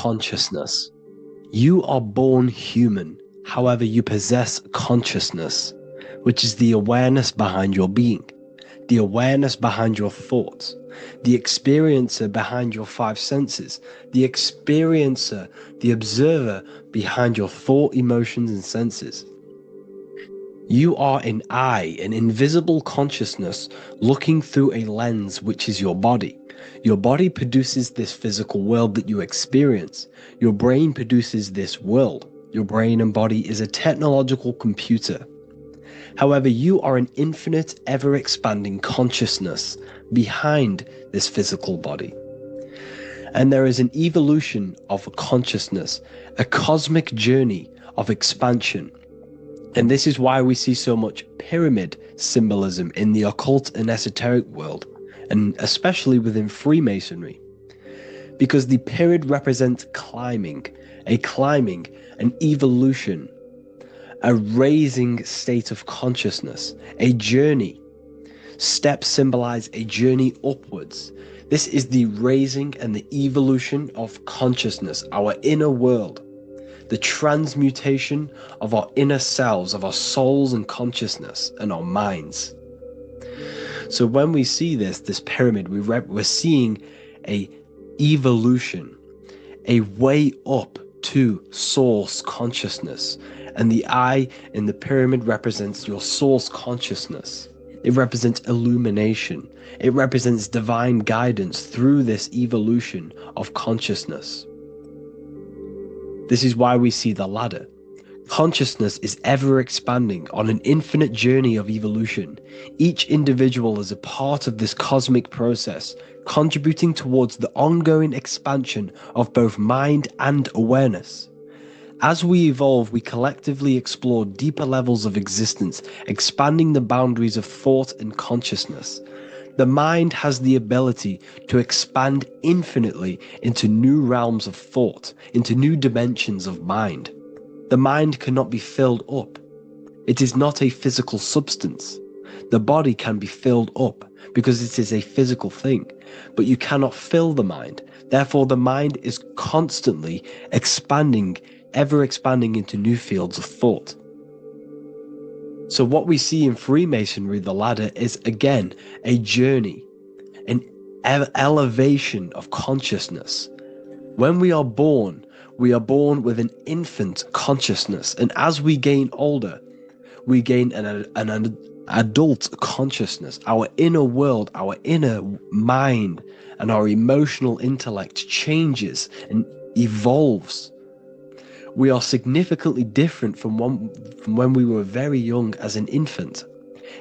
consciousness. You are born human, however you possess consciousness, which is the awareness behind your being, the awareness behind your thoughts, the experiencer behind your five senses, the experiencer, the observer behind your thought, emotions, and senses. You are an eye, an invisible consciousness looking through a lens which is your body. Your body produces this physical world that you experience. Your brain produces this world. Your brain and body is a technological computer. However, you are an infinite, ever-expanding consciousness behind this physical body. And there is an evolution of consciousness, a cosmic journey of expansion. And this is why we see so much pyramid symbolism in the occult and esoteric world, and especially within Freemasonry. Because the pyramid represents climbing, an evolution, a raising state of consciousness, a journey. Steps symbolize a journey upwards. This is the raising and the evolution of consciousness, our inner world. The transmutation of our inner selves, of our souls and consciousness and our minds. So when we see this pyramid, we're seeing a evolution, a way up to source consciousness. And the eye in the pyramid represents your source consciousness. It represents illumination. It represents divine guidance through this evolution of consciousness. This is why we see the ladder. Consciousness is ever expanding on an infinite journey of evolution. Each individual is a part of this cosmic process, contributing towards the ongoing expansion of both mind and awareness. As we evolve, we collectively explore deeper levels of existence, expanding the boundaries of thought and consciousness. The mind has the ability to expand infinitely into new realms of thought, into new dimensions of mind. The mind cannot be filled up. It is not a physical substance. The body can be filled up because it is a physical thing, but you cannot fill the mind. Therefore, the mind is constantly expanding, ever expanding into new fields of thought. So what we see in Freemasonry, the ladder, is again a journey, an elevation of consciousness. When we are born with an infant consciousness, and as we gain older, we gain an adult consciousness. Our inner world, our inner mind, and our emotional intellect changes and evolves. We are significantly different from when we were very young as an infant.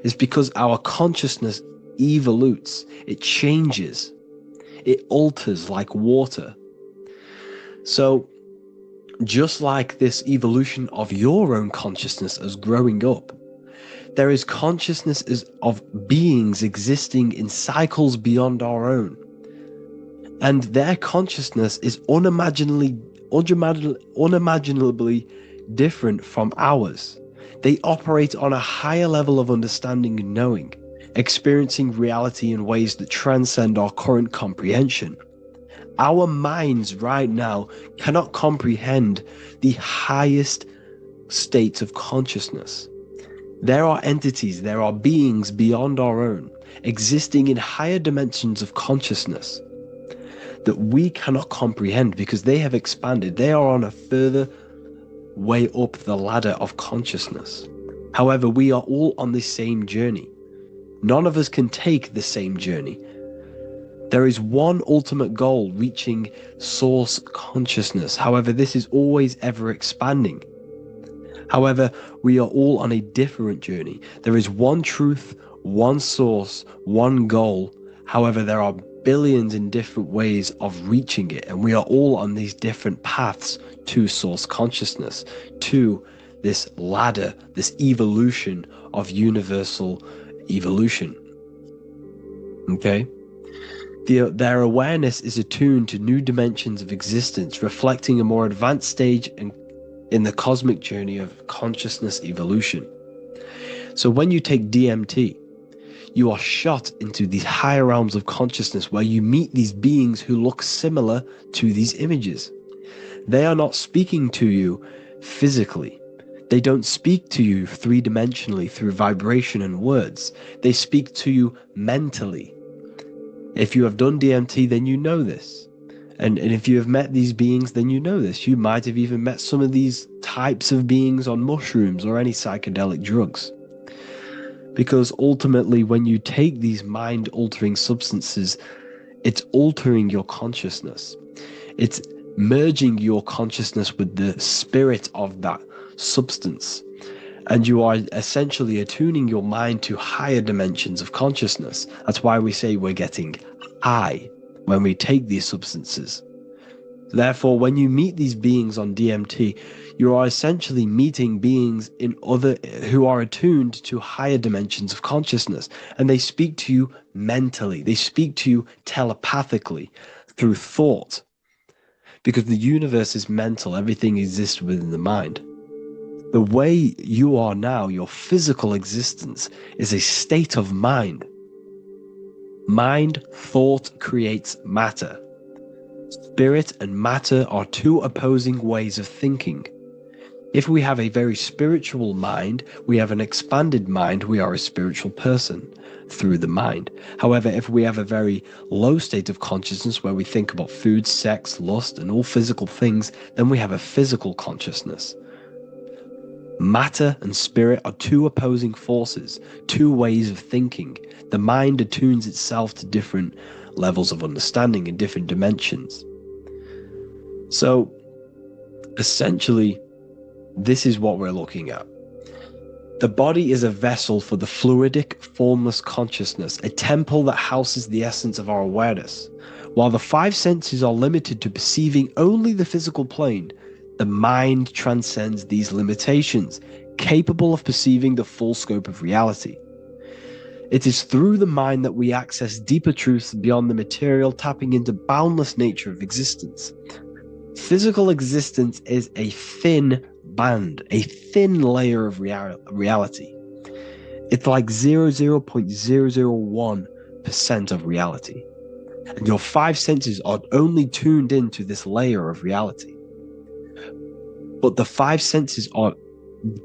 It's because our consciousness evolutes, it changes, it alters like water. So just like this evolution of your own consciousness as growing up, there is consciousness of beings existing in cycles beyond our own. And their consciousness is unimaginably different from ours. They operate on a higher level of understanding and knowing, experiencing reality in ways that transcend our current comprehension. Our minds right now cannot comprehend the highest states of consciousness. There are entities, there are beings beyond our own, existing in higher dimensions of consciousness that we cannot comprehend because they have expanded. They are on a further way up the ladder of consciousness. However, we are all on the same journey. None of us can take the same journey. There is one ultimate goal, reaching source consciousness. However, this is always ever expanding. However, we are all on a different journey. There is one truth, one source, one goal. However, there are billions in different ways of reaching it, and we are all on these different paths to source consciousness, to this ladder, this evolution of universal evolution. Okay? Their awareness is attuned to new dimensions of existence, reflecting a more advanced stage in the cosmic journey of consciousness evolution. So when you take DMT, you are shot into these higher realms of consciousness where you meet these beings who look similar to these images. They are not speaking to you physically. They don't speak to you three-dimensionally through vibration and words. They speak to you mentally. If you have done DMT, then you know this. And if you have met these beings, then you know this. You might have even met some of these types of beings on mushrooms or any psychedelic drugs. Because ultimately, when you take these mind-altering substances, it's altering your consciousness. It's merging your consciousness with the spirit of that substance. And you are essentially attuning your mind to higher dimensions of consciousness. That's why we say we're getting high when we take these substances. Therefore, when you meet these beings on DMT, you are essentially meeting beings who are attuned to higher dimensions of consciousness, and they speak to you mentally. They speak to you telepathically through thought, because the universe is mental. Everything exists within the mind. The way you are now, your physical existence, is a state of mind. Mind, thought creates matter. Spirit and matter are two opposing ways of thinking. If we have a very spiritual mind, we have an expanded mind, we are a spiritual person through the mind. However, if we have a very low state of consciousness where we think about food, sex, lust, and all physical things, then we have a physical consciousness. Matter and spirit are two opposing forces, two ways of thinking. The mind attunes itself to different levels of understanding in different dimensions. So, essentially, this is what we're looking at. The body is a vessel for the fluidic, formless consciousness, a temple that houses the essence of our awareness. While the five senses are limited to perceiving only the physical plane, the mind transcends these limitations, capable of perceiving the full scope of reality. It is through the mind that we access deeper truths beyond the material, tapping into boundless nature of existence. Physical existence is a thin band, a thin layer of reality. It's like 0.001% of reality. And your five senses are only tuned into this layer of reality. But the five senses are,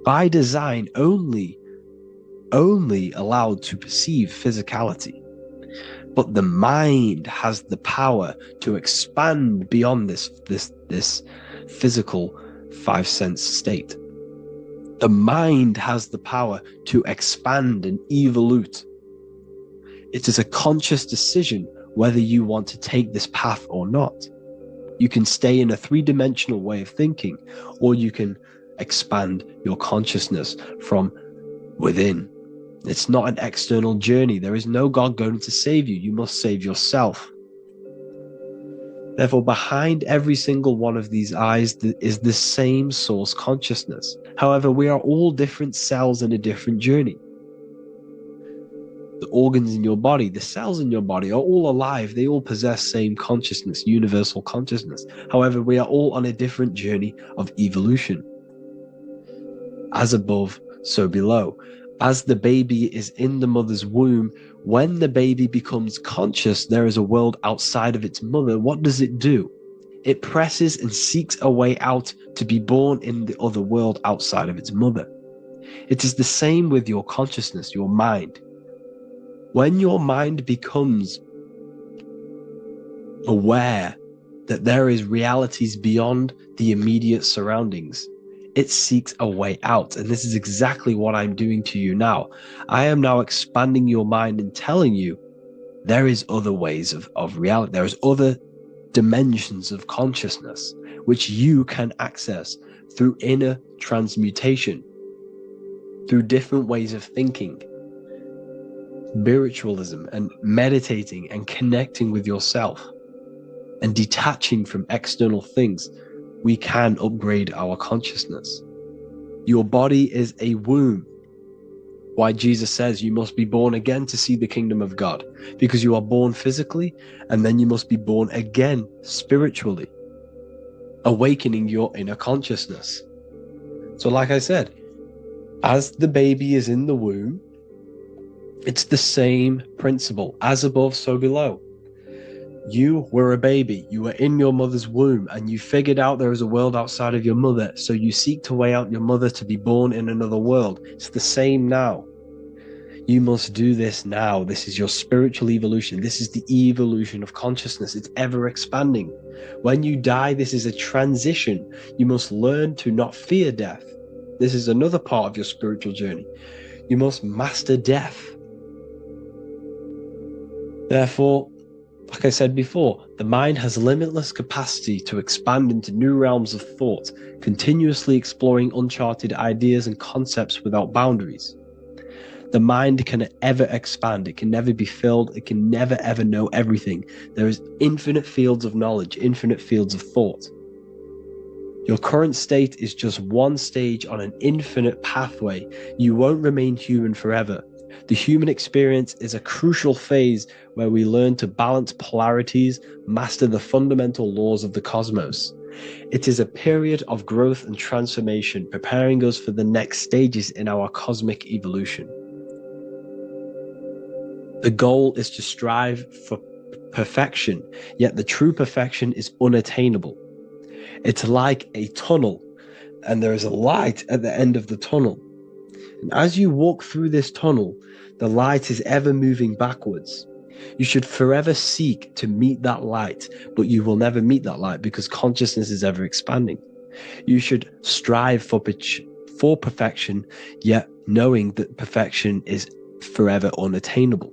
by design, only allowed to perceive physicality. But the mind has the power to expand beyond this physical five sense state. The mind has the power to expand and evolute. It is a conscious decision whether you want to take this path or not. You can stay in a three-dimensional way of thinking, or you can expand your consciousness from within. It's not an external journey. There is no God going to save you. You must save yourself. Therefore, behind every single one of these eyes is the same source consciousness. However, we are all different cells in a different journey. The organs in your body, the cells in your body are all alive. They all possess same consciousness, universal consciousness. However, we are all on a different journey of evolution. As above, so below. As the baby is in the mother's womb, when the baby becomes conscious, there is a world outside of its mother. What does it do? It presses and seeks a way out to be born in the other world outside of its mother. It is the same with your consciousness, your mind. When your mind becomes aware that there is realities beyond the immediate surroundings, it seeks a way out. And this is exactly what I'm doing to you now. I am now expanding your mind and telling you there is other ways of reality. There is other dimensions of consciousness which you can access through inner transmutation, through different ways of thinking, spiritualism, and meditating and connecting with yourself and detaching from external things. We can upgrade our consciousness. Your body is a womb. Why Jesus says you must be born again to see the kingdom of God, because you are born physically and then you must be born again spiritually, awakening your inner consciousness. So like I said, as the baby is in the womb, it's the same principle. As above, so below. You were a baby. You were in your mother's womb and you figured out there is a world outside of your mother. So you seek to weigh out your mother to be born in another world. It's the same now. You must do this now. This is your spiritual evolution. This is the evolution of consciousness. It's ever expanding. When you die, this is a transition. You must learn to not fear death. This is another part of your spiritual journey. You must master death. Therefore, like I said before, the mind has limitless capacity to expand into new realms of thought, continuously exploring uncharted ideas and concepts without boundaries. The mind can ever expand. It can never be filled. It can never ever know everything. There is infinite fields of knowledge, infinite fields of thought. Your current state is just one stage on an infinite pathway. You won't remain human forever. The human experience is a crucial phase where we learn to balance polarities, master the fundamental laws of the cosmos. It is a period of growth and transformation, preparing us for the next stages in our cosmic evolution. The goal is to strive for perfection, yet the true perfection is unattainable. It's like a tunnel, and there is a light at the end of the tunnel. And as you walk through this tunnel, the light is ever moving backwards. You should forever seek to meet that light, but you will never meet that light because consciousness is ever expanding. You should strive for perfection, yet knowing that perfection is forever unattainable.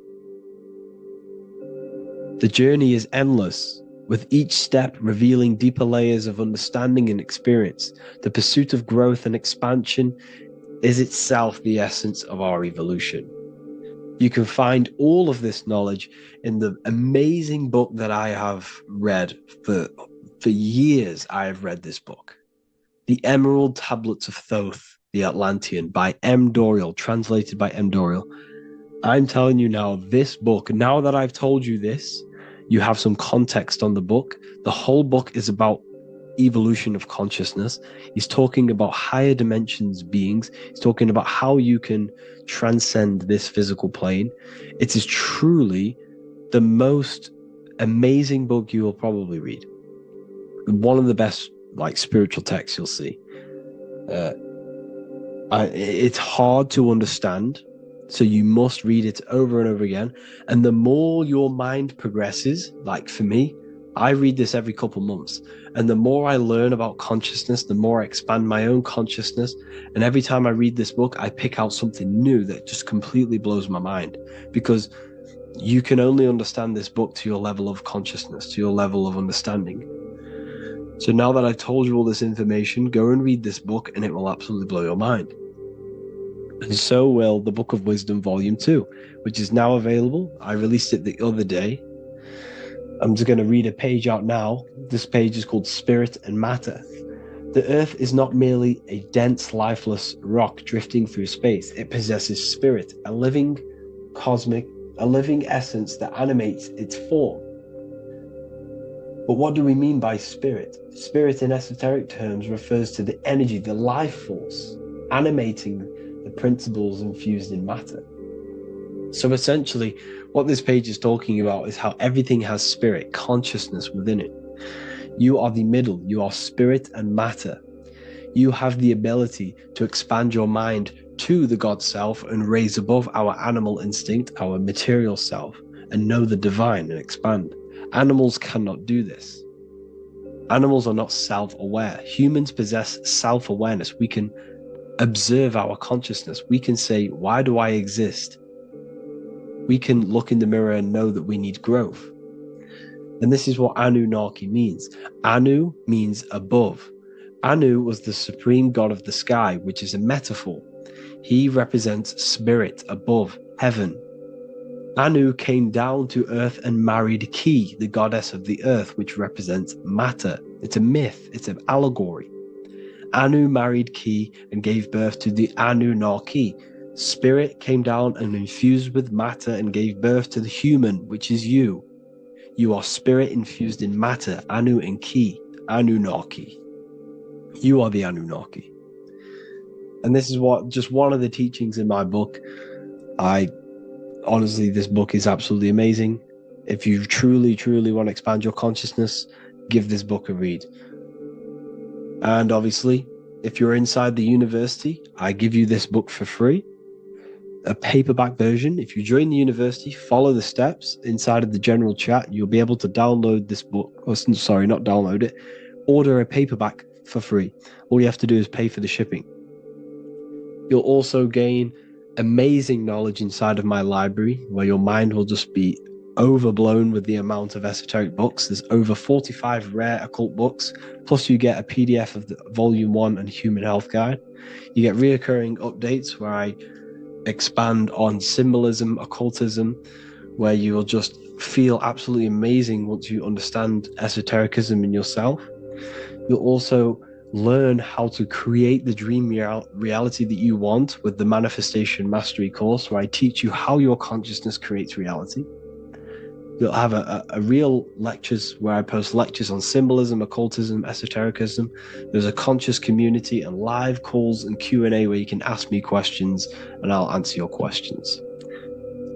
The journey is endless, with each step revealing deeper layers of understanding and experience. The pursuit of growth and expansion is itself the essence of our evolution. You can find all of this knowledge in the amazing book that I have read for years. I have read this book, The Emerald Tablets of Thoth, the Atlantean, by M. Dorial, translated by M. Dorial. I'm telling you now, this book, now that I've told you this, you have some context on the book. The whole book is about evolution of consciousness. He's talking about higher dimensions beings. He's talking about how you can transcend this physical plane. It is truly the most amazing book you will probably read. One of the best spiritual texts you'll see. It's hard to understand, so you must read it over and over again. And the more your mind progresses, like for me, I read this every couple months. And the more I learn about consciousness, the more I expand my own consciousness. And every time I read this book, I pick out something new that just completely blows my mind, because you can only understand this book to your level of consciousness, to your level of understanding. So now that I've told you all this information, go and read this book and it will absolutely blow your mind. And so will the Book of Wisdom Volume 2, which is now available. I released it the other day. I'm just going to read a page out now. This page is called Spirit and Matter. The Earth is not merely a dense, lifeless rock drifting through space. It possesses spirit, a living essence that animates its form. But what do we mean by spirit? Spirit in esoteric terms refers to the energy, the life force, animating the principles infused in matter. So essentially, what this page is talking about is how everything has spirit, consciousness within it. You are the middle, you are spirit and matter. You have the ability to expand your mind to the God self and raise above our animal instinct, our material self, and know the divine and expand. Animals cannot do this. Animals are not self-aware. Humans possess self-awareness. We can observe our consciousness. We can say, why do I exist? We can look in the mirror and know that we need growth. And this is what Anunnaki means. Anu means above. Anu was the supreme god of the sky, which is a metaphor. He represents spirit above, heaven. Anu came down to earth and married Ki, the goddess of the earth, which represents matter. It's a myth, it's an allegory. Anu married Ki and gave birth to the Anunnaki. Spirit came down and infused with matter and gave birth to the human, which is you. You are spirit infused in matter, Anu and Ki, Anunnaki. You are the Anunnaki. And this is just one of the teachings in my book. Honestly, this book is absolutely amazing. If you truly, truly want to expand your consciousness, give this book a read. And obviously, if you're inside the university, I give you this book for free. A paperback version. If you join the university, follow the steps inside of the general chat, you'll be able to download this book, or sorry, not download it, order a paperback for free. All you have to do is pay for the shipping. You'll also gain amazing knowledge inside of my library, where your mind will just be overblown with the amount of esoteric books. There's over 45 rare occult books, plus you get a PDF of the Volume 1 and Human Health Guide. You get reoccurring updates where I expand on symbolism, occultism, where you will just feel absolutely amazing once you understand esotericism in yourself. You'll also learn how to create the dream reality that you want with the Manifestation Mastery course, where I teach you how your consciousness creates reality. You'll have a real lectures where I post lectures on symbolism, occultism, esotericism. There's a conscious community and live calls and Q&A where you can ask me questions and I'll answer your questions.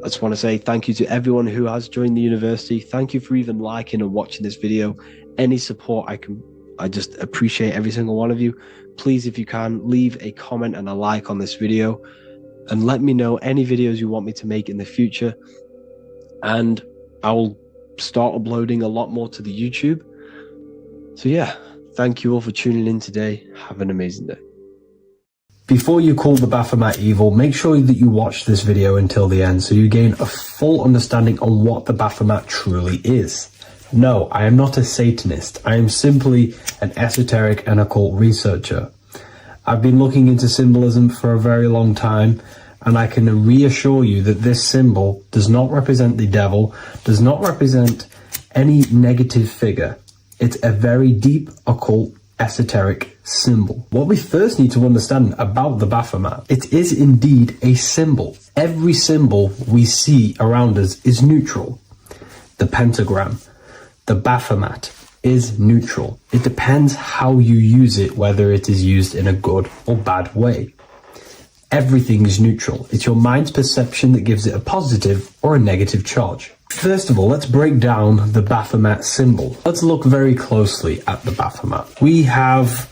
I just want to say thank you to everyone who has joined the university. Thank you for even liking and watching this video. Any support I just appreciate every single one of you. Please, if you can, leave a comment and a like on this video and let me know any videos you want me to make in the future. And I will start uploading a lot more to the YouTube. So yeah, thank you all for tuning in today. Have an amazing day. Before you call the Baphomet evil, make sure that you watch this video until the end so you gain a full understanding on what the Baphomet truly is. No, I am not a Satanist. I am simply an esoteric and occult researcher. I've been looking into symbolism for a very long time, and I can reassure you that this symbol does not represent the devil, does not represent any negative figure. It's a very deep, occult, esoteric symbol. What we first need to understand about the Baphomet, it is indeed a symbol. Every symbol we see around us is neutral. The pentagram, the Baphomet is neutral. It depends how you use it, whether it is used in a good or bad way. Everything is neutral. It's your mind's perception that gives it a positive or a negative charge. First of all, let's break down the Baphomet symbol. Let's look very closely at the Baphomet. We have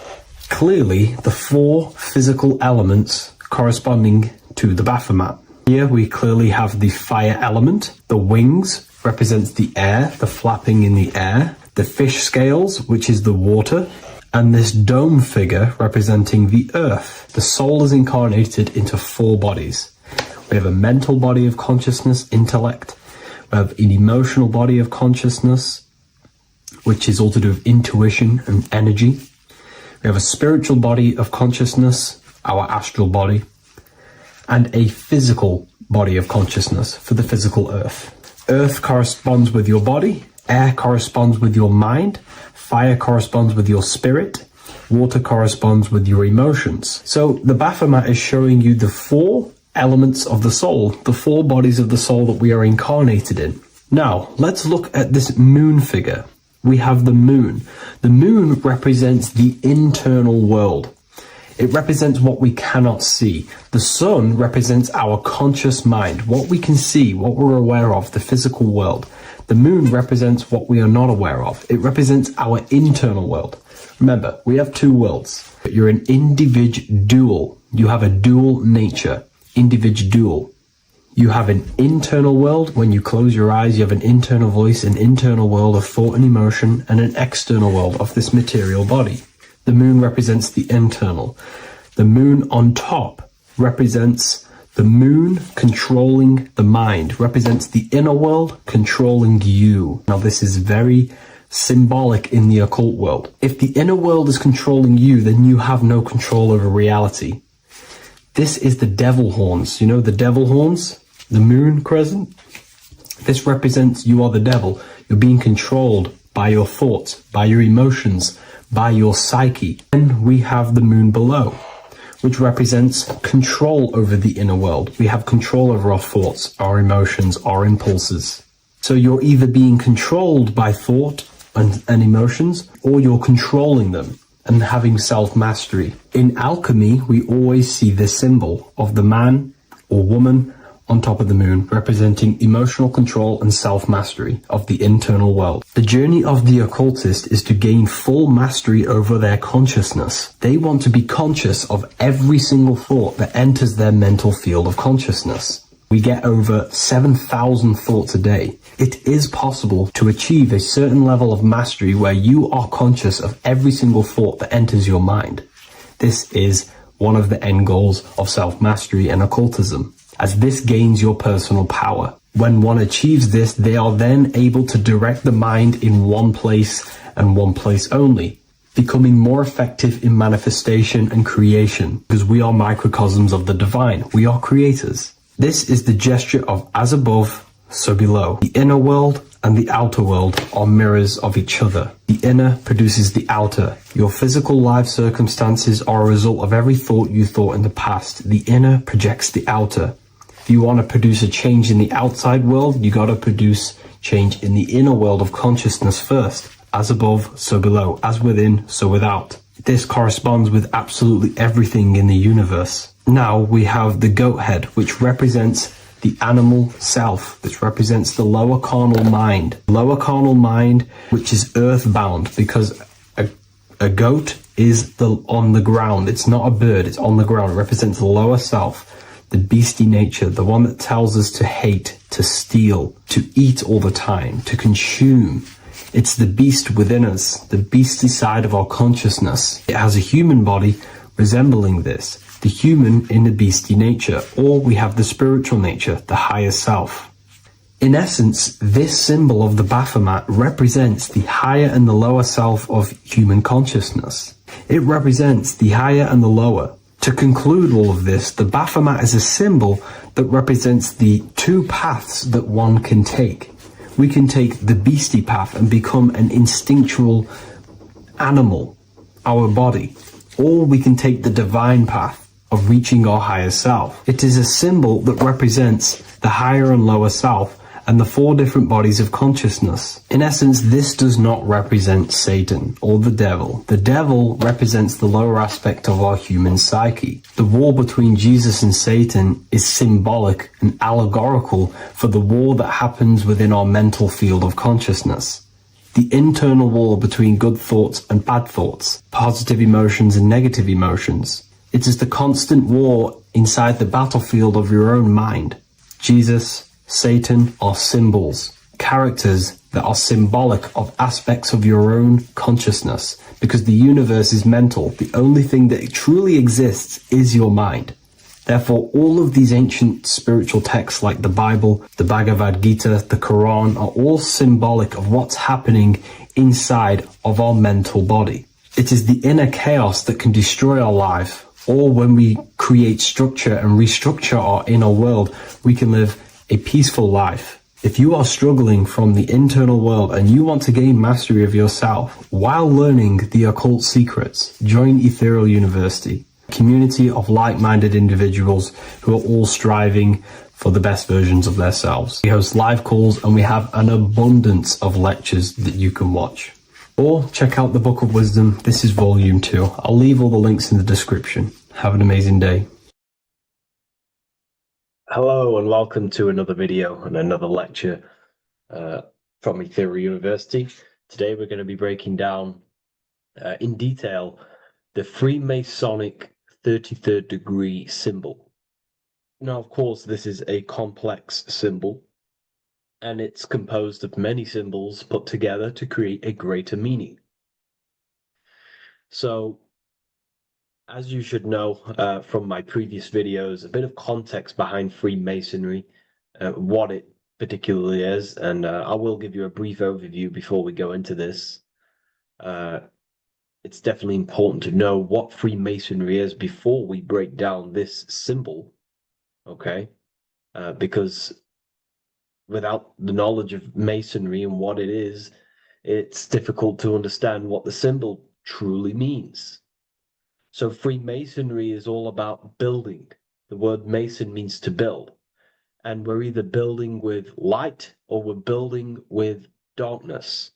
clearly the 4 physical elements corresponding to the Baphomet. Here we clearly have the fire element. The wings represents the air, the flapping in the air. The fish scales, which is the water. And this dome figure representing the earth. The soul is incarnated into 4 bodies. We have a mental body of consciousness, intellect. We have an emotional body of consciousness, which is all to do with intuition and energy. We have a spiritual body of consciousness, our astral body, and a physical body of consciousness for the physical earth. Earth corresponds with your body, air corresponds with your mind, fire corresponds with your spirit, water corresponds with your emotions. So the Baphomet is showing you the 4 elements of the soul, the 4 bodies of the soul that we are incarnated in. Now, let's look at this moon figure. We have the moon. The moon represents the internal world. It represents what we cannot see. The sun represents our conscious mind, what we can see, what we're aware of, the physical world. The moon represents what we are not aware of. It represents our internal world. Remember, we have 2 worlds. You're an individual. You have a dual nature. Individual. You have an internal world. When you close your eyes, you have an internal voice, an internal world of thought and emotion, and an external world of this material body. The moon represents the internal. The moon on top represents the moon controlling the mind, represents the inner world controlling you. Now, this is very symbolic in the occult world. If the inner world is controlling you, then you have no control over reality. This is the devil horns. You know the devil horns? The moon crescent? This represents you are the devil. You're being controlled by your thoughts, by your emotions, by your psyche. Then we have the moon below, which represents control over the inner world. We have control over our thoughts, our emotions, our impulses. So you're either being controlled by thought and emotions, or you're controlling them and having self-mastery. In alchemy, we always see this symbol of the man or woman on top of the moon, representing emotional control and self-mastery of the internal world. The journey of the occultist is to gain full mastery over their consciousness. They want to be conscious of every single thought that enters their mental field of consciousness. We get over 7,000 thoughts a day. It is possible to achieve a certain level of mastery where you are conscious of every single thought that enters your mind. This is one of the end goals of self-mastery and occultism, as this gains your personal power. When one achieves this, they are then able to direct the mind in one place and one place only, becoming more effective in manifestation and creation, because we are microcosms of the divine. We are creators. This is the gesture of as above, so below. The inner world and the outer world are mirrors of each other. The inner produces the outer. Your physical life circumstances are a result of every thought you thought in the past. The inner projects the outer. If you want to produce a change in the outside world, you got to produce change in the inner world of consciousness first. As above, so below. As within, so without. This corresponds with absolutely everything in the universe. Now we have the goat head, which represents the animal self, which represents the lower carnal mind. Lower carnal mind, which is earthbound, because a goat is on the ground. It's not a bird, it's on the ground. It represents the lower self, the beastie nature, the one that tells us to hate, to steal, to eat all the time, to consume. It's the beast within us, the beastie side of our consciousness. It has a human body resembling this. The human in the beastie nature, or we have the spiritual nature, the higher self. In essence, this symbol of the Baphomet represents the higher and the lower self of human consciousness. It represents the higher and the lower. To conclude all of this, the Baphomet is a symbol that represents the two paths that one can take. We can take the beastie path and become an instinctual animal, our body, or we can take the divine path of reaching our higher self. It is a symbol that represents the higher and lower self and the four different bodies of consciousness. In essence, this does not represent Satan or the devil. The devil represents the lower aspect of our human psyche. The war between Jesus and Satan is symbolic and allegorical for the war that happens within our mental field of consciousness. The internal war between good thoughts and bad thoughts, positive emotions and negative emotions. It is the constant war inside the battlefield of your own mind. Jesus, Satan are symbols, characters that are symbolic of aspects of your own consciousness, because the universe is mental. The only thing that truly exists is your mind. Therefore, all of these ancient spiritual texts like the Bible, the Bhagavad Gita, the Quran are all symbolic of what's happening inside of our mental body. It is the inner chaos that can destroy our life, or when we create structure and restructure our inner world, we can live a peaceful life. If you are struggling from the internal world and you want to gain mastery of yourself while learning the occult secrets, join Ethereal University, a community of like-minded individuals who are all striving for the best versions of themselves. We host live calls and we have an abundance of lectures that you can watch. Or check out the Book of Wisdom. This is volume 2. I'll leave all the links in the description. Have an amazing day. Hello and welcome to another video and another lecture from Ethereal University. Today we're going to be breaking down in detail the Freemasonic 33rd degree symbol. Now, of course, this is a complex symbol and it's composed of many symbols put together to create a greater meaning. So, as you should know from my previous videos, a bit of context behind Freemasonry, what it particularly is, and I will give you a brief overview before we go into this. It's definitely important to know what Freemasonry is before we break down this symbol, okay? Because without the knowledge of Masonry and what it is, it's difficult to understand what the symbol truly means. So Freemasonry is all about building. The word Mason means to build. And we're either building with light or we're building with darkness.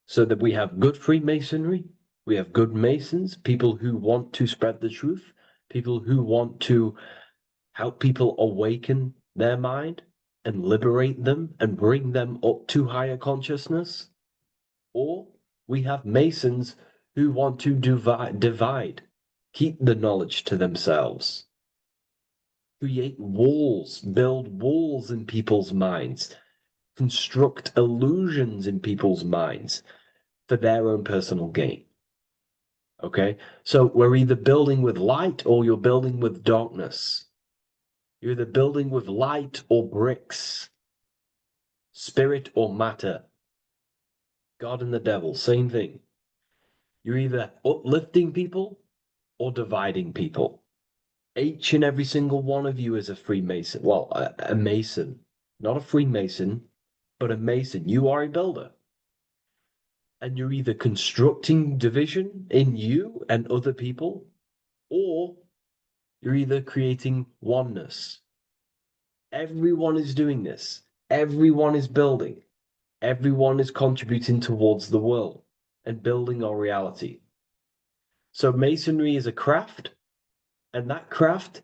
So that we have good Freemasonry, we have good Masons, people who want to spread the truth, people who want to help people awaken their mind and liberate them and bring them up to higher consciousness, or we have Masons who want to divide, keep the knowledge to themselves, create walls, build walls in people's minds, construct illusions in people's minds for their own personal gain. Okay, so we're either building with light or you're building with darkness. You're either building with light or bricks, spirit or matter. God and the devil, same thing. You're either uplifting people or dividing people. Each and every single one of you is a Freemason. Well, a Mason. Not a Freemason, but a Mason. You are a builder. And you're either constructing division in you and other people, or you're either creating oneness. Everyone is doing this. Everyone is building. Everyone is contributing towards the world and building our reality. So Masonry is a craft, and that craft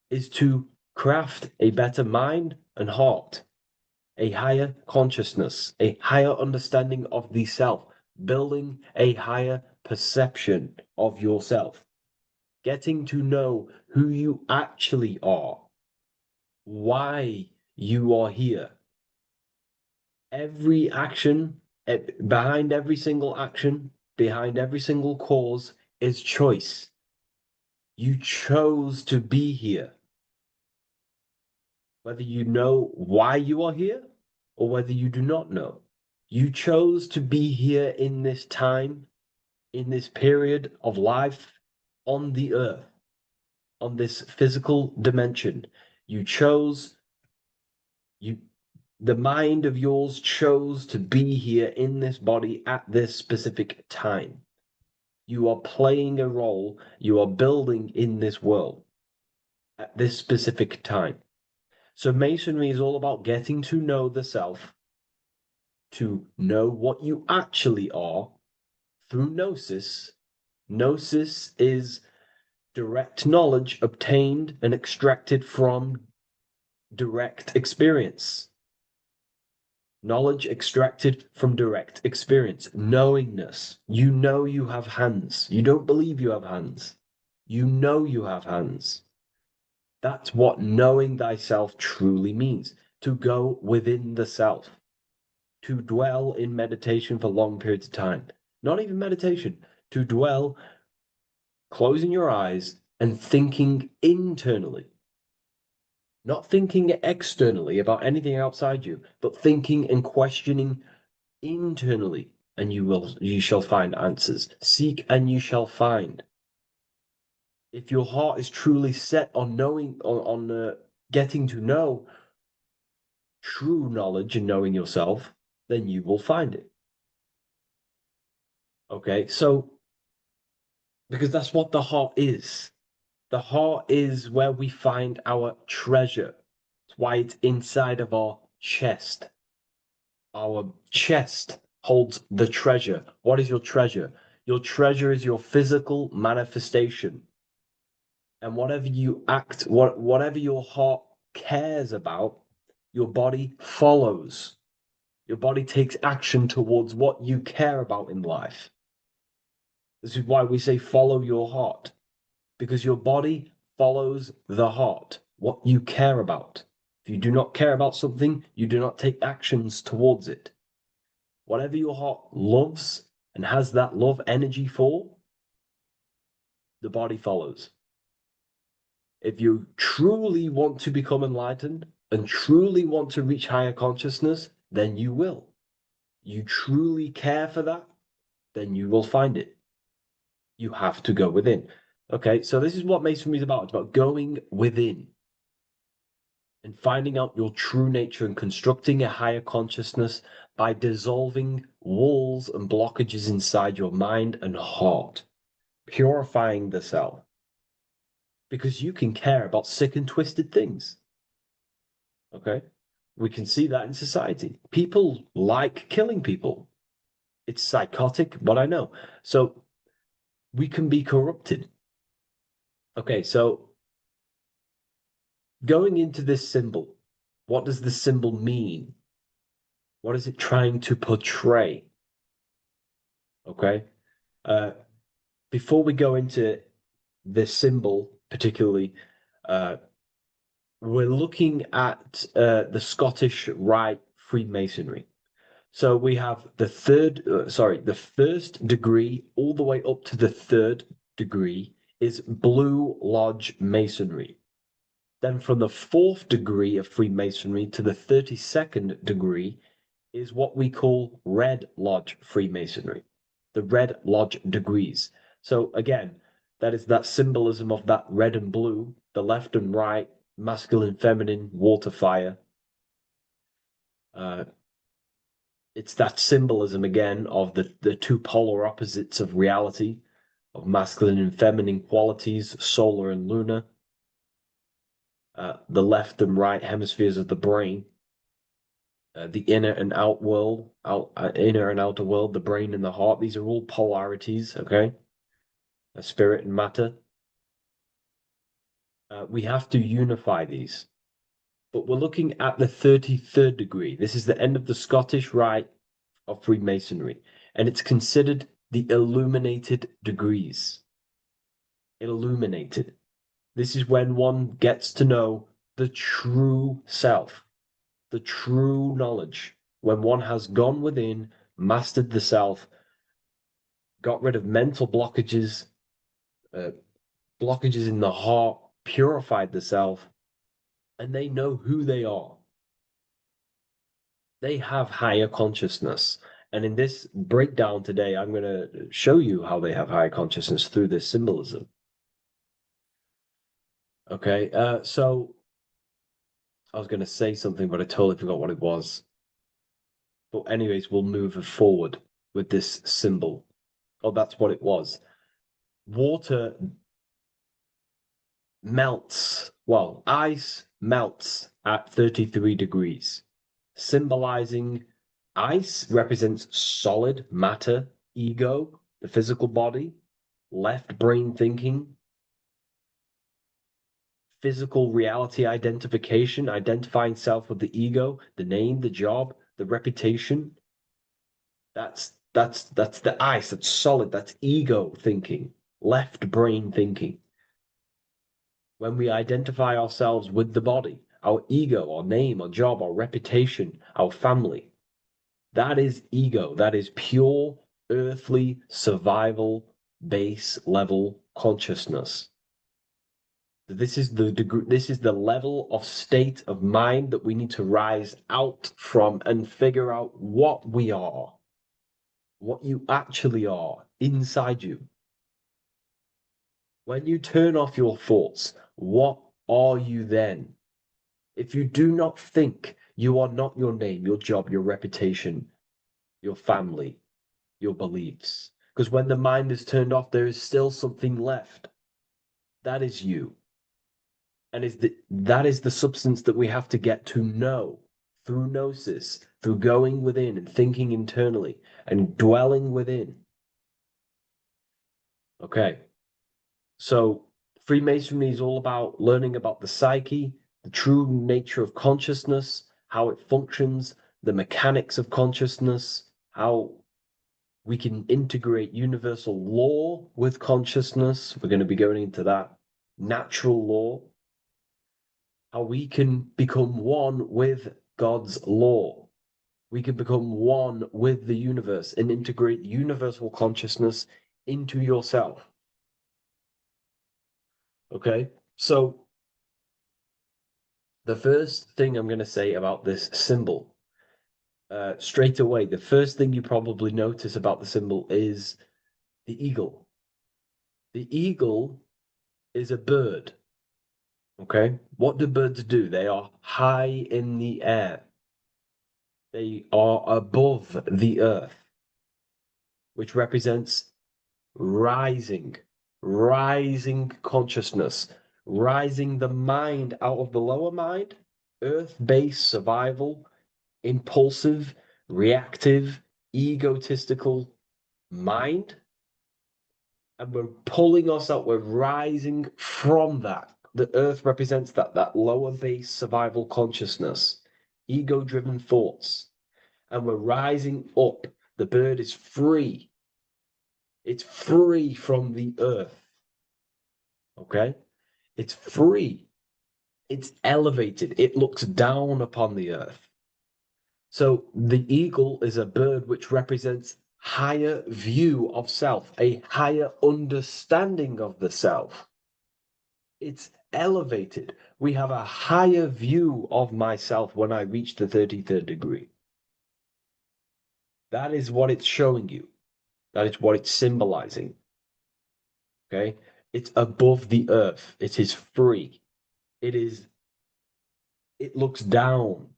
is to craft a better mind and heart, a higher consciousness, a higher understanding of the self, building a higher perception of yourself, getting to know who you actually are, why you are here. Every action, behind every single action, behind every single cause is choice. You chose to be here. Whether you know why you are here or whether you do not know. You chose to be here in this time, in this period of life on the earth, on this physical dimension. You chose, you, the mind of yours chose to be here in this body at this specific time. You are playing a role, you are building in this world at this specific time. So Masonry is all about getting to know the self, to know what you actually are through gnosis. Gnosis is direct knowledge obtained and extracted from direct experience. Knowledge extracted from direct experience. Knowingness. You know you have hands. You don't believe you have hands. You know you have hands. That's what knowing thyself truly means. To go within the self. To dwell in meditation for long periods of time. Not even meditation. To dwell, closing your eyes and thinking internally. Not thinking externally about anything outside you, but thinking and questioning internally, and you shall find answers. Seek and you shall find. If your heart is truly set on knowing, on getting to know true knowledge and knowing yourself, then you will find it. Okay, so because that's what the heart is. The heart is where we find our treasure. That's why it's inside of our chest. Our chest holds the treasure. What is your treasure? Your treasure is your physical manifestation. And whatever you act, whatever your heart cares about, your body follows. Your body takes action towards what you care about in life. This is why we say follow your heart, because your body follows the heart, what you care about. If you do not care about something, you do not take actions towards it. Whatever your heart loves and has that love energy for, the body follows. If you truly want to become enlightened and truly want to reach higher consciousness, then you will. You truly care for that, then you will find it. You have to go within. Okay, so this is what Masonry is about. It's about going within and finding out your true nature and constructing a higher consciousness by dissolving walls and blockages inside your mind and heart, purifying the self. Because you can care about sick and twisted things. Okay? We can see that in society. People like killing people. It's psychotic, but I know. So we can be corrupted. Okay, so going into this symbol, What does the symbol mean? What is it trying to portray? Okay. Uh, Before we go into this symbol, particularly, uh, we're looking at the Scottish Rite Freemasonry. So we have the first degree all the way up to the third degree is Blue Lodge Masonry. Then from the fourth degree of Freemasonry to the 32nd degree is what we call Red Lodge Freemasonry, the Red Lodge degrees. So again, that is that symbolism of that red and blue, the left and right, masculine, feminine, water, fire. Uh, it's that symbolism again of the two polar opposites of reality, of masculine and feminine qualities, solar and lunar, the left and right hemispheres of the brain, the inner and inner and outer world, the brain and the heart. These are all polarities, okay? Spirit and matter. We have to unify these. But we're looking at the 33rd degree. This is the end of the Scottish Rite of Freemasonry, and it's considered the illuminated degrees. Illuminated. This is when one gets to know the true self, the true knowledge, when one has gone within, mastered the self, got rid of mental blockages, uh, blockages in the heart, purified the self, and they know who they are. They have higher consciousness. And in this breakdown today, I'm going to show you how they have higher consciousness through this symbolism. Okay, so I was going to say something, but I totally forgot what it was. But anyways, we'll move forward with this symbol. Oh, that's what it was. Water melts, well, ice melts at 33 degrees, symbolizing ice represents solid matter, ego, the physical body, left brain thinking, physical reality identification, identifying self with the ego, the name, the job, the reputation. That's the ice, that's solid, that's ego thinking, left brain thinking. When we identify ourselves with the body, our ego, our name, our job, our reputation, our family, that is ego. That is pure earthly survival base level consciousness. This is the degree, this is the level of state of mind that we need to rise out from and figure out what we are, what you actually are inside you. When you turn off your thoughts, what are you then? If you do not think, you are not your name, your job, your reputation, your family, your beliefs. Because when the mind is turned off, there is still something left. That is you. And that is the substance that we have to get to know through gnosis, through going within and thinking internally and dwelling within. Okay. So Freemasonry is all about learning about the psyche, the true nature of consciousness, how it functions, the mechanics of consciousness, how we can integrate universal law with consciousness. We're going to be going into that. Natural law, how we can become one with God's law. We can become one with the universe and integrate universal consciousness into yourself. Okay, so the first thing I'm going to say about this symbol, straight away, the first thing you probably notice about the symbol is the eagle. The eagle is a bird. Okay, what do birds do? They are high in the air. They are above the earth, which represents rising, rising consciousness, rising the mind out of the lower mind, earth-based survival, impulsive, reactive, egotistical mind. And we're pulling us out, we're rising from that. the earth represents that lower base survival consciousness, ego-driven thoughts, and we're rising up. The bird is free. It's free from the earth. Okay? It's free. It's elevated. It looks down upon the earth. So the eagle is a bird which represents higher view of self, a higher understanding of the self. It's elevated. We have a higher view of myself when I reach the 33rd degree. That is what it's showing you. That is what it's symbolizing. Okay? It's above the earth. It is free. It looks down.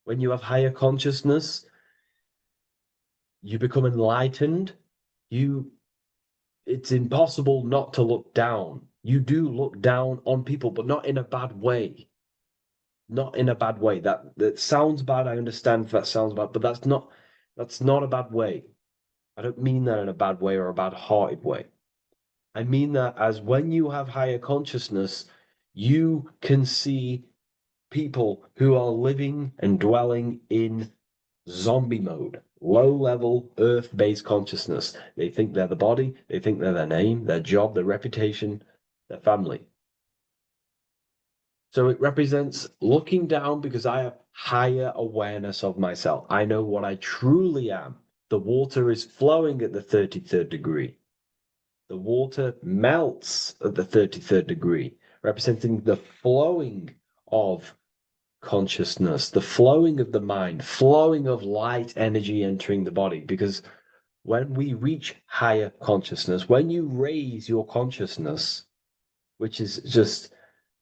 When you have higher consciousness, you become enlightened. It's impossible not to look down. You do look down on people, but not in a bad way. Not in a bad way. That sounds bad. I understand if that sounds bad, but that's not a bad way. I don't mean that in a bad way or a bad-hearted way. I mean that as when you have higher consciousness, you can see people who are living and dwelling in zombie mode, low level earth based consciousness. They think they're the body, they think they're their name, their job, their reputation, their family. So it represents looking down because I have higher awareness of myself. I know what I truly am. The water is flowing at the 33rd degree. The water melts at the 33rd degree, representing the flowing of consciousness, the flowing of the mind, flowing of light energy entering the body. Because when we reach higher consciousness, when you raise your consciousness, which is just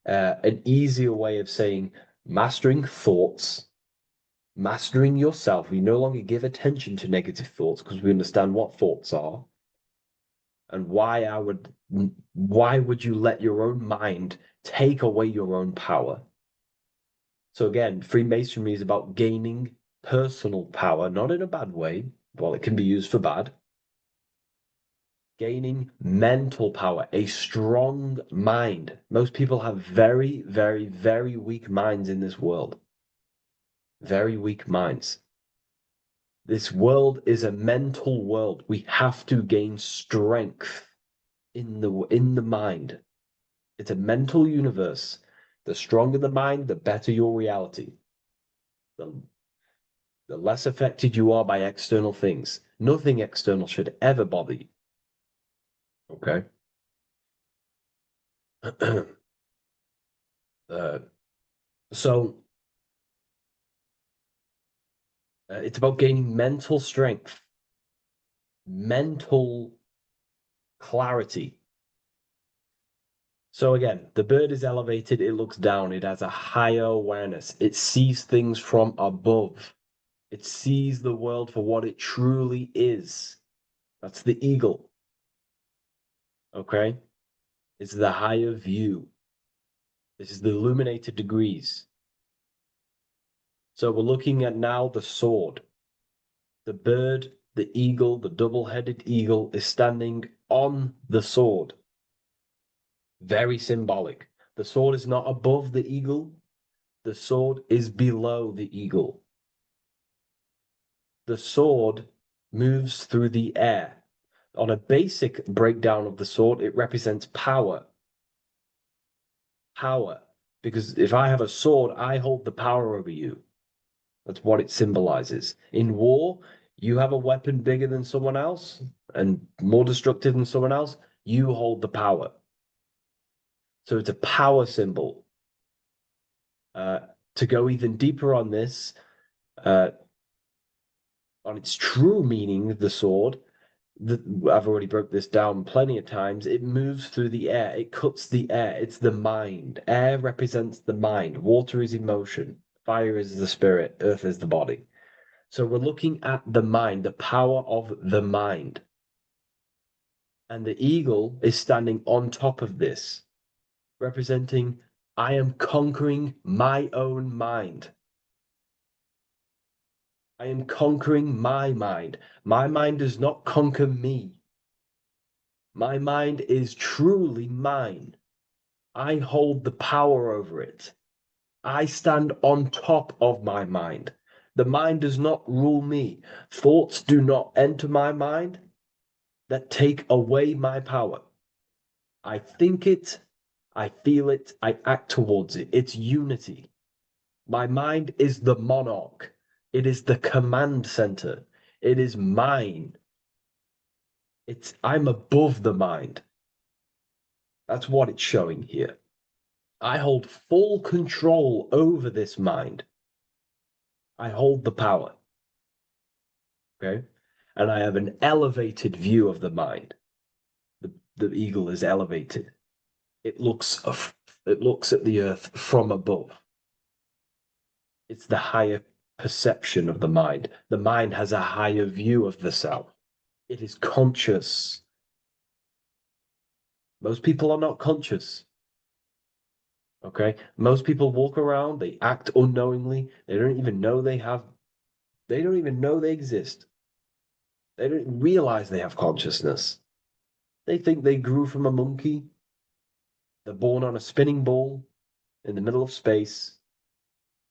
an easier way of saying mastering thoughts, mastering yourself, we no longer give attention to negative thoughts because we understand what thoughts are and why would you let your own mind take away your own power? So again, Freemasonry is about gaining personal power, not in a bad way. Well, it can be used for bad. Gaining mental power, a strong mind. Most people have very, very, very weak minds in this world. Very weak minds. This world is a mental world. We have to gain strength in the mind. It's a mental universe. The stronger the mind, the better your reality. The less affected you are by external things. Nothing external should ever bother you. Okay? So it's about gaining mental strength, mental clarity. So again, the bird is elevated, it looks down, it has a higher awareness, it sees things from above, it sees the world for what it truly is. That's the eagle. Okay? It's the higher view. This is the illuminated degrees. So we're looking at now the sword. The bird, the eagle, the double-headed eagle is standing on the sword. Very symbolic. The sword is not above the eagle. The sword is below the eagle. The sword moves through the air. On a basic breakdown of the sword, it represents power. Power. Because if I have a sword, I hold the power over you. That's what it symbolizes. In war, you have a weapon bigger than someone else and more destructive than someone else, you hold the power. So it's a power symbol. To go even deeper on this, on its true meaning, the sword, I've already broke this down plenty of times. It moves through the air. It cuts the air. It's the mind. Air represents the mind. Water is emotion. Fire is the spirit. Earth is the body. So we're looking at the mind, the power of the mind. And the eagle is standing on top of this, representing, I am conquering my own mind. I am conquering my mind. My mind does not conquer me. My mind is truly mine. I hold the power over it. I stand on top of my mind. The mind does not rule me. Thoughts do not enter my mind that take away my power. I think it, I feel it, I act towards it. It's unity. My mind is the monarch. It is the command center. It is mine. I'm above the mind. That's what it's showing here. I hold full control over this mind. I hold the power. Okay? And I have an elevated view of the mind. The eagle is elevated. It looks at the earth from above. It's the higher perception of the mind. The mind has a higher view of the self. It is conscious. Most people are not conscious. Okay? Most people walk around, they act unknowingly, they don't even know they don't even know they exist. They don't realize they have consciousness. They think they grew from a monkey. They're born on a spinning ball in the middle of space,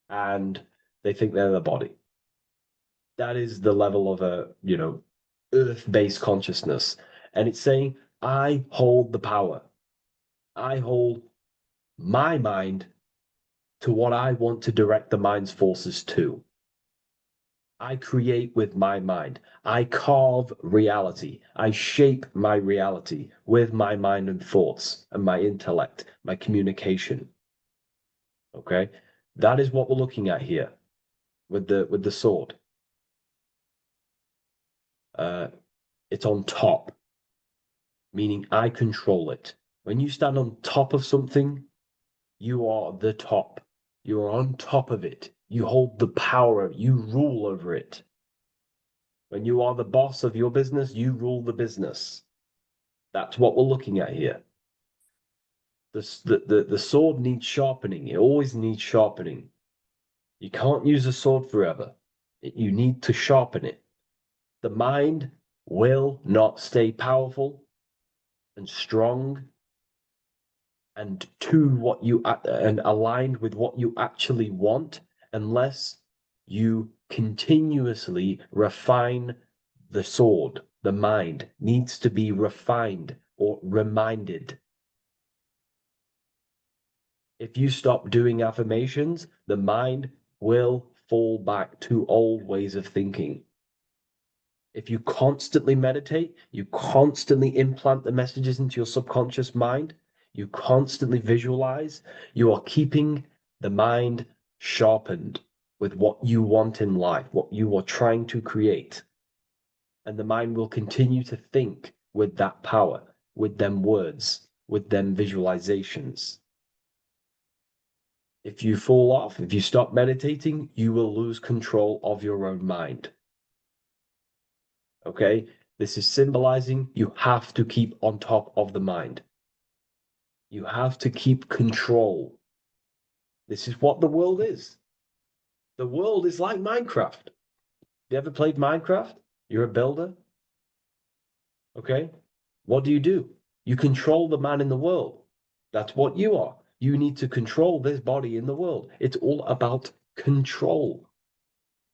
and they think they're the body. That is the level of earth-based consciousness. And it's saying, I hold the power. I hold my mind to what I want to direct the mind's forces to. I create with my mind. I carve reality. I shape my reality with my mind and thoughts and my intellect, my communication. Okay? That is what we're looking at here with the sword. It's on top, meaning I control it. When you stand on top of something, you are the top. You are on top of it. You hold the power. You rule over it. When you are the boss of your business, you rule the business. That's what we're looking at here. The sword needs sharpening. It always needs sharpening. You can't use a sword forever. You need to sharpen it. The mind will not stay powerful and strong and aligned with what you actually want unless you continuously refine the sword. The mind needs to be refined or reminded. If you stop doing affirmations, the mind will fall back to old ways of thinking. If you constantly meditate, you constantly implant the messages into your subconscious mind, you constantly visualize, you are keeping the mind sharpened with what you want in life, what you are trying to create. And the mind will continue to think with that power, with them words, with them visualizations. If you fall off, if you stop meditating, you will lose control of your own mind. Okay? This is symbolizing you have to keep on top of the mind. You have to keep control. This is what the world is. The world is like Minecraft. You ever played Minecraft? You're a builder. Okay? What do? You control the man in the world. That's what you are. You need to control this body in the world. It's all about control.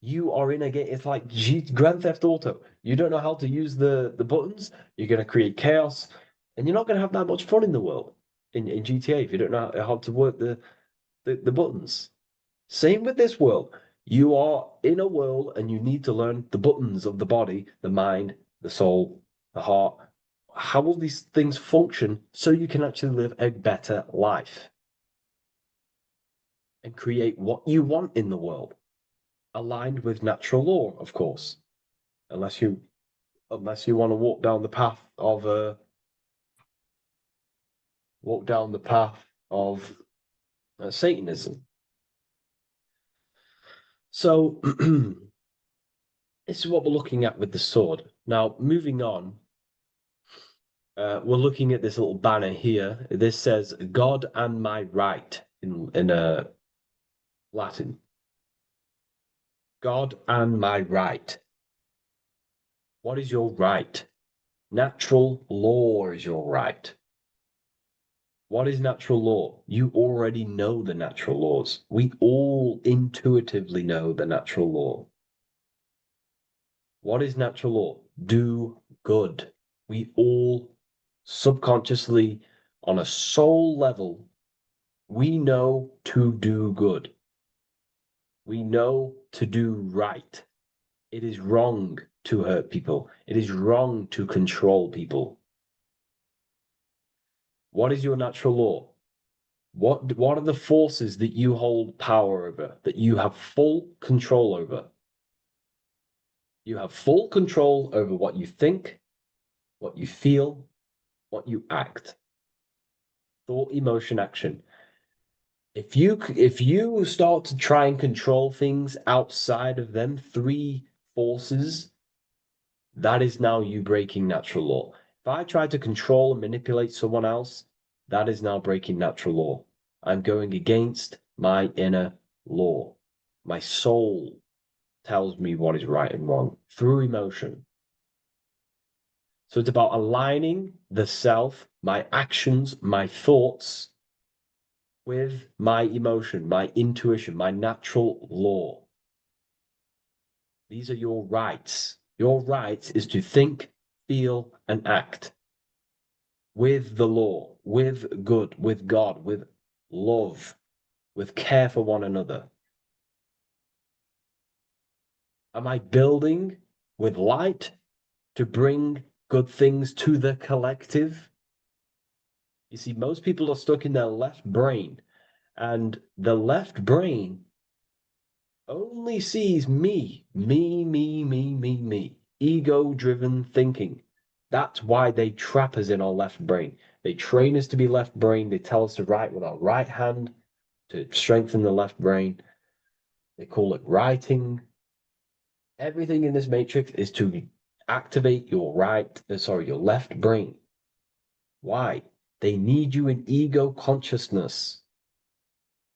You are in a game. It's like Grand Theft Auto. You don't know how to use the buttons. You're going to create chaos, and you're not going to have that much fun in the world in GTA if you don't know how to work the buttons. Same with this world. You are in a world, and you need to learn the buttons of the body, the mind, the soul, the heart. How will these things function so you can actually live a better life and create what you want in the world? Aligned with natural law, of course, unless you want to walk down the path of Satanism. So this is what we're looking at with the sword. Now, moving on, we're looking at this little banner here. This says "God and my right" in Latin. God and my right. What is your right? Natural law is your right. What is natural law? You already know the natural laws. We all intuitively know the natural law. What is natural law? Do good. We all subconsciously, on a soul level, we know to do good. We know to do right. It is wrong to hurt people. It is wrong to control people. What is your natural law? What are the forces that you hold power over, that you have full control over? You have full control over what you think, what you feel, what you act. Thought, emotion, action. If you start to try and control things outside of them three forces, that is now you breaking natural law. If I try to control and manipulate someone else, that is now breaking natural law. I'm going against my inner law. My soul tells me what is right and wrong through emotion. So it's about aligning the self, my actions, my thoughts with my emotion, my intuition, my natural law. These are your rights. Your rights is to think, feel, and act with the law, with good, with God, with love, with care for one another. Am I building with light to bring good things to the collective? You see, most people are stuck in their left brain, and the left brain only sees me, me, me, me, me, me. Ego-driven thinking. That's why they trap us in our left brain. They train us to be left brain. They tell us to write with our right hand to strengthen the left brain. They call it writing. Everything in this matrix is to activate your your left brain. Why? They need you in ego consciousness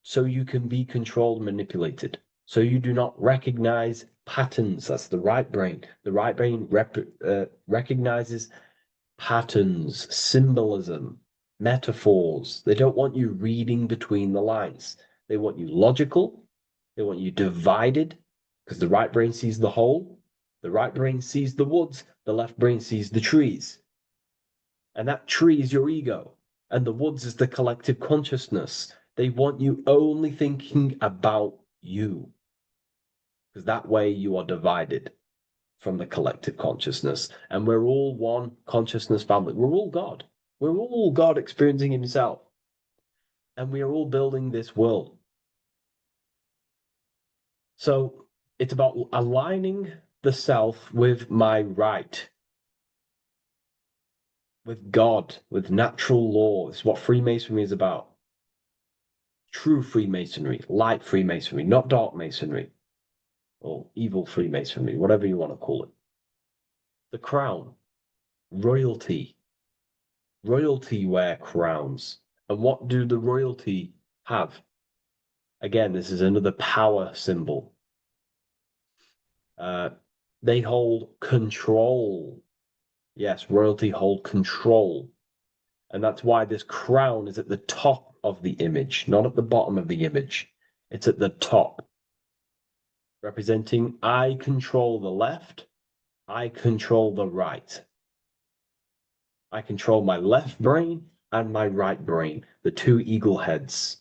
so you can be controlled and manipulated. So you do not recognize patterns. That's the right brain. The right brain recognizes patterns, symbolism, metaphors. They don't want you reading between the lines. They want you logical. They want you divided because the right brain sees the whole. The right brain sees the woods. The left brain sees the trees. And that tree is your ego. And the woods is the collective consciousness. They want you only thinking about you. Because that way you are divided from the collective consciousness. And we're all one consciousness family. We're all God. We're all God experiencing himself. And we are all building this world. So it's about aligning the self with my right, with God, with natural law. It's what Freemasonry is about. True Freemasonry, light Freemasonry, not dark Masonry or evil Freemasonry, whatever you want to call it. The crown, royalty. Royalty wear crowns. And what do the royalty have? Again, this is another power symbol. They hold control. Yes, royalty hold control. And that's why this crown is at the top of the image, not at the bottom of the image. It's at the top, representing I control the left, I control the right. I control my left brain and my right brain, the two eagle heads,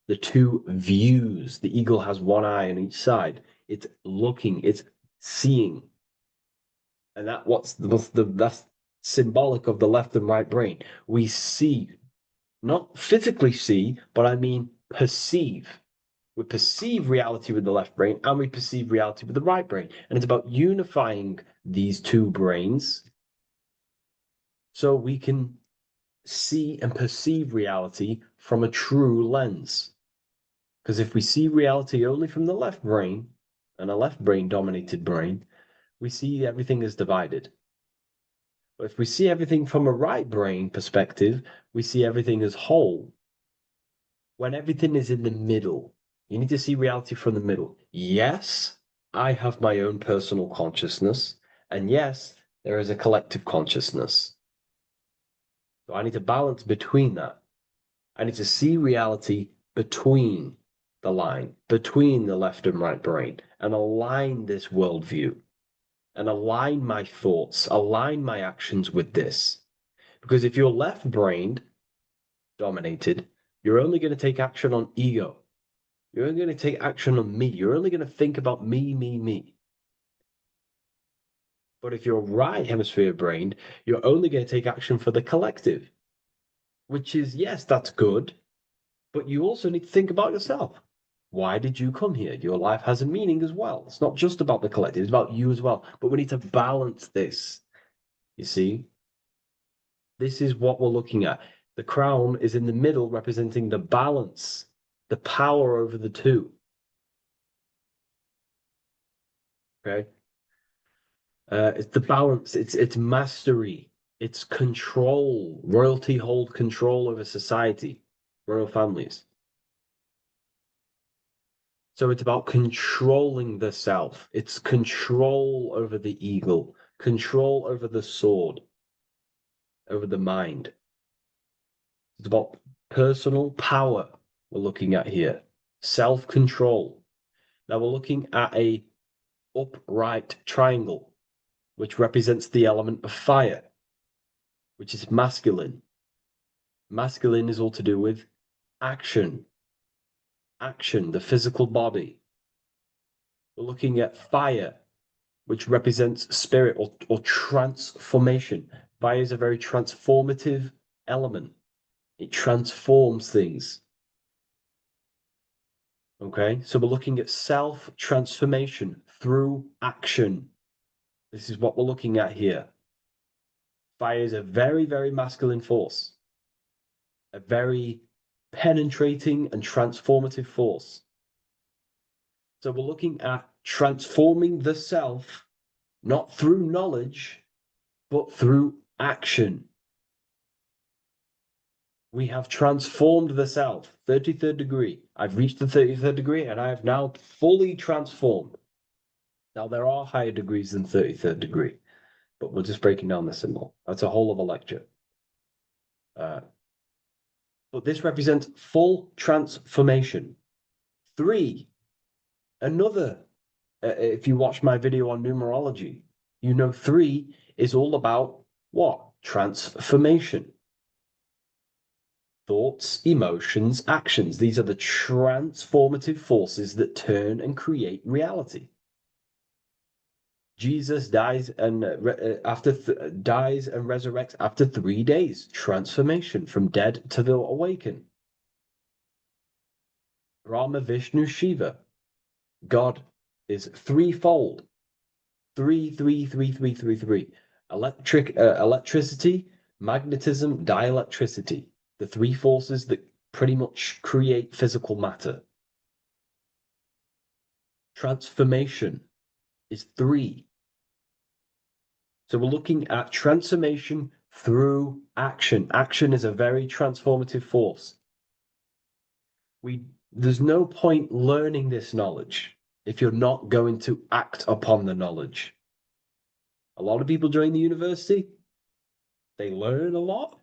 the two views. The eagle has one eye on each side. It's looking, it's seeing. And that's symbolic of the left and right brain. We see, not physically see, but I mean perceive. We perceive reality with the left brain and we perceive reality with the right brain. And it's about unifying these two brains so we can see and perceive reality from a true lens. Because if we see reality only from the left brain, and a left brain dominated brain, we see everything as divided. But if we see everything from a right brain perspective, we see everything as whole. When everything is in the middle, you need to see reality from the middle. Yes, I have my own personal consciousness, and yes, there is a collective consciousness. So I need to balance between that. I need to see reality between the line, between the left and right brain, and align this worldview, and align my thoughts, align my actions with this. Because if you're left-brained dominated, you're only going to take action on ego. You're only going to take action on me. You're only going to think about me, me, me. But if you're right hemisphere brained, you're only going to take action for the collective, which is, yes, that's good, but you also need to think about yourself. Why did you come here? Your life has a meaning as well. It's not just about the collective, it's about you as well. But we need to balance this. You see? This is what we're looking at. The crown is in the middle, representing the balance, the power over the two. Okay? It's the balance, it's mastery, it's control. Royalty hold control over society, royal families. So it's about controlling the self. It's control over the ego, control over the sword, over the mind. It's about personal power we're looking at here. Self-control. Now we're looking at a upright triangle, which represents the element of fire, which is masculine. Masculine is all to do with action. Action, the physical body. We're looking at fire, which represents spirit or transformation. Fire is a very transformative element. It transforms things. Okay, so we're looking at self-transformation through action. This is what we're looking at here. Fire is a very, very masculine force. A very penetrating and transformative force. So we're looking at transforming the self, not through knowledge, but through action. We have transformed the self, 33rd degree. I've reached the 33rd degree and I have now fully transformed. Now, there are higher degrees than 33rd degree, but we're just breaking down the symbol. That's a whole of a lecture. But this represents full transformation. 3, another, if you watch my video on numerology, you know 3 is all about what? Transformation. Thoughts, emotions, actions. These are the transformative forces that turn and create reality. Jesus dies and dies and resurrects after 3 days. Transformation from dead to the awakened. Brahma, Vishnu, Shiva. God is threefold. 3, 3, 3, 3, 3, 3. Electricity, magnetism, dielectricity. The 3 forces that pretty much create physical matter. Transformation is 3. So we're looking at transformation through action. Action is a very transformative force. There's no point learning this knowledge if you're not going to act upon the knowledge. A lot of people join the university, they learn a lot,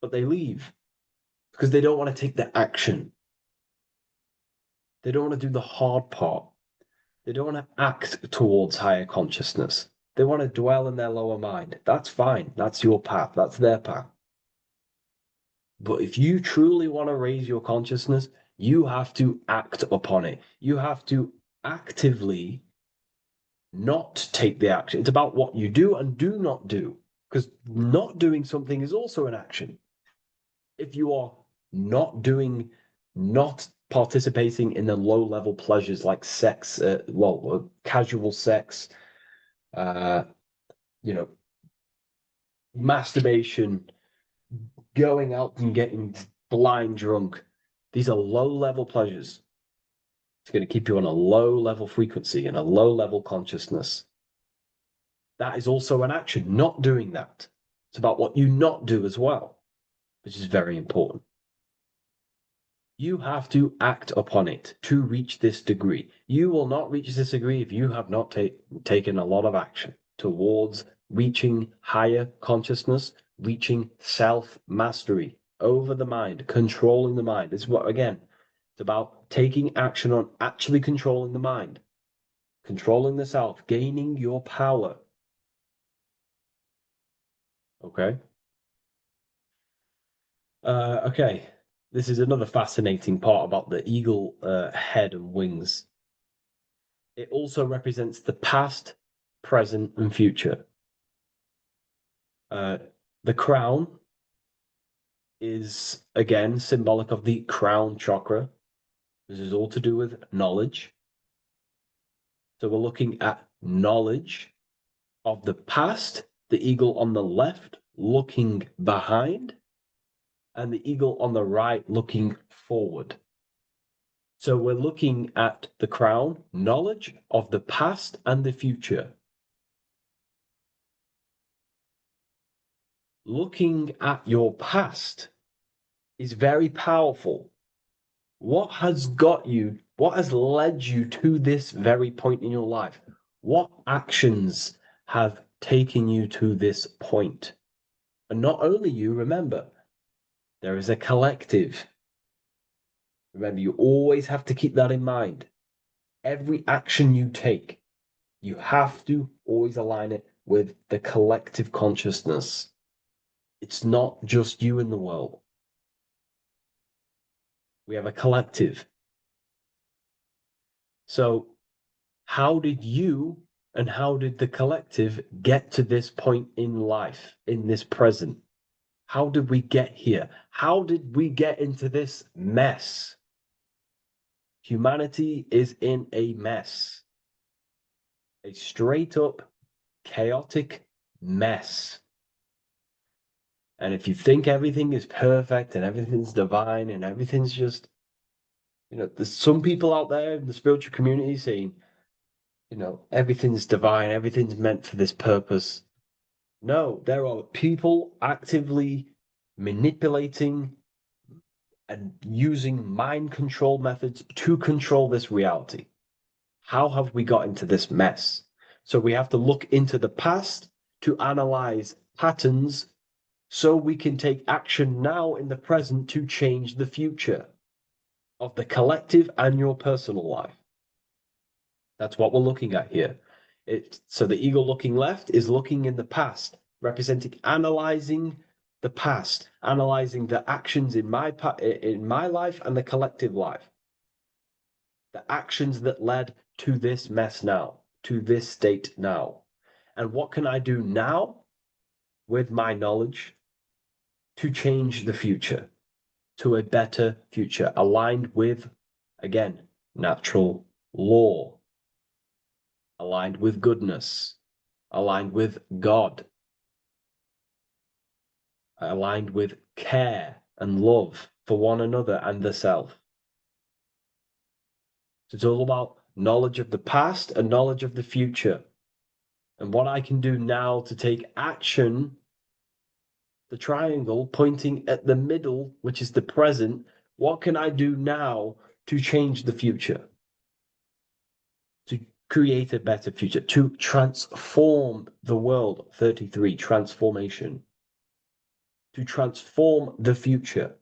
but they leave because they don't want to take the action. They don't want to do the hard part. They don't want to act towards higher consciousness. They want to dwell in their lower mind. That's fine. That's your path. That's their path. But if you truly want to raise your consciousness, you have to act upon it. You have to actively not take the action. It's about what you do and do not do, because not doing something is also an action. If you are not participating in the low-level pleasures like sex, casual sex, masturbation, going out and getting blind drunk. These are low-level pleasures. It's going to keep you on a low-level frequency and a low-level consciousness. That is also an action, not doing that. It's about what you not do as well, which is very important. You have to act upon it to reach this degree. You will not reach this degree if you have not taken a lot of action towards reaching higher consciousness, reaching self-mastery over the mind, controlling the mind. This is what, again, it's about taking action on actually controlling the mind, controlling the self, gaining your power. Okay. Okay. This is another fascinating part about the eagle head and wings. It also represents the past, present, and future. The crown is again symbolic of the crown chakra. This is all to do with knowledge. So we're looking at knowledge of the past, the eagle on the left looking behind, and the eagle on the right looking forward. So we're looking at the crown, knowledge of the past and the future. Looking at your past is very powerful. What has got you, what has led you to this very point in your life? What actions have taken you to this point? And not only you, remember, there is a collective. Remember, you always have to keep that in mind. Every action you take, you have to always align it with the collective consciousness. It's not just you in the world. We have a collective. So, how did you and how did the collective get to this point in life, in this present? How did we get here? How did we get into this mess? Humanity is in a mess, a straight up chaotic mess. And if you think everything is perfect and everything's divine and everything's just, there's some people out there in the spiritual community saying, everything's divine, everything's meant for this purpose. No, there are people actively manipulating and using mind control methods to control this reality. How have we got into this mess? So we have to look into the past to analyze patterns so we can take action now in the present to change the future of the collective and your personal life. That's what we're looking at here. So the eagle looking left is looking in the past, representing analyzing the past, analyzing the actions in my life and the collective life. The actions that led to this mess now, to this state now. And what can I do now with my knowledge to change the future to a better future aligned with, again, natural law, aligned with goodness, aligned with God, aligned with care and love for one another and the self. So it's all about knowledge of the past and knowledge of the future. And what I can do now to take action, the triangle pointing at the middle, which is the present, what can I do now to change the future? To create a better future, to transform the world. 33, transformation. To transform the future.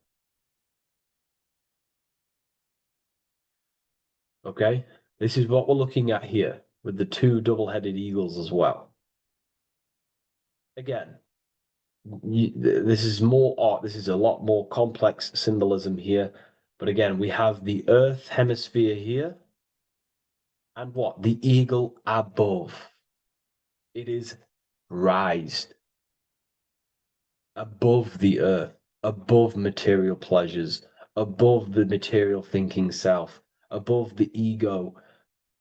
Okay, this is what we're looking at here with the two double-headed eagles as well. Again, this is more art. This is a lot more complex symbolism here. But again, we have the Earth hemisphere here. And what? The eagle above. It is raised above the earth, above material pleasures, above the material thinking self, above the ego.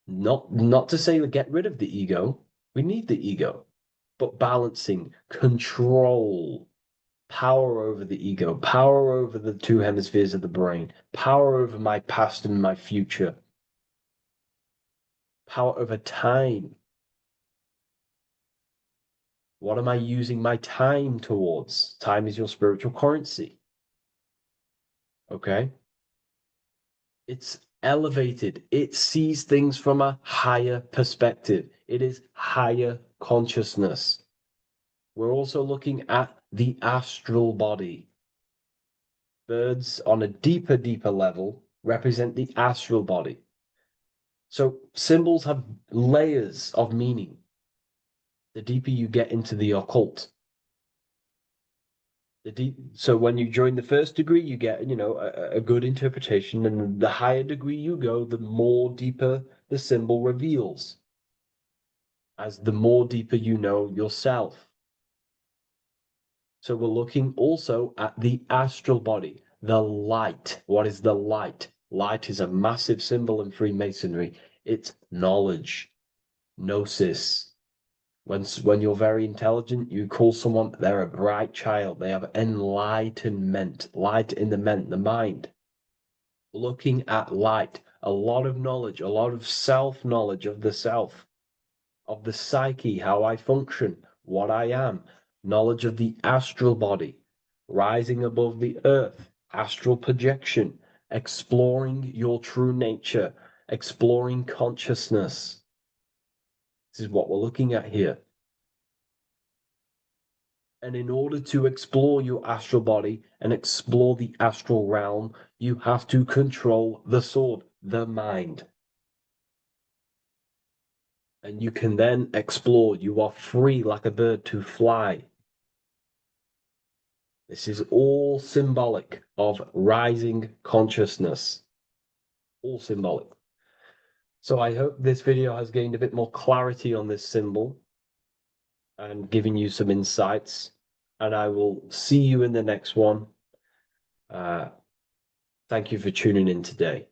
Not to say get rid of the ego. We need the ego, but balancing, control, power over the ego, power over the two hemispheres of the brain, power over my past and my future, power over time. What am I using my time towards? Time is your spiritual currency. Okay? It's elevated. It sees things from a higher perspective. It is higher consciousness. We're also looking at the astral body. Birds on a deeper level represent the astral body. So symbols have layers of meaning. The deeper you get into the occult, so when you join the first degree, you get, a good interpretation, and the higher degree you go, the more deeper the symbol reveals, as the more deeper you know yourself. So we're looking also at the astral body, the light. What is the light? Light is a massive symbol in Freemasonry. It's knowledge, gnosis. When you're very intelligent, you call someone, they're a bright child. They have enlightenment, light in the mind. Looking at light, a lot of knowledge, a lot of self-knowledge of the self, of the psyche, how I function, what I am, knowledge of the astral body, rising above the earth, astral projection, exploring your true nature, exploring consciousness. This is what we're looking at here. And in order to explore your astral body and explore the astral realm, you have to control the sword, the mind. And you can then explore. You are free like a bird to fly. This is all symbolic of rising consciousness. All symbolic. So I hope this video has gained a bit more clarity on this symbol and given you some insights. And I will see you in the next one. Thank you for tuning in today.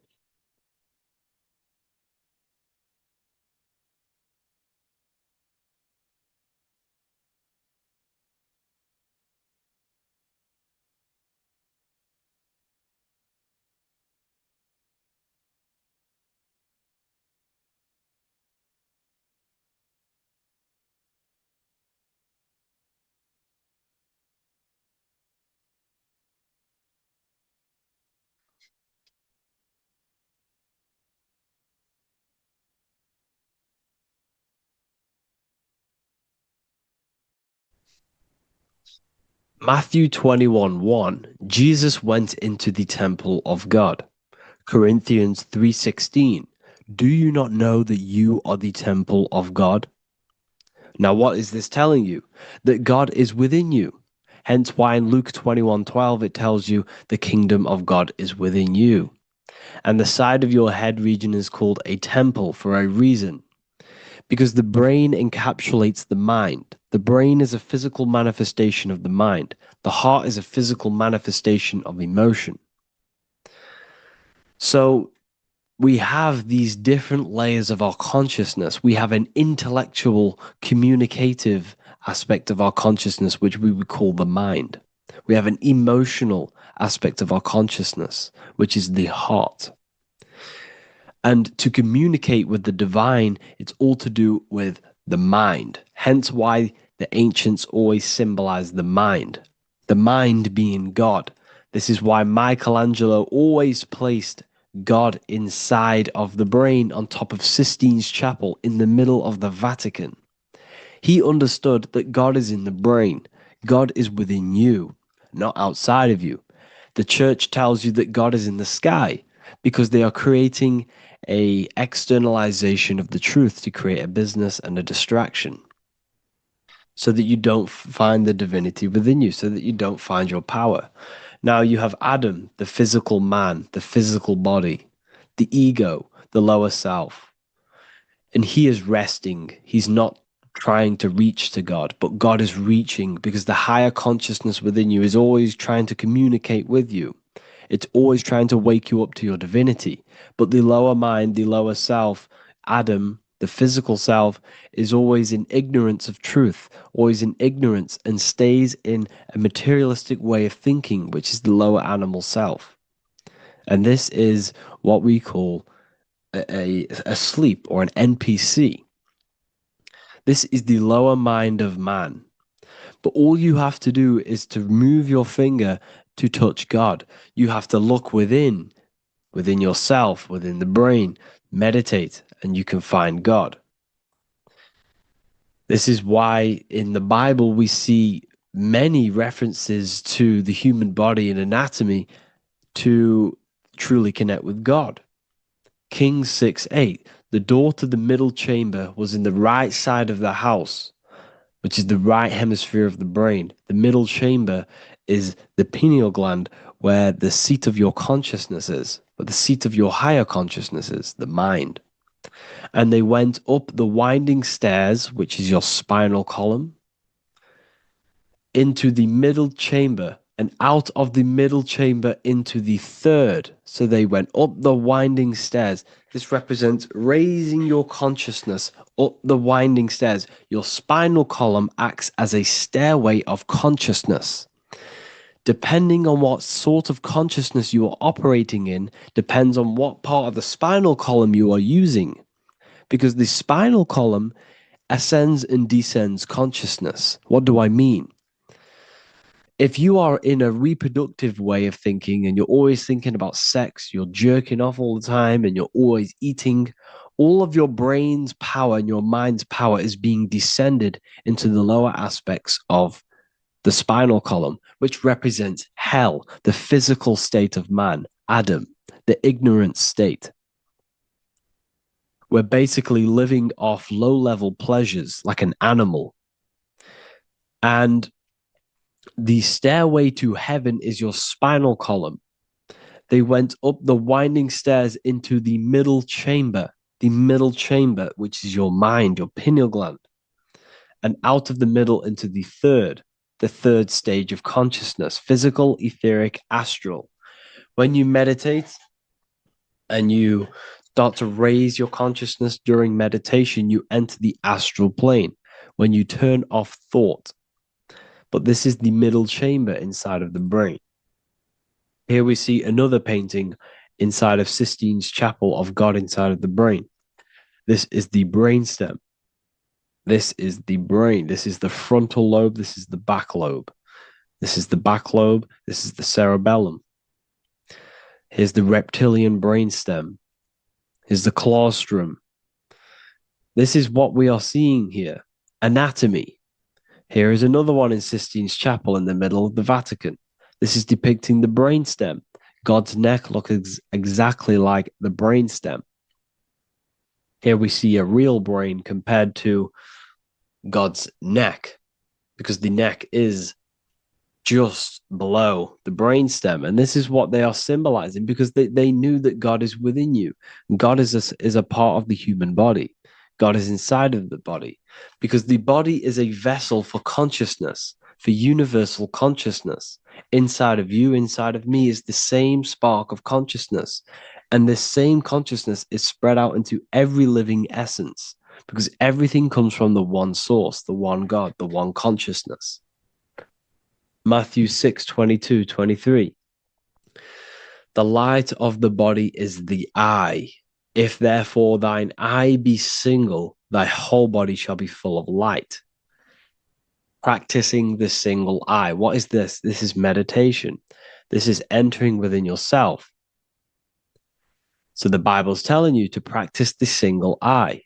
Matthew 21:1, Jesus went into the temple of God. Corinthians 3:16, do you not know that you are the temple of God? Now, what is this telling you? That God is within you. Hence why in Luke 21:12 it tells you the kingdom of God is within you. And the side of your head region is called a temple for a reason. Because the brain encapsulates the mind. The brain is a physical manifestation of the mind. The heart is a physical manifestation of emotion. So we have these different layers of our consciousness. We have an intellectual, communicative aspect of our consciousness, which we would call the mind. We have an emotional aspect of our consciousness, which is the heart. And to communicate with the divine, it's all to do with the mind. Hence why the ancients always symbolize the mind being God. This is why Michelangelo always placed God inside of the brain on top of Sistine Chapel in the middle of the Vatican. He understood that God is in the brain. God is within you, not outside of you. The church tells you that God is in the sky because they are creating a externalization of the truth to create a business and a distraction so that you don't find the divinity within you, so that you don't find your power. Now you have Adam, the physical man, the physical body, the ego, the lower self. And he is resting. He's not trying to reach to God, but God is reaching because the higher consciousness within you is always trying to communicate with you. It's always trying to wake you up to your divinity. But the lower mind, the lower self, Adam, the physical self, is always in ignorance of truth, always in ignorance, and stays in a materialistic way of thinking, which is the lower animal self. And this is what we call a sleep or an NPC. This is the lower mind of man. But all you have to do is to move your finger to touch God. You have to look within yourself, within the brain, meditate, and you can find God. This is why in the Bible we see many references to the human body and anatomy to truly connect with God. Kings 6:8, the door to the middle chamber was in the right side of the house, which is the right hemisphere of the brain. The middle chamber is the pineal gland, where the seat of your consciousness is, where the seat of your higher consciousness is, the mind. And they went up the winding stairs, which is your spinal column, into the middle chamber, and out of the middle chamber into the third. So they went up the winding stairs. This represents raising your consciousness up the winding stairs. Your spinal column acts as a stairway of consciousness. Depending on what sort of consciousness you are operating in, depends on what part of the spinal column you are using. Because the spinal column ascends and descends consciousness. What do I mean? If you are in a reproductive way of thinking and you're always thinking about sex, you're jerking off all the time and you're always eating, all of your brain's power and your mind's power is being descended into the lower aspects of the spinal column, which represents hell, the physical state of man, Adam, the ignorant state. We're basically living off low-level pleasures like an animal. And the stairway to heaven is your spinal column. They went up the winding stairs into the middle chamber, which is your mind, your pineal gland, and out of the middle into the third stage of consciousness, physical, etheric, astral. When you meditate and you start to raise your consciousness during meditation, you enter the astral plane when you turn off thought. But this is the middle chamber inside of the brain. Here we see another painting inside of Sistine's chapel of God inside of the brain. This is the brainstem. This is the brain. This is the frontal lobe. This is the back lobe. This is the back lobe. This is the cerebellum. Here's the reptilian brainstem. Here's the claustrum. This is what we are seeing here. Anatomy. Here is another one in Sistine's chapel in the middle of the Vatican. This is depicting the brainstem. God's neck looks exactly like the brainstem. Here we see a real brain compared to God's neck, because the neck is just below the brainstem. And this is what they are symbolizing, because they knew that God is within you. God is a part of the human body. God is inside of the body, because the body is a vessel for consciousness, for universal consciousness. Inside of you, inside of me, is the same spark of consciousness. And this same consciousness is spread out into every living essence, because everything comes from the one source, the one God, the one consciousness. Matthew 6:22-23. The light of the body is the eye. If therefore thine eye be single, thy whole body shall be full of light. Practicing the single eye. What is this? This is meditation. This is entering within yourself. So the Bible's telling you to practice the single eye.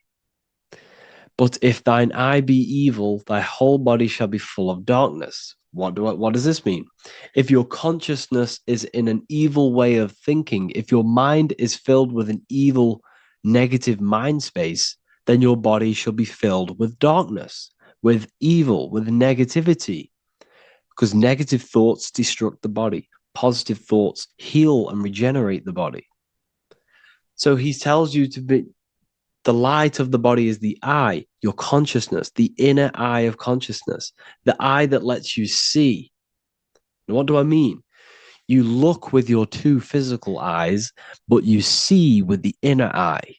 But if thine eye be evil, thy whole body shall be full of darkness. What does this mean? If your consciousness is in an evil way of thinking, if your mind is filled with an evil, negative mind space, then your body shall be filled with darkness, with evil, with negativity. Because negative thoughts destruct the body. Positive thoughts heal and regenerate the body. So he tells you to be, the light of the body is the eye, your consciousness, the inner eye of consciousness, the eye that lets you see. And what do I mean? You look with your two physical eyes, but you see with the inner eye.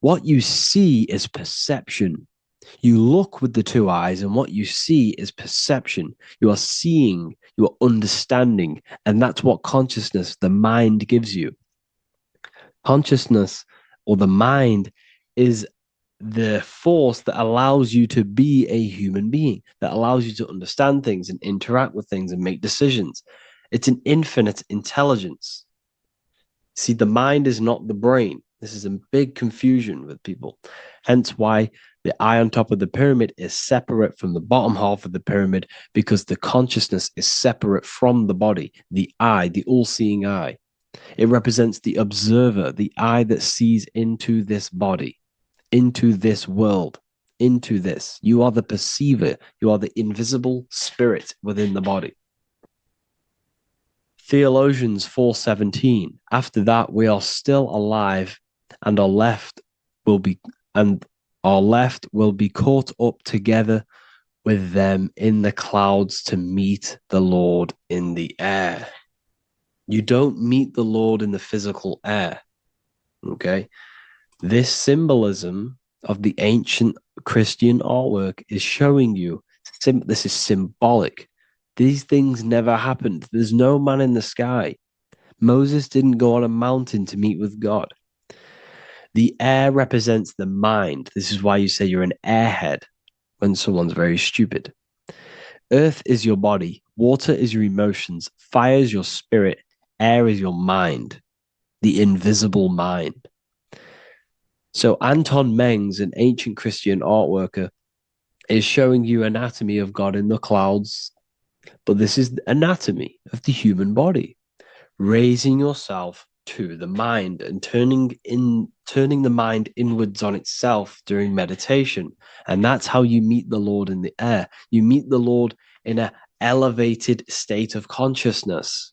What you see is perception. You look with the two eyes, and what you see is perception. You are seeing, you are understanding, and that's what consciousness, the mind, gives you. Consciousness, or the mind, is the force that allows you to be a human being, that allows you to understand things and interact with things and make decisions. It's an infinite intelligence. See, the mind is not the brain. This is a big confusion with people. Hence why the eye on top of the pyramid is separate from the bottom half of the pyramid, because the consciousness is separate from the body, the eye, the all-seeing eye. It represents the observer, the eye that sees into this body, into this world, into this. You are the perceiver. You are the invisible spirit within the body. Theologians 4:17. After that, we are still alive, and our left will be caught up together with them in the clouds to meet the Lord in the air. You don't meet the Lord in the physical air. Okay? This symbolism of the ancient Christian artwork is showing you this is symbolic. These things never happened. There's no man in the sky. Moses didn't go on a mountain to meet with God. The air represents the mind. This is why you say you're an airhead when someone's very stupid. Earth is your body. Water is your emotions. Fire is your spirit. Air is your mind, the invisible mind. So Anton Mengs, an ancient Christian art worker, is showing you anatomy of God in the clouds. But this is anatomy of the human body, raising yourself to the mind and turning the mind inwards on itself during meditation. And that's how you meet the Lord in the air. You meet the Lord in an elevated state of consciousness.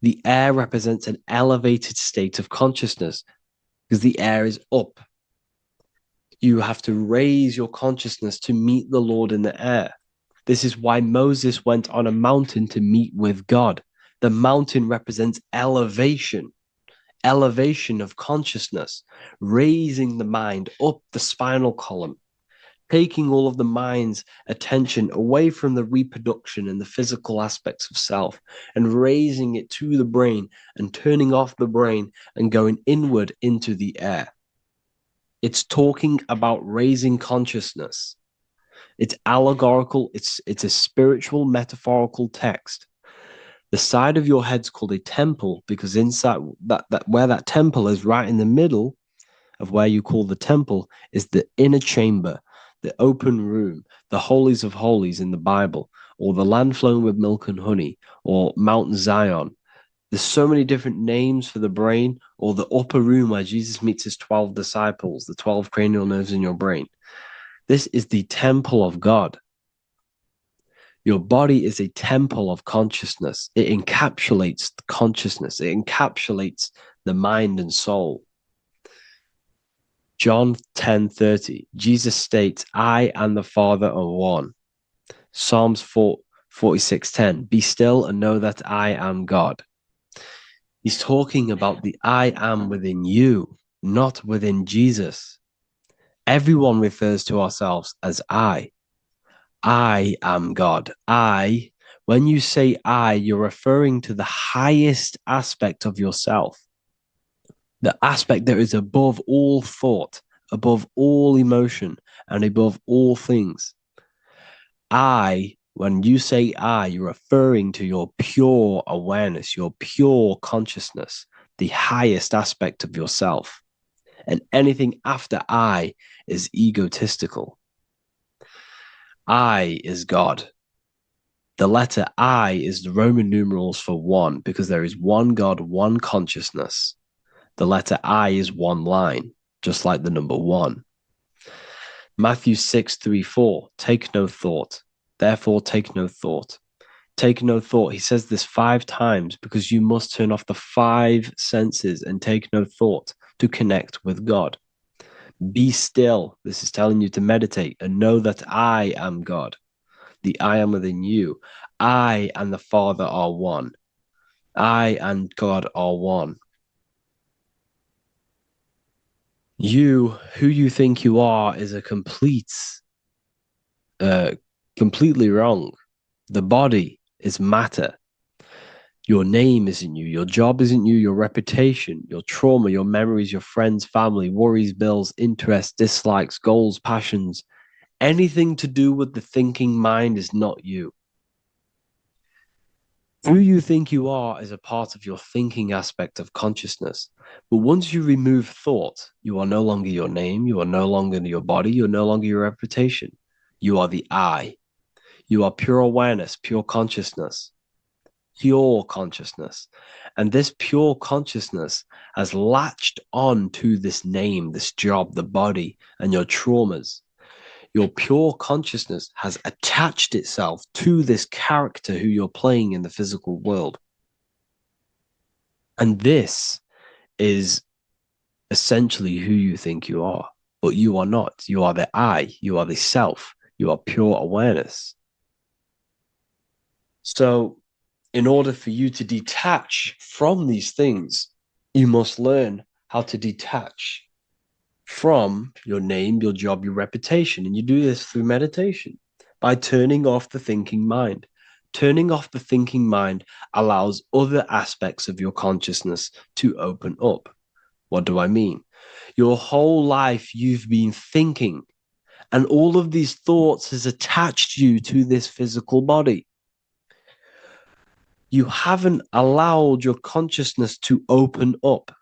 The air represents an elevated state of consciousness because the air is up. You have to raise your consciousness to meet the Lord in the air. This is why Moses went on a mountain to meet with God. The mountain represents elevation of consciousness, raising the mind up the spinal column, taking all of the mind's attention away from the reproduction and the physical aspects of self and raising it to the brain and turning off the brain and going inward into the air. It's talking about raising consciousness. It's allegorical. It's a spiritual, metaphorical text. The side of your head's called a temple because inside that where that temple is, right in the middle of where you call the temple, is the inner chamber, the open room, the holies of holies in the Bible, or the land flowing with milk and honey, or Mount Zion. There's so many different names for the brain, or the upper room where Jesus meets his 12 disciples, the 12 cranial nerves in your brain. This is the temple of God. Your body is a temple of consciousness. It encapsulates the consciousness. It encapsulates the mind and soul. John 10:30, Jesus states, I and the Father are one. Psalms 46:10, be still and know that I am God. He's talking about the I am within you, not within Jesus. Everyone refers to ourselves as I. I am God. When you say I, you're referring to the highest aspect of yourself, the aspect that is above all thought, above all emotion, and above all things. When you say I, you're referring to your pure awareness, your pure consciousness, the highest aspect of yourself. And anything after I is egotistical. I is God. The letter I is the Roman numerals for one, because there is one God, one consciousness. The letter I is one line, just like the number one. Matthew 6:3-4, take no thought. Therefore, take no thought. Take no thought. He says this 5 times because you must turn off the 5 senses and take no thought to connect with God. Be still. This is telling you to meditate and know that I am God. The I am within you. I and the Father are one. I and God are one. You, who you think you are, is a completely wrong. The body is matter. Your name isn't you. Your job isn't you. Your reputation, your trauma, your memories, your friends, family, worries, bills, interests, dislikes, goals, passions, anything to do with the thinking mind is not you. Who you think you are is a part of your thinking aspect of consciousness. But once you remove thought, you are no longer your name, you are no longer your body, you're no longer your reputation. You are the I. You are pure awareness, pure consciousness, pure consciousness. And this pure consciousness has latched on to this name, this job, the body, and your traumas. Your pure consciousness has attached itself to this character who you're playing in the physical world. And this is essentially who you think you are, but you are not. You are the I, you are the self, you are pure awareness. So, in order for you to detach from these things, you must learn how to detach from your name, your job, your reputation. And you do this through meditation by turning off the thinking mind. Turning off the thinking mind allows other aspects of your consciousness to open up. What do I mean? Your whole life you've been thinking, and all of these thoughts has attached you to this physical body. You haven't allowed your consciousness to open up.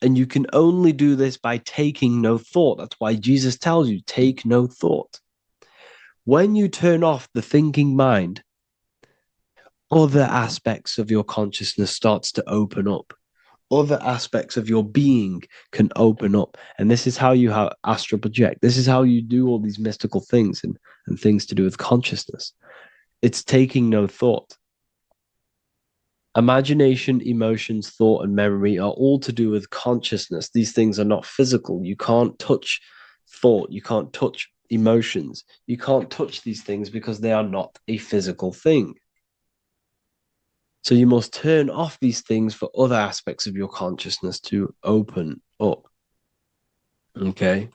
And you can only do this by taking no thought. That's why Jesus tells you, take no thought. When you turn off the thinking mind, other aspects of your consciousness starts to open up. Other aspects of your being can open up. And this is how you astral project. This is how you do all these mystical things and things to do with consciousness. It's taking no thought. Imagination, emotions, thought, and memory are all to do with consciousness. These things are not physical. You can't touch thought. You can't touch emotions. You can't touch these things because they are not a physical thing. So you must turn off these things for other aspects of your consciousness to open up. Okay.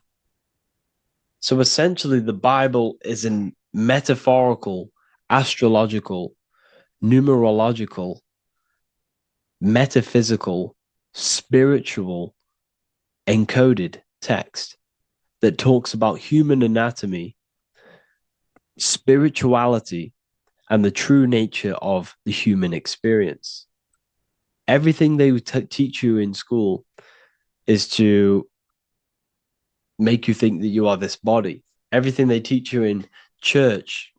So essentially, the Bible is a metaphorical, astrological, numerological, metaphysical, spiritual, encoded text that talks about human anatomy, spirituality, and the true nature of the human experience. Everything they teach you in school is to make you think that you are this body. Everything they teach you in church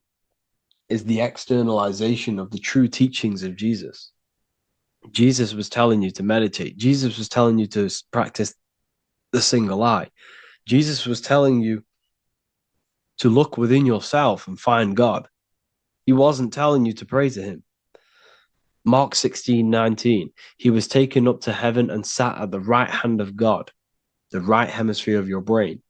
is the externalization of the true teachings of Jesus. Jesus was telling you to meditate. Jesus was telling you to practice the single eye. Jesus was telling you to look within yourself and find God. He wasn't telling you to pray to him. Mark 16:19, he was taken up to heaven and sat at the right hand of God, the right hemisphere of your brain.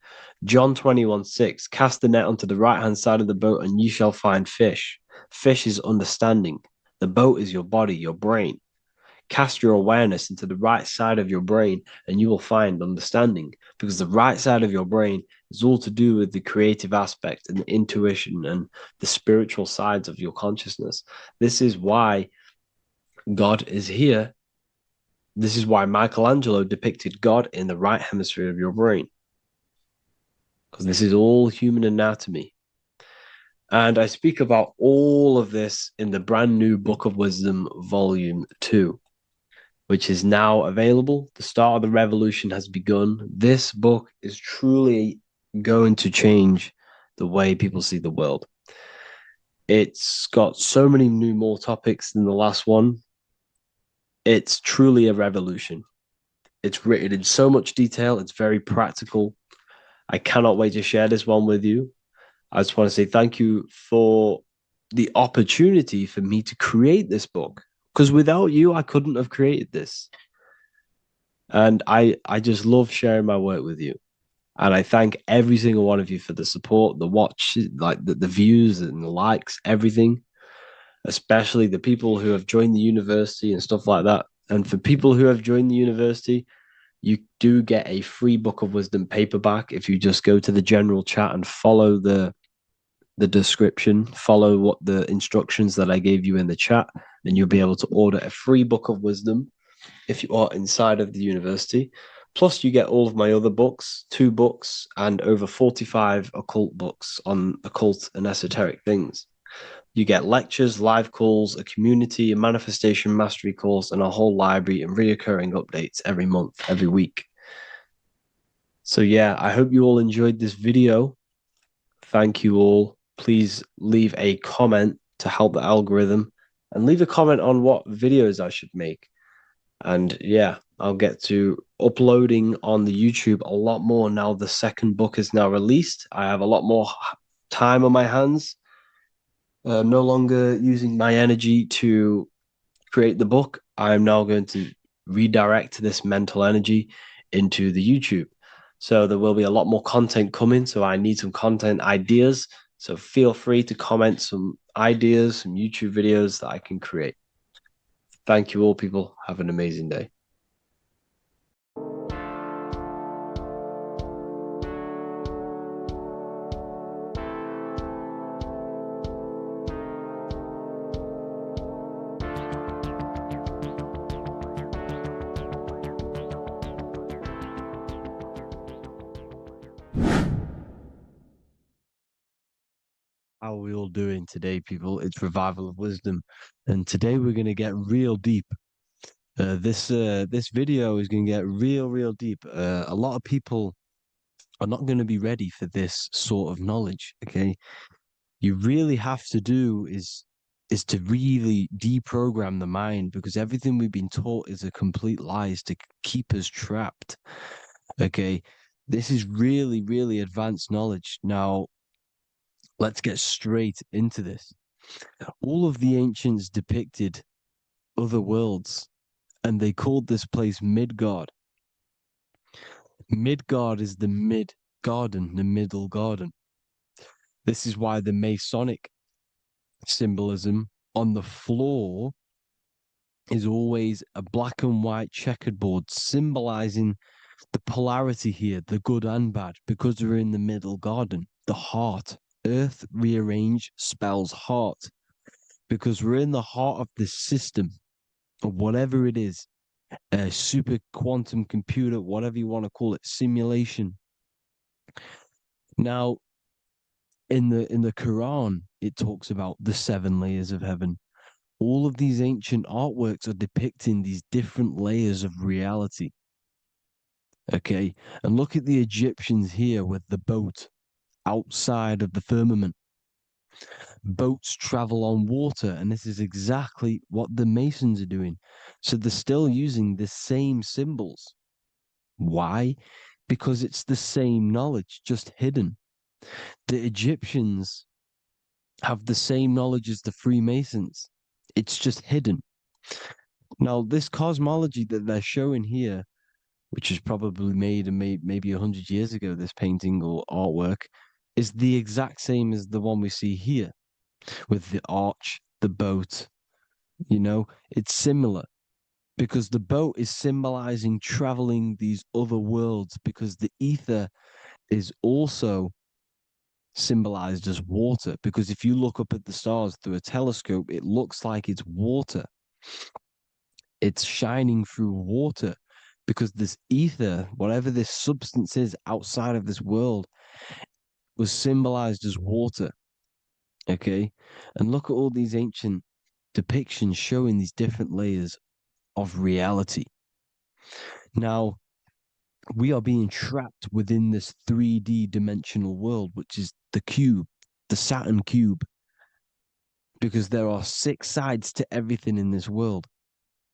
John 21:6, cast the net onto the right hand side of the boat and you shall find fish. Fish is understanding. The boat is your body, your brain. Cast your awareness into the right side of your brain and you will find understanding, because the right side of your brain is all to do with the creative aspect and the intuition and the spiritual sides of your consciousness. This is why God is here. This is why Michelangelo depicted God in the right hemisphere of your brain, because this is all human anatomy. And I speak about all of this in the brand new Book of Wisdom, Volume 2. Which is now available. The start of the revolution has begun. This book is truly going to change the way people see the world. It's got so many more topics than the last one. It's truly a revolution. It's written in so much detail. It's very practical. I cannot wait to share this one with you. I just want to say thank you for the opportunity for me to create this book. Because without you, I couldn't have created this. And I just love sharing my work with you. And I thank every single one of you for the support, the watch, like the views and the likes, everything, especially the people who have joined the university and stuff like that. And for people who have joined the university, you do get a free Book of Wisdom paperback if you just go to the general chat and follow the description, follow what the instructions that I gave you in the chat, then you'll be able to order a free Book of Wisdom if you are inside of the university. Plus, you get all of my other books, 2 books, and over 45 occult books on occult and esoteric things. You get lectures, live calls, a community, a manifestation mastery course, and a whole library and reoccurring updates every month, every week. So yeah, I hope you all enjoyed this video. Thank you all. Please leave a comment to help the algorithm and leave a comment on what videos I should make. And yeah, I'll get to uploading on the YouTube a lot more now the second book is now released. I have a lot more time on my hands. No longer using my energy to create the book. I'm now going to redirect this mental energy into the YouTube. So there will be a lot more content coming. So I need some content ideas. So feel free to comment some ideas, some YouTube videos that I can create. Thank you all, people. Have an amazing day. How are we all doing today, people? It's Revival of Wisdom, and today we're going to get real deep. This video is going to get real deep. A lot of people are not going to be ready for this sort of knowledge. Okay, you really have to do is to really deprogram the mind, because everything we've been taught is a complete lies to keep us trapped. Okay, this is really advanced knowledge. Now, let's get straight into this. All of the ancients depicted other worlds, and they called this place Midgard. Midgard is the mid garden, the middle garden. This is why the Masonic symbolism on the floor is always a black and white checkered board, symbolizing the polarity here, the good and bad, because we're in the middle garden, the heart. Earth rearranged spells heart, because we're in the heart of this system, or whatever it is, a super quantum computer, whatever you want to call it, simulation. Now, in the Quran, it talks about the 7 layers of heaven. All of these ancient artworks are depicting these different layers of reality. Okay, and look at the Egyptians here with the boat outside of the firmament. Boats travel on water, and this is exactly what the Masons are doing. So they're still using the same symbols. Why? Because it's the same knowledge, just hidden. The Egyptians have the same knowledge as the Freemasons. It's just hidden. Now, this cosmology that they're showing here, which is probably made maybe 100 years ago, this painting or artwork, is the exact same as the one we see here with the arch, the boat. You know, it's similar because the boat is symbolizing traveling these other worlds, because the ether is also symbolized as water. Because if you look up at the stars through a telescope, it looks like it's water. It's shining through water, because this ether, whatever this substance is outside of this world, was symbolized as water. Okay, and look at all these ancient depictions showing these different layers of reality. Now, we are being trapped within this 3D dimensional world, which is the cube, the Saturn cube, because there are 6 sides to everything in this world: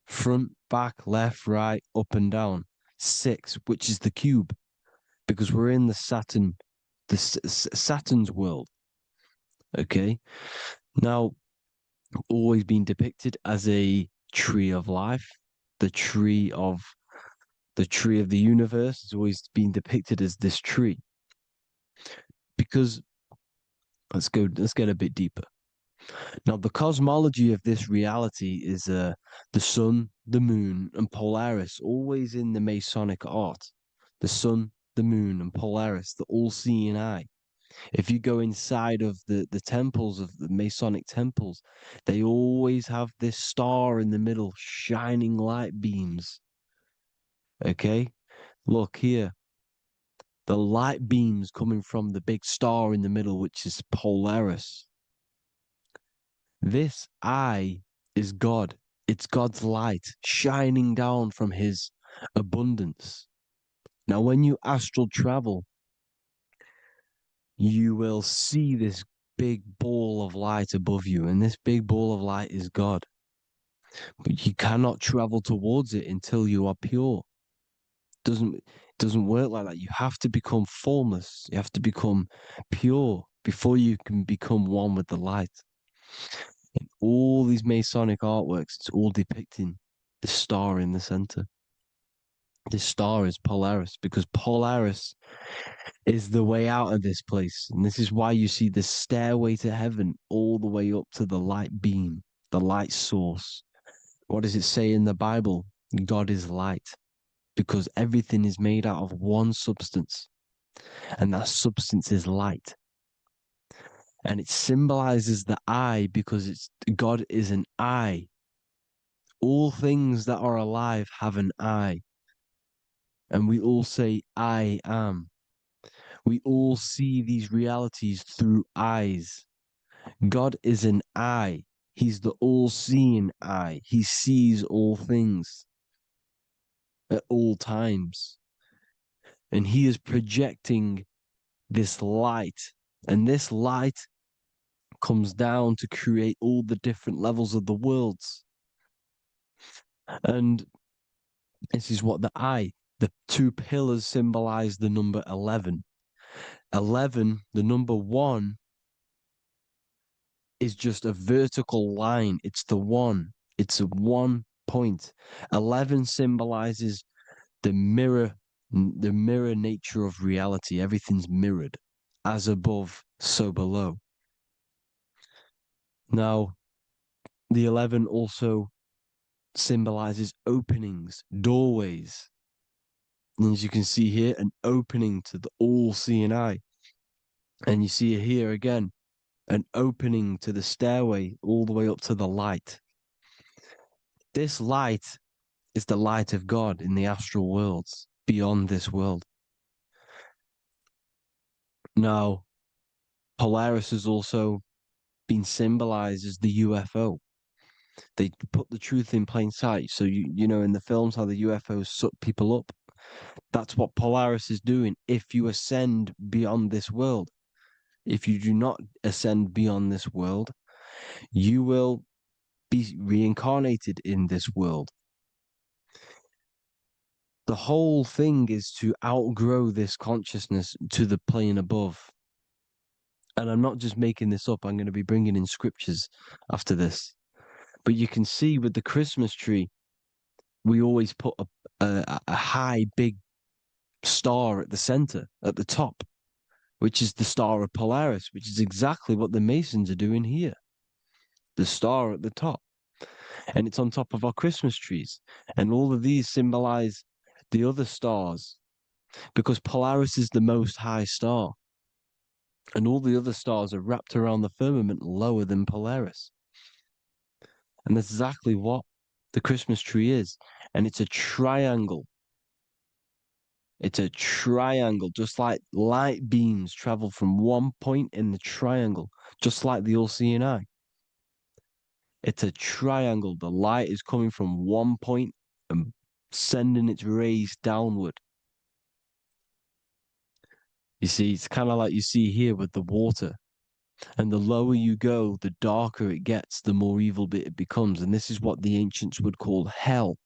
front, back, left, right, up, and down. 6, which is the cube, because we're in the Saturn, Saturn's world. Okay, now, always been depicted as a tree of life, the tree of the universe has always been depicted as this tree. Because let's get a bit deeper. Now, the cosmology of this reality is the sun, the moon, and Polaris, always in the Masonic art. The sun, the moon, and Polaris, the all-seeing eye. If you go inside of the temples, of the Masonic temples, they always have this star in the middle, shining light beams. Okay? Look here. The light beams coming from the big star in the middle, which is Polaris. This I is God. It's God's light shining down from his abundance. Now, when you astral travel, you will see this big ball of light above you, and this big ball of light is God. But you cannot travel towards it until you are pure. It doesn't work like that. You have to become formless. You have to become pure before you can become one with the light. In all these Masonic artworks, it's all depicting the star in the center. This star is Polaris because Polaris is the way out of this place. And this is why you see the stairway to heaven all the way up to the light beam, the light source. What does it say in the Bible? God is light because everything is made out of one substance, and that substance is light. And it symbolizes the eye because God is an eye. All things that are alive have an eye. And we all say, I am. We all see these realities through eyes. God is an eye. He's the all-seeing eye. He sees all things at all times. And he is projecting this light. And this light comes down to create all the different levels of the worlds. And this is what the two pillars symbolize the number 11. 11, the number 1, is just a vertical line. It's the one. It's a 1 point. 11 symbolizes the mirror nature of reality. Everything's mirrored, as above, so below. Now, the 11 also symbolizes openings, doorways. And as you can see here, an opening to the all-seeing eye. And you see here again, an opening to the stairway all the way up to the light. This light is the light of God in the astral worlds, beyond this world. Now, Polaris has also been symbolized as the UFO. They put the truth in plain sight. So, you know, in the films, how the UFOs suck people up. That's what Polaris is doing if you ascend beyond this world. If you do not ascend beyond this world, you will be reincarnated in this world. The whole thing is to outgrow this consciousness to the plane above. And I'm not just making this up. I'm going to be bringing in scriptures after this. But you can see with the Christmas tree, we always put a high, big star at the center, at the top, which is the star of Polaris, which is exactly what the Masons are doing here. The star at the top. And it's on top of our Christmas trees. And all of these symbolize the other stars because Polaris is the most high star. And all the other stars are wrapped around the firmament lower than Polaris. And that's exactly what the Christmas tree is. And it's a triangle. It's a triangle, just like light beams travel from one point in the triangle, just like the all-seeing eye. It's a triangle. The light is coming from one point and sending its rays downward. You see, it's kind of like you see here with the water. And the lower you go, the darker it gets, the more evil it becomes. And this is what the ancients would call hell.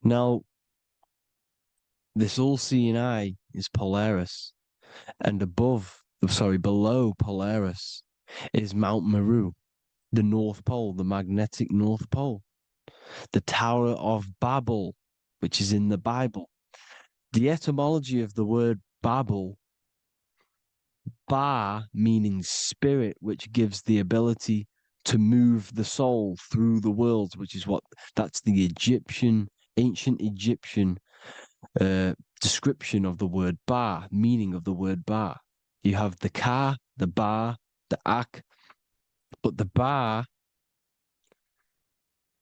Now, this all-seeing eye is Polaris. And below Polaris is Mount Meru, the North Pole, the magnetic North Pole. The Tower of Babel, which is in the Bible. The etymology of the word Babel, Ba meaning spirit, which gives the ability to move the soul through the worlds, which is that's the ancient Egyptian description of the word Ba, meaning of the word Ba. You have the Ka, the Ba, the Ak, but the Ba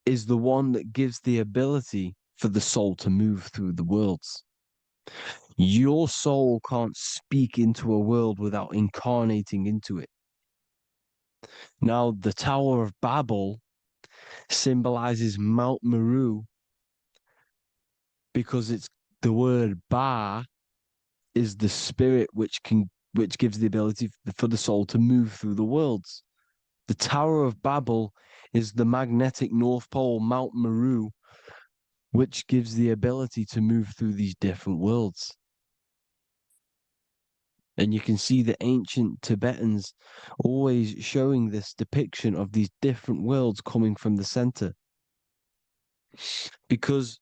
is the one that gives the ability for the soul to move through the worlds. Your soul can't speak into a world without incarnating into it. Now, the Tower of Babel symbolizes Mount Meru because it's the word Ba is the spirit which gives the ability for the soul to move through the worlds. The Tower of Babel is the magnetic North Pole, Mount Meru, which gives the ability to move through these different worlds. And you can see the ancient Tibetans always showing this depiction of these different worlds coming from the center. Because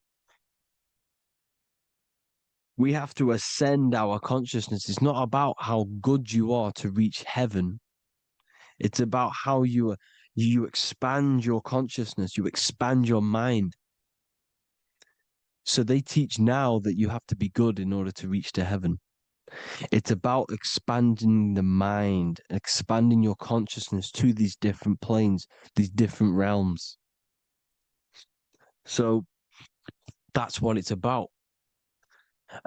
we have to ascend our consciousness. It's not about how good you are to reach heaven. It's about how you expand your consciousness, you expand your mind. So they teach now that you have to be good in order to reach to heaven. It's about expanding the mind, expanding your consciousness to these different planes, these different realms. So that's what it's about.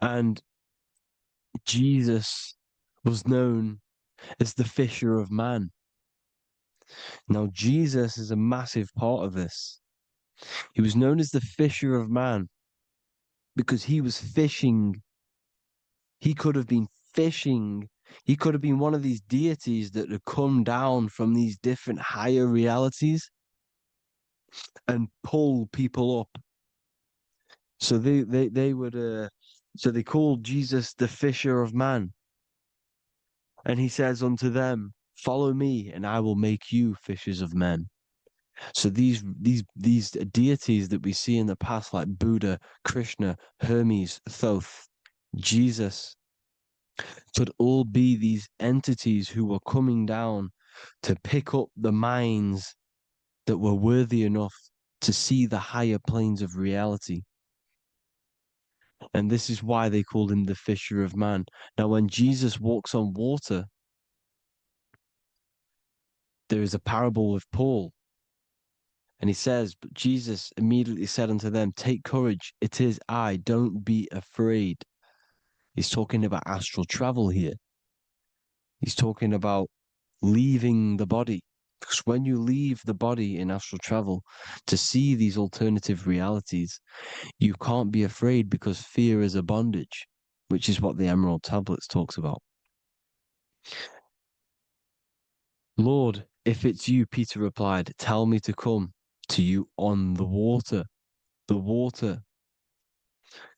And Jesus was known as the fisher of man. Now, Jesus is a massive part of this. He was known as the fisher of man because he was fishing. He could have been fishing. He could have been one of these deities that had come down from these different higher realities and pull people up. So they would so they called Jesus the fisher of man. And he says unto them, follow me and I will make you fishers of men. So these deities that we see in the past, like Buddha, Krishna, Hermes, Thoth, Jesus, could all be these entities who were coming down to pick up the minds that were worthy enough to see the higher planes of reality. And this is why they called him the fisher of man. Now, when Jesus walks on water, there is a parable with Paul. And he says, but Jesus immediately said unto them, take courage, it is I, don't be afraid. He's talking about astral travel here. He's talking about leaving the body. Because when you leave the body in astral travel to see these alternative realities, you can't be afraid because fear is a bondage, which is what the Emerald Tablets talks about. Lord, if it's you, Peter replied, tell me to come to you on the water. The water.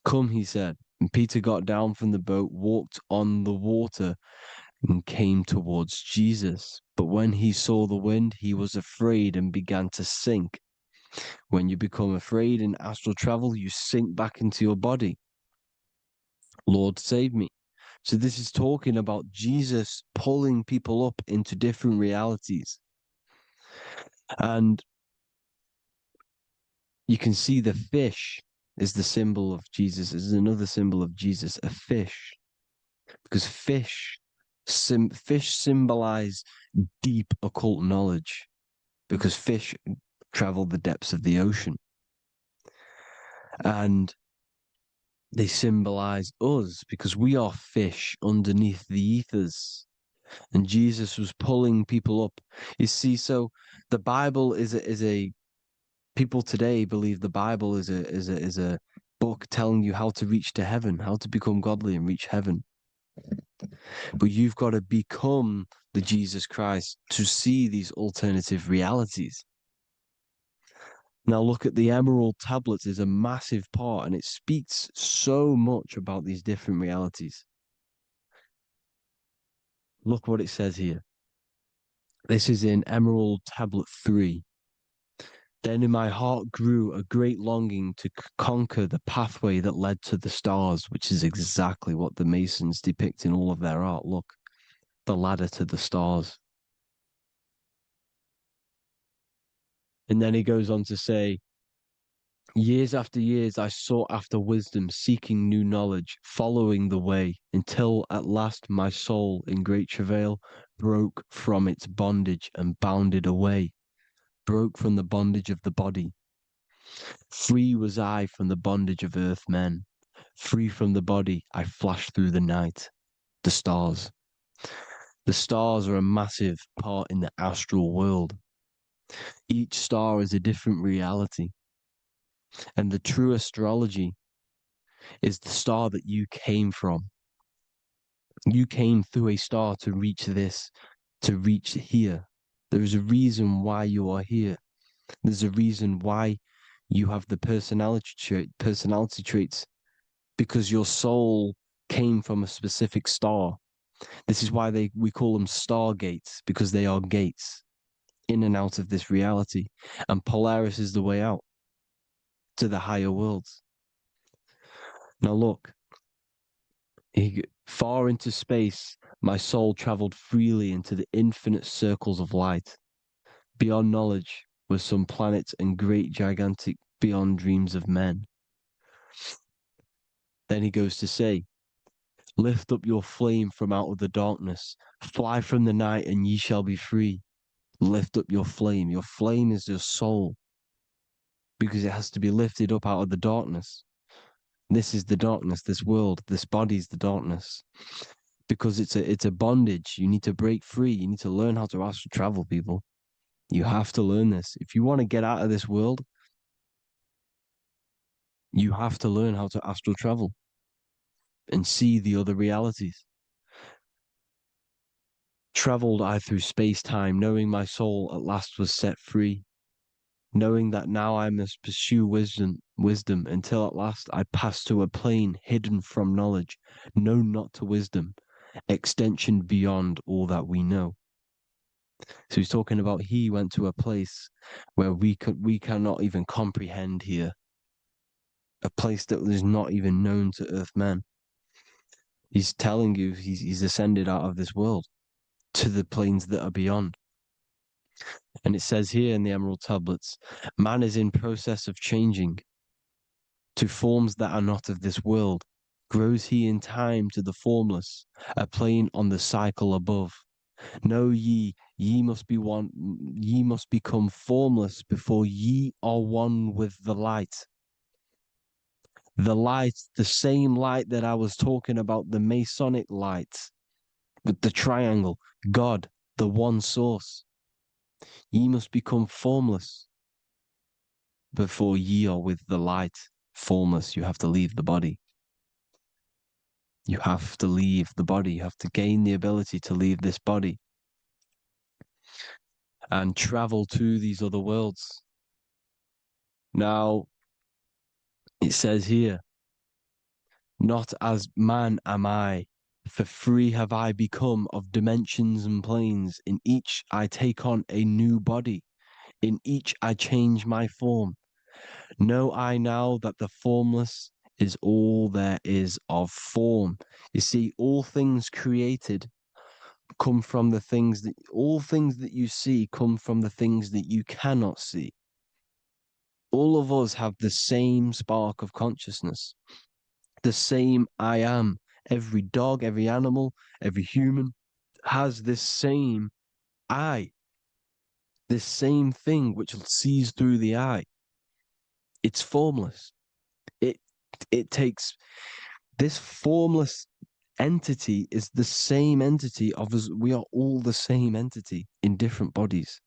Come, he said. And Peter got down from the boat, walked on the water, and came towards Jesus. But when he saw the wind, he was afraid and began to sink. When you become afraid in astral travel, you sink back into your body. Lord, save me. So this is talking about Jesus pulling people up into different realities. And you can see the fish is the symbol of Jesus, is another symbol of Jesus, a fish. Because fish symbolize deep occult knowledge, because fish travel the depths of the ocean. And they symbolize us because we are fish underneath the ethers. And Jesus was pulling people up. You see, so the Bible is a people today believe the Bible is a book telling you how to reach to heaven, how to become godly and reach heaven. But you've got to become the Jesus Christ to see these alternative realities. Now look at the Emerald Tablets is a massive part, and it speaks so much about these different realities. Look what it says here. This is in Emerald Tablet 3. Then in my heart grew a great longing to conquer the pathway that led to the stars, which is exactly what the Masons depict in all of their art. Look, the ladder to the stars. And then he goes on to say, years after years, I sought after wisdom, seeking new knowledge, following the way, until at last my soul, in great travail, broke from its bondage and bounded away, broke from the bondage of the body. Free was I from the bondage of earth men. Free from the body, I flashed through the night, the stars. The stars are a massive part in the astral world. Each star is a different reality. And the true astrology is the star that you came from. You came through a star to reach this, to reach here. There is a reason why you are here. There's a reason why you have the personality traits, because your soul came from a specific star. This is why we call them stargates, because they are gates in and out of this reality. And Polaris is the way out to the higher worlds. Now look, far into space, my soul traveled freely into the infinite circles of light. Beyond knowledge were some planets and great gigantic beyond dreams of men. Then he goes to say, lift up your flame from out of the darkness, fly from the night and ye shall be free. Lift up your flame. Your flame is your soul, because it has to be lifted up out of the darkness. This is the darkness, this world, this body is the darkness. Because it's a bondage. You need to break free. You need to learn how to astral travel, people. You have to learn this. If you want to get out of this world, you have to learn how to astral travel and see the other realities. Traveled I through space-time, knowing my soul at last was set free, knowing that now I must pursue wisdom until at last I pass to a plane hidden from knowledge, known not to wisdom, extension beyond all that we know. So he's talking about he went to a place where we cannot even comprehend here, a place that is not even known to Earthmen. He's telling you he's ascended out of this world to the planes that are beyond. And it says here in the Emerald Tablets, man is in process of changing to forms that are not of this world. Grows he in time to the formless, a plane on the cycle above. Know ye must be one, ye must become formless before ye are one with the light. The light, the same light that I was talking about, the Masonic light, with the triangle, God, the one source. Ye must become formless before ye are with the light. Formless, you have to leave the body. You have to leave the body. You have to gain the ability to leave this body and travel to these other worlds. Now, it says here, not as man am I, for free have I become of dimensions and planes. In each I take on a new body. In each I change my form. Know I now that the formless is all there is of form. You see, all things created come from the things that, all things that you see come from the things that you cannot see. All of us have the same spark of consciousness, the same I am. Every dog, every animal, every human has this same I, this same thing which sees through the eye. It's formless. It takes this formless entity is the same entity of us. We are all the same entity in different bodies.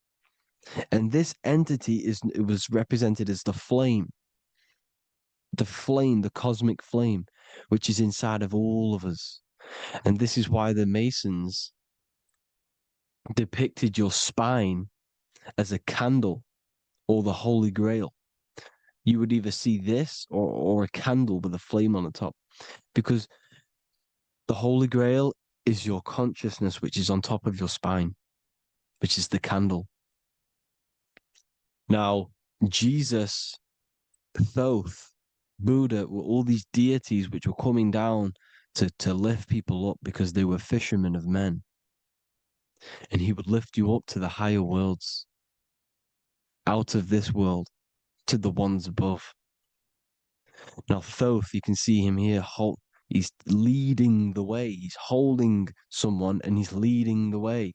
And this entity it was represented as the flame, the cosmic flame, which is inside of all of us. And this is why the Masons depicted your spine as a candle or the Holy Grail. You would either see this or a candle with a flame on the top, because the Holy Grail is your consciousness, which is on top of your spine, which is the candle. Now, Jesus, Thoth, Buddha were all these deities which were coming down to lift people up because they were fishermen of men. And he would lift you up to the higher worlds, out of this world, to the ones above. Now, Thoth, you can see him here, he's leading the way. He's holding someone and he's leading the way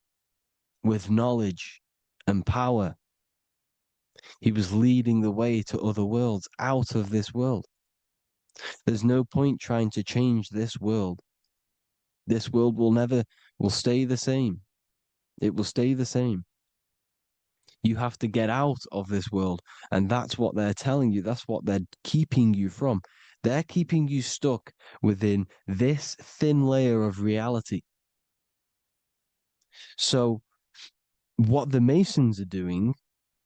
with knowledge and power. He was leading the way to other worlds, out of this world. There's no point trying to change this world. This world will stay the same. It will stay the same. You have to get out of this world. And that's what they're telling you. That's what they're keeping you from. They're keeping you stuck within this thin layer of reality. So what the Masons are doing,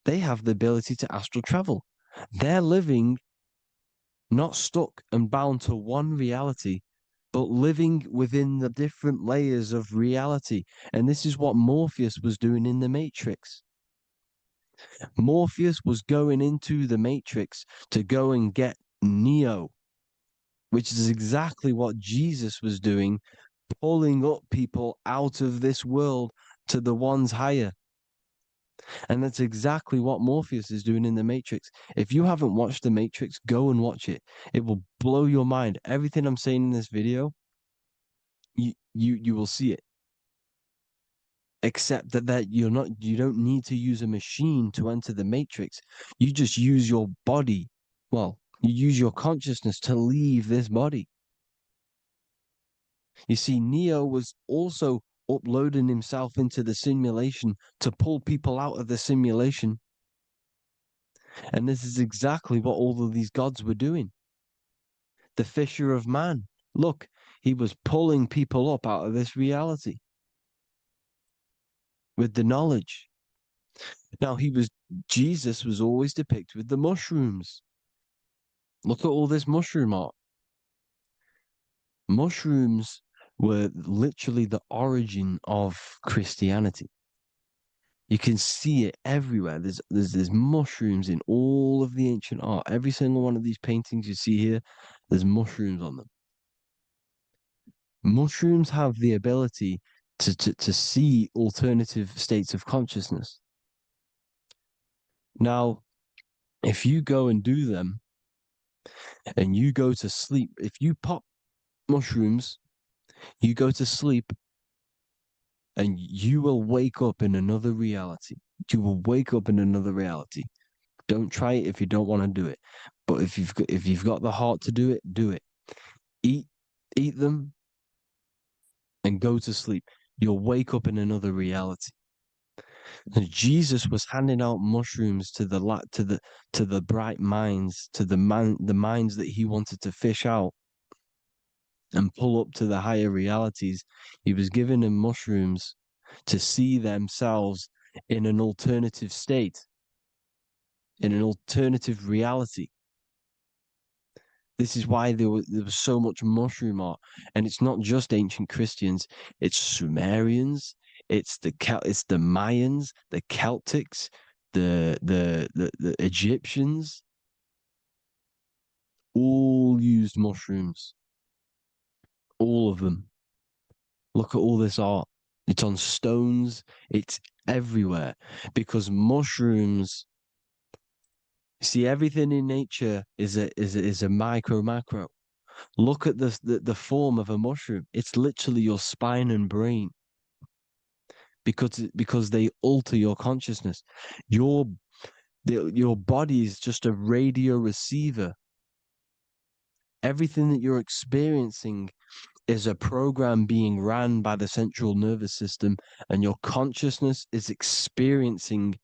they have the ability to astral travel. They're living not stuck and bound to one reality, but living within the different layers of reality. And this is what Morpheus was doing in the Matrix. Morpheus was going into the Matrix to go and get Neo, which is exactly what Jesus was doing, pulling up people out of this world to the ones higher. And that's exactly what Morpheus is doing in the Matrix. If you haven't watched the Matrix, go and watch it. It will blow your mind. Everything I'm saying in this video, you will see it. Except that you don't need to use a machine to enter the Matrix. You just use your body. Well, you use your consciousness to leave this body. You see, Neo was also uploading himself into the simulation to pull people out of the simulation. And this is exactly what all of these gods were doing. The Fisher of Man. Look, he was pulling people up out of this reality with the knowledge. Now, Jesus was always depicted with the mushrooms. Look at all this mushroom art. Mushrooms were literally the origin of Christianity. You can see it everywhere. There's mushrooms in all of the ancient art. Every single one of these paintings you see here, there's mushrooms on them. Mushrooms have the ability to see alternative states of consciousness. Now, if you go and do them and you go to sleep, if you pop mushrooms, you go to sleep and you will wake up in another reality. You will wake up in another reality. Don't try it if you don't want to do it. But if you've got the heart to do it, do it. Eat them and go to sleep. You'll wake up in another reality. And Jesus was handing out mushrooms to the bright minds, to the minds that he wanted to fish out and pull up to the higher realities. He was giving them mushrooms to see themselves in an alternative state, in an alternative reality. This is why there was so much mushroom art, and it's not just ancient Christians; it's Sumerians, it's the Mayans, the Celtics, the Egyptians, all used mushrooms. All of them. Look at all this art. It's on stones. It's everywhere because mushrooms. See, everything in nature is a macro. Look at the form of a mushroom. It's literally your spine and brain because they alter your consciousness. Your body is just a radio receiver. Everything that you're experiencing is a program being ran by the central nervous system, and your consciousness is experiencing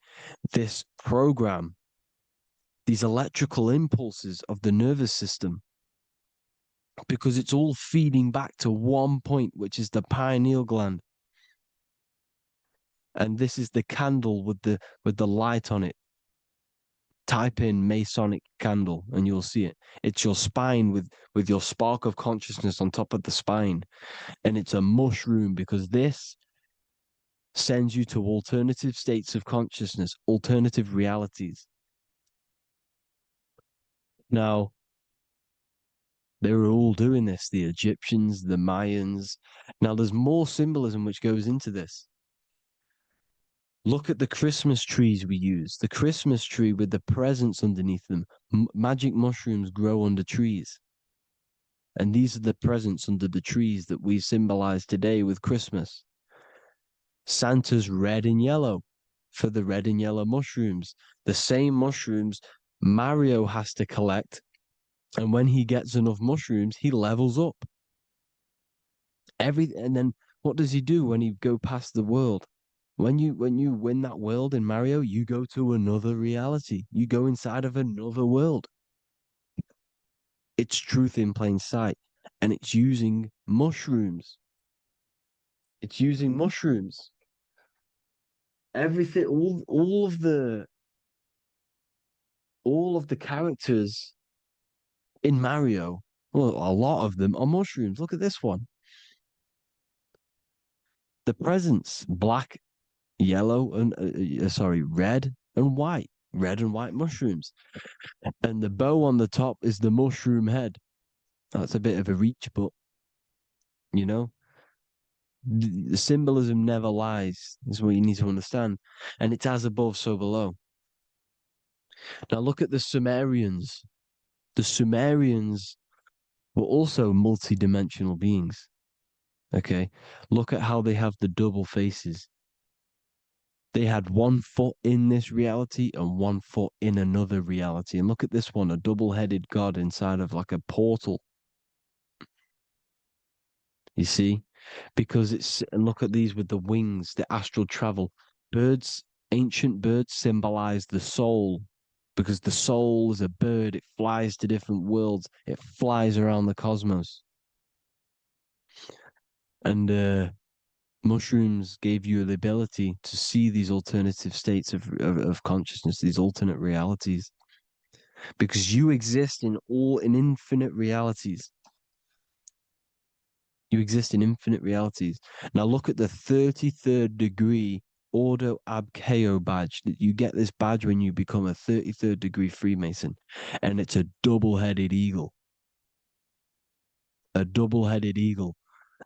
this program, these electrical impulses of the nervous system, because it's all feeding back to one point, which is the pineal gland. And this is the candle with the light on it. Type in Masonic candle and you'll see it. It's your spine with your spark of consciousness on top of the spine. And it's a mushroom because this sends you to alternative states of consciousness, alternative realities. Now, they were all doing this, the Egyptians, the Mayans. Now, there's more symbolism which goes into this. Look at the Christmas trees we use. The Christmas tree with the presents underneath them. Magic mushrooms grow under trees. And these are the presents under the trees that we symbolize today with Christmas. Santa's red and yellow for the red and yellow mushrooms. The same mushrooms Mario has to collect. And when he gets enough mushrooms, he levels up. And then what does he do when he go past the world? When you win that world in Mario, you go to another reality. You go inside of another world. It's truth in plain sight, and it's using mushrooms. It's using mushrooms. Everything, all of the characters in Mario, well, a lot of them are mushrooms. Look at this one. The presents, black, yellow, and red and white. Red and white mushrooms. And the bow on the top is the mushroom head. That's a bit of a reach, but you know, the symbolism never lies, is what you need to understand. And it's as above, so below. Now look at the Sumerians. The Sumerians were also multi-dimensional beings. Okay. Look at how they have the double faces. They had one foot in this reality and one foot in another reality. And look at this one, a double-headed god inside of like a portal. You see? Because and look at these with the wings, the astral travel. Birds, ancient birds symbolize the soul because the soul is a bird. It flies to different worlds. It flies around the cosmos. And mushrooms gave you the ability to see these alternative states of consciousness, these alternate realities, because you exist in infinite realities. You exist in infinite realities. Now look at the 33rd degree Ordo Ab Chao badge. You get this badge when you become a 33rd degree Freemason, and it's a double-headed eagle. A double-headed eagle.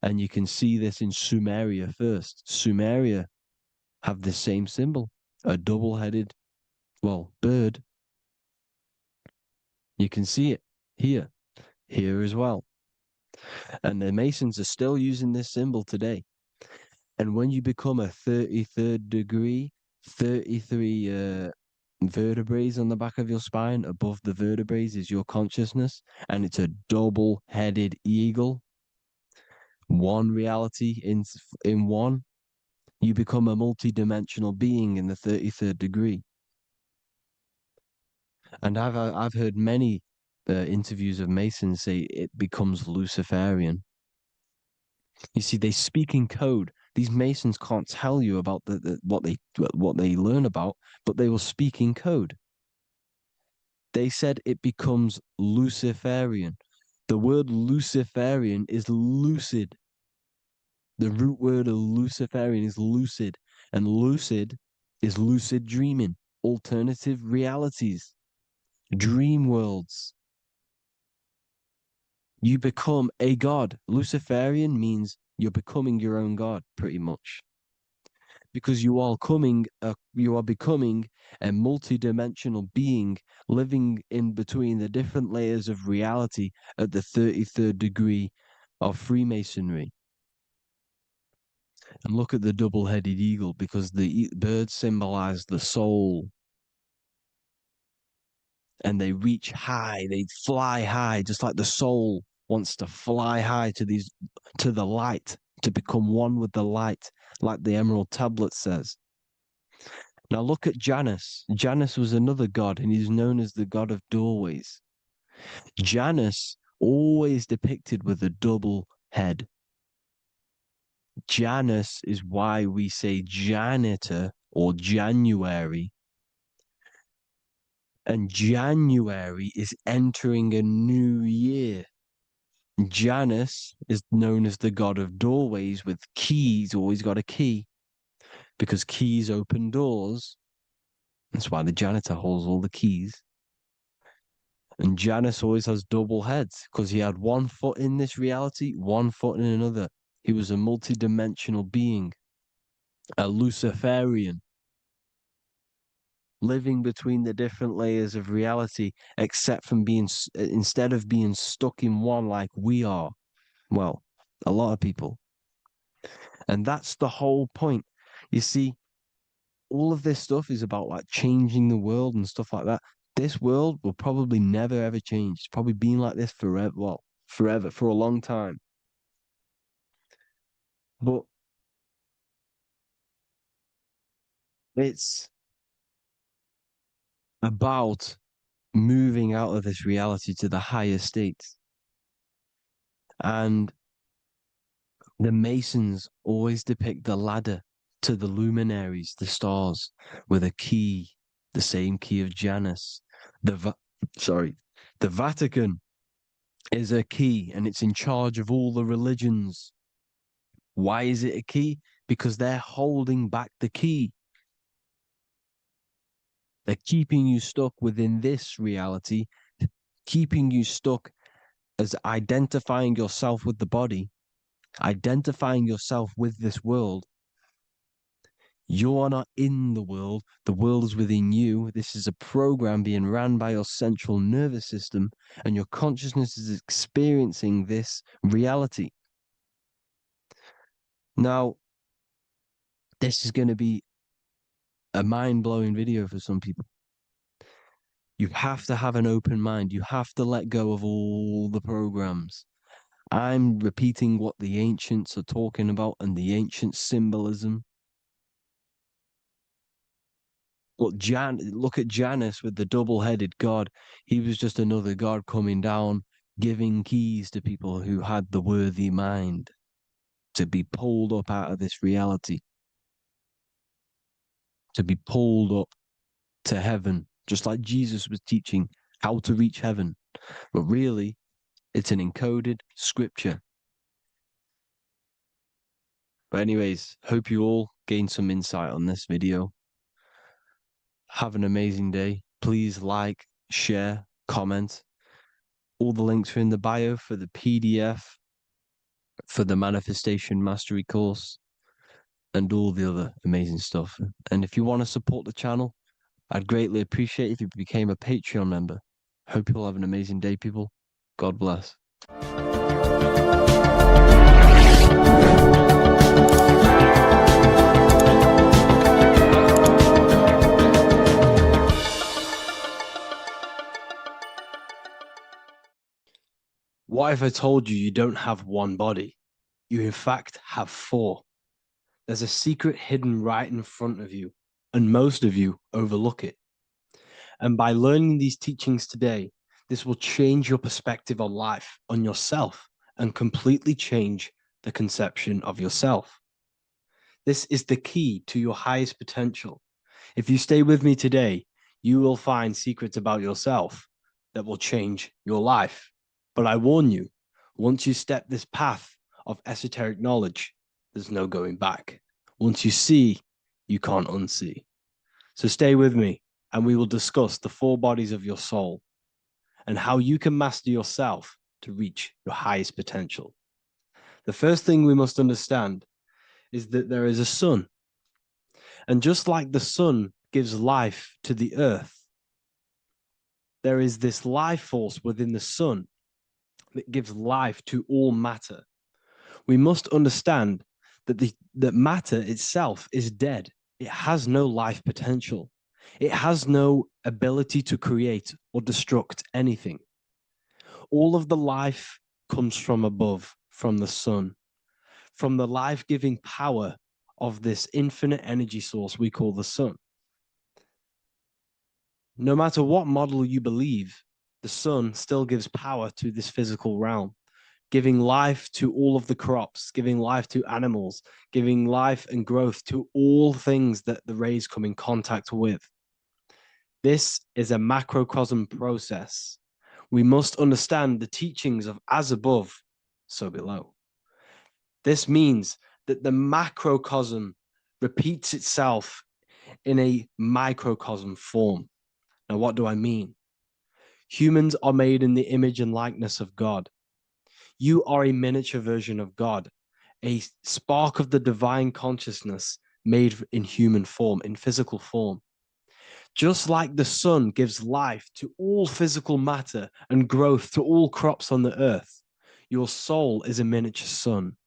And you can see this in Sumeria first. Sumeria have the same symbol, a double-headed, well, bird. You can see it here as well. And the Masons are still using this symbol today. And when you become a 33rd degree, 33 vertebrae on the back of your spine, above the vertebrae is your consciousness, and it's a double-headed eagle. One reality in one, you become a multi-dimensional being in the 33rd degree. And I've heard many interviews of Masons say it becomes Luciferian. You see, they speak in code. These Masons can't tell you about what they learn about, but they will speak in code. They said it becomes Luciferian. The word Luciferian is lucid. The root word of Luciferian is lucid, and lucid is lucid dreaming, alternative realities, dream worlds. You become a god. Luciferian means you're becoming your own god, pretty much. Because you are becoming a multi-dimensional being living in between the different layers of reality at the 33rd degree of Freemasonry. And look at the double-headed eagle, because the birds symbolize the soul. And they reach high, they fly high, just like the soul wants to fly high to the light, to become one with the light, like the Emerald Tablet says. Now look at Janus. Janus was another god, and he's known as the god of doorways. Janus always depicted with a double head. Janus is why we say janitor or January. And January is entering a new year. Janus is known as the god of doorways with keys, always got a key, because keys open doors. That's why the janitor holds all the keys. And Janus always has double heads, because he had one foot in this reality, one foot in another. He was a multi-dimensional being, a Luciferian, living between the different layers of reality, instead of being stuck in one like we are. Well, a lot of people. And that's the whole point. You see, all of this stuff is about like changing the world and stuff like that. This world will probably never ever change. It's probably been like this forever. Well, forever, for a long time. But it's about moving out of this reality to the higher states. And the Masons always depict the ladder to the luminaries, the stars, with a key, the same key of Janus. The Vatican is a key, and it's in charge of all the religions. Why is it a key? Because they're holding back the key. They're keeping you stuck within this reality, keeping you stuck as identifying yourself with the body, identifying yourself with this world. You are not in the world is within you. This is a program being ran by your central nervous system, and your consciousness is experiencing this reality. Now, this is going to be a mind-blowing video for some people. You have to have an open mind. You have to let go of all the programs. I'm repeating what the ancients are talking about and the ancient symbolism. Look at Janus with the double-headed god. He was just another god coming down, giving keys to people who had the worthy mind to be pulled up out of this reality, to be pulled up to heaven, just like Jesus was teaching how to reach heaven. But really, it's an encoded scripture. But anyways, hope you all gained some insight on this video. Have an amazing day. Please like, share, comment. All the links are in the bio for the PDF, for the Manifestation Mastery course, and all the other amazing stuff. And if you want to support the channel, I'd greatly appreciate if you became a Patreon member. Hope you all have an amazing day, people. God bless. What if I told you you don't have one body? You in fact have four. There's a secret hidden right in front of you, and most of you overlook it. And by learning these teachings today, this will change your perspective on life, on yourself, and completely change the conception of yourself. This is the key to your highest potential. If you stay with me today, you will find secrets about yourself that will change your life. But I warn you, once you step this path of esoteric knowledge, there's no going back. Once you see, you can't unsee. So stay with me, and we will discuss the four bodies of your soul and how you can master yourself to reach your highest potential. The first thing we must understand is that there is a sun. And just like the sun gives life to the earth, there is this life force within the sun that gives life to all matter. We must understand that that matter itself is dead. It has no life potential. It has no ability to create or destruct anything. All of the life comes from above, from the sun, from the life-giving power of this infinite energy source we call the sun. No matter what model you believe, the sun still gives power to this physical realm, giving life to all of the crops, giving life to animals, giving life and growth to all things that the rays come in contact with. This is a macrocosm process. We must understand the teachings of as above, so below. This means that the macrocosm repeats itself in a microcosm form. Now, what do I mean? Humans are made in the image and likeness of God. You are a miniature version of God, a spark of the divine consciousness made in human form, in physical form. Just like the sun gives life to all physical matter and growth to all crops on the earth, your soul is a miniature sun.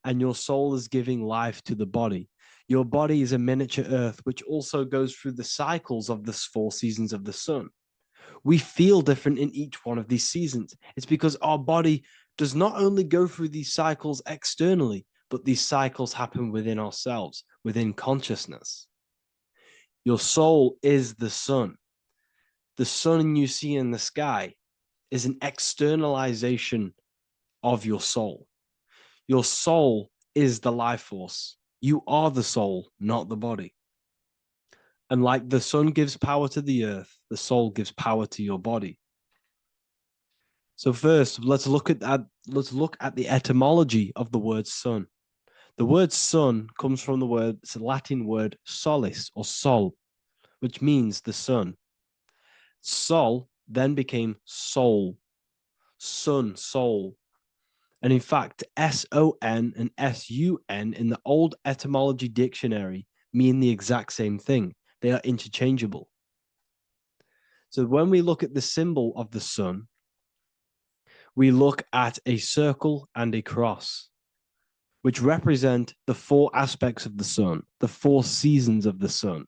And your soul is giving life to the body. Your body is a miniature earth, which also goes through the cycles of the 4 seasons of the sun. We feel different in each one of these seasons. It's because our body does not only go through these cycles externally, but these cycles happen within ourselves, within consciousness. Your soul is the sun. The sun you see in the sky is an externalization of your soul. Your soul is the life force. You are the soul, not the body. And like the sun gives power to the earth, the soul gives power to your body. So first, let's look at the etymology of the word sun. The word sun comes from it's a Latin word solis or sol, which means the sun. Sol then became soul, sun, soul. And in fact, S-O-N and S-U-N in the old etymology dictionary mean the exact same thing. They are interchangeable. So when we look at the symbol of the sun, we look at a circle and a cross, which represent the four aspects of the sun, the four seasons of the sun: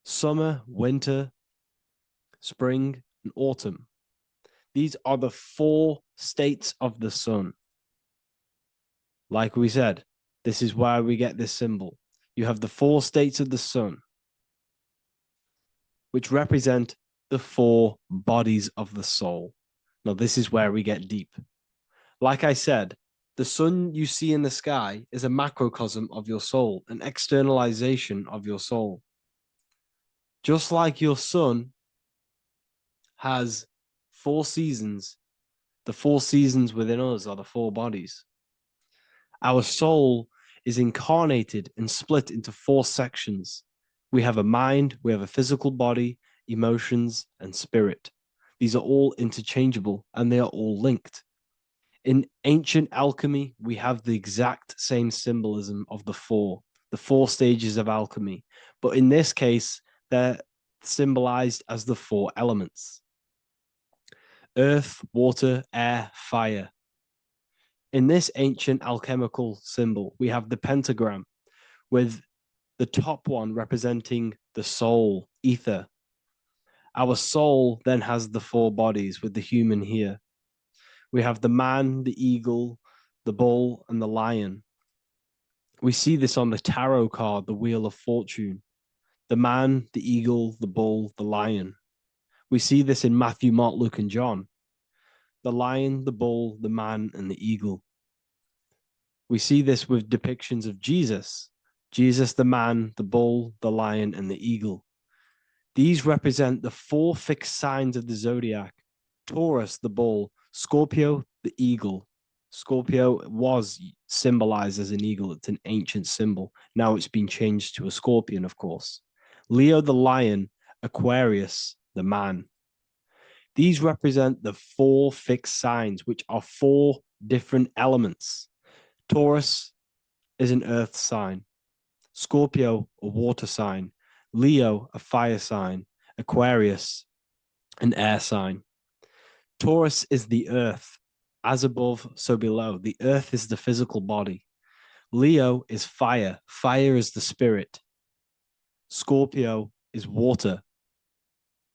summer, winter, spring, and autumn. These are the four states of the sun. Like we said, this is why we get this symbol. You have the four states of the sun, which represent the four bodies of the soul. Now, this is where we get deep. Like I said, the sun you see in the sky is a macrocosm of your soul, an externalization of your soul. Just like your sun has four seasons, the four seasons within us are the four bodies. Our soul is incarnated and split into four sections. We have a mind, we have a physical body, emotions, and spirit. These are all interchangeable and they are all linked. In ancient alchemy, we have the exact same symbolism of the four stages of alchemy. But in this case, they're symbolized as the four elements: earth, water, air, fire. In this ancient alchemical symbol, we have the pentagram with the top one representing the soul, ether. Our soul then has the four bodies with the human here. We have the man, the eagle, the bull, and the lion. We see this on the tarot card, the Wheel of Fortune. The man, the eagle, the bull, the lion. We see this in Matthew, Mark, Luke, and John. The lion, the bull, the man, and the eagle. We see this with depictions of Jesus. Jesus, the man, the bull, the lion, and the eagle. These represent the four fixed signs of the zodiac: Taurus, the bull; Scorpio, the eagle. Scorpio was symbolized as an eagle. It's an ancient symbol. Now it's been changed to a scorpion, of course. Leo, the lion; Aquarius, the man. These represent the four fixed signs, which are four different elements. Taurus is an earth sign. Scorpio, a water sign. Leo, a fire sign. Aquarius, an air sign. Taurus is the earth. As above, so below. The earth is the physical body. Leo is fire. Fire is the spirit. Scorpio is water,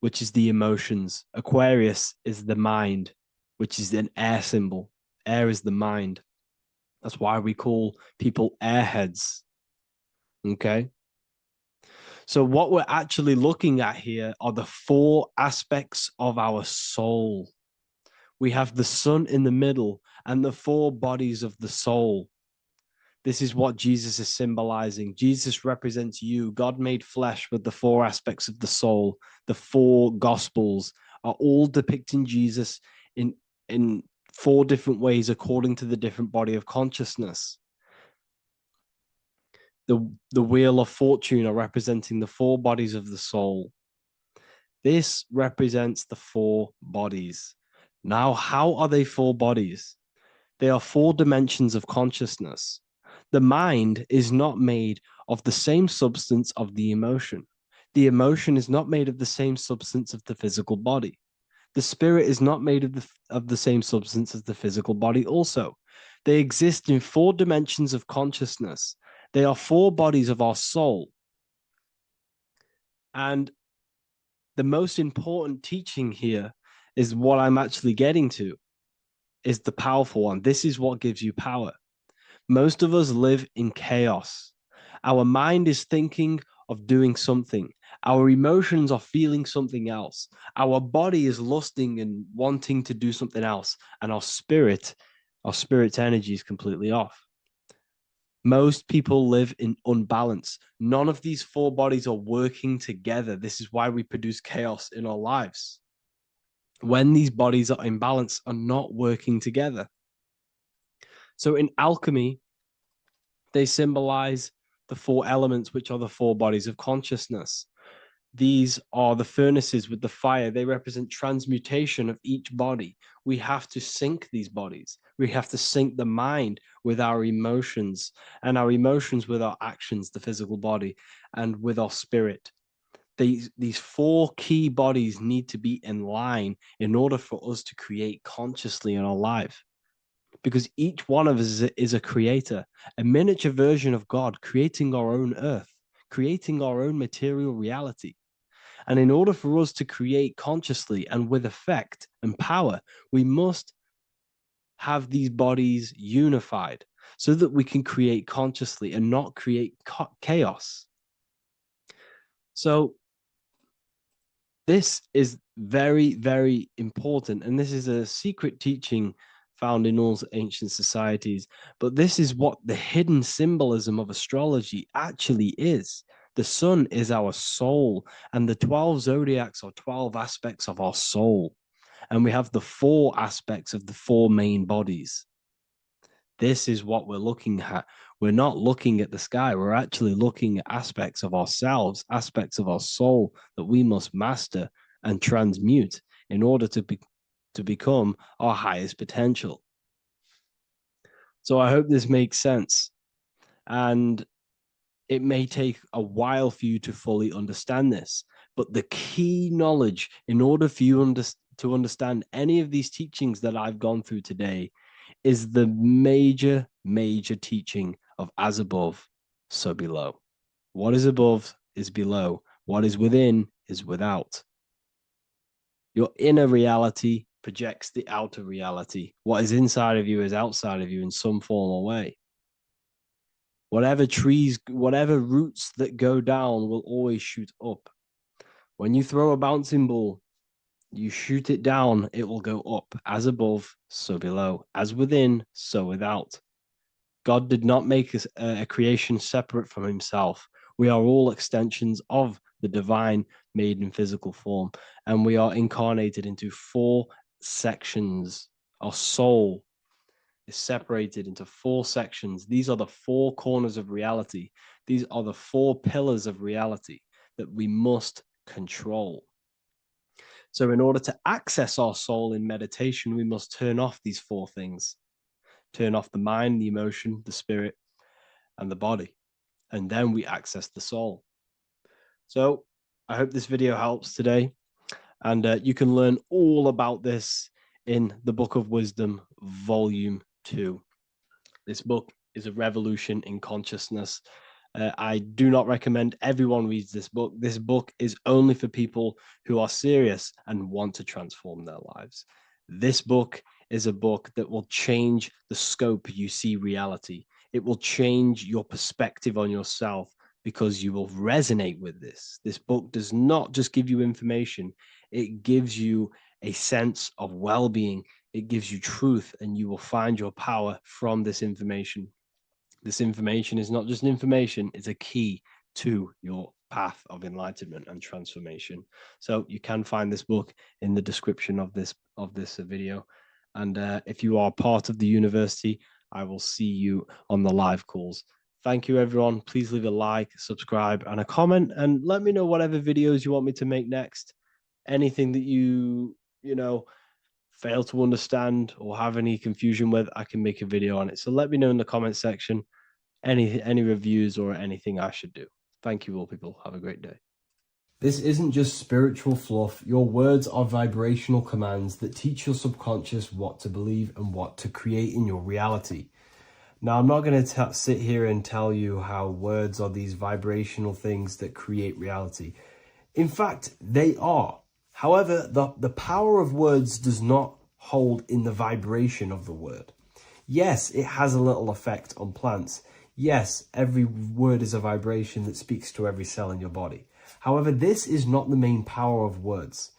which is the emotions. Aquarius is the mind, which is an air symbol. Air is the mind. That's why we call people airheads. Okay? So what we're actually looking at here are the four aspects of our soul. We have the sun in the middle and the four bodies of the soul. This is what Jesus is symbolizing. Jesus represents you. God made flesh with the four aspects of the soul. The four gospels are all depicting Jesus in four different ways according to the different body of consciousness. The Wheel of Fortune are representing the four bodies of the soul. This represents the four bodies. Now, how are they four bodies? They are four dimensions of consciousness. The mind is not made of the same substance of the emotion. The emotion is not made of the same substance of the physical body. The spirit is not made of the same substance as the physical body also. They exist in four dimensions of consciousness. They are four bodies of our soul. And the most important teaching here is what I'm actually getting to, is the powerful one. This is what gives you power. Most of us live in chaos. Our mind is thinking of doing something. Our emotions are feeling something else. Our body is lusting and wanting to do something else. And our spirit's energy is completely off. Most people live in unbalance. None of these four bodies are working together. This is why we produce chaos in our lives. When these bodies are in balance, are not working together. So in alchemy, they symbolize the four elements, which are the four bodies of consciousness. These are the furnaces with the fire. They represent transmutation of each body. We have to sync these bodies. We have to sync the mind with our emotions, and our emotions with our actions, the physical body, and with our spirit. These four key bodies need to be in line in order for us to create consciously in our life. Because each one of us is a creator, a miniature version of God, creating our own earth, creating our own material reality. And in order for us to create consciously and with effect and power, we must have these bodies unified so that we can create consciously and not create chaos. So this is very, very important. And this is a secret teaching found in all ancient societies. But this is what the hidden symbolism of astrology actually is. The sun is our soul, and the 12 zodiacs are 12 aspects of our soul. And we have the four aspects of the four main bodies. This is what we're looking at. We're not looking at the sky. We're actually looking at aspects of ourselves, aspects of our soul that we must master and transmute in order to become our highest potential. So I hope this makes sense. And it may take a while for you to fully understand this, but the key knowledge in order for you to understand any of these teachings that I've gone through today is the major, major teaching of as above, so below. What is above is below. What is within is without. Your inner reality projects the outer reality. What is inside of you is outside of you in some form or way. Whatever trees, whatever roots that go down will always shoot up. When you throw a bouncing ball, you shoot it down, it will go up. As above, so below. As within, so without. God did not make a creation separate from himself. We are all extensions of the divine made in physical form. And we are incarnated into four sections. Our soul is separated into four sections. These are the four corners of reality. These are the four pillars of reality that we must control. So in order to access our soul in meditation, we must turn off these four things. Turn off the mind, the emotion, the spirit, and the body. And then we access the soul. So I hope this video helps today. And you can learn all about this in the Book of Wisdom, Volume 2. This book is a revolution in consciousness. I do not recommend everyone reads this book. This book is only for people who are serious and want to transform their lives. This book is a book that will change the scope you see reality. It will change your perspective on yourself because you will resonate with this. This book does not just give you information. It gives you a sense of well-being. It gives you truth, and you will find your power from this information. This information is not just information, it's a key to your path of enlightenment and transformation. So you can find this book in the description of this video. And if you are part of the university, I will see you on the live calls. Thank you, everyone. Please leave a like, subscribe, and a comment, and let me know whatever videos you want me to make next. Anything that you fail to understand or have any confusion with, I can make a video on it. So let me know in the comment section any reviews or anything I should do. Thank you all, people. Have a great day. This isn't just spiritual fluff. Your words are vibrational commands that teach your subconscious what to believe and what to create in your reality. Now, I'm not going to sit here and tell you how words are these vibrational things that create reality. In fact, they are. However, the power of words does not hold in the vibration of the word. Yes, it has a little effect on plants. Yes, every word is a vibration that speaks to every cell in your body. However, this is not the main power of words.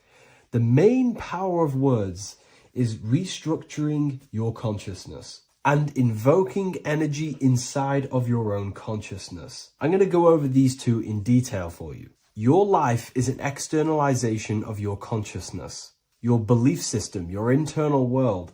The main power of words is restructuring your consciousness and invoking energy inside of your own consciousness. I'm going to go over these two in detail for you. Your life is an externalization of your consciousness. Your belief system, your internal world,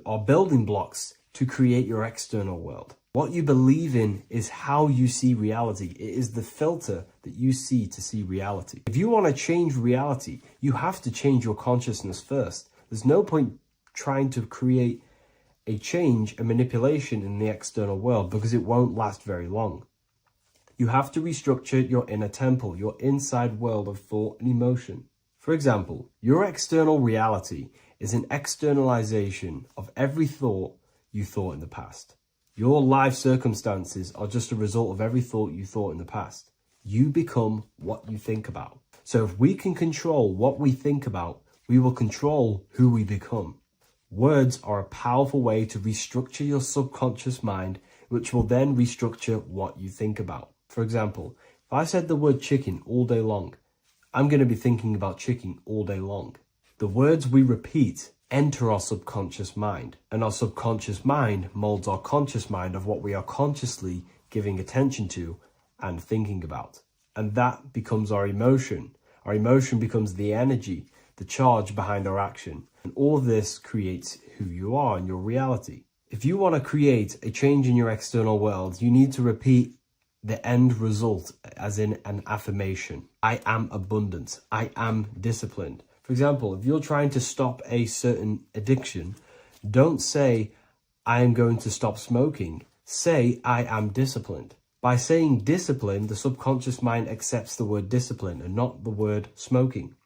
are building blocks to create your external world. What you believe in is how you see reality. It is the filter that you see to see reality. If you want to change reality, you have to change your consciousness first. There's no point trying to create a change, a manipulation in the external world, because it won't last very long. You have to restructure your inner temple, your inside world of thought and emotion. For example, your external reality is an externalization of every thought you thought in the past. Your life circumstances are just a result of every thought you thought in the past. You become what you think about. So if we can control what we think about, we will control who we become. Words are a powerful way to restructure your subconscious mind, which will then restructure what you think about. For example, if I said the word chicken all day long, I'm going to be thinking about chicken all day long. The words we repeat enter our subconscious mind, and our subconscious mind molds our conscious mind of what we are consciously giving attention to and thinking about. And that becomes our emotion. Our emotion becomes the energy, the charge behind our action. And all this creates who you are and your reality. If you want to create a change in your external world, you need to repeat the end result as in an affirmation. I am abundant. I am disciplined. For example, if you're trying to stop a certain addiction, don't say, I am going to stop smoking. Say, I am disciplined. By saying discipline, the subconscious mind accepts the word discipline and not the word smoking.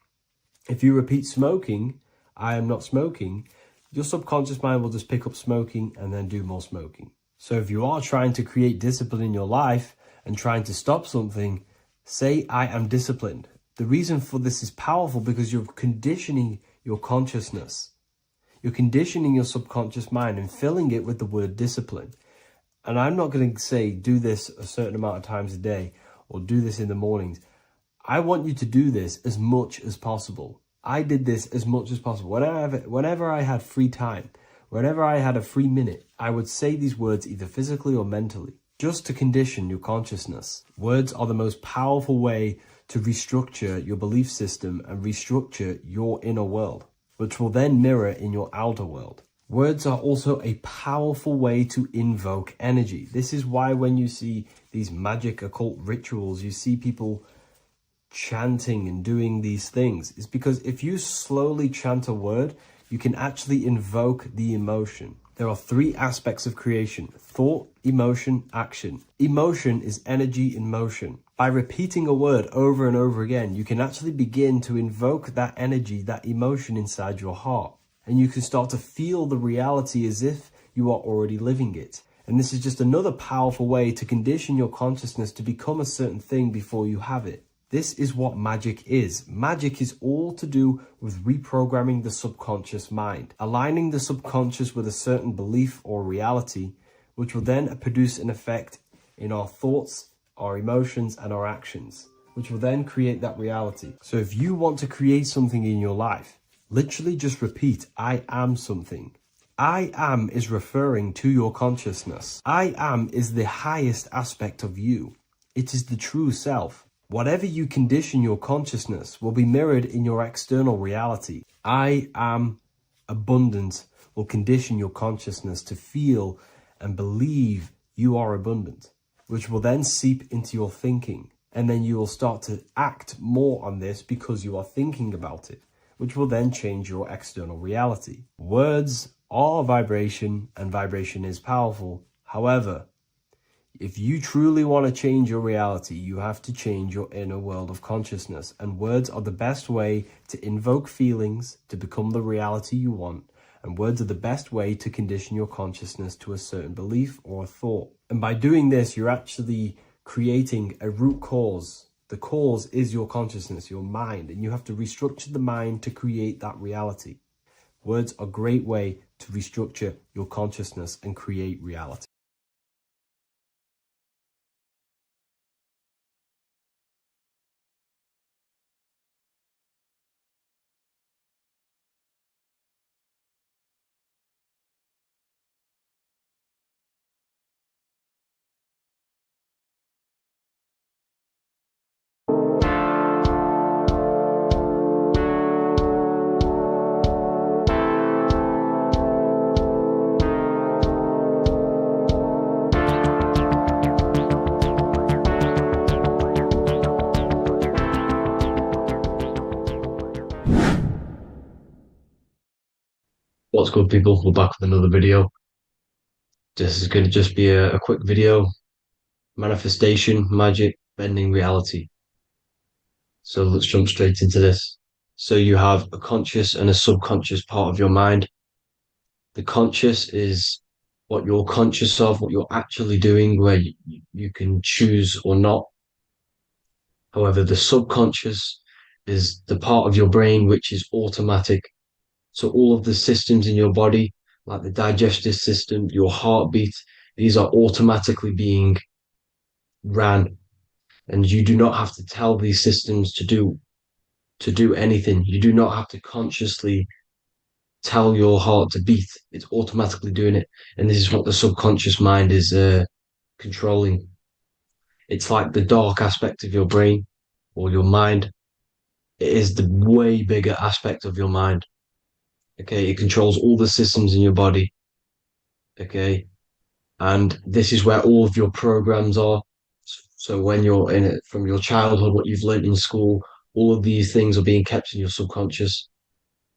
If you repeat smoking, I am not smoking, your subconscious mind will just pick up smoking and then do more smoking. So if you are trying to create discipline in your life and trying to stop something, say, I am disciplined. The reason for this is powerful because you're conditioning your consciousness. You're conditioning your subconscious mind and filling it with the word discipline. And I'm not going to say do this a certain amount of times a day or do this in the mornings. I want you to do this as much as possible. I did this as much as possible. Whenever I had free time, whenever I had a free minute, I would say these words either physically or mentally, just to condition your consciousness. Words are the most powerful way to restructure your belief system and restructure your inner world, which will then mirror in your outer world. Words are also a powerful way to invoke energy. This is why when you see these magic occult rituals, you see people chanting and doing these things. It's because if you slowly chant a word, you can actually invoke the emotion. There are three aspects of creation: thought, emotion, action. Emotion is energy in motion. By repeating a word over and over again, you can actually begin to invoke that energy, that emotion inside your heart. And you can start to feel the reality as if you are already living it. And this is just another powerful way to condition your consciousness to become a certain thing before you have it. This is what magic is. Magic is all to do with reprogramming the subconscious mind, aligning the subconscious with a certain belief or reality, which will then produce an effect in our thoughts, our emotions, and our actions, which will then create that reality. So if you want to create something in your life, literally just repeat, I am something. I am is referring to your consciousness. I am is the highest aspect of you. It is the true self. Whatever you condition your consciousness will be mirrored in your external reality. I am abundant will condition your consciousness to feel and believe you are abundant, which will then seep into your thinking. And then you will start to act more on this because you are thinking about it, which will then change your external reality. Words are vibration, and vibration is powerful. However, if you truly want to change your reality, you have to change your inner world of consciousness. And words are the best way to invoke feelings to become the reality you want. And words are the best way to condition your consciousness to a certain belief or a thought. And by doing this, you're actually creating a root cause. The cause is your consciousness, your mind, and you have to restructure the mind to create that reality. Words are a great way to restructure your consciousness and create reality. What's good, people? We're back with another video. This is going to just be a quick video. Manifestation, magic, bending reality. So let's jump straight into this. So you have a conscious and a subconscious part of your mind. The conscious is what you're conscious of, what you're actually doing, where you can choose or not. However, the subconscious is the part of your brain which is automatic. So all of the systems in your body, like the digestive system, your heartbeat, these are automatically being ran. And you do not have to tell these systems to do anything. You do not have to consciously tell your heart to beat. It's automatically doing it. And this is what the subconscious mind is controlling. It's like the dark aspect of your brain or your mind. It is the way bigger aspect of your mind. Okay, it controls all the systems in your body. Okay, and this is where all of your programs are. So when you're in it from your childhood, what you've learned in school, all of these things are being kept in your subconscious,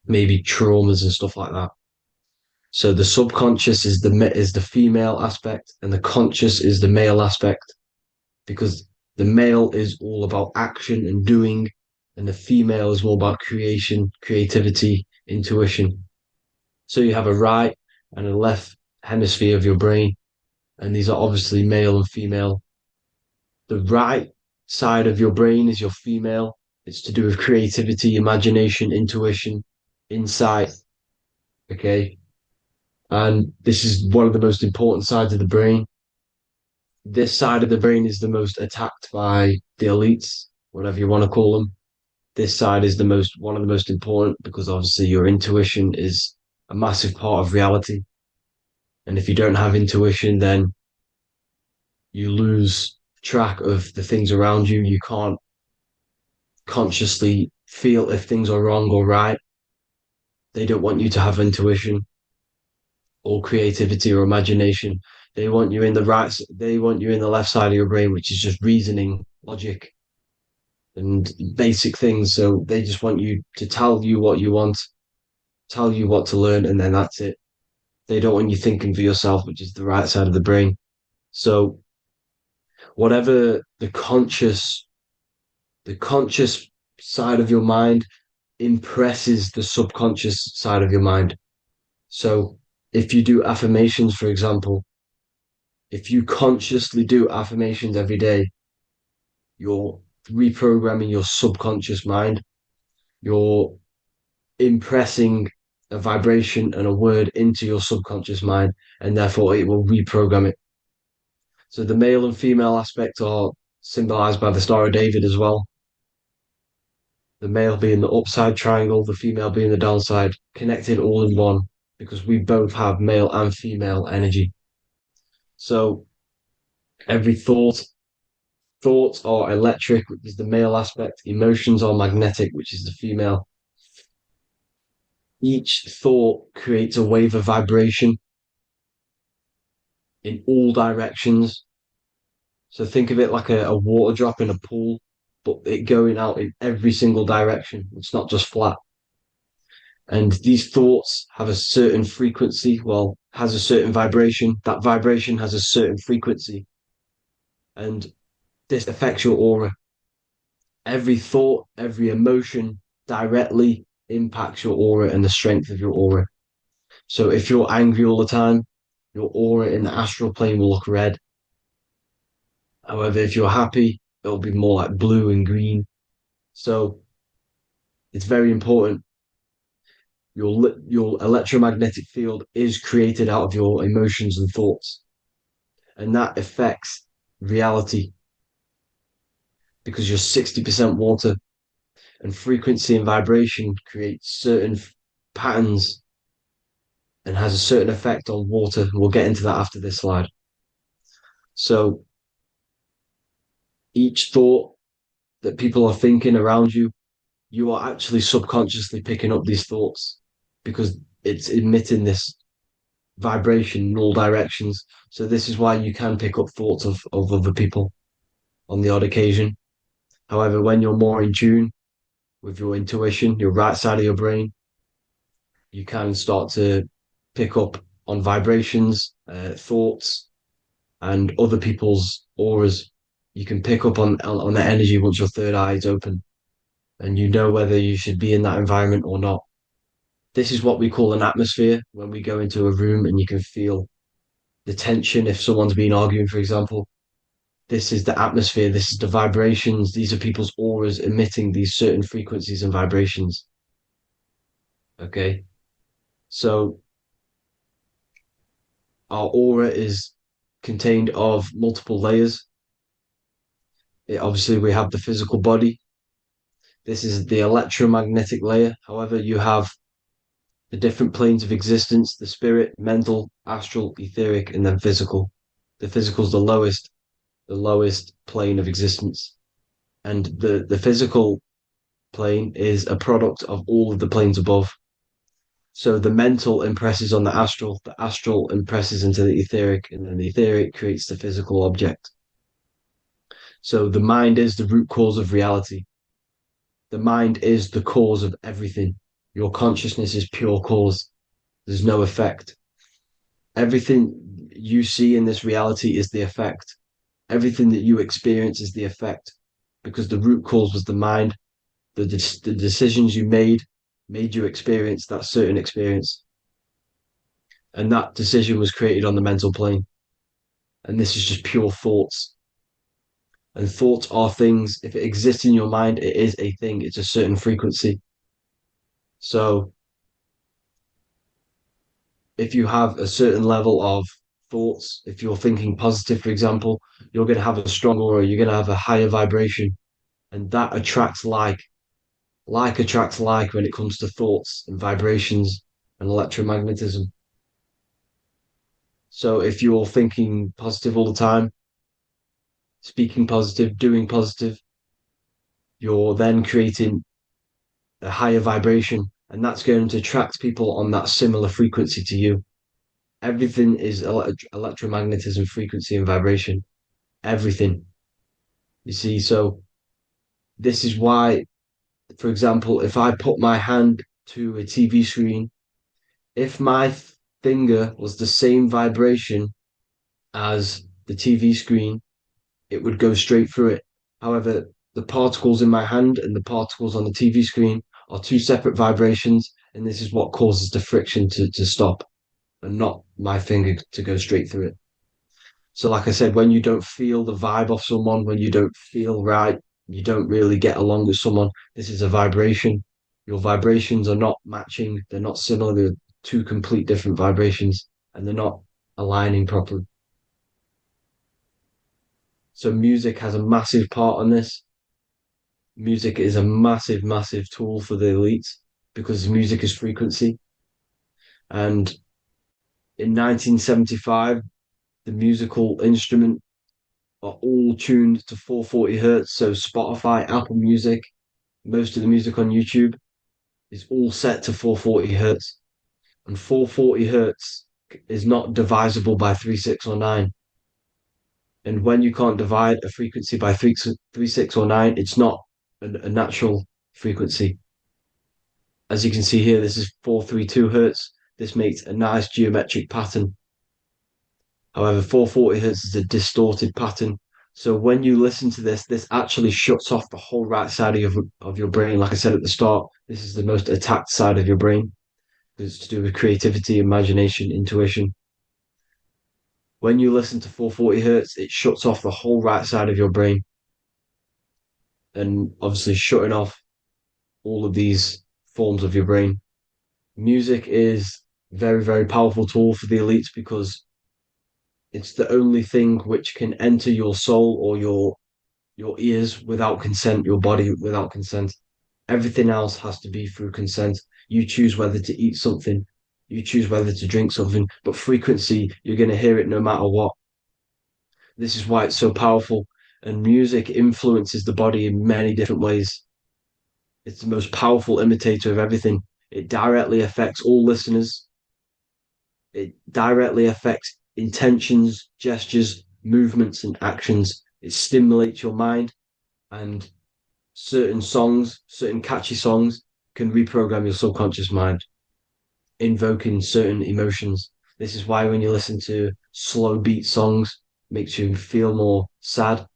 maybe traumas and stuff like that. So the subconscious is the female aspect, and the conscious is the male aspect, because the male is all about action and doing, and the female is more about creation, creativity, intuition. So you have a right and a left hemisphere of your brain, and these are obviously male and female. The right side of your brain is your female. It's to do with creativity, imagination, intuition, insight. Okay. And this is one of the most important sides of the brain. This side of the brain is the most attacked by the elites, whatever you want to call them. This side is one of the most important because obviously your intuition is a massive part of reality. And if you don't have intuition, then you lose track of the things around you. You can't consciously feel if things are wrong or right. They don't want you to have intuition or creativity or imagination. They want you in the left side of your brain, which is just reasoning, logic, and basic things. So they just want you to tell you what you want, tell you what to learn, and then that's it. They don't want you thinking for yourself, which is the right side of the brain. So whatever the conscious side of your mind impresses the subconscious side of your mind. So if you do affirmations, for example, if you consciously do affirmations every day, you're reprogramming your subconscious mind. You're impressing a vibration and a word into your subconscious mind, and therefore it will reprogram it. So the male and female aspect are symbolized by the Star of David as well. The male being the upside triangle, the female being the downside, connected all in one, because we both have male and female energy. So every thoughts are electric, which is the male aspect. Emotions are magnetic, which is the female. Each thought creates a wave of vibration in all directions. So think of it like a water drop in a pool, but it going out in every single direction. It's not just flat. And these thoughts have a certain frequency, has a certain vibration. That vibration has a certain frequency. And this affects your aura. Every thought, every emotion directly impacts your aura and the strength of your aura. So if you're angry all the time, your aura in the astral plane will look red. However, if you're happy, it'll be more like blue and green. So it's very important. Your electromagnetic field is created out of your emotions and thoughts, and that affects reality because you're 60% water, and frequency and vibration create certain patterns and has a certain effect on water. We'll get into that after this slide. So each thought that people are thinking around you, you are actually subconsciously picking up these thoughts because it's emitting this vibration in all directions. So this is why you can pick up thoughts of other people on the odd occasion. However, when you're more in tune with your intuition, your right side of your brain, you can start to pick up on vibrations, thoughts, and other people's auras. You can pick up on the energy once your third eye is open, and you know whether you should be in that environment or not. This is what we call an atmosphere when we go into a room and you can feel the tension if someone's been arguing, for example. This is the atmosphere, this is the vibrations, these are people's auras emitting these certain frequencies and vibrations. Okay. So our aura is contained of multiple layers. Obviously, we have the physical body. This is the electromagnetic layer. However, you have the different planes of existence, the spirit, mental, astral, etheric, and then physical. The physical is the lowest plane of existence. And the physical plane is a product of all of the planes above. So the mental impresses on the astral impresses into the etheric, and then the etheric creates the physical object. So the mind is the root cause of reality. The mind is the cause of everything. Your consciousness is pure cause. There's no effect. Everything you see in this reality is the effect. Everything that you experience is the effect because the root cause was the mind. The decisions you made you experience that certain experience. And that decision was created on the mental plane. And this is just pure thoughts. And thoughts are things. If it exists in your mind, it is a thing. It's a certain frequency. So if you have a certain level of thoughts, if you're thinking positive, for example, you're going to have a strong aura, you're going to have a higher vibration. And that attracts like. Like attracts like when it comes to thoughts and vibrations and electromagnetism. So if you're thinking positive all the time, speaking positive, doing positive, you're then creating a higher vibration, and that's going to attract people on that similar frequency to you. Everything is electromagnetism, frequency, and vibration. Everything. You see, so this is why, for example, if I put my hand to a TV screen, if my finger was the same vibration as the TV screen, it would go straight through it. However, the particles in my hand and the particles on the TV screen are two separate vibrations, and this is what causes the friction to stop and not my finger to go straight through it. So, like I said, when you don't feel the vibe of someone, when you don't feel right, you don't really get along with someone, this is a vibration. Your vibrations are not matching, they're not similar, they're two complete different vibrations, and they're not aligning properly. So music has a massive part on this. Music is a massive, massive tool for the elites because music is frequency. And in 1975, the musical instrument are all tuned to 440 hertz. So Spotify, Apple Music, most of the music on YouTube is all set to 440 hertz. And 440 hertz is not divisible by 3, 6, or 9. And when you can't divide a frequency by 3, 6, or 9, it's not a natural frequency. As you can see here, this is 432 hertz. This makes a nice geometric pattern. However, 440 hertz is a distorted pattern. So when you listen to this, this actually shuts off the whole right side of your brain. Like I said at the start, this is the most attacked side of your brain. It's to do with creativity, imagination, intuition. When you listen to 440 hertz, it shuts off the whole right side of your brain. And obviously shutting off all of these forms of your brain Music is very, very powerful tool for the elites because it's the only thing which can enter your soul or your ears without consent, your body without consent. Everything else has to be through consent. You choose whether to eat something, you choose whether to drink something, but frequency, you're going to hear it no matter what. This is why it's so powerful. And music influences the body in many different ways. It's the most powerful imitator of everything. It directly affects all listeners. It directly affects intentions, gestures, movements, and actions. It stimulates your mind, and certain songs, certain catchy songs, can reprogram your subconscious mind, invoking certain emotions. This is why when you listen to slow beat songs, it makes you feel more sad.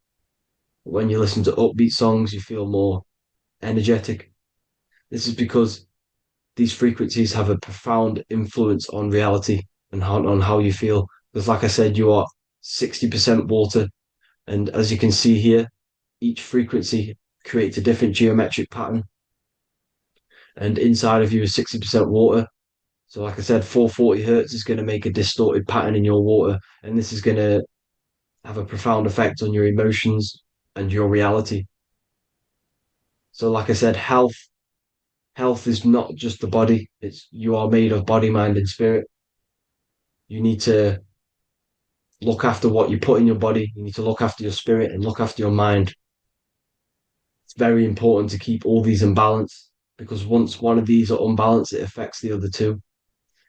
When you listen to upbeat songs, you feel more energetic. This is because these frequencies have a profound influence on reality and on how you feel. Because, like I said, you are 60% water. And as you can see here, each frequency creates a different geometric pattern. And inside of you is 60% water. So, like I said, 440 hertz is going to make a distorted pattern in your water. And this is going to have a profound effect on your emotions and your reality. So, like I said, health is not just the body. It's you are made of body, mind, and spirit. You need to look after what you put in your body. You need to look after your spirit and look after your mind. It's very important to keep all these in balance because once one of these are unbalanced, it affects the other two.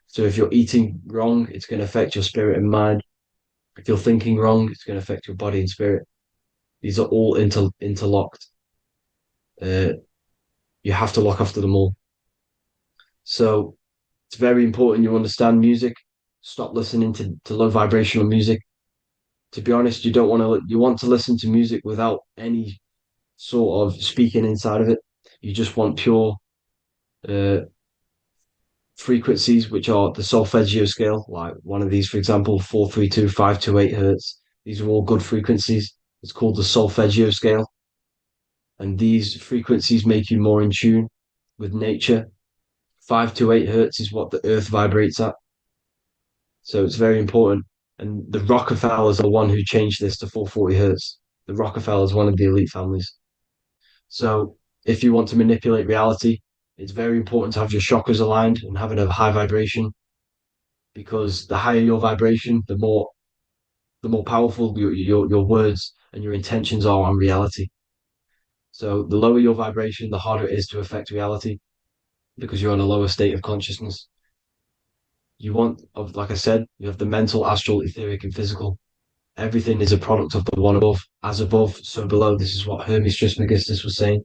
So if you're eating wrong, it's going to affect your spirit and mind. If you're thinking wrong, it's going to affect your body and spirit. These are all interlocked. Uh, you have to look after them all. So it's very important you understand music. Stop listening to low vibrational music. To be honest, you want to listen to music without any sort of speaking inside of it. You just want pure uh, frequencies, which are the solfeggio scale, like one of these, for example, 432, 528 hertz. These are all good frequencies. It's called the solfeggio scale. And these frequencies make you more in tune with nature. 528 hertz is what the earth vibrates at. So it's very important. And the Rockefellers are the one who changed this to 440 hertz. The Rockefellers, one of the elite families. So if you want to manipulate reality, it's very important to have your chakras aligned and having a high vibration because the higher your vibration, the more powerful your words and your intentions are on reality. So the lower your vibration, the harder it is to affect reality because you're in a lower state of consciousness. Like I said, you have the mental, astral, etheric, and physical. Everything is a product of the one above. As above, so below. This is what Hermes Trismegistus was saying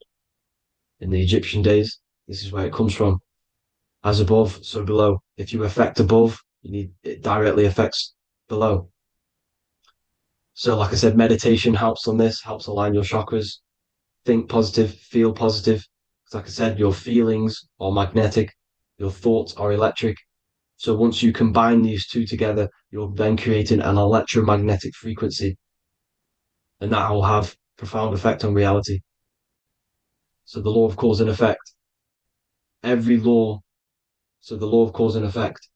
in the Egyptian days. This is where it comes from. As above, so below. If you affect above, it directly affects below. So, like I said, meditation helps on this, helps align your chakras. Think positive, feel positive. Like I said, your feelings are magnetic, your thoughts are electric. So once you combine these two together, you're then creating an electromagnetic frequency, and that will have profound effect on reality. So the law of cause and effect. Every law, so the law of cause and effect.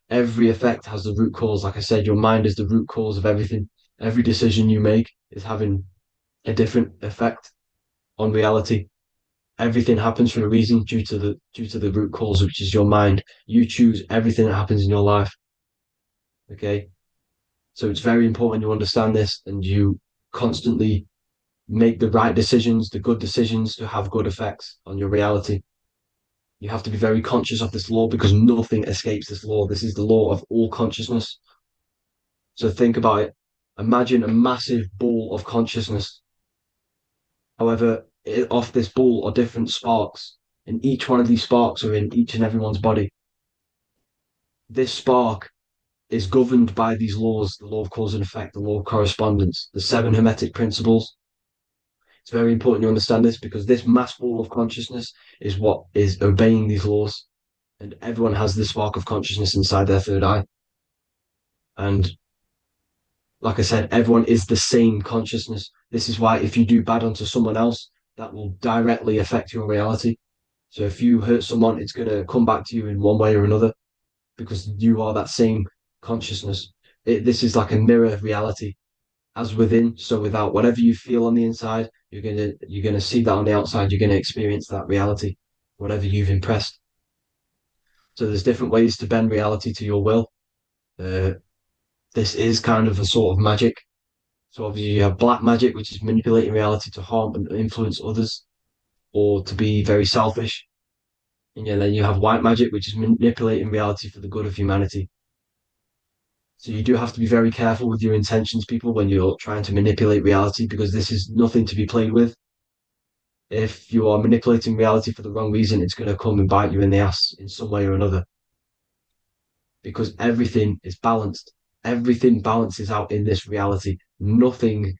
Every effect has the root cause. Like I said, your mind is the root cause of everything. Every decision you make is having a different effect on reality. Everything happens for a reason due to the root cause, which is your mind. You choose everything that happens in your life. Okay. So it's very important you understand this and you constantly make the right decisions, the good decisions to have good effects on your reality. You have to be very conscious of this law because nothing escapes this law. This is the law of all consciousness. So think about it. Imagine a massive ball of consciousness. However, off this ball are different sparks, and each one of these sparks are in each and everyone's body. This spark is governed by these laws, the law of cause and effect, the law of correspondence, the seven hermetic principles. It's very important you understand this because this mass ball of consciousness is what is obeying these laws. And everyone has this spark of consciousness inside their third eye. And like I said, everyone is the same consciousness. This is why if you do bad unto someone else, that will directly affect your reality. So if you hurt someone, it's going to come back to you in one way or another because you are that same consciousness. This is like a mirror reality, as within, so without. Whatever you feel on the inside, you're gonna see that on the outside. You're gonna experience that reality, whatever you've impressed. So there's different ways to bend reality to your will. Uh, this is kind of a sort of magic. So obviously you have black magic, which is manipulating reality to harm and influence others, or to be very selfish. And yeah, then you have white magic, which is manipulating reality for the good of humanity. So you do have to be very careful with your intentions, people, when you're trying to manipulate reality, because this is nothing to be played with. If you are manipulating reality for the wrong reason, it's going to come and bite you in the ass in some way or another. Because everything is balanced. Everything balances out in this reality. Nothing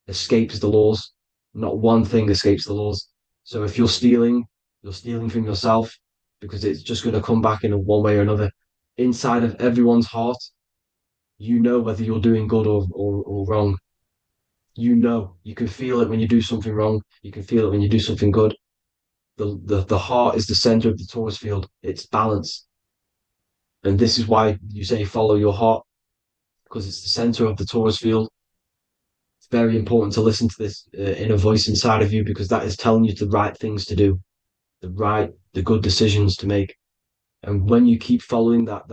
escapes the laws. Not one thing escapes the laws. So if you're stealing from yourself because it's just going to come back in one way or another. Inside of everyone's heart, you know whether you're doing good or wrong. You can feel it when you do something wrong. You can feel it when you do something good. The heart is the center of the torus field. It's balance. And this is why you say follow your heart, because it's the center of the torus field. It's very important to listen to this inner voice inside of you, because that is telling you the right things to do, the good decisions to make. And when you keep following that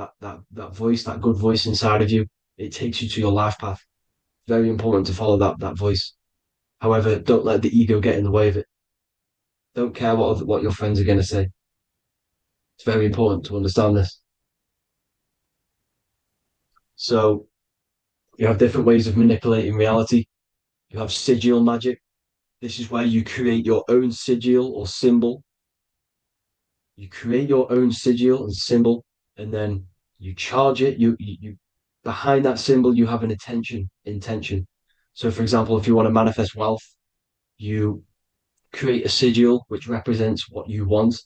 voice, that good voice inside of you, it takes you to your life path. Very important to follow that voice. However, don't let the ego get in the way of it. Don't care what your friends are going to say. It's very important to understand this. So you have different ways of manipulating reality. You have sigil magic. This is where you create your own sigil or symbol. You create your own sigil and symbol, and then you charge it. You behind that symbol, you have an intention. So, for example, if you want to manifest wealth, you create a sigil which represents what you want.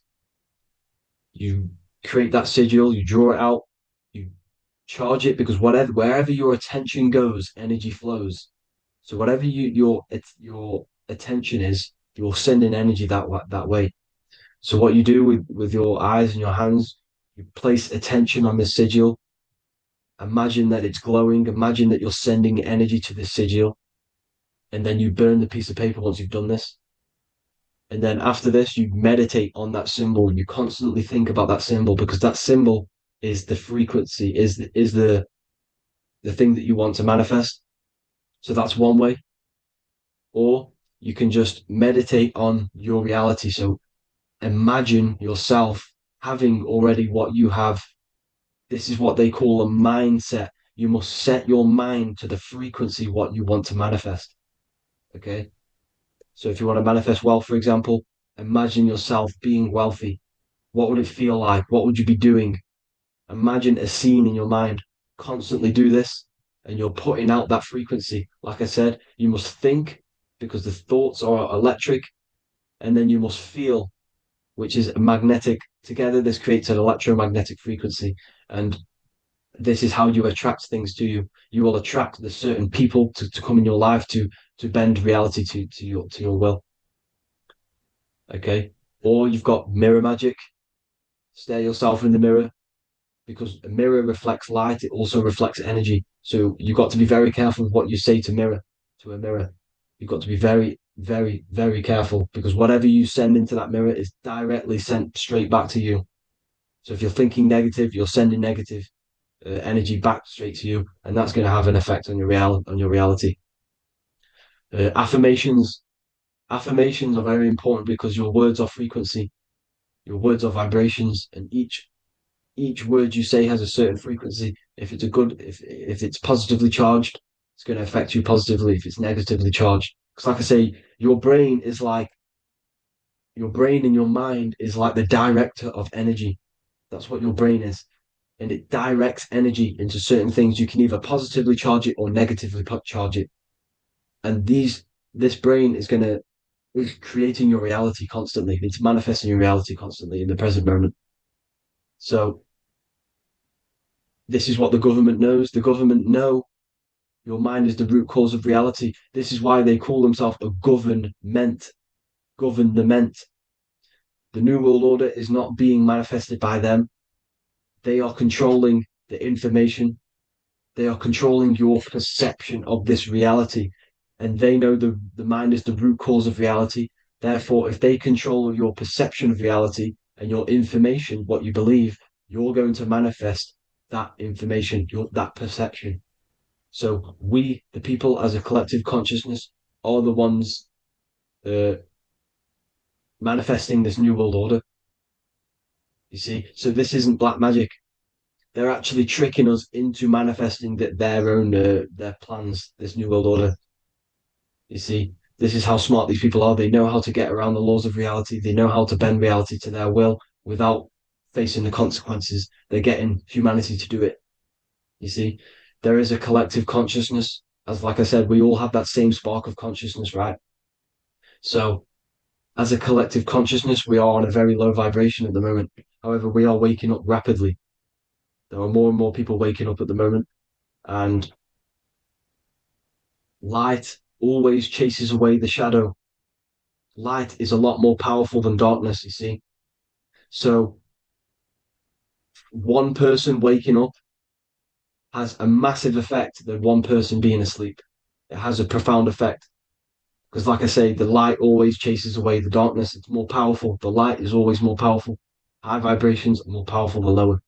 You create that sigil, you draw it out, you charge it, because wherever your attention goes, energy flows. So whatever your attention is, you're sending energy that way. So what you do with your eyes and your hands, you place attention on the sigil. Imagine that it's glowing. Imagine that you're sending energy to the sigil, and then you burn the piece of paper once you've done this. And then after this, you meditate on that symbol. You constantly think about that symbol, because that symbol is the frequency, is the thing that you want to manifest. So that's one way. Or you can just meditate on your reality. So imagine yourself having already what you have. This is what they call a mindset. You must set your mind to the frequency what you want to manifest. Okay. So if you want to manifest wealth, for example, imagine yourself being wealthy. What would it feel like? What would you be doing? Imagine a scene in your mind. Constantly do this, and you're putting out that frequency. Like I said, you must think, because the thoughts are electric, and then you must feel, which is magnetic. Together, this creates an electromagnetic frequency, and this is how you attract things to you. You will attract the certain people to come in your life to bend reality to your will. Okay. Or you've got mirror magic. Stare yourself in the mirror, because a mirror reflects light. It also reflects energy. So you've got to be very careful with what you say to a mirror. You've got to be very, very, very careful, because whatever you send into that mirror is directly sent straight back to you. So if you're thinking negative, you're sending negative energy back straight to you, and that's going to have an effect on your reality. Affirmations are very important, because your words are frequency, your words are vibrations, and each word you say has a certain frequency. If it's positively charged, it's going to affect you positively. If it's negatively charged, because like I say, your brain and your mind is like the director of energy. That's what your brain is, and it directs energy into certain things. You can either positively charge it or negatively charge it, and this brain is creating your reality constantly. It's manifesting your reality constantly in the present moment. So this is what the government knows. The government know your mind is the root cause of reality. This is why they call themselves a government. Government. The New World Order is not being manifested by them. They are controlling the information. They are controlling your perception of this reality. And they know the mind is the root cause of reality. Therefore, if they control your perception of reality and your information, what you believe, you're going to manifest that information, that perception. So we, the people as a collective consciousness, are the ones uh, manifesting this new world order. You see, so this isn't black magic. They're actually tricking us into manifesting their own their plans, this new world order. You see, this is how smart these people are. They know how to get around the laws of reality. They know how to bend reality to their will without facing the consequences. They're getting humanity to do it. You see, there is a collective consciousness. As like I said, we all have that same spark of consciousness, right? So as a collective consciousness, we are on a very low vibration at the moment. However, we are waking up rapidly. There are more and more people waking up at the moment, and light always chases away the shadow. Light is a lot more powerful than darkness, you see. So one person waking up has a massive effect than one person being asleep. It has a profound effect. Because, like I say, the light always chases away the darkness. It's more powerful. The light is always more powerful. High vibrations are more powerful than lower.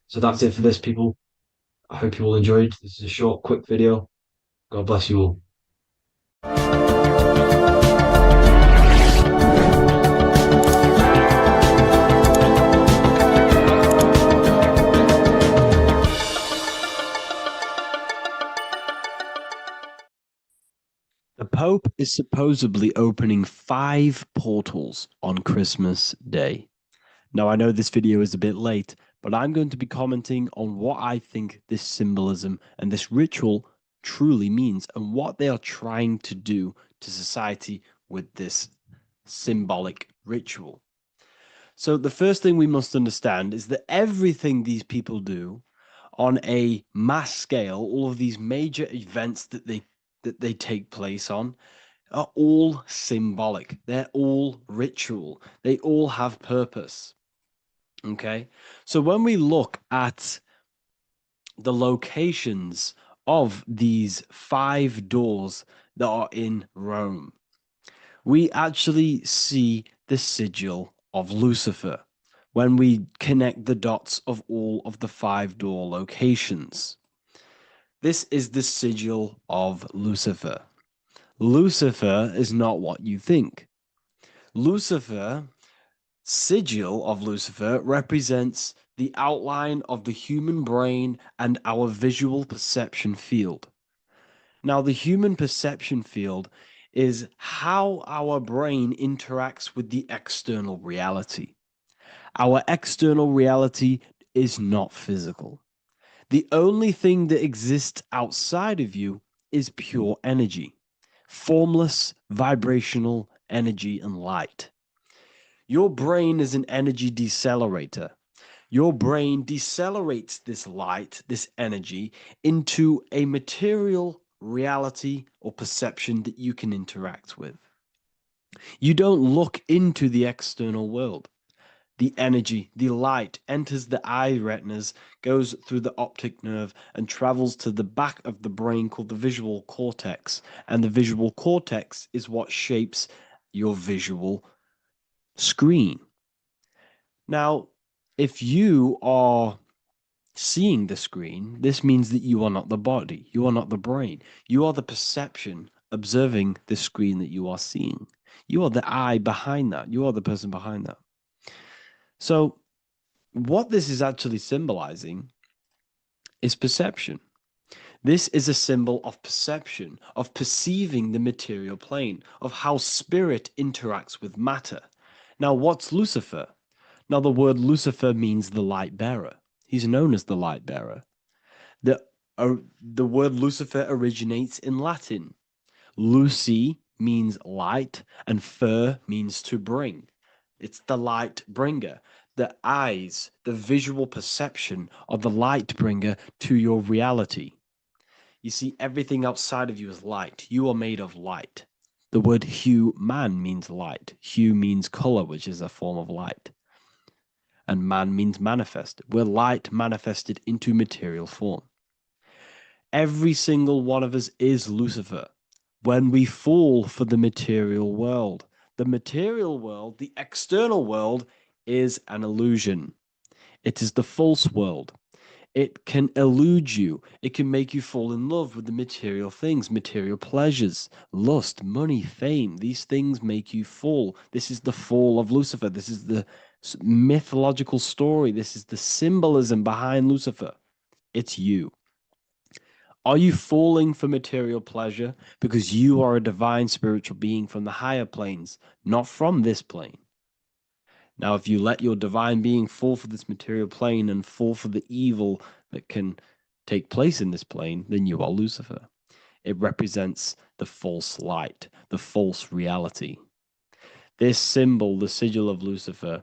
So that's it for this, people. I hope you all enjoyed. This is a short, quick video. God bless you all. The Pope is supposedly opening 5 portals on Christmas Day. Now, I know this video is a bit late, but I'm going to be commenting on what I think this symbolism and this ritual truly means and what they are trying to do to society with this symbolic ritual. So the first thing we must understand is that everything these people do on a mass scale, all of these major events that they take place on, are all symbolic. They're all ritual. They all have purpose. Okay, so when we look at the locations of these 5 doors that are in Rome, we actually see the sigil of Lucifer when we connect the dots of all of the 5 door locations. This is the sigil of Lucifer. Lucifer is not what you think. Lucifer, sigil of Lucifer, represents the outline of the human brain and our visual perception field. Now, the human perception field is how our brain interacts with the external reality. Our external reality is not physical. The only thing that exists outside of you is pure energy, formless, vibrational energy and light. Your brain is an energy decelerator. Your brain decelerates this light, this energy, into a material reality or perception that you can interact with. You don't look into the external world. The energy, the light, enters the eye retinas, goes through the optic nerve, and travels to the back of the brain called the visual cortex. And the visual cortex is what shapes your visual screen. Now, if you are seeing the screen, this means that you are not the body, you are not the brain, you are the perception observing the screen that you are seeing. You are the eye behind that, you are the person behind that. So, what this is actually symbolizing is perception. This is a symbol of perception, of perceiving the material plane, of how spirit interacts with matter. Now, what's Lucifer? Now, the word Lucifer means the light bearer. He's known as the light bearer. The word Lucifer originates in Latin. Luci means light, and fer means to bring. It's the light bringer. The eyes, the visual perception of the light bringer to your reality. You see, everything outside of you is light. You are made of light. The word human means light. Hue means color, which is a form of light. And man means manifest. We're light manifested into material form. Every single one of us is Lucifer. When we fall for the material world, the external world, is an illusion. It is the false world. It can elude you. It can make you fall in love with the material things, material pleasures, lust, money, fame. These things make you fall. This is the fall of Lucifer. This is the mythological story. This is the symbolism behind Lucifer. It's you. Are you falling for material pleasure because you are a divine spiritual being from the higher planes, not from this plane? Now, if you let your divine being fall for this material plane and fall for the evil that can take place in this plane, then you are Lucifer. It represents the false light, the false reality. This symbol, the sigil of Lucifer,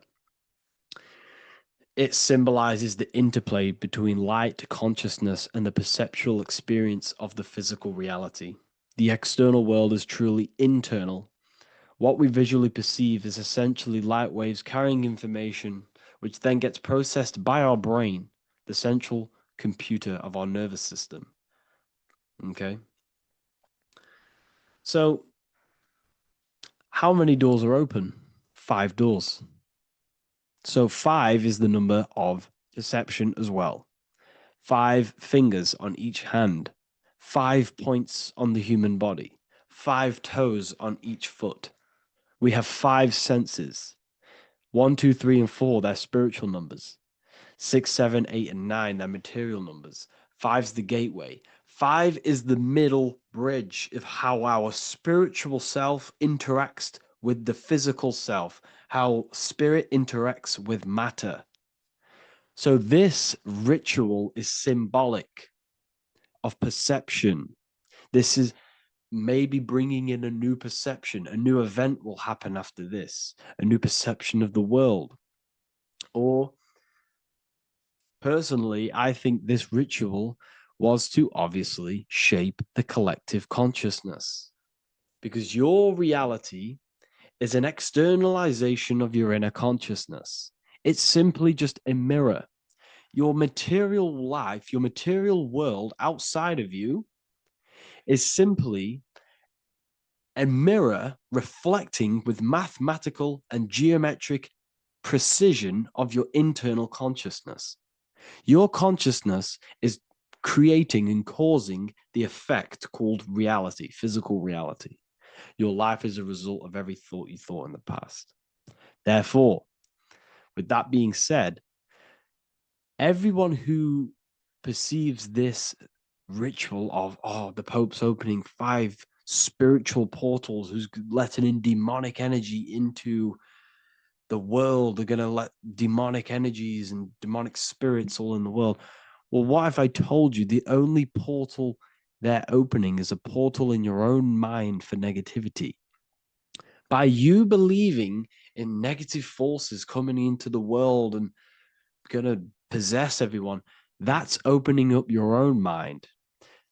it symbolizes the interplay between light, consciousness, and the perceptual experience of the physical reality. The external world is truly internal. What we visually perceive is essentially light waves carrying information, which then gets processed by our brain, the central computer of our nervous system. Okay? So, how many doors are open? 5 doors. So 5 is the number of perception as well. 5 fingers on each hand, 5 points on the human body, 5 toes on each foot. We have 5 senses. 1, 2, 3, and 4, they're spiritual numbers. 6, 7, 8, and 9, they're material numbers. 5's the gateway. 5 is the middle bridge of how our spiritual self interacts with the physical self, how spirit interacts with matter. So this ritual is symbolic of perception. This is maybe bringing in a new perception. A new event will happen after this, a new perception of the world. Or personally, I think this ritual was to obviously shape the collective consciousness, because your reality is an externalization of your inner consciousness. It's simply just a mirror. Your material life, your material world outside of you is simply a mirror reflecting with mathematical and geometric precision of your internal consciousness. Your consciousness is creating and causing the effect called reality, physical reality. Your life is a result of every thought you thought in the past. Therefore, with that being said, everyone who perceives this ritual of, the Pope's opening 5 spiritual portals, who's letting in demonic energy into the world, they're going to let demonic energies and demonic spirits all in the world. Well, what if I told you the only portal they're opening is a portal in your own mind for negativity? By you believing in negative forces coming into the world and going to possess everyone, that's opening up your own mind.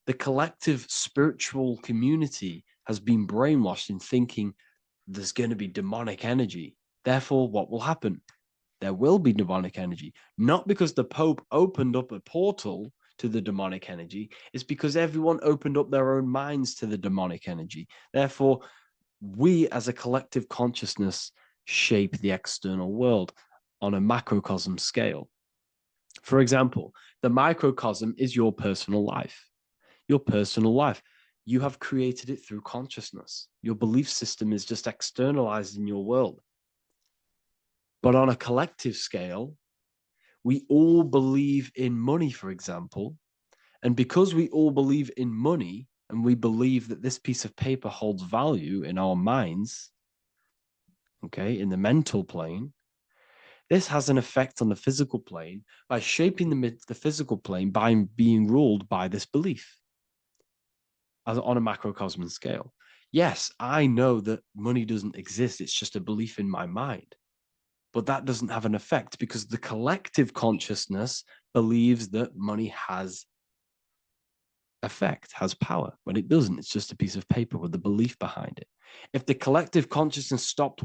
The collective spiritual community has been brainwashed in thinking there's going to be demonic energy. Therefore, what will happen? There will be demonic energy. Not because the Pope opened up a portal to the demonic energy, it's because everyone opened up their own minds to the demonic energy. Therefore, we as a collective consciousness shape the external world on a macrocosm scale. For example, the microcosm is your personal life. Your personal life. You have created it through consciousness. Your belief system is just externalized in your world. But on a collective scale, we all believe in money, for example. And because we all believe in money and we believe that this piece of paper holds value in our minds, okay, in the mental plane, this has an effect on the physical plane by shaping the physical plane by being ruled by this belief as on a macrocosm scale. Yes, I know that money doesn't exist. It's just a belief in my mind. But that doesn't have an effect because the collective consciousness believes that money has effect has power. When it doesn't, it's just a piece of paper with a belief behind it. If the collective consciousness stopped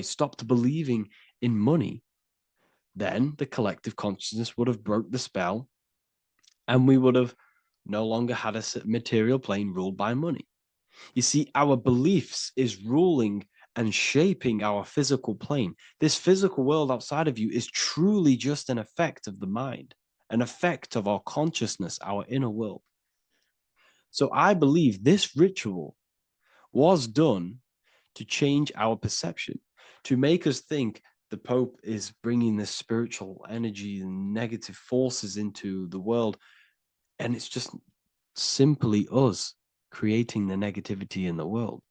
stopped believing in money, then the collective consciousness would have broke the spell, and we would have no longer had a material plane ruled by money. You see, our beliefs is ruling and shaping our physical plane. This physical world outside of you is truly just an effect of the mind, an effect of our consciousness, our inner world. So I believe this ritual was done to change our perception, to make us think the Pope is bringing this spiritual energy and negative forces into the world. And it's just simply us creating the negativity in the world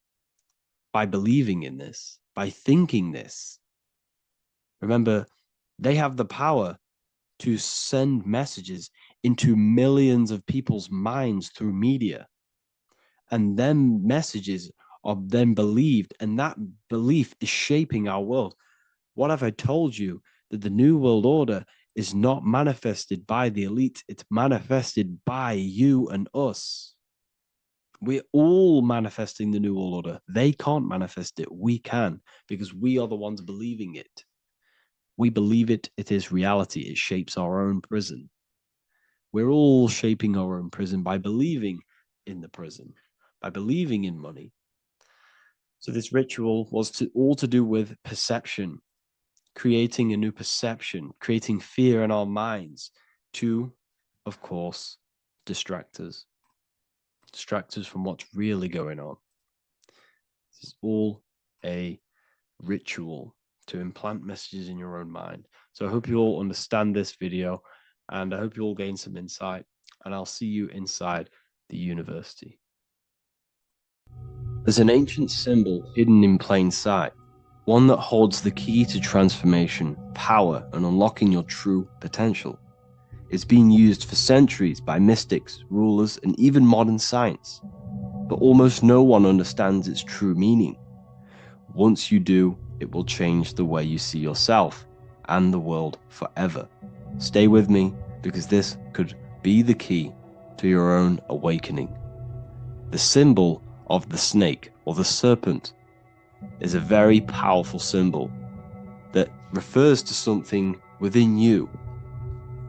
by believing in this, by thinking this. Remember, they have the power to send messages into millions of people's minds through media. And then messages are then believed, and that belief is shaping our world. What have I told you? That the New World Order is not manifested by the elite, it's manifested by you and us. We're all manifesting the New World Order. They can't manifest it. We can, because we are the ones believing it. We believe it. It is reality. It shapes our own prison. We're all shaping our own prison by believing in the prison, by believing in money. So this ritual was all to do with perception, creating a new perception, creating fear in our minds to, of course, distract us from what's really going on. This is all a ritual to implant messages in your own mind. So I hope you all understand this video, and I hope you all gain some insight, and I'll see you inside the university. There's an ancient symbol hidden in plain sight, one that holds the key to transformation, power, and unlocking your true potential. It's been used for centuries by mystics, rulers, and even modern science, but almost no one understands its true meaning. Once you do, it will change the way you see yourself and the world forever. Stay with me, because this could be the key to your own awakening. The symbol of the snake, or the serpent, is a very powerful symbol that refers to something within you,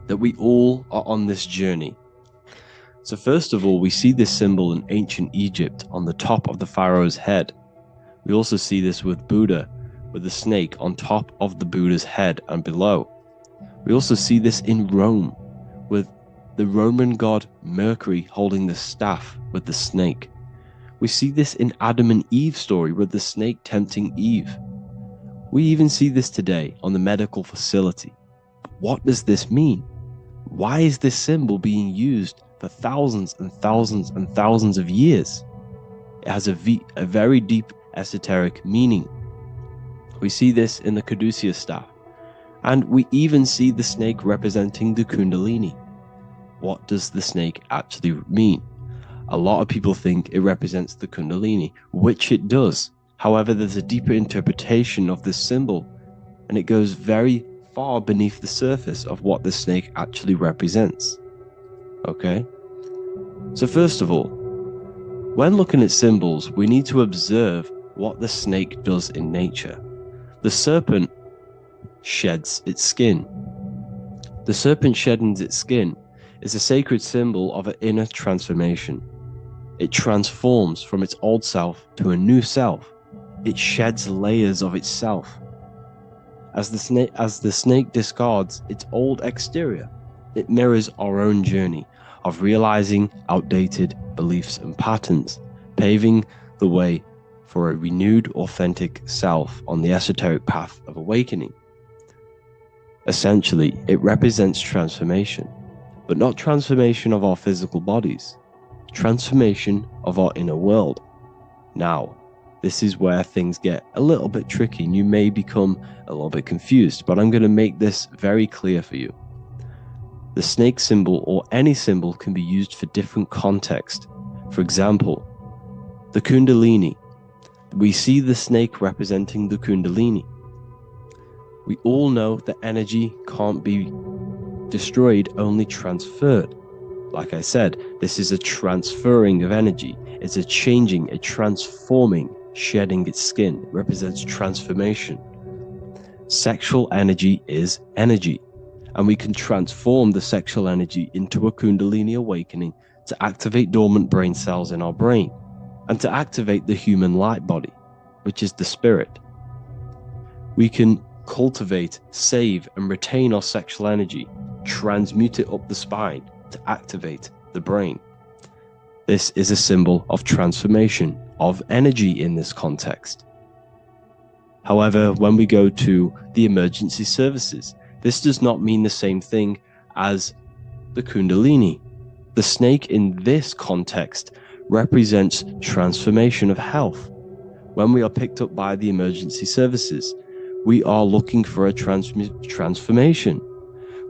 that we all are on this journey. So first of all, we see this symbol in ancient Egypt on the top of the pharaoh's head. We also see this with Buddha, with the snake on top of the Buddha's head and below. We also see this in Rome, with the Roman god Mercury holding the staff with the snake. We see this in Adam and Eve's story, with the snake tempting Eve. We even see this today on the medical facility. What does this mean? Why is this symbol being used for thousands and thousands and thousands of years? It has a very deep esoteric meaning. We see this in the caduceus staff, and we even see the snake representing the Kundalini. What does the snake actually mean? A lot of people think it represents the Kundalini, which it does. However, there's a deeper interpretation of this symbol, and it goes very far beneath the surface of what the snake actually represents. Okay? So first of all, when looking at symbols, we need to observe what the snake does in nature. The serpent sheds its skin. The serpent shedding its skin is a sacred symbol of an inner transformation. It transforms from its old self to a new self. It sheds layers of itself. As the snake discards its old exterior, it mirrors our own journey of realizing outdated beliefs and patterns, paving the way for a renewed, authentic self on the esoteric path of awakening. Essentially, it represents transformation, but not transformation of our physical bodies, transformation of our inner world. Now, this is where things get a little bit tricky, and you may become a little bit confused, but I'm going to make this very clear for you. The snake symbol, or any symbol, can be used for different contexts. For example, the Kundalini. We see the snake representing the Kundalini. We all know that energy can't be destroyed, only transferred. Like I said, this is a transferring of energy. It's a changing, a transforming, shedding its skin. It represents transformation. Sexual energy is energy, and we can transform the sexual energy into a Kundalini awakening to activate dormant brain cells in our brain and to activate the human light body, which is the spirit. We can cultivate, save, and retain our sexual energy, transmute it up the spine to activate the brain. This is a symbol of transformation, of energy in this context. However, when we go to the emergency services, this does not mean the same thing as the Kundalini. The snake in this context represents transformation of health. When we are picked up by the emergency services, we are looking for a transformation.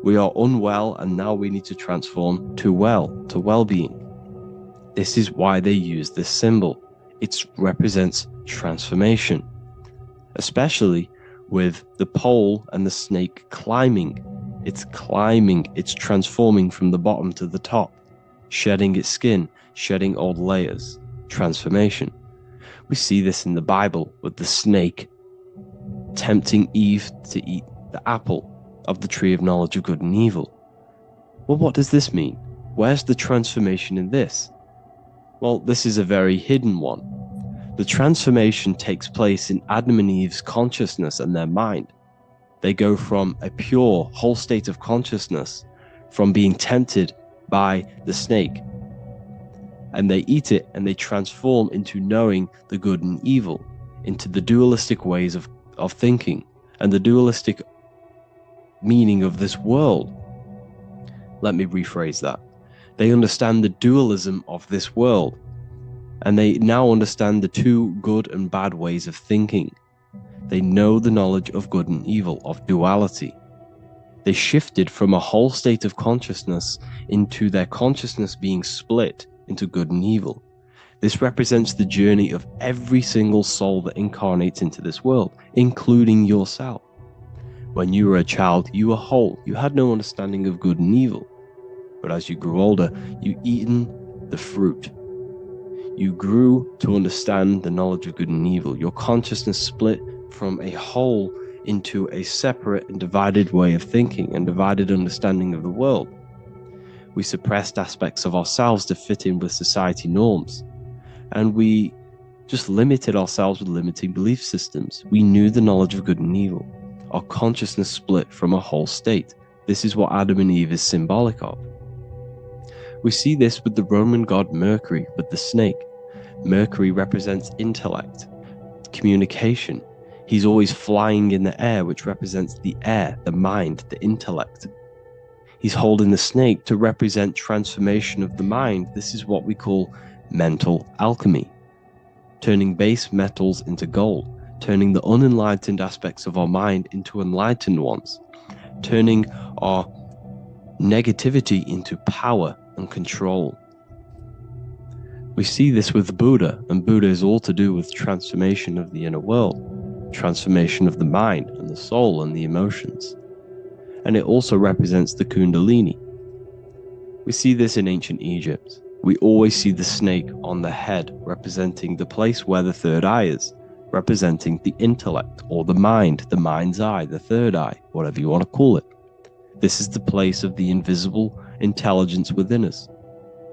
We are unwell and now we need to transform to well-being. This is why they use this symbol. It represents transformation, especially with the pole and the snake climbing. It's climbing, it's transforming from the bottom to the top, shedding its skin, shedding old layers, transformation. We see this in the Bible with the snake tempting Eve to eat the apple of the tree of knowledge of good and evil. Well, what does this mean? Where's the transformation in this? Well, this is a very hidden one. The transformation takes place in Adam and Eve's consciousness and their mind. They go from a pure, whole state of consciousness, from being tempted by the snake, and they eat it and they transform into knowing the good and evil, into the dualistic ways of thinking and the dualistic meaning of this world. Let me rephrase that. They understand the dualism of this world, and they now understand the two good and bad ways of thinking. They know the knowledge of good and evil, of duality. They shifted from a whole state of consciousness into their consciousness being split into good and evil. This represents the journey of every single soul that incarnates into this world, including yourself. When you were a child, you were whole. You had no understanding of good and evil. But as you grew older, you eaten the fruit. You grew to understand the knowledge of good and evil. Your consciousness split from a whole into a separate and divided way of thinking and divided understanding of the world. We suppressed aspects of ourselves to fit in with society norms. And we just limited ourselves with limiting belief systems. We knew the knowledge of good and evil. Our consciousness split from a whole state. This is what Adam and Eve is symbolic of. We see this with the Roman god Mercury, with the snake. Mercury represents intellect, communication. He's always flying in the air, which represents the air, the mind, the intellect. He's holding the snake to represent transformation of the mind. This is what we call mental alchemy, turning base metals into gold, turning the unenlightened aspects of our mind into enlightened ones, turning our negativity into power and control. We see this with Buddha, and Buddha is all to do with transformation of the inner world, transformation of the mind and the soul and the emotions. And it also represents the Kundalini. We see this in ancient Egypt. We always see the snake on the head, representing the place where the third eye is, representing the intellect or the mind, the mind's eye, the third eye, whatever you want to call it. This is the place of the invisible intelligence within us.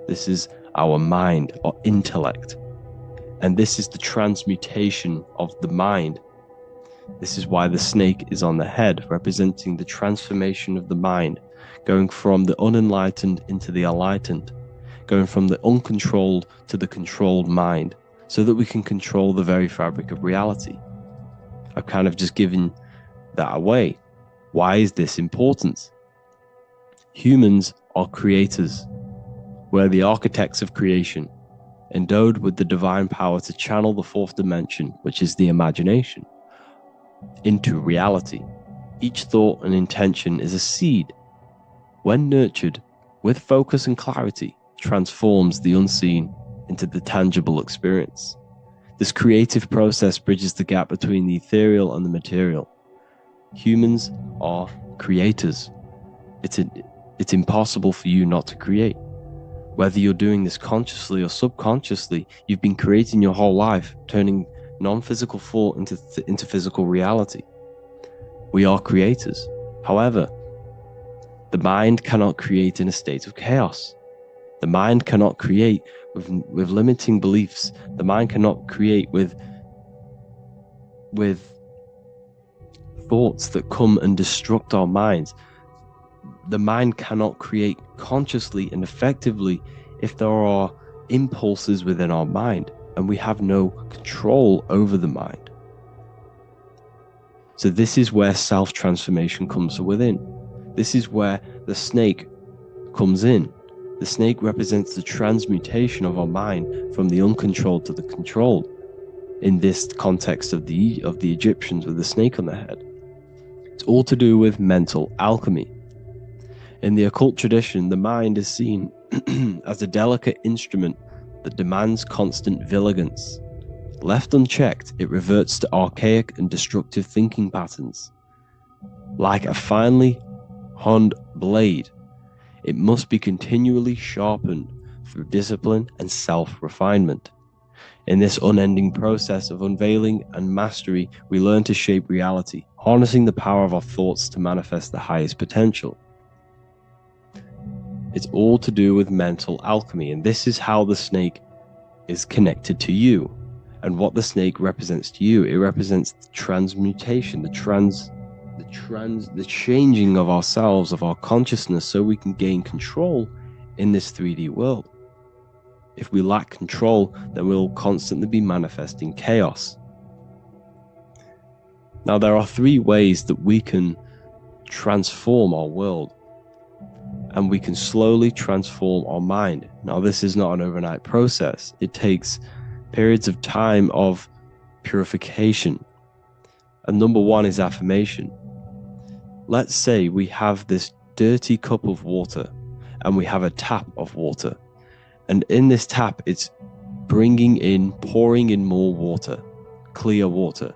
This is our mind or intellect. And this is the transmutation of the mind. This is why the snake is on the head, representing the transformation of the mind, going from the unenlightened into the enlightened, going from the uncontrolled to the controlled mind, so that we can control the very fabric of reality. I've kind of just given that away. Why is this important? Humans are creators. We're the architects of creation, endowed with the divine power to channel the fourth dimension, which is the imagination, into reality. Each thought and intention is a seed. When nurtured with focus and clarity, transforms the unseen into the tangible experience. This creative process bridges the gap between the ethereal and the material. Humans are creators. It's impossible for you not to create. Whether you're doing this consciously or subconsciously, you've been creating your whole life, turning non-physical thought into physical reality. We are creators. However, the mind cannot create in a state of chaos. The mind cannot create with limiting beliefs. The mind cannot create with thoughts that come and destruct our minds. The mind cannot create consciously and effectively if there are impulses within our mind and we have no control over the mind. So this is where self-transformation comes from within. This is where the snake comes in. The snake represents the transmutation of our mind from the uncontrolled to the controlled. In this context of the Egyptians with the snake on their head. It's all to do with mental alchemy. In the occult tradition, the mind is seen as a delicate instrument that demands constant vigilance. Left unchecked, it reverts to archaic and destructive thinking patterns. Like a finely honed blade, it must be continually sharpened through discipline and self-refinement. In this unending process of unveiling and mastery, we learn to shape reality, harnessing the power of our thoughts to manifest the highest potential. It's all to do with mental alchemy, and this is how the snake is connected to you, and what the snake represents to you. It represents the transmutation, the changing of ourselves, of our consciousness, so we can gain control in this 3D world. If we lack control, then we'll constantly be manifesting chaos. Now, there are 3 ways that we can transform our world, and we can slowly transform our mind. Now, this is not an overnight process. It takes periods of time of purification. And number 1 is affirmation. Let's say we have this dirty cup of water, and we have a tap of water. And in this tap, it's pouring in more water, clear water.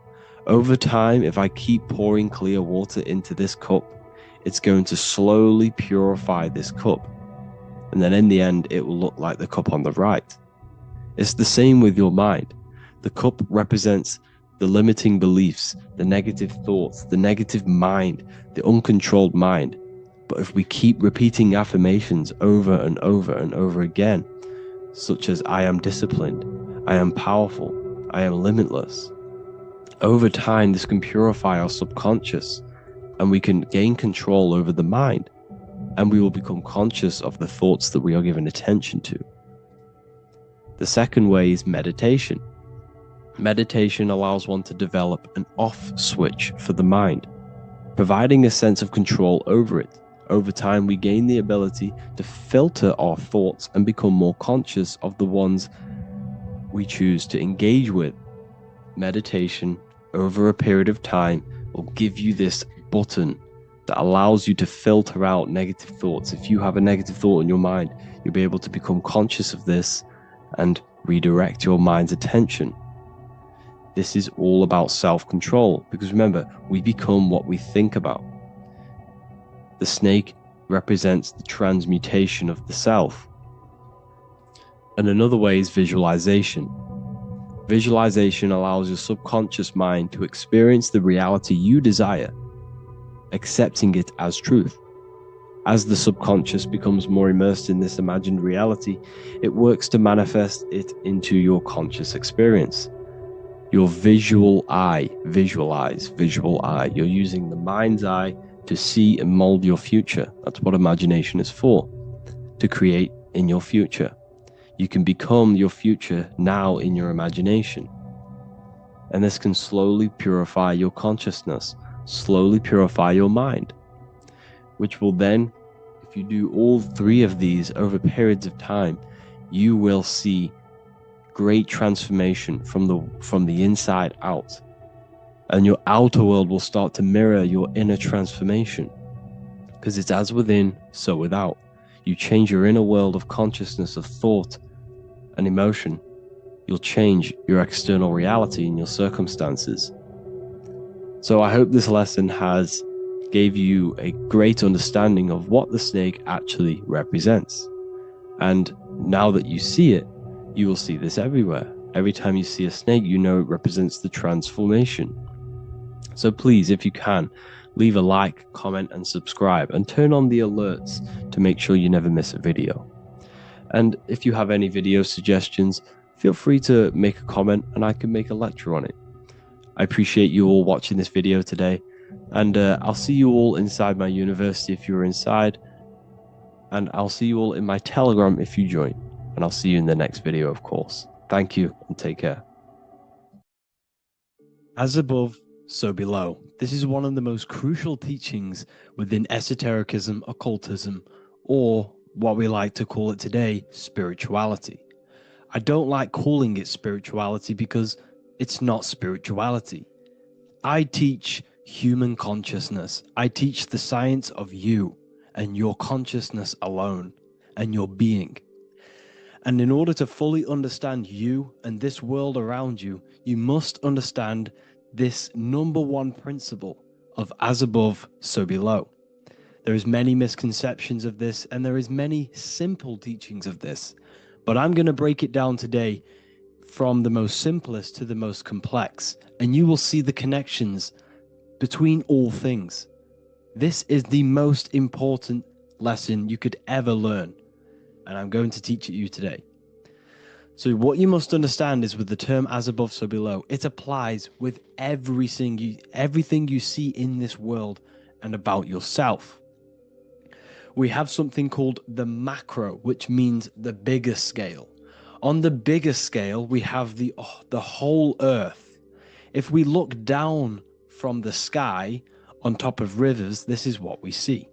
Over time, if I keep pouring clear water into this cup, it's going to slowly purify this cup. And then in the end, it will look like the cup on the right. It's the same with your mind. The cup represents the limiting beliefs, the negative thoughts, the negative mind, the uncontrolled mind. But if we keep repeating affirmations over and over and over again, such as I am disciplined, I am powerful, I am limitless, over time this can purify our subconscious and we can gain control over the mind, and we will become conscious of the thoughts that we are giving attention to. The second way is meditation. Meditation allows one to develop an off switch for the mind, providing a sense of control over it. Over time, we gain the ability to filter our thoughts and become more conscious of the ones we choose to engage with. Meditation, over a period of time, will give you this button that allows you to filter out negative thoughts. If you have a negative thought in your mind, you'll be able to become conscious of this and redirect your mind's attention. This is all about self-control, because remember, we become what we think about. The snake represents the transmutation of the self. And another way is visualization. Visualization allows your subconscious mind to experience the reality you desire, accepting it as truth. As the subconscious becomes more immersed in this imagined reality, it works to manifest it into your conscious experience. Your visual eye, visual eye. You're using the mind's eye to see and mold your future. That's what imagination is for, to create in your future. You can become your future now in your imagination. And this can slowly purify your consciousness, slowly purify your mind, which will then, if you do all 3 of these over periods of time, you will see great transformation from the inside out. And your outer world will start to mirror your inner transformation, because it's as within, so without. You change your inner world of consciousness, of thought and emotion, you'll change your external reality and your circumstances. So I hope this lesson has gave you a great understanding of what the snake actually represents. And Now that you see it, you will see this everywhere. Every time you see a snake, you know it represents the transformation. So please, if you can, leave a like, comment, and subscribe, and turn on the alerts to make sure you never miss a video. And if you have any video suggestions, feel free to make a comment and I can make a lecture on it. I appreciate you all watching this video today, and I'll see you all inside my university if you're inside, and I'll see you all in my Telegram if you join, and I'll see you in the next video, of course. Thank you and take care. As above, so below. This is one of the most crucial teachings within esotericism, occultism, or what we like to call it today, spirituality. I don't like calling it spirituality because it's not spirituality. I teach human consciousness. I teach the science of you and your consciousness alone and your being. And in order to fully understand you and this world around you, you must understand this number one principle of as above, so below. There is many misconceptions of this, and there is many simple teachings of this, but I'm going to break it down today from the most simplest to the most complex, and you will see the connections between all things. This is the most important lesson you could ever learn, and I'm going to teach it you today. So what you must understand is with the term as above, so below, it applies with everything you see in this world and about yourself. We have something called the macro, which means the bigger scale. On the bigger scale, we have the whole earth. If we look down from the sky on top of rivers, this is what we see.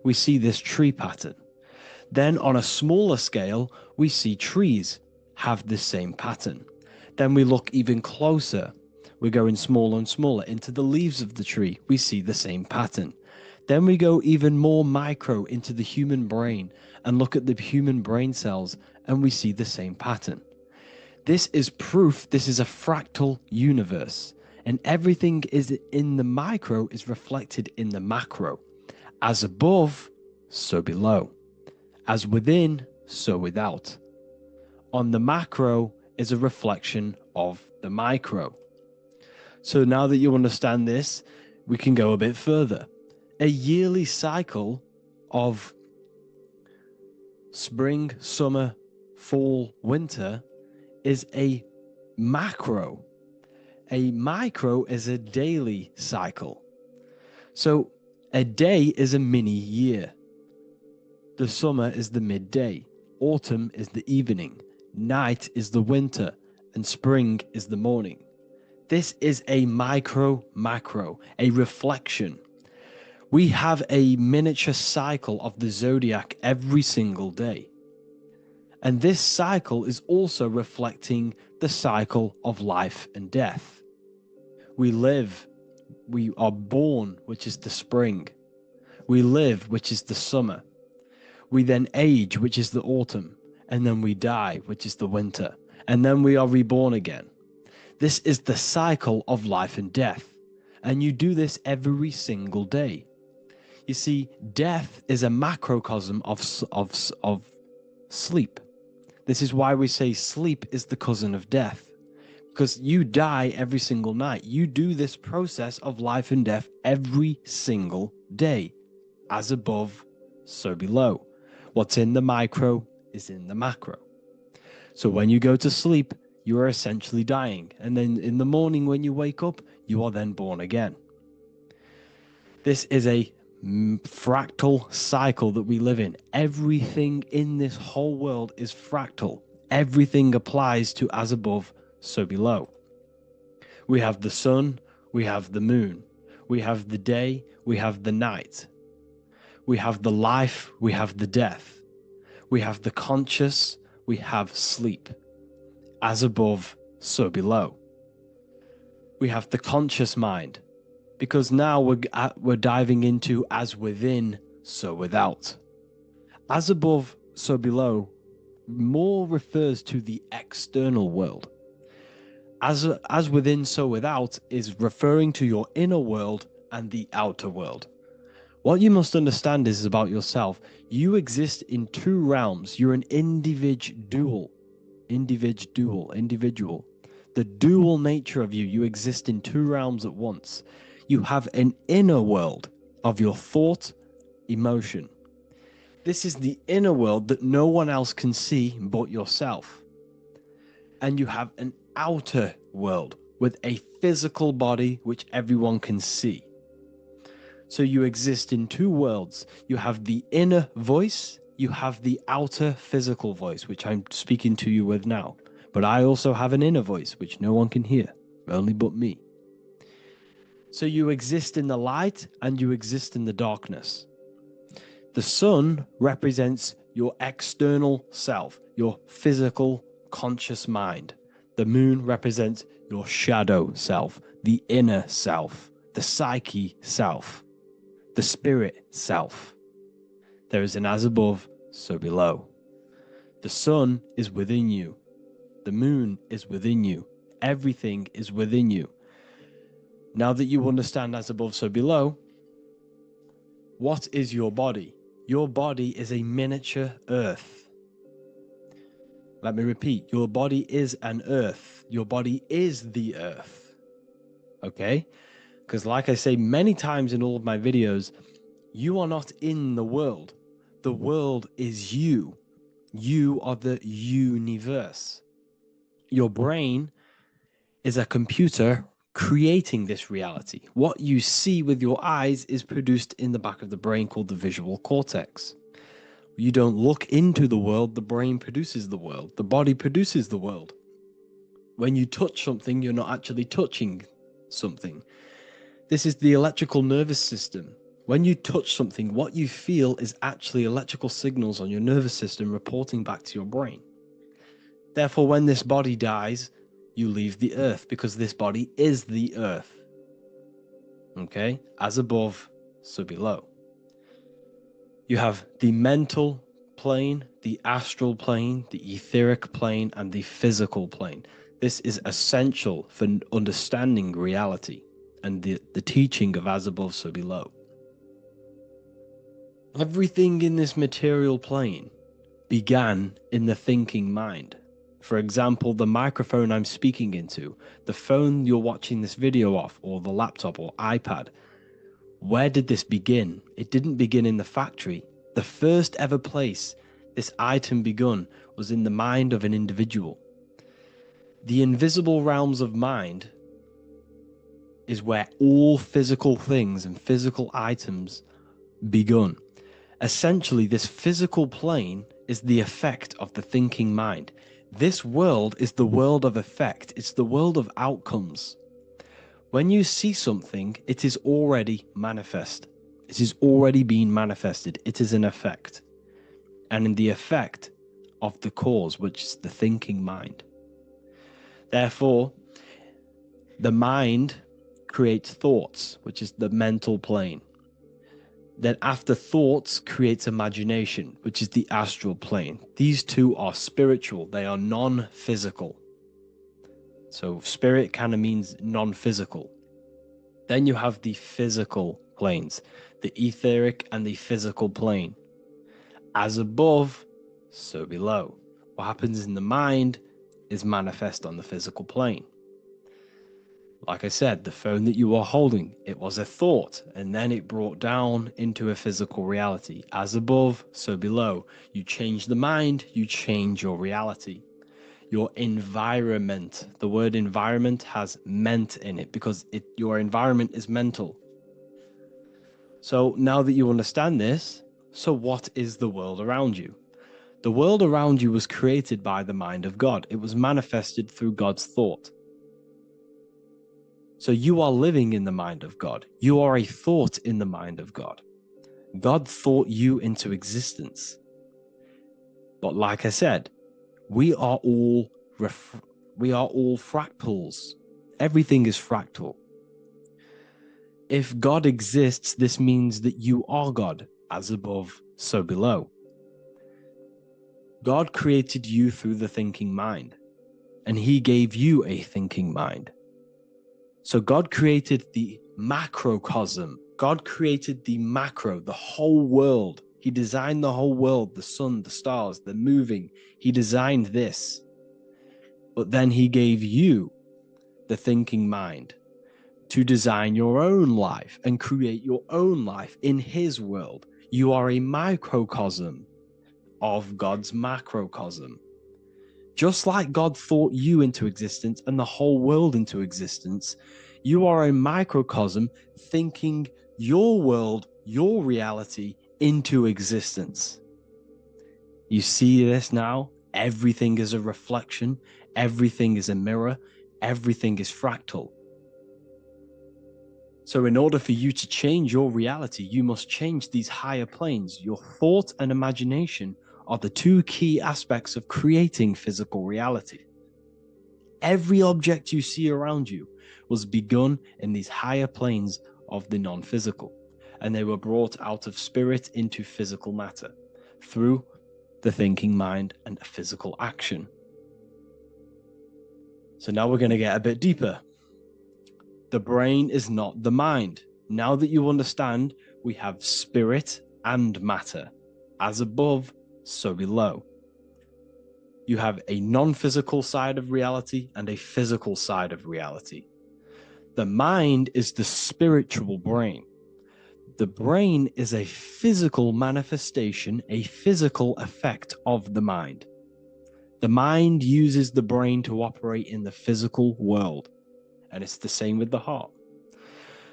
We see this tree pattern. Then on a smaller scale, we see trees have the same pattern. Then we look even closer. We're going smaller and smaller into the leaves of the tree. We see the same pattern. Then we go even more micro into the human brain and look at the human brain cells, and we see the same pattern. This is proof this is a fractal universe, and everything is in the micro is reflected in the macro. As above, so below. As within, so without. On the macro is a reflection of the micro. So now that you understand this, we can go a bit further. A yearly cycle of spring, summer, fall, winter is a macro. A micro is a daily cycle. So a day is a mini year. The summer is the midday. Autumn is the evening. Night is the winter, and spring is the morning. This is a macro, a reflection. We have a miniature cycle of the zodiac every single day. And this cycle is also reflecting the cycle of life and death. We live, we are born, which is the spring. We live, which is the summer. We then age, which is the autumn. And then we die, which is the winter, and then we are reborn again. This is the cycle of life and death, and you do this every single day. You see, death is a macrocosm of sleep. This is why we say sleep is the cousin of death, because you die every single night. You do this process of life and death every single day. As above, so below. What's in the micro is in the macro. So when you go to sleep, you are essentially dying. And then in the morning when you wake up, you are then born again. This is a fractal cycle that we live in. Everything in this whole world is fractal. Everything applies to as above, so below. We have the sun, we have the moon, we have the day, we have the night. We have the life, we have the death. We have the conscious, we have sleep. As above, so below. We have the conscious mind, because now we're diving into as within, so without. As above, so below more refers to the external world. As within, so without is referring to your inner world and the outer world. What you must understand is about yourself. You exist in two realms. You're an individual. The dual nature of you exist in two realms at once. You have an inner world of your thought, emotion. This is the inner world that no one else can see but yourself. And you have an outer world with a physical body which everyone can see. So you exist in two worlds. You have the inner voice, you have the outer physical voice, which I'm speaking to you with now. But I also have an inner voice, which no one can hear, only but me. So you exist in the light and you exist in the darkness. The sun represents your external self, your physical, conscious mind. The moon represents your shadow self, the inner self, the psyche self, the spirit self. There is an as above, so below. The sun is within you. The moon is within you. Everything is within you. Now that you understand as above, so below, what is your body? Your body is a miniature earth. Let me repeat, your body is an earth. Your body is the earth. Okay? Because like I say many times in all of my videos, you are not in the world. The world is you. You are the universe. Your brain is a computer creating this reality. What you see with your eyes is produced in the back of the brain called the visual cortex. You don't look into the world, the brain produces the world. The body produces the world. When you touch something, you're not actually touching something. This is the electrical nervous system. When you touch something, what you feel is actually electrical signals on your nervous system reporting back to your brain. Therefore, when this body dies, you leave the earth because this body is the earth. Okay? As above, so below. You have the mental plane, the astral plane, the etheric plane, and the physical plane. This is essential for understanding reality and the teaching of as above, so below. Everything in this material plane began in the thinking mind. For example, the microphone I'm speaking into, the phone you're watching this video off, or the laptop or iPad. Where did this begin? It didn't begin in the factory. The first ever place this item begun was in the mind of an individual. The invisible realms of mind is where all physical things and physical items begun. Essentially, this physical plane is the effect of the thinking mind. This world is the world of effect. It's the world of outcomes. When you see something, it is already manifest. It is already being manifested. It is an effect. And in the effect of the cause, which is the thinking mind. Therefore, the mind creates thoughts, which is the mental plane. Then after thoughts creates imagination, which is the astral plane. These two are spiritual. They are non-physical. So spirit kind of means non-physical. Then you have the physical planes, the etheric and the physical plane. As above, so below. What happens in the mind is manifest on the physical plane. Like I said, the phone that you are holding, it was a thought, and then it brought down into a physical reality. As above, so below. You change the mind, you change your reality. Your environment, the word environment has ment in it because your environment is mental. So now that you understand this, so what is the world around you? The world around you was created by the mind of God. It was manifested through God's thought. So you are living in the mind of God. You are a thought in the mind of God. God thought you into existence. But like I said, we are all fractals. Everything is fractal. If God exists, this means that you are God, as above, so below. God created you through the thinking mind, and he gave you a thinking mind. So God created the macrocosm God created the macro, the whole world. He designed the whole world, the sun, the stars, the moving. He designed this. But then he gave you the thinking mind to design your own life and create your own life in his world. You are a microcosm of God's macrocosm. Just like God thought you into existence and the whole world into existence, you are a microcosm thinking your world, your reality into existence. You see this now? Everything is a reflection, everything is a mirror, everything is fractal. So in order for you to change your reality, you must change these higher planes. Your thought and imagination are the two key aspects of creating physical reality. Every object you see around you was begun in these higher planes of the non-physical, and they were brought out of spirit into physical matter through the thinking mind and physical action. So now we're going to get a bit deeper. The brain is not the mind. Now that you understand, we have spirit and matter. As above, so below. You have a non-physical side of reality and a physical side of reality. The mind is the spiritual brain. The brain is a physical manifestation, a physical effect of the mind. The mind uses the brain to operate in the physical world. And it's the same with the heart.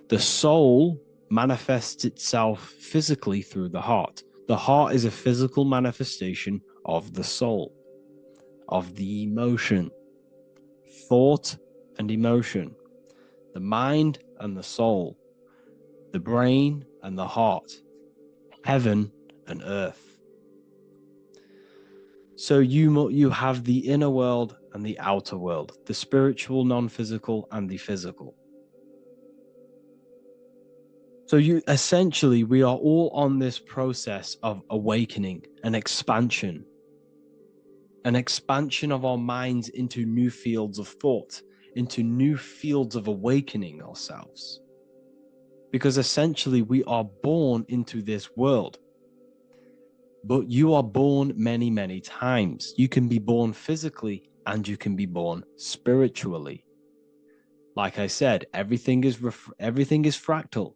The soul manifests itself physically through the heart. The heart is a physical manifestation of the soul, of the emotion, thought and emotion, the mind and the soul, the brain and the heart, heaven and earth. So you have the inner world and the outer world, the spiritual, non-physical, and the physical. So we are all on this process of awakening, an expansion of our minds into new fields of thought, into new fields of awakening ourselves. Because essentially we are born into this world. But you are born many, many times. You can be born physically and you can be born spiritually. Like I said, everything is fractal.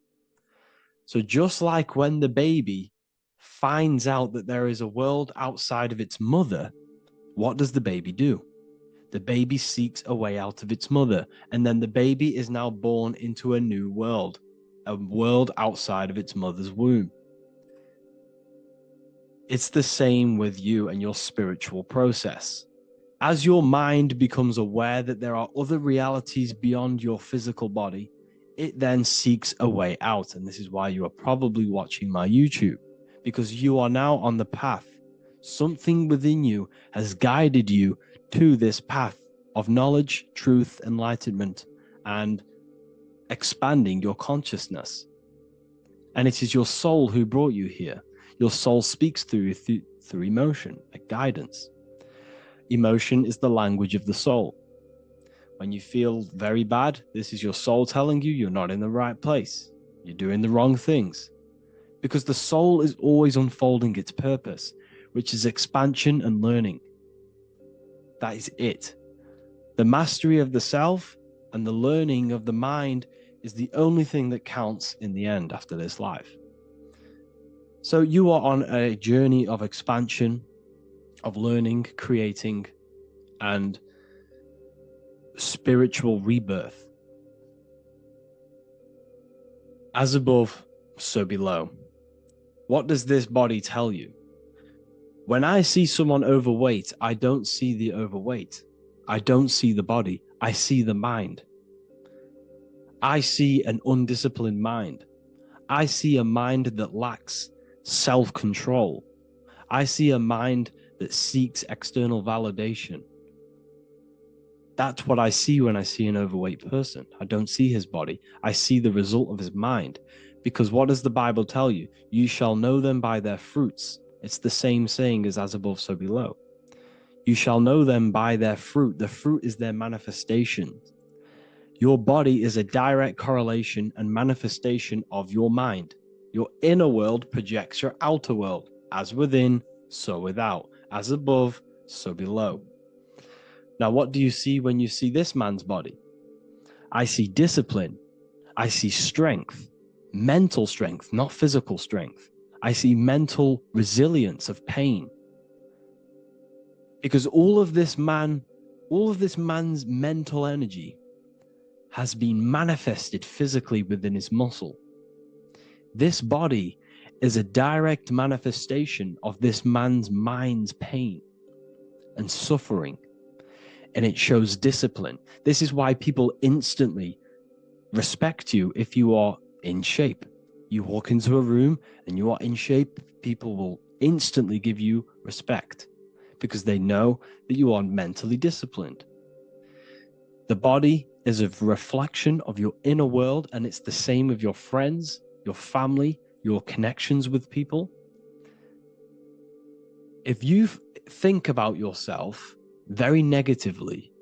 So just like when the baby finds out that there is a world outside of its mother, what does the baby do? The baby seeks a way out of its mother, and then the baby is now born into a new world, a world outside of its mother's womb. It's the same with you and your spiritual process. As your mind becomes aware that there are other realities beyond your physical body, it then seeks a way out. And this is why you are probably watching my YouTube, because you are now on the path. Something within you has guided you to this path of knowledge, truth, enlightenment, and expanding your consciousness. And it is your soul who brought you here. Your soul speaks through emotion, like guidance. Emotion is the language of the soul. When you feel very bad, this is your soul telling you you're not in the right place. You're doing the wrong things. Because the soul is always unfolding its purpose, which is expansion and learning. That is it. The mastery of the self and the learning of the mind is the only thing that counts in the end after this life. So you are on a journey of expansion, of learning, creating, and spiritual rebirth. As above, so below. What does this body tell you? When I see someone overweight, I don't see the overweight. I don't see the body. I see the mind. I see an undisciplined mind. I see a mind that lacks self-control. I see a mind that seeks external validation. That's what I see when I see an overweight person. I don't see his body. I see the result of his mind. Because what does the Bible tell you? You shall know them by their fruits. It's the same saying as above, so below. You shall know them by their fruit. The fruit is their manifestation. Your body is a direct correlation and manifestation of your mind. Your inner world projects your outer world. As within, so without. As above, so below. Now, what do you see when you see this man's body? I see discipline. I see strength, mental strength, not physical strength. I see mental resilience of pain. Because all of this man's mental energy has been manifested physically within his muscle. This body is a direct manifestation of this man's mind's pain and suffering, and it shows discipline. This is why people instantly respect you if you are in shape. You walk into a room and you are in shape, people will instantly give you respect because they know that you are mentally disciplined. The body is a reflection of your inner world, and it's the same with your friends, your family, your connections with people. If you think about yourself very negatively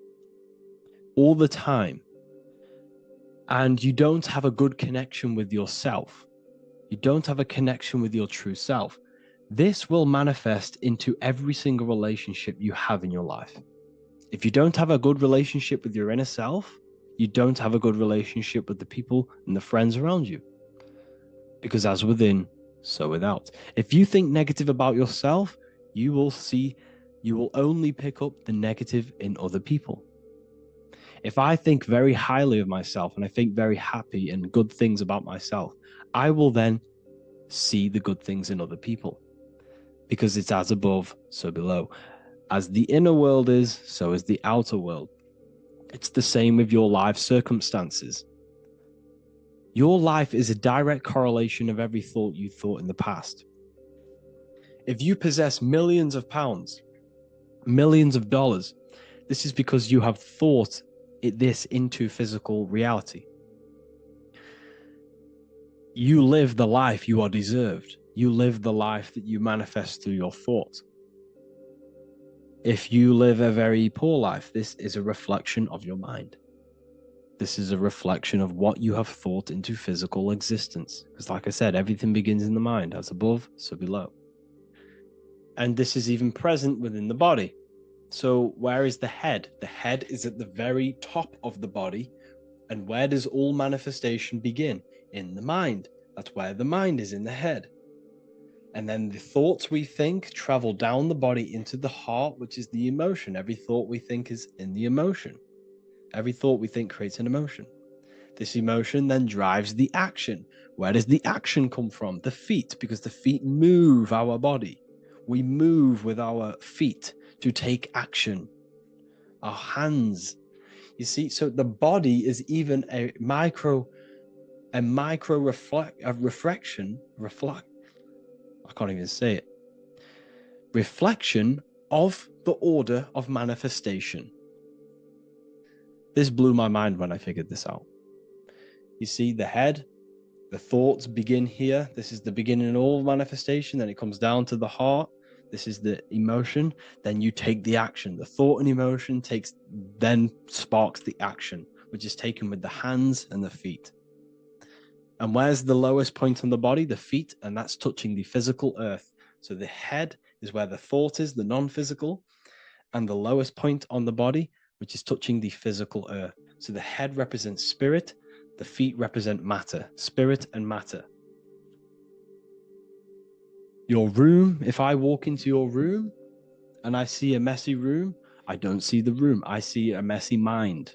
all the time, and you don't have a good connection with yourself, you don't have a connection with your true self, this will manifest into every single relationship you have in your life. If you don't have a good relationship with your inner self, you don't have a good relationship with the people and the friends around you. Because as within, so without. If you think negative about yourself, you will only pick up the negative in other people. If I think very highly of myself and I think very happy and good things about myself, I will then see the good things in other people. Because it's as above, so below. As the inner world is, so is the outer world. It's the same with your life circumstances. Your life is a direct correlation of every thought you thought in the past. If you possess millions of pounds, millions of dollars, this is because you have thought this into physical reality. You live the life you are deserved. You live the life that you manifest through your thought. If you live a very poor life, this is a reflection of your mind. This is a reflection of what you have thought into physical existence. Because like I said, everything begins in the mind. As above, so below. And this is even present within the body. So where is the head? The head is at the very top of the body. And where does all manifestation begin? In the mind. That's where the mind is, in the head. And then the thoughts we think travel down the body into the heart, which is the emotion. Every thought we think is in the emotion. Every thought we think creates an emotion. This emotion then drives the action. Where does the action come from? The feet, because the feet move our body. We move with our feet to take action. Our hands. You see, so the body is even a micro reflection. I can't even say it. Reflection of the order of manifestation. This blew my mind when I figured this out. You see, the head, the thoughts begin here. This is the beginning of all manifestation. Then it comes down to the heart. This is the emotion. Then you take the action. The thought and emotion then sparks the action, which is taken with the hands and the feet. And where's the lowest point on the body? The feet, and that's touching the physical earth. So the head is where the thought is, the non-physical, and the lowest point on the body, which is touching the physical earth. So the head represents spirit, the feet represent matter, spirit and matter. Your room, if I walk into your room and I see a messy room, I don't see the room, I see a messy mind.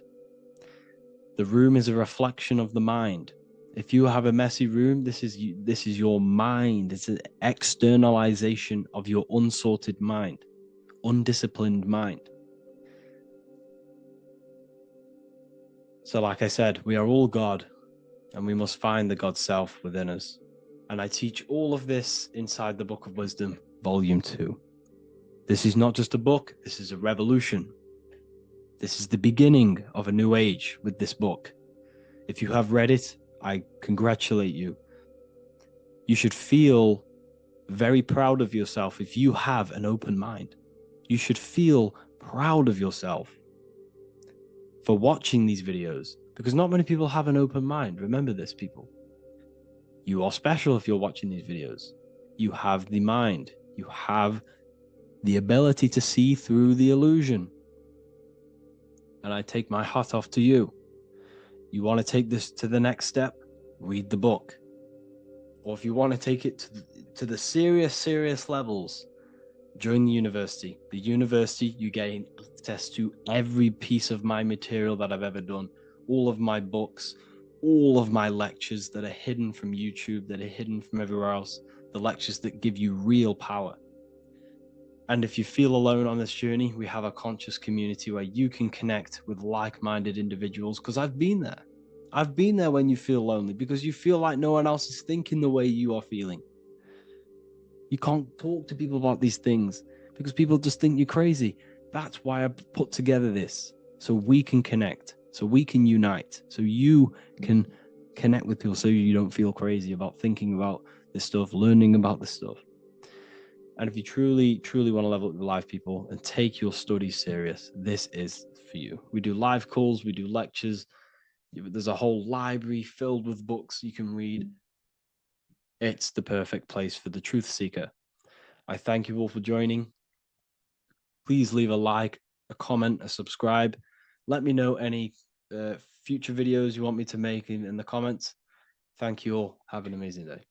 The room is a reflection of the mind. If you have a messy room, this is your mind. It's an externalization of your unsorted mind, undisciplined mind. So like I said, we are all God, and we must find the God self within us. And I teach all of this inside the Book of Wisdom, Volume 2. This is not just a book, this is a revolution. This is the beginning of a new age with this book. If you have read it, I congratulate you. You should feel very proud of yourself if you have an open mind. You should feel proud of yourself for watching these videos, Because not many people have an open mind. Remember this, people. You are special if you're watching these videos. You have the mind. You have the ability to see through the illusion. And I take my hat off to you. You want to take this to the next step? Read the book. Or if you want to take it to the serious levels, join the university. The university, you gain access to every piece of my material that I've ever done, all of my books, all of my lectures that are hidden from YouTube, that are hidden from everywhere else, the lectures that give you real power. And if you feel alone on this journey, we have a conscious community where you can connect with like-minded individuals, because I've been there. I've been there when you feel lonely, because you feel like no one else is thinking the way you are feeling. You can't talk to people about these things because people just think you're crazy. That's why I put together this, so we can connect, so we can unite, so you can connect with people, so you don't feel crazy about thinking about this stuff, learning about this stuff. And if you truly want to level up your life, people, and take your studies serious, this is for you. We do live calls, we do lectures. There's a whole library filled with books you can read. It's the perfect place for the truth seeker. I thank you all for joining. Please leave a like, a comment, a subscribe. Let me know any future videos you want me to make in the comments. Thank you all. Have an amazing day.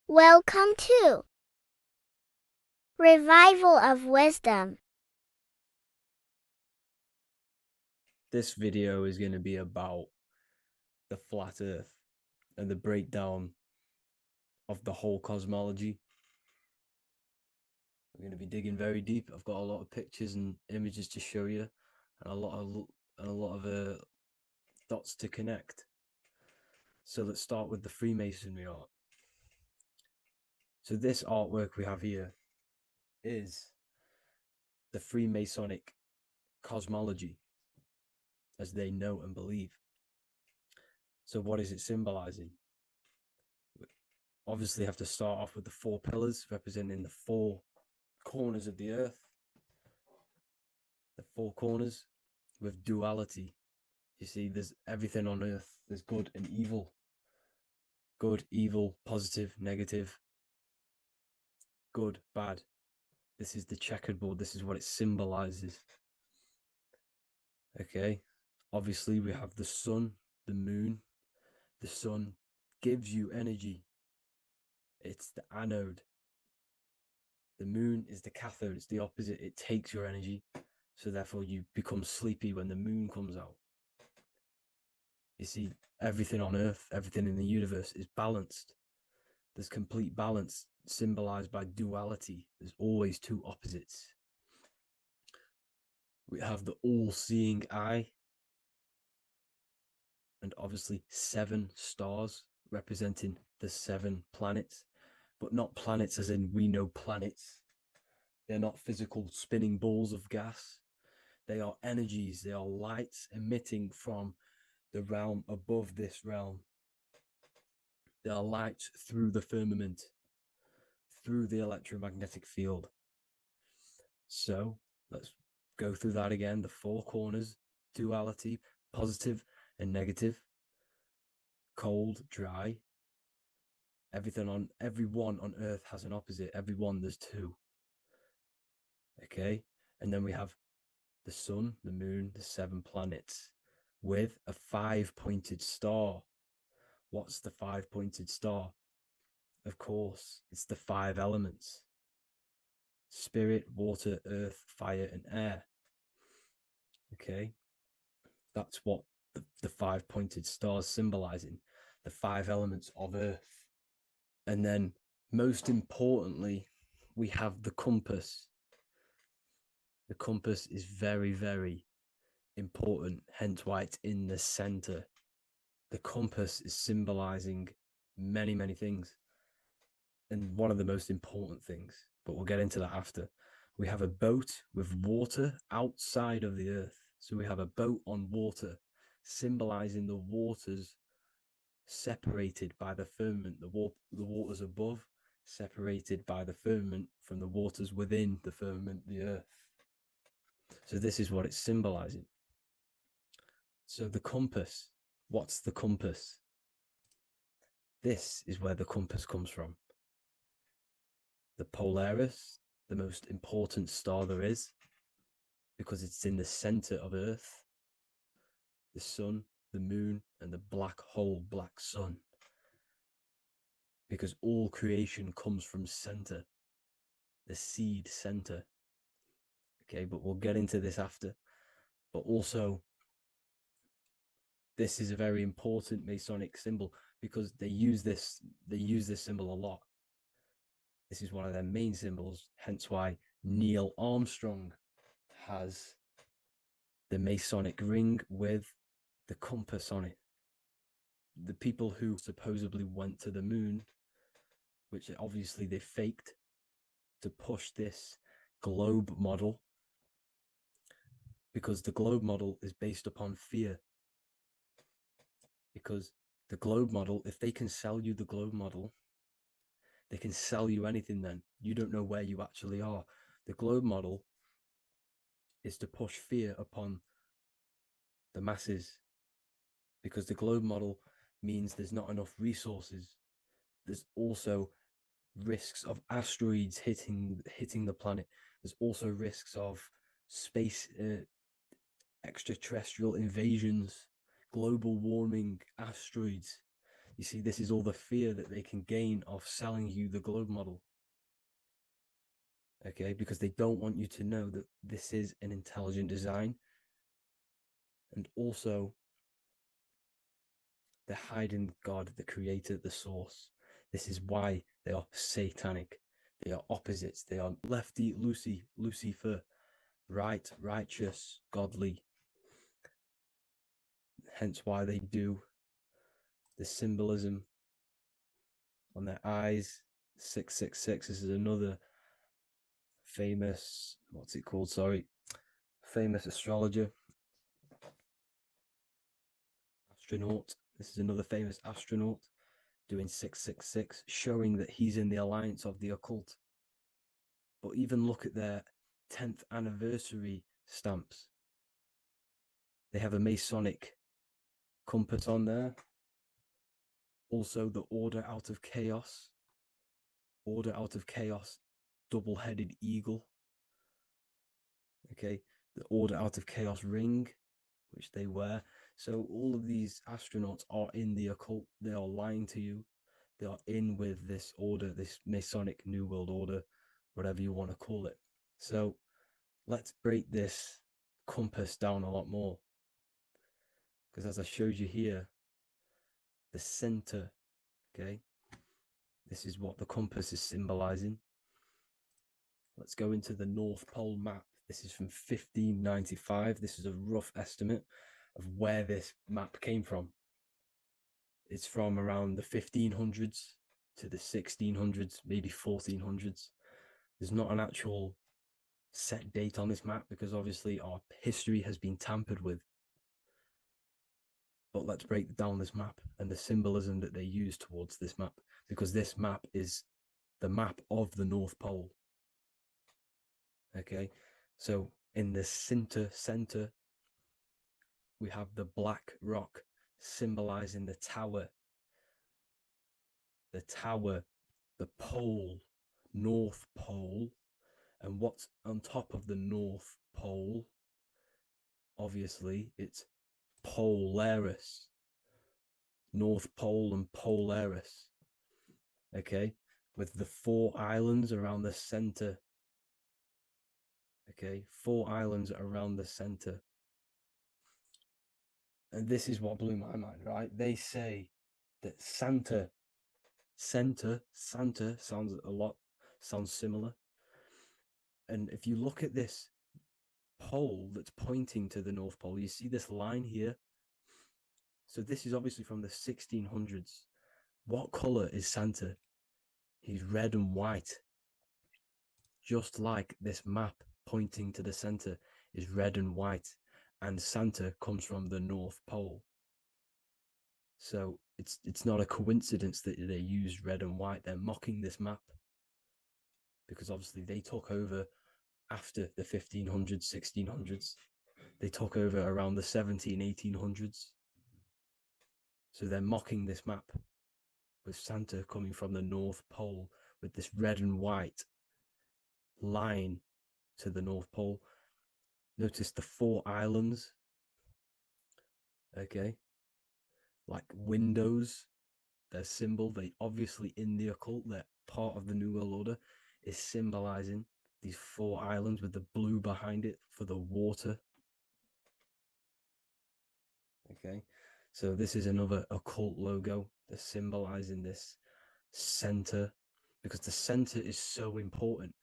Welcome to Revival of Wisdom. This video is going to be about the flat earth and the breakdown of the whole cosmology. We're going to be digging very deep. I've got a lot of pictures and images to show you, and a lot of dots to connect. So let's start with the Freemasonry art. So this artwork we have here is the Freemasonic cosmology as they know and believe. So what is it symbolizing? We obviously have to start off with the 4 pillars representing the 4 corners of the earth. The 4 corners with duality. You see, there's everything on earth. There's good and evil. Good, evil, positive, negative. Good, bad. This is the checkerboard. This is what it symbolizes. Okay. Obviously, we have the sun, the moon. The sun gives you energy. It's the anode. The moon is the cathode. It's the opposite. It takes your energy. So therefore, you become sleepy when the moon comes out. You see, everything on Earth, everything in the universe is balanced. There's complete balance symbolized by duality. There's always 2 opposites. We have the all-seeing eye. And obviously 7 stars representing the 7 planets. But not planets as in we know planets. They're not physical spinning balls of gas. They are energies. They are lights emitting from the realm above this realm. They are lights through the firmament, through the electromagnetic field. So let's go through that again. The 4 corners, duality, positive and negative, cold, dry. Everyone on Earth has an opposite. Everyone, there's 2. Okay, and then we have the sun, the moon, the 7 planets with a 5-pointed star. What's the 5-pointed star? Of course, it's the 5 elements: spirit, water, earth, fire, and air. Okay, that's what the 5-pointed star is symbolizing, the 5 elements of Earth. And then, most importantly, we have the compass. The compass is very, very important, hence why it's in the center. The compass is symbolizing many, many things. And one of the most important things, but we'll get into that after. We have a boat with water outside of the earth. So we have a boat on water, symbolizing the waters separated by the firmament, the waters above, separated by the firmament from the waters within the firmament, the earth. So this is what it's symbolizing. So the compass, what's the compass? This is where the compass comes from. The Polaris, the most important star there is, because it's in the center of Earth, the sun, the moon, and the black hole, black sun. Because all creation comes from center, the seed center. Okay, but we'll get into this after. But also, this is a very important Masonic symbol because they use this symbol a lot. This is one of their main symbols, hence why Neil Armstrong has the Masonic ring with the compass on it. The people who supposedly went to the moon, which obviously they faked to push this globe model, because the globe model is based upon fear. Because the globe model, if they can sell you the globe model, they can sell you anything then. You don't know where you actually are. The globe model is to push fear upon the masses, because the globe model means there's not enough resources. There's also risks of asteroids hitting the planet. There's also risks of space extraterrestrial invasions, global warming, asteroids. You see, this is all the fear that they can gain of selling you the globe model. Okay, because they don't want you to know that this is an intelligent design. And also, they're hiding God, the creator, the source. This is why they are satanic. They are opposites. They are lefty, Lucifer, right, righteous, godly. Hence why they do the symbolism on their eyes. 666. This is another famous, what's it called? Sorry. Famous astrologer. Astronaut. This is another famous astronaut doing 666, showing that he's in the alliance of the occult. But even look at their 10th anniversary stamps. They have a Masonic compass on there. Also, the Order Out of Chaos. Order Out of Chaos, double-headed eagle. Okay, the Order Out of Chaos ring, which they wear. So all of these astronauts are in the occult. They are lying to you. They are in with this order, this Masonic New World Order, whatever you want to call it. So let's break this compass down a lot more. Because as I showed you here, the center, okay, this is what the compass is symbolizing. Let's go into the North Pole map. This is from 1595. This is a rough estimate of where this map came from. It's from around the 1500s to the 1600s, maybe 1400s. There's not an actual set date on this map because obviously our history has been tampered with. But let's break down this map and the symbolism that they use towards this map, because this map is the map of the North Pole. Okay, so in the center, we have the black rock symbolizing the tower, the pole, North Pole. And what's on top of the North Pole? Obviously, it's Polaris. North Pole and Polaris. Okay, with the 4 islands around the center. Okay, 4 islands around the center. And this is what blew my mind, right? They say that Santa sounds similar. And if you look at this pole that's pointing to the North Pole, you see this line here. So this is obviously from the 1600s. What color is Santa? He's red and white. Just like this map pointing to the center is red and white. And Santa comes from the North Pole. So it's not a coincidence that they use red and white. They're mocking this map because obviously they took over after the 1500s, 1600s. They took over around the 1800s. So they're mocking this map with Santa coming from the North Pole with this red and white line to the North Pole. Notice the 4 islands, okay, like windows, their symbol. They obviously, in the occult, they're part of the New World Order, is symbolizing these 4 islands with the blue behind it for the water. Okay, so this is another occult logo. They're symbolizing this center because the center is so important.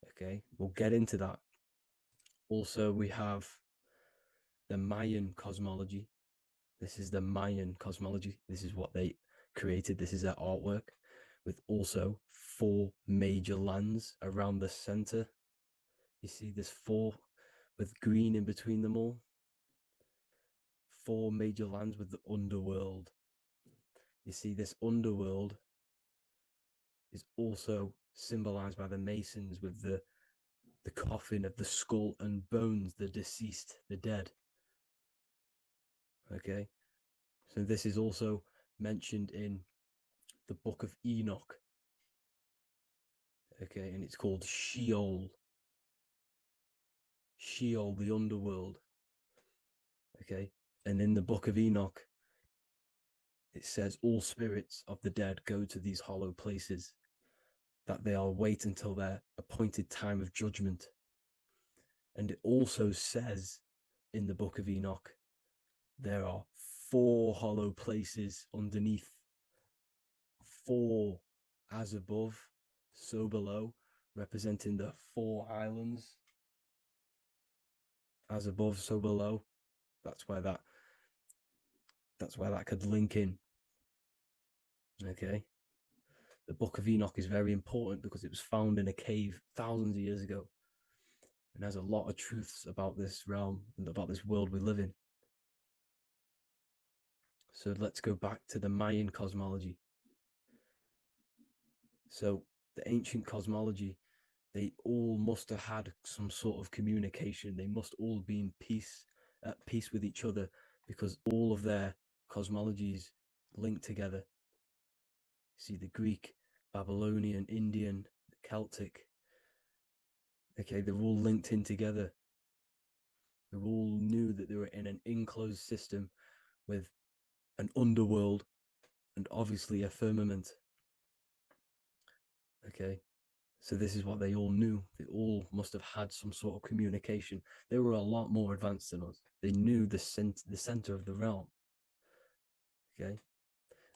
Okay, we'll get into that. Also, we have the Mayan cosmology. This is the Mayan cosmology. This is what they created. This is their artwork with also 4 major lands around the center. You see this 4 with green in between them all. 4 major lands with the underworld. You see this underworld is also symbolized by the Masons with the coffin of the skull and bones, the deceased, the dead. Okay, so this is also mentioned in the book of Enoch. Okay, and it's called Sheol. Sheol, the underworld. Okay, and in the book of Enoch, it says all spirits of the dead go to these hollow places, that they are wait until their appointed time of judgment. And it also says in the book of Enoch, there are 4 hollow places underneath. 4 as above, so below, representing the 4 islands. As above, so below. That's where that could link in. Okay. The Book of Enoch is very important because it was found in a cave thousands of years ago. And there's a lot of truths about this realm and about this world we live in. So let's go back to the Mayan cosmology. So the ancient cosmology, they all must have had some sort of communication. They must all be in peace, at peace with each other, because all of their cosmologies link together. See the Greek, Babylonian, Indian, Celtic. Okay, they're all linked in together. They all knew that they were in an enclosed system with an underworld and obviously a firmament. Okay, so this is what they all knew. They all must have had some sort of communication. They were a lot more advanced than us. They knew the center of the realm. Okay,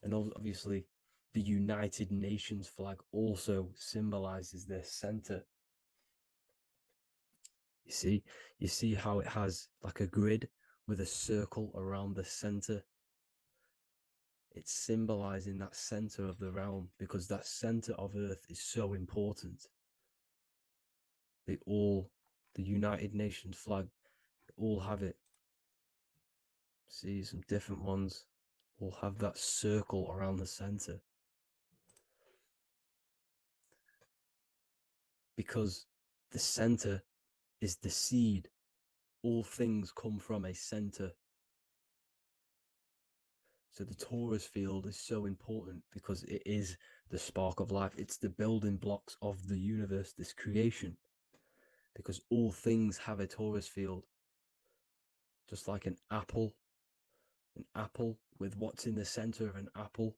and obviously the United Nations flag also symbolizes their center. You see how it has like a grid with a circle around the center. It's symbolizing that center of the realm because that center of Earth is so important. The United Nations flag, all have it. See, some different ones all have that circle around the center. Because the center is the seed. All things come from a center. So the torus field is so important because it is the spark of life. It's the building blocks of the universe, this creation. Because all things have a torus field. Just like an apple with what's in the center of an apple,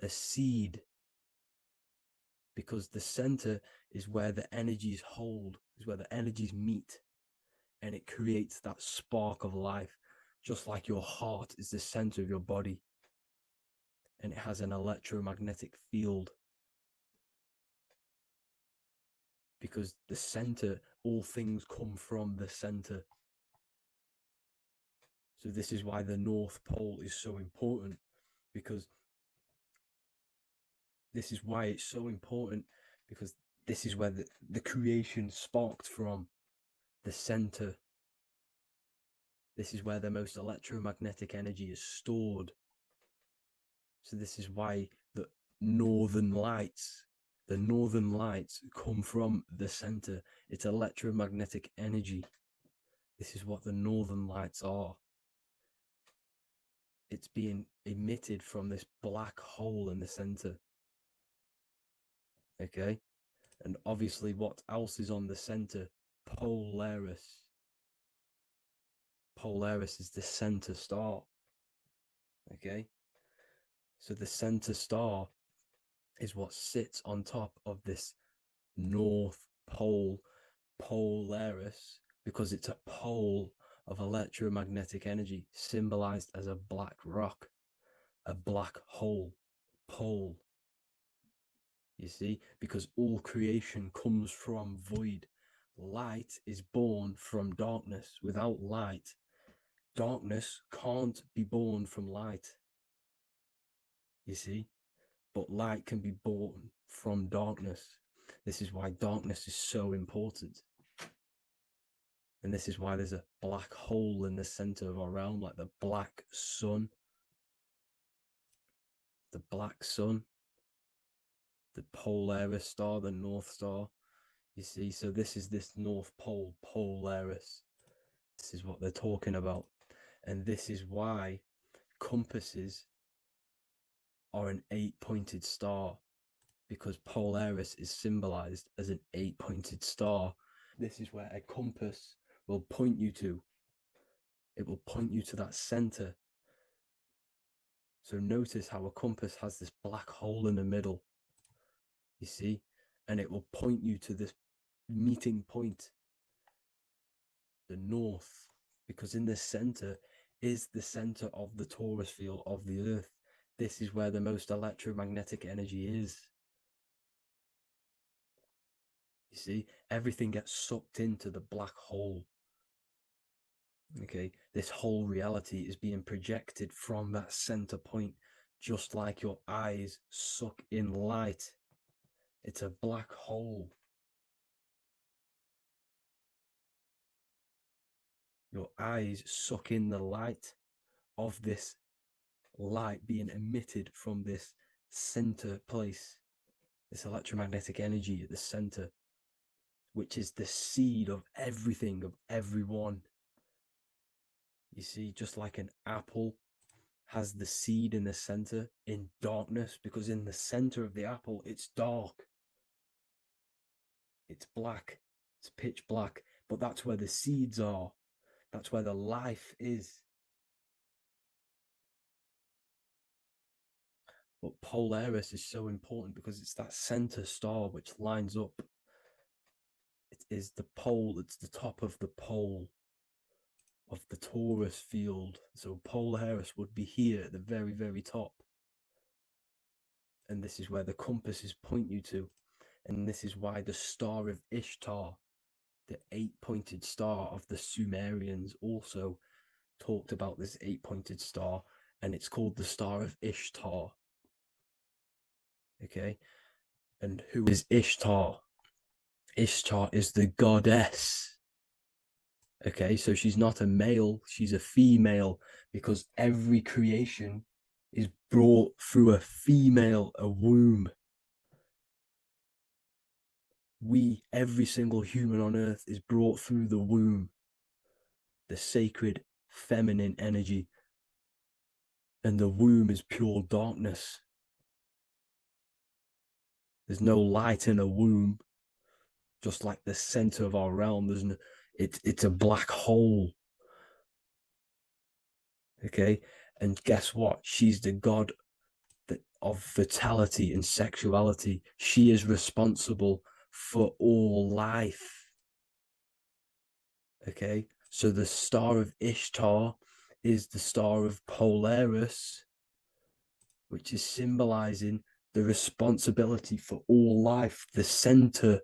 a seed. Because the center is where the energies hold, is where the energies meet. And it creates that spark of life. Just like your heart is the center of your body. And it has an electromagnetic field. Because the center, all things come from the center. So this is why the North Pole is so important, because this is why it's so important, because this is where the creation sparked from, the center. This is where the most electromagnetic energy is stored. So this is why the northern lights come from the center. It's electromagnetic energy. This is what the northern lights are. It's being emitted from this black hole in the center. Okay? And obviously, what else is on the center? Polaris. Polaris is the center star. Okay? So the center star is what sits on top of this North Pole, Polaris, because it's a pole of electromagnetic energy, symbolized as a black rock, a black hole, pole. You see, because all creation comes from void. Light is born from darkness. Without light, darkness can't be born from light. You see, but light can be born from darkness. This is why darkness is so important. And this is why there's a black hole in the center of our realm, like the black sun. The black sun, the Polaris star, the North Star. You see, so this is this North Pole, Polaris. This is what they're talking about. And this is why compasses are an 8-pointed star, because Polaris is symbolized as an 8-pointed star. This is where a compass will point you to. It will point you to that center. So notice how a compass has this black hole in the middle, you see, and it will point you to this meeting point, the north, because in the center is the center of the torus field of the earth. This is where the most electromagnetic energy is. You see, everything gets sucked into the black hole. Okay, this whole reality is being projected from that center point, just like your eyes suck in light. It's a black hole. Your eyes suck in the light of this light being emitted from this center place, this electromagnetic energy at the center, which is the seed of everything, of everyone. You see, just like an apple has the seed in the center in darkness, because in the center of the apple, it's dark. It's black. It's pitch black. But that's where the seeds are. That's where the life is. But Polaris is so important because it's that center star which lines up. It is the pole, it's the top of the pole of the torus field. So Polaris would be here at the very, very top. And this is where the compasses point you to. And this is why the star of Ishtar, the 8-pointed star of the Sumerians, also talked about this 8-pointed star, and it's called the star of Ishtar. Okay, and who is Ishtar? Ishtar is the goddess. Okay, so she's not a male, she's a female, because every creation is brought through a female, a womb. Every single human on earth is brought through the womb, the sacred feminine energy. And the womb is pure darkness. There's no light in a womb, just like the center of our realm. It's a black hole. Okay, and guess what? She's the god of fertility and sexuality. She is responsible for all life. Okay, so the star of Ishtar is the star of Polaris, which is symbolizing the responsibility for all life, the center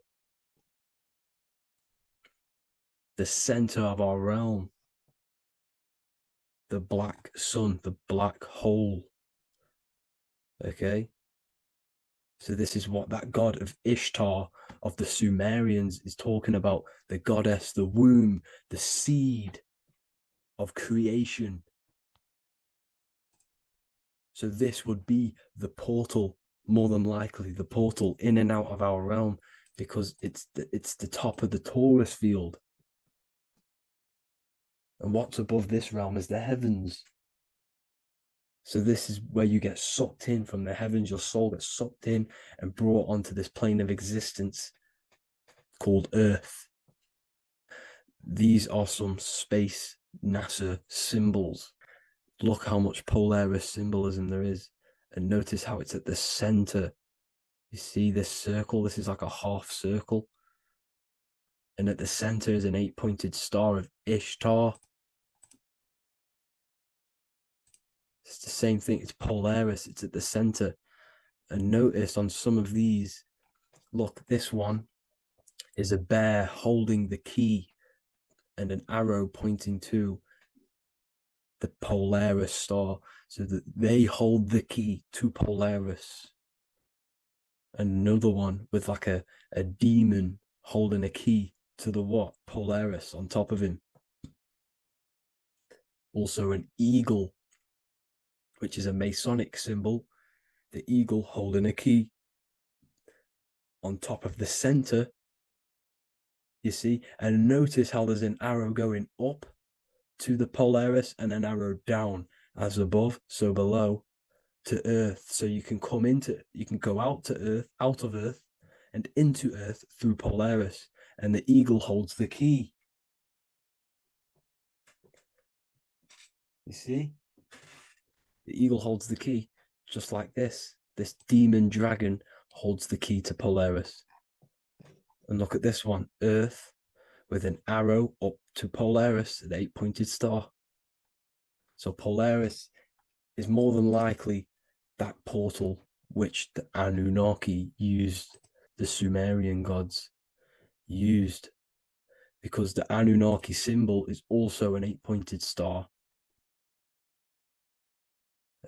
of our realm, the black sun, the black hole. Okay, so this is what that god of Ishtar of the Sumerians is talking about, the goddess, the womb, the seed of creation. So this would be the portal, more than likely the portal in and out of our realm, because it's the top of the torus field. And what's above this realm is the heavens. So this is where you get sucked in from the heavens. Your soul gets sucked in and brought onto this plane of existence called Earth. These are some space NASA symbols. Look how much Polaris symbolism there is. And notice how it's at the center. You see this circle? This is like a half circle. And at the center is an 8-pointed star of Ishtar. It's the same thing. It's Polaris. It's at the center. And notice on some of these, look, this one is a bear holding the key and an arrow pointing to the Polaris star, so that they hold the key to Polaris. And another one with like a demon holding a key to the what? Polaris on top of him. Also an eagle, which is a Masonic symbol. The eagle holding a key on top of the center. You see, and notice how there's an arrow going up to the Polaris and an arrow down, as above, so below, to Earth. So you can go out to Earth, out of Earth, and into Earth through Polaris. And the eagle holds the key. You see? The eagle holds the key, just like this. This demon dragon holds the key to Polaris. And look at this one, Earth, with an arrow up to Polaris, an 8-pointed star. So Polaris is more than likely that portal which the Anunnaki used, the Sumerian gods used, because the Anunnaki symbol is also an 8-pointed star.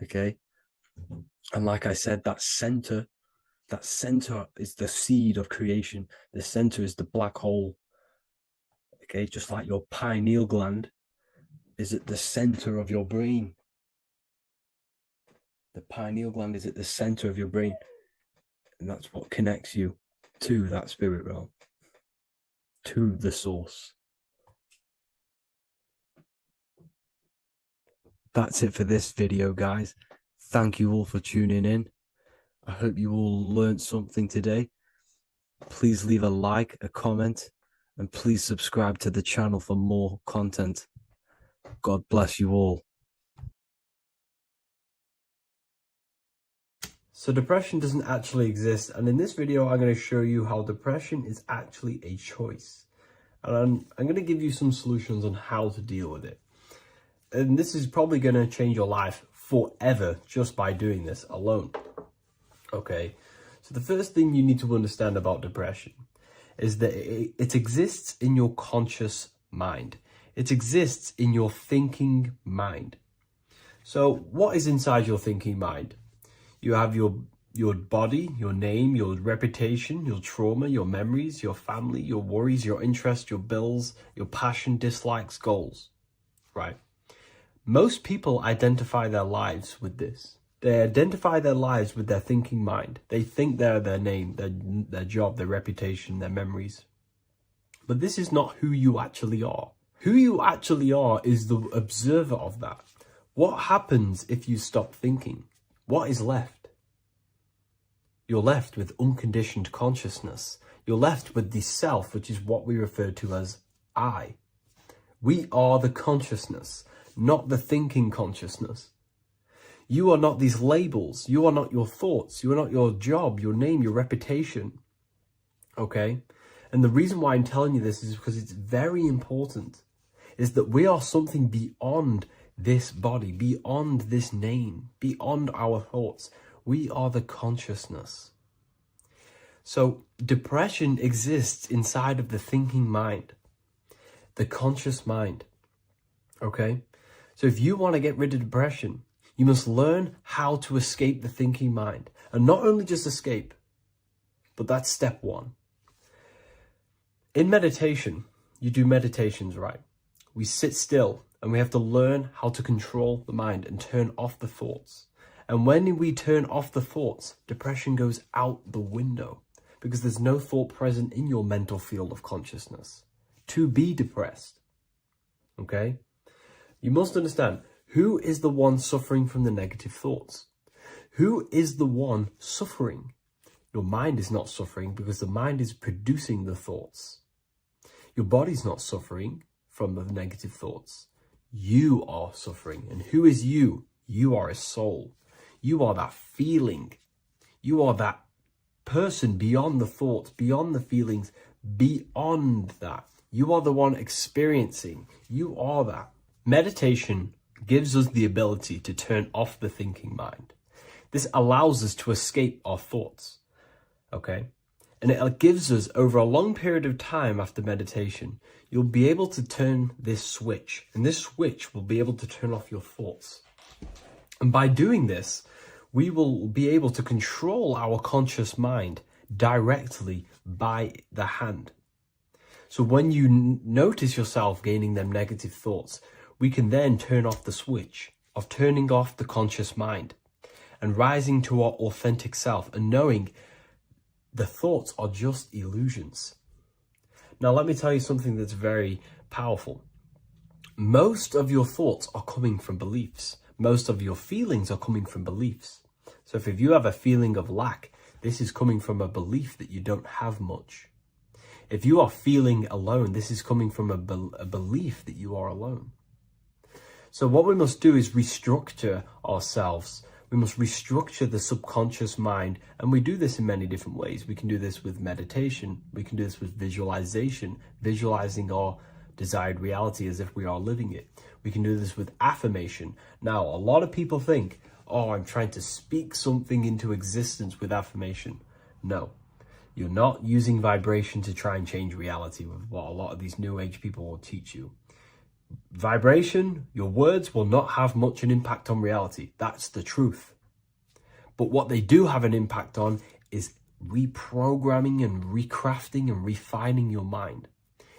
Okay? And like I said, that center is the seed of creation. The center is the black hole. Okay, just like your pineal gland is at the center of your brain. The pineal gland is at the center of your brain. And that's what connects you to that spirit realm, to the source. That's it for this video, guys. Thank you all for tuning in. I hope you all learned something today. Please leave a like, a comment, and please subscribe to the channel for more content. God bless you all. So depression doesn't actually exist, and in this video I'm going to show you how depression is actually a choice. And I'm going to give you some solutions on how to deal with it. And this is probably going to change your life forever just by doing this alone. Okay, so the first thing you need to understand about depression is that it exists in your conscious mind. It exists in your thinking mind. So what is inside your thinking mind? You have your body, your name, your reputation, your trauma, your memories, your family, your worries, your interests, your bills, your passion, dislikes, goals, right? Most people identify their lives with this. They identify their lives with their thinking mind. They think they're their name, their job, their reputation, their memories. But this is not who you actually are. Who you actually are is the observer of that. What happens if you stop thinking? What is left? You're left with unconditioned consciousness. You're left with the self, which is what we refer to as I. We are the consciousness, not the thinking consciousness. You are not these labels. You are not your thoughts. You are not your job, your name, your reputation. Okay? And the reason why I'm telling you this is because it's very important, is that we are something beyond this body, beyond this name, beyond our thoughts. We are the consciousness. So depression exists inside of the thinking mind, the conscious mind. Okay? So if you want to get rid of depression, you must learn how to escape the thinking mind. And not only just escape, but that's step one. In meditation, you do meditations, right? We sit still and we have to learn how to control the mind and turn off the thoughts. And when we turn off the thoughts, depression goes out the window because there's no thought present in your mental field of consciousness to be depressed. Okay? You must understand, who is the one suffering from the negative thoughts? Who is the one suffering? Your mind is not suffering because the mind is producing the thoughts. Your body's not suffering from the negative thoughts. You are suffering. And who is you? You are a soul. You are that feeling. You are that person beyond the thoughts, beyond the feelings, beyond that. You are the one experiencing. You are that. Meditation gives us the ability to turn off the thinking mind. This allows us to escape our thoughts. Okay? And it gives us, over a long period of time after meditation, you'll be able to turn this switch. And this switch will be able to turn off your thoughts. And by doing this, we will be able to control our conscious mind directly by the hand. So when you notice yourself gaining them negative thoughts, we can then turn off the switch of turning off the conscious mind and rising to our authentic self and knowing the thoughts are just illusions. Now, let me tell you something that's very powerful. Most of your thoughts are coming from beliefs. Most of your feelings are coming from beliefs. So if you have a feeling of lack, this is coming from a belief that you don't have much. If you are feeling alone, this is coming from a belief that you are alone. So what we must do is restructure ourselves. We must restructure the subconscious mind, and we do this in many different ways. We can do this with meditation. We can do this with visualization, visualizing our desired reality as if we are living it. We can do this with affirmation. Now, a lot of people think, oh, I'm trying to speak something into existence with affirmation. No, you're not using vibration to try and change reality with what a lot of these new age people will teach you. Vibration, your words will not have much an impact on reality. That's the truth. But what they do have an impact on is reprogramming and recrafting and refining your mind.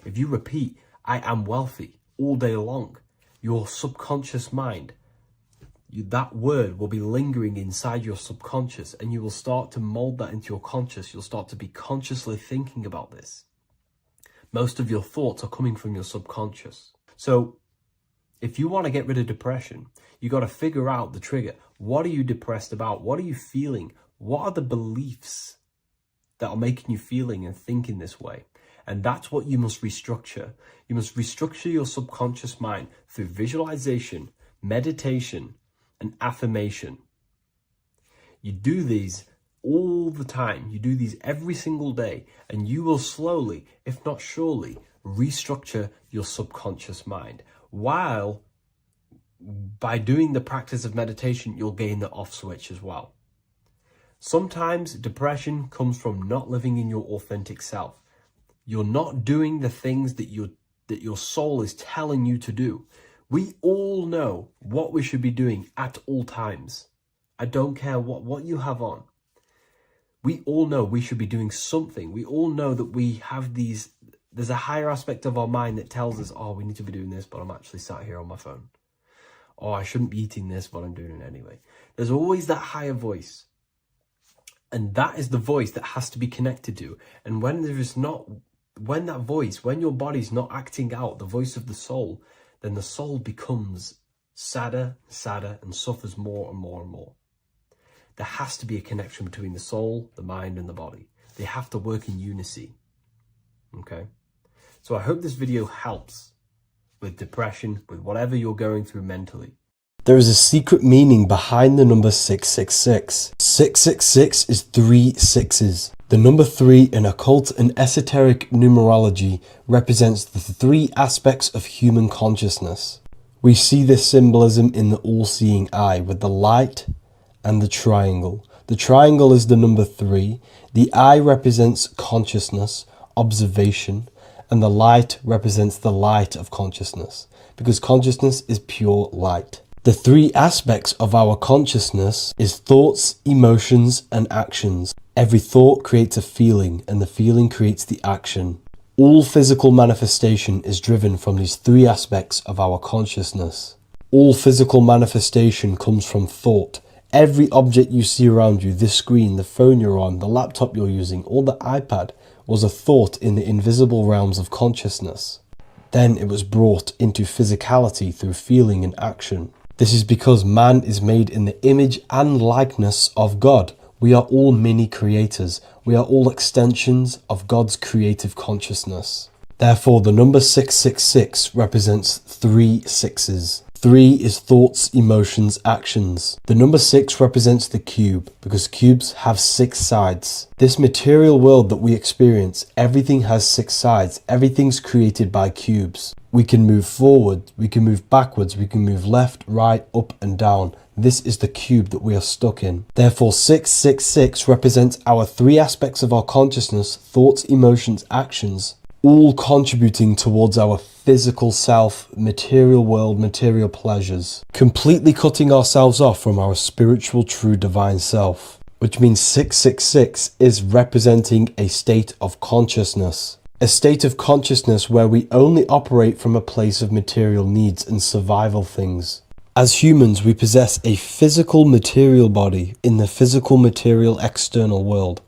If you repeat, I am wealthy all day long, your subconscious mind, that word will be lingering inside your subconscious, and you will start to mold that into your conscious. You'll start to be consciously thinking about this. Most of your thoughts are coming from your subconscious. So if you want to get rid of depression, you got to figure out the trigger. What are you depressed about? What are you feeling? What are the beliefs that are making you feeling and thinking this way? And that's what you must restructure. You must restructure your subconscious mind through visualization, meditation, and affirmation. You do these all the time. You do these every single day, and you will slowly, if not surely, restructure your subconscious mind. While by doing the practice of meditation, you'll gain the off switch as well. Sometimes depression comes from not living in your authentic self. You're not doing the things that your soul is telling you to do. We all know what we should be doing at all times. I don't care what you have on. We all know we should be doing something. We all know that we have there's a higher aspect of our mind that tells us, oh, we need to be doing this, but I'm actually sat here on my phone. Oh, I shouldn't be eating this, but I'm doing it anyway. There's always that higher voice. And that is the voice that has to be connected to. And when your body's not acting out the voice of the soul, then the soul becomes sadder, and suffers more and more and more. There has to be a connection between the soul, the mind, and the body. They have to work in unison. Okay? So I hope this video helps with depression, with whatever you're going through mentally. There is a secret meaning behind the number 666. 666 is 3 sixes. The number 3 in occult and esoteric numerology represents the 3 aspects of human consciousness. We see this symbolism in the all-seeing eye with the light and the triangle. The triangle is the number 3. The eye represents consciousness, observation, and the light represents the light of consciousness, because consciousness is pure light. The 3 aspects of our consciousness is thoughts, emotions, and actions. Every thought creates a feeling, and the feeling creates the action. All physical manifestation is driven from these 3 aspects of our consciousness. All physical manifestation comes from thought. Every object you see around you, this screen, the phone you're on, the laptop you're using, or the iPad, was a thought in the invisible realms of consciousness. Then it was brought into physicality through feeling and action. This is because man is made in the image and likeness of God. We are all mini creators. We are all extensions of God's creative consciousness. Therefore, the number 666 represents 3 sixes. 3 is thoughts, emotions, actions. The number 6 represents the cube because cubes have 6 sides. This material world that we experience, everything has 6 sides. Everything's created by cubes. We can move forward, we can move backwards, we can move left, right, up and down. This is the cube that we are stuck in. Therefore, 666 represents our 3 aspects of our consciousness, thoughts, emotions, actions, all contributing towards our physical self, material world, material pleasures, completely cutting ourselves off from our spiritual, true, divine self, which means 666 is representing a state of consciousness. A state of consciousness where we only operate from a place of material needs and survival things. As humans, we possess a physical material body in the physical material external world,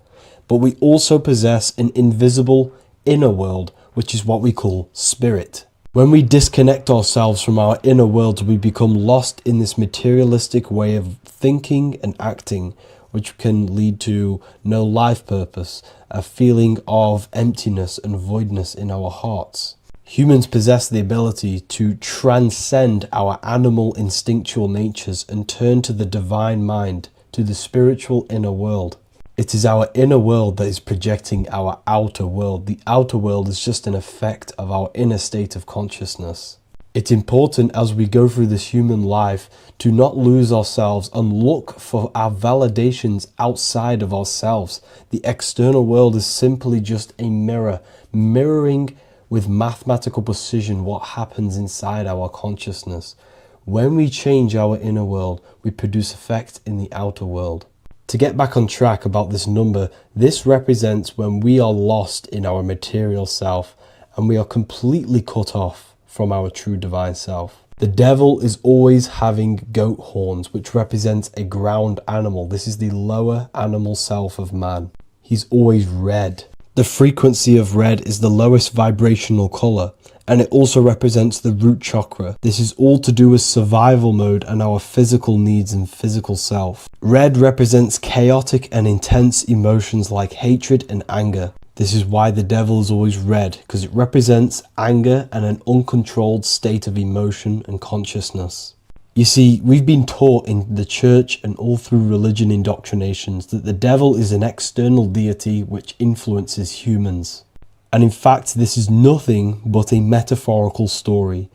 but we also possess an invisible inner world, which is what we call spirit. When we disconnect ourselves from our inner worlds, we become lost in this materialistic way of thinking and acting, which can lead to no life purpose, a feeling of emptiness and voidness in our hearts. Humans possess the ability to transcend our animal instinctual natures and turn to the divine mind, to the spiritual inner world. It is our inner world that is projecting our outer world. The outer world is just an effect of our inner state of consciousness. It's important as we go through this human life to not lose ourselves and look for our validations outside of ourselves. The external world is simply just a mirror, mirroring with mathematical precision what happens inside our consciousness. When we change our inner world, we produce effect in the outer world. To get back on track about this number, this represents when we are lost in our material self and we are completely cut off from our true divine self. The devil is always having goat horns, which represents a ground animal. This is the lower animal self of man. He's always red. The frequency of red is the lowest vibrational color, and it also represents the root chakra. This is all to do with survival mode and our physical needs and physical self. Red represents chaotic and intense emotions like hatred and anger. This is why the devil is always red, because it represents anger and an uncontrolled state of emotion and consciousness. You see, we've been taught in the church and all through religion indoctrinations that the devil is an external deity which influences humans. And in fact, this is nothing but a metaphorical story.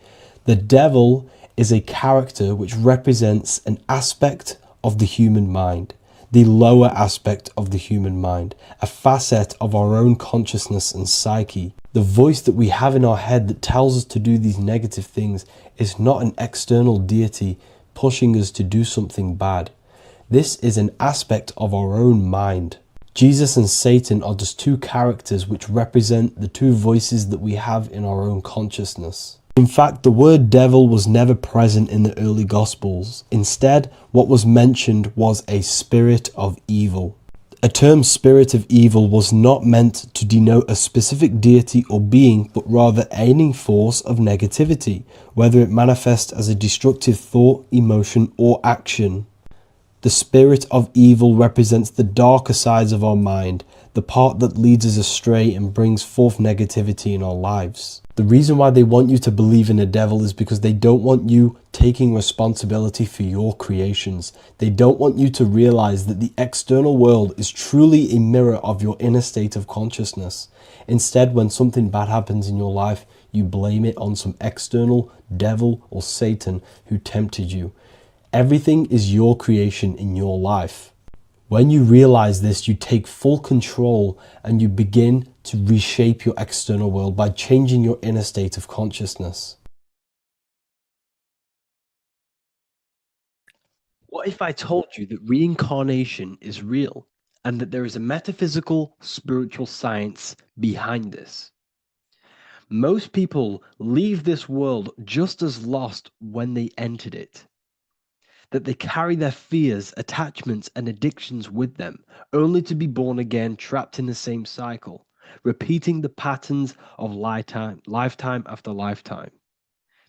The devil is a character which represents an aspect of the human mind, the lower aspect of the human mind, a facet of our own consciousness and psyche. The voice that we have in our head that tells us to do these negative things is not an external deity pushing us to do something bad. This is an aspect of our own mind. Jesus and Satan are just 2 characters which represent the 2 voices that we have in our own consciousness. In fact, the word devil was never present in the early Gospels. Instead, what was mentioned was a spirit of evil. A term spirit of evil was not meant to denote a specific deity or being, but rather any force of negativity, whether it manifests as a destructive thought, emotion, or action. The spirit of evil represents the darker sides of our mind, the part that leads us astray and brings forth negativity in our lives. The reason why they want you to believe in a devil is because they don't want you taking responsibility for your creations. They don't want you to realize that the external world is truly a mirror of your inner state of consciousness. Instead, when something bad happens in your life, you blame it on some external devil or Satan who tempted you. Everything is your creation in your life. When you realize this, you take full control and you begin to reshape your external world by changing your inner state of consciousness. What if I told you that reincarnation is real and that there is a metaphysical, spiritual science behind this? Most people leave this world just as lost when they entered it. that they carry their fears, attachments, and addictions with them, only to be born again, trapped in the same cycle, repeating the patterns of lifetime after lifetime.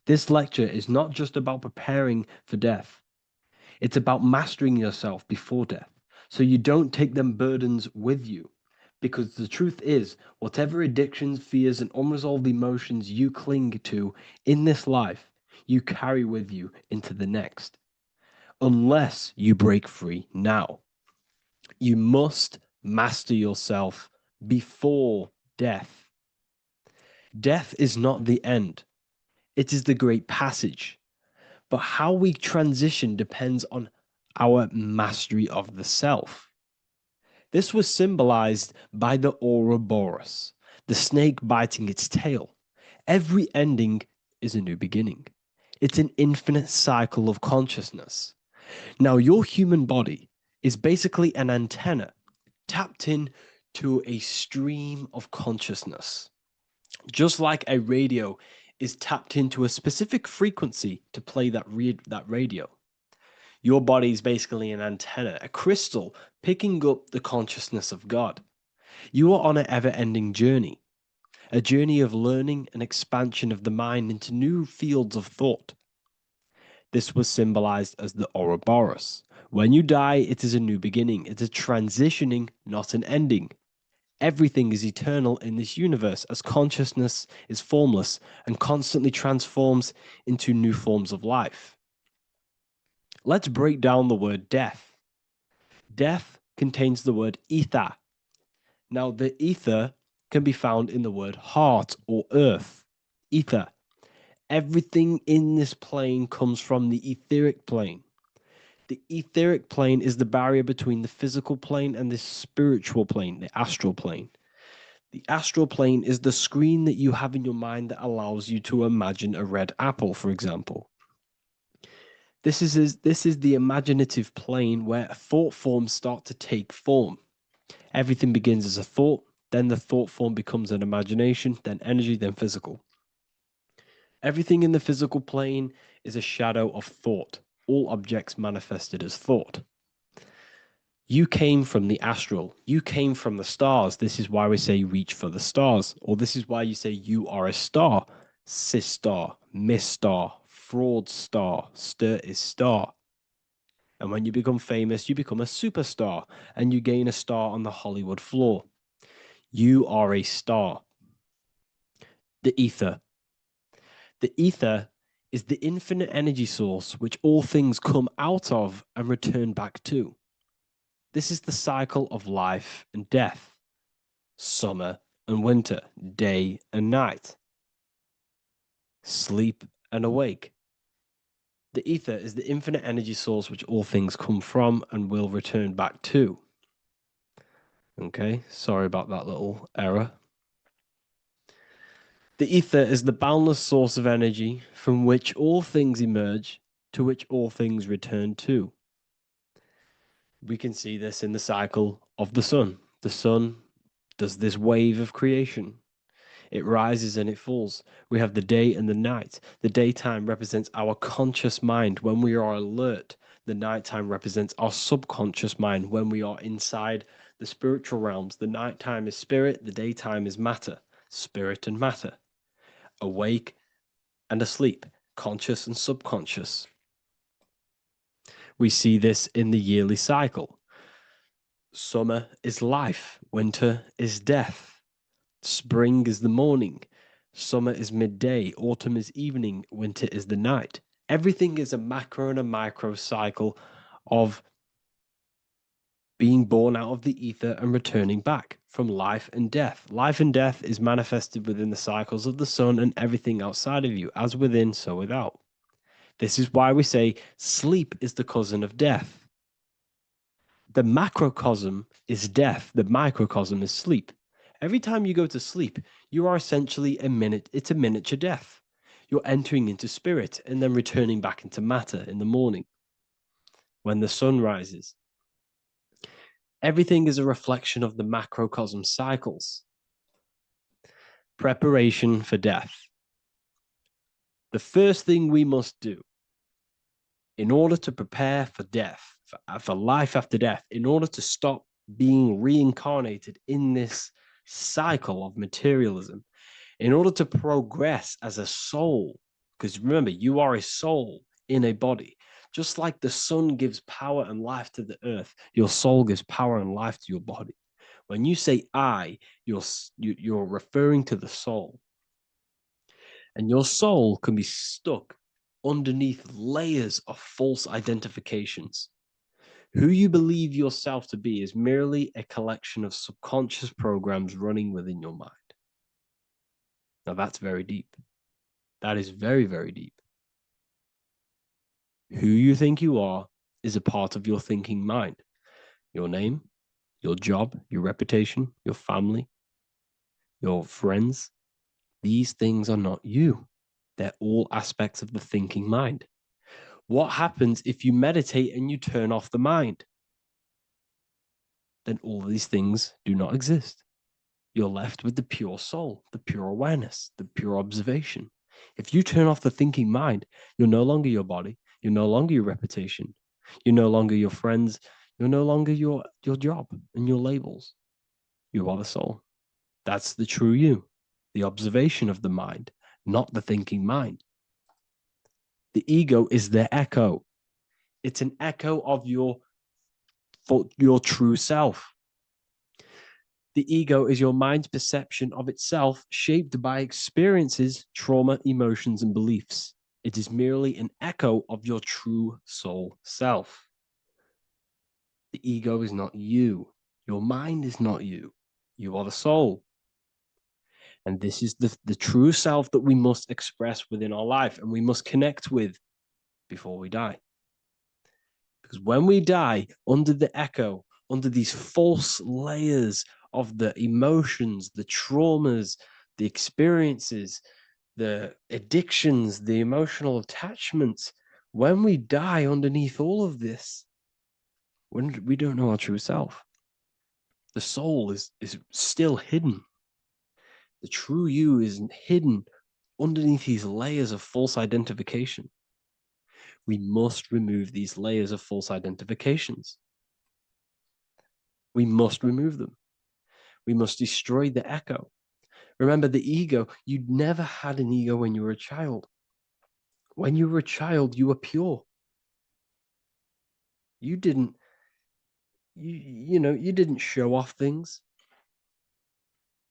This lecture is not just about preparing for death. It's about mastering yourself before death, so you don't take them burdens with you. Because the truth is, whatever addictions, fears, and unresolved emotions you cling to in this life, you carry with you into the next. Unless you break free now. You must master yourself before death. Death is not the end, it is the great passage. But how we transition depends on our mastery of the self. This was symbolized by the Ouroboros, the snake biting its tail. Every ending is a new beginning. It's an infinite cycle of consciousness. Now, your human body is basically an antenna tapped in to a stream of consciousness. Just like a radio is tapped into a specific frequency to play that radio. Your body is basically an antenna, a crystal picking up the consciousness of God. You are on an ever-ending journey, a journey of learning and expansion of the mind into new fields of thought. This was symbolized as the Ouroboros. When you die, it is a new beginning. It's a transitioning, not an ending. Everything is eternal in this universe as consciousness is formless and constantly transforms into new forms of life. Let's break down the word death. Death contains the word ether. Now, the ether can be found in the word heart or earth. Ether. Everything in this plane comes from the etheric plane. The etheric plane is the barrier between the physical plane and the spiritual plane, the astral plane. The astral plane is the screen that you have in your mind that allows you to imagine a red apple, for example. This is the imaginative plane where thought forms start to take form. Everything begins as a thought, then the thought form becomes an imagination, then energy, then physical. Everything in the physical plane is a shadow of thought, all objects manifested as thought. You came from the astral. You came from the stars. This is why we say reach for the stars. Or this is why you say you are a star. Cis star, miss star, fraud star, stir is star. And when you become famous, you become a superstar and you gain a star on the Hollywood floor. You are a star. The ether. The ether is the infinite energy source which all things come out of and return back to. This is the cycle of life and death, summer and winter, day and night, sleep and awake. The ether is the infinite energy source which all things come from and will return back to. Okay, sorry about that little error. The ether is the boundless source of energy from which all things emerge, to which all things return to. We can see this in the cycle of the sun. The sun does this wave of creation. It rises and it falls. We have the day and the night. The daytime represents our conscious mind when we are alert. The nighttime represents our subconscious mind when we are inside the spiritual realms. The nighttime is spirit, the daytime is matter, spirit and matter. Awake and asleep, conscious and subconscious. We see this in the yearly cycle. Summer is life, winter is death. Spring is the morning, summer is midday, autumn is evening, winter is the night. Everything is a macro and a micro cycle of being born out of the ether and returning back from life and death. Life and death is manifested within the cycles of the sun and everything outside of you, as within, so without. This is why we say sleep is the cousin of death. The macrocosm is death, the microcosm is sleep. Every time you go to sleep, you are essentially it's a miniature death. You're entering into spirit and then returning back into matter in the morning when the sun rises. Everything is a reflection of the macrocosm cycles. Preparation for death. The first thing we must do in order to prepare for death, for life after death, in order to stop being reincarnated in this cycle of materialism, in order to progress as a soul, because remember, you are a soul in a body. Just like the sun gives power and life to the earth, your soul gives power and life to your body. When you say I, you're referring to the soul. And your soul can be stuck underneath layers of false identifications. Who you believe yourself to be is merely a collection of subconscious programs running within your mind. Now that's very deep. That is very, very deep. Who you think you are is a part of your thinking mind. Your name, your job, your reputation, your family, your friends. These things are not you. They're all aspects of the thinking mind. What happens if you meditate and you turn off the mind? Then all these things do not exist. You're left with the pure soul, the pure awareness, the pure observation. If you turn off the thinking mind, you're no longer your body, you're no longer your reputation, you're no longer your friends, you're no longer your job and your labels. You are the soul. That's the true you, the observation of the mind, not the thinking mind. The ego is the echo. It's an echo of your true self. The ego is your mind's perception of itself, shaped by experiences, trauma, emotions, and beliefs. It is merely an echo of your true soul self. The ego is not you. Your mind is not you. You are the soul. And this is the true self that we must express within our life and we must connect with before we die. Because when we die under the echo, under these false layers of the emotions, the traumas, the experiences, the addictions, the emotional attachments, when we die underneath all of this, when we don't know our true self, the soul is still hidden. The true you is hidden underneath these layers of false identification. We must remove these layers of false identifications. We must remove them. We must destroy the echo. Remember the ego, you never had an ego when you were a child. When you were a child, you were pure. You didn't, you didn't show off things.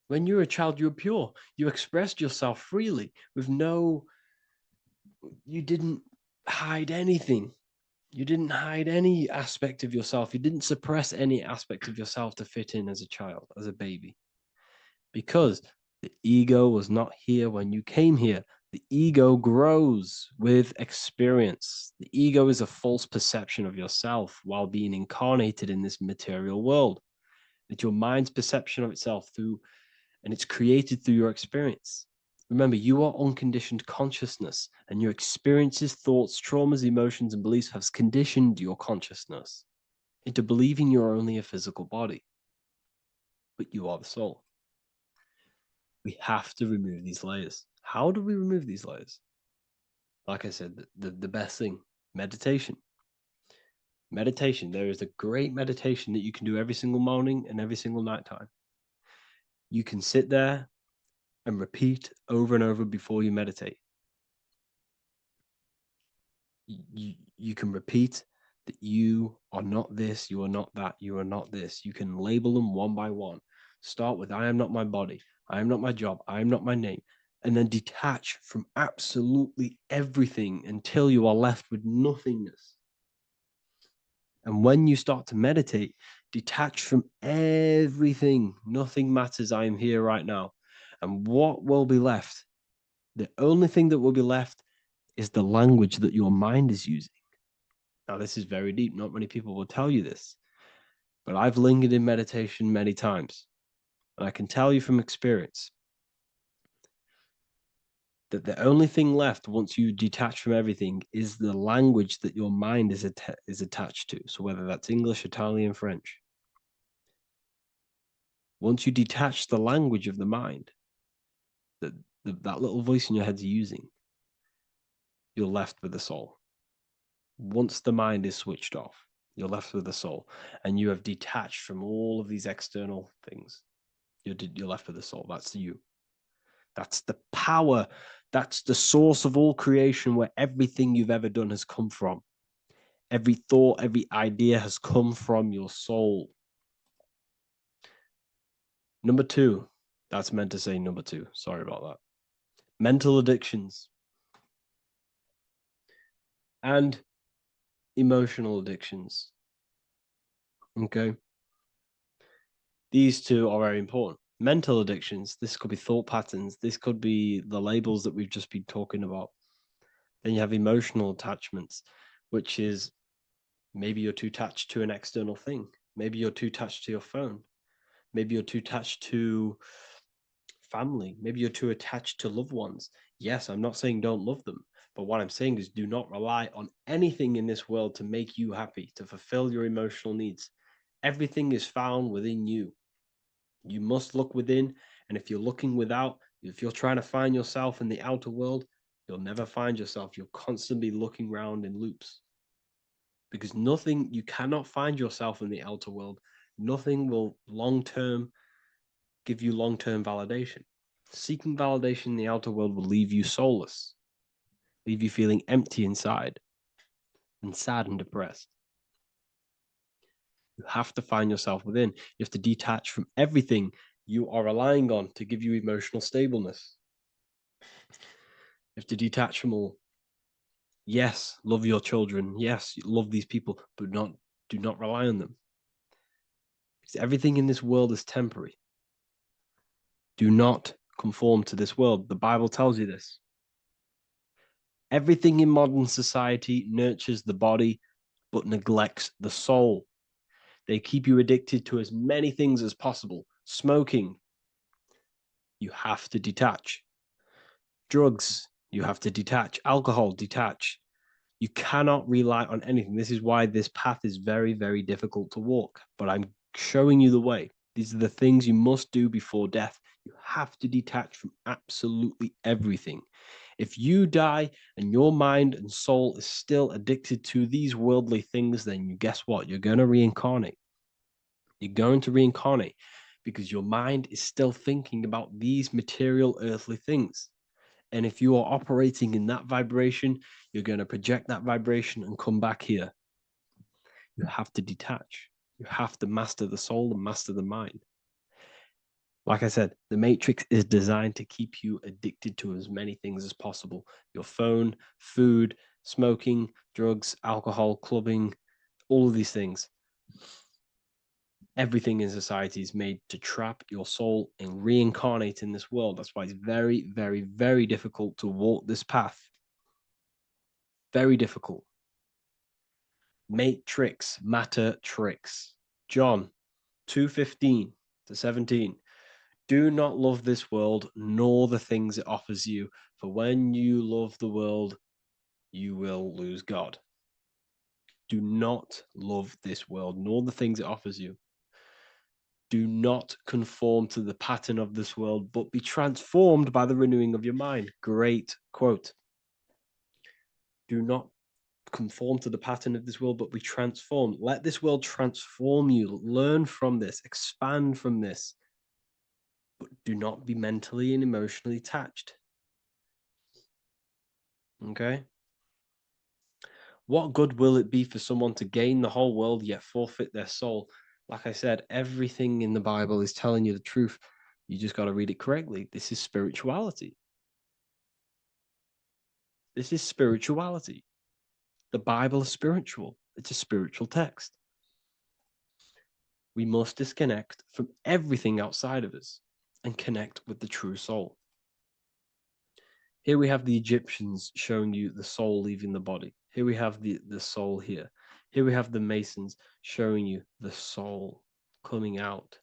When you were a child, you were pure. You expressed yourself freely with you didn't hide anything. You didn't hide any aspect of yourself. You didn't suppress any aspect of yourself to fit in as a child, as a baby. Because the ego was not here when you came here. The ego grows with experience. The ego is a false perception of yourself while being incarnated in this material world. It's your mind's perception of itself and it's created through your experience. Remember, you are unconditioned consciousness, and your experiences, thoughts, traumas, emotions, and beliefs have conditioned your consciousness into believing you're only a physical body, but you are the soul. We have to remove these layers. How do we remove these layers? Like I said, the best thing, meditation. Meditation. There is a great meditation that you can do every single morning and every single nighttime. You can sit there and repeat over and over before you meditate. You can repeat that you are not this, you are not that, you are not this. You can label them one by one. Start with, I am not my body, I am not my job, I am not my name, and then detach from absolutely everything until you are left with nothingness. And when you start to meditate, detach from everything. Nothing matters. I am here right now. And what will be left? The only thing that will be left is the language that your mind is using. Now, this is very deep. Not many people will tell you this, but I've lingered in meditation many times. And I can tell you from experience that the only thing left once you detach from everything is the language that your mind is attached to. So whether that's English, Italian, French. Once you detach the language of the mind that little voice in your head's using, you're left with the soul. Once the mind is switched off, you're left with the soul, and you have detached from all of these external things. You're left with the soul. That's you. That's the power. That's the source of all creation, where everything you've ever done has come from. Every thought, every idea has come from your soul. Number two, that's meant to say number two. Sorry about that. Mental addictions and emotional addictions. Okay. These two are very important. Mental addictions, this could be thought patterns, this could be the labels that we've just been talking about. Then you have emotional attachments, which is maybe you're too attached to an external thing. Maybe you're too attached to your phone. Maybe you're too attached to family. Maybe you're too attached to loved ones. Yes, I'm not saying don't love them, but what I'm saying is do not rely on anything in this world to make you happy, to fulfill your emotional needs. Everything is found within you. You must look within, and if you're looking without, if you're trying to find yourself in the outer world, you'll never find yourself. You'll constantly be looking around in loops. Because nothing, you cannot find yourself in the outer world. Nothing will long-term give you long-term validation. Seeking validation in the outer world will leave you soulless, leave you feeling empty inside and sad and depressed. You have to find yourself within. You have to detach from everything you are relying on to give you emotional stableness. You have to detach from all. Yes, love your children. Yes, love these people, but do not rely on them. Because everything in this world is temporary. Do not conform to this world. The Bible tells you this. Everything in modern society nurtures the body, but neglects the soul. They keep you addicted to as many things as possible. Smoking, you have to detach. Drugs, you have to detach. Alcohol, detach. You cannot rely on anything. This is why this path is very, very difficult to walk. But I'm showing you the way. These are the things you must do before death. You have to detach from absolutely everything. If you die and your mind and soul is still addicted to these worldly things, then you guess what? You're going to reincarnate. You're going to reincarnate because your mind is still thinking about these material earthly things. And if you are operating in that vibration, you're going to project that vibration and come back here. You have to detach. You have to master the soul and master the mind. Like I said, the matrix is designed to keep you addicted to as many things as possible. Your phone, food, smoking, drugs, alcohol, clubbing, all of these things. Everything in society is made to trap your soul and reincarnate in this world. That's why it's very, very, very difficult to walk this path. Very difficult. Matrix, matter tricks. John 2:15 to 17. Do not love this world, nor the things it offers you. For when you love the world, you will lose God. Do not love this world, nor the things it offers you. Do not conform to the pattern of this world, but be transformed by the renewing of your mind. Great quote. Do not conform to the pattern of this world, but be transformed. Let this world transform you. Learn from this, expand from this, but do not be mentally and emotionally attached. Okay? What good will it be for someone to gain the whole world yet forfeit their soul? Like I said, everything in the Bible is telling you the truth. You just got to read it correctly. This is spirituality. This is spirituality. The Bible is spiritual. It's a spiritual text. We must disconnect from everything outside of us and connect with the true soul. Here we have the Egyptians showing you the soul leaving the body. Here we have the soul here. Here we have the Masons showing you the soul coming out.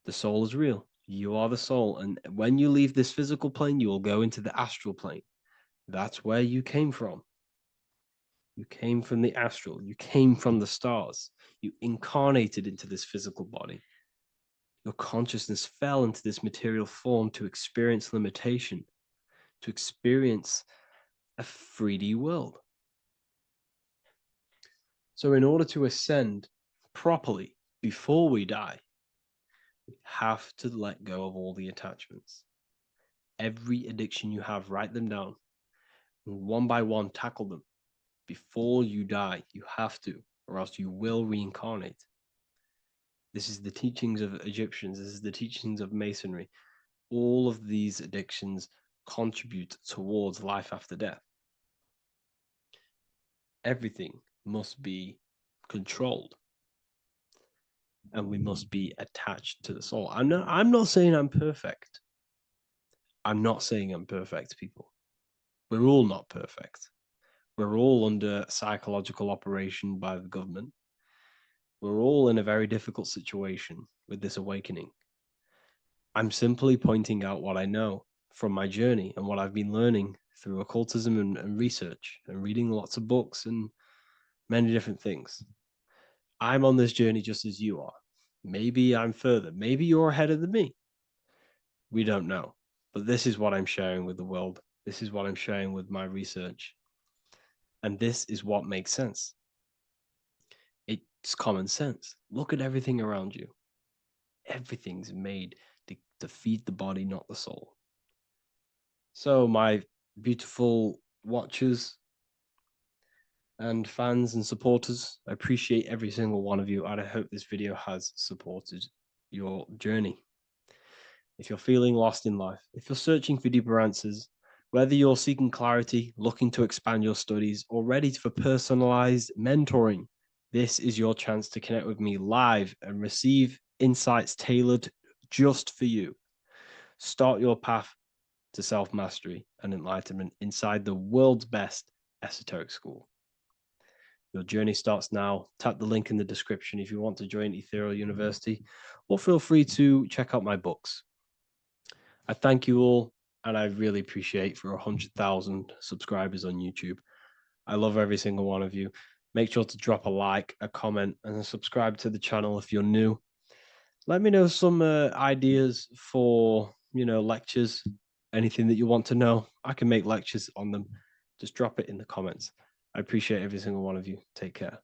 The soul is real. You are the soul. And when you leave this physical plane, you will go into the astral plane. That's where you came from. You came from the astral. You came from the stars. You incarnated into this physical body. Your consciousness fell into this material form to experience limitation, to experience a 3D world. So in order to ascend properly before we die, we have to let go of all the attachments. Every addiction you have, write them down, and one by one tackle them. Before you die, you have to, or else you will reincarnate. This is the teachings of Egyptians. This is the teachings of Masonry. All of these addictions contribute towards life after death. Everything must be controlled, and we must be attached to the soul. I'm not saying I'm perfect. I'm not saying I'm perfect, people. We're all not perfect. We're all under psychological operation by the government. We're all in a very difficult situation with this awakening. I'm simply pointing out what I know from my journey and what I've been learning through occultism and research and reading lots of books and many different things. I'm on this journey just as you are. Maybe I'm further. Maybe you're ahead of me. We don't know. But this is what I'm sharing with the world. This is what I'm sharing with my research. And this is what makes sense. It's common sense. Look at everything around you. Everything's made to feed the body, not the soul. So, my beautiful watchers and fans and supporters, I appreciate every single one of you, and I hope this video has supported your journey. If you're feeling lost in life, if you're searching for deeper answers, whether you're seeking clarity, looking to expand your studies, or ready for personalized mentoring, this is your chance to connect with me live and receive insights tailored just for you. Start your path to self-mastery and enlightenment inside the world's best esoteric school. Your journey starts now. Tap the link in the description if you want to join Ethereal University, or feel free to check out my books. I thank you all, and I really appreciate for 100,000 subscribers on YouTube. I love every single one of you. Make sure to drop a like, a comment, and subscribe to the channel if you're new. Let me know some ideas for, lectures, anything that you want to know. I can make lectures on them. Just drop it in the comments. I appreciate every single one of you. Take care.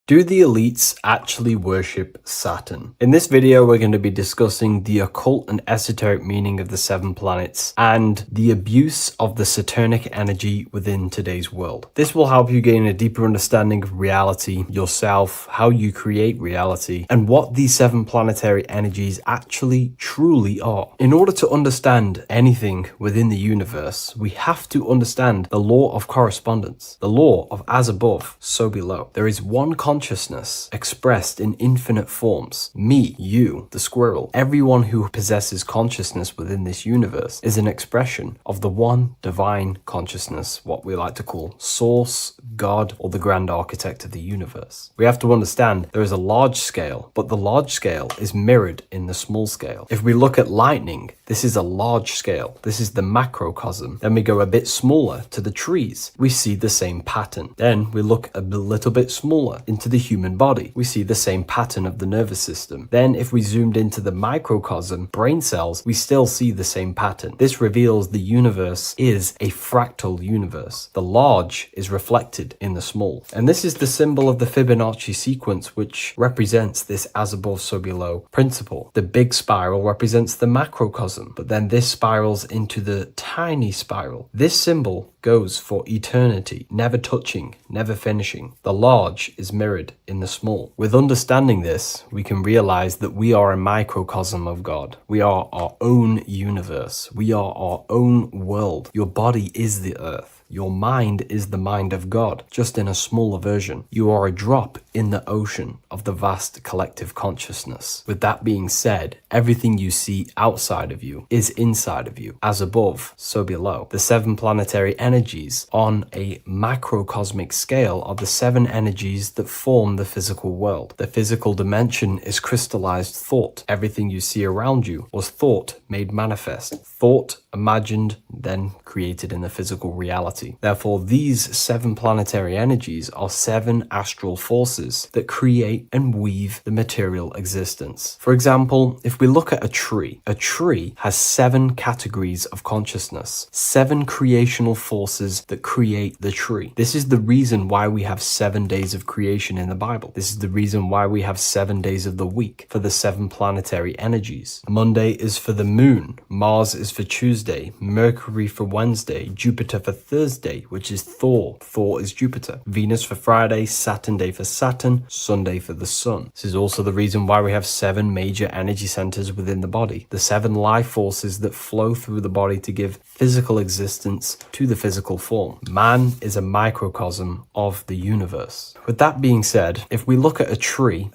Do the elites actually worship Saturn? In this video, we're going to be discussing the occult and esoteric meaning of the 7 planets and the abuse of the Saturnic energy within today's world. This will help you gain a deeper understanding of reality, yourself, how you create reality, and what these 7 planetary energies actually truly are. In order to understand anything within the universe, we have to understand the law of correspondence, the law of as above, so below. There is one consciousness expressed in infinite forms. Me, you, the squirrel, everyone who possesses consciousness within this universe is an expression of the one divine consciousness, what we like to call Source, God, or the grand architect of the universe. We have to understand there is a large scale, but the large scale is mirrored in the small scale. If we look at lightning, this is a large scale. This is the macrocosm. Then we go a bit smaller to the trees. We see the same pattern. Then we look a little bit smaller into the human body. We see the same pattern of the nervous system. Then if we zoomed into the microcosm, brain cells, we still see the same pattern. This reveals the universe is a fractal universe. The large is reflected in the small. And this is the symbol of the Fibonacci sequence, which represents this as above, so below principle. The big spiral represents the macrocosm, but then this spirals into the tiny spiral. This symbol goes for eternity, never touching, never finishing. The large is mirrored in the small. With understanding this, we can realize that we are a microcosm of God. We are our own universe. We are our own world. Your body is the earth. Your mind is the mind of God, just in a smaller version. You are a drop in the ocean of the vast collective consciousness. With that being said, everything you see outside of you is inside of you. As above, so below. The 7 planetary energies on a macrocosmic scale are the 7 energies that form the physical world. The physical dimension is crystallized thought. Everything you see around you was thought made manifest. Thought, imagined, then created in the physical reality. reality. Therefore, these 7 planetary energies are 7 astral forces that create and weave the material existence. For example, if we look at a tree has 7 categories of consciousness, 7 creational forces that create the tree. This is the reason why we have 7 days of creation in the Bible. This is the reason why we have 7 days of the week for the 7 planetary energies. Monday is for the moon, Mars is for Tuesday, Mercury for Wednesday, Jupiter for Thursday, which is Thor. Thor is Jupiter. Venus for Friday, Saturn day for Saturn, Sunday for the sun. This is also the reason why we have 7 major energy centers within the body, the 7 life forces that flow through the body to give physical existence to the physical form. Man is a microcosm of the universe. With that being said, if we look at a tree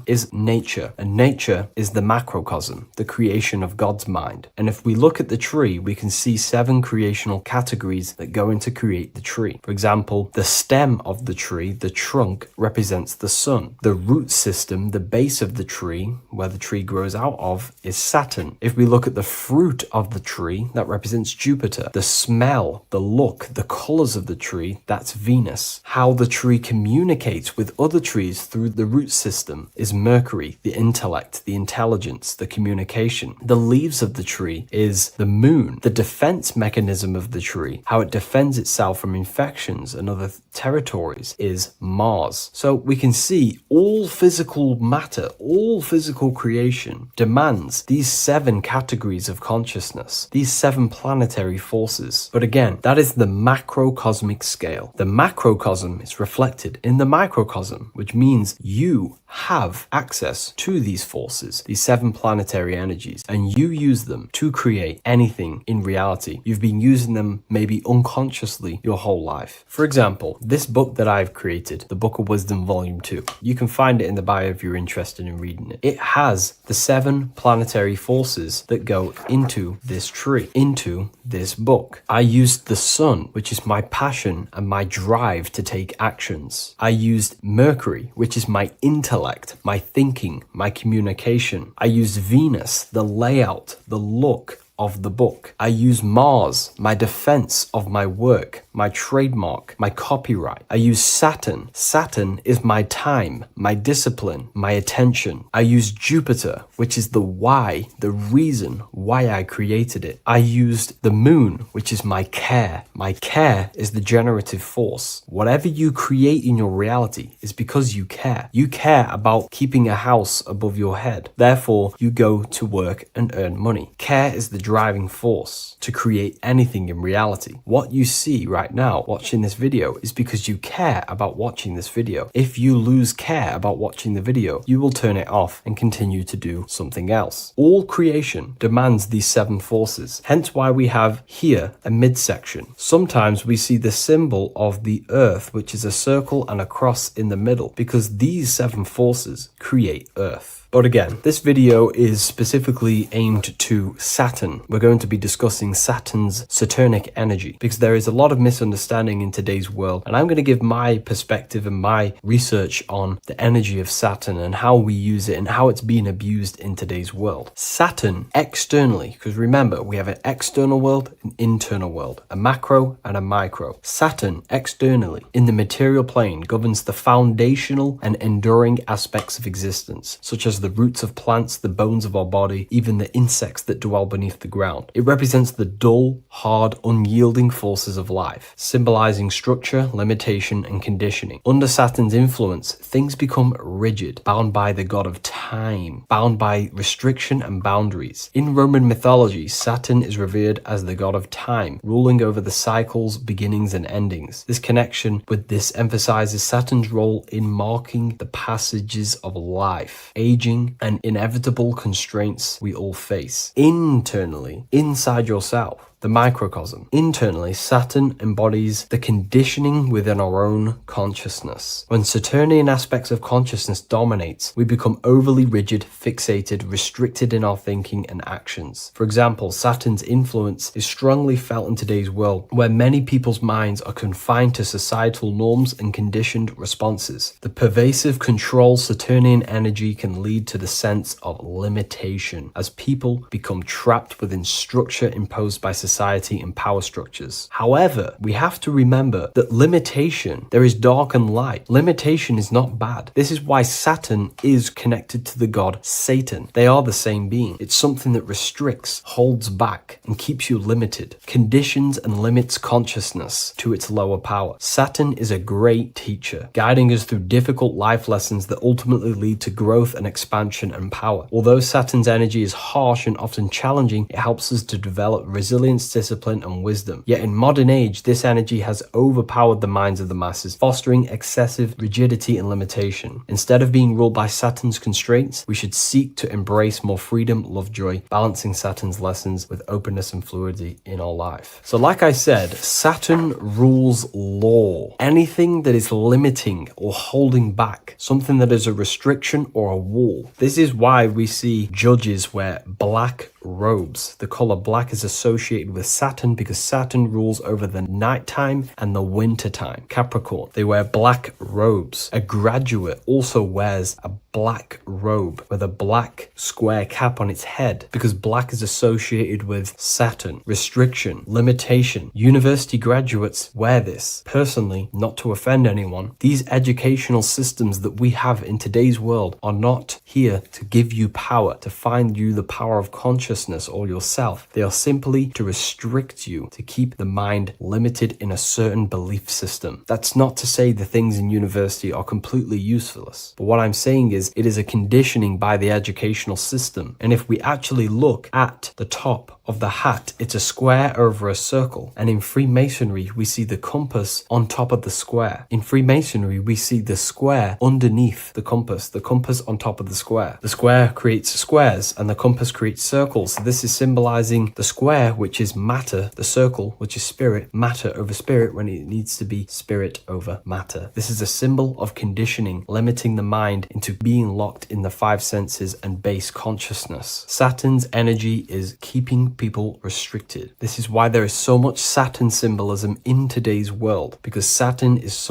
is nature, and nature is the macrocosm, the creation of God's mind. And if we look at the tree, we can see 7 creational categories that go into create the tree. For example, the stem of the tree, the trunk, represents the sun. The root system, the base of the tree, where the tree grows out of, is Saturn. If we look at the fruit of the tree, that represents Jupiter. The smell, the look, the colors of the tree, that's Venus. How the tree communicates with other trees through the root system is Mercury, the intellect, the intelligence, the communication. The leaves of the tree is the moon. The defense mechanism of the tree, how it defends itself from infections and other territories, is Mars. So we can see all physical matter, all physical creation demands these 7 categories of consciousness, these 7 planetary forces. But again, that is the macrocosmic scale. The macrocosm is reflected in the microcosm, which means you have access to these forces, these 7 planetary energies, and you use them to create anything in reality. You've been using them maybe unconsciously your whole life. For example, this book that I've created, the Book of Wisdom Volume 2, you can find it in the bio if you're interested in reading it. It has the 7 planetary forces that go into this tree, into this book. I used the sun, which is my passion and my drive to take actions. I used Mercury, which is my intellect, my thinking, my communication. I used Venus, the layout, the look of the book. I use Mars, my defense of my work, my trademark, my copyright. I use Saturn. Saturn is my time, my discipline, my attention. I use Jupiter, which is the why, the reason why I created it. I used the moon, which is my care. My care is the generative force. Whatever you create in your reality is because you care. You care about keeping a house above your head. Therefore, you go to work and earn money. Care is the driving force to create anything in reality. What you see right now watching this video is because you care about watching this video. If you lose care about watching the video, you will turn it off and continue to do something else. All creation demands these 7 forces, hence why we have here a midsection. Sometimes we see the symbol of the earth, which is a circle and a cross in the middle, because these 7 forces create earth. But again, this video is specifically aimed to Saturn. We're going to be discussing Saturn's Saturnic energy because there is a lot of misunderstanding in today's world, and I'm going to give my perspective and my research on the energy of Saturn and how we use it and how it's being abused in today's world. Saturn externally, because remember, we have an external world, an internal world, a macro and a micro. Saturn externally in the material plane governs the foundational and enduring aspects of existence, such as the roots of plants, the bones of our body, even the insects that dwell beneath the ground. It represents the dull, hard, unyielding forces of life, symbolizing structure, limitation, and conditioning. Under Saturn's influence, things become rigid, bound by the god of time, bound by restriction and boundaries. In Roman mythology, Saturn is revered as the god of time, ruling over the cycles, beginnings, and endings. This connection with this emphasizes Saturn's role in marking the passages of life, aging, and inevitable constraints we all face. Internally, inside yourself, the microcosm. Internally, Saturn embodies the conditioning within our own consciousness. When Saturnian aspects of consciousness dominates, we become overly rigid, fixated, restricted in our thinking and actions. For example, Saturn's influence is strongly felt in today's world, where many people's minds are confined to societal norms and conditioned responses. The pervasive control Saturnian energy can lead lead to the sense of limitation as people become trapped within structure imposed by society and power structures. However, we have to remember that limitation, there is dark and light. Limitation is not bad. This is why Saturn is connected to the god Satan. They are the same being. It's something that restricts, holds back, and keeps you limited, conditions and limits consciousness to its lower power. Saturn is a great teacher, guiding us through difficult life lessons that ultimately lead to growth and expansion and power. Although Saturn's energy is harsh and often challenging, it helps us to develop resilience, discipline, and wisdom. Yet in modern age, this energy has overpowered the minds of the masses, fostering excessive rigidity and limitation. Instead of being ruled by Saturn's constraints, we should seek to embrace more freedom, love, joy, balancing Saturn's lessons with openness and fluidity in our life. So like I said, Saturn rules law. Anything that is limiting or holding back, something that is a restriction or a wall. This is why we see judges wear black robes. The color black is associated with Saturn because Saturn rules over the nighttime and the winter time. Capricorn, they wear black robes. A graduate also wears a black robe with a black square cap on its head because black is associated with Saturn, restriction, limitation. University graduates wear this. Personally, not to offend anyone, these educational systems that we have in today's world are not here to give you power, to find you the power of consciousness or yourself. They are simply to restrict you, to keep the mind limited in a certain belief system. That's not to say the things in university are completely useless, but what I'm saying is it is a conditioning by the educational system. And if we actually look at the top of the hat, it's a square over a circle. And in Freemasonry, we see the compass on top of the square. In Freemasonry, we see the square underneath the compass on top of the square. The square creates squares and the compass creates circles. So this is symbolizing the square, which is matter, the circle, which is spirit, matter over spirit when it needs to be spirit over matter. This is a symbol of conditioning, limiting the mind into being locked in the five senses and base consciousness. Saturn's energy is keeping people restricted. This is why there is so much Saturn symbolism in today's world, because Saturn is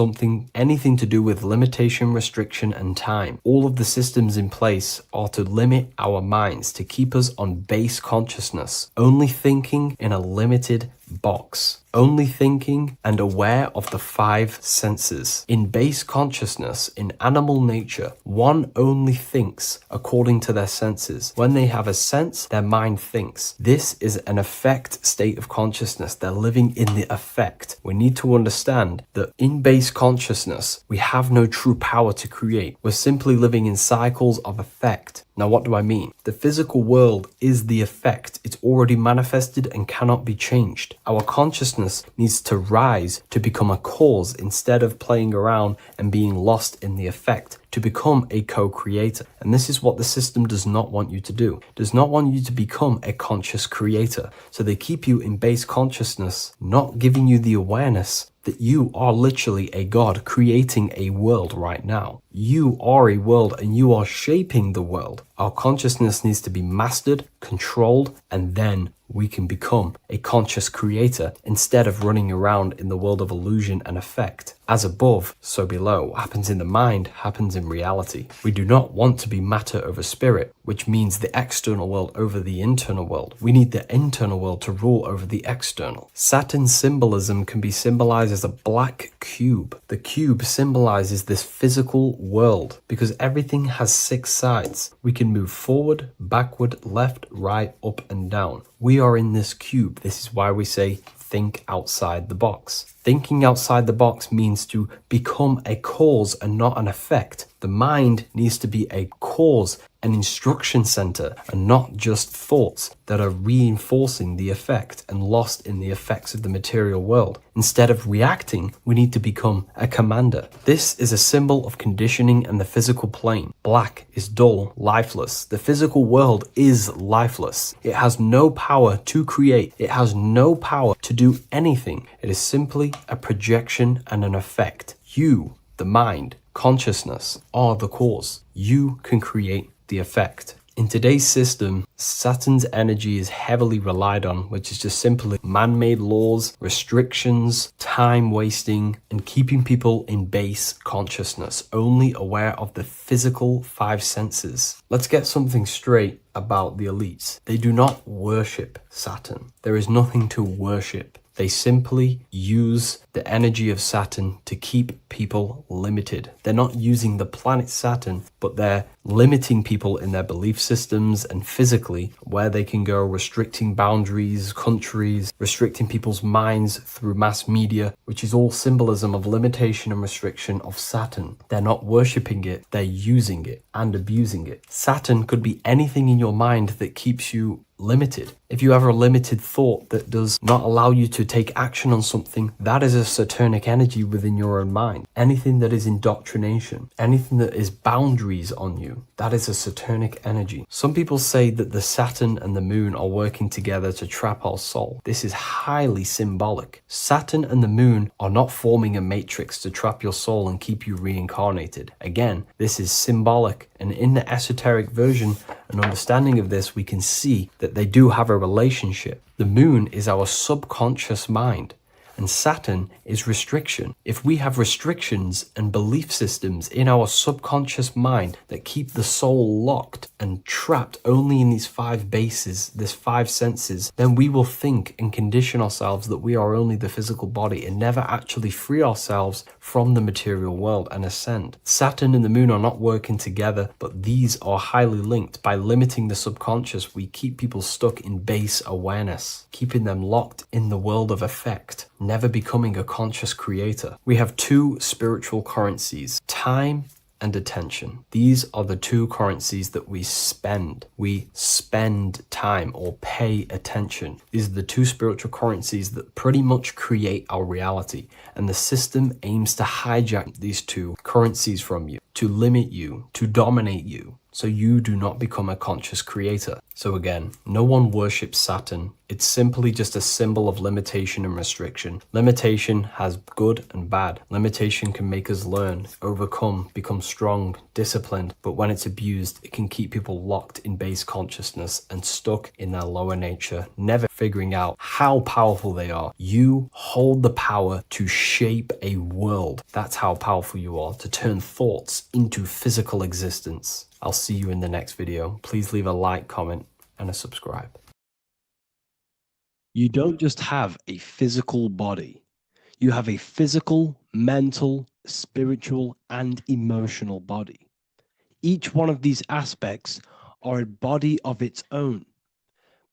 anything to do with limitation, restriction, and time. All of the systems in place are to limit our minds, to keep us on base consciousness, only thinking in a limited box, only thinking and aware of the five senses. In base consciousness, in animal nature, one only thinks according to their senses. When they have a sense, their mind thinks. This is an affect state of consciousness. They're living in the affect. We need to understand that in base consciousness, we have no true power to create. We're simply living in cycles of affect. Now, what do I mean? The physical world is the effect. It's already manifested and cannot be changed. Our consciousness needs to rise to become a cause instead of playing around and being lost in the effect, to become a co-creator. And this is what the system does not want you to do. It does not want you to become a conscious creator. So they keep you in base consciousness, not giving you the awareness that you are literally a god creating a world right now. You are a world and you are shaping the world. Our consciousness needs to be mastered, controlled, and then we can become a conscious creator instead of running around in the world of illusion and effect. As above, so below. What happens in the mind happens in reality. We do not want to be matter over spirit, which means the external world over the internal world. We need the internal world to rule over the external. Saturn's symbolism can be symbolized as a black cube. The cube symbolizes this physical world because everything has 6 sides. We can move forward, backward, left, right, up, and down. We are in this cube. This is why we say think outside the box. Thinking outside the box means to become a cause and not an effect. The mind needs to be a cause, an instruction center, and not just thoughts that are reinforcing the effect and lost in the effects of the material world. Instead of reacting, we need to become a commander. This is a symbol of conditioning and the physical plane. Black is dull, lifeless. The physical world is lifeless. It has no power to create. It has no power to do anything. It is simply a projection and an effect. You, the mind, consciousness, are the cause. You can create the effect. In today's system, Saturn's energy is heavily relied on, which is just simply man-made laws, restrictions, time wasting, and keeping people in base consciousness, only aware of the physical five senses. Let's get something straight about the elites. They do not worship Saturn. There is nothing to worship. They simply use the energy of Saturn to keep people limited. They're not using the planet Saturn, but they're limiting people in their belief systems and physically where they can go, restricting boundaries, countries, restricting people's minds through mass media, which is all symbolism of limitation and restriction of Saturn. They're not worshipping it, they're using it and abusing it. Saturn could be anything in your mind that keeps you limited. If you have a limited thought that does not allow you to take action on something, that is a Saturnic energy within your own mind. Anything that is indoctrination, anything that is boundaries on you, that is a Saturnic energy. Some people say that the Saturn and the moon are working together to trap our soul. This is highly symbolic. Saturn and the moon are not forming a matrix to trap your soul and keep you reincarnated. Again, this is symbolic, and in the esoteric version and understanding of this, we can see that they do have a relationship. The moon is our subconscious mind, and Saturn is restriction. If we have restrictions and belief systems in our subconscious mind that keep the soul locked and trapped only in these five bases, these five senses, then we will think and condition ourselves that we are only the physical body and never actually free ourselves from the material world and ascend. Saturn and the moon are not working together, but these are highly linked. By limiting the subconscious, we keep people stuck in base awareness, keeping them locked in the world of effect, never becoming a conscious creator. We have two spiritual currencies, time and attention. These are the two currencies that we spend. We spend time or pay attention. These are the two spiritual currencies that pretty much create our reality. And the system aims to hijack these two currencies from you, to limit you, to dominate you, so you do not become a conscious creator. So again, no one worships Saturn. It's simply just a symbol of limitation and restriction. Limitation has good and bad. Limitation can make us learn, overcome, become strong, disciplined, but when it's abused, it can keep people locked in base consciousness and stuck in their lower nature, never figuring out how powerful they are. You hold the power to shape a world. That's how powerful you are, to turn thoughts into physical existence. I'll see you in the next video. Please leave a like, comment, and a subscribe. You don't just have a physical body. You have a physical, mental, spiritual, and emotional body. Each one of these aspects are a body of its own.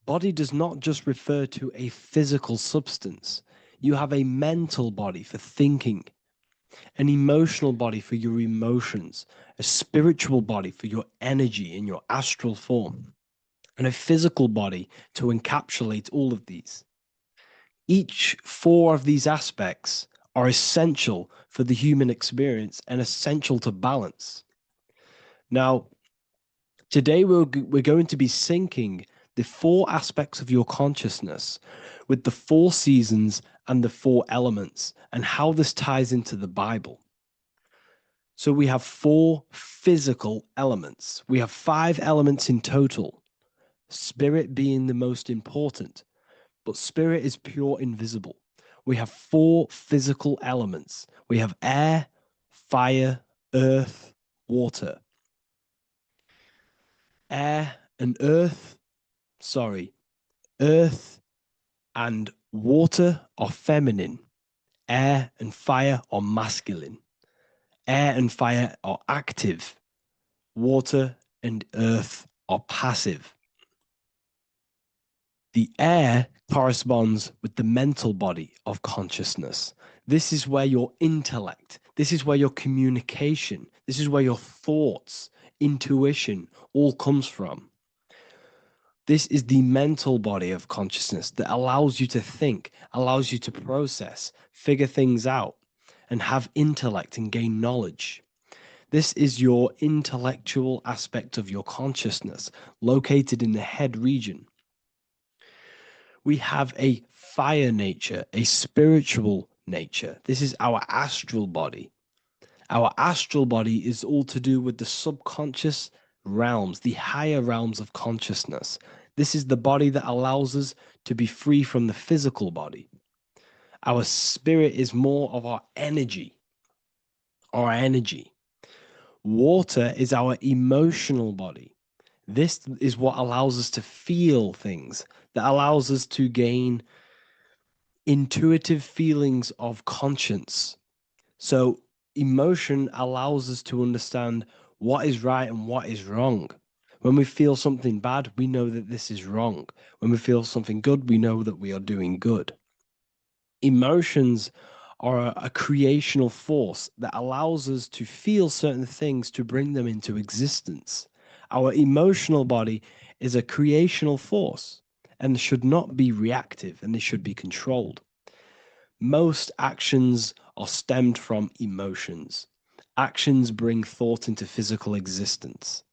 Body does not just refer to a physical substance. You have a mental body for thinking, an emotional body for your emotions, a spiritual body for your energy in your astral form, and a physical body to encapsulate all of these. Each four of these aspects are essential for the human experience and essential to balance. Now, today we're going to be syncing the four aspects of your consciousness with the four seasons and the four elements and how this ties into the Bible. So we have four physical elements. We have 5 elements in total, spirit being the most important, but spirit is pure invisible. We have 4 physical elements. We have air, fire, earth, water. Earth and water are feminine. Air and fire are masculine. Air and fire are active. Water and earth are passive. The air corresponds with the mental body of consciousness. This is where your intellect, this is where your communication, this is where your thoughts, intuition all comes from. This is the mental body of consciousness that allows you to think, allows you to process, figure things out, and have intellect and gain knowledge. This is your intellectual aspect of your consciousness, located in the head region. We have a fire nature, a spiritual nature. This is our astral body. Our astral body is all to do with the subconscious realms, the higher realms of consciousness. This is the body that allows us to be free from the physical body. Our spirit is more of our energy. Water is our emotional body. This is what allows us to feel things, that allows us to gain intuitive feelings of conscience. So emotion allows us to understand what is right and what is wrong. When we feel something bad, we know that this is wrong. When we feel something good, we know that we are doing good. Emotions are a creational force that allows us to feel certain things to bring them into existence. Our emotional body is a creational force and should not be reactive, and they should be controlled. Most actions are stemmed from emotions. Actions bring thought into physical existence.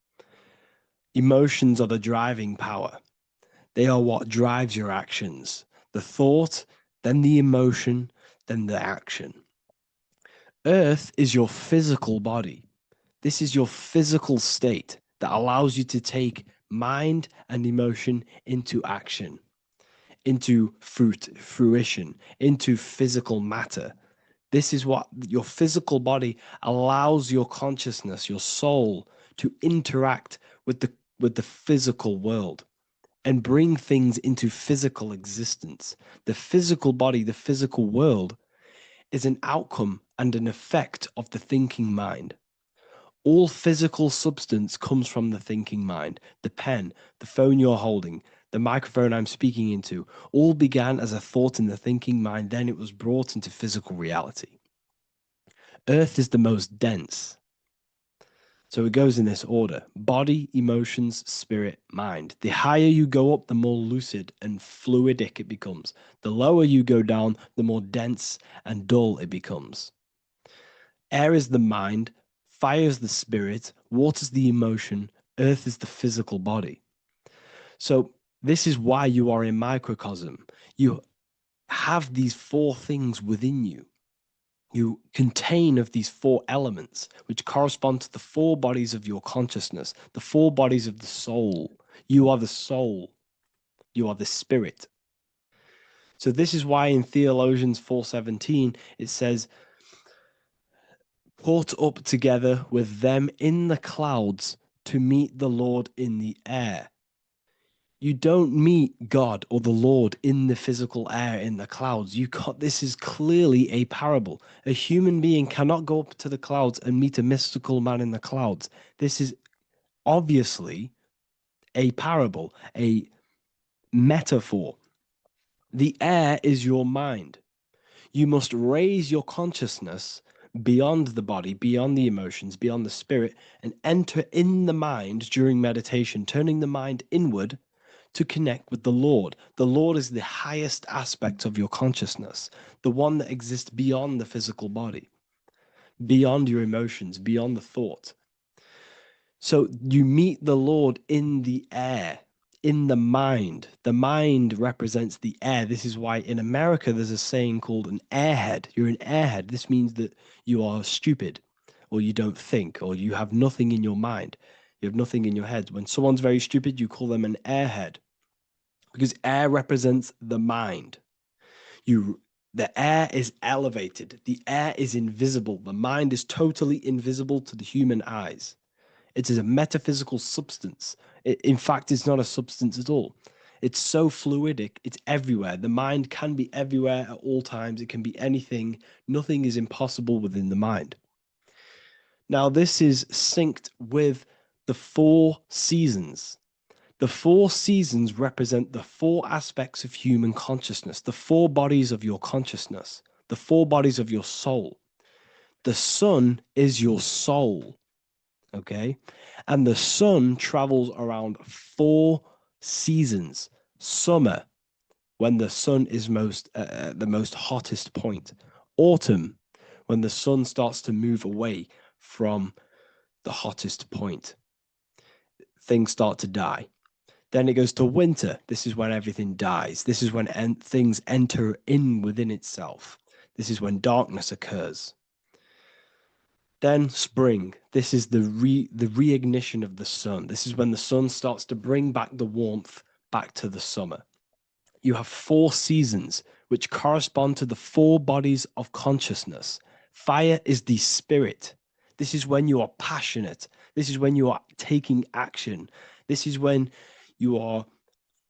Emotions are the driving power. They are what drives your actions. The thought, then the emotion, then the action. Earth is your physical body. This is your physical state that allows you to take mind and emotion into action, into fruition, into physical matter. This is what your physical body allows your consciousness, your soul, to interact with the physical world and bring things into physical existence. The physical body, the physical world, is an outcome and an effect of the thinking mind. All physical substance comes from the thinking mind. The pen, the phone you're holding, the microphone I'm speaking into, all began as a thought in the thinking mind, then it was brought into physical reality. Earth is the most dense. So it goes in this order: body, emotions, spirit, mind. The higher you go up, the more lucid and fluidic it becomes. The lower you go down, the more dense and dull it becomes. Air is the mind, fire is the spirit, water is the emotion, earth is the physical body. So this is why you are a microcosm. You have these four things within you. You contain of these four elements, which correspond to the four bodies of your consciousness, the four bodies of the soul. You are the soul. You are the spirit. So this is why in Theologians 4:17 it says, "Caught up together with them in the clouds to meet the Lord in the air." You don't meet God or the Lord in the physical air, in the clouds. This is clearly a parable. A human being cannot go up to the clouds and meet a mystical man in the clouds. This is obviously a parable, a metaphor. The air is your mind. You must raise your consciousness beyond the body, beyond the emotions, beyond the spirit, and enter in the mind during meditation, turning the mind inward to connect with the Lord. The Lord is the highest aspect of your consciousness, the one that exists beyond the physical body, beyond your emotions, beyond the thought. So you meet the Lord in the air, in the mind. The mind represents the air. This is why in America there's a saying called an airhead. You're an airhead. This means that you are stupid, or you don't think, or you have nothing in your mind. You have nothing in your head. When someone's very stupid, you call them an airhead, because air represents the mind. The air is elevated. The air is invisible. The mind is totally invisible to the human eyes. It is a metaphysical substance. In fact, it's not a substance at all. It's so fluidic. It's everywhere. The mind can be everywhere at all times. It can be anything. Nothing is impossible within the mind. Now, this is synced with the four seasons. The four seasons represent the four aspects of human consciousness, the four bodies of your consciousness, the four bodies of your soul. The sun is your soul, okay? And the sun travels around four seasons. Summer, when the sun is the most hottest point. Autumn, when the sun starts to move away from the hottest point. Things start to die. Then it goes to winter. This is when everything dies. This is when things enter in within itself. This is when darkness occurs. Then spring. This is the reignition of the sun. This is when the sun starts to bring back the warmth back to the summer. You have 4 seasons, which correspond to the 4 bodies of consciousness. Fire is the spirit. This is when you are passionate. This is when you are taking action. This is when you are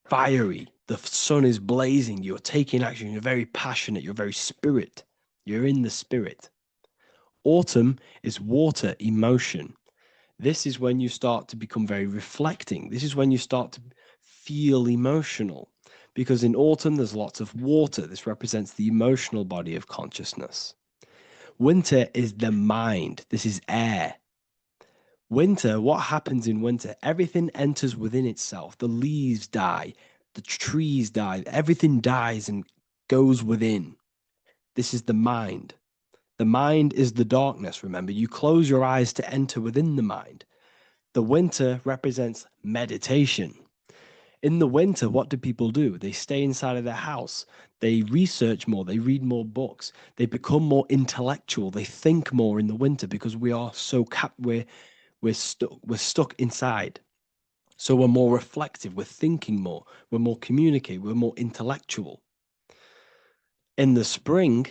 fiery. The sun is blazing. You're taking action. You're very passionate. You're very spirit. You're in the spirit. Autumn is water, emotion. This is when you start to become very reflecting. This is when you start to feel emotional. Because in autumn, there's lots of water. This represents the emotional body of consciousness. Winter is the mind. This is air. Winter, what happens in winter? Everything enters within itself. The leaves die. The trees die. Everything dies and goes within. This is the mind. The mind is the darkness, remember. You close your eyes to enter within the mind. The winter represents meditation. In the winter, what do people do? They stay inside of their house. They research more. They read more books. They become more intellectual. They think more in the winter because we are so we're stuck inside. So we're more reflective. We're thinking more. We're more communicative. We're more intellectual. In the spring,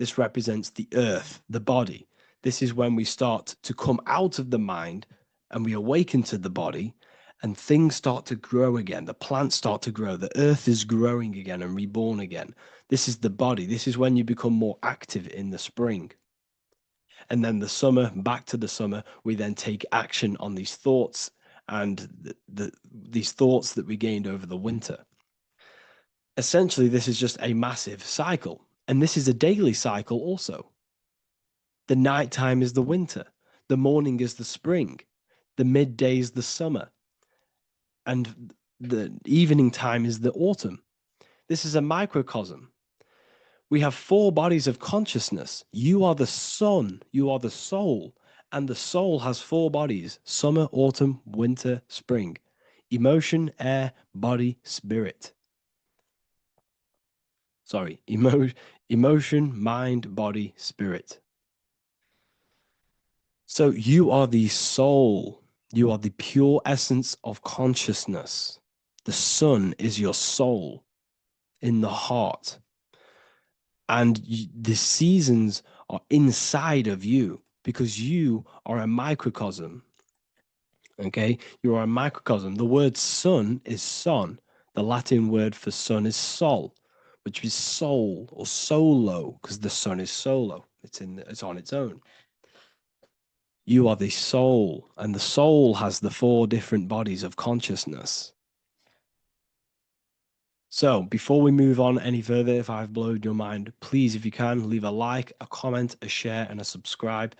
this represents the earth, the body. This is when we start to come out of the mind and we awaken to the body, and things start to grow again. The plants start to grow. The earth is growing again and reborn again. This is the body. This is when you become more active in the spring. And then the summer, back to the summer, we then take action on these thoughts and these thoughts that we gained over the winter. Essentially, this is just a massive cycle. And this is a daily cycle also. The nighttime is the winter. The morning is the spring. The midday is the summer. And the evening time is the autumn. This is a microcosm. We have 4 bodies of consciousness. You are the sun. You are the soul. And the soul has 4 bodies: summer, autumn, winter, spring. Emotion, air, body, spirit. Sorry, emotion, mind, body, spirit. So you are the soul. You are the pure essence of consciousness. The sun is your soul in the heart. And the seasons are inside of you because you are a microcosm. Okay? You are a microcosm. The word sun is son. The Latin word for sun is sol, which is soul or solo, because the sun is solo. It's on its own. You are the soul, and the soul has the 4 different bodies of consciousness. So before we move on any further, if I've blown your mind, please, if you can, leave a like, a comment, a share, and a subscribe.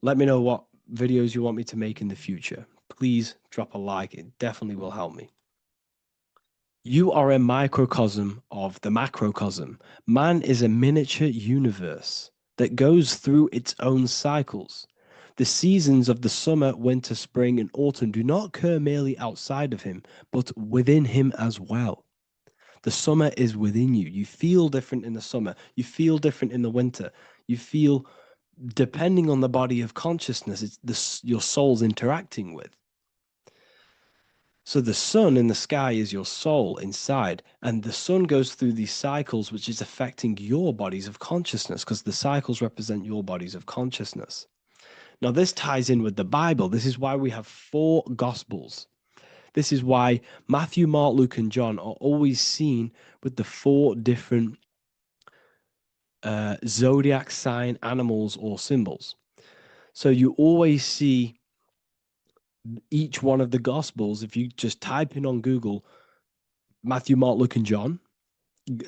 Let me know what videos you want me to make in the future. Please drop a like. It definitely will help me. You are a microcosm of the macrocosm. Man is a miniature universe that goes through its own cycles. The seasons of the summer, winter, spring, and autumn do not occur merely outside of him, but within him as well. The summer is within you. You feel different in the summer. You feel different in the winter. You feel, depending on the body of consciousness, it's your soul's interacting with. So the sun in the sky is your soul inside, and the sun goes through these cycles, which is affecting your bodies of consciousness, because the cycles represent your bodies of consciousness. Now, this ties in with the Bible. This is why we have 4 Gospels. This is why Matthew, Mark, Luke, and John are always seen with the 4 different zodiac sign animals or symbols. So you always see each one of the Gospels. If you just type in on Google Matthew, Mark, Luke, and John,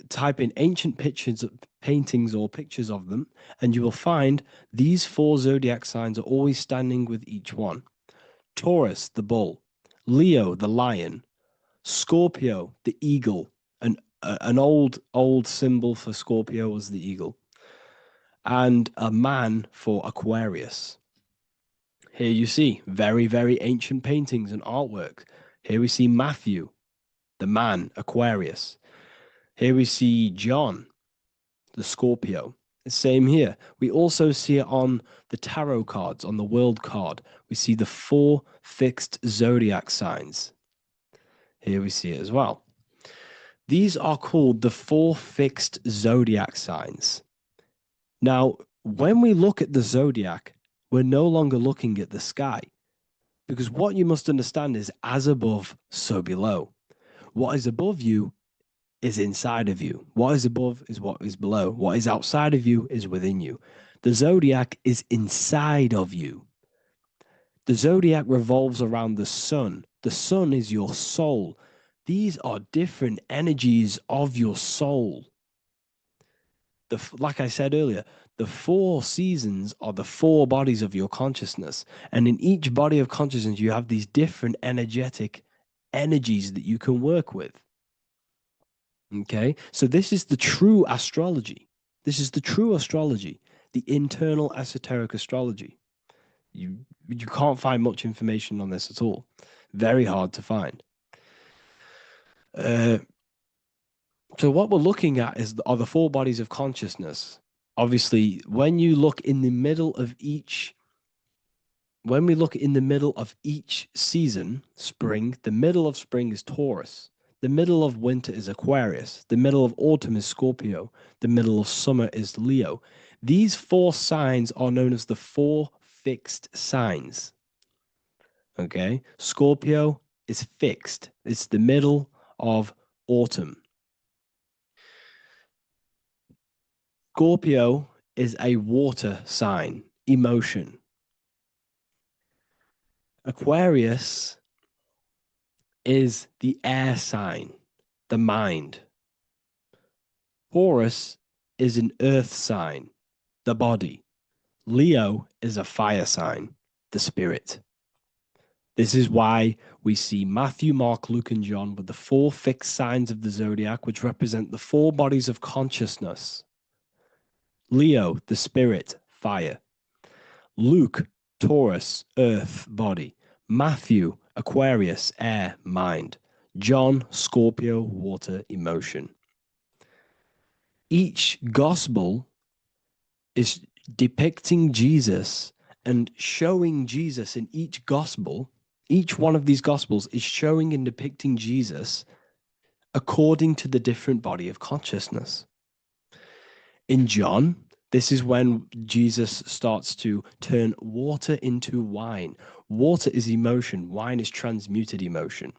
type in ancient pictures, paintings or pictures of them, and you will find these 4 zodiac signs are always standing with each one. Taurus, the bull; Leo, the lion; Scorpio, the eagle. An old symbol for Scorpio was the eagle, and a man for Aquarius. Here you see very, very ancient paintings and artwork. Here we see Matthew, the man, Aquarius. Here we see John, the Scorpio. Same here. We also see it on the tarot cards, on the world card. We see the 4 fixed zodiac signs. Here we see it as well. These are called the 4 fixed zodiac signs. Now, when we look at the zodiac, we're no longer looking at the sky, because what you must understand is as above, so below. What is above you is inside of you. What is above is what is below. What is outside of you is within you. The zodiac is inside of you. The zodiac revolves around the sun. The sun is your soul. These are different energies of your soul. Like I said earlier, the 4 seasons are the 4 bodies of your consciousness. And in each body of consciousness, you have these different energetic energies that you can work with. Okay, so this is the true astrology. This is the true astrology, the internal esoteric astrology. You can't find much information on this at all. Very hard to find. So what we're looking at are the 4 bodies of consciousness. Obviously, when we look in the middle of each season, spring, the middle of spring is Taurus. The middle of winter is Aquarius. The middle of autumn is Scorpio. The middle of summer is Leo. These 4 signs are known as the 4 fixed signs. Okay? Scorpio is fixed. It's the middle of autumn. Scorpio is a water sign, emotion. Aquarius is the air sign, the mind. Taurus is an earth sign, the body. Leo is a fire sign, the spirit. This is why we see Matthew, Mark, Luke, and John with the 4 fixed signs of the zodiac, which represent the 4 bodies of consciousness. Leo, the spirit, fire. Luke, Taurus, earth, body. Matthew, Aquarius, air, mind. John, Scorpio, water, emotion. Each gospel is depicting Jesus and showing Jesus in each gospel. Each one of these gospels is showing and depicting Jesus according to the different body of consciousness. In John, this is when Jesus starts to turn water into wine. Water is emotion. Wine is transmuted emotion.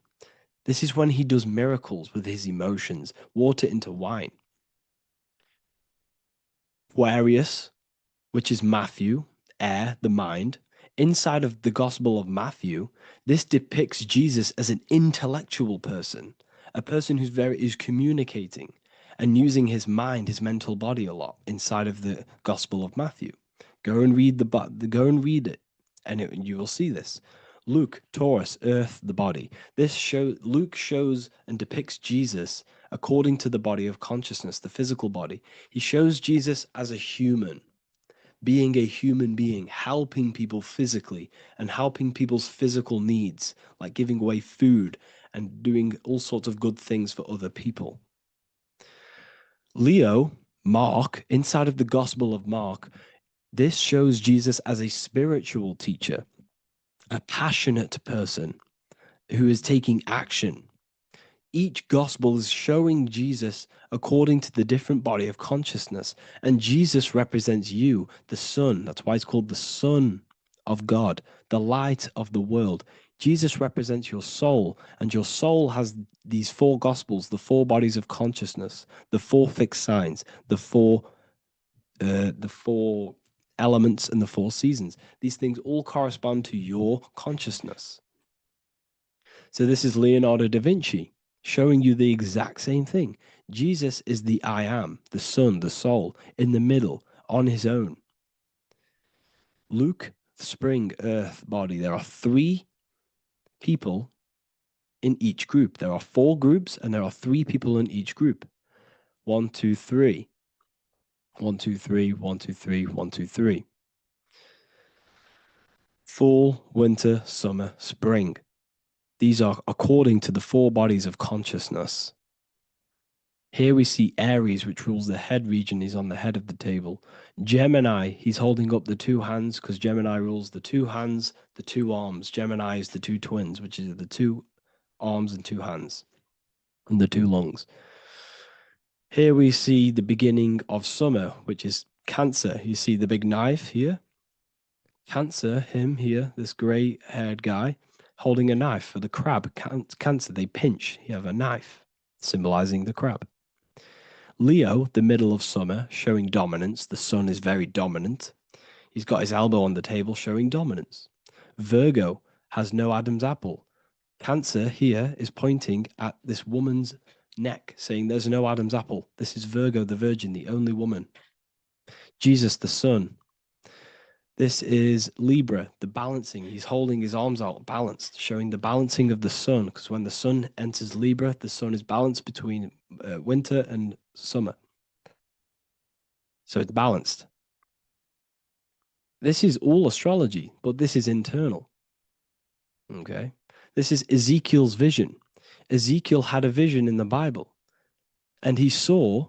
This is when he does miracles with his emotions, water into wine. Aquarius, which is Matthew, air, the mind. Inside of the Gospel of Matthew, this depicts Jesus as an intellectual person, a person is communicating and using his mind, his mental body a lot inside of the Gospel of Matthew. Go and read it, and you will see this. Luke, Taurus, earth, the body. Luke shows and depicts Jesus according to the body of consciousness, the physical body. He shows Jesus as a human, being a human being, helping people physically and helping people's physical needs, like giving away food and doing all sorts of good things for other people. Leo, Mark, inside of the Gospel of Mark, this shows Jesus as a spiritual teacher, a passionate person who is taking action. Each gospel is showing Jesus according to the different body of consciousness. And Jesus represents you, the sun. That's why it's called the Son of God, the light of the world. Jesus represents your soul, and your soul has these 4 gospels, the 4 bodies of consciousness, the 4 fixed signs, the 4 elements, and the 4 seasons. These things all correspond to your consciousness. So this is Leonardo da Vinci showing you the exact same thing. Jesus is the I am, the sun, the soul, in the middle, on his own. Luke, spring, earth, body. There are 3 people in each group. There are 4 groups, and there are 3 people in each group. 1, 2, 3. 1, 2, 3, 1, 2, 3, 1, 2, 3. Fall, winter, summer, spring. These are according to the 4 bodies of consciousness. Here we see Aries, which rules the head region. He's on the head of the table. Gemini, he's holding up the two hands because Gemini rules the two hands, the two arms. Gemini is the two twins, which is the two arms and two hands, and the two lungs. Here we see the beginning of summer, which is Cancer. You see the big knife here. Cancer, him here, this gray-haired guy, holding a knife for the crab. Cancer, they pinch. You have a knife, symbolizing the crab. Leo, the middle of summer, showing dominance. The sun is very dominant. He's got his elbow on the table, showing dominance. Virgo has no Adam's apple. Cancer here is pointing at this woman's neck, saying there's no Adam's apple. This is Virgo, the virgin, the only woman. Jesus, the sun. This is Libra, the balancing. He's holding his arms out, balanced, showing the balancing of the sun. Because when the sun enters Libra, the sun is balanced between winter and summer. So it's balanced. This is all astrology, but this is internal. Okay. This is Ezekiel's vision. Ezekiel had a vision in the Bible, and he saw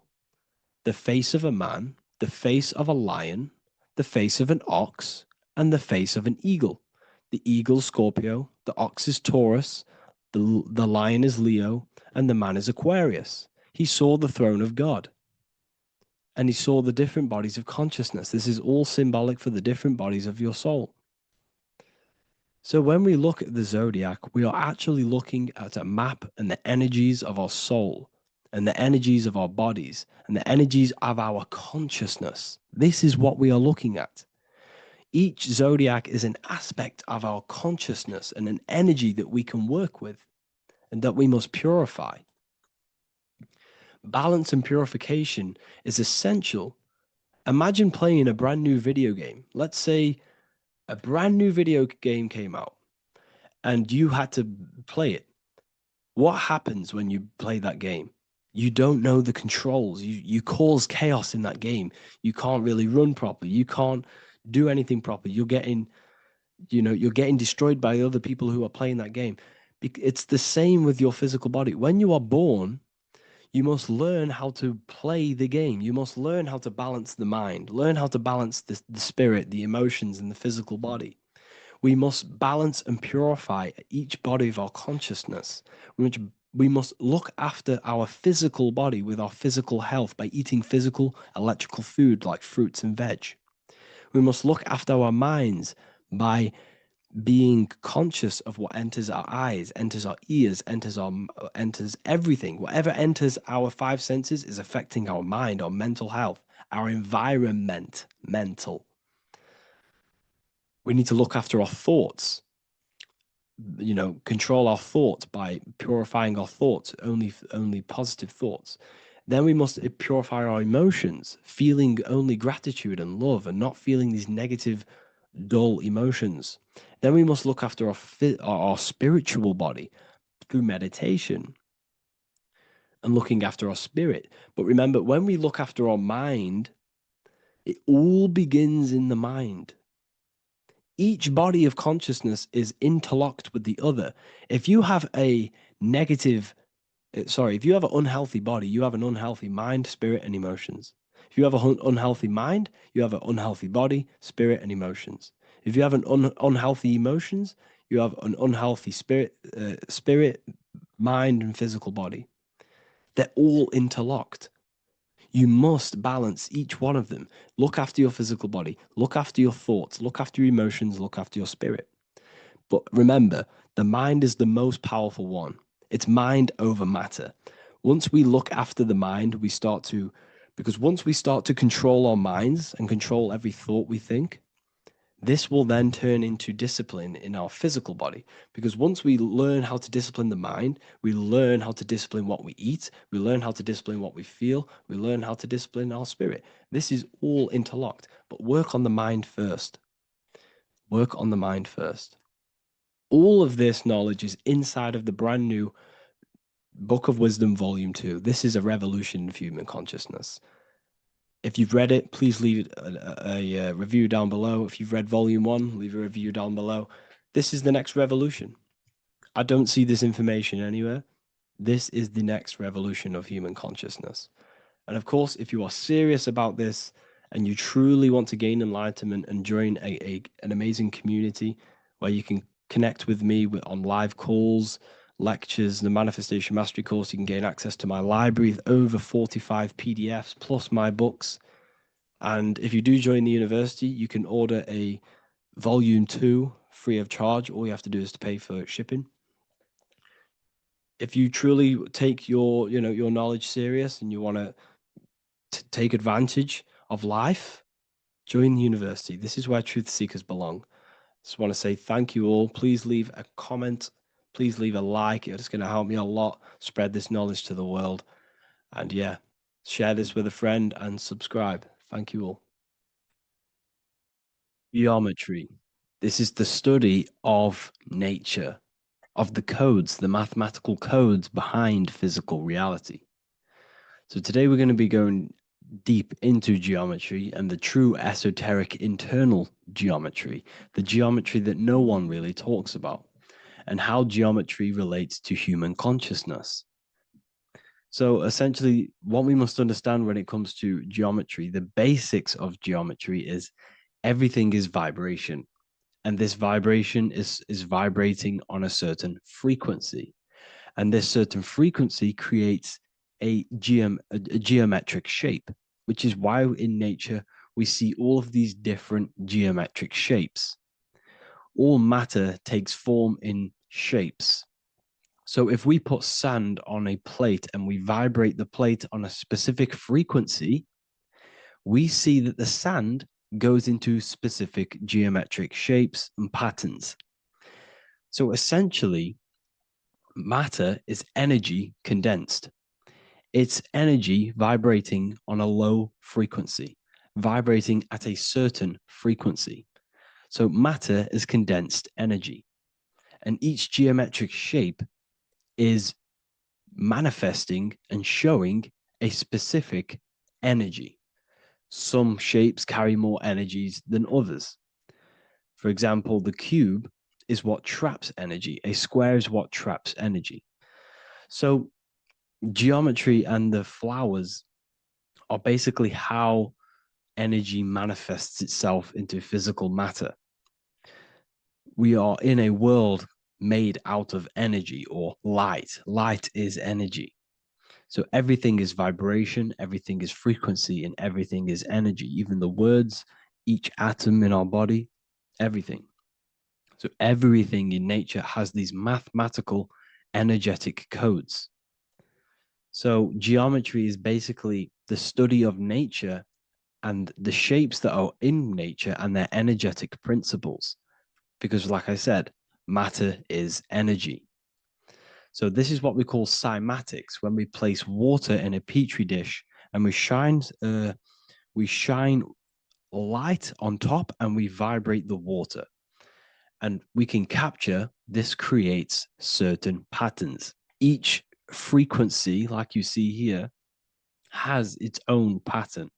the face of a man, the face of a lion, the face of an ox, and the face of an eagle. The eagle, Scorpio, the ox is Taurus, the lion is Leo, and the man is Aquarius. He saw the throne of God, and he saw the different bodies of consciousness. This is all symbolic for the different bodies of your soul. So when we look at the zodiac, we are actually looking at a map and the energies of our soul and the energies of our bodies and the energies of our consciousness. This is what we are looking at. Each zodiac is an aspect of our consciousness and an energy that we can work with and that we must purify. Balance and purification is essential. Imagine playing a brand new video game. Let's say a brand new video game came out and you had to play it. What happens when you play that game? You don't know the controls. You cause chaos in that game. You can't really run properly. You can't do anything properly. You're getting destroyed by other people who are playing that game. It's the same with your physical body. When you are born, you must learn how to play the game. You must learn how to balance the mind, learn how to balance the spirit, the emotions, and the physical body. We must balance and purify each body of our consciousness. We must look after our physical body with our physical health by eating physical, electrical food like fruits and veg. We must look after our minds by being conscious of what enters our eyes, enters our ears, enters everything. Whatever enters our five senses is affecting our mind, our mental health, our environment, mental. We need to look after our thoughts, control our thoughts by purifying our thoughts, only positive thoughts. Then we must purify our emotions, feeling only gratitude and love and not feeling these negative, dull emotions. Then we must look after our spiritual body through meditation and looking after our spirit. But remember, when we look after our mind, it all begins in the mind. Each body of consciousness is interlocked with the other. If you have an unhealthy body, you have an unhealthy mind, spirit, and emotions. If you have an unhealthy mind, you have an unhealthy body, spirit, and emotions. If you have an unhealthy emotions, you have an unhealthy spirit, mind, and physical body. They're all interlocked. You must balance each one of them. Look after your physical body. Look after your thoughts. Look after your emotions. Look after your spirit. But remember, the mind is the most powerful one. It's mind over matter. Once we look after the mind, because once we start to control our minds and control every thought we think, this will then turn into discipline in our physical body. Because once we learn how to discipline the mind, we learn how to discipline what we eat, we learn how to discipline what we feel, we learn how to discipline our spirit. This is all interlocked, but work on the mind first. Work on the mind first. All of this knowledge is inside of the brand new Book of Wisdom, Volume 2. This is a revolution in human consciousness. If you've read it, please leave a review down below. If you've read Volume 1, leave a review down below. This is the next revolution. I don't see this information anywhere. This is the next revolution of human consciousness. And of course, if you are serious about this and you truly want to gain enlightenment and join an amazing community where you can connect with me on live calls, lectures, the Manifestation Mastery course, you can gain access to my library with over 45 PDFs plus my books. And if you do join the university, you can order a volume 2 free of charge. All you have to do is to pay for shipping. If you truly take your knowledge serious and you want to take advantage of life, join the university. This is where truth seekers belong. Just want to say thank you all. Please leave a comment. Please leave a like. It's going to help me a lot spread this knowledge to the world. And yeah, share this with a friend and subscribe. Thank you all. Geometry. This is the study of nature, of the codes, the mathematical codes behind physical reality. So today we're going to be going deep into geometry and the true esoteric internal geometry, the geometry that no one really talks about, and how geometry relates to human consciousness. So essentially, what we must understand when it comes to geometry, the basics of geometry is everything is vibration. And this vibration is vibrating on a certain frequency. And this certain frequency creates a geometric shape, which is why in nature we see all of these different geometric shapes. All matter takes form in shapes. So if we put sand on a plate and we vibrate the plate on a specific frequency, we see that the sand goes into specific geometric shapes and patterns. So essentially, matter is energy condensed. It's energy vibrating on a low frequency, vibrating at a certain frequency. So matter is condensed energy. And each geometric shape is manifesting and showing a specific energy. Some shapes carry more energies than others. For example, the cube is what traps energy. A square is what traps energy. So geometry and the flowers are basically how energy manifests itself into physical matter. We are in a world made out of energy or light. Light is energy. So everything is vibration, everything is frequency, and everything is energy. Even the words, each atom in our body, everything. So everything in nature has these mathematical energetic codes. So geometry is basically the study of nature and the shapes that are in nature and their energetic principles. Because like I said, matter is energy. So this is what we call cymatics, when we place water in a petri dish and we shine light on top and we vibrate the water. And we can capture, this creates certain patterns. Each frequency, like you see here, has its own pattern.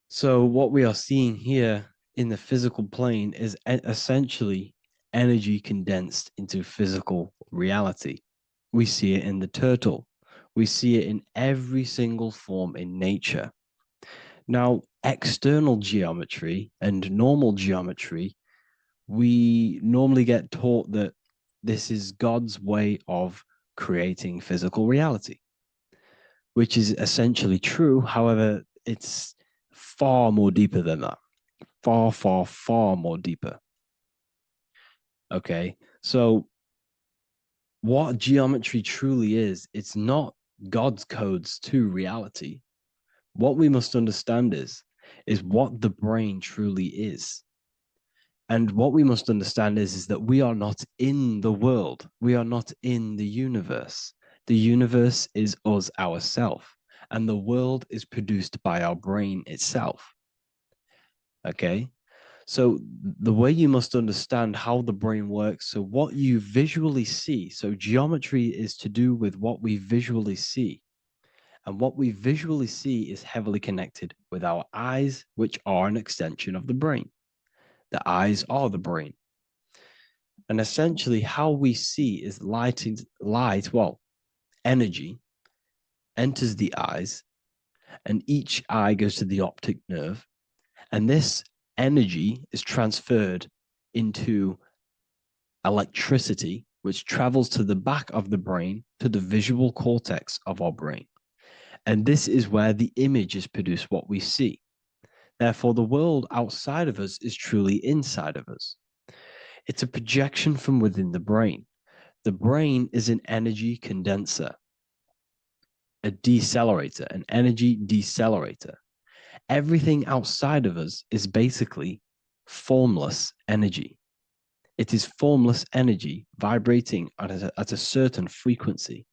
So what we are seeing here in the physical plane is essentially energy condensed into physical reality. We see it in the turtle. We see it in every single form in nature. Now, external geometry and normal geometry, we normally get taught that this is God's way of creating physical reality, which is essentially true. However, it's far more deeper than that. Far, far, far more deeper. Okay, so what geometry truly is, it's not God's codes to reality. What we must understand is what the brain truly is. And what we must understand is that we are not in the world. We are not in the universe. The universe is us ourselves, and the world is produced by our brain itself. Okay? So the way you must understand how the brain works, so what you visually see, so geometry is to do with what we visually see. And what we visually see is heavily connected with our eyes, which are an extension of the brain. The eyes are the brain. And essentially, how we see is light, energy enters the eyes, and each eye goes to the optic nerve. And this energy is transferred into electricity, which travels to the back of the brain, to the visual cortex of our brain. And this is where the image is produced, what we see. Therefore, the world outside of us is truly inside of us. It's a projection from within the brain. The brain is an energy condenser, a decelerator, an energy decelerator. Everything outside of us is basically formless energy. It is formless energy vibrating at a certain frequency.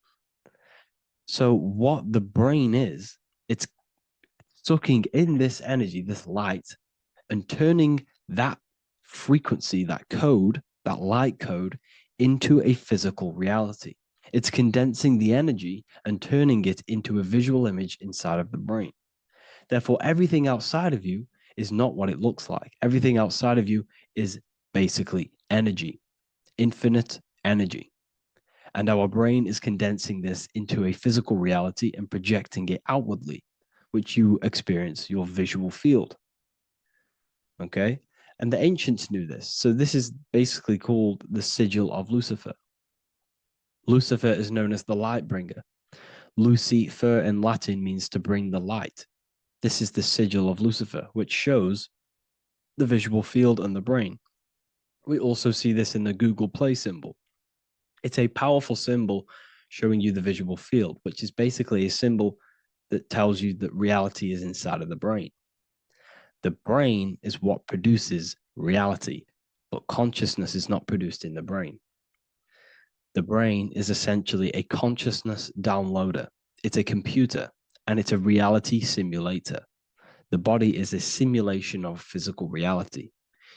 So what the brain is, it's sucking in this energy, this light, and turning that frequency, that code, that light code, into a physical reality. It's condensing the energy and turning it into a visual image inside of the brain. Therefore, everything outside of you is not what it looks like. Everything outside of you is basically energy, infinite energy. And our brain is condensing this into a physical reality and projecting it outwardly, which you experience your visual field. Okay? And the ancients knew this. So this is basically called the sigil of Lucifer. Lucifer is known as the light bringer. Lucifer in Latin means to bring the light. This is the sigil of Lucifer, which shows the visual field and the brain. We also see this in the Google Play symbol. It's a powerful symbol showing you the visual field, which is basically a symbol that tells you that reality is inside of the brain. The brain is what produces reality, but consciousness is not produced in the brain. The brain is essentially a consciousness downloader. It's a computer, and it's a reality simulator. The body is a simulation of physical reality.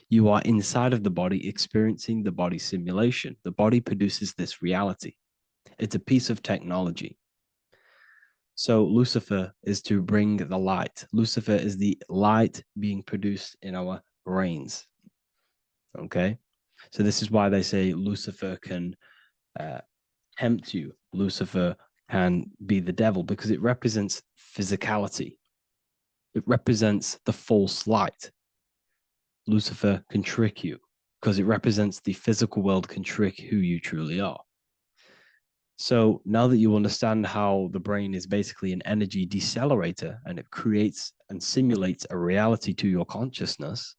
You are inside of the body experiencing the body simulation. The body produces this reality. It's a piece of technology. So Lucifer is to bring the light. Lucifer is the light being produced in our brains. Okay? So this is why they say Lucifer can tempt you. Lucifer can be the devil because it represents physicality. It represents the false light. Lucifer can trick you because it represents the physical world can trick who you truly are. So now that you understand how the brain is basically an energy decelerator and it creates and simulates a reality to your consciousness,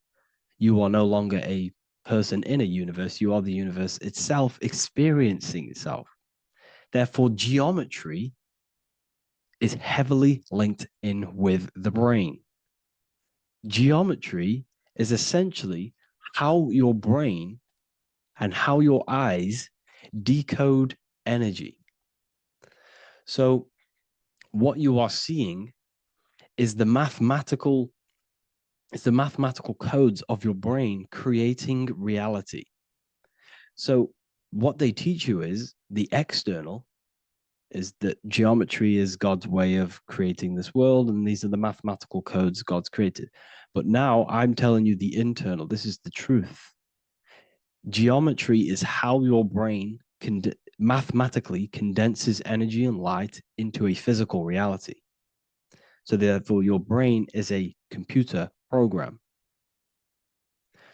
you are no longer a person in a universe. You are the universe itself experiencing itself. Therefore, geometry is heavily linked in with the brain. Geometry is essentially how your brain and how your eyes decode energy. So what you are seeing is the mathematical codes of your brain creating reality. So what they teach you is the external is that geometry is God's way of creating this world, and these are the mathematical codes God's created. But now I'm telling you the internal. This is the truth. Geometry is how your brain mathematically condenses energy and light into a physical reality. So therefore, your brain is a computer program.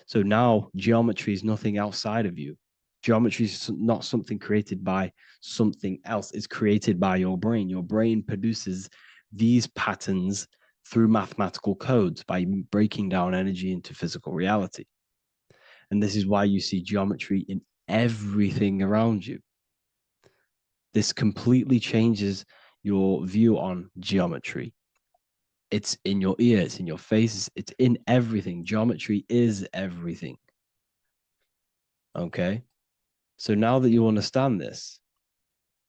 So now geometry is nothing outside of you. Geometry is not something created by something else. It's created by your brain. Your brain produces these patterns through mathematical codes by breaking down energy into physical reality. And this is why you see geometry in everything around you. This completely changes your view on geometry. It's in your ear, it's in your face, it's in everything. Geometry is everything. Okay? So now that you understand this,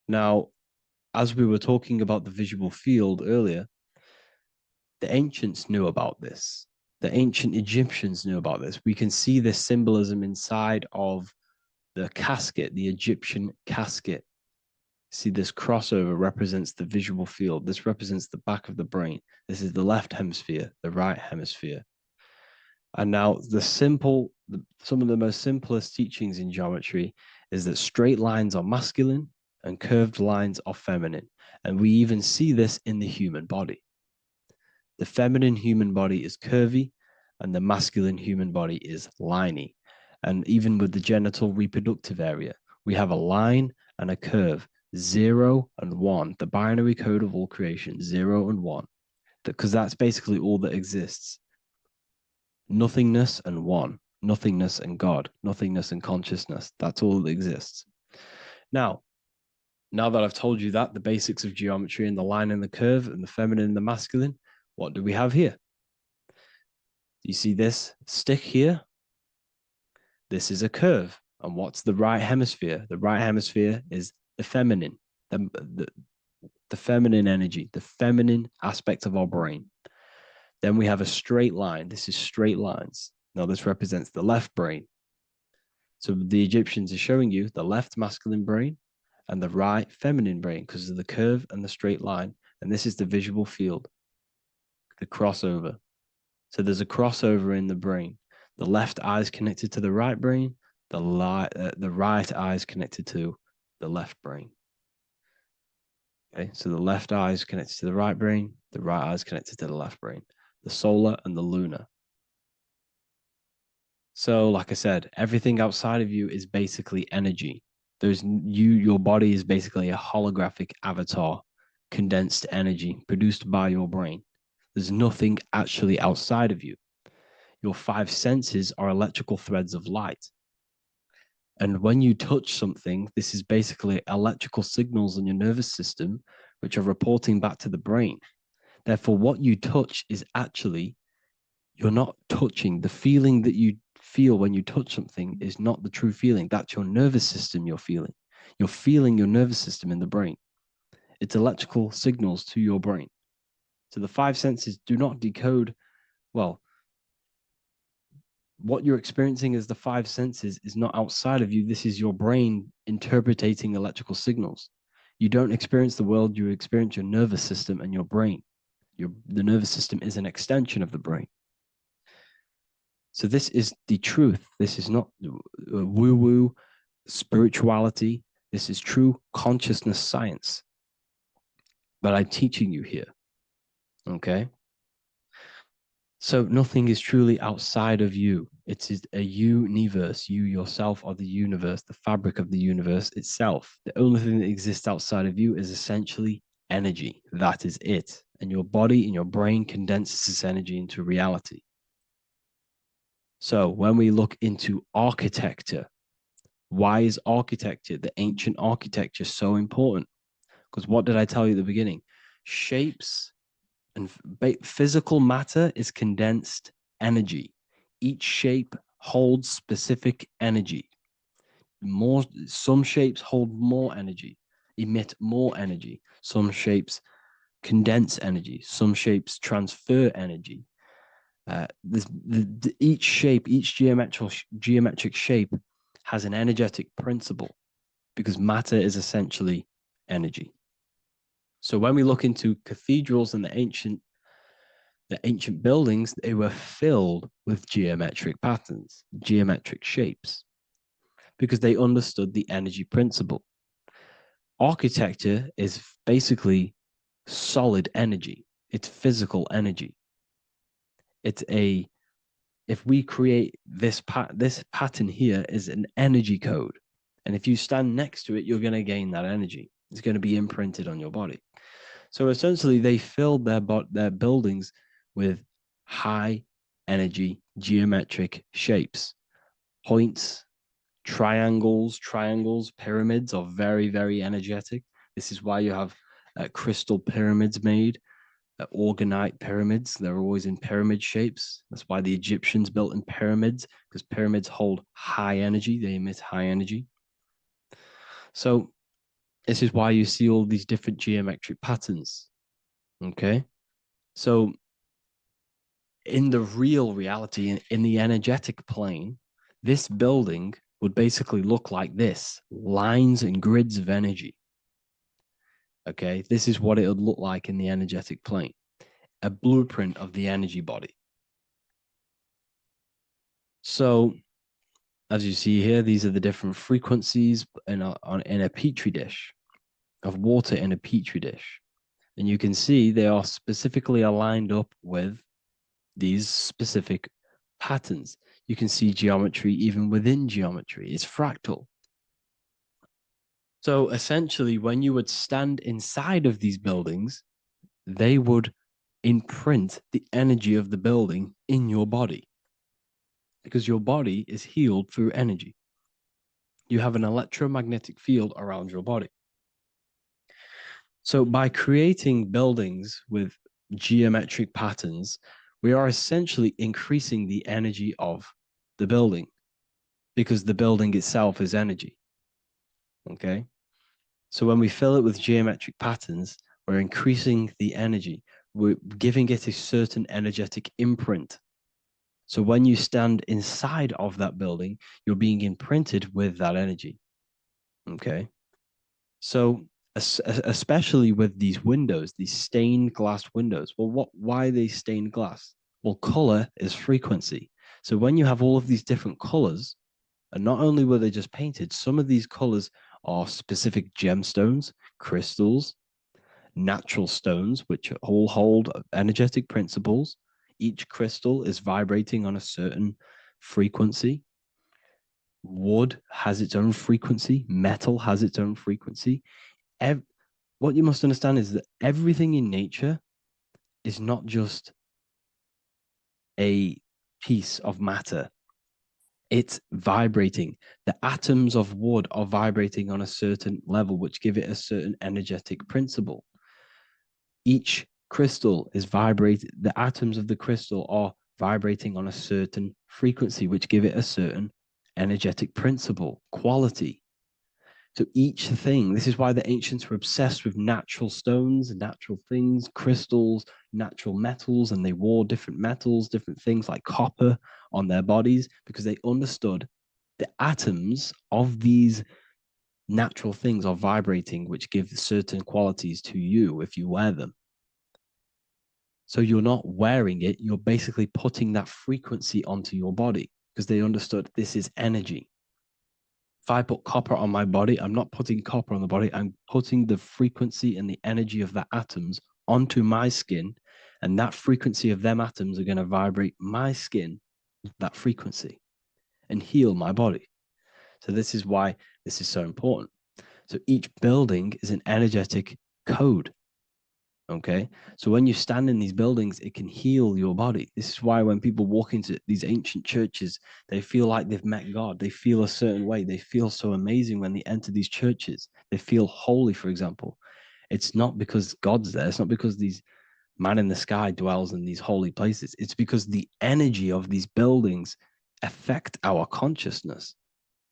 now, as we were talking about the visual field earlier, the ancients knew about this. The ancient Egyptians knew about this. We can see this symbolism inside of the casket, the Egyptian casket. See, this crossover represents the visual field. This represents the back of the brain. This is the left hemisphere, the right hemisphere. And now some of the most simplest teachings in geometry is that straight lines are masculine and curved lines are feminine. And we even see this in the human body. The feminine human body is curvy and the masculine human body is liney. And even with the genital reproductive area, we have a line and a curve, 0 and 1, the binary code of all creation, 0 and 1, because that's basically all that exists. Nothingness and one, nothingness and God, nothingness and consciousness. That's all that exists. Now that I've told you that, the basics of geometry and the line and the curve and the feminine and the masculine, what do we have here? You see this stick here? This is a curve. And what's the right hemisphere? The right hemisphere is the feminine, the feminine energy, the feminine aspect of our brain. Then we have a straight line. This is straight lines. Now this represents the left brain. So the Egyptians are showing you the left masculine brain and the right feminine brain because of the curve and the straight line. And this is the visual field, the crossover. So there's a crossover in the brain. The left eye is connected to the right brain. The right eye is connected to the left brain. Okay, so the left eye is connected to the right brain. The right eye is connected to the left brain. The solar and the lunar. So, like I said, everything outside of you is basically energy. Your body is basically a holographic avatar, condensed energy produced by your brain. There's nothing actually outside of you. Your 5 senses are electrical threads of light. And when you touch something, this is basically electrical signals in your nervous system, which are reporting back to the brain. Therefore, what you touch is actually, you're not touching. The feeling that you feel when you touch something is not the true feeling. That's your nervous system you're feeling. You're feeling your nervous system in the brain. It's electrical signals to your brain. So the 5 senses do not decode, well, what you're experiencing as the 5 senses is not outside of you. This is your brain interpreting electrical signals. You don't experience the world, you experience your nervous system and your brain. The nervous system is an extension of the brain. So this is the truth. This is not woo-woo spirituality. This is true consciousness science. But I'm teaching you here. Okay? So nothing is truly outside of you. It is a universe. You yourself are the universe, the fabric of the universe itself. The only thing that exists outside of you is essentially energy. That is it. And your body and your brain condenses this energy into reality. So when we look into architecture, why is architecture, the ancient architecture, so important? Because what did I tell you at the beginning? Shapes and physical matter is condensed energy. Each shape holds specific energy. Some shapes hold more energy, emit more energy. Some shapes condense energy. Some shapes transfer energy. Each shape, each geometric shape has an energetic principle because matter is essentially energy. So when we look into cathedrals and the ancient buildings, they were filled with geometric patterns, geometric shapes, because they understood the energy principle. Architecture is basically solid energy. It's physical energy. If we create this pattern here is an energy code. And if you stand next to it, you're going to gain that energy. It's going to be imprinted on your body. So essentially, they filled their buildings with high energy geometric shapes, points, triangles, pyramids are very, very energetic. This is why you have crystal pyramids made, organite pyramids. They're always in pyramid shapes. That's why the Egyptians built in pyramids, because pyramids hold high energy. They emit high energy. So this is why you see all these different geometric patterns. Okay. So in the real reality, in the energetic plane, this building would basically look like this: lines and grids of energy. Okay. This is what it would look like in the energetic plane, a blueprint of the energy body. So, as you see here, these are the different frequencies in a petri dish of water in a petri dish. And you can see they are specifically aligned up with these specific patterns. You can see geometry even within geometry. It's fractal. So essentially, when you would stand inside of these buildings, they would imprint the energy of the building in your body because your body is healed through energy. You have an electromagnetic field around your body. So by creating buildings with geometric patterns, we are essentially increasing the energy of the building because the building itself is energy. Okay. So when we fill it with geometric patterns, we're increasing the energy. We're giving it a certain energetic imprint. So when you stand inside of that building, you're being imprinted with that energy. Okay. So especially with these windows, these stained glass windows. Well, why are they stained glass? Well, color is frequency. So when you have all of these different colors, and not only were they just painted, some of these colors are specific gemstones, crystals, natural stones, which all hold energetic principles. Each crystal is vibrating on a certain frequency. Wood has its own frequency, metal has its own frequency. What you must understand is that everything in nature is not just a piece of matter. It's vibrating. The atoms of wood are vibrating on a certain level, which give it a certain energetic principle. Each crystal is vibrating. The atoms of the crystal are vibrating on a certain frequency, which give it a certain energetic principle, quality. So each thing, this is why the ancients were obsessed with natural stones, natural things, crystals, natural metals, and they wore different metals, different things like copper on their bodies because they understood the atoms of these natural things are vibrating, which give certain qualities to you if you wear them. So you're not wearing it, you're basically putting that frequency onto your body because they understood this is energy. If I put copper on my body, I'm not putting copper on the body. I'm putting the frequency and the energy of the atoms onto my skin. And that frequency of them atoms are going to vibrate my skin, that frequency, and heal my body. So this is why this is so important. So each building is an energetic code. Okay. So when you stand in these buildings, it can heal your body. This is why when people walk into these ancient churches, they feel like they've met God. They feel a certain way. They feel so amazing when they enter these churches. They feel holy, for example. It's not because God's there. It's not because these man in the sky dwells in these holy places. It's because the energy of these buildings affect our consciousness.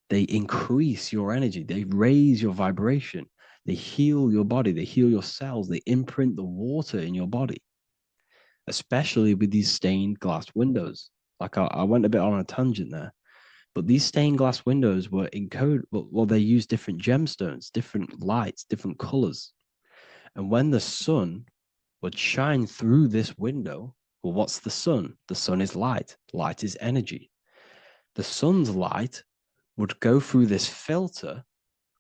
They increase your energy. They raise your vibration. They heal your body. They heal your cells. They imprint the water in your body, especially with these stained glass windows. Like I went a bit on a tangent there, but these stained glass windows were encoded. Well, they use different gemstones, different lights, different colors. And when the sun would shine through this window, well, what's the sun? The sun is light. Light is energy. The sun's light would go through this filter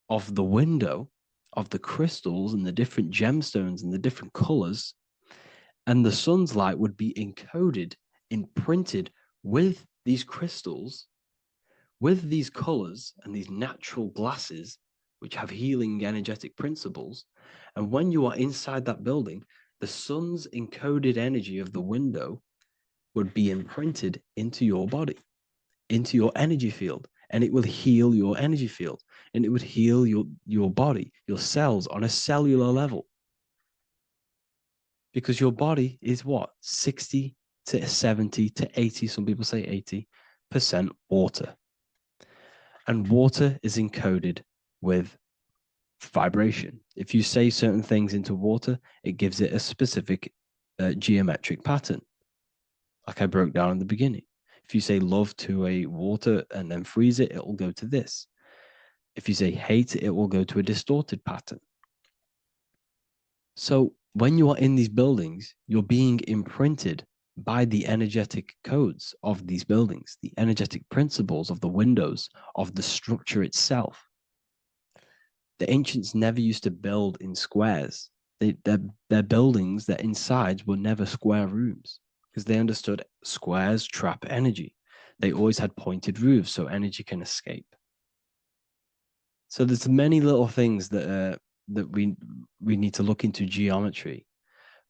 of the window of the crystals and the different gemstones and the different colors, and the sun's light would be encoded, imprinted with these crystals, with these colors and these natural glasses, which have healing energetic principles. And when you are inside that building, the sun's encoded energy of the window would be imprinted into your body, into your energy field, and it will heal your energy field, and it would heal your body, your cells on a cellular level. Because your body is what? 60 to 70 to 80, some people say 80% water. And water is encoded with vibration. If you say certain things into water, it gives it a specific geometric pattern, like I broke down in the beginning. If you say love to a water and then freeze it, it will go to this. If you say hate, it will go to a distorted pattern. So when you are in these buildings, you're being imprinted by the energetic codes of these buildings, the energetic principles of the windows, of the structure itself. The ancients never used to build in squares. Their buildings, their insides were never square rooms because they understood squares trap energy. They always had pointed roofs so energy can escape. So there's many little things that we need to look into geometry.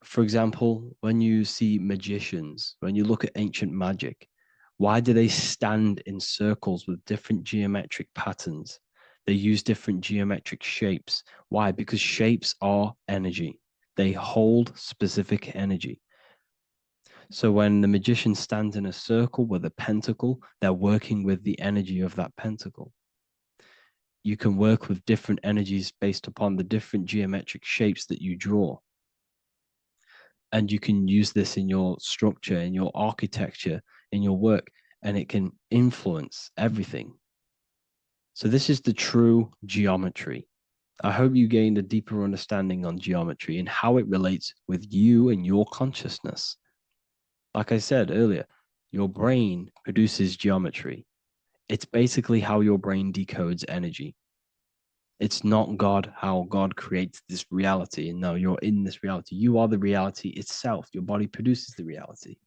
For example, when you see magicians, when you look at ancient magic, why do they stand in circles with different geometric patterns? They use different geometric shapes. Why? Because shapes are energy. They hold specific energy. So when the magician stands in a circle with a pentacle, they're working with the energy of that pentacle. You can work with different energies based upon the different geometric shapes that you draw. And you can use this in your structure, in your architecture, in your work, and it can influence everything. So this is the true geometry. I hope you gained a deeper understanding on geometry and how it relates with you and your consciousness. Like I said earlier, your brain produces geometry. It's basically how your brain decodes energy. It's not God, how God creates this reality. And no, you're in this reality. You are the reality itself. Your body produces the reality.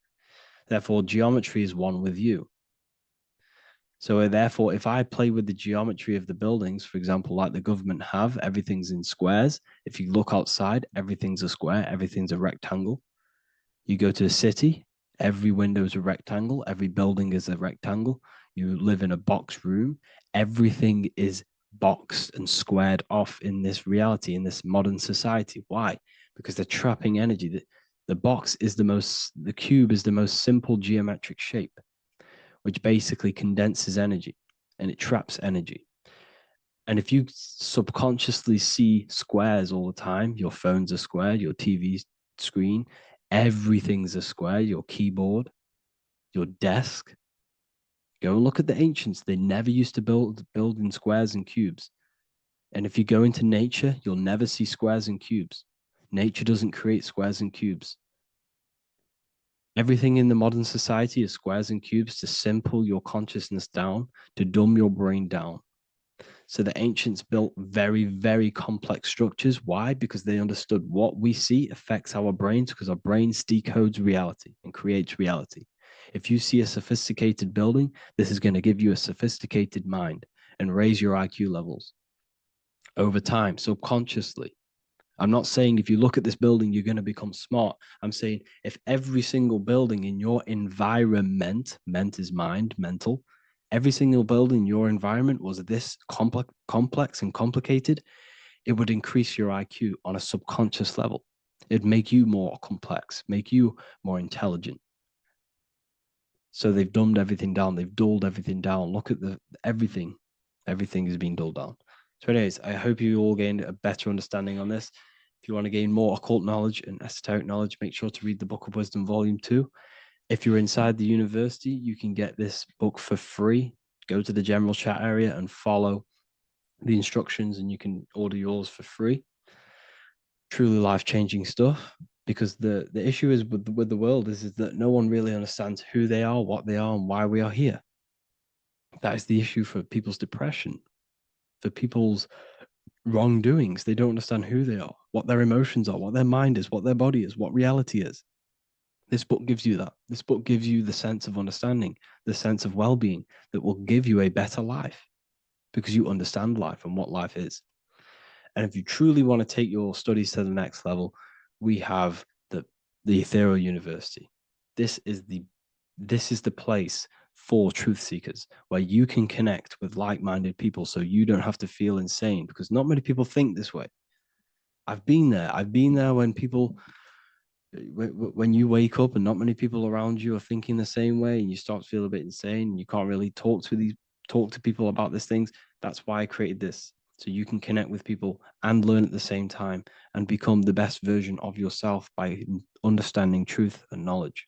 Therefore, geometry is one with you. So therefore, if I play with the geometry of the buildings, for example, like the government have, everything's in squares. If you look outside, everything's a square, everything's a rectangle. You go to a city, every window is a rectangle, every building is a rectangle. You live in a box room, everything is boxed and squared off in this reality, in this modern society. Why? Because they're trapping energy. The box is the cube is the most simple geometric shape, which basically condenses energy and it traps energy. And if you subconsciously see squares all the time, your phone's a square, your TV screen, everything's a square, your keyboard, your desk. Go and look at the ancients. They never used to build in squares and cubes. And if you go into nature, you'll never see squares and cubes. Nature doesn't create squares and cubes. Everything in the modern society is squares and cubes to simple your consciousness down, to dumb your brain down. So the ancients built very, very complex structures. Why? Because they understood what we see affects our brains, because our brains decodes reality and creates reality. If you see a sophisticated building, this is going to give you a sophisticated mind and raise your IQ levels over time, subconsciously. I'm not saying if you look at this building, you're going to become smart. I'm saying if every single building in your environment, ment is mind, mental, every single building in your environment was this complex and complicated, it would increase your IQ on a subconscious level. It'd make you more complex, make you more intelligent. So they've dumbed everything down. They've dulled everything down. Look at everything. Everything is being dulled down. So anyways, I hope you all gained a better understanding on this. If you want to gain more occult knowledge and esoteric knowledge, make sure to read the Book of Wisdom, Volume 2. If you're inside the university, you can get this book for free. Go to the general chat area and follow the instructions and you can order yours for free. Truly life-changing stuff. Because the issue is with the world is that no one really understands who they are, what they are, and why we are here. That is the issue for people's depression, for people's wrongdoings. They don't understand who they are, what their emotions are, what their mind is, what their body is, what reality is. This book gives you that. This book gives you the sense of understanding, the sense of well-being that will give you a better life because you understand life and what life is. And if you truly want to take your studies to the next level, we have the Ethereal University. This is the place for truth seekers where you can connect with like-minded people so you don't have to feel insane because not many people think this way. I've been there when you wake up and not many people around you are thinking the same way and you start to feel a bit insane and you can't really talk to people about these things. That's why I created this, so you can connect with people and learn at the same time and become the best version of yourself by understanding truth and knowledge.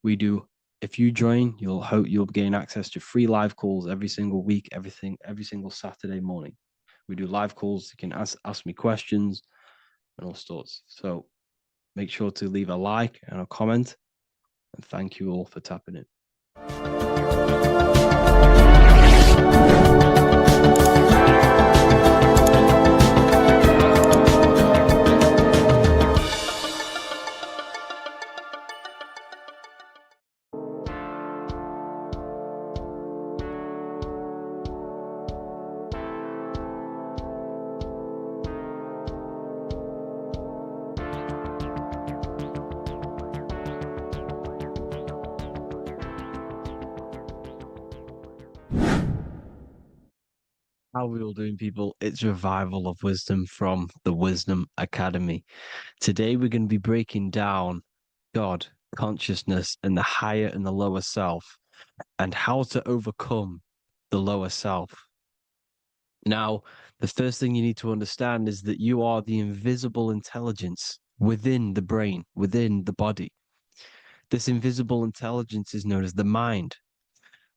If you join, you'll gain access to free live calls every single week, every single Saturday morning. We do live calls. You can ask me questions and all sorts. So make sure to leave a like and a comment And thank you all for tapping in. How are we all doing, people? It's Revival of Wisdom from the Wisdom Academy. Today, we're going to be breaking down God, consciousness, and the higher and the lower self, and how to overcome the lower self. Now, the first thing you need to understand is that you are the invisible intelligence within the brain, within the body. This invisible intelligence is known as the mind.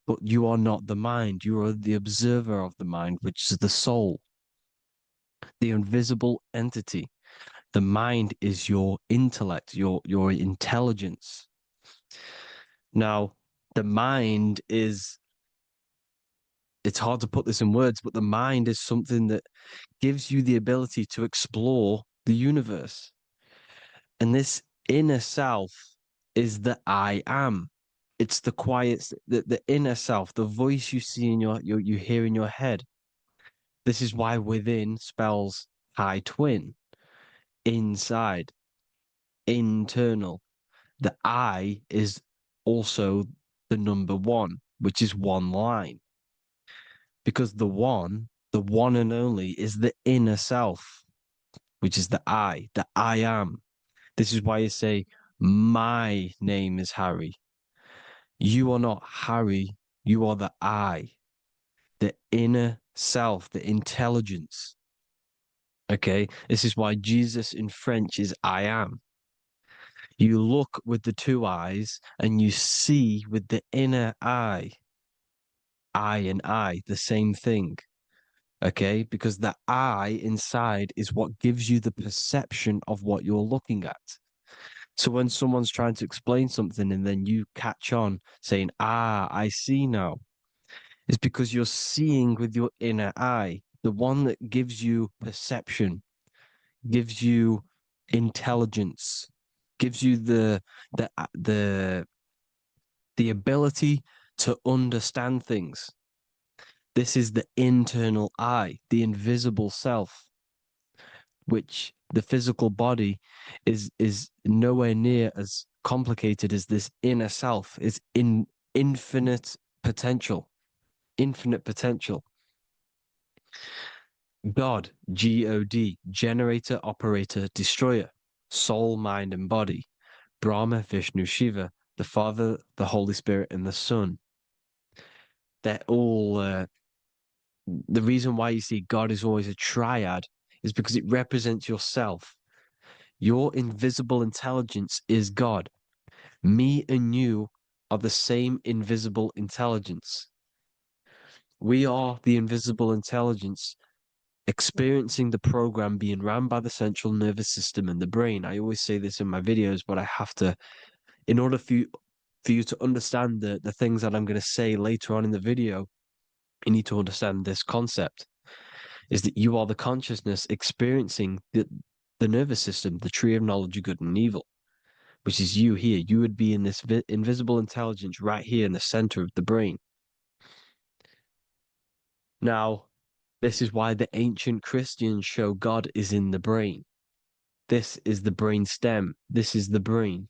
But you are not the mind. You are the observer of the mind, which is the soul, the invisible entity. The mind is your intellect, your intelligence. Now, the mind is, it's hard to put this in words, but the mind is something that gives you the ability to explore the universe. And this inner self is the I am. It's the quiet, the inner self, the voice you see in you hear in your head. This is why within spells high twin, inside, internal. The I is also the number one, which is one line. Because the one and only, is the inner self, which is the I am. This is why you say, my name is Harry. You are not Harry, you are the I, the inner self, the intelligence. Okay, this is why Jesus in French is I am. You look with the two eyes and you see with the inner eye. I and I, the same thing. Okay, because the I inside is what gives you the perception of what you're looking at. So when someone's trying to explain something and then you catch on saying, I see now, it's because you're seeing with your inner eye, the one that gives you perception, gives you intelligence, gives you the ability to understand things. This is the internal I, the invisible self, which the physical body is nowhere near as complicated as this inner self. Is in infinite potential, infinite potential. God, God, generator, operator, destroyer, soul, mind, and body, Brahma, Vishnu, Shiva, the Father, the Holy Spirit, and the Son. They're all, the reason why you see God is always a triad is because it represents yourself. Your invisible intelligence is God. Me and you are the same invisible intelligence. We are the invisible intelligence experiencing the program being ran by the central nervous system and the brain. I always say this in my videos, but I have to, in order for you to understand the things that I'm going to say later on in the video, you need to understand this concept, is that you are the consciousness experiencing the nervous system, the tree of knowledge of good and evil, which is you here. You would be in this invisible intelligence right here in the center of the brain. Now, this is why the ancient Christians show God is in the brain. This is the brain stem. This is the brain.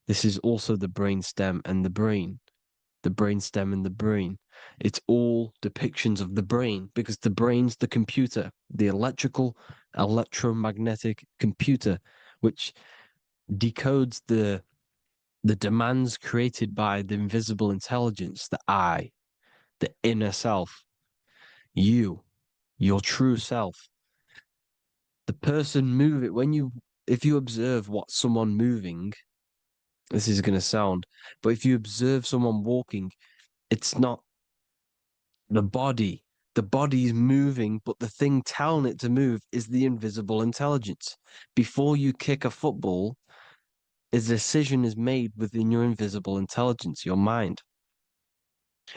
This is also the brain stem and the brain. The brain stem and the brain. It's all depictions of the brain because the brain's the computer, the electromagnetic computer, which decodes the demands created by the invisible intelligence, the I, the inner self, you, your true self. The person moving, if you observe what someone moving, this is going to sound, but if you observe someone walking, it's not the body. The body is moving, but the thing telling it to move is the invisible intelligence. Before you kick a football, is a decision is made within your invisible intelligence, your mind.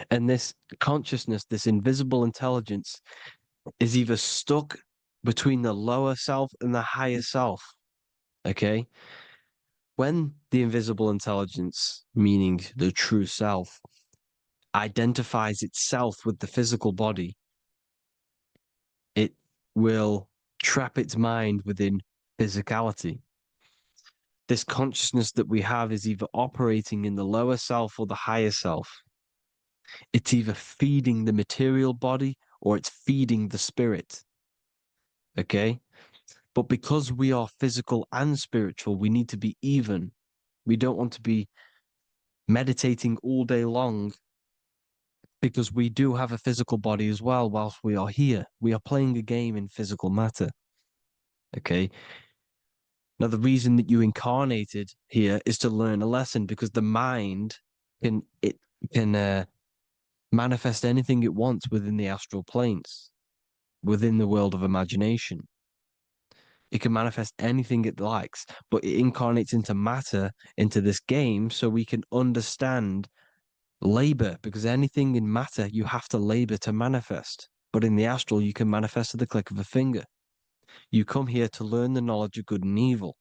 And this consciousness, this invisible intelligence, is either stuck between the lower self and the higher self. Okay? When the invisible intelligence, meaning the true self, identifies itself with the physical body, it will trap its mind within physicality. This consciousness that we have is either operating in the lower self or the higher self. It's either feeding the material body or it's feeding the spirit. Okay? But because we are physical and spiritual, we need to be even. We don't want to be meditating all day long because we do have a physical body as well whilst we are here. We are playing a game in physical matter. Okay? Now, the reason that you incarnated here is to learn a lesson because the mind can manifest anything it wants within the astral planes, within the world of imagination. It can manifest anything it likes, but it incarnates into matter, into this game, so we can understand labor, because anything in matter, you have to labor to manifest. But in the astral, you can manifest at the click of a finger. You come here to learn the knowledge of good and evil.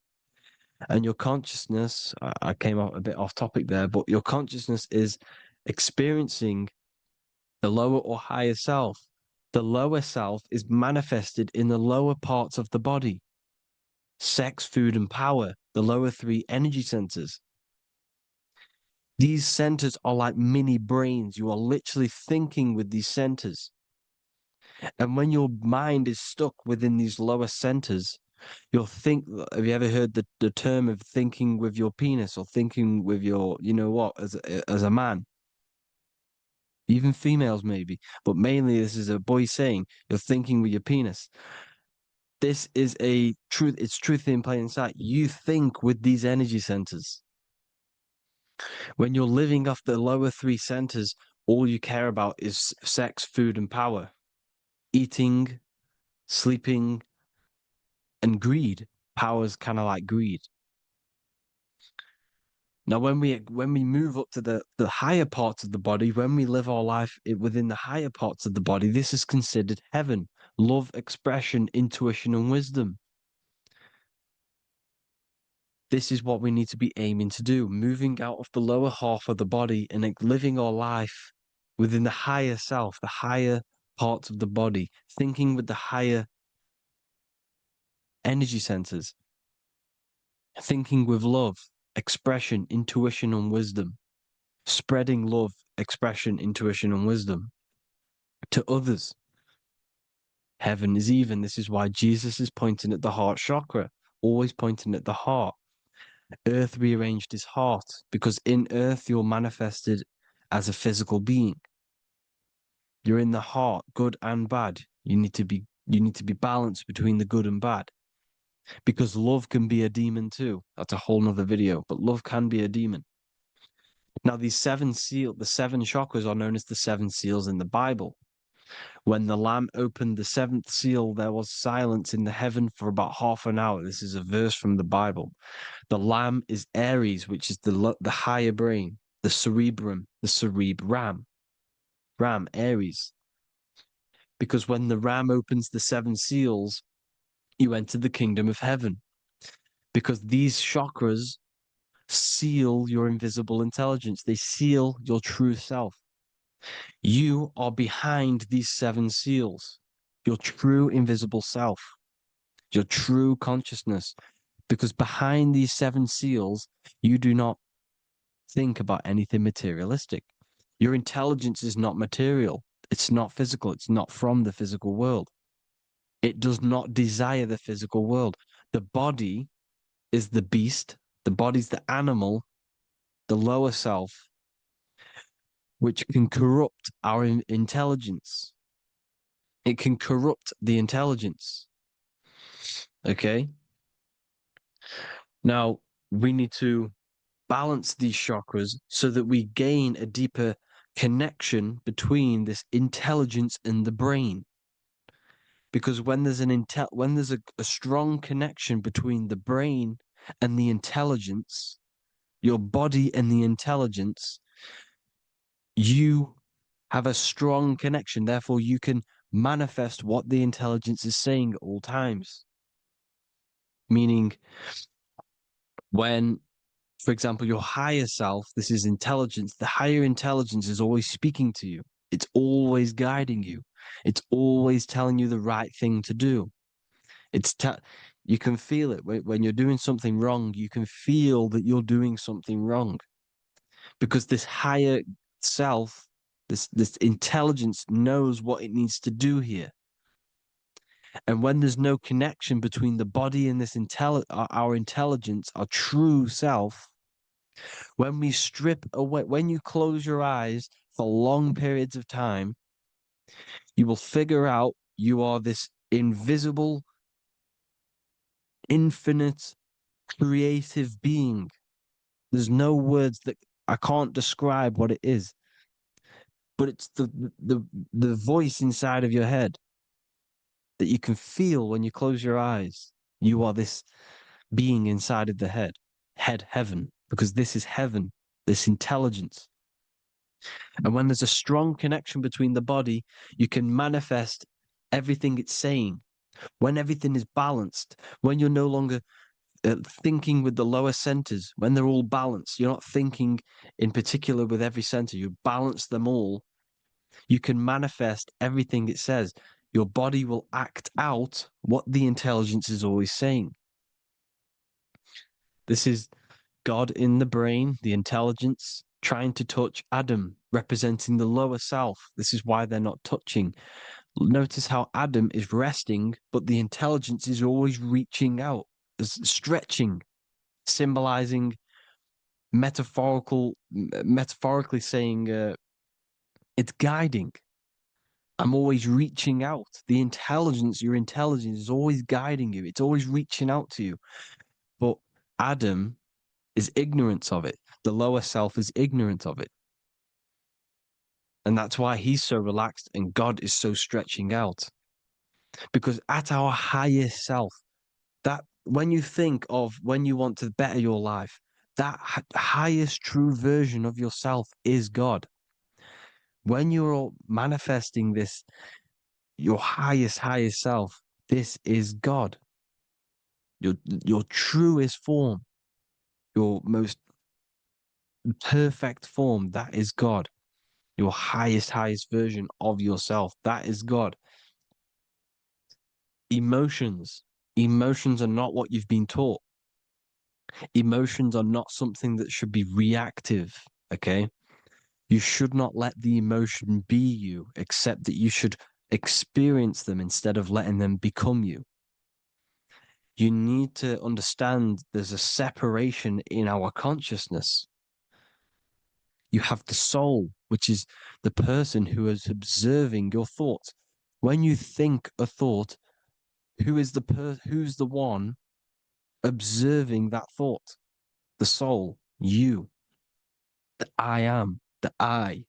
And your consciousness, I came out a bit off topic there, but your consciousness is experiencing the lower or higher self. The lower self is manifested in the lower parts of the body. Sex, food, and power, the lower three energy centers. These centers are like mini brains. You are literally thinking with these centers. And when your mind is stuck within these lower centers, you'll think, have you ever heard the term of thinking with your penis or thinking with your, you know what, as a man? Even females maybe, but mainly this is a boy saying, you're thinking with your penis. This is a truth, it's truth in plain sight. You think with these energy centers. When you're living off the lower three centers, all you care about is sex, food, and power. Eating, sleeping, and greed. Power's kind of like greed. Now, when we move up to the higher parts of the body, when we live our life within the higher parts of the body, this is considered heaven, love, expression, intuition, and wisdom. This is what we need to be aiming to do, moving out of the lower half of the body and living our life within the higher self, the higher parts of the body, thinking with the higher energy centers, thinking with love, expression, intuition, and wisdom, spreading love, expression, intuition, and wisdom to others. Heaven is even. This is why Jesus is pointing at the heart chakra, always pointing at the heart. Earth rearranged his heart because in earth you're manifested as a physical being. You're in the heart, good and bad. You need to be balanced between the good and bad. Because love can be a demon too. That's a whole nother video, but love can be a demon. Now, the seven chakras are known as the seven seals in the Bible. When the Lamb opened the seventh seal, there was silence in the heaven for about half an hour. This is a verse from the Bible. The Lamb is Aries, which is the higher brain, the cerebrum, the cerebram. Ram, Aries. Because when the Ram opens the seven seals, you enter the kingdom of heaven. Because these chakras seal your invisible intelligence. They seal your true self. You are behind these seven seals, your true invisible self, your true consciousness. Because behind these seven seals, you do not think about anything materialistic. Your intelligence is not material. It's not physical. It's not from the physical world. It does not desire the physical world. The body is the beast. The body's the animal, the lower self, which can corrupt our intelligence. It can corrupt the intelligence. Okay? Now, we need to balance these chakras so that we gain a deeper connection between this intelligence and the brain. Because when there's a strong connection between the brain and the intelligence, your body and the intelligence, you have a strong connection. Therefore, you can manifest what the intelligence is saying at all times. Meaning, when, for example, your higher self, this is intelligence, the higher intelligence is always speaking to you. It's always guiding you. It's always telling you the right thing to do. You can feel it when you're doing something wrong. You can feel that you're doing something wrong because this higher self, this intelligence knows what it needs to do here. And when there's no connection between the body and this our intelligence, our true self, when we strip away, when you close your eyes for long periods of time, you will figure out you are this invisible, infinite, creative being. There's no words that I can't describe what it is, but it's the voice inside of your head that you can feel when you close your eyes. You are this being inside of the head, heaven, because this is heaven, this intelligence. And when there's a strong connection between the body, you can manifest everything it's saying. When everything is balanced, when you're no longer thinking with the lower centers, when they're all balanced, you're not thinking in particular with every center, you balance them all, you can manifest everything it says. Your body will act out what the intelligence is always saying. This is God in the brain, the intelligence, trying to touch Adam, representing the lower self. This is why they're not touching. Notice how Adam is resting, but the intelligence is always reaching out, stretching, symbolizing metaphorically saying it's guiding. I'm always reaching out. The intelligence, your intelligence is always guiding you. It's always reaching out to you. But Adam is ignorant of it. The lower self is ignorant of it. And that's why he's so relaxed and God is so stretching out. Because at our highest self, that when you think of when you want to better your life, that highest true version of yourself is God. When you're manifesting this, your highest self, this is God. Your truest form, your most perfect form, that is God. Your highest version of yourself, that is God. Emotions are not what you've been taught. Emotions are not something that should be reactive, okay? You should not let the emotion be you, except that you should experience them instead of letting them become you. You need to understand there's a separation in our consciousness. You have the soul, which is the person who is observing your thoughts. When you think a thought, who's the one observing that thought? The soul, you, the I am, the I,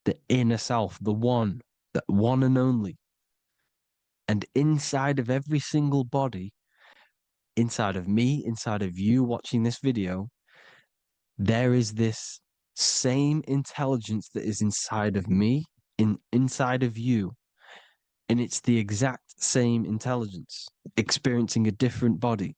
the inner self, the one and only. And inside of every single body, inside of me, inside of you watching this video, there is this same intelligence that is inside of me, inside of you. And it's the exact same intelligence, experiencing a different body.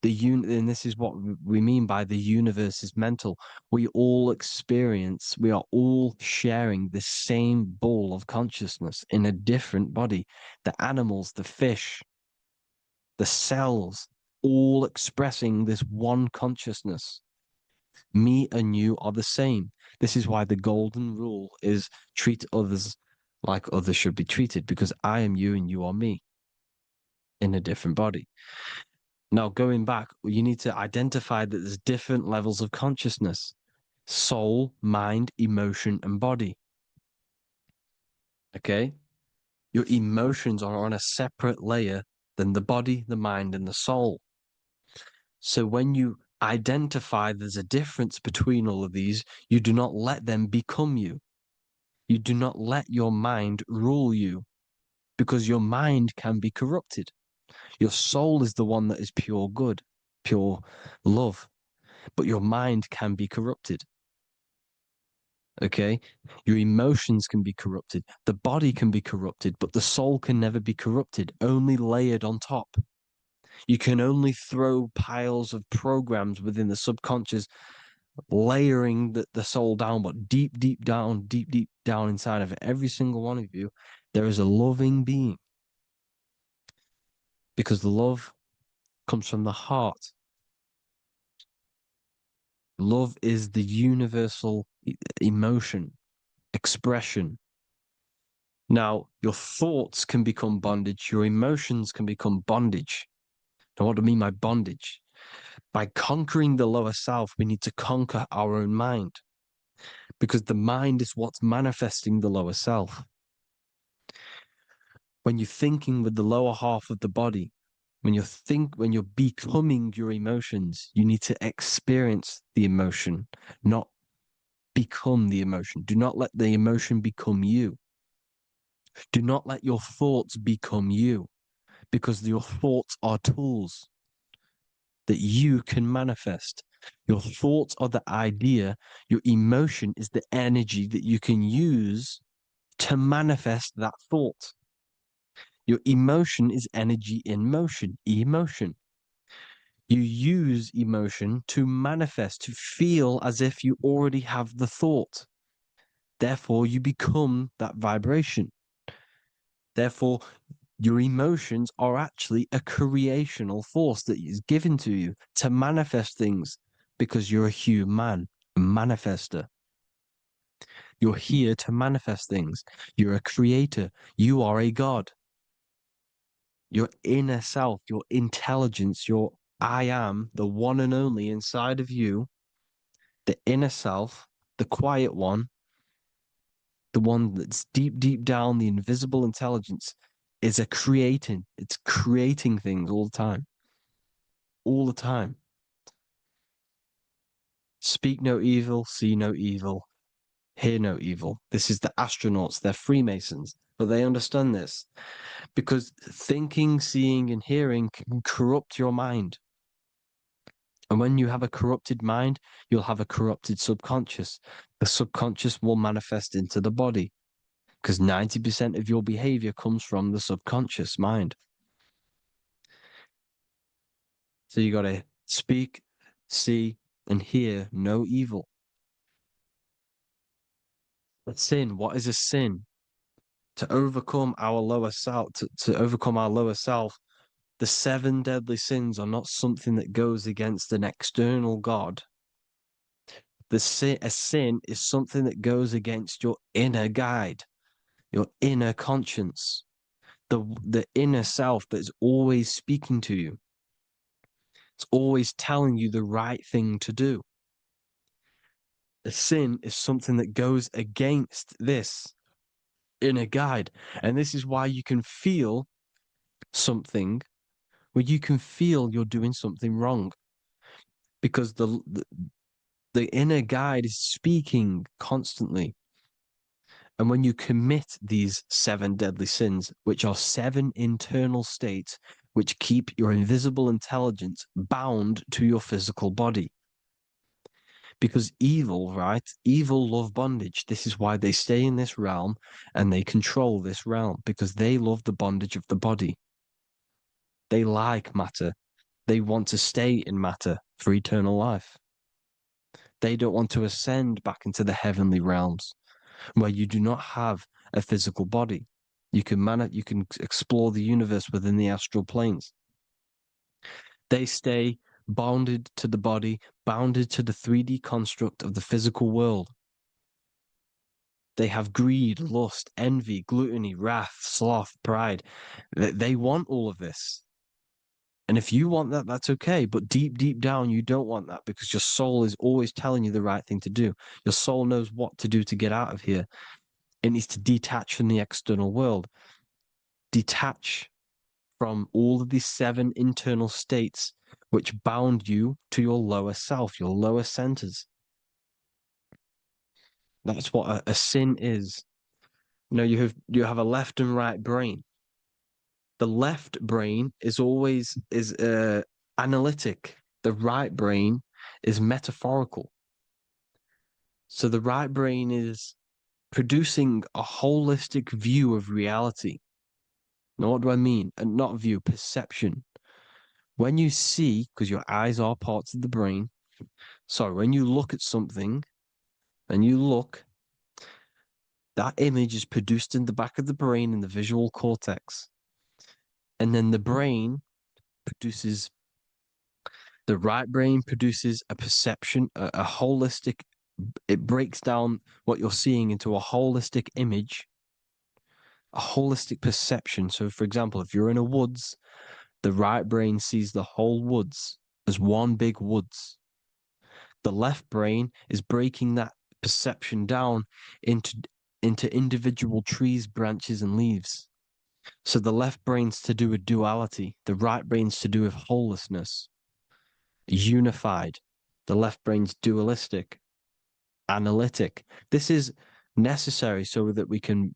And this is what we mean by the universe is mental. We all are all sharing the same ball of consciousness in a different body. The animals, the fish, the cells, all expressing this one consciousness. Me and you are the same. This is why the golden rule is treat others like others should be treated, because I am you and you are me in a different body. Now, going back, you need to identify that there's different levels of consciousness: soul, mind, emotion, and body. Okay? Your emotions are on a separate layer than the body, the mind, and the soul. So when you identify there's a difference between all of these, you do not let them become you. You do not let your mind rule you, because your mind can be corrupted. Your soul is the one that is pure good. pure love. But your mind can be corrupted. Okay? Your emotions can be corrupted. The body can be corrupted, but the soul can never be corrupted, only layered on top. You can only throw piles of programs within the subconscious, layering the soul down, but deep, deep down inside of every single one of you, there is a loving being. Because love comes from the heart. Love is the universal emotion, expression. Now, your thoughts can become bondage, your emotions can become bondage. Now, what do I mean by bondage? By conquering the lower self, we need to conquer our own mind, because the mind is what's manifesting the lower self. When you're thinking with the lower half of the body, when you're becoming your emotions, you need to experience the emotion, not become the emotion. Do not let the emotion become you. Do not let your thoughts become you, because your thoughts are tools that you can manifest. Your thoughts are the idea. Your emotion is the energy that you can use to manifest that thought. Your emotion is energy in motion, emotion. You use emotion to manifest, to feel as if you already have the thought. Therefore, you become that vibration. Therefore, your emotions are actually a creational force that is given to you to manifest things, because you're a human, a manifester. You're here to manifest things. You're a creator. You are a god. Your inner self, your intelligence, your I am, the one and only inside of you, the inner self, the quiet one, the one that's deep, deep down, the invisible intelligence, is it's creating things all the time. All the time. Speak no evil, see no evil, hear no evil. This is the astronauts, they're Freemasons, but they understand this, because thinking, seeing, and hearing can corrupt your mind. And when you have a corrupted mind, you'll have a corrupted subconscious. The subconscious will manifest into the body, because 90% of your behavior comes from the subconscious mind. So you got to speak, see, and hear no evil. A sin, what is a sin? To overcome our lower self, to overcome our lower self, the 7 deadly sins are not something that goes against an external God. A sin is something that goes against your inner guide, your inner conscience, the inner self that is always speaking to you. It's always telling you the right thing to do. A sin is something that goes against this inner guide. And this is why you can feel something where you can feel you're doing something wrong, because the inner guide is speaking constantly. And when you commit these 7 deadly sins, which are 7 internal states which keep your invisible intelligence bound to your physical body. Because evil, right? Evil love bondage. This is why they stay in this realm and they control this realm, because they love the bondage of the body. They like matter. They want to stay in matter for eternal life. They don't want to ascend back into the heavenly realms where you do not have a physical body. You can explore the universe within the astral planes. They stay bounded to the body, bounded to the 3D construct of the physical world. They have greed, lust, envy, gluttony, wrath, sloth, pride. They want all of this. And if you want that, that's okay. But deep, deep down, you don't want that, because your soul is always telling you the right thing to do. Your soul knows what to do to get out of here. It needs to detach from the external world. Detach from all of these 7 internal states which bound you to your lower self, your lower centers. That's what a sin is. You know, you have a left and right brain. The left brain is always analytic. The right brain is metaphorical. So the right brain is producing a holistic view of reality. Now, what do I mean? And not view, perception. When you see, because your eyes are parts of the brain, so when you look at something and you look, that image is produced in the back of the brain in the visual cortex. And then the right brain produces a perception, a holistic, it breaks down what you're seeing into a holistic image, a holistic perception. So, for example, if you're in a woods, the right brain sees the whole woods as one big woods. The left brain is breaking that perception down into individual trees, branches, and leaves. So the left brain's to do with duality, the right brain's to do with wholeness, unified. The left brain's dualistic, analytic. This is necessary so that we can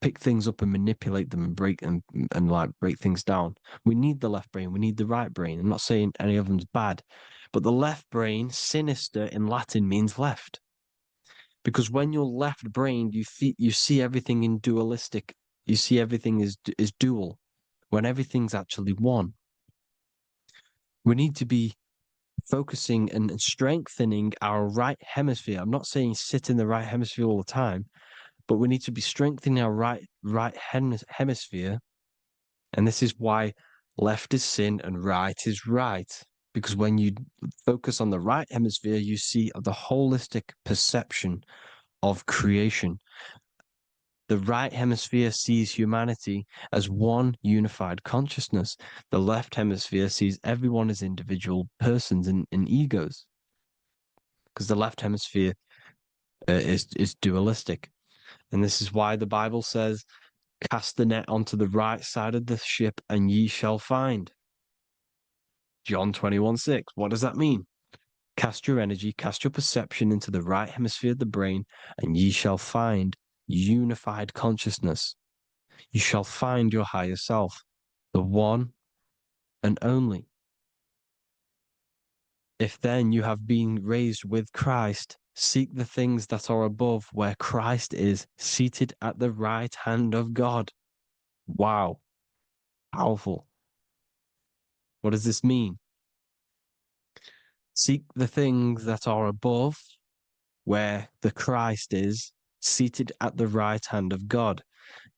pick things up and manipulate them and break things down. We need the left brain, we need the right brain. I'm not saying any of them's bad, but the left brain, sinister in Latin, means left. Because when you're left-brained, you see everything in dualistic. You see everything is dual, when everything's actually one. We need to be focusing and strengthening our right hemisphere. I'm not saying sit in the right hemisphere all the time, but we need to be strengthening our right hemisphere. And this is why left is sin and right is right. Because when you focus on the right hemisphere, you see the holistic perception of creation. The right hemisphere sees humanity as one unified consciousness. The left hemisphere sees everyone as individual persons and egos. Because the left hemisphere is dualistic. And this is why the Bible says, cast the net onto the right side of the ship and ye shall find. John 21:6. What does that mean? Cast your energy, cast your perception into the right hemisphere of the brain, and ye shall find unified consciousness. You shall find your higher self, the one and only. If then you have been raised with Christ, seek the things that are above, where Christ is seated at the right hand of God. Wow. Powerful. What does this mean? Seek the things that are above, where the Christ is seated at the right hand of God.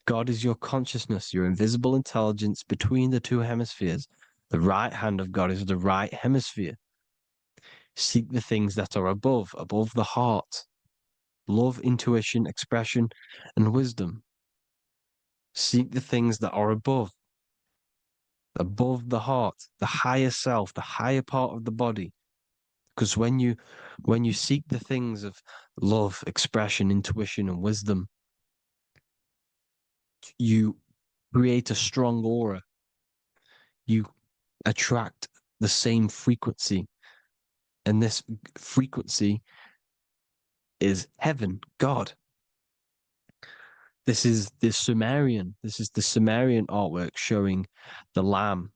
God is your consciousness, your invisible intelligence between the two hemispheres. The right hand of God is the right hemisphere. Seek the things that are above the heart. Love, intuition, expression, and wisdom. Seek the things that are above the heart, the higher self, the higher part of the body. Because when you seek the things of love, expression, intuition, and wisdom, you create a strong aura. You attract the same frequency. And this frequency is heaven, God. This is the Sumerian artwork showing the lamb.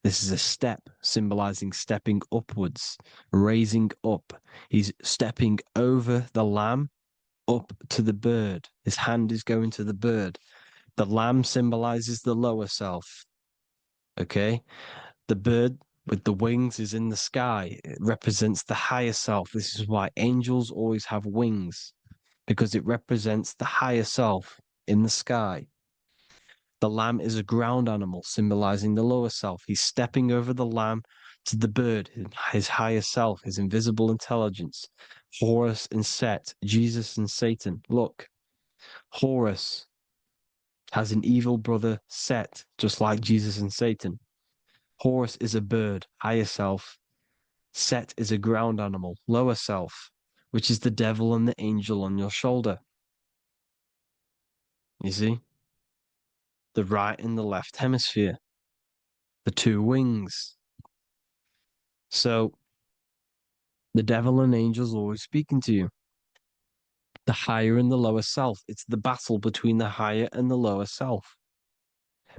This is a step symbolizing stepping upwards, raising up. He's stepping over the lamb up to the bird. His hand is going to the bird. The lamb symbolizes the lower self. Okay? The bird with the wings is in the sky. It represents the higher self. This is why angels always have wings, because it represents the higher self in the sky. The lamb is a ground animal, symbolizing the lower self. He's stepping over the lamb to the bird, his higher self, his invisible intelligence. Horus and Set, Jesus and Satan. Look, Horus has an evil brother, Set, just like Jesus and Satan. Horus is a bird, higher self. Set is a ground animal, lower self, which is the devil and the angel on your shoulder. You see? The right and the left hemisphere, the two wings. So the devil and angels always speaking to you. The higher and the lower self. It's the battle between the higher and the lower self,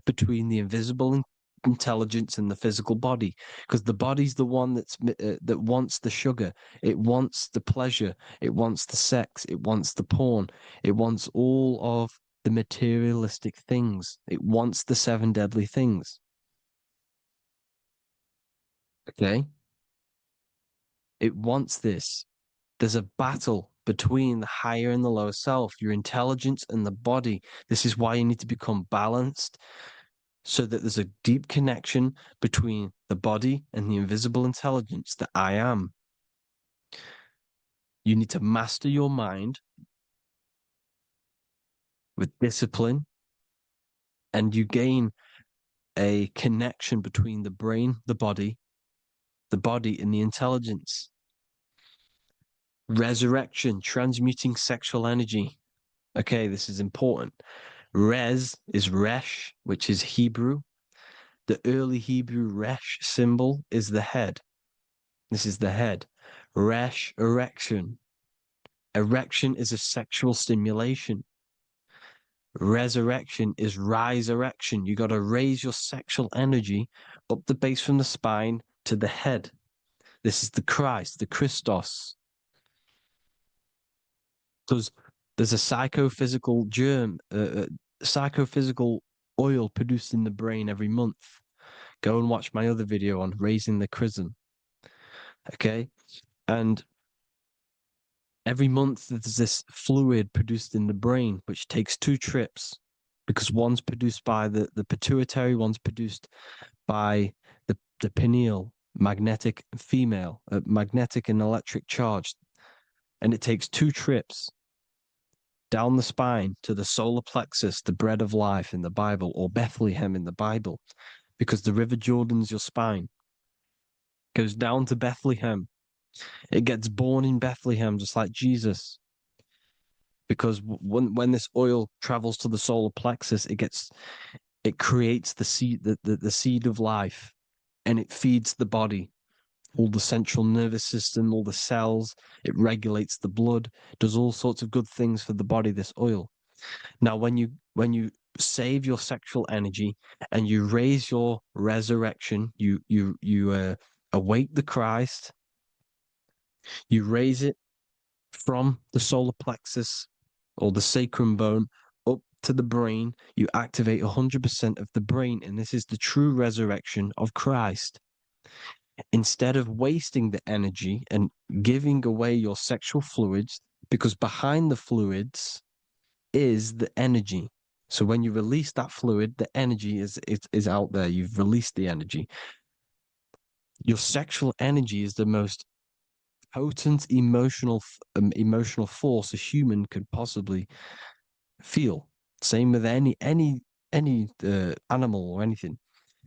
between the invisible intelligence in the physical body, because the body's the one that wants the sugar, it wants the pleasure, it wants the sex, it wants the porn, it wants all of the materialistic things, it wants the 7 deadly things. Okay, it wants this. There's a battle between the higher and the lower self, your intelligence and the body. This is why you need to become balanced, so that there's a deep connection between the body and the invisible intelligence that I am. You need to master your mind with discipline, and you gain a connection between the brain, the body, and the intelligence. Resurrection, transmuting sexual energy. Okay, this is important. Res is resh, which is Hebrew. The early Hebrew resh symbol is the head. This is the head. Resh, erection. Erection is a sexual stimulation. Resurrection is rise erection. You got to raise your sexual energy up the base from the spine to the head. This is the Christ, the Christos. There's a psychophysical germ, psychophysical oil produced in the brain every month. Go and watch my other video on raising the chrism. Okay? And every month there's this fluid produced in the brain, which takes 2 trips, because one's produced by the pituitary, one's produced by the pineal, magnetic female, magnetic and electric charge. And it takes 2 trips down the spine to the solar plexus, the bread of life in the Bible, or Bethlehem in the Bible, because the River Jordan's your spine. Goes down to Bethlehem. It gets born in Bethlehem, just like Jesus. Because when this oil travels to the solar plexus, it creates the seed, the seed of life, and it feeds the body, all the central nervous system, all the cells. It regulates the blood, does all sorts of good things for the body, this oil. Now, when you save your sexual energy and you raise your resurrection, you awake the Christ, you raise it from the solar plexus or the sacrum bone up to the brain, you activate 100% of the brain, and this is the true resurrection of Christ. Instead of wasting the energy and giving away your sexual fluids, because behind the fluids is the energy. So when you release that fluid, the energy is out there. You've released the energy. Your sexual energy is the most potent emotional force a human could possibly feel. Same with any animal or anything.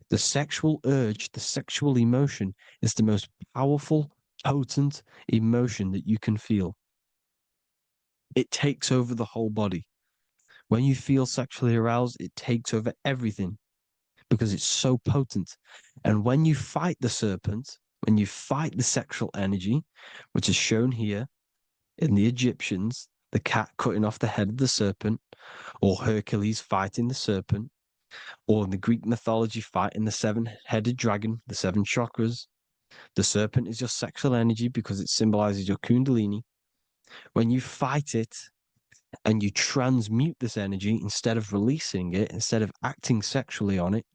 The sexual urge, the sexual emotion is the most powerful, potent emotion that you can feel. It takes over the whole body. When you feel sexually aroused, it takes over everything because it's so potent. And when you fight the serpent, when you fight the sexual energy, which is shown here in the Egyptians, the cat cutting off the head of the serpent, or Hercules fighting the serpent, or in the Greek mythology fighting the 7-headed dragon, the 7 chakras. The serpent is your sexual energy because it symbolizes your kundalini. When you fight it and you transmute this energy, instead of releasing it, instead of acting sexually on it,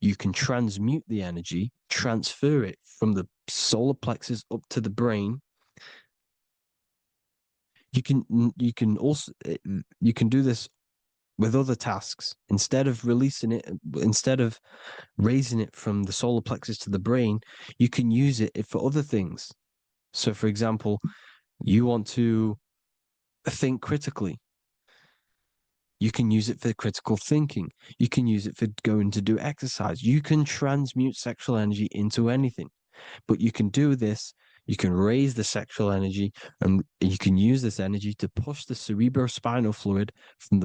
you can transmute the energy, transfer it from the solar plexus up to the brain. You can also do this with other tasks. Instead of releasing it, instead of raising it from the solar plexus to the brain, you can use it for other things. So, for example, you want to think critically. You can use it for critical thinking. You can use it for going to do exercise. You can transmute sexual energy into anything. But you can do this, you can raise the sexual energy, and you can use this energy to push the cerebrospinal fluid from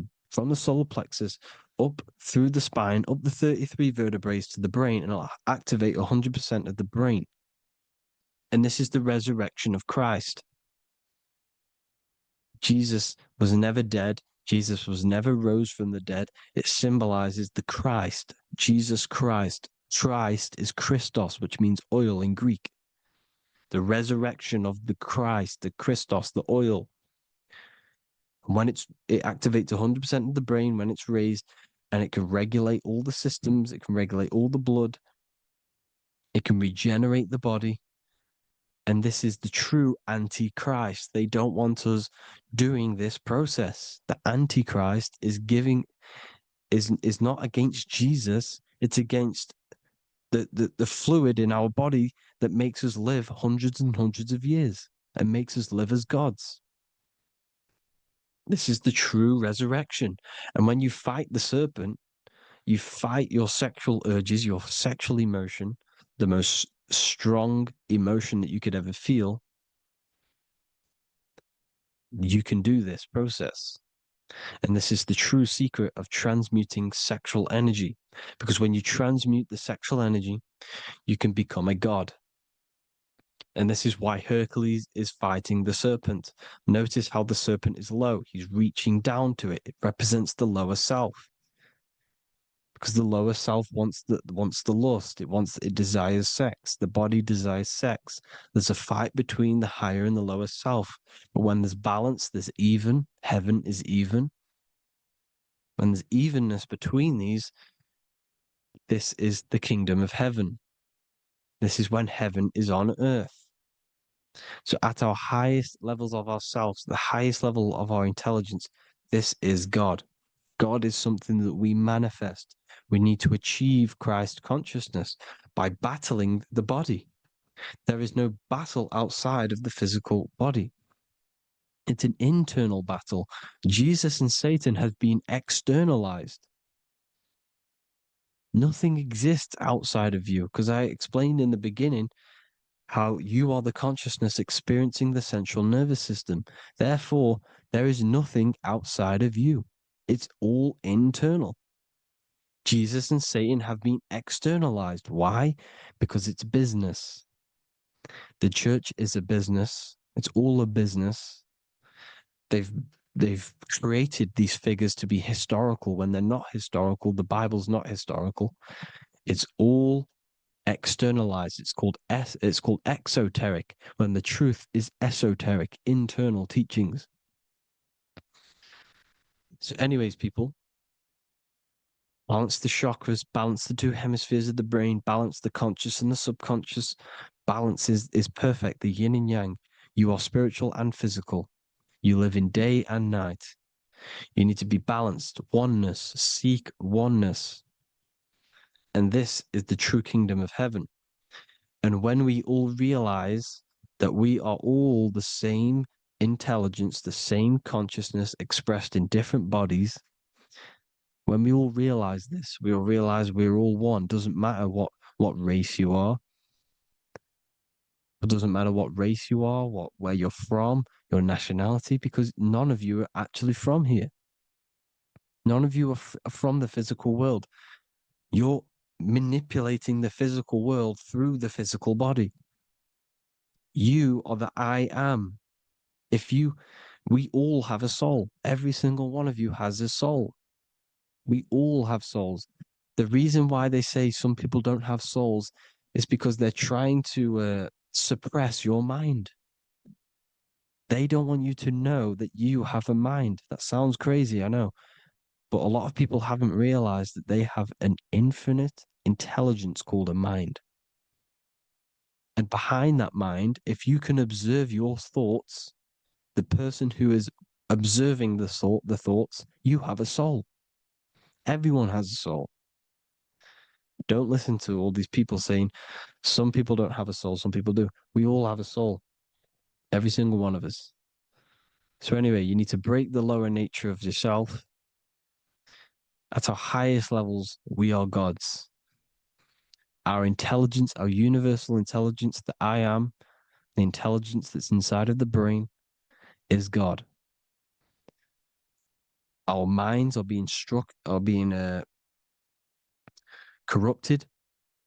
the solar plexus up through the spine, up the 33 vertebrae to the brain, and it'll activate 100% of the brain. And this is the resurrection of Christ. Jesus was never dead. Jesus was never rose from the dead. It symbolizes the Christ, Jesus Christ, Christ is Christos, which means oil in Greek. The resurrection of the Christ, the Christos, the oil. When it activates 100% of the brain when it's raised, and it can regulate all the systems, it can regulate all the blood, it can regenerate the body. And this is the true Antichrist. They don't want us doing this process. The Antichrist is not against Jesus, it's against the fluid in our body that makes us live hundreds and hundreds of years and makes us live as gods. This is the true resurrection. And when you fight the serpent, you fight your sexual urges, your sexual emotion, the most strong emotion that you could ever feel. You can do this process. And this is the true secret of transmuting sexual energy. Because when you transmute the sexual energy, you can become a god. And this is why Hercules is fighting the serpent. Notice how the serpent is low. He's reaching down to it. It represents the lower self. Because the lower self wants the lust. It desires sex. The body desires sex. There's a fight between the higher and the lower self. But when there's balance, there's even. Heaven is even. When there's evenness between these, this is the kingdom of heaven. This is when heaven is on earth. So at our highest levels of ourselves, the highest level of our intelligence, this is God. God is something that we manifest. We need to achieve Christ consciousness by battling the body. There is no battle outside of the physical body. It's an internal battle. Jesus and Satan have been externalized. Nothing exists outside of you, because I explained in the beginning how you are the consciousness experiencing the central nervous system. Therefore, there is nothing outside of you. It's all internal. Jesus and Satan have been externalized. Why? Because it's business. The church is a business. It's all a business. They've created these figures to be historical when they're not historical. The Bible's not historical. It's all externalized. It's called exoteric, when the truth is esoteric, internal teachings. So anyways, people, balance the chakras, balance the two hemispheres of the brain, balance the conscious and the subconscious. Balance is perfect, the yin and yang. You are spiritual and physical. You live in day and night. You need to be balanced. Oneness. Seek oneness. And this is the true kingdom of heaven. And when we all realize that we are all the same intelligence, the same consciousness expressed in different bodies, when we all realize this, we all realize we're all one. Doesn't matter what race you are. It doesn't matter what race you are, where you're from, your nationality, because none of you are actually from here. None of you are from the physical world. You're manipulating the physical world through the physical body. You are the I am. We all have a soul. Every single one of you has a soul. We all have souls. The reason why they say some people don't have souls is because they're trying to suppress your mind. They don't want you to know that you have a mind. That sounds crazy, I know. But a lot of people haven't realized that they have an infinite intelligence called a mind. And behind that mind, if you can observe your thoughts, the person who is observing the thoughts, you have a soul. Everyone has a soul. Don't listen to all these people saying some people don't have a soul, some people do. We all have a soul. Every single one of us. So anyway, you need to break the lower nature of yourself. At our highest levels, we are gods. Our intelligence, our universal intelligence, the I am, the intelligence that's inside of the brain, is God. Our minds are being corrupted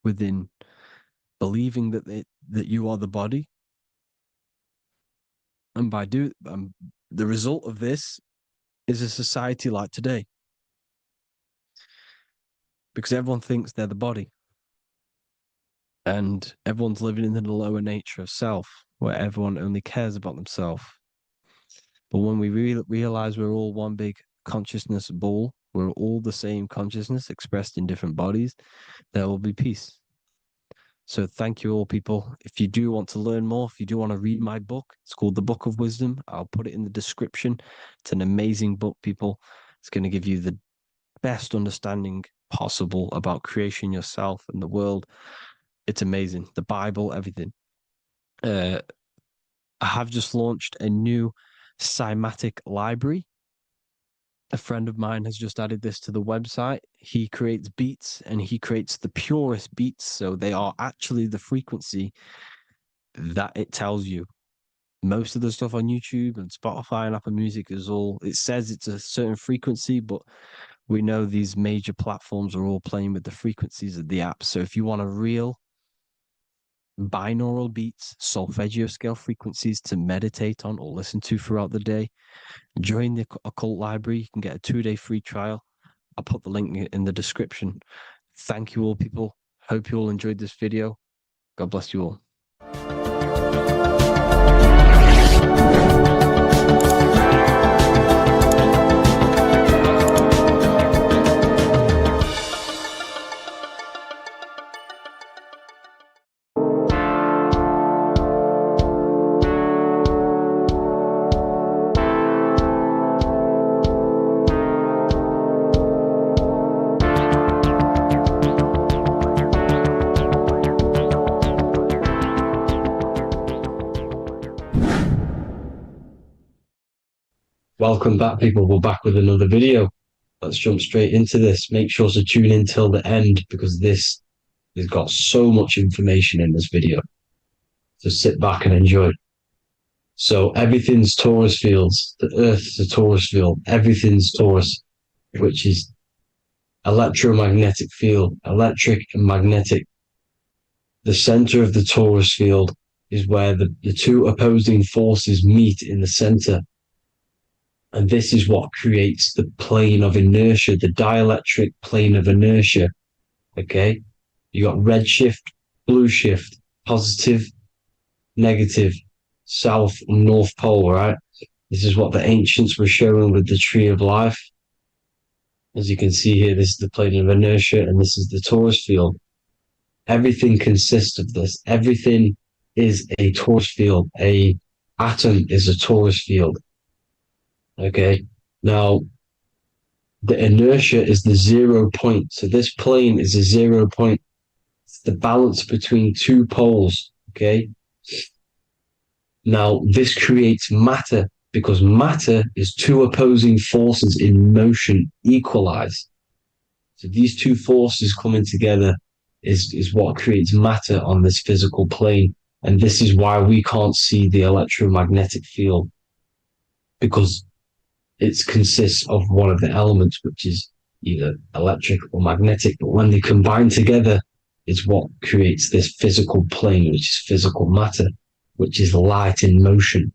within believing that you are the body, and the result of this is a society like today, because everyone thinks they're the body. And everyone's living in the lower nature of self, where everyone only cares about themselves. But when we realize we're all one big consciousness ball, we're all the same consciousness expressed in different bodies, there will be peace. So thank you all, people. If you do want to learn more, if you do want to read my book, it's called The Book of Wisdom. I'll put it in the description. It's an amazing book, people. It's going to give you the best understanding possible about creation, yourself, and the world. It's amazing. The Bible, everything. I have just launched a new cymatic library. A friend of mine has just added this to the website. He creates beats and he creates the purest beats. So they are actually the frequency that it tells you. Most of the stuff on YouTube and Spotify and Apple Music is all, it says it's a certain frequency, but we know these major platforms are all playing with the frequencies of the app. So if you want a real binaural beats, solfeggio scale frequencies to meditate on or listen to throughout the day, join the Occult Library. You can get a 2-day free trial. I'll put the link in the description. Thank you all, people. Hope you all enjoyed this video. God bless you all. Welcome back, people. We're back with another video. Let's jump straight into this. Make sure to tune in till the end because this has got so much information in this video. So sit back and enjoy. So everything's torus fields. The Earth's a torus field. Everything's torus, which is electromagnetic field, electric and magnetic. The center of the torus field is where the two opposing forces meet in the center. And this is what creates the plane of inertia, the dielectric plane of inertia. Okay? You got red shift, blue shift, positive, negative, south and north pole, right? This is what the ancients were showing with the tree of life. As you can see here, this is the plane of inertia and this is the torus field. Everything consists of this. Everything is a torus field. A atom is a torus field. Okay, now the inertia is the 0 point. So this plane is a 0 point. It's the balance between two poles. Okay, now this creates matter because matter is two opposing forces in motion equalize. So these two forces coming together is what creates matter on this physical plane. And this is why we can't see the electromagnetic field, because it consists of one of the elements, which is either electric or magnetic, but when they combine together, it's what creates this physical plane, which is physical matter, which is light in motion.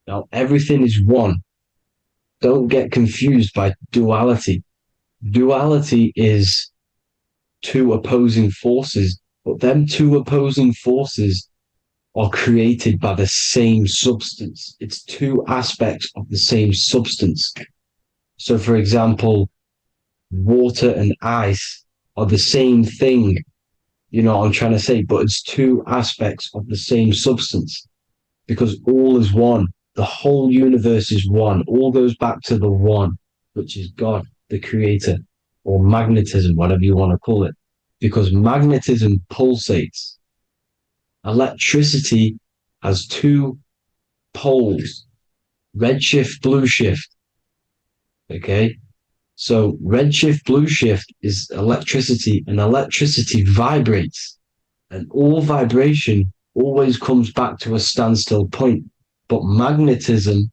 Now, everything is one. Don't get confused by duality. Duality is two opposing forces, but them two opposing forces are created by the same substance. It's two aspects of the same substance. So, for example, water and ice are the same thing, you know what I'm trying to say, but it's two aspects of the same substance because all is one. The whole universe is one. All goes back to the one, which is God, the creator, or magnetism, whatever you want to call it, because magnetism pulsates. Electricity has two poles, red shift, blue shift. Okay, so red shift, blue shift is electricity, and electricity vibrates, and all vibration always comes back to a standstill point. But magnetism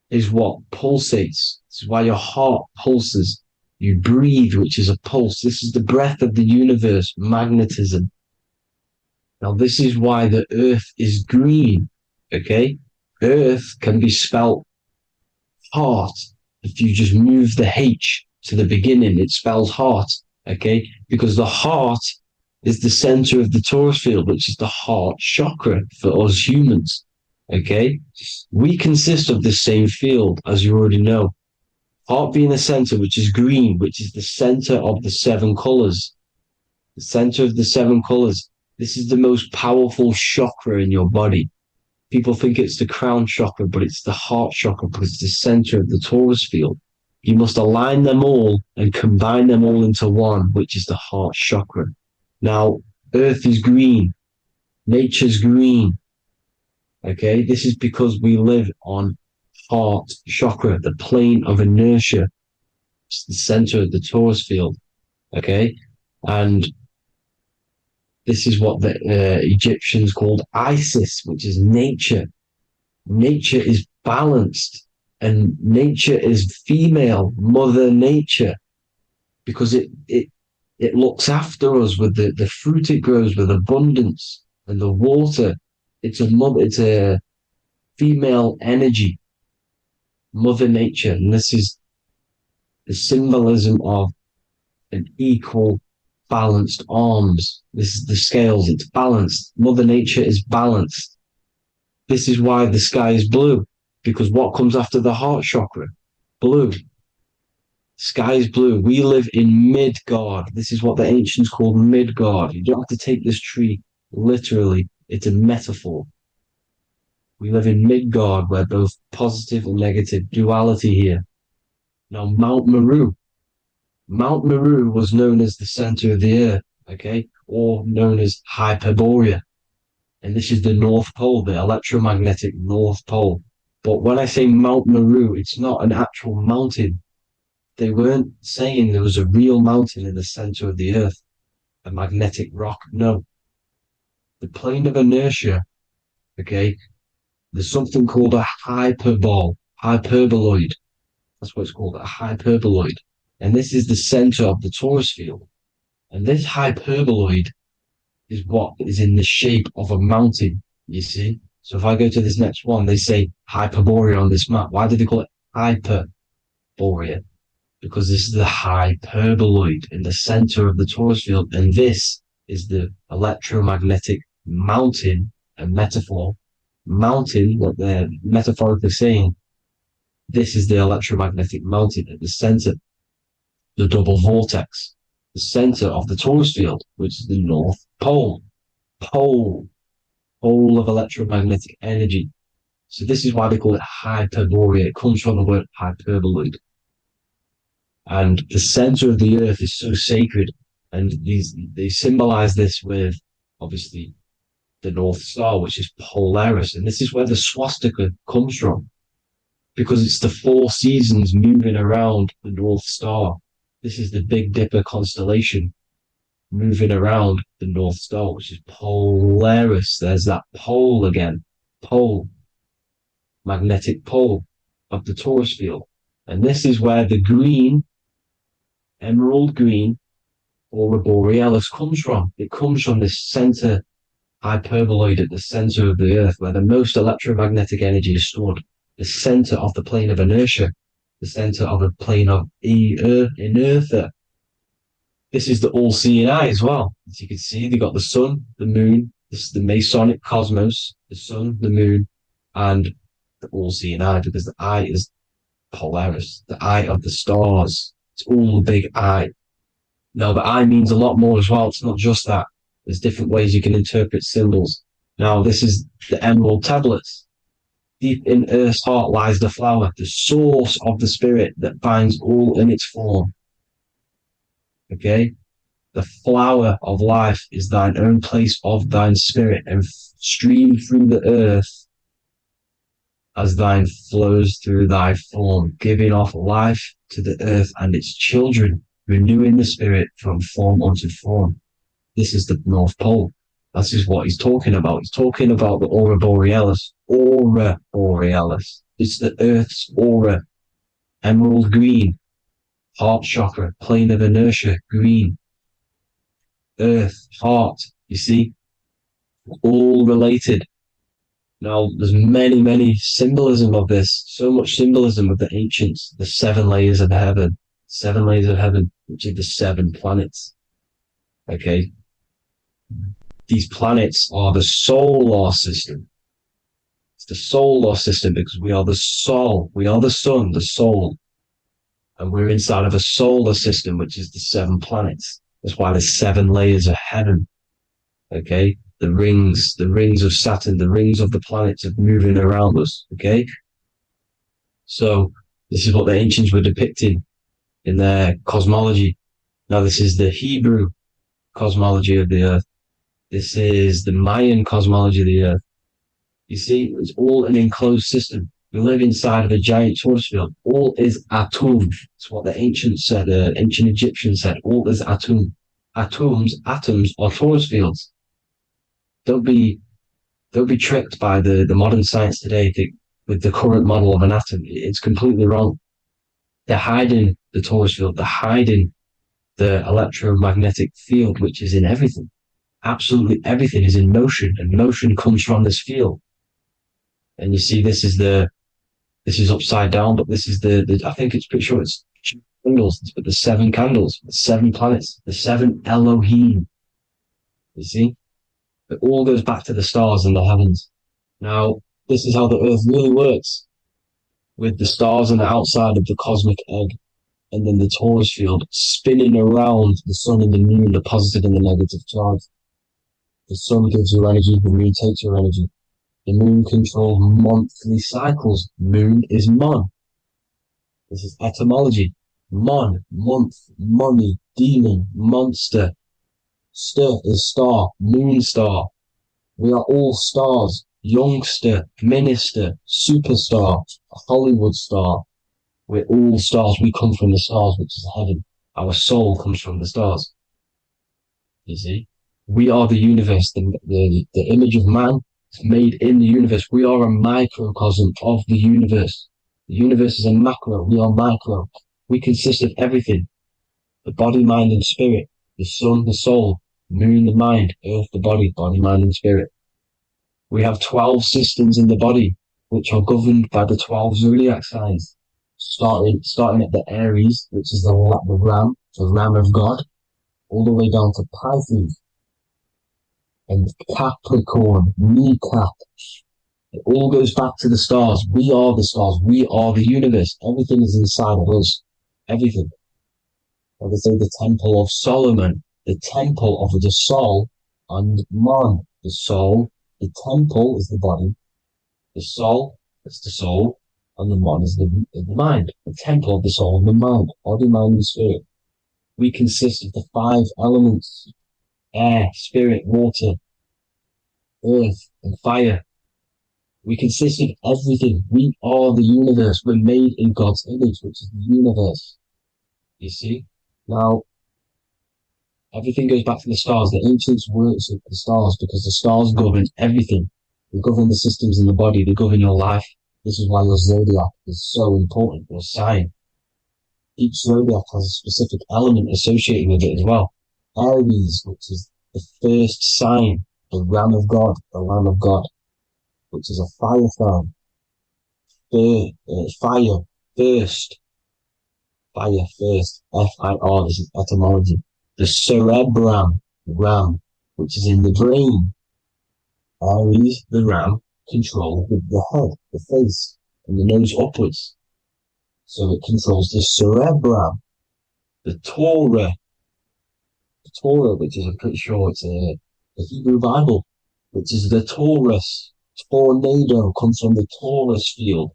is what pulsates. This is why your heart pulses. You breathe, which is a pulse. This is the breath of the universe, magnetism. Now, this is why the earth is green, okay? Earth can be spelled heart. If you just move the H to the beginning, it spells heart, okay? Because the heart is the center of the torus field, which is the heart chakra for us humans. Okay? We consist of the same field, as you already know. Heart being the center, which is green, which is the center of the 7 colors. The center of the 7 colors. This is the most powerful chakra in your body. People think it's the crown chakra, but it's the heart chakra because it's the center of the torus field. You must align them all and combine them all into one, which is the heart chakra. Now, Earth is green. Nature's green. Okay, this is because we live on heart chakra, the plane of inertia. It's the center of the torus field. Okay, and this is what the Egyptians called Isis, which is nature. Nature is balanced, and nature is female, Mother Nature, because it looks after us with the fruit it grows with abundance and the water. It's a female energy, Mother Nature, and this is the symbolism of an equal, balanced arms. This is the scales, it's balanced. Mother Nature is balanced. This is why the sky is blue, because what comes after the heart chakra? Blue. Sky is blue. We live in Midgard. This is what the ancients called Midgard. You don't have to take this tree literally. It's a metaphor. We live in Midgard, where both positive and negative duality here. Now, Mount Meru. Mount Meru was known as the center of the earth, okay, or known as Hyperborea. And this is the North Pole, the electromagnetic North Pole. But when I say Mount Meru, it's not an actual mountain. They weren't saying there was a real mountain in the center of the earth, a magnetic rock. No. The plane of inertia, okay, there's something called a hyperboloid. That's what it's called, a hyperboloid. And this is the center of the torus field. And this hyperboloid is what is in the shape of a mountain, you see? So if I go to this next one, they say Hyperborea on this map. Why do they call it Hyperborea? Because this is the hyperboloid in the center of the torus field. And this is the electromagnetic mountain, a metaphor. Mountain, what they're metaphorically saying, this is the electromagnetic mountain at the center, the double vortex, the center of the torus field, which is the North Pole. Pole of electromagnetic energy. So this is why they call it Hyperborea. It comes from the word hyperboloid. And the center of the earth is so sacred. And they symbolize this with, obviously, the North Star, which is Polaris. And this is where the swastika comes from, because it's the 4 seasons moving around the North Star. This is the Big Dipper constellation moving around the North Star, which is Polaris. There's that pole again. Pole. Magnetic pole of the torus field. And this is where the green, emerald green, aurora borealis comes from. It comes from this center hyperboloid at the center of the earth, where the most electromagnetic energy is stored. The center of the plane of inertia. The center of the plane of inertia. This is the all-seeing eye as well. As you can see, they got the sun, the moon. This is the Masonic cosmos, the sun, the moon, and the all-seeing eye, because the eye is Polaris, the eye of the stars. It's all a big eye. Now, the eye means a lot more as well. It's not just that. There's different ways you can interpret symbols. Now, this is the emerald tablets. Deep in Earth's heart lies the flower, the source of the spirit that binds all in its form. Okay? The flower of life is thine own place of thine spirit, and stream through the earth as thine flows through thy form, giving off life to the earth and its children, renewing the spirit from form unto form. This is the North Pole. This is what he's talking about. He's talking about the aurora borealis. Aurora borealis. It's the Earth's aura. Emerald green. Heart chakra. Plane of inertia. Green. Earth. Heart. You see? All related. Now, there's many symbolism of this. So much symbolism of the ancients. The 7 layers of heaven. 7 layers of heaven, which are the 7 planets. Okay? these planets are the solar system. It's the solar system because we are the soul. We are the sun, the soul. And we're inside of a solar system, which is the 7 planets. That's why there's 7 layers of heaven. Okay? The rings of Saturn, the rings of the planets are moving around us. Okay? So this is what the ancients were depicting in their cosmology. Now this is the Hebrew cosmology of the earth. This is the Mayan cosmology of the earth. You see, it's all an enclosed system. We live inside of a giant torus field. All is atum. It's what the ancients said, ancient Egyptians said. All is atum. Atoms are torus fields. Don't be tricked by the modern science today with the current model of an atom. It's completely wrong. They're hiding the torus field. They're hiding the electromagnetic field, which is in everything. Absolutely everything is in motion, and motion comes from this field. And you see, this is upside down, but this is the I think it's pretty sure it's candles, but the 7 candles, the 7 planets, the 7 Elohim. You see? It all goes back to the stars and the heavens. Now, this is how the earth really works, with the stars on the outside of the cosmic egg, and then the torus field spinning around the sun and the moon, the positive and the negative charge. The sun gives you energy, the moon takes your energy. The moon controls monthly cycles. Moon is mon. This is etymology. Mon, month, money, demon, monster. Stir is star, moon star. We are all stars. Youngster, minister, superstar, Hollywood star. We're all stars. We come from the stars, which is heaven. Our soul comes from the stars. You see? We are the universe, the image of man is made in the universe. We are a microcosm of the universe. The universe is a macro. We are micro. We consist of everything. The body, mind, and spirit. The sun, the soul. Moon, the mind. Earth, the body. Body, mind, and spirit. We have 12 systems in the body, which are governed by the 12 zodiac signs. Starting at the Aries, which is the ram, the ram of God, all the way down to Pisces and Capricorn, kneecap. It all goes back to the stars. We are the stars. We are the universe. Everything is inside of us. Everything. Like I say, the Temple of Solomon, the Temple of the Soul and Man. The soul, the temple is the body. The soul is the soul, and the man is the mind. The temple of the soul and the mind, body, mind, and spirit. We consist of the 5 elements: air, spirit, water, earth, and fire. We consist of everything. We are the universe. We're made in God's image, which is the universe. You see? Now, everything goes back to the stars. The ancients worked with the stars because the stars govern everything. They govern the systems in the body. They govern your life. This is why your zodiac is so important, your sign. Each zodiac has a specific element associated with it as well. Aries, which is the first sign, the Ram of God, which is a fire sign. Fire, first. Fire, first. F-I-R, this is etymology. The cerebrum, ram, which is in the brain. Aries, the ram, controls the head, the face, and the nose upwards. So it controls the cerebrum. The Torah, which is, I'm pretty sure it's a Hebrew Bible, which is the Taurus. Tornado comes from the Taurus field.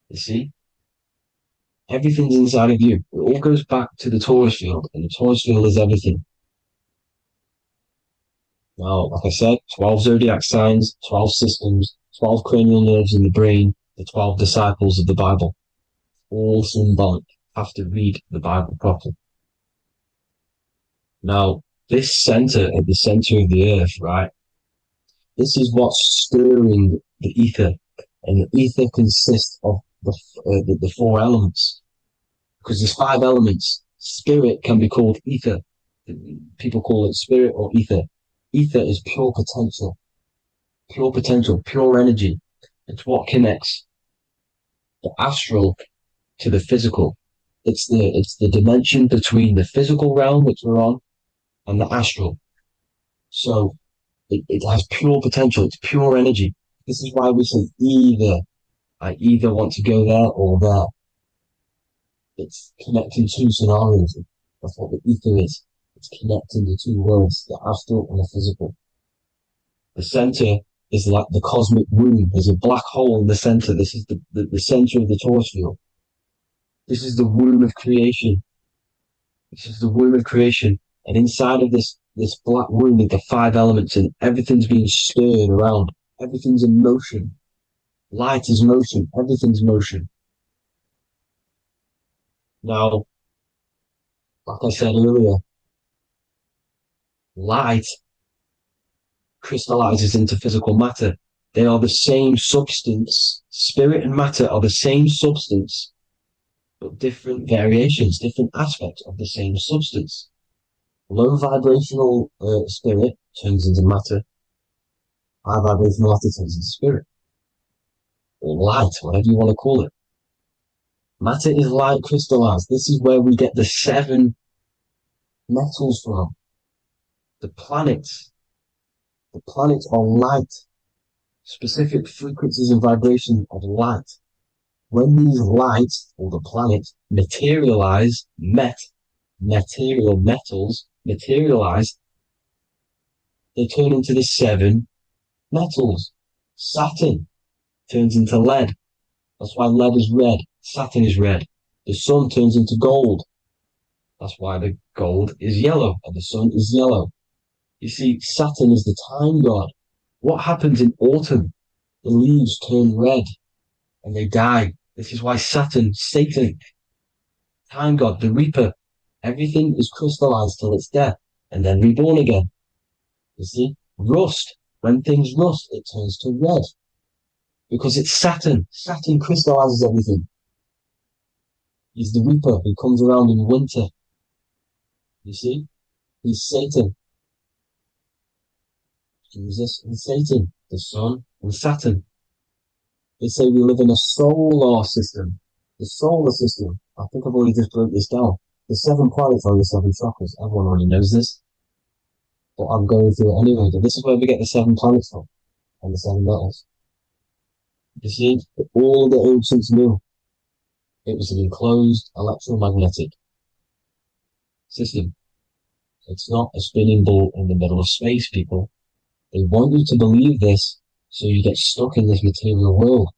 You see? Everything's inside of you. It all goes back to the Taurus field, and the Taurus field is everything. Now, like I said, 12 zodiac signs, 12 systems, 12 cranial nerves in the brain, the 12 disciples of the Bible. All symbolic. Have to read the Bible properly. Now, this center, at the center of the earth, right? This is what's stirring the ether. And the ether consists of the 4 elements. Because there's 5 elements. Spirit can be called ether. People call it spirit or ether. Ether is pure potential, pure energy. It's what connects the astral to the physical. It's the dimension between the physical realm, which we're on, and the astral. So it has pure potential. It's pure energy. This is why we say either. I either want to go there or there. It's connecting two scenarios. That's what the ether is. It's connecting the two worlds, the astral and the physical. The center is like the cosmic womb. There's a black hole in the center. This is the center of the torus field. This is the womb of creation. This is the womb of creation. And inside of this black womb are the five elements, and everything's being stirred around. Everything's in motion. Light is motion. Everything's motion. Now, like I said earlier, light crystallizes into physical matter. They are the same substance. Spirit and matter are the same substance, but different variations, different aspects of the same substance. Low vibrational spirit turns into matter. High vibrational matter turns into spirit. Or light, whatever you want to call it. Matter is light crystallized. This is where we get the 7 metals from. The planets. The planets are light. Specific frequencies and vibrations of light. When these lights, or the planets, materialize, material metals, materialize, they turn into the 7 metals. Saturn turns into lead. That's why lead is red. Saturn is red. The sun turns into gold. That's why the gold is yellow and the sun is yellow. You see, Saturn is the time god. What happens in autumn? The leaves turn red and they die. This is why Saturn, Satan, time god, the reaper, everything is crystallized till it's death and then reborn again. You see, rust. When things rust, it turns to red. Because it's Saturn. Saturn crystallizes everything. He's the reaper who comes around in winter. You see? He's Satan. Jesus and Satan, the sun and Saturn. They say we live in a solar system. The solar system. I think I've already just broke this down. The 7 planets are the 7 chakras. Everyone already knows this. But I'm going through it anyway. But this is where we get the 7 planets from. And the 7 metals. You see, all the ancients knew it was an enclosed electromagnetic system. It's not a spinning ball in the middle of space, people. They want you to believe this so you get stuck in this material world.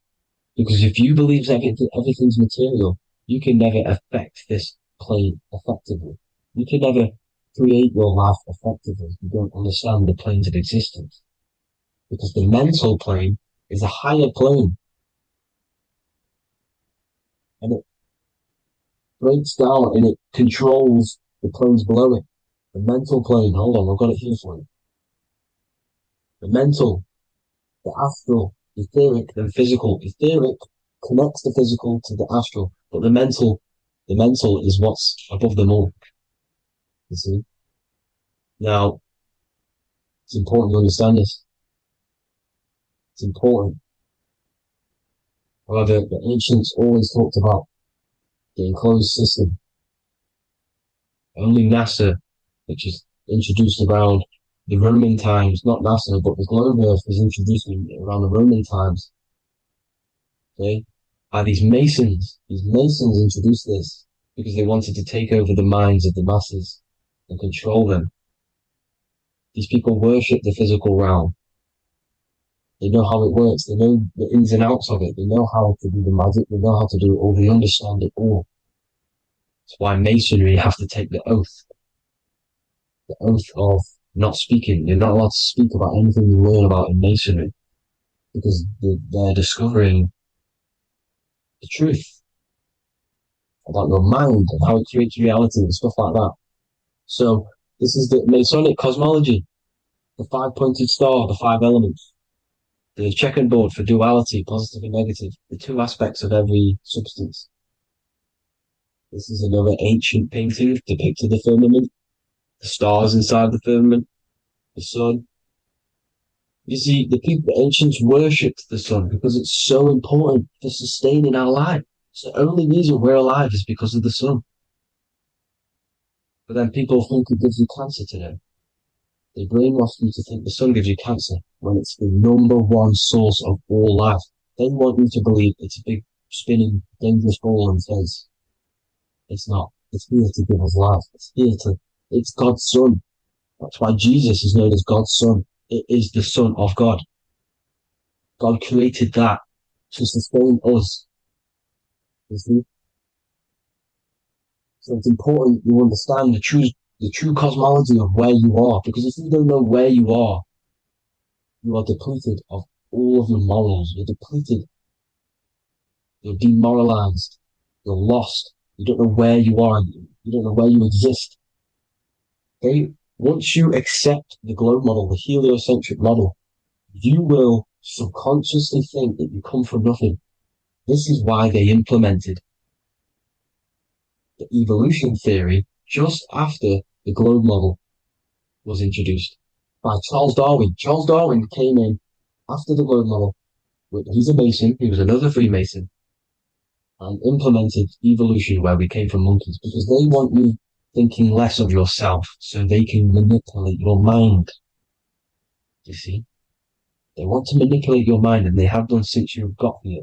Because if you believe everything's material, you can never affect this plane effectively. You can never create your life effectively. You don't understand the planes of existence. Because the mental plane is a higher plane. And it breaks down and it controls the planes below it. The mental plane, hold on, I've got it here for you. The mental, the astral, etheric, then physical. Etheric connects the physical to the astral, but the mental is what's above them all. You see? Now, it's important to understand this. It's important. However, the ancients always talked about the enclosed system. Only NASA, which is introduced around the Roman times, not NASA, but the globe Earth was introduced around the Roman times. Okay? By these Masons. These Masons introduced this because they wanted to take over the minds of the masses and control them. These people worship the physical realm. They know how it works. They know the ins and outs of it. They know how to do the magic. They know how to do it all. They understand it all. That's why Masonry have to take the oath. The oath of not speaking. You're not allowed to speak about anything you learn about in Masonry. Because they're discovering the truth about your mind and how it creates reality and stuff like that. So this is the Masonic cosmology. The 5-pointed star, the 5 elements. The checkerboard for duality, positive and negative. The 2 aspects of every substance. This is another ancient painting depicting the firmament. The stars inside the firmament. The sun. You see, the ancients worshipped the sun because it's so important for sustaining our life. It's the only reason we're alive is because of the sun. But then people think it gives you cancer today. They brainwash you to think the sun gives you cancer when it's the number one source of all life. They want you to believe it's a big, spinning, dangerous ball and says, it's not. It's here to give us life. It's God's Son. That's why Jesus is known as God's Son. It is the Son of God. God created that to sustain us. You see? So it's important you understand the true cosmology of where you are, because if you don't know where you are depleted of all of your morals. You're depleted. You're demoralized. You're lost. You don't know where you are. You don't know where you exist. Okay? Once you accept the globe model, the heliocentric model, you will subconsciously think that you come from nothing. This is why they implemented the evolution theory just after the globe model was introduced by Charles Darwin. Charles Darwin came in after the globe model. He's a Mason. He was another Freemason, and implemented evolution where we came from monkeys, because they want you thinking less of yourself so they can manipulate your mind. You see? They want to manipulate your mind, and they have done since you got here.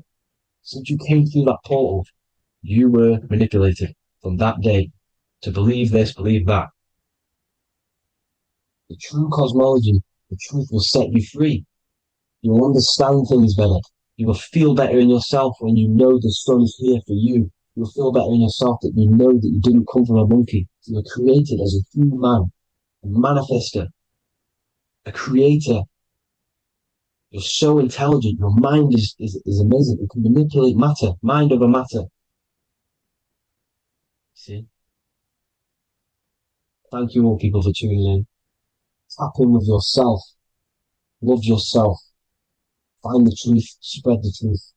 Since you came through that portal, you were manipulated from that day to believe this, believe that. The true cosmology, the truth will set you free. You will understand things better. You will feel better in yourself when you know the sun is here for you. You'll feel better in yourself that you know that you didn't come from a monkey. You were created as a human, a manifester, a creator. You're so intelligent. Your mind is amazing. You can manipulate matter, mind over matter. See? Thank you all people for tuning in. Tap in with yourself. Love yourself. Find the truth. Spread the truth.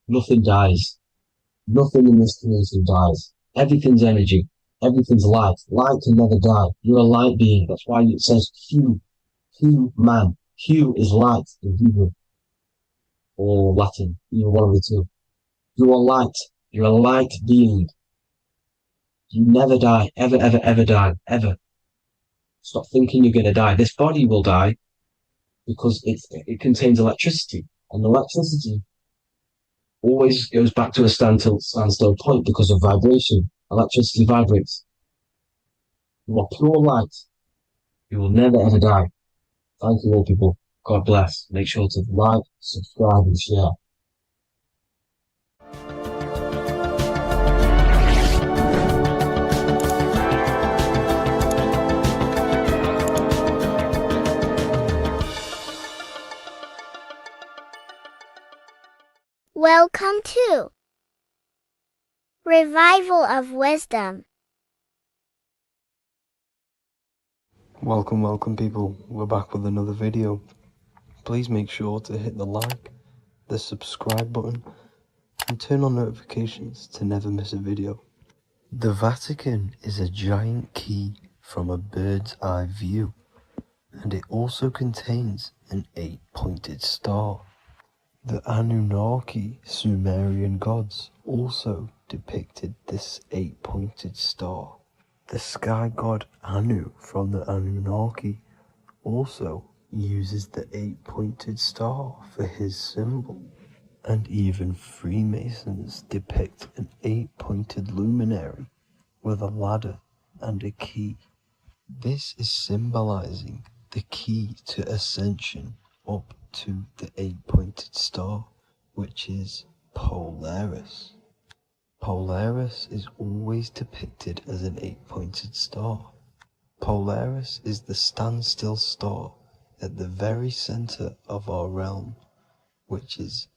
Nothing dies. Nothing in this creation dies. Everything's energy. Everything's light. Light can never die. You're a light being. That's why it says Q. Q man. Q is light in Hebrew or Latin. Either one of the two. You are light. You're a light being. You never die. Ever, ever, ever die. Ever. Stop thinking you're going to die. This body will die because it contains electricity. And electricity always goes back to a standstill point because of vibration. Electricity vibrates. You are pure light. You will never ever die. Thank you all people. God bless. Make sure to like, subscribe and share. Welcome to Revival of Wisdom. Welcome people, we're back with another video. Please make sure to hit the like, the subscribe button, and turn on notifications to never miss a video. The Vatican is a giant key from a bird's eye view, and it also contains an 8-pointed star. The Anunnaki Sumerian gods also depicted this 8-pointed star. The sky god Anu from the Anunnaki also uses the 8-pointed star for his symbol. And even Freemasons depict an 8-pointed luminary with a ladder and a key. This is symbolizing the key to ascension up to the 8-pointed star, which is Polaris. Polaris is always depicted as an 8-pointed star. Polaris is the standstill star at the very center of our realm, which is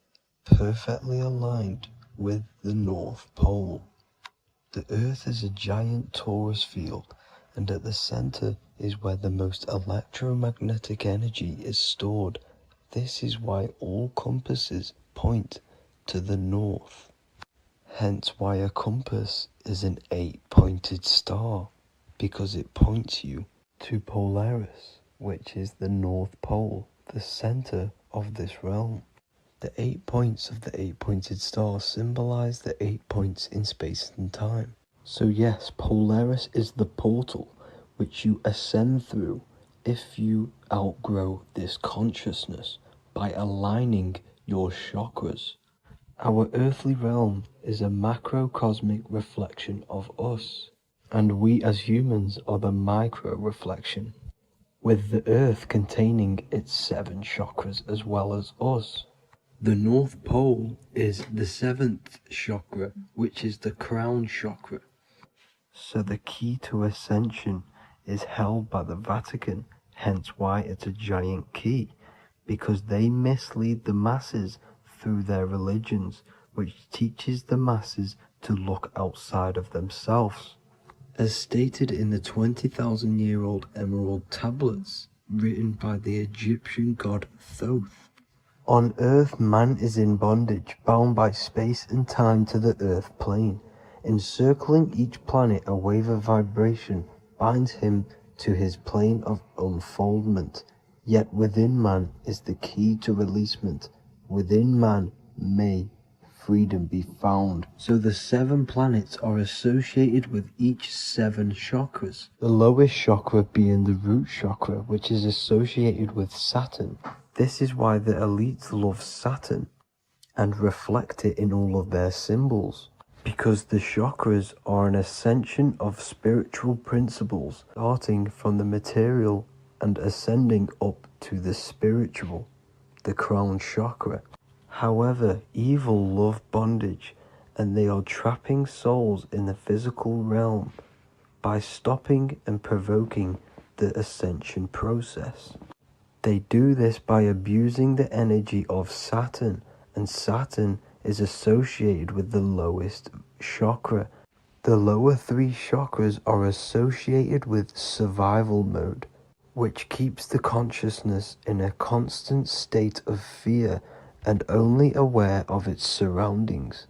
perfectly aligned with the North Pole. The Earth is a giant torus field, and at the center is where the most electromagnetic energy is stored. This is why all compasses point to the north. Hence why a compass is an 8-pointed star, because it points you to Polaris, which is the North Pole, the center of this realm. The 8 points of the 8-pointed star symbolize the 8 points in space and time. So yes, Polaris is the portal which you ascend through if you outgrow this consciousness by aligning your chakras. Our earthly realm is a macrocosmic reflection of us, and we as humans are the micro reflection, with the earth containing its 7 chakras as well as us. The North Pole is the 7th chakra, which is the crown chakra. So the key to ascension is held by the Vatican, hence why it's a giant key, because they mislead the masses through their religions, which teaches the masses to look outside of themselves. As stated in the 20,000-year-old emerald tablets, written by the Egyptian god Thoth. On earth man is in bondage, bound by space and time to the earth plane. Encircling each planet a wave of vibration binds him to his plane of unfoldment. Yet within man is the key to releasement. Within man may freedom be found. So the 7 planets are associated with each 7 chakras. The lowest chakra being the root chakra, which is associated with Saturn. This is why the elites love Saturn and reflect it in all of their symbols. Because the chakras are an ascension of spiritual principles, starting from the material and ascending up to the spiritual, the crown chakra. However, evil love bondage, and they are trapping souls in the physical realm by stopping and provoking the ascension process. They do this by abusing the energy of Saturn, and Saturn is associated with the lowest chakra. The lower 3 chakras are associated with survival mode, which keeps the consciousness in a constant state of fear and only aware of its surroundings.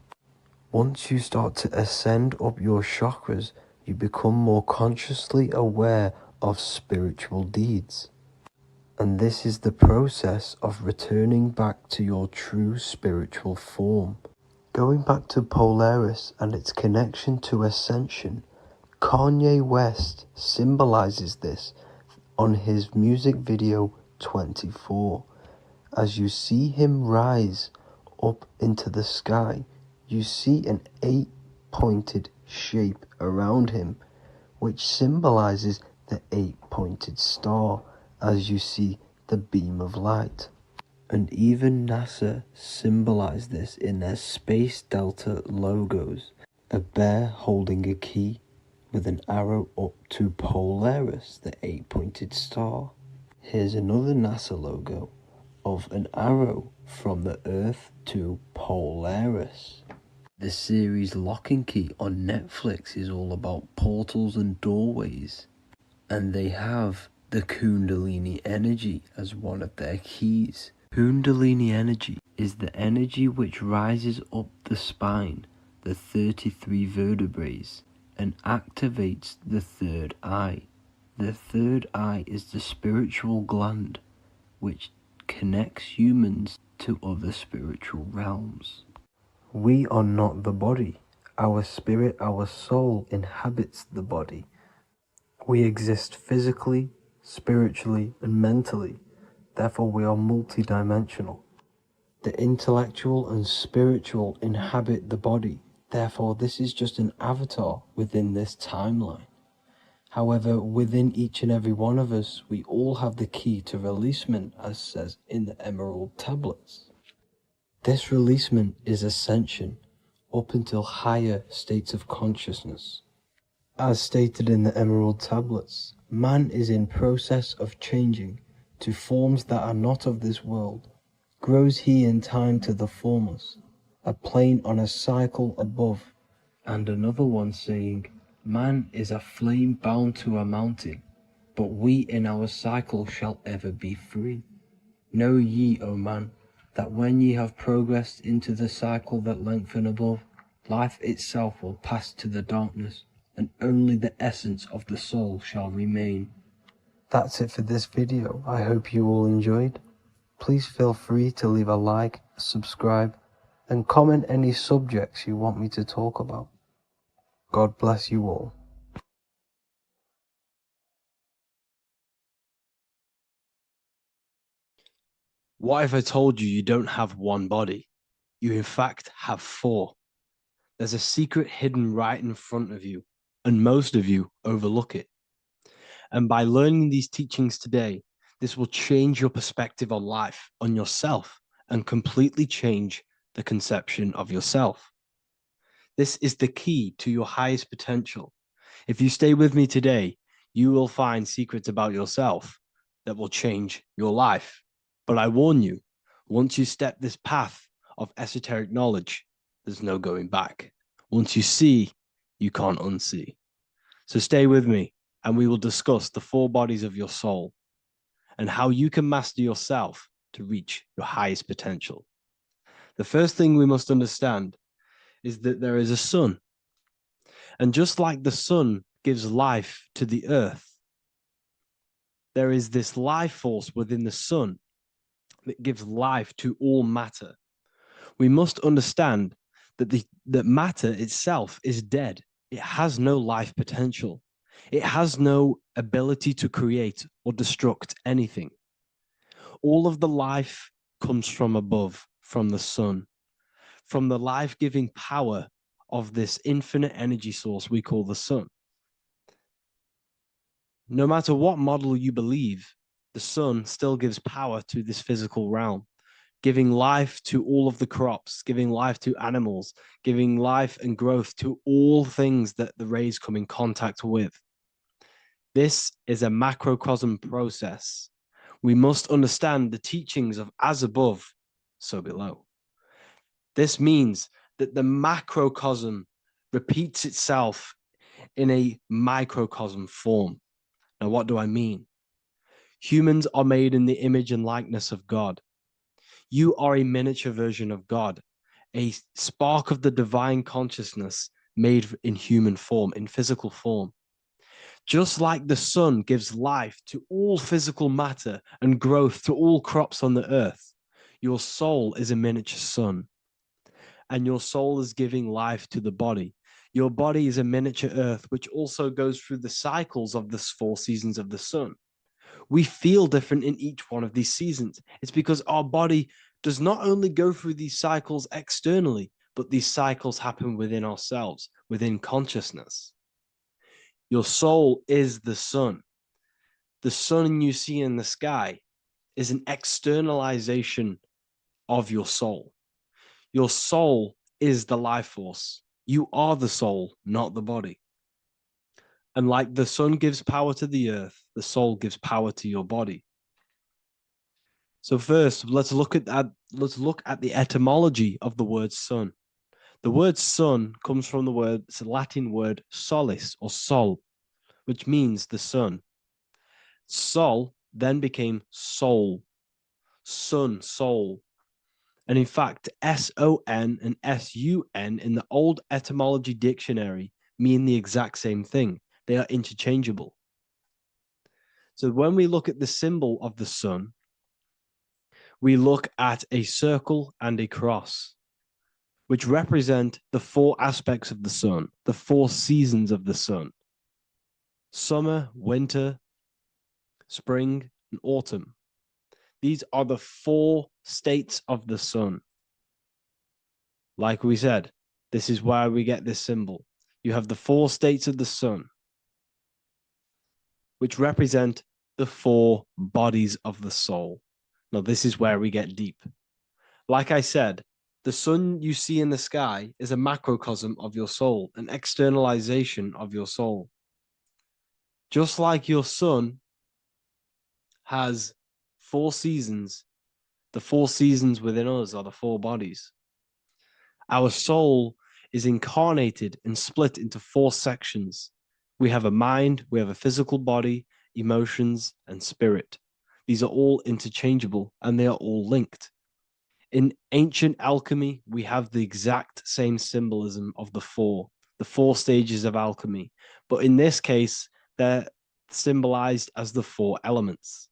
Once you start to ascend up your chakras, you become more consciously aware of spiritual deeds. And this is the process of returning back to your true spiritual form. Going back to Polaris and its connection to ascension, Kanye West symbolizes this on his music video 24. As you see him rise up into the sky, you see an 8-pointed shape around him, which symbolizes the 8-pointed star, as you see the beam of light. And even NASA symbolized this in their Space Delta logos, a bear holding a key with an arrow up to Polaris, the 8-pointed star. Here's another NASA logo of an arrow from the Earth to Polaris. The series Lock and Key on Netflix is all about portals and doorways, and they have the Kundalini energy as one of their keys. Kundalini energy is the energy which rises up the spine, the 33 vertebrae, and activates the third eye. The third eye is the spiritual gland, which connects humans to other spiritual realms. We are not the body. Our spirit, our soul inhabits the body. We exist physically, spiritually, and mentally. Therefore, we are multidimensional. The intellectual and spiritual inhabit the body. Therefore, this is just an avatar within this timeline. However, within each and every one of us, we all have the key to releasement, as says in the Emerald tablets. This releasement is ascension, up until higher states of consciousness. As stated in the Emerald tablets, man is in process of changing to forms that are not of this world. Grows he in time to the formless, a plane on a cycle above, and another one saying, man is a flame bound to a mountain, but we in our cycle shall ever be free. Know ye, O man, that when ye have progressed into the cycle that lengthen above, life itself will pass to the darkness, and only the essence of the soul shall remain. That's it for this video. I hope you all enjoyed. Please feel free to leave a like, subscribe, and comment any subjects you want me to talk about. God bless you all. What if I told you you don't have one body? You in fact have four. There's a secret hidden right in front of you, and most of you overlook it. And by learning these teachings today, this will change your perspective on life, on yourself, and completely change the conception of yourself. This is the key to your highest potential. If you stay with me today, you will find secrets about yourself that will change your life. But I warn you, once you step this path of esoteric knowledge, there's no going back. Once you see, you can't unsee. So stay with me, and we will discuss the four bodies of your soul and how you can master yourself to reach your highest potential. The first thing we must understand is that there is a sun. And just like the sun gives life to the earth, there is this life force within the sun that gives life to all matter. We must understand that matter itself is dead. It has no life potential. It has no ability to create or destruct anything. All of the life comes from above, from the sun, from the life-giving power of this infinite energy source we call the sun. No matter what model you believe, the sun still gives power to this physical realm, giving life to all of the crops, giving life to animals, giving life and growth to all things that the rays come in contact with. This is a macrocosm process. We must understand the teachings of as above, so below. This means that the macrocosm repeats itself in a microcosm form. Now, what do I mean? Humans are made in the image and likeness of God. You are a miniature version of God, a spark of the divine consciousness made in human form, in physical form. Just like the sun gives life to all physical matter and growth to all crops on the earth, your soul is a miniature sun. And your soul is giving life to the body. Your body is a miniature earth, which also goes through the cycles of the 4 seasons of the sun. We feel different in each one of these seasons. It's because our body does not only go through these cycles externally, but these cycles happen within ourselves, within consciousness. Your soul is the sun. The sun you see in the sky is an externalization of your soul. Your soul is the life force. You are the soul, not the body. And like the sun gives power to the earth, the soul gives power to your body. So first, let's look at the etymology of the word sun. The word sun comes from it's a Latin word solis or sol, which means the sun. Sol then became soul, sun, soul. And in fact, S-O-N and S-U-N in the old etymology dictionary mean the exact same thing. They are interchangeable. So when we look at the symbol of the sun, we look at a circle and a cross, which represent the 4 aspects of the sun, the 4 seasons of the sun: summer, winter, spring, and autumn. These are the 4 states of the sun. Like we said, this is why we get this symbol. You have the 4 states of the sun, which represent the 4 bodies of the soul. Now, this is where we get deep. Like I said, the sun you see in the sky is a macrocosm of your soul, an externalization of your soul. Just like your sun has 4 seasons, the 4 seasons within us are the 4 bodies. Our soul is incarnated and split into 4 sections. We have a mind, we have a physical body, emotions, and spirit. These are all interchangeable and they are all linked. In ancient alchemy, we have the exact same symbolism of the 4 stages of alchemy. But in this case, they're symbolized as the 4 elements: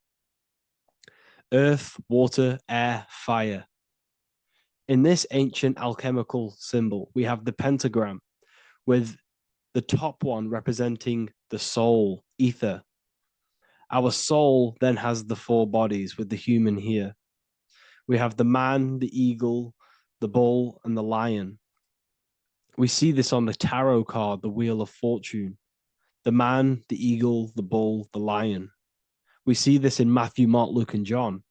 earth, water, air, fire. In this ancient alchemical symbol, we have the pentagram with the top one representing the soul, ether. Our soul then has the 4 bodies with the human here. We have the man, the eagle, the bull, and the lion. We see this on the tarot card, the Wheel of Fortune. The man, the eagle, the bull, the lion. We see this in Matthew, Mark, Luke, and John.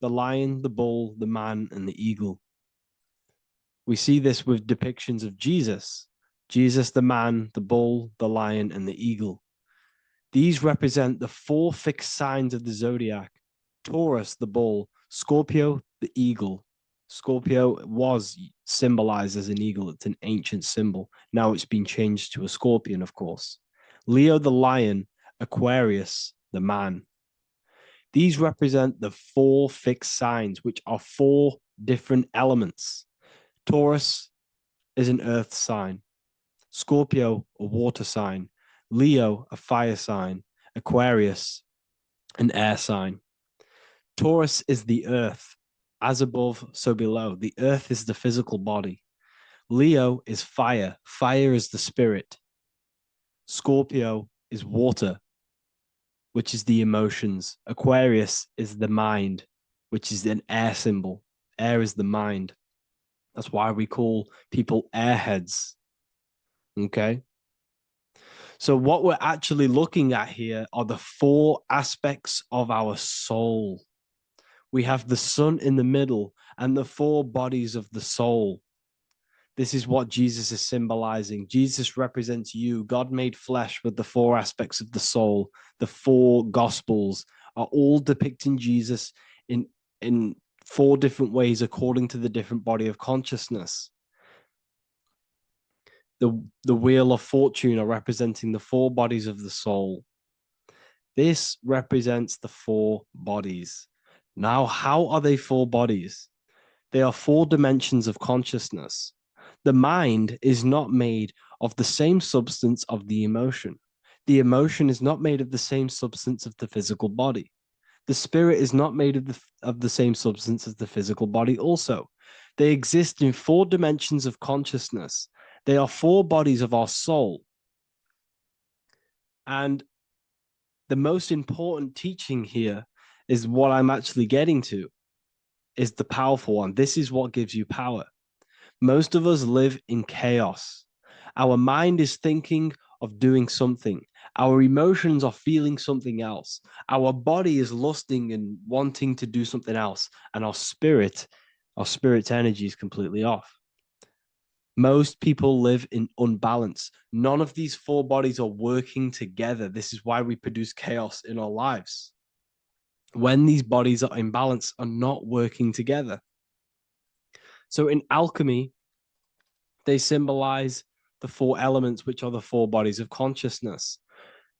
The lion, the bull, the man, and the eagle. We see this with depictions of Jesus. Jesus, the man, the bull, the lion, and the eagle. These represent the 4 fixed signs of the zodiac. Taurus, the bull. Scorpio, the eagle. Scorpio was symbolized as an eagle. It's an ancient symbol. Now it's been changed to a scorpion, of course. Leo, the lion. Aquarius, the man. These represent the 4 fixed signs, which are 4 different elements. Taurus is an earth sign. Scorpio, a water sign. Leo, a fire sign. Aquarius, an air sign. Taurus is the earth. As above, so below. The earth is the physical body. Leo is fire. Fire is the spirit. Scorpio is water, which is the emotions. Aquarius is the mind, which is an air symbol. Air is the mind. That's why we call people airheads. Okay? So what we're actually looking at here are the 4 aspects of our soul. We have the sun in the middle and the 4 bodies of the soul. This is what Jesus is symbolizing. Jesus represents you. God made flesh with the 4 aspects of the soul. The 4 gospels are all depicting Jesus in 4 different ways according to the different body of consciousness. The Wheel of Fortune are representing the 4 bodies of the soul. This represents the 4 bodies. Now, how are they 4 bodies? They are 4 dimensions of consciousness. The mind is not made of the same substance of the emotion. The emotion is not made of the same substance of the physical body. The spirit is not made of the same substance as the physical body also. They exist in 4 dimensions of consciousness. They are 4 bodies of our soul. And the most important teaching here is what I'm actually getting to, is the powerful one. This is what gives you power. Most of us live in chaos. Our mind is thinking of doing something. Our emotions are feeling something else. Our body is lusting and wanting to do something else. And our spirit's energy is completely off. Most people live in unbalance. None of these 4 bodies are working together. This is why we produce chaos in our lives. When these bodies are in balance, are not working together. So in alchemy, they symbolize the 4 elements, which are the 4 bodies of consciousness.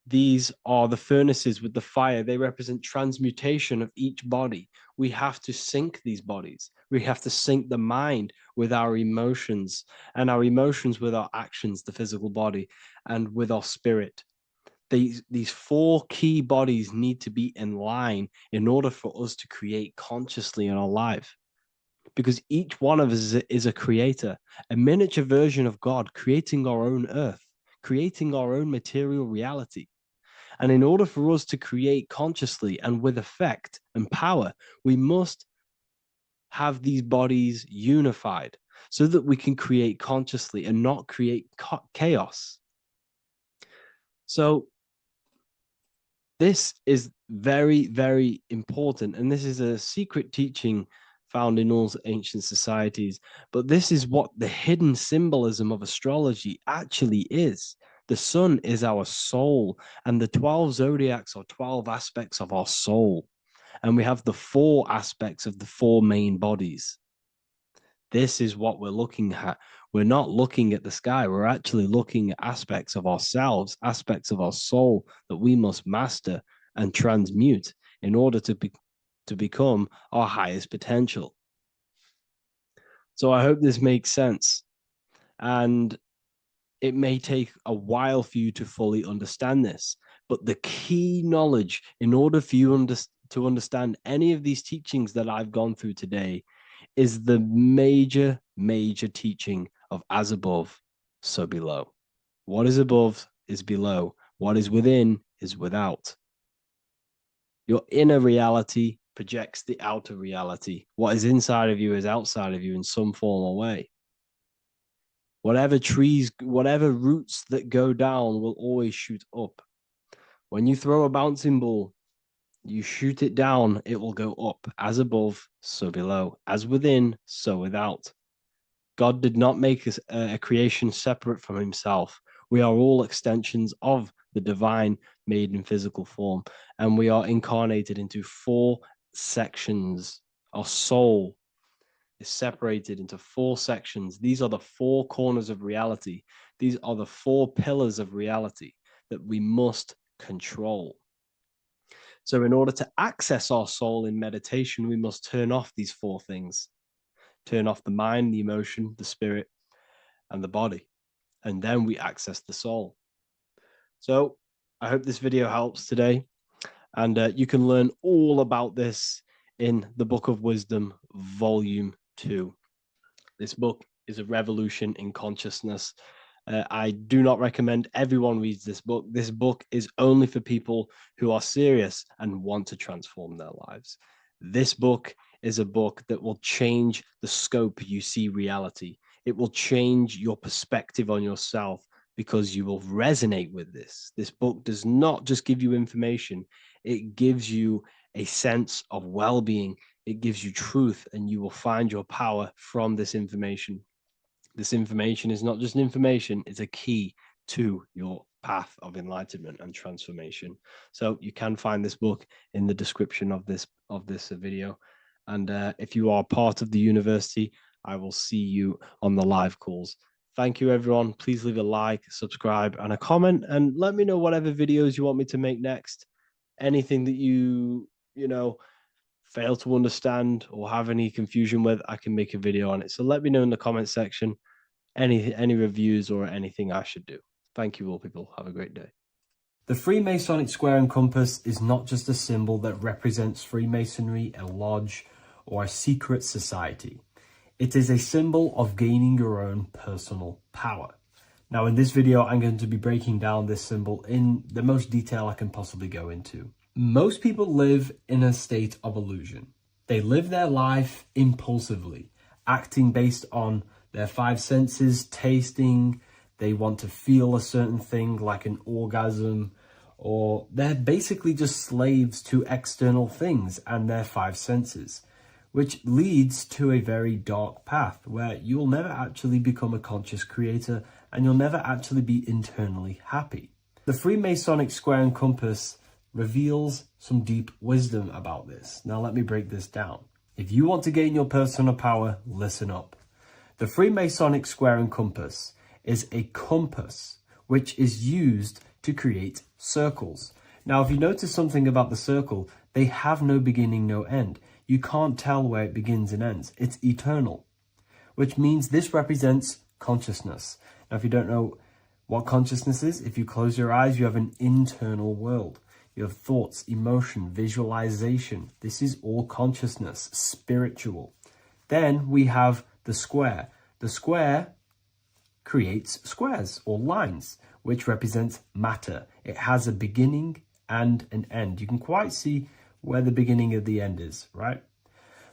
These are the furnaces with the fire. They represent transmutation of each body. We have to sync these bodies. We have to sync the mind with our emotions, and our emotions with our actions, the physical body, and with our spirit. These 4 key bodies need to be in line in order for us to create consciously in our life. Because each one of us is a creator, a miniature version of God, creating our own earth, creating our own material reality. And in order for us to create consciously and with effect and power, we must have these bodies unified so that we can create consciously and not create chaos. So this is very, very important. And this is a secret teaching found in all ancient societies. But this is what the hidden symbolism of astrology actually is. The sun is our soul, and the 12 zodiacs are 12 aspects of our soul. And we have the 4 aspects of the 4 main bodies. This is what we're looking at. We're not looking at the sky. We're actually looking at aspects of ourselves, aspects of our soul that we must master and transmute in order to become our highest potential. So I hope this makes sense. And it may take a while for you to fully understand this, but the key knowledge in order for you to understand any of these teachings that I've gone through today is the major, major teaching of as above, so below. What is above is below. What is within is without. Your inner reality projects the outer reality. What is inside of you is outside of you in some form or way. Whatever trees, whatever roots that go down will always shoot up. When you throw a bouncing ball, you shoot it down, it will go up. As above, so below. As within, so without. God did not make a creation separate from himself. We are all extensions of the divine made in physical form. And we are incarnated into 4 sections. Our soul is separated into 4 sections. These are the 4 corners of reality. These are the 4 pillars of reality that we must control. So in order to access our soul in meditation, we must turn off these 4 things. Turn off the mind, the emotion, the spirit, and the body. And then we access the soul. So I hope this video helps today. And you can learn all about this in the Book of Wisdom, Volume 2. This book is a revolution in consciousness. I do not recommend everyone reads this book. This book is only for people who are serious and want to transform their lives. This book is a book that will change the scope you see reality. It will change your perspective on yourself because you will resonate with this. This book does not just give you information. It gives you a sense of well-being. It gives you truth, and you will find your power from this information. This information is not just information, it's a key to your path of enlightenment and transformation. So you can find this book in the description of this video. And if you are part of the university, I will see you on the live calls. Thank you, everyone. Please leave a like, subscribe, and a comment, and let me know whatever videos you want me to make next. Anything that you fail to understand or have any confusion with, I can make a video on it. So let me know in the comment section any reviews or anything I should do. Thank you all, people. Have a great day. The Freemasonic square and compass is not just a symbol that represents Freemasonry, a lodge, or a secret society. It is a symbol of gaining your own personal power. Now, in this video, I'm going to be breaking down this symbol in the most detail I can possibly go into. Most people live in a state of illusion. They live their life impulsively, acting based on their 5 senses, tasting. They want to feel a certain thing like an orgasm, or they're basically just slaves to external things and their 5 senses, which leads to a very dark path where you'll never actually become a conscious creator and you'll never actually be internally happy. The Freemasonic square and compass reveals some deep wisdom about this. Now let me break this down. If you want to gain your personal power, listen up. The Freemasonic square and compass is a compass which is used to create circles. Now, if you notice something about the circle, they have no beginning, no end. You can't tell where it begins and ends. It's eternal, which means this represents consciousness. Now, if you don't know what consciousness is, if you close your eyes, you have an internal world. You have thoughts, emotion, visualization. This is all consciousness, spiritual. Then we have the square. The square creates squares or lines, which represents matter. It has a beginning and an end. You can quite see where the beginning of the end is, right?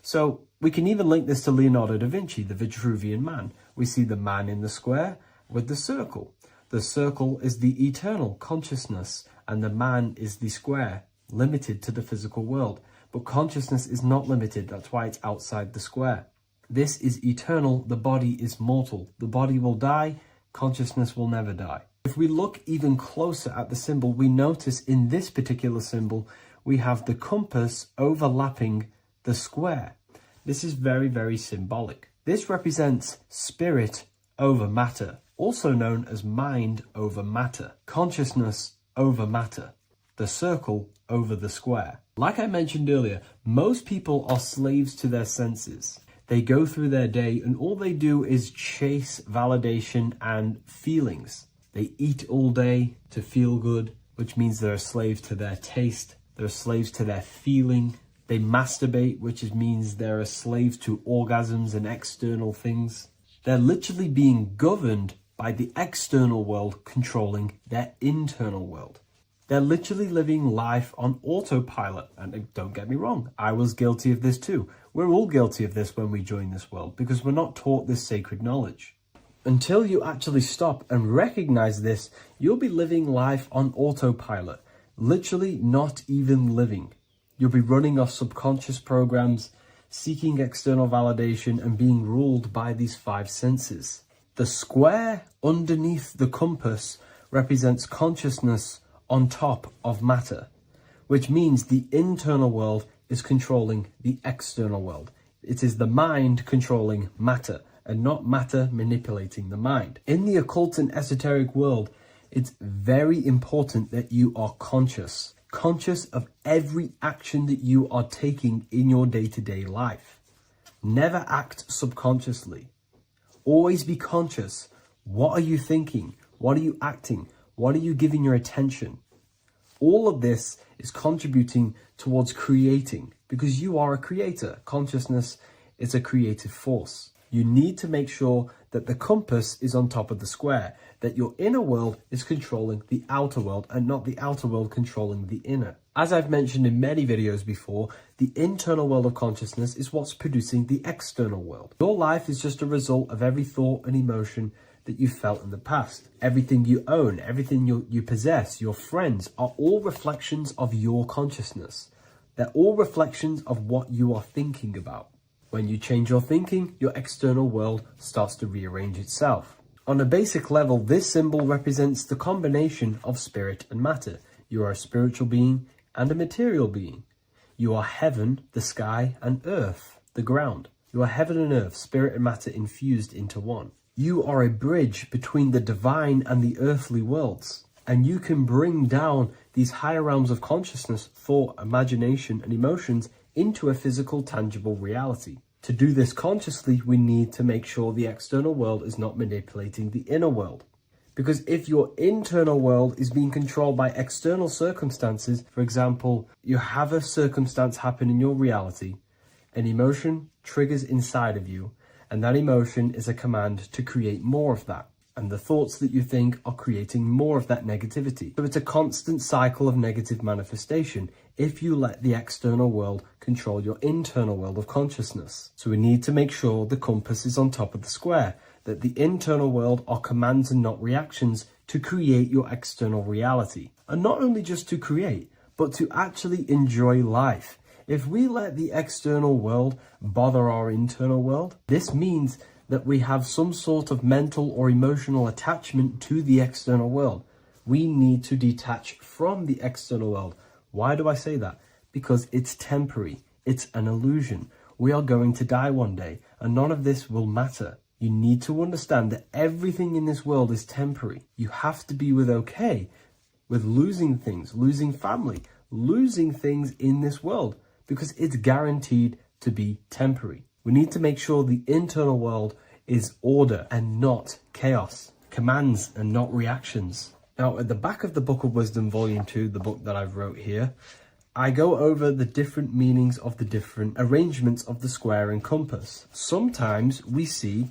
So we can even link this to Leonardo da Vinci, the Vitruvian Man. We see the man in the square with the circle. The circle is the eternal consciousness, and the man is the square, limited to the physical world. But consciousness is not limited. That's why it's outside the square. This is eternal. The body is mortal. The body will die. Consciousness will never die. If we look even closer at the symbol, we notice in this particular symbol, we have the compass overlapping the square. This is very, very symbolic. This represents spirit over matter, also known as mind over matter, consciousness over matter, the circle over the square. Like I mentioned earlier, most people are slaves to their senses. They go through their day and all they do is chase validation and feelings. They eat all day to feel good, which means they're a slave to their taste. They're slaves to their feeling. They masturbate, which means they're a slave to orgasms and external things. They're literally being governed by the external world controlling their internal world. They're literally living life on autopilot. And don't get me wrong, I was guilty of this too. We're all guilty of this when we join this world because we're not taught this sacred knowledge. Until you actually stop and recognize this, you'll be living life on autopilot, literally not even living. You'll be running off subconscious programs, seeking external validation and being ruled by these five senses. The square underneath the compass represents consciousness on top of matter, which means the internal world is controlling the external world. It is the mind controlling matter and not matter manipulating the mind. In the occult and esoteric world, it's very important that you are conscious of every action that you are taking in your day-to-day life. Never act subconsciously. Always be conscious. What are you thinking? What are you acting? What are you giving your attention? All of this is contributing towards creating because you are a creator. Consciousness is a creative force. You need to make sure that the compass is on top of the square, that your inner world is controlling the outer world and not the outer world controlling the inner. As I've mentioned in many videos before, the internal world of consciousness is what's producing the external world. Your life is just a result of every thought and emotion that you felt in the past. Everything you own, everything you possess, your friends are all reflections of your consciousness. They're all reflections of what you are thinking about. When you change your thinking, your external world starts to rearrange itself. On a basic level, this symbol represents the combination of spirit and matter. You are a spiritual being and a material being. You are heaven, the sky, and earth, the ground. You are heaven and earth, spirit and matter infused into one. You are a bridge between the divine and the earthly worlds. And you can bring down these higher realms of consciousness, thought, imagination, and emotions into a physical, tangible reality. To do this consciously, we need to make sure the external world is not manipulating the inner world. Because if your internal world is being controlled by external circumstances, for example, you have a circumstance happen in your reality, an emotion triggers inside of you, and that emotion is a command to create more of that. And the thoughts that you think are creating more of that negativity. So it's a constant cycle of negative manifestation if you let the external world control your internal world of consciousness. So we need to make sure the compass is on top of the square, that the internal world are commands and not reactions to create your external reality. And not only just to create, but to actually enjoy life. If we let the external world bother our internal world, this means that we have some sort of mental or emotional attachment to the external world. We need to detach from the external world. Why do I say that? Because it's temporary. It's an illusion. We are going to die one day, and none of this will matter. You need to understand that everything in this world is temporary. You have to be okay with losing things, losing family, losing things in this world, because it's guaranteed to be temporary. We need to make sure the internal world is order and not chaos, commands and not reactions. Now, at the back of the Book of Wisdom, Volume 2, the book that I've wrote here, I go over the different meanings of the different arrangements of the square and compass. Sometimes we see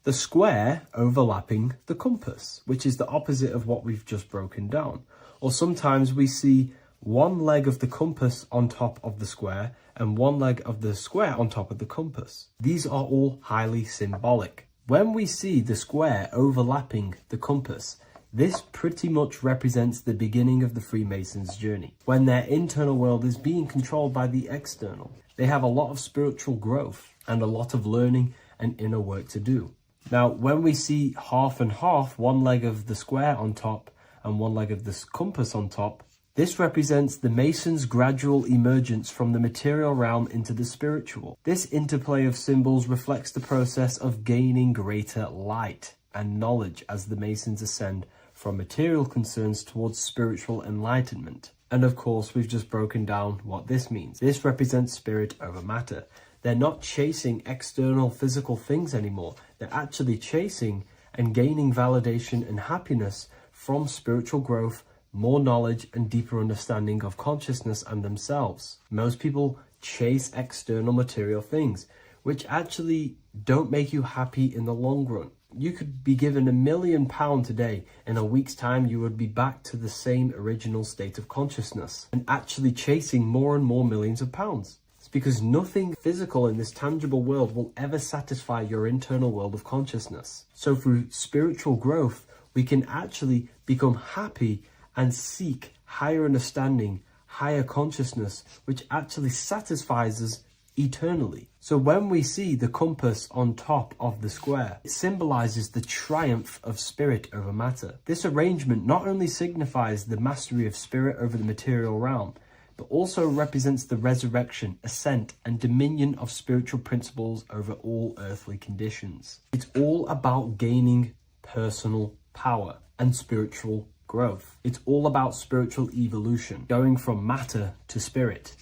the square overlapping the compass, which is the opposite of what we've just broken down. Or sometimes we see one leg of the compass on top of the square and one leg of the square on top of the compass. These are all highly symbolic. When we see the square overlapping the compass, this pretty much represents the beginning of the Freemasons' journey, when their internal world is being controlled by the external. They have a lot of spiritual growth and a lot of learning and inner work to do. Now, when we see half and half, one leg of the square on top and one leg of the compass on top, this represents the Masons' gradual emergence from the material realm into the spiritual. This interplay of symbols reflects the process of gaining greater light and knowledge as the Masons ascend from material concerns towards spiritual enlightenment. And of course, we've just broken down what this means. This represents spirit over matter. They're not chasing external physical things anymore. They're actually chasing and gaining validation and happiness from spiritual growth, more knowledge and deeper understanding of consciousness and themselves. Most people chase external material things, which actually don't make you happy in the long run. You could be given £1 million today. In a week's time, you would be back to the same original state of consciousness and actually chasing more and more millions of pounds. It's because nothing physical in this tangible world will ever satisfy your internal world of consciousness. So through spiritual growth, we can actually become happy and seek higher understanding, higher consciousness, which actually satisfies us eternally. So when we see the compass on top of the square, it symbolizes the triumph of spirit over matter. This arrangement not only signifies the mastery of spirit over the material realm, but also represents the resurrection, ascent, and dominion of spiritual principles over all earthly conditions. It's all about gaining personal power and spiritual growth. It's all about spiritual evolution, going from matter to spirit.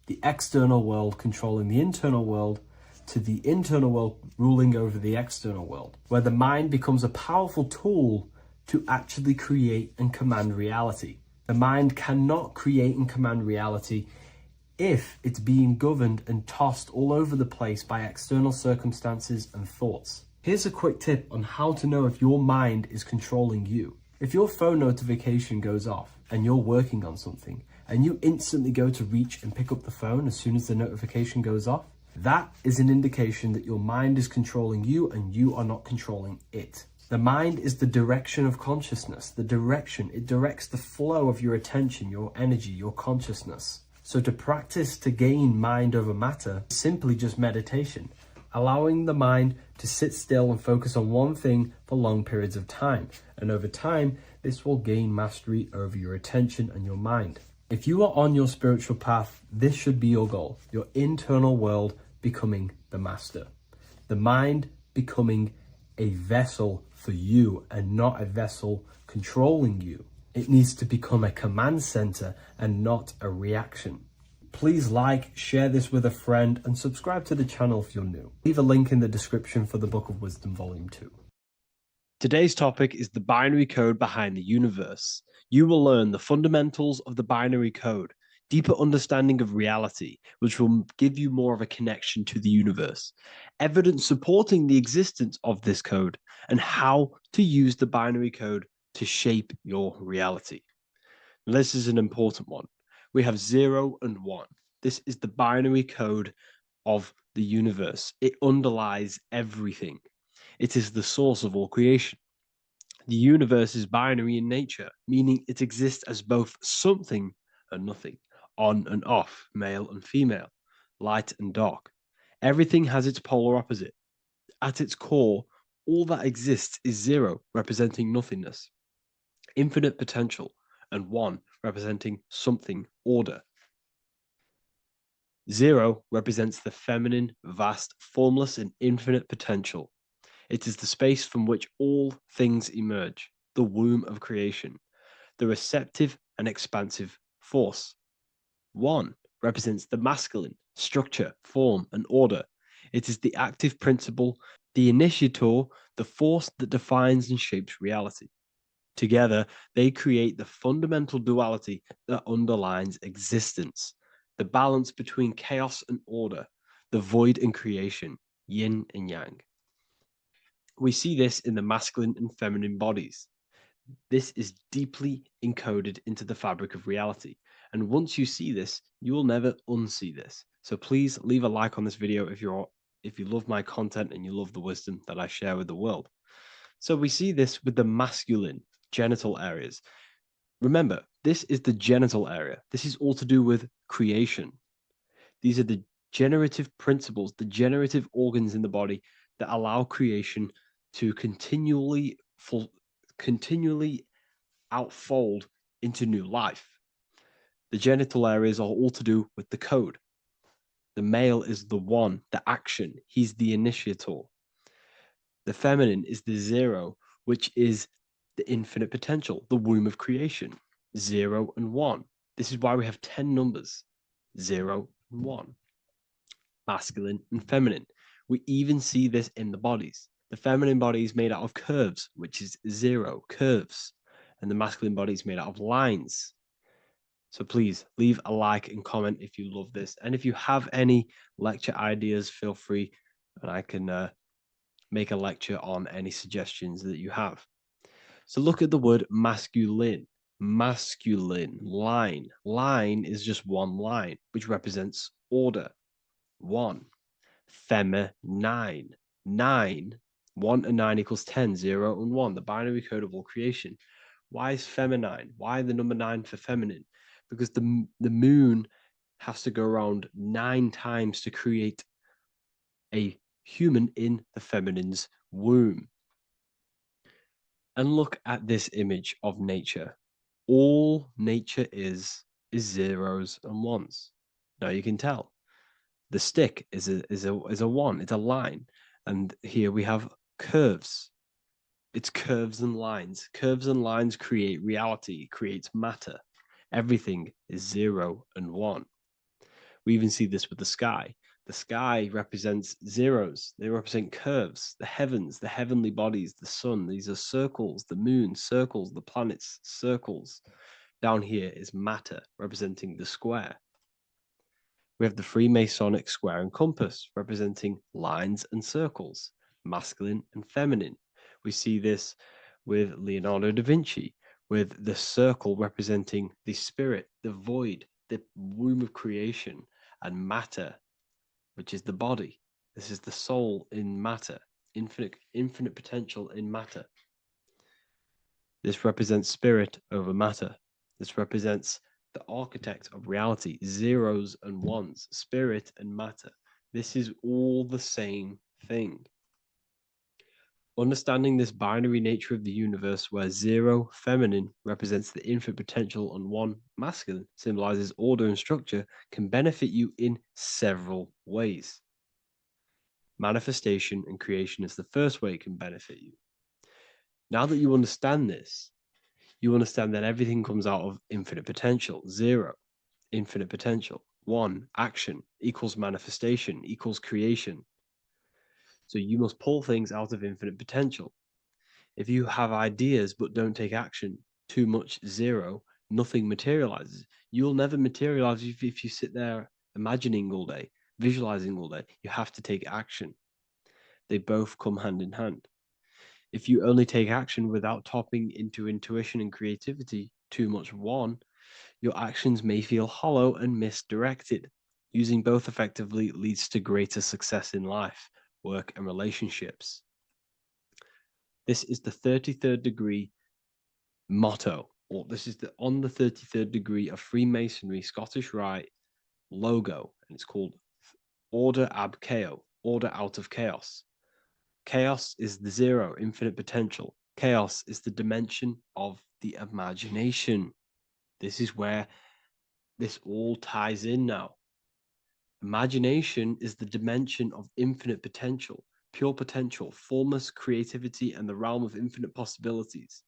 The external world controlling the internal world, to the internal world ruling over the external world, where the mind becomes a powerful tool to actually create and command reality. The mind cannot create and command reality if it's being governed and tossed all over the place by external circumstances and thoughts. Here's a quick tip on how to know if your mind is controlling you. If your phone notification goes off and you're working on something, and you instantly go to reach and pick up the phone as soon as the notification goes off, that is an indication that your mind is controlling you and you are not controlling it. The mind is the direction of consciousness. The direction, it directs the flow of your attention, your energy, your consciousness. So to practice to gain mind over matter is simply just meditation, allowing the mind to sit still and focus on one thing for long periods of time. And over time, this will gain mastery over your attention and your mind. If you are on your spiritual path, this should be your goal, your internal world becoming the master. The mind becoming a vessel for you and not a vessel controlling you. It needs to become a command center and not a reaction. Please like, share this with a friend, and subscribe to the channel if you're new. Leave a link in the description for the Book of Wisdom Volume 2. Today's topic is the binary code behind the universe. You will learn the fundamentals of the binary code, deeper understanding of reality, which will give you more of a connection to the universe, evidence supporting the existence of this code, and how to use the binary code to shape your reality. This is an important one. We have 0 and 1. This is the binary code of the universe. It underlies everything. It is the source of all creation. The universe is binary in nature, meaning it exists as both something and nothing, on and off, male and female, light and dark. Everything has its polar opposite. At its core, all that exists is 0, representing nothingness, infinite potential, and 1, representing something, order. 0 represents the feminine, vast, formless, and infinite potential. It is the space from which all things emerge, the womb of creation, the receptive and expansive force. 1 represents the masculine, structure, form, and order. It is the active principle, the initiator, the force that defines and shapes reality. Together, they create the fundamental duality that underlines existence, the balance between chaos and order, the void and creation, yin and yang. We see this in the masculine and feminine bodies. This is deeply encoded into the fabric of reality. And once you see this, you will never unsee this. So please leave a like on this video if you love my content and you love the wisdom that I share with the world. So we see this with the masculine genital areas. Remember, this is the genital area. This is all to do with creation. These are the generative principles, the generative organs in the body that allow creation to continually outfold into new life. The genital areas are all to do with the code. The male is the 1, the action. He's the initiator. The feminine is the 0, which is the infinite potential, the womb of creation. 0 and 1. This is why we have 10 numbers. 0 and 1. Masculine and feminine. We even see this in the bodies. The feminine body is made out of curves, which is 0, curves. And the masculine body is made out of lines. So please leave a like and comment if you love this. And if you have any lecture ideas, feel free and I can make a lecture on any suggestions that you have. So look at the word masculine. Masculine, line. Line is just one line, which represents order. One. Feminine. 9. 1 and 9 equals 10, 0 and 1, the binary code of all creation. Why is feminine? Why the number 9 for feminine? Because the moon has to go around 9 times to create a human in the feminine's womb. And look at this image of nature. All nature is zeros and ones. Now you can tell the stick is a one. It's a line, and here we have curves. It's curves and lines. Curves and lines create reality, creates matter. Everything is 0 and 1. We even see this with the sky. The sky represents zeros. They represent curves, the heavens, the heavenly bodies, the sun. These are circles, the moon, circles, the planets, circles. Down here is matter, representing the square. We have the Freemasonic square and compass, representing lines and circles, masculine and feminine. We see this with Leonardo da Vinci, with the circle representing the spirit, the void, the womb of creation, and matter, which is the body. This is the soul in matter, infinite potential in matter. This represents spirit over matter. This represents the architect of reality, zeros and ones, spirit and matter. This is all the same thing. Understanding this binary nature of the universe, where 0 feminine represents the infinite potential and 1 masculine symbolizes order and structure, can benefit you in several ways. Manifestation and creation is the first way it can benefit you. Now that you understand this, you understand that everything comes out of infinite potential. 0, infinite potential. 1, action equals manifestation equals creation. So you must pull things out of infinite potential. If you have ideas but don't take action, too much 0, nothing materializes. You'll never materialize if you sit there imagining all day, visualizing all day. You have to take action. They both come hand in hand. If you only take action without tapping into intuition and creativity, too much 1, your actions may feel hollow and misdirected. Using both effectively leads to greater success in life, work, and relationships. This is the 33rd degree motto, or this is on the 33rd degree of Freemasonry Scottish Rite logo, and it's called Order ab Chaos, order out of chaos. Chaos is the 0, infinite potential. Chaos is the dimension of the imagination. This is where this all ties in now. Imagination is the dimension of infinite potential, pure potential, formless creativity, and the realm of infinite possibilities.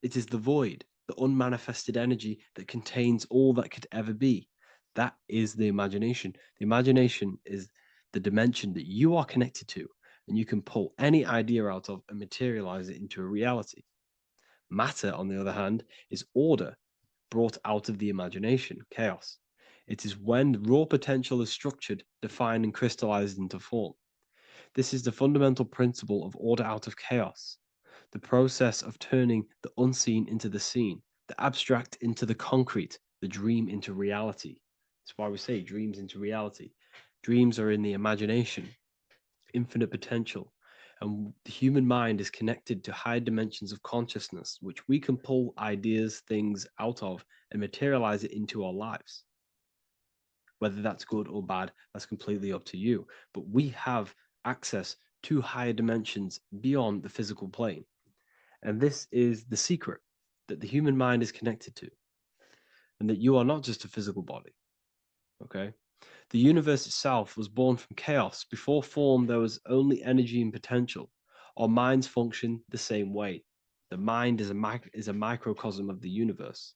It is the void, the unmanifested energy that contains all that could ever be. That is the imagination. The imagination is the dimension that you are connected to, and you can pull any idea out of and materialize it into a reality. Matter, on the other hand, is order brought out of the imagination, chaos. It is when raw potential is structured, defined, and crystallized into form. This is the fundamental principle of order out of chaos, the process of turning the unseen into the seen, the abstract into the concrete, the dream into reality. That's why we say dreams into reality. Dreams are in the imagination, infinite potential, and the human mind is connected to high dimensions of consciousness, which we can pull ideas, things out of and materialize it into our lives. Whether that's good or bad, that's completely up to you. But we have access to higher dimensions beyond the physical plane. And this is the secret that the human mind is connected to, and that you are not just a physical body. Okay? The universe itself was born from chaos. Before form, there was only energy and potential. Our minds function the same way. The mind is a microcosm of the universe.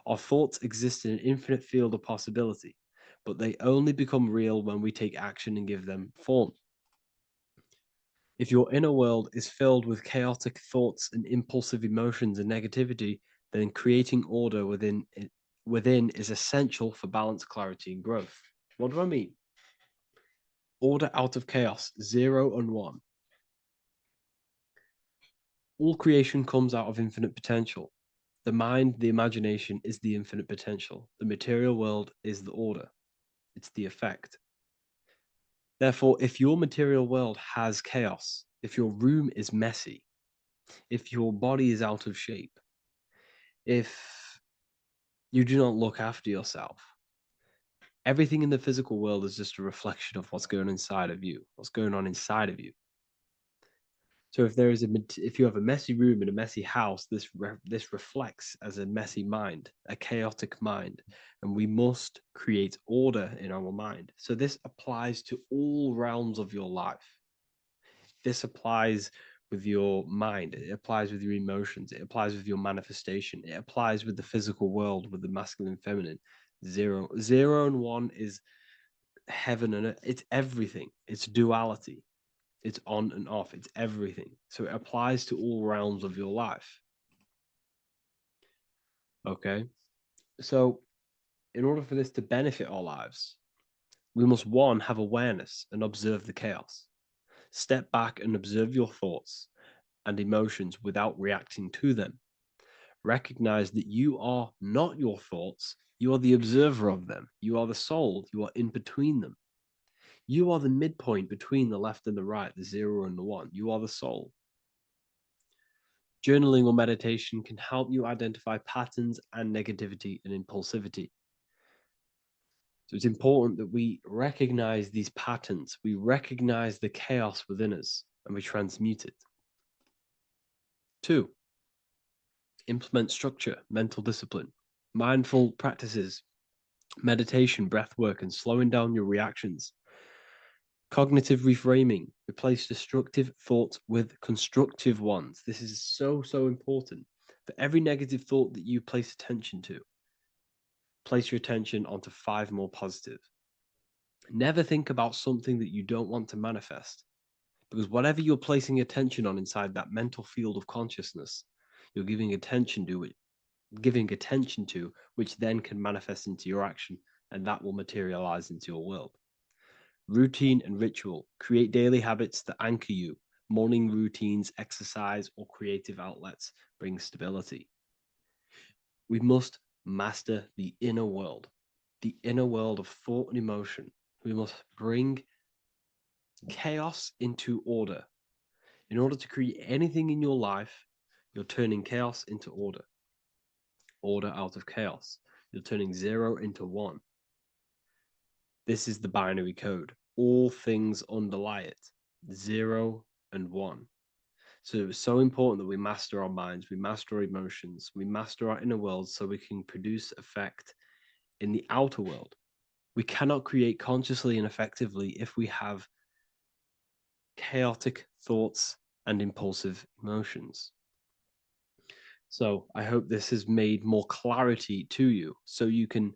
Our thoughts exist in an infinite field of possibility, but they only become real when we take action and give them form. If your inner world is filled with chaotic thoughts and impulsive emotions and negativity, then creating order within is essential for balance, clarity, and growth. What do I mean? Order out of chaos, 0 and 1. All creation comes out of infinite potential. The mind, the imagination, is the infinite potential. The material world is the order. It's the effect. Therefore, if your material world has chaos, if your room is messy, if your body is out of shape, if you do not look after yourself, everything in the physical world is just a reflection of what's going on inside of you, what's going on inside of you. So if you have a messy room in a messy house, this reflects as a messy mind, a chaotic mind, and we must create order in our mind. So this applies to all realms of your life. This applies with your mind, it applies with your emotions, it applies with your manifestation, it applies with the physical world, with the masculine, feminine. 0 and 1 is heaven and earth. It's everything. It's duality. It's on and off. It's everything. So it applies to all realms of your life. Okay. So in order for this to benefit our lives, we must, 1, have awareness and observe the chaos. Step back and observe your thoughts and emotions without reacting to them. Recognize that you are not your thoughts. You are the observer of them. You are the soul. You are in between them. You are the midpoint between the left and the right, the 0 and the 1. You are the soul. Journaling or meditation can help you identify patterns and negativity and impulsivity. So it's important that we recognize these patterns. We recognize the chaos within us and we transmute it. 2, implement structure, mental discipline, mindful practices, meditation, breath work, and slowing down your reactions. Cognitive reframing, replace destructive thoughts with constructive ones. This is so important. For every negative thought that you place attention to, place your attention onto 5 more positive. Never think about something that you don't want to manifest, because whatever you're placing attention on inside that mental field of consciousness, you're giving attention to it, which then can manifest into your action, and that will materialize into your world. Routine and ritual. Create daily habits that anchor you. Morning routines, exercise, or creative outlets bring stability. We must master the inner world of thought and emotion. We must bring chaos into order. In order to create anything in your life, you're turning chaos into order. Order out of chaos. You're turning 0 into 1. This is the binary code. All things underlie it, 0 and 1. So it's so important that we master our minds, we master our emotions, we master our inner world so we can produce effect in the outer world. We cannot create consciously and effectively if we have chaotic thoughts and impulsive emotions. So I hope this has made more clarity to you so you can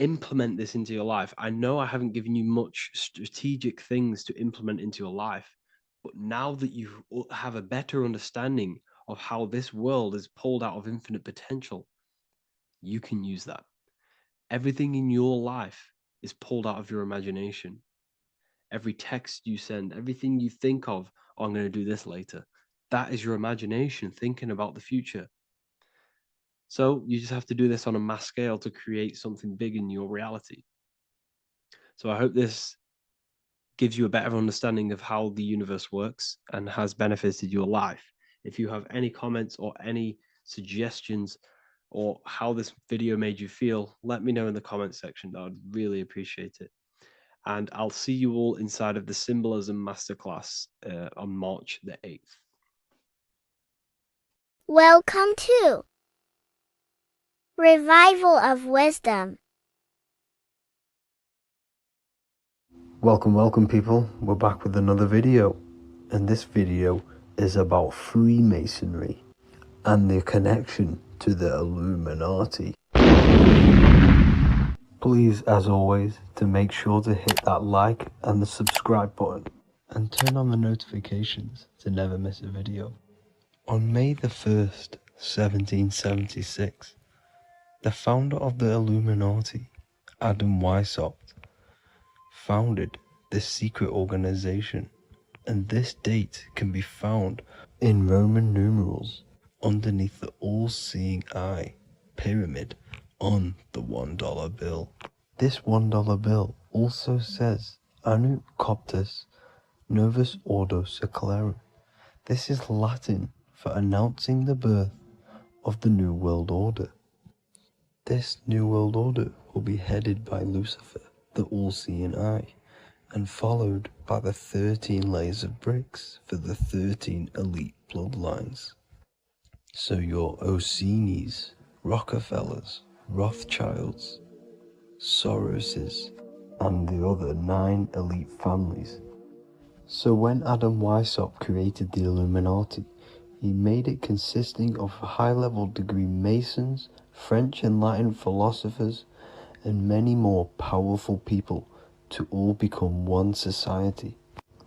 implement this into your life. I know I haven't given you much strategic things to implement into your life, but now that you have a better understanding of how this world is pulled out of infinite potential, you can use that. Everything in your life is pulled out of your imagination. Every text you send, everything you think of, oh, I'm going to do this later, that is your imagination thinking about the future. So you just have to do this on a mass scale to create something big in your reality. So I hope this gives you a better understanding of how the universe works and has benefited your life. If you have any comments or any suggestions or how this video made you feel, let me know in the comment section. I would really appreciate it. And I'll see you all inside of the Symbolism Masterclass on March the 8th. Welcome to Revival of Wisdom. Welcome people, we're back with another video, and this video is about Freemasonry and the connection to the Illuminati. Please, as always, to make sure to hit that like and the subscribe button and turn on the notifications to never miss a video. On May the 1st, 1776, the founder of the Illuminati, Adam Weishaupt, founded this secret organization, and this date can be found in Roman numerals underneath the all-seeing eye pyramid on the $1 bill. This $1 bill also says Anu Coptus Novus Ordo Secularum. This is Latin for announcing the birth of the New World Order. This New World Order will be headed by Lucifer, the all-seeing eye, and followed by the 13 layers of bricks for the 13 elite bloodlines. So your Orsini's, Rockefellers, Rothschilds, Soroses, and the other 9 elite families. So when Adam Weishaupt created the Illuminati, he made it consisting of high-level degree Masons, French and Latin philosophers, and many more powerful people to all become one society.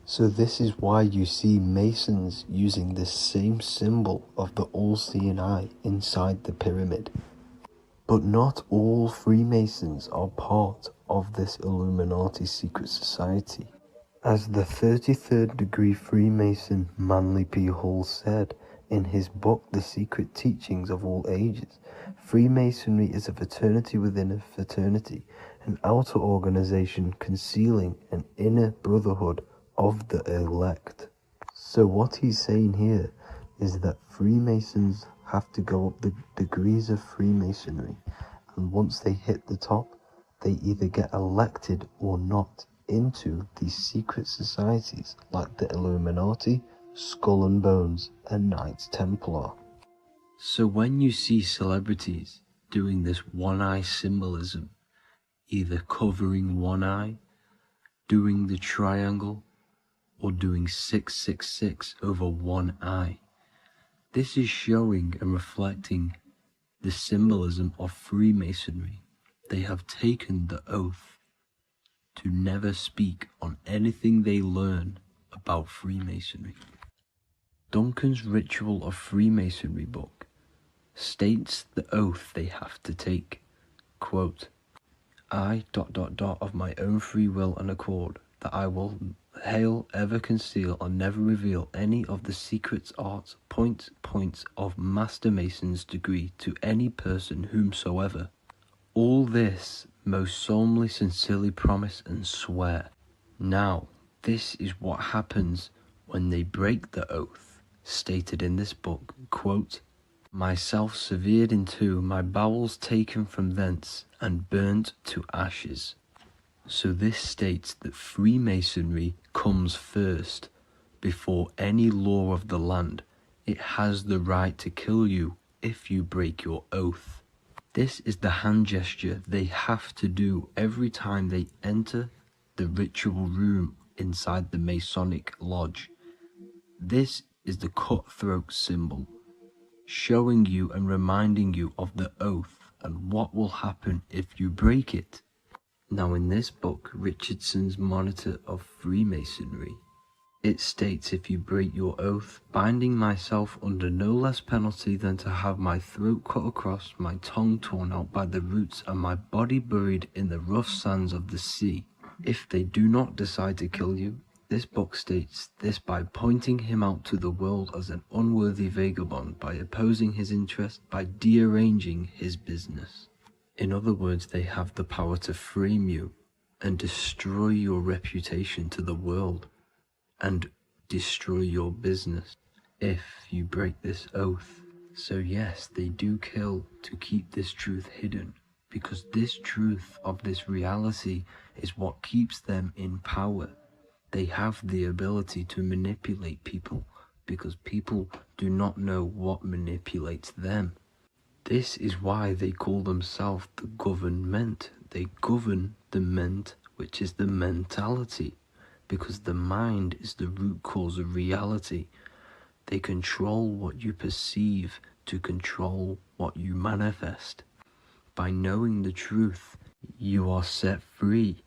So this is why you see Masons using this same symbol of the all-seeing eye inside the pyramid. But not all Freemasons are part of this Illuminati secret society. As the 33rd degree Freemason Manly P. Hall said in his book The Secret Teachings of All Ages, Freemasonry is a fraternity within a fraternity, an outer organization concealing an inner brotherhood of the elect. So what he's saying here is that Freemasons have to go up the degrees of Freemasonry, and once they hit the top, they either get elected or not into these secret societies like the Illuminati, Skull and Bones, and Knights Templar. So when you see celebrities doing this one-eye symbolism, either covering one eye, doing the triangle, or doing 666 over one eye, this is showing and reflecting the symbolism of Freemasonry. They have taken the oath to never speak on anything they learn about Freemasonry. Duncan's Ritual of Freemasonry book states the oath they have to take. Quote, I ... of my own free will and accord, that I will hail, ever conceal, and never reveal any of the secrets, arts, points of Master Mason's degree to any person whomsoever. All this most solemnly, sincerely promise and swear. Now, this is what happens when they break the oath, stated in this book, quote, myself severed in two, my bowels taken from thence, and burnt to ashes. So this states that Freemasonry comes first, before any law of the land. It has the right to kill you if you break your oath. This is the hand gesture they have to do every time they enter the ritual room inside the Masonic lodge. This is the cutthroat symbol, showing you and reminding you of the oath and what will happen if you break it. Now in this book, Richardson's Monitor of Freemasonry, it states, if you break your oath, binding myself under no less penalty than to have my throat cut across, my tongue torn out by the roots, and my body buried in the rough sands of the sea. If they do not decide to kill you, this book states this by pointing him out to the world as an unworthy vagabond, by opposing his interest, by dearranging his business. In other words, they have the power to frame you and destroy your reputation to the world, and destroy your business if you break this oath. So yes, they do kill to keep this truth hidden, because this truth of this reality is what keeps them in power. They have the ability to manipulate people, because people do not know what manipulates them. This is why they call themselves the government. They govern the ment, which is the mentality, because the mind is the root cause of reality. They control what you perceive to control what you manifest. By knowing the truth, you are set free,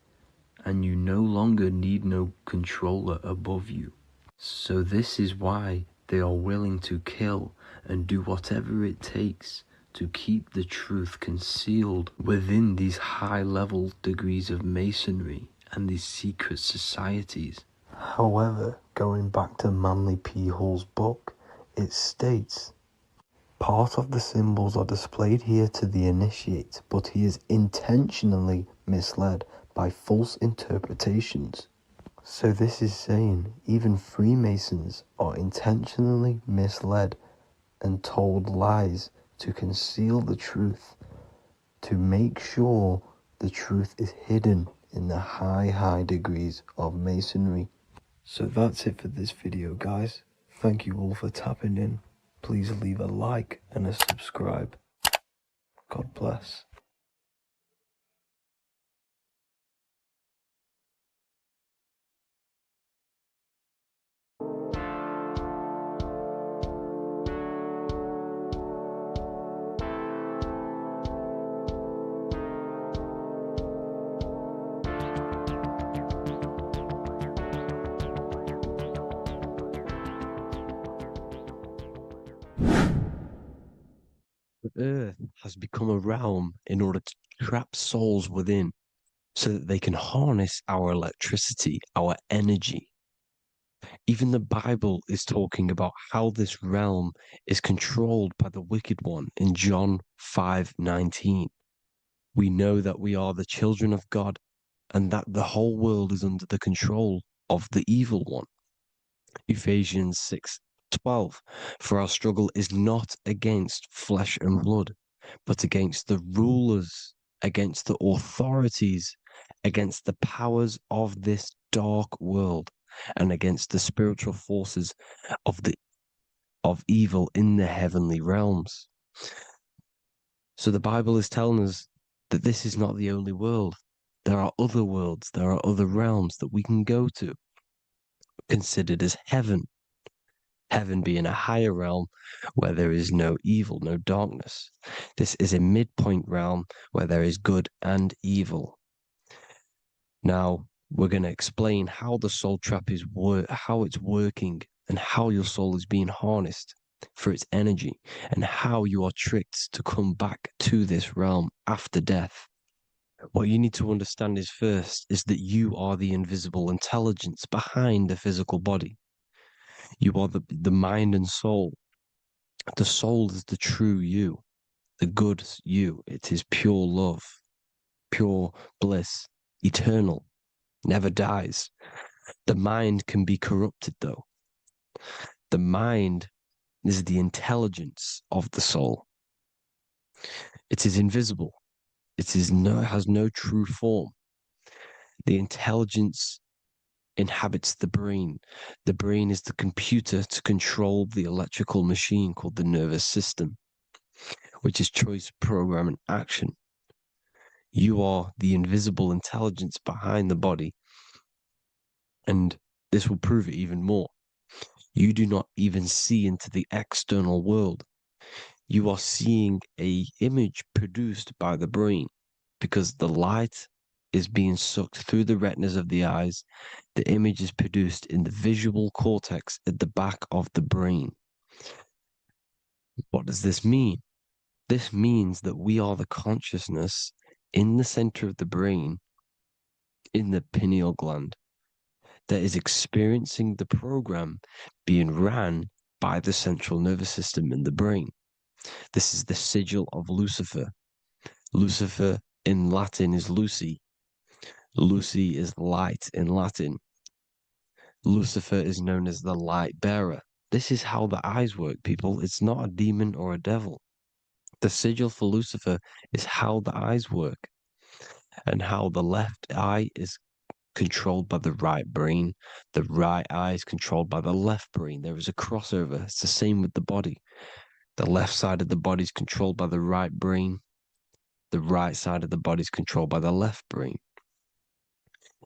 and you no longer need no controller above you. So this is why they are willing to kill and do whatever it takes to keep the truth concealed within these high-level degrees of masonry and these secret societies. However, going back to Manly P. Hall's book, it states, part of the symbols are displayed here to the initiate, but he is intentionally misled by false interpretations. So this is saying even Freemasons are intentionally misled and told lies to conceal the truth, to make sure the truth is hidden in the high degrees of Masonry. So that's it for this video, guys. Thank you all for tapping in. Please leave a like and a subscribe. God bless. The earth has become a realm in order to trap souls within so that they can harness our electricity, our energy. Even the Bible is talking about how this realm is controlled by the wicked one in John 5:19. We know that we are the children of God and that the whole world is under the control of the evil one. Ephesians 6:12. For our struggle is not against flesh and blood, but against the rulers, against the authorities, against the powers of this dark world, and against the spiritual forces of evil in the heavenly realms. So the Bible is telling us that this is not the only world. There are other worlds, there are other realms that we can go to, considered as heaven. Heaven being a higher realm where there is no evil, no darkness. This is a midpoint realm where there is good and evil. Now, we're going to explain how the soul trap is how it's working and how your soul is being harnessed for its energy and how you are tricked to come back to this realm after death. What you need to understand is first is that you are the invisible intelligence behind the physical body. You are the mind and soul. The soul is the true you, the good you. It is pure love, pure bliss, eternal, never dies. The mind can be corrupted, though. The mind is the intelligence of the soul. It is invisible. It has no true form. The intelligence inhabits the brain. The brain is the computer to control the electrical machine called the nervous system, which is choice, program, and action. You are the invisible intelligence behind the body, and this will prove it even more. You do not even see into the external world. You are seeing an image produced by the brain because the light is being sucked through the retinas of the eyes. The image is produced in the visual cortex at the back of the brain. What does this mean? This means that we are the consciousness in the center of the brain, in the pineal gland, that is experiencing the program being ran by the central nervous system in the brain. This is the sigil of Lucifer. Lucifer in Latin is Lucy. Lucy is light in Latin. Lucifer is known as the light bearer. This is how the eyes work, people. It's not a demon or a devil. The sigil for Lucifer is how the eyes work and how the left eye is controlled by the right brain. The right eye is controlled by the left brain. There is a crossover. It's the same with the body. The left side of the body is controlled by the right brain. The right side of the body is controlled by the left brain.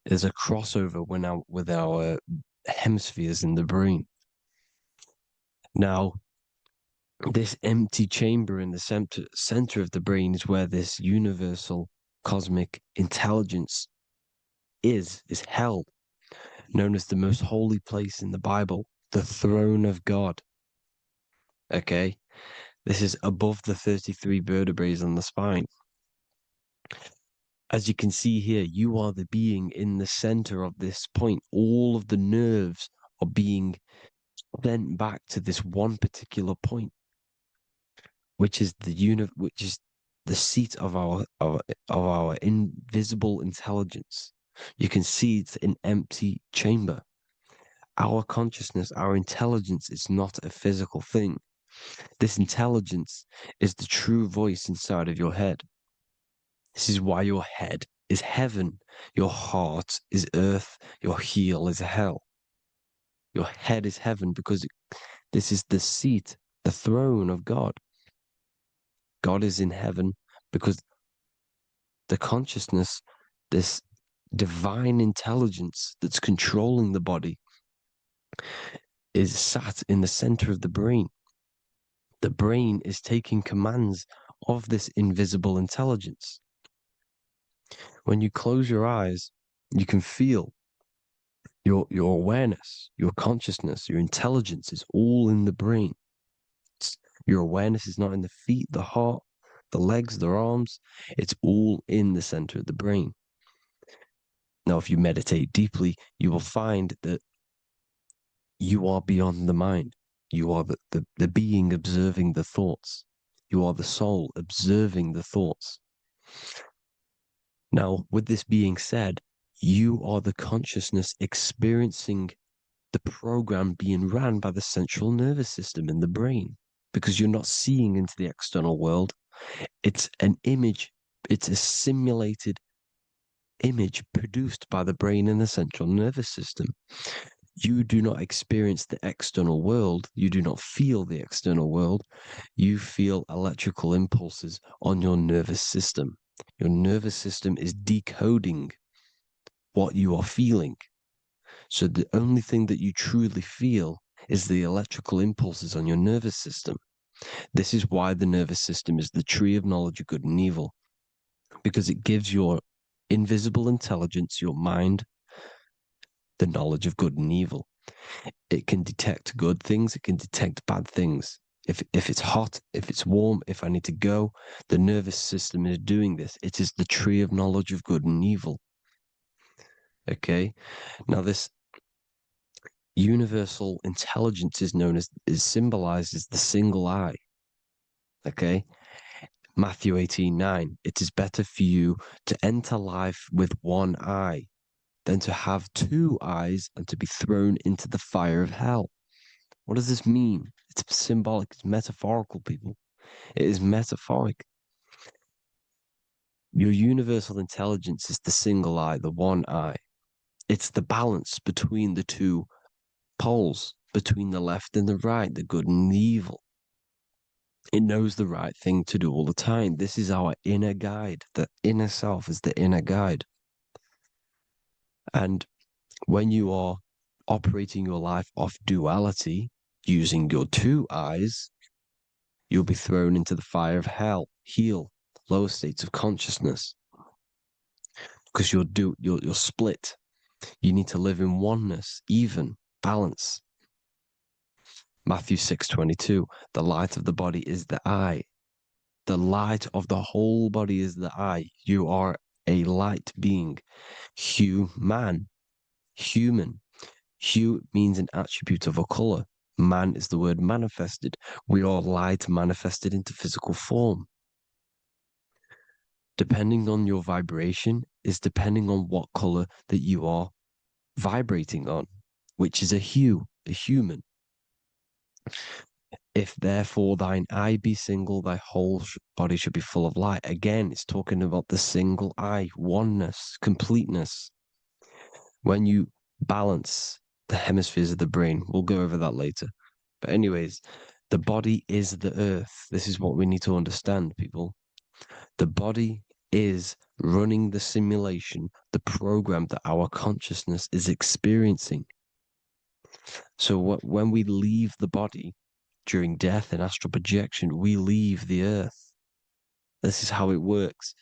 There's a crossover with our hemispheres in the brain. Now, this empty chamber in the center of the brain is where this universal cosmic intelligence is held, known as the most holy place in the Bible, the throne of God. Okay? This is above the 33 vertebrae on the spine. As you can see here, you are the being in the center of this point. All of the nerves are being sent back to this one particular point, which is which is the seat of our invisible intelligence. You can see it's an empty chamber. Our consciousness, our intelligence is not a physical thing. This intelligence is the true voice inside of your head. This is why your head is heaven, your heart is earth, your heel is hell. Your head is heaven because this is the seat, the throne of God. God is in heaven because the consciousness, this divine intelligence that's controlling the body, is sat in the center of the brain. The brain is taking commands of this invisible intelligence. When you close your eyes, you can feel your awareness, your consciousness, your intelligence is all in the brain. Your awareness is not in the feet, the heart, the legs, the arms. It's all in the center of the brain. Now, if you meditate deeply, you will find that you are beyond the mind. You are the being observing the thoughts. You are the soul observing the thoughts. Now, with this being said, you are the consciousness experiencing the program being ran by the central nervous system in the brain, because you're not seeing into the external world. It's an image, it's a simulated image produced by the brain and the central nervous system. You do not experience the external world. You do not feel the external world. You feel electrical impulses on your nervous system. Your nervous system is decoding what you are feeling. So the only thing that you truly feel is the electrical impulses on your nervous system. This is why the nervous system is the tree of knowledge of good and evil, because it gives your invisible intelligence, your mind, the knowledge of good and evil. It can detect good things, it can detect bad things. If it's hot, if it's warm, if I need to go, the nervous system is doing this. It is the tree of knowledge of good and evil. Okay? Now this universal intelligence is symbolized as the single eye. Okay? Matthew 18:9. It is better for you to enter life with one eye than to have two eyes and to be thrown into the fire of hell. What does this mean? It's symbolic, it's metaphorical, people. It is metaphoric. Your universal intelligence is the single eye, the one eye. It's the balance between the two poles, between the left and the right, the good and the evil. It knows the right thing to do all the time. This is our inner guide. The inner self is the inner guide. And when you are operating your life off duality, using your two eyes, you'll be thrown into the fire of hell, lower states of consciousness. Because you're split. You need to live in oneness, even, balance. Matthew 6:22, the light of the body is the eye. The light of the whole body is the eye. You are a light being. Human. Hue means an attribute of a color. Man is the word manifested. We are light manifested into physical form. Depending on your vibration is depending on what color that you are vibrating on, which is a hue, a human. If therefore thine eye be single, thy whole body should be full of light. Again, it's talking about the single eye, oneness, completeness. When you balance the hemispheres of the brain, we'll go over that later. But anyways, the body is the earth. This is what we need to understand, people. The body is running the simulation, the program that our consciousness is experiencing. So when we leave the body during death and astral projection, we leave the earth. This is how it works.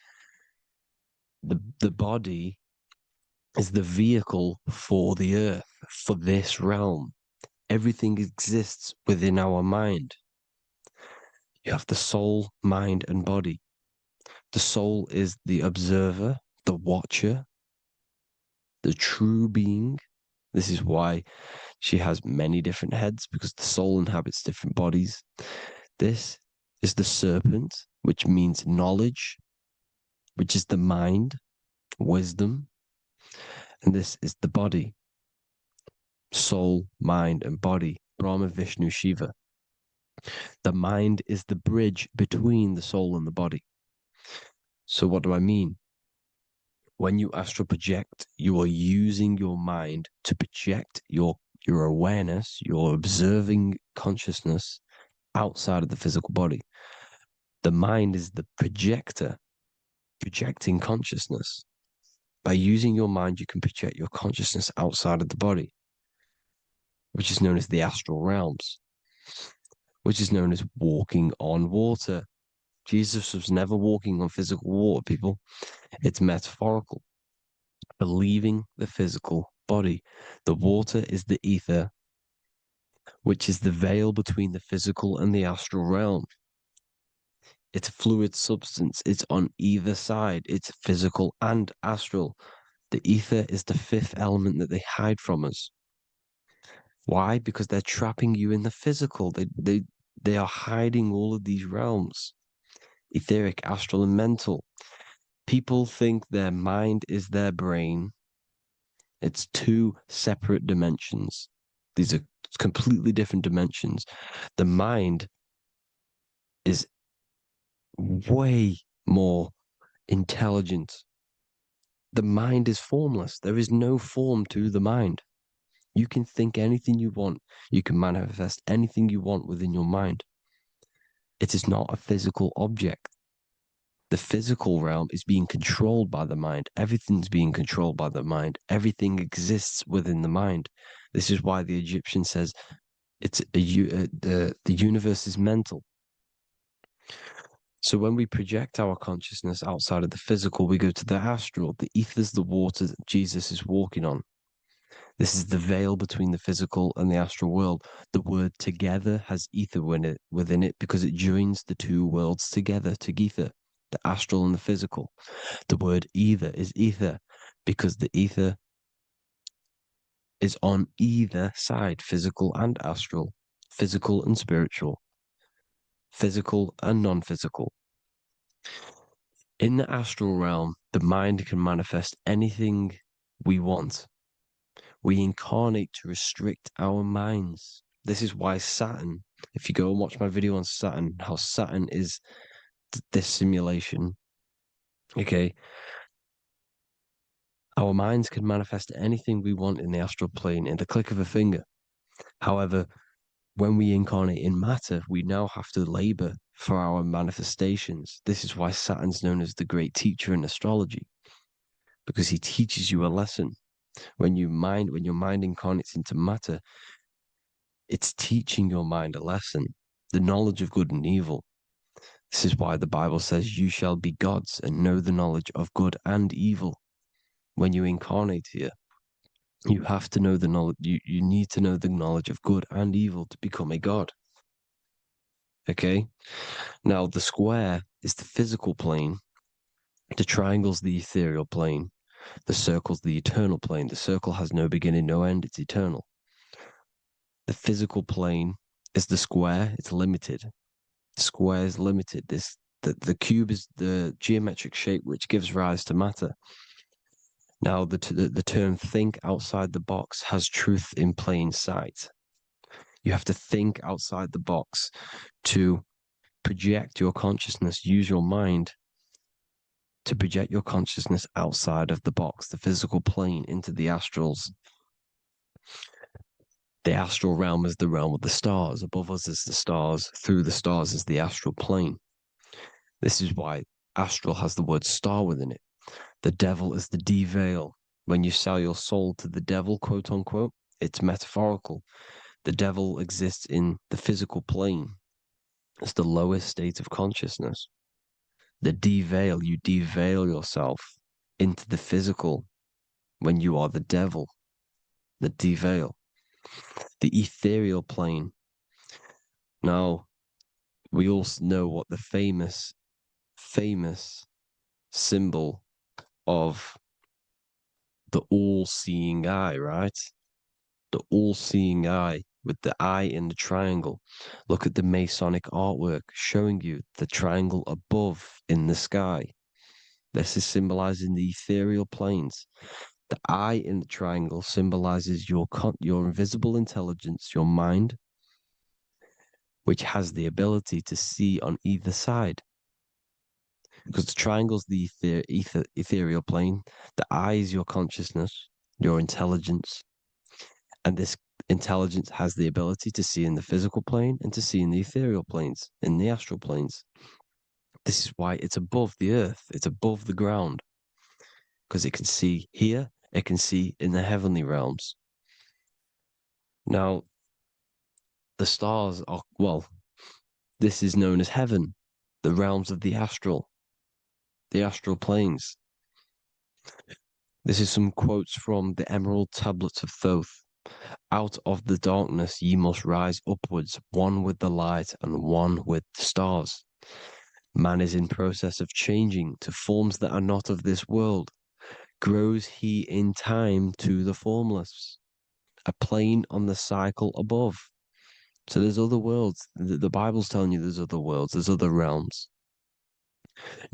The body is the vehicle for the earth, for this realm. Everything exists within our mind. You have the soul, mind, and body. The soul is the observer, the watcher, the true being. This is why she has many different heads, because the soul inhabits different bodies. This is the serpent, which means knowledge, which is the mind, wisdom. And this is the body, soul, mind, and body, Brahma, Vishnu, Shiva. The mind is the bridge between the soul and the body. So what do I mean? When you astral project, you are using your mind to project your awareness, your observing consciousness outside of the physical body. The mind is the projector, projecting consciousness. By using your mind, you can project your consciousness outside of the body, which is known as the astral realms, which is known as walking on water. Jesus was never walking on physical water, people. It's metaphorical. Believing the physical body. The water is the ether, which is the veil between the physical and the astral realm. It's a fluid substance. It's on either side. It's physical and astral. The ether is the fifth element that they hide from us. Why? Because they're trapping you in the physical. They are hiding all of these realms. Etheric, astral, and mental. People think their mind is their brain. It's two separate dimensions. These are completely different dimensions. The mind is way more intelligent. The mind is formless. There is no form to the mind. You can think anything you want. You can manifest anything you want within your mind. It is not a physical object. The physical realm is being controlled by the mind. Everything's being controlled by the mind. Everything exists within the mind. This is why the Egyptian says the universe is mental. So when we project our consciousness outside of the physical, we go to the astral. The ether is the water that Jesus is walking on. This is the veil between the physical and the astral world. The word together has ether within it because it joins the two worlds together, together, the astral and the physical. The word either is ether because the ether is on either side, physical and astral, physical and spiritual, physical and non-physical. In the astral realm, the mind can manifest anything we want. We incarnate to restrict our minds. This is why Saturn, if you go and watch my video on Saturn, how Saturn is this simulation, okay, our minds can manifest anything we want in the astral plane in the click of a finger. However, when we incarnate in matter, we now have to labor for our manifestations. This is why Saturn's known as the great teacher in astrology, because he teaches you a lesson. When your mind incarnates into matter, it's teaching your mind a lesson, the knowledge of good and evil. This is why the Bible says you shall be gods and know the knowledge of good and evil. When you incarnate here, you have to know the knowledge, you need to know the knowledge of good and evil to become a god. Okay? Now, the square is the physical plane, the triangle's the ethereal plane, the circle's the eternal plane. The circle has no beginning, no end, it's eternal. The physical plane is the square, it's limited. The square is limited. The cube is the geometric shape which gives rise to matter. Now, the term think outside the box has truth in plain sight. You have to think outside the box to project your consciousness, use your mind to project your consciousness outside of the box, the physical plane, into the astrals. The astral realm is the realm of the stars. Above us is the stars. Through the stars is the astral plane. This is why astral has the word star within it. The devil is the de-veil. When you sell your soul to the devil, quote unquote, it's metaphorical. The devil exists in the physical plane. It's the lowest state of consciousness. The de-veil, you de-veil yourself into the physical when you are the devil. The de-veil. The ethereal plane. Now, we all know what the famous symbol of the all-seeing eye, right? The all-seeing eye with the eye in the triangle. Look at the Masonic artwork showing you the triangle above in the sky. This is symbolizing the ethereal planes. The eye in the triangle symbolizes your invisible intelligence, your mind, which has the ability to see on either side. Because the triangle's the ethereal plane. The eye is your consciousness, your intelligence. And this intelligence has the ability to see in the physical plane and to see in the ethereal planes, in the astral planes. This is why it's above the earth, it's above the ground. Because it can see here, it can see in the heavenly realms. Now, the stars are, well, this is known as heaven, the realms of the astral planes. This is some quotes from the Emerald Tablets of Thoth. Out of the darkness ye must rise upwards, one with the light and one with the stars. Man is in process of changing to forms that are not of this world. Grows he in time to the formless, a plane on the cycle above. So there's other worlds. The Bible's telling you there's other worlds, there's other realms.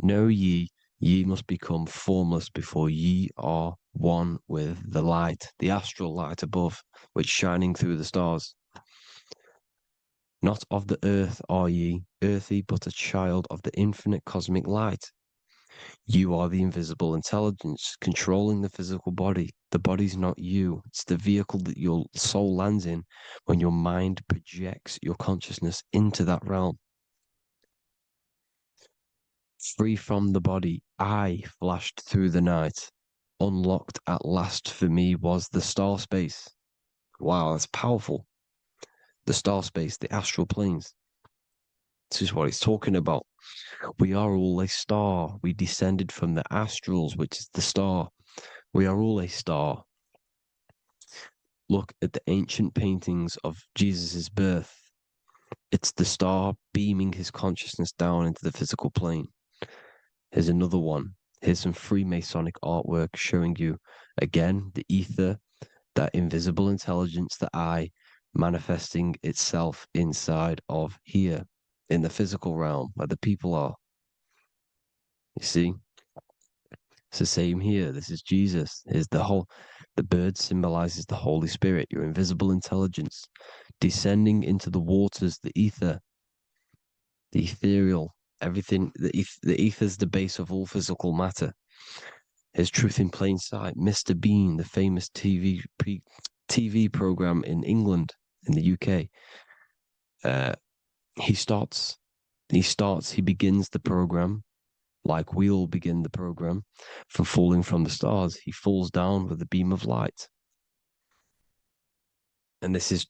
Know ye must become formless before ye are one with the light, the astral light above, which shining through the stars. Not of the earth are ye, earthy, but a child of the infinite cosmic light. You are the invisible intelligence controlling the physical body. The body's not you. It's the vehicle that your soul lands in when your mind projects your consciousness into that realm. Free from the body, I flashed through the night. Unlocked at last for me was the star space. Wow, that's powerful. The star space, the astral planes. This is what it's talking about. We are all a star. We descended from the astrals, which is the star. We are all a star. Look at the ancient paintings of Jesus' birth. It's the star beaming his consciousness down into the physical plane. Here's another one. Here's some Freemasonic artwork showing you, again, the ether, that invisible intelligence, the eye, manifesting itself inside of here, in the physical realm, where the people are. You see? It's the same here. This is Jesus. Here's the bird symbolizes the Holy Spirit, your invisible intelligence, descending into the waters, the ether, the ethereal, everything. The ether's the base of all physical matter. Here's Truth in Plain Sight. Mr. Bean, the famous TV program in England, in the UK. He begins the program like we all begin the program from falling from the stars. He falls down with a beam of light. And this is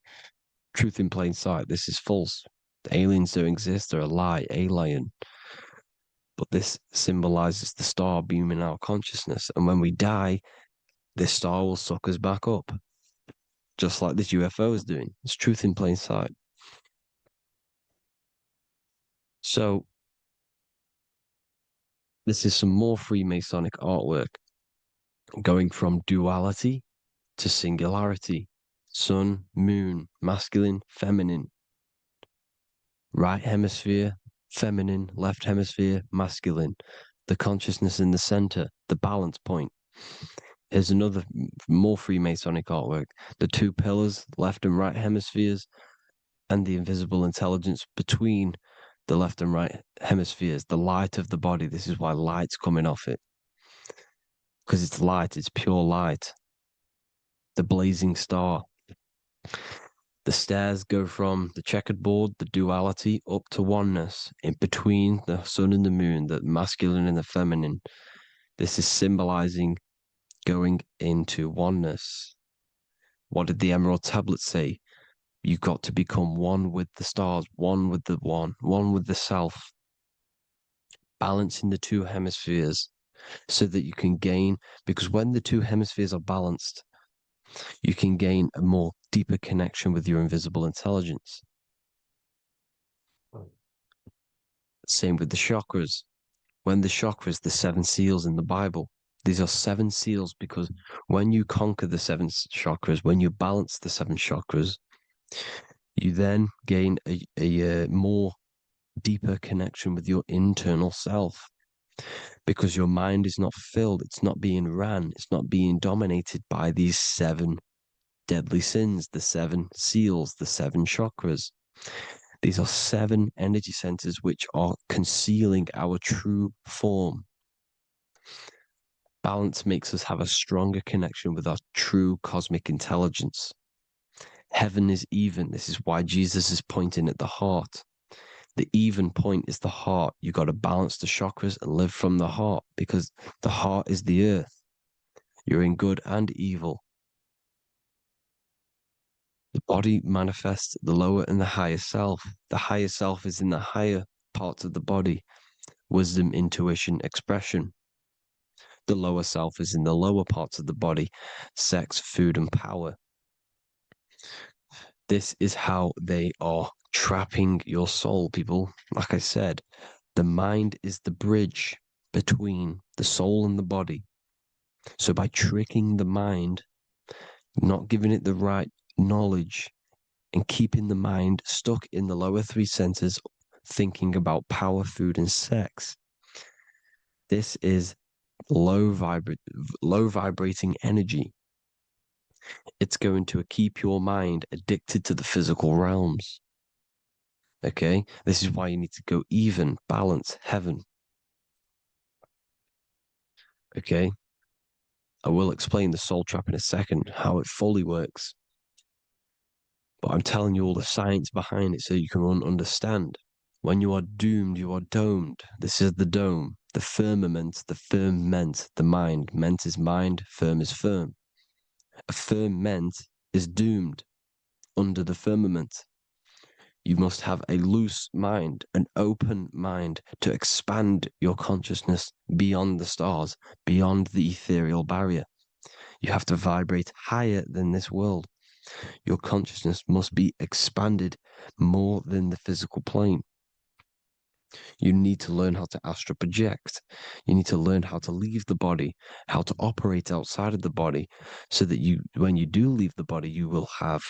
Truth in Plain Sight. This is false. The aliens don't exist. They're a lie, alien. But this symbolizes the star beaming our consciousness. And when we die, this star will suck us back up. Just like this UFO is doing. It's Truth in Plain Sight. So, this is some more Freemasonic artwork. Going from duality to singularity. Sun, moon, masculine, feminine. Right hemisphere, feminine, left hemisphere, masculine. The consciousness in the center, the balance point. Here's another more Freemasonic artwork. The two pillars, left and right hemispheres, and the invisible intelligence between the left and right hemispheres, the light of the body. This is why light's coming off it. Because it's light, it's pure light. The blazing star. The stairs go from the checkered board, the duality, up to oneness, in between the sun and the moon, the masculine and the feminine. This is symbolizing going into oneness. What did the Emerald Tablet say? You've got to become one with the stars, one with the one with the self. Balancing the two hemispheres so that you can gain, because when the two hemispheres are balanced, you can gain a more deeper connection with your invisible intelligence. Same with the chakras. When the chakras, the seven seals in the Bible, These are 7 seals because when you conquer the 7 chakras, when you balance the 7 chakras, you then gain a more deeper connection with your internal self because your mind is not filled, it's not being ran, it's not being dominated by these 7 deadly sins, the 7 seals, the 7 chakras. These are 7 energy centers which are concealing our true form. Balance makes us have a stronger connection with our true cosmic intelligence. Heaven is even. This is why Jesus is pointing at the heart. The even point is the heart. You got to balance the chakras and live from the heart because the heart is the earth. You're in good and evil. The body manifests the lower and the higher self. The higher self is in the higher parts of the body. Wisdom, intuition, expression. The lower self is in the lower parts of the body. Sex, food, and power. This is how they are trapping your soul, people. Like I said, the mind is the bridge between the soul and the body. So by tricking the mind, not giving it the right knowledge, and keeping the mind stuck in the lower 3 centers, thinking about power, food, and sex, this is low vibrating energy. It's going to keep your mind addicted to the physical realms. Okay, this is why you need to go even, balance, heaven. Okay, I will explain the soul trap in a second, how it fully works. But I'm telling you all the science behind it so you can understand. When you are doomed, you are domed. This is the dome, the firmament, the firmament, the mind. Ment is mind, firm is firm. A firmament is doomed under the firmament. You must have a loose mind, an open mind to expand your consciousness beyond the stars, beyond the ethereal barrier. You have to vibrate higher than this world. Your consciousness must be expanded more than the physical plane. You need to learn how to astral project. You need to learn how to leave the body, how to operate outside of the body, so that you, when you do leave the body, you will have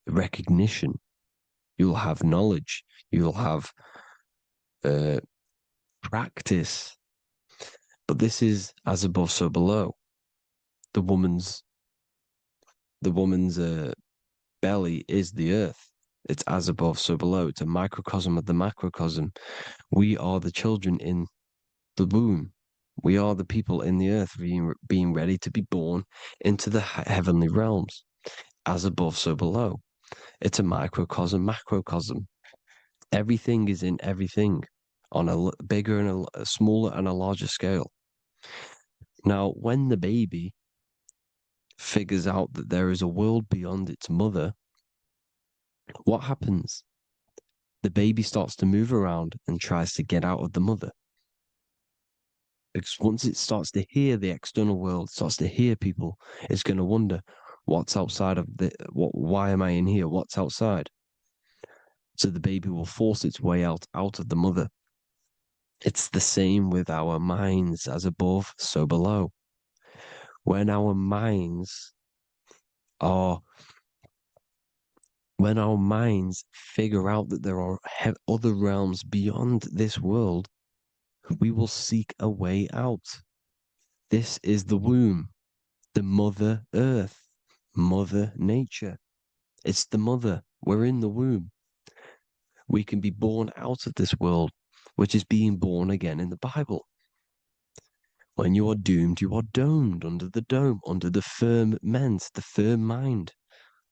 recognition. You'll have knowledge. You'll have practice. But this is as above, so below. The woman's belly is the earth. It's as above, so below. It's a microcosm of the macrocosm. We are the children in the womb. We are the people in the earth being ready to be born into the heavenly realms. As above, so below. It's a microcosm, macrocosm. Everything is in everything on a bigger and a smaller and a larger scale. Now, when the baby figures out that there is a world beyond its mother, what happens? The baby starts to move around and tries to get out of the mother. Because once it starts to hear the external world, starts to hear people, it's going to wonder, what's outside of why am I in here? What's outside? So the baby will force its way out of the mother. It's the same with our minds, as above, so below. When our minds figure out that there are other realms beyond this world, we will seek a way out. This is the womb, the mother earth, mother nature. It's the mother. We're in the womb. We can be born out of this world, which is being born again in the Bible. When you are doomed, you are domed under the dome, under the firmament, the firm mind.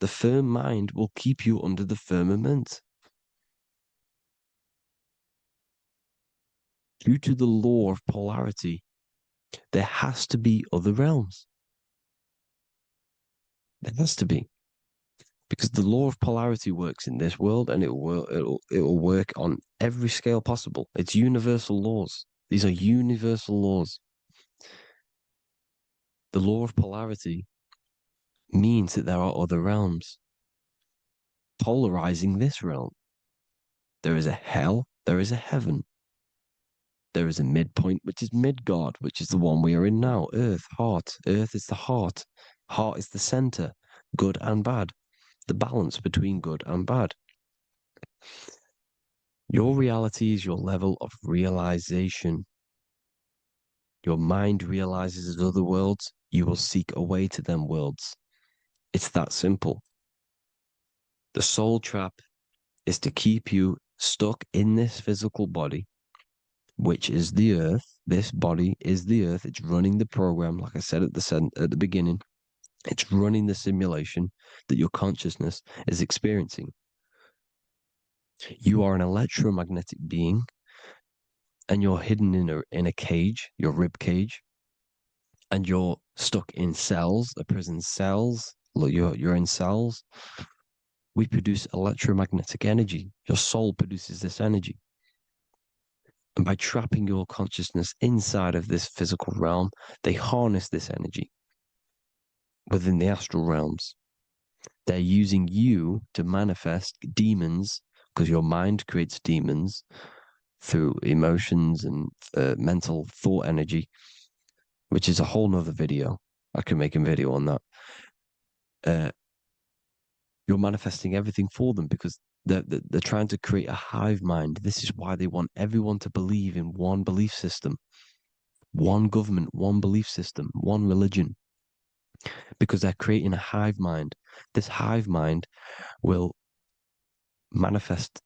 The firm mind will keep you under the firmament. Due to the law of polarity, there has to be other realms. There has to be. Because the law of polarity works in this world and it will work on every scale possible. It's universal laws. These are universal laws. The law of polarity means that there are other realms polarizing this realm. There is a hell, there is a heaven. There is a midpoint, which is Midgard, which is the one we are in now. Earth, heart. Earth is the heart. Heart is the center, good and bad. The balance between good and bad. Your reality is your level of realization. Your mind realizes other worlds, you will seek a way to them worlds. It's that simple. The soul trap is to keep you stuck in this physical body, which is the earth. This body is the earth. It's running the program, like I said at the beginning. It's running the simulation that your consciousness is experiencing. You are an electromagnetic being, and you're hidden in a cage, your rib cage, and you're stuck in cells, a prison cells. Look, you're in cells. We produce electromagnetic energy. Your soul produces this energy. And by trapping your consciousness inside of this physical realm, they harness this energy within the astral realms. They're using you to manifest demons, because your mind creates demons through emotions and mental thought energy, which is a whole nother video. I can make a video on that. You're manifesting everything for them because they're trying to create a hive mind. This is why they want everyone to believe in one belief system, one government, one belief system, one religion, because they're creating a hive mind. This hive mind will manifest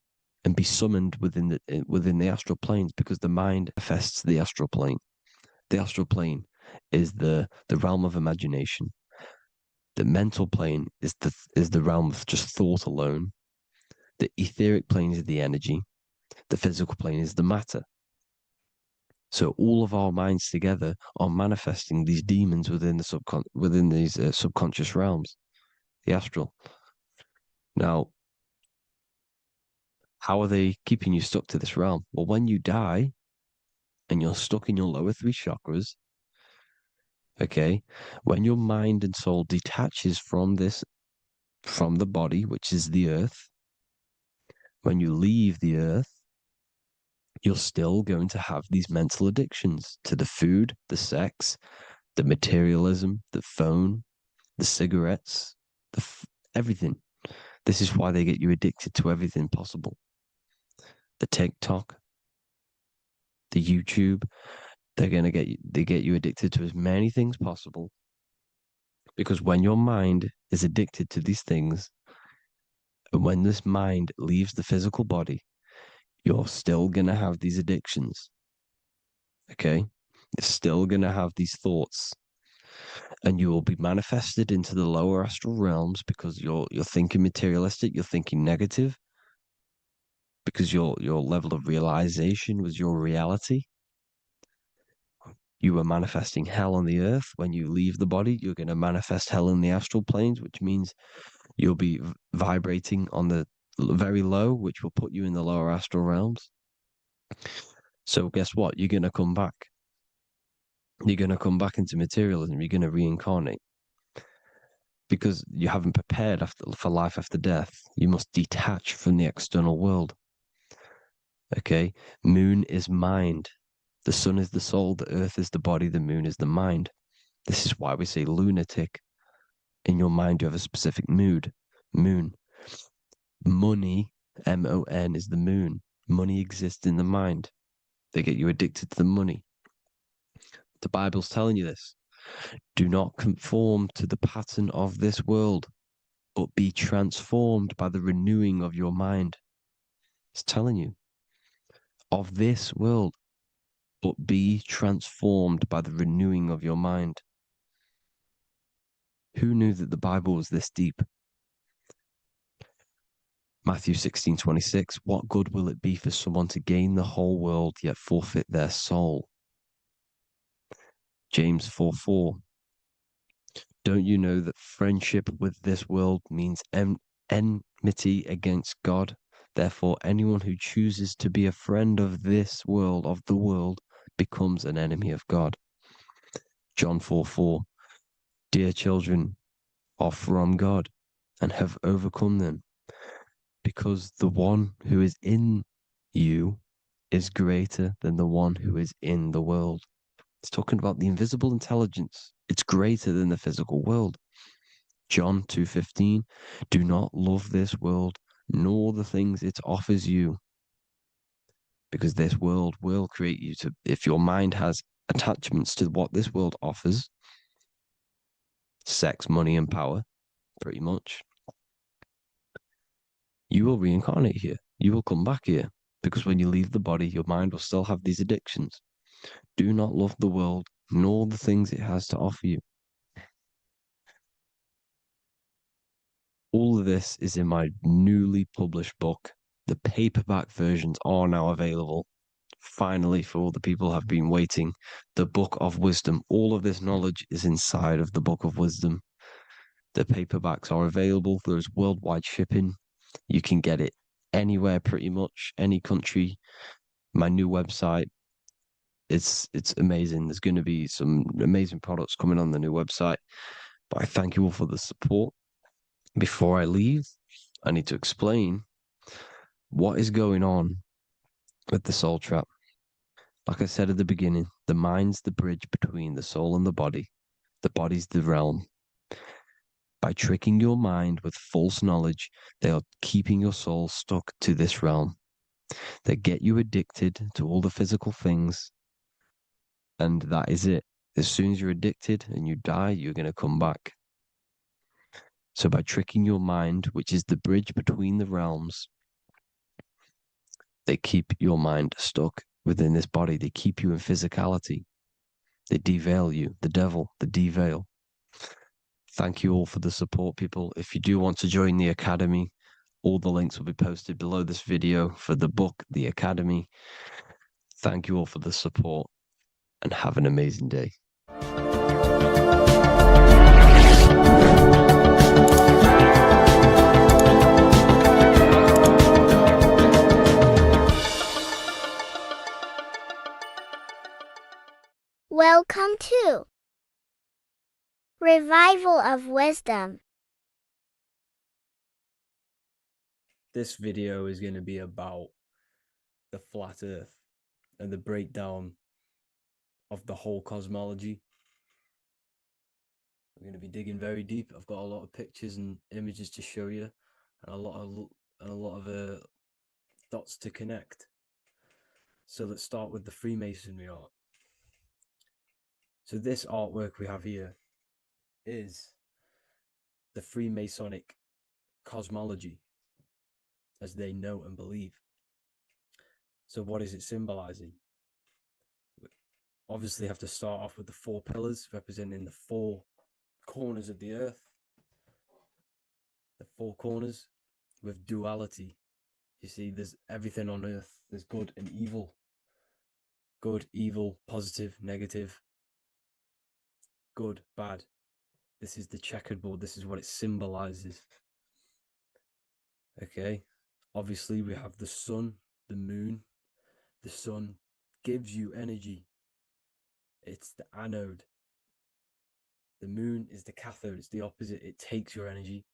and be summoned within the astral planes, because the mind manifests the astral plane. The astral plane is the realm of imagination. The mental plane is the realm of just thought alone. The etheric plane is the energy. The physical plane is the matter. So all of our minds together are manifesting these demons within these subconscious realms, the astral. Now, how are they keeping you stuck to this realm? Well, when you die and you're stuck in your lower three chakras, okay, when your mind and soul detaches from the body, which is the earth, when you leave the earth, you're still going to have these mental addictions to the food, the sex, the materialism, the phone, the cigarettes, everything. This is why they get you addicted to everything possible. The TikTok, the YouTube, they get you addicted to as many things possible. Because when your mind is addicted to these things, and when this mind leaves the physical body, you're still going to have these addictions. Okay? You're still going to have these thoughts. And you will be manifested into the lower astral realms because you're thinking materialistic, you're thinking negative, because your level of realization was your reality. You were manifesting hell on the earth. When you leave the body, you're going to manifest hell in the astral planes, which means you'll be vibrating on the very low, which will put you in the lower astral realms. So guess what? You're going to come back. You're going to come back into materialism. You're going to reincarnate. Because you haven't prepared for life after death. You must detach from the external world. Okay? Moon is mind. The sun is the soul. The earth is the body. The moon is the mind. This is why we say lunatic. In your mind, you have a specific mood. Moon. Money, M-O-N, is the moon. Money exists in the mind. They get you addicted to the money. The Bible's telling you this. Do not conform to the pattern of this world, but be transformed by the renewing of your mind. It's telling you. Of this world, but be transformed by the renewing of your mind. Who knew that the Bible was this deep? Matthew 16:26, what good will it be for someone to gain the whole world yet forfeit their soul? James 4:4, don't you know that friendship with this world means enmity against God? Therefore, anyone who chooses to be a friend of this world, of the world, becomes an enemy of God. John 4:4, dear children, are from God and have overcome them, because the one who is in you is greater than the one who is in the world. It's talking about the invisible intelligence. It's greater than the physical world. John 2:15, do not love this world, nor the things it offers you. Because this world will create you to, if your mind has attachments to what this world offers, sex, money, and power, pretty much, you will reincarnate here. You will come back here. Because when you leave the body, your mind will still have these addictions. Do not love the world, nor the things it has to offer you. All of this is in my newly published book. The paperback versions are now available. Finally, for all the people who have been waiting, the Book of Wisdom. All of this knowledge is inside of the Book of Wisdom. The paperbacks are available. There's worldwide shipping. You can get it anywhere, pretty much, any country. My new website, it's amazing. There's going to be some amazing products coming on the new website. But I thank you all for the support. Before I leave, I need to explain what is going on with the soul trap. Like I said at the beginning, the mind's the bridge between the soul and the body. The body's the realm. By tricking your mind with false knowledge, they are keeping your soul stuck to this realm. They get you addicted to all the physical things, and that is it. As soon as you're addicted and you die, you're going to come back. So by tricking your mind, which is the bridge between the realms, they keep your mind stuck within this body. They keep you in physicality. They deveil you, the devil, the deveil. Thank you all for the support, people. If you do want to join the Academy, all the links will be posted below this video for the book, The Academy. Thank you all for the support and have an amazing day. Welcome to Revival of Wisdom. This video is going to be about the flat earth and the breakdown of the whole cosmology. We're going to be digging very deep. I've got a lot of pictures and images to show you, and a lot of dots to connect. So let's start with the Freemasonry art. So this artwork we have here is the Freemasonic cosmology as they know and believe. So what is it symbolizing? We obviously have to start off with the 4 pillars representing the 4 corners of the earth. The 4 corners with duality. You see, there's everything on earth. There's good and evil. Good, evil, positive, negative. Good, bad. This is the checkerboard. This is what it symbolizes. Okay. Obviously, we have the sun, the moon. The sun gives you energy. It's the anode. The moon is the cathode. It's the opposite. It takes your energy.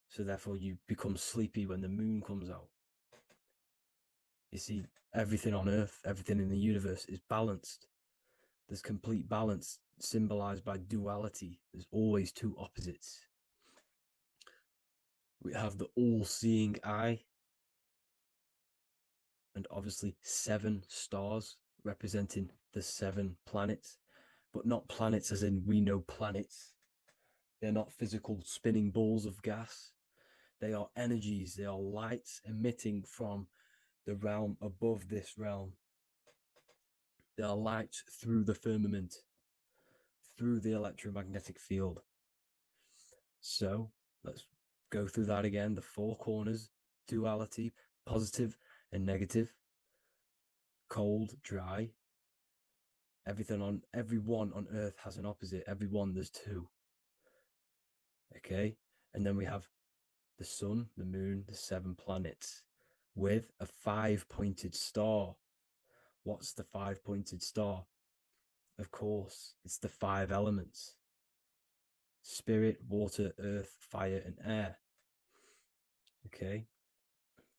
So therefore, you become sleepy when the moon comes out. You see, everything on Earth, everything in the universe is balanced. There's complete balance symbolized by duality. There's always 2 opposites. We have the all-seeing eye. And obviously 7 stars representing the 7 planets. But not planets as in we know planets. They're not physical spinning balls of gas. They are energies. They are lights emitting from the realm above this realm. They are lights through the firmament, through the electromagnetic field. So let's go through that again. The 4 corners, duality, positive and negative, cold, dry. Everyone on Earth has an opposite. Everyone, there's 2. Okay, and then we have the sun, the moon, the 7 planets with a 5-pointed star. What's the 5-pointed star? Of course, it's the 5 elements: spirit, water, earth, fire, and air. Okay,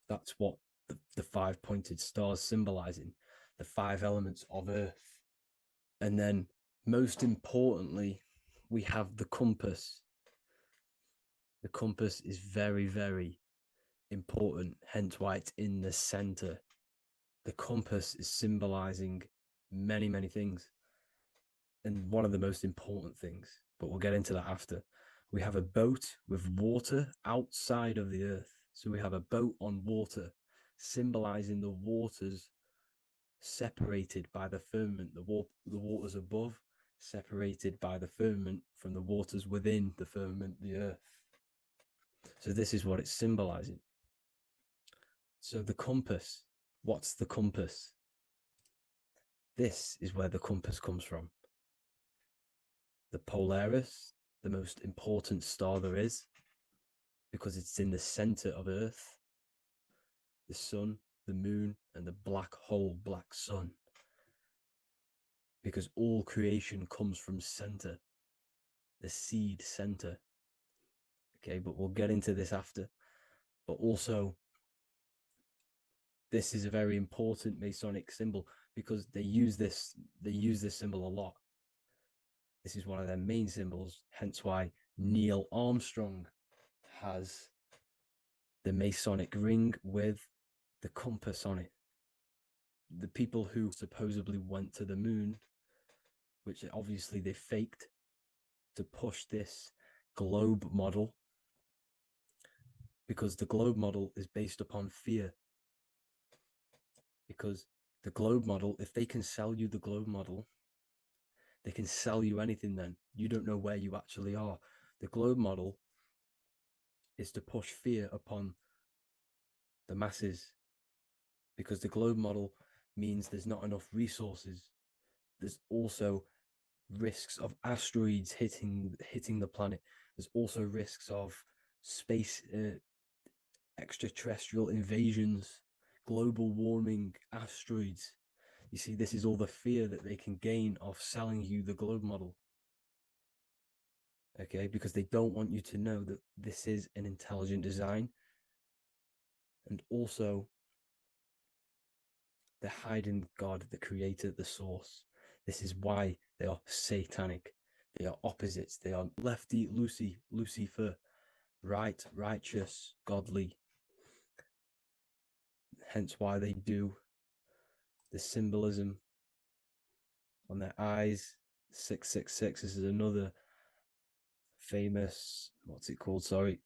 that's what the 5-pointed star is symbolizing. the 5 elements of earth. And then most importantly, we have the compass. The compass is very, very important, hence why it's in the center. The compass is symbolizing many, many things. And one of the most important things, but we'll get into that after. We have a boat with water outside of the earth. So we have a boat on water, symbolizing the waters separated by the firmament, the waters above, separated by the firmament from the waters within the firmament, the earth. So this is what it's symbolizing. So the compass, what's the compass? This is where the compass comes from. The Polaris, the most important star there is, because it's in the center of Earth, the sun, the moon, and the black hole, black sun. Because all creation comes from center, the seed center. Okay, but we'll get into this after. But also, this is a very important Masonic symbol because they use this symbol a lot. This is one of their main symbols, hence why Neil Armstrong has the Masonic ring with the compass on it. The people who supposedly went to the moon, which obviously they faked to push this globe model, because the globe model is based upon fear. Because the globe model, if they can sell you the globe model, they can sell you anything then. You don't know where you actually are. The globe model is to push fear upon the masses, because the globe model means there's not enough resources. There's also risks of asteroids hitting the planet. There's also risks of space, extraterrestrial invasions, global warming, asteroids. You see, this is all the fear that they can gain of selling you the globe model. Okay, because they don't want you to know that this is an intelligent design. And also, they're hiding God, the creator, the source. This is why they are satanic. They are opposites. They are lefty, Lucifer, right, righteous, godly. Hence why they do the symbolism on their eyes. 666. This is another famous, what's it called? Sorry.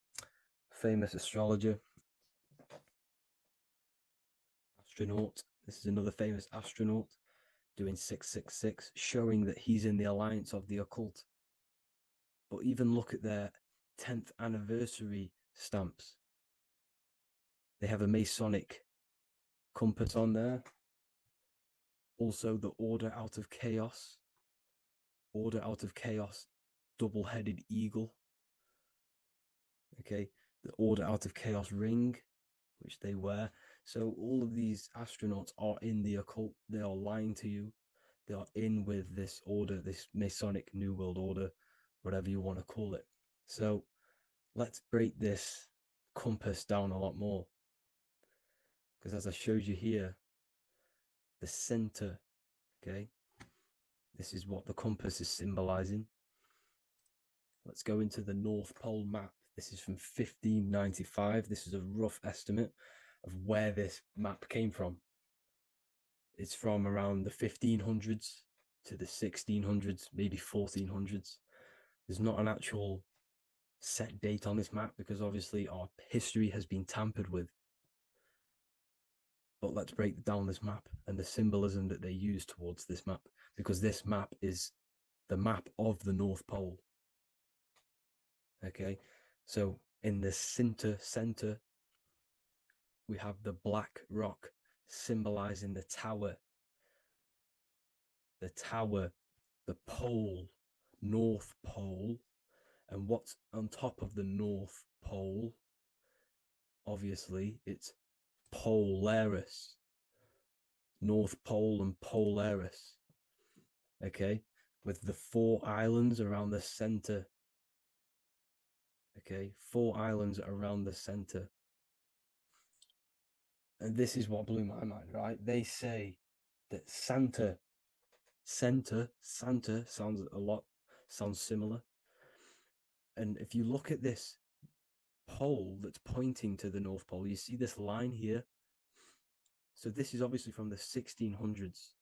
Famous astrologer. Astronaut. This is another famous astronaut doing 666, showing that he's in the alliance of the occult. But even look at their 10th anniversary stamps. They have a Masonic compass on there. Also, the Order Out of Chaos. Order Out of Chaos, double-headed eagle. Okay, the Order Out of Chaos ring, which they wear. So all of these astronauts are in the occult. They are lying to you. They are in with this order, this Masonic New World Order, whatever you want to call it. So let's break this compass down a lot more. Because as I showed you here, the center, okay, this is what the compass is symbolizing. Let's go into the North Pole map. This is from 1595. This is a rough estimate of where this map came from. It's from around the 1500s to the 1600s, maybe 1400s. There's not an actual set date on this map because obviously our history has been tampered with. But let's break down this map and the symbolism that they use towards this map, because this map is the map of the North Pole. Okay, so in the center, we have the black rock symbolizing the tower. The tower, the pole, North Pole. And what's on top of the North Pole? Obviously, it's Polaris. North Pole and Polaris. Okay, with the 4 islands around the center. Okay, 4 islands around the center. And this is what blew my mind, right? They say that Santa sounds similar. And if you look at this pole that's pointing to the North Pole, you see this line here. So this is obviously from the 1600s.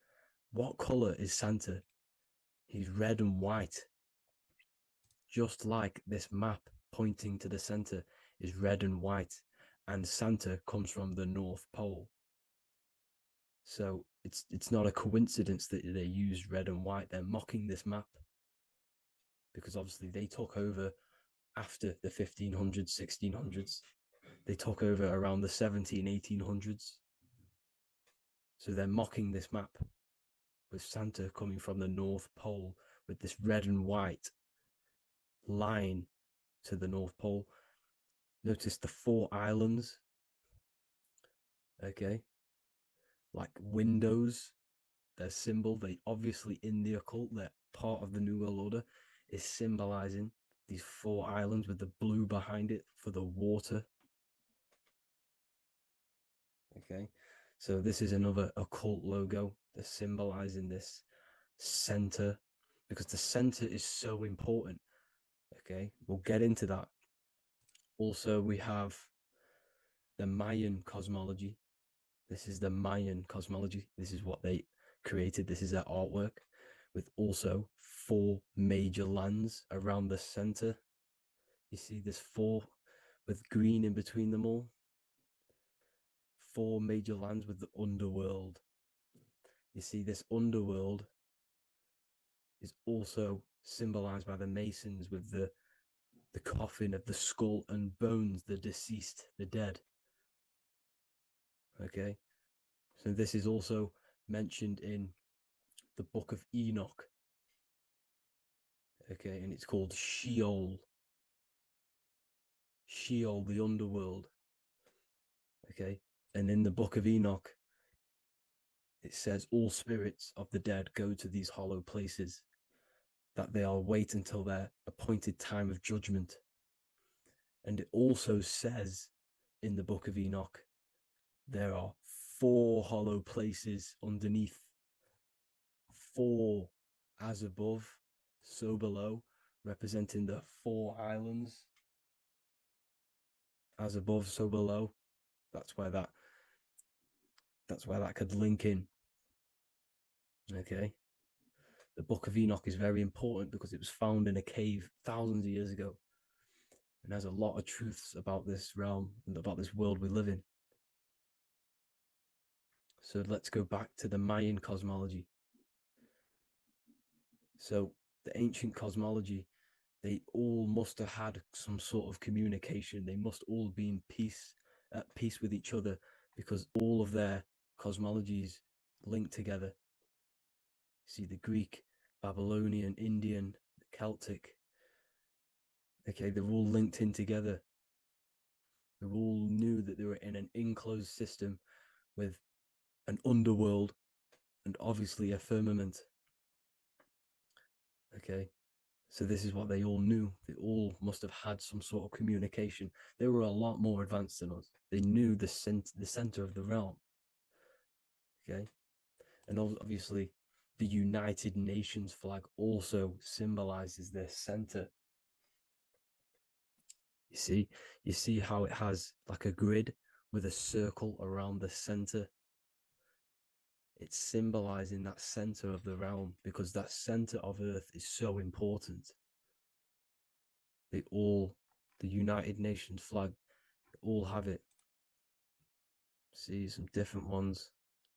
What color is Santa? He's red and white. Just like this map pointing to the center is red and white, and Santa comes from the North Pole. So it's not a coincidence that they use red and white. They're mocking this map because obviously they took over after the 1500s, 1600s. They took over around the 1800s. So they're mocking this map with Santa coming from the North Pole with this red and white line to the North Pole. Notice the 4 islands. Okay. Like windows, their symbol, they obviously in the occult, they're part of the New World Order, is symbolizing these 4 islands with the blue behind it for the water. Okay, so this is another occult logo. They're symbolizing this center because the center is so important. Okay, we'll get into that. Also, we have the Mayan cosmology. This is the Mayan cosmology. This is what they created. This is their artwork with also 4 major lands around the center. You see this 4 with green in between them all. 4 major lands with the underworld. You see this underworld is also symbolized by the Masons with the coffin of the skull and bones, the deceased, the dead. Okay, so this is also mentioned in the book of Enoch. Okay, and it's called Sheol. Sheol, the underworld. Okay, and in the book of Enoch, it says all spirits of the dead go to these hollow places, that they'll wait until their appointed time of judgment. And it also says in the book of Enoch, there are 4 hollow places underneath. 4 as above, so below, representing the 4 islands. As above, so below. That's where that could link in. Okay. The book of Enoch is very important because it was found in a cave thousands of years ago. And there's a lot of truths about this realm and about this world we live in. So let's go back to the Mayan cosmology. So the ancient cosmology, they all must have had some sort of communication. They must all be in peace, at peace with each other, because all of their cosmologies linked together. See the Greek, Babylonian, Indian, Celtic. Okay, they're all linked in together. They all knew that they were in an enclosed system with an underworld and obviously a firmament. Okay, so this is what they all knew. They all must have had some sort of communication. They were a lot more advanced than us. They knew the center of the realm. Okay, and obviously the United Nations flag also symbolizes their center. You see how it has like a grid with a circle around the center. It's symbolizing that center of the realm because that center of Earth is so important. The United Nations flag, all have it. See, some different ones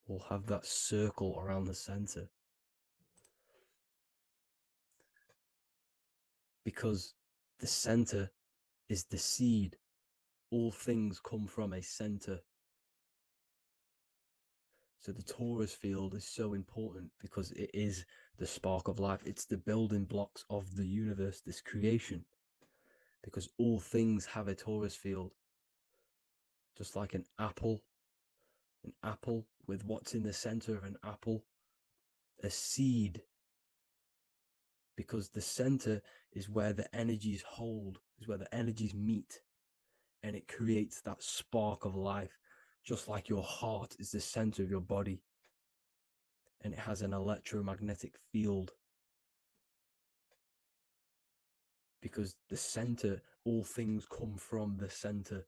all have that circle around the center. Because the center is the seed. All things come from a center. So the torus field is so important because it is the spark of life. It's the building blocks of the universe, this creation. Because all things have a torus field. Just like an apple with what's in the center of an apple, a seed. Because the center is where the energies hold, is where the energies meet. And it creates that spark of life. Just like your heart is the center of your body. and it has an electromagnetic field. Because the center, all things come from the center.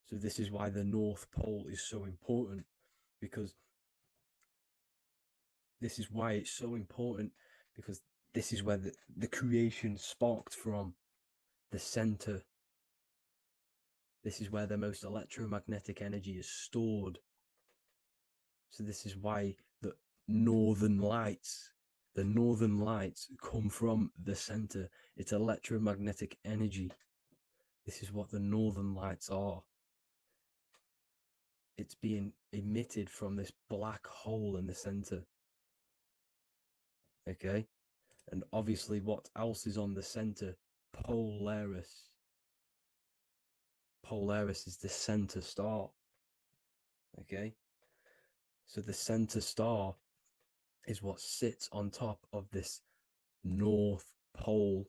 So this is why the North Pole is so important, because this is why it's so important, because this is where the creation sparked from, the center. This is where the most electromagnetic energy is stored. So this is why the northern lights come from the center. It's electromagnetic energy. This is what the northern lights are. It's being emitted from this black hole in the center. Okay? And obviously, what else is on the center? Polaris. Polaris is the center star. Okay? So the center star is what sits on top of this North Pole,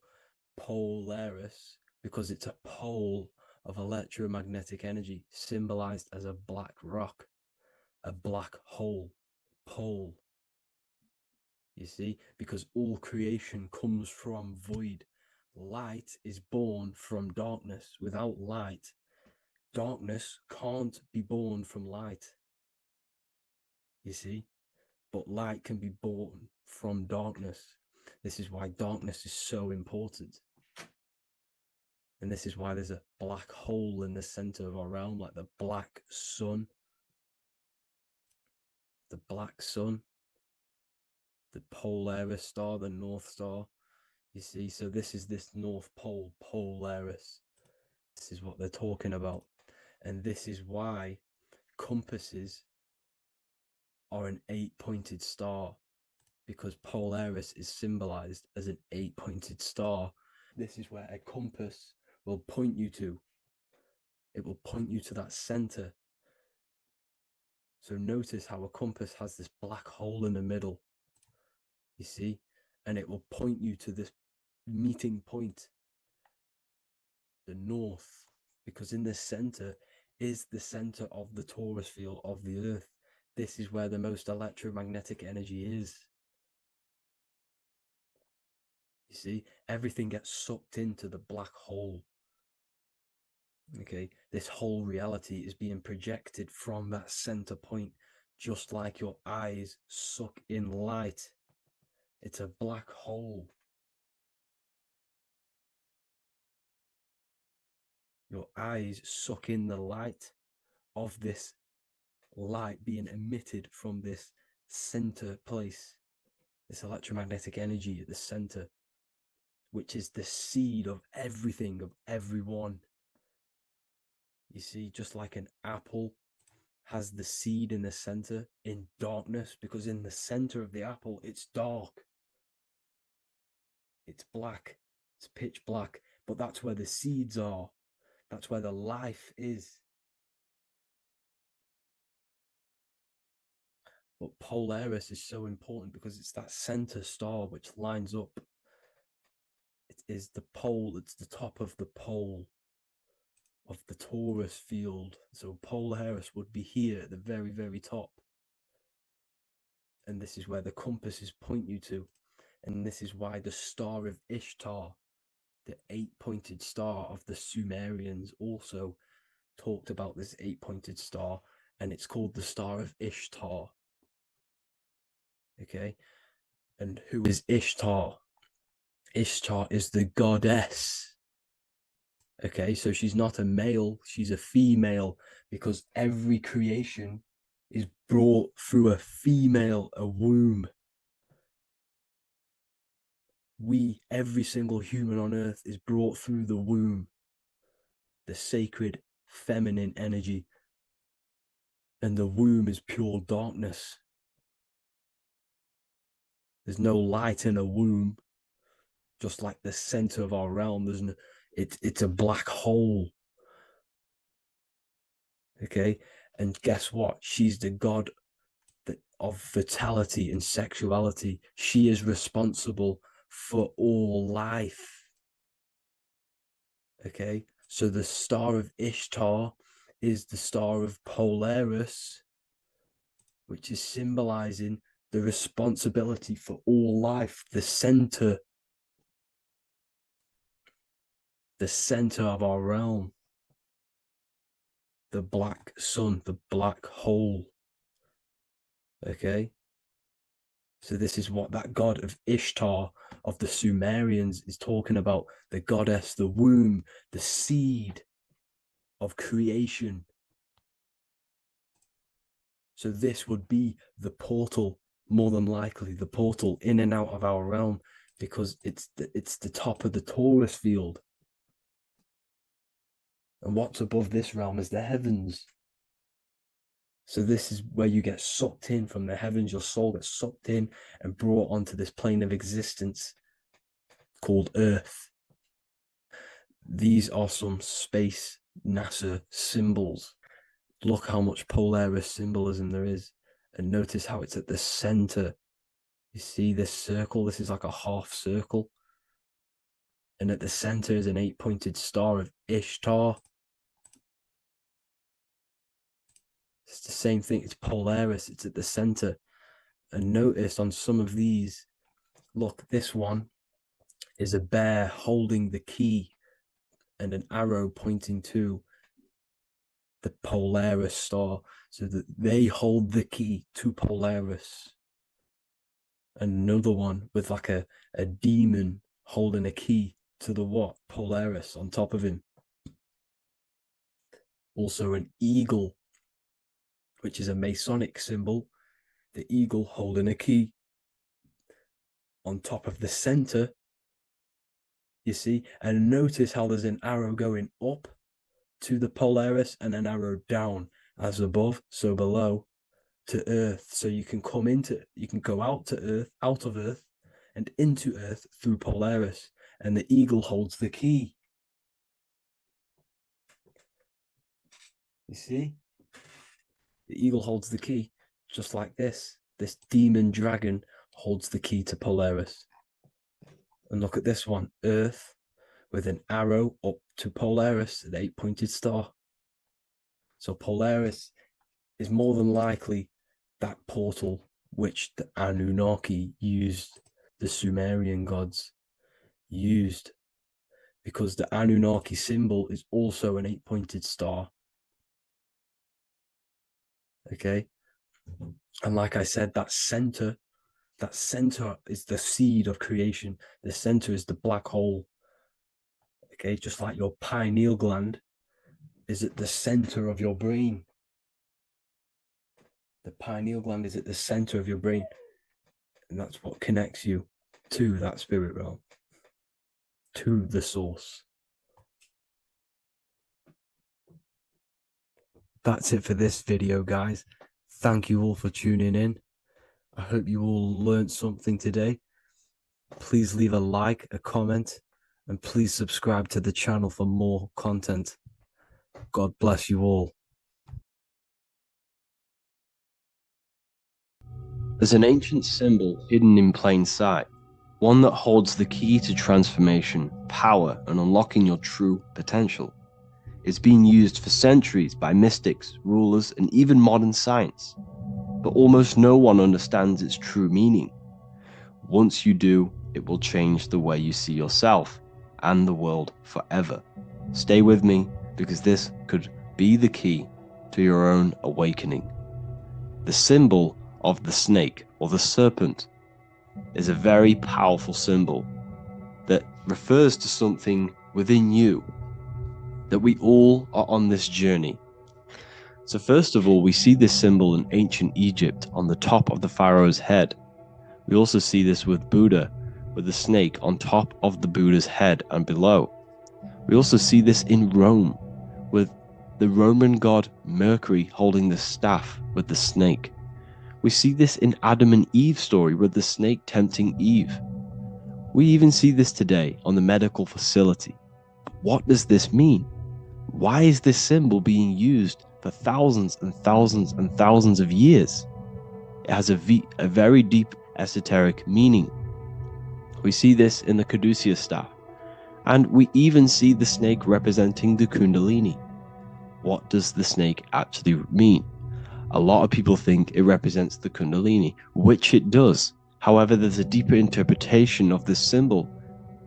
Polaris, because it's a pole of electromagnetic energy, symbolized as a black rock, a black hole, pole. You see, because all creation comes from void. Light is born from darkness. Without light, darkness can't be born from light. You see, but light can be born from darkness. This is why darkness is so important. And this is why there's a black hole in the center of our realm, like the black sun. The black sun, the Polaris star, the North Star. You see, so this is this North Pole, Polaris. This is what they're talking about. And this is why compasses are an 8-pointed star, because Polaris is symbolized as an 8-pointed star. This is where a compass will point you to. It will point you to that center. So notice how a compass has this black hole in the middle, you see, and it will point you to this meeting point, the north, because in the center is the center of the torus field of the earth. This is where the most electromagnetic energy is. You see, everything gets sucked into the black hole. Okay, this whole reality is being projected from that center point, just like your eyes suck in light. It's a black hole. Your eyes suck in the light of this light being emitted from this center place, this electromagnetic energy at the center, which is the seed of everything, of everyone. You see, just like an apple has the seed in the center in darkness, because in the center of the apple, it's dark. It's black. It's pitch black. But that's where the seeds are. That's where the life is. But Polaris is so important because it's that center star which lines up. It is the pole, it's the top of the pole of the torus field. So Polaris would be here at the very, very top. And this is where the compasses point you to. And this is why the star of Ishtar, the 8-pointed star of the Sumerians, also talked about this 8-pointed star, and it's called the star of Ishtar. Okay, and who is Ishtar? Ishtar is the goddess. Okay, so she's not a male, she's a female, because every creation is brought through a female, a womb. Every single human on earth is brought through the womb, the sacred feminine energy. And the womb is pure darkness. There's no light in a womb, just like the center of our realm. It's a black hole. Okay, and guess what? She's the god of fertility and sexuality. She is responsible for all life. Okay, so the star of Ishtar is the star of Polaris, which is symbolizing the responsibility for all life, the center of our realm, the black sun, the black hole. Okay, so this is what that god of Ishtar of the Sumerians is talking about, the goddess, the womb, the seed of creation. So this would be the portal, more than likely the portal in and out of our realm, because it's the top of the Taurus field. And what's above this realm is the heavens. So this is where you get sucked in from the heavens. Your soul gets sucked in and brought onto this plane of existence called Earth. These are some space NASA symbols. Look how much Polaris symbolism there is. And notice how it's at the center. You see this circle? This is like a half circle. And at the center is an 8-pointed star of Ishtar. It's the same thing. It's Polaris. It's at the center. And notice on some of these, look, this one is a bear holding the key and an arrow pointing to the Polaris star, so that they hold the key to Polaris. Another one with like a demon holding a key to the what? Polaris on top of him. Also an eagle, which is a Masonic symbol. The eagle holding a key on top of the center. You see, and notice how there's an arrow going up to the Polaris and an arrow down, as above, so below, to Earth. So you can go out to Earth, out of Earth, and into Earth through Polaris. And the eagle holds the key. You see? The eagle holds the key, just like this. This demon dragon holds the key to Polaris. And look at this one, Earth, with an arrow up to Polaris, the 8-pointed star. So Polaris is more than likely that portal which the Anunnaki used, the Sumerian gods used, because the Anunnaki symbol is also an 8-pointed star. Okay, and like I said, that center is the seed of creation. The center is the black hole. Okay, just like your pineal gland is at the center of your brain. The pineal gland is at the center of your brain, and that's what connects you to that spirit realm, to the source. That's it for this video, guys. Thank you all for tuning in. I hope you all learned something today. Please leave a like, a comment, and please subscribe to the channel for more content. God bless you all. There's an ancient symbol hidden in plain sight, one that holds the key to transformation, power, and unlocking your true potential. It's been used for centuries by mystics, rulers, and even modern science, but almost no one understands its true meaning. Once you do, it will change the way you see yourself and the world forever. Stay with me, because this could be the key to your own awakening. The symbol of the snake, or the serpent, is a very powerful symbol that refers to something within you, that we all are on this journey. So first of all, we see this symbol in ancient Egypt on the top of the pharaoh's head. We also see this with Buddha, with the snake on top of the Buddha's head and below. We also see this in Rome, with the Roman god Mercury holding the staff with the snake. We see this in Adam and Eve story with the snake tempting Eve. We even see this today on the medical facility. What does this mean? Why is this symbol being used for thousands and thousands and thousands of years? It has a very deep esoteric meaning. We see this in the caduceus staff, and we even see the snake representing the Kundalini. What does the snake actually mean? A lot of people think it represents the Kundalini, which it does. However, there's a deeper interpretation of this symbol,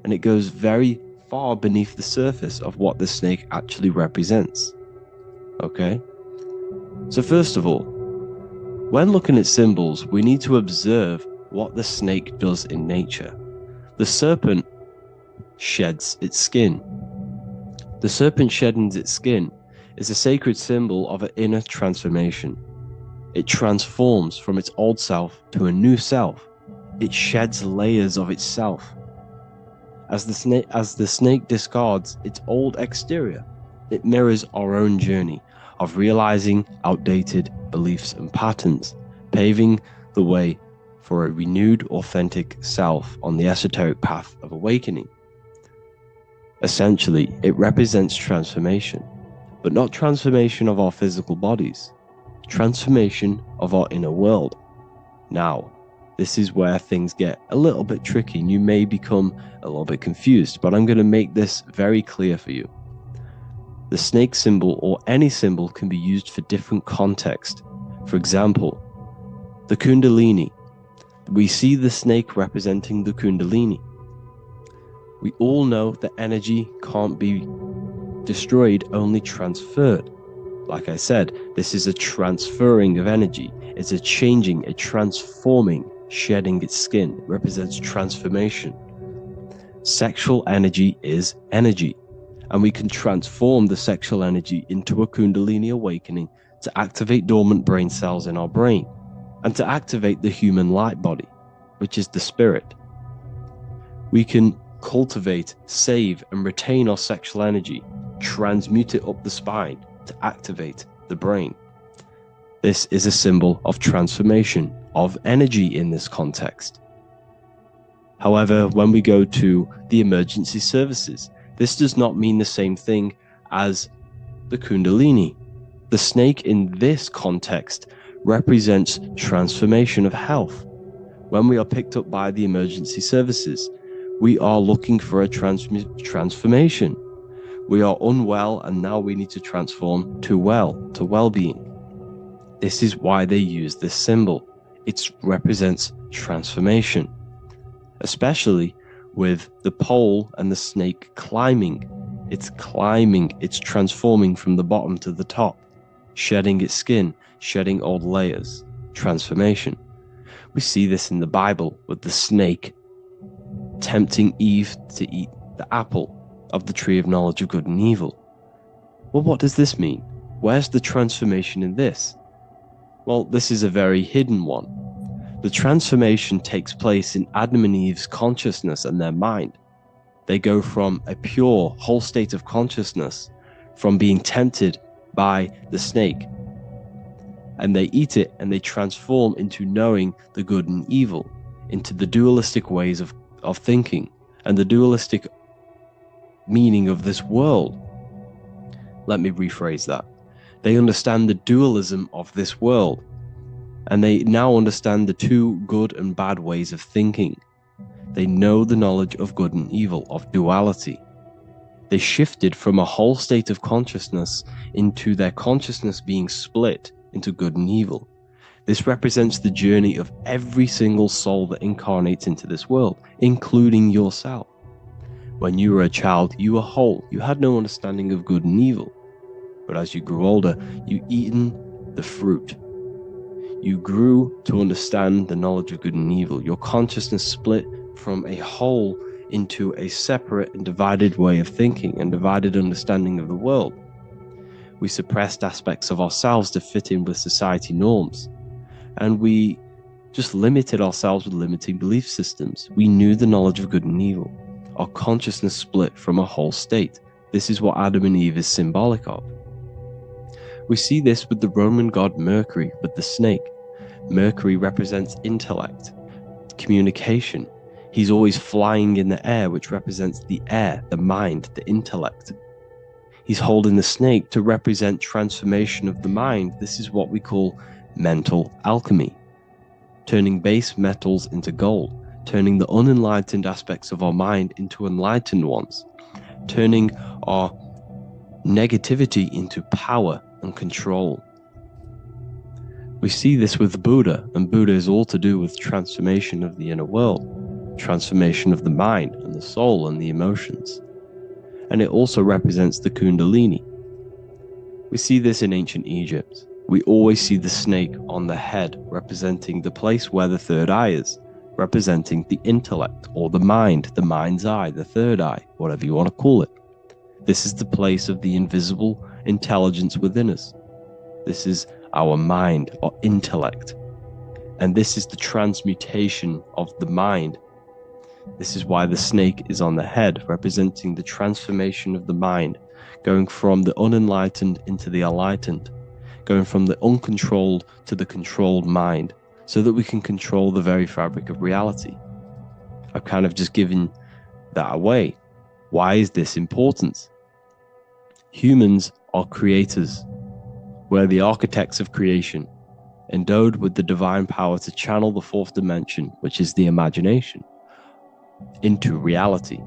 and it goes very far beneath the surface of what the snake actually represents. Okay? So first of all, when looking at symbols, we need to observe what the snake does in nature. The serpent sheds its skin. The serpent shedding its skin is a sacred symbol of an inner transformation. It transforms from its old self to a new self. It sheds layers of itself. As the snake discards its old exterior, it mirrors our own journey of realizing outdated beliefs and patterns, paving the way for a renewed, authentic self on the esoteric path of awakening. Essentially, it represents transformation, but not transformation of our physical bodies, transformation of our inner world. Now, this is where things get a little bit tricky and you may become a little bit confused, but I'm going to make this very clear for you. The snake symbol or any symbol can be used for different context. For example, the Kundalini. We see the snake representing the Kundalini. We all know that energy can't be destroyed, only transferred. Like I said, this is a transferring of energy. It's a changing, a transforming, shedding its skin. It represents transformation. Sexual energy is energy, and we can transform the sexual energy into a Kundalini awakening to activate dormant brain cells in our brain and to activate the human light body, which is the spirit. We can cultivate, save, and retain our sexual energy, transmute it up the spine to activate the brain. This is a symbol of transformation, of energy in this context. However, when we go to the emergency services, this does not mean the same thing as the Kundalini. The snake in this context represents transformation of health. When we are picked up by the emergency services, we are looking for a transformation. We are unwell and now we need to transform to well-being. This is why they use this symbol. It represents transformation, especially with the pole and the snake climbing. It's climbing, it's transforming from the bottom to the top, shedding its skin, shedding old layers, transformation. We see this in the Bible with the snake tempting Eve to eat the apple of the tree of knowledge of good and evil. Well, what does this mean? Where's the transformation in this? Well, this is a very hidden one. The transformation takes place in Adam and Eve's consciousness and their mind. They go from a pure, whole state of consciousness, from being tempted by the snake, and they eat it and they transform into knowing the good and evil, into the dualistic ways of thinking and the dualistic meaning of this world. Let me rephrase that. They understand the dualism of this world, and they now understand the two good and bad ways of thinking. They know the knowledge of good and evil, of duality. They shifted from a whole state of consciousness into their consciousness being split into good and evil. This represents the journey of every single soul that incarnates into this world, including yourself. When you were a child, you were whole. You had no understanding of good and evil. But as you grew older, you eaten the fruit. You grew to understand the knowledge of good and evil. Your consciousness split from a whole into a separate and divided way of thinking and divided understanding of the world. We suppressed aspects of ourselves to fit in with society norms. And we just limited ourselves with limiting belief systems. We knew the knowledge of good and evil. Our consciousness split from a whole state. This is what Adam and Eve is symbolic of. We see this with the Roman god Mercury, with the snake. Mercury represents intellect, communication. He's always flying in the air, which represents the air, the mind, the intellect. He's holding the snake to represent transformation of the mind. This is what we call mental alchemy. Turning base metals into gold, turning the unenlightened aspects of our mind into enlightened ones, turning our negativity into power and control. We see this with Buddha, and Buddha is all to do with transformation of the inner world, transformation of the mind and the soul and the emotions. And it also represents the Kundalini. We see this in ancient Egypt. We always see the snake on the head, representing the place where the third eye is, representing the intellect or the mind, the mind's eye, the third eye, whatever you want to call it. This is the place of the invisible intelligence within us. This is our mind or intellect. And this is the transmutation of the mind. This is why the snake is on the head, representing the transformation of the mind, going from the unenlightened into the enlightened, going from the uncontrolled to the controlled mind, so that we can control the very fabric of reality. I've kind of just given that away. Why is this important? Humans are creators. We're the architects of creation, endowed with the divine power to channel the fourth dimension, which is the imagination, into reality.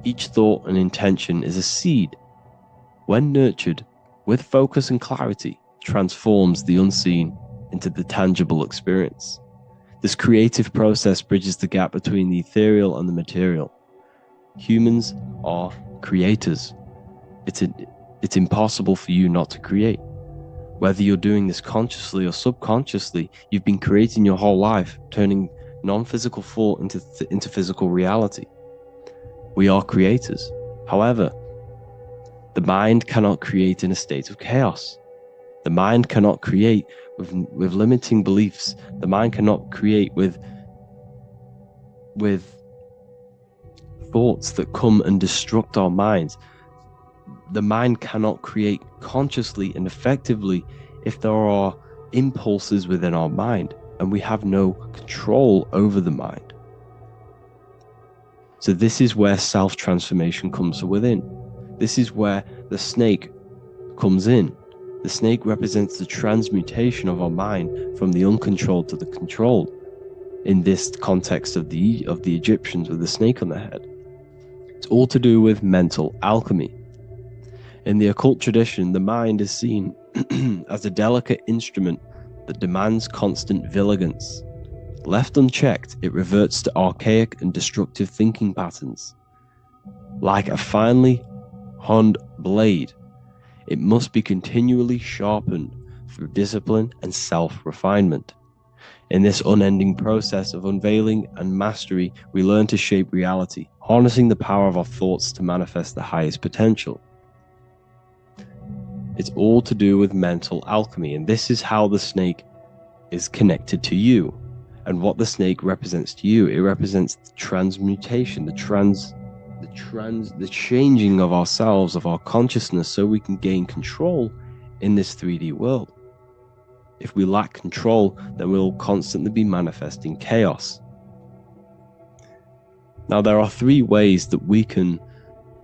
Each thought and intention is a seed. When nurtured with focus and clarity, transforms the unseen into the tangible experience. This creative process bridges the gap between the ethereal and the material. Humans are creators. It's impossible for you not to create. Whether you're doing this consciously or subconsciously, you've been creating your whole life, turning non-physical thought into physical reality. We are creators. However, the mind cannot create in a state of chaos. The mind cannot create with limiting beliefs. The mind cannot create with thoughts that come and destruct our minds. The mind cannot create consciously and effectively if there are impulses within our mind and we have no control over the mind. So this is where self-transformation comes from within. This is where the snake comes in. The snake represents the transmutation of our mind from the uncontrolled to the controlled. In this context of the Egyptians with the snake on their head, it's all to do with mental alchemy. In the occult tradition, the mind is seen as a delicate instrument that demands constant vigilance. Left unchecked, it reverts to archaic and destructive thinking patterns. Like a finely honed blade, it must be continually sharpened through discipline and self-refinement. In this unending process of unveiling and mastery, we learn to shape reality, harnessing the power of our thoughts to manifest the highest potential. It's all to do with mental alchemy, and this is how the snake is connected to you. And what the snake represents to you, it represents the transmutation, the changing of ourselves, of our consciousness, so we can gain control in this 3D world. If we lack control, then we'll constantly be manifesting chaos. Now, there are 3 ways that we can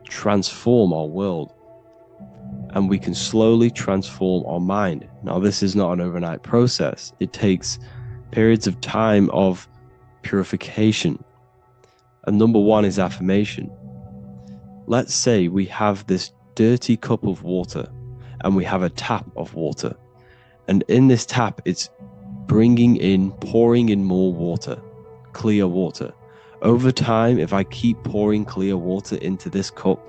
transform our world, and we can slowly transform our mind. Now, this is not an overnight process. It takes periods of time of purification. And number 1 is affirmation. Let's say we have this dirty cup of water and we have a tap of water. And in this tap, it's pouring in more water, clear water. Over time, if I keep pouring clear water into this cup,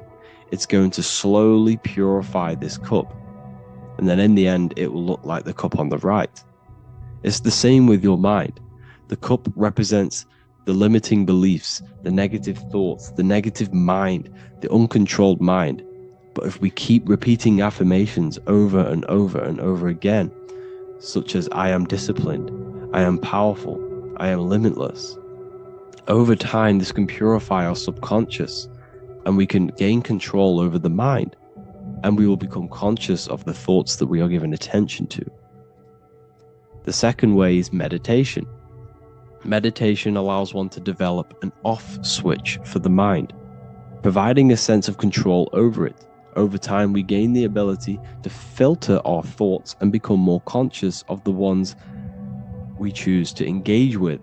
it's going to slowly purify this cup. And then in the end, it will look like the cup on the right. It's the same with your mind. The cup represents the limiting beliefs, the negative thoughts, the negative mind, the uncontrolled mind. But if we keep repeating affirmations over and over and over again, such as I am disciplined, I am powerful, I am limitless, over time this can purify our subconscious and we can gain control over the mind, and we will become conscious of the thoughts that we are giving attention to. The second way is meditation. Meditation allows one to develop an off switch for the mind, providing a sense of control over it. Over time, we gain the ability to filter our thoughts and become more conscious of the ones we choose to engage with.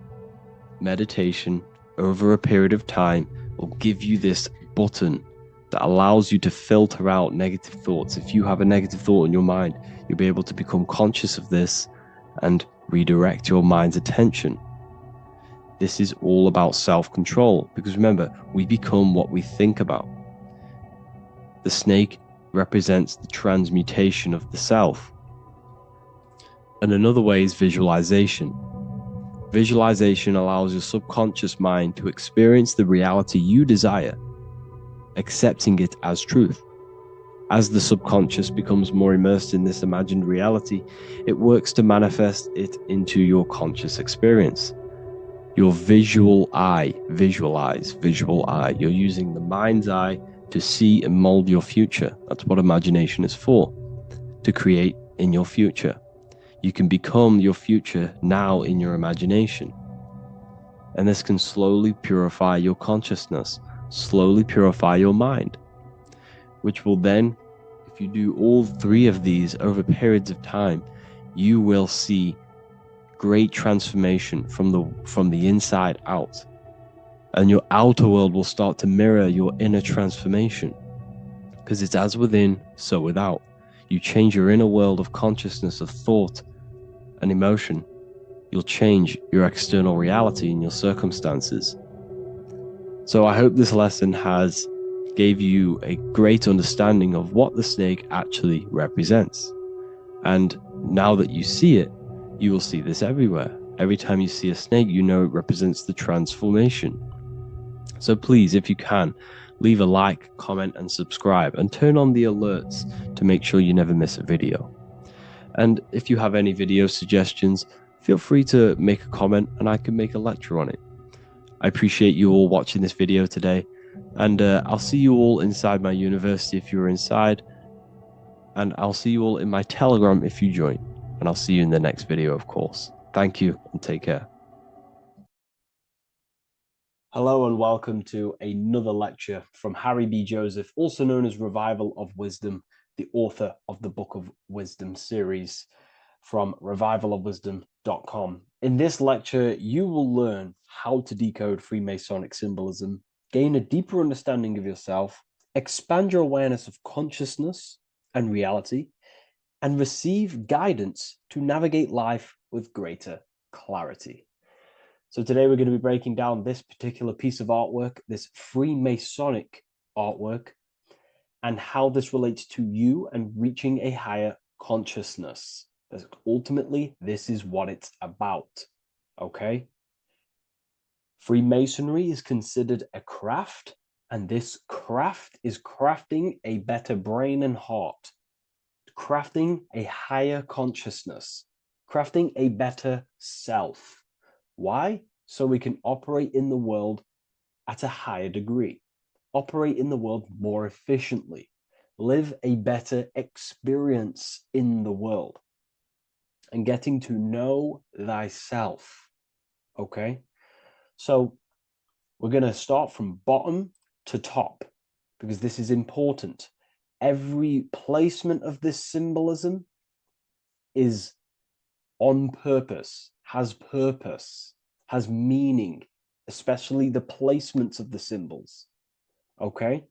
Meditation, over a period of time, will give you this button that allows you to filter out negative thoughts. If you have a negative thought in your mind, you'll be able to become conscious of this and redirect your mind's attention. This is all about self-control, because remember, we become what we think about. The snake represents the transmutation of the self. And another way is visualization. Visualization allows your subconscious mind to experience the reality you desire, accepting it as truth. As the subconscious becomes more immersed in this imagined reality, it works to manifest it into your conscious experience. Your visual eye, visualize, visual eye. You're using the mind's eye to see and mold your future. That's what imagination is for, to create in your future. You can become your future now in your imagination. And this can slowly purify your consciousness, slowly purify your mind, which will then, if you do all three of these over periods of time, you will see great transformation from the inside out. And your outer world will start to mirror your inner transformation, because it's as within, so without. You change your inner world of consciousness, of thought and emotion, you'll change your external reality and your circumstances. So I hope this lesson has gave you a great understanding of what the snake actually represents. And now that you see it, you will see this everywhere. Every time you see a snake, you know it represents the transformation. So please, if you can, leave a like, comment, and subscribe, and turn on the alerts to make sure you never miss a video. And if you have any video suggestions, feel free to make a comment and I can make a lecture on it. I appreciate you all watching this video today, and I'll see you all inside my university if you're inside, and I'll see you all in my Telegram if you join, and I'll see you in the next video, of course. Thank you and take care. Hello and welcome to another lecture from Harry B. Joseph, also known as Revival of Wisdom, the author of the Book of Wisdom series from revivalofwisdom.com. In this lecture, you will learn how to decode Freemasonic symbolism, gain a deeper understanding of yourself, expand your awareness of consciousness and reality, and receive guidance to navigate life with greater clarity. So today we're going to be breaking down this particular piece of artwork, this Freemasonic artwork, and how this relates to you and reaching a higher consciousness. Because ultimately, this is what it's about, okay? Freemasonry is considered a craft, and this craft is crafting a better brain and heart, crafting a higher consciousness, crafting a better self. Why? So we can operate in the world at a higher degree, operate in the world more efficiently, live a better experience in the world, and getting to know thyself. Okay? So we're going to start from bottom to top because this is important. Every placement of this symbolism is on purpose, has meaning, especially the placements of the symbols. Okay?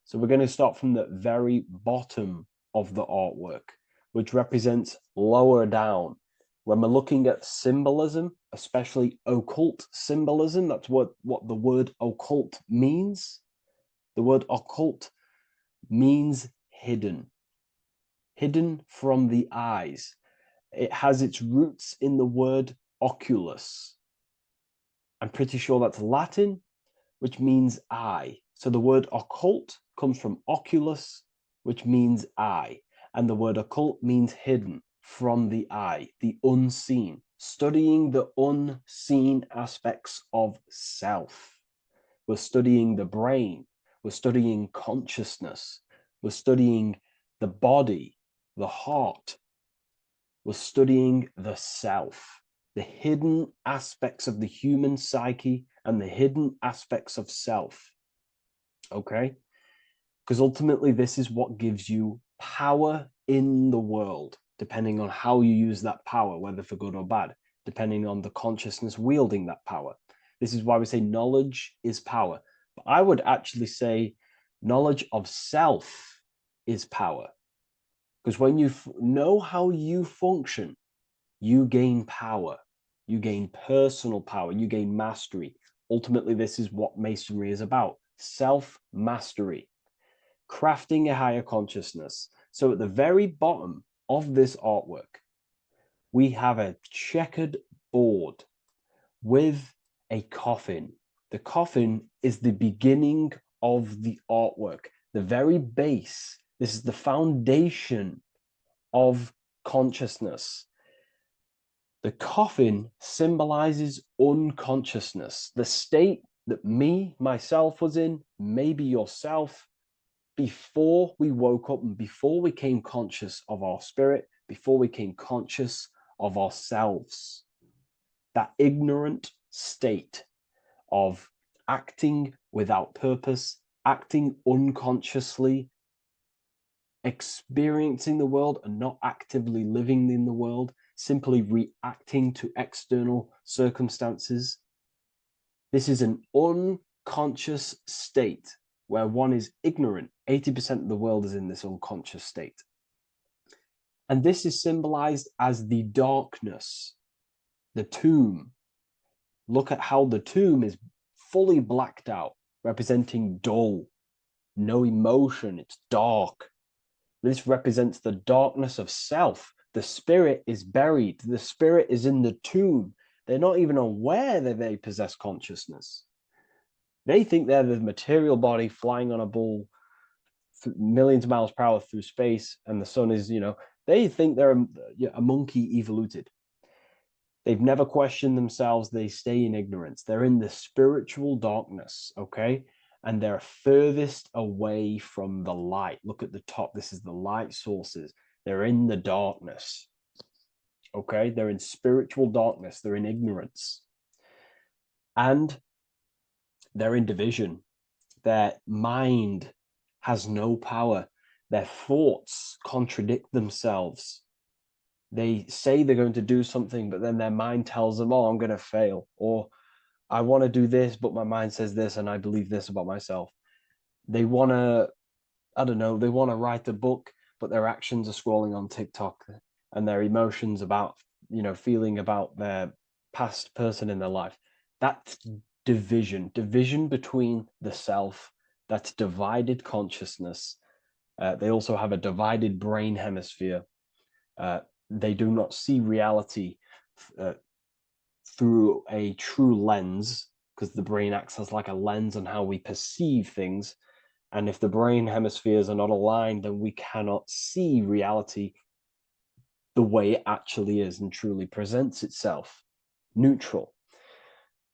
So we're going to start from the very bottom of the artwork, which represents lower down. When we're looking at symbolism, especially occult symbolism, that's what the word occult means. The word occult means hidden, hidden from the eyes. It has its roots in the word oculus. I'm pretty sure that's Latin, which means eye. So the word occult comes from oculus, which means eye. And the word occult means hidden from the eye, the unseen, studying the unseen aspects of self. We're studying the brain. We're studying consciousness. We're studying the body, the heart. We're studying the self, the hidden aspects of the human psyche and the hidden aspects of self. Okay? Because ultimately, this is what gives you power in the world, depending on how you use that power, whether for good or bad, depending on the consciousness wielding that power. This is why we say knowledge is power. But I would actually say knowledge of self is power. Because when you know how you function, you gain power. You gain personal power. You gain mastery. Ultimately, this is what Masonry is about. Self-mastery. Crafting a higher consciousness. So at the very bottom of this artwork, we have a checkered board with a coffin. The coffin is the beginning of the artwork, the very base. This is the foundation of consciousness. The coffin symbolizes unconsciousness, the state that myself was in, maybe yourself, before we woke up and before we came conscious of our spirit, before we came conscious of ourselves. That ignorant state of acting without purpose, acting unconsciously, experiencing the world and not actively living in the world, simply reacting to external circumstances. This is an unconscious state where one is ignorant. 80% of the world is in this unconscious state. And this is symbolized as the darkness, the tomb. Look at how the tomb is fully blacked out, representing dull, no emotion, it's dark. This represents the darkness of self. The spirit is buried. The spirit is in the tomb. They're not even aware that they possess consciousness. They think they're the material body flying on a ball millions of miles per hour through space, and the sun is, they think they're a monkey evoluted. They've never questioned themselves. They stay in ignorance. They're in the spiritual darkness, okay? And they're furthest away from the light. Look at the top. This is the light sources. They're in the darkness, okay? They're in spiritual darkness. They're in ignorance. And they're in division. Their mind has no power. Their thoughts contradict themselves. They say they're going to do something, but then their mind tells them, oh, I'm going to fail. Or I want to do this, but my mind says this, and I believe this about myself. They want to, they want to write a book, but their actions are scrolling on TikTok, and their emotions about, feeling about their past person in their life. That's division between the self. That's divided consciousness. They also have a divided brain hemisphere. They do not see reality through a true lens, because the brain acts as like a lens on how we perceive things. And if the brain hemispheres are not aligned, then we cannot see reality the way it actually is and truly presents itself, neutral.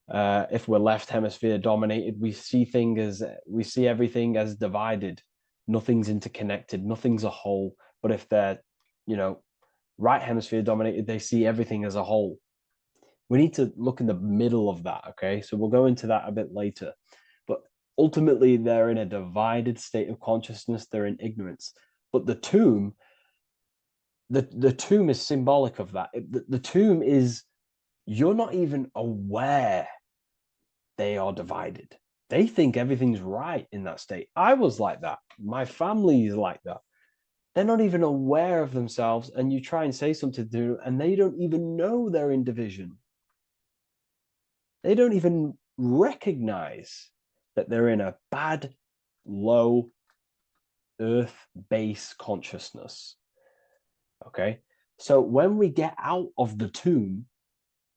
If we're left hemisphere dominated, we see everything as divided. Nothing's interconnected, nothing's a whole. But if they're, right hemisphere dominated, they see everything as a whole. We need to look in the middle of that, okay? So we'll go into that a bit later. But ultimately, they're in a divided state of consciousness. They're in ignorance. But the tomb, the tomb is symbolic of that. The tomb is, you're not even aware they are divided. They think everything's right in that state. I was like that. My family is like that. They're not even aware of themselves, and you try and say something to them, and they don't even know they're in division. They don't even recognize that they're in a bad, low, earth base consciousness. Okay? So when we get out of the tomb,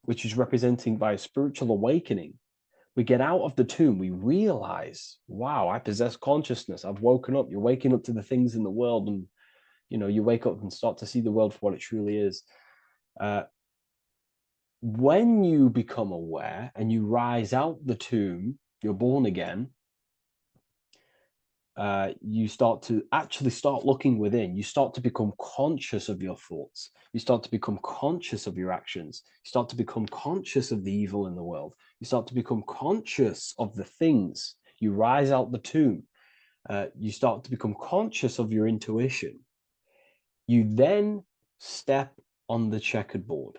which is representing by a spiritual awakening, we get out of the tomb, we realize, wow, I possess consciousness. I've woken up. You're waking up to the things in the world, and you wake up and start to see the world for what it truly is. When you become aware and you rise out the tomb, you're born again, you start looking within. You start to become conscious of your thoughts. You start to become conscious of your actions. You start to become conscious of the evil in the world. You start to become conscious of the things. You rise out the tomb. You start to become conscious of your intuition. You then step on the checkered board.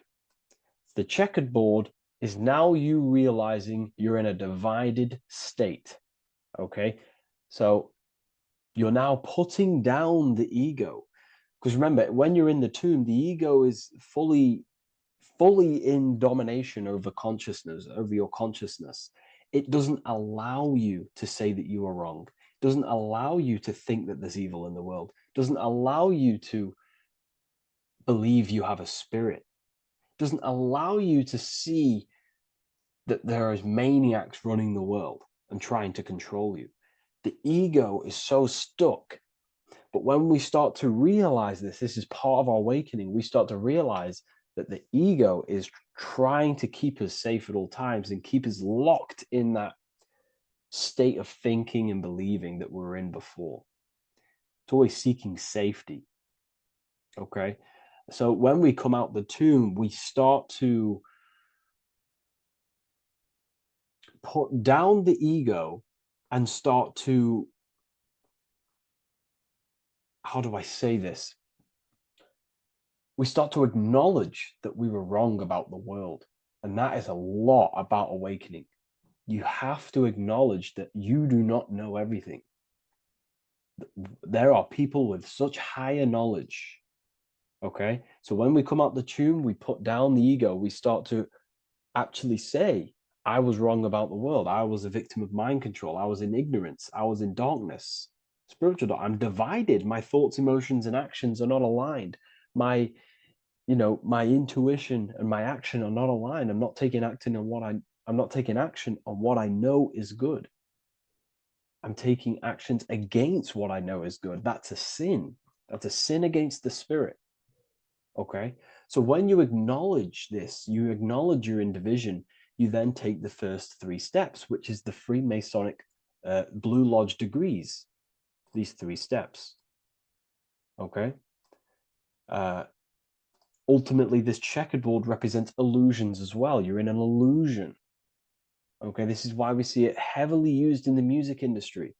The checkered board is now you realizing you're in a divided state, okay? So you're now putting down the ego. Because remember, when you're in the tomb, the ego is fully fully in domination over consciousness, over your consciousness, it doesn't allow you to say that you are wrong. It doesn't allow you to think that there's evil in the world. It doesn't allow you to believe you have a spirit. It doesn't allow you to see that there is maniacs running the world and trying to control you. The ego is so stuck. But when we start to realize this is part of our awakening, we start to realize that the ego is trying to keep us safe at all times and keep us locked in that state of thinking and believing that we were in before. It's always seeking safety. Okay? So when we come out the tomb, we start to put down the ego and start to, how do I say this? We start to acknowledge that we were wrong about the world. And that is a lot about awakening. You have to acknowledge that you do not know everything. There are people with such higher knowledge. Okay? So when we come out the tomb, we put down the ego. We start to actually say, I was wrong about the world. I was a victim of mind control. I was in ignorance. I was in darkness. Spiritual dark. I'm divided. My thoughts, emotions, and actions are not aligned. My intuition and my action are not aligned. I'm not taking action on what I know is good. I'm taking actions against what I know is good. That's a sin. That's a sin against the spirit. Okay? So when you acknowledge this, you acknowledge you're in division, you then take the first 3 steps, which is the Freemasonic Blue Lodge degrees. These 3 steps. Okay? Ultimately, this checkerboard represents illusions as well. You're in an illusion. Okay, this is why we see it heavily used in the music industry.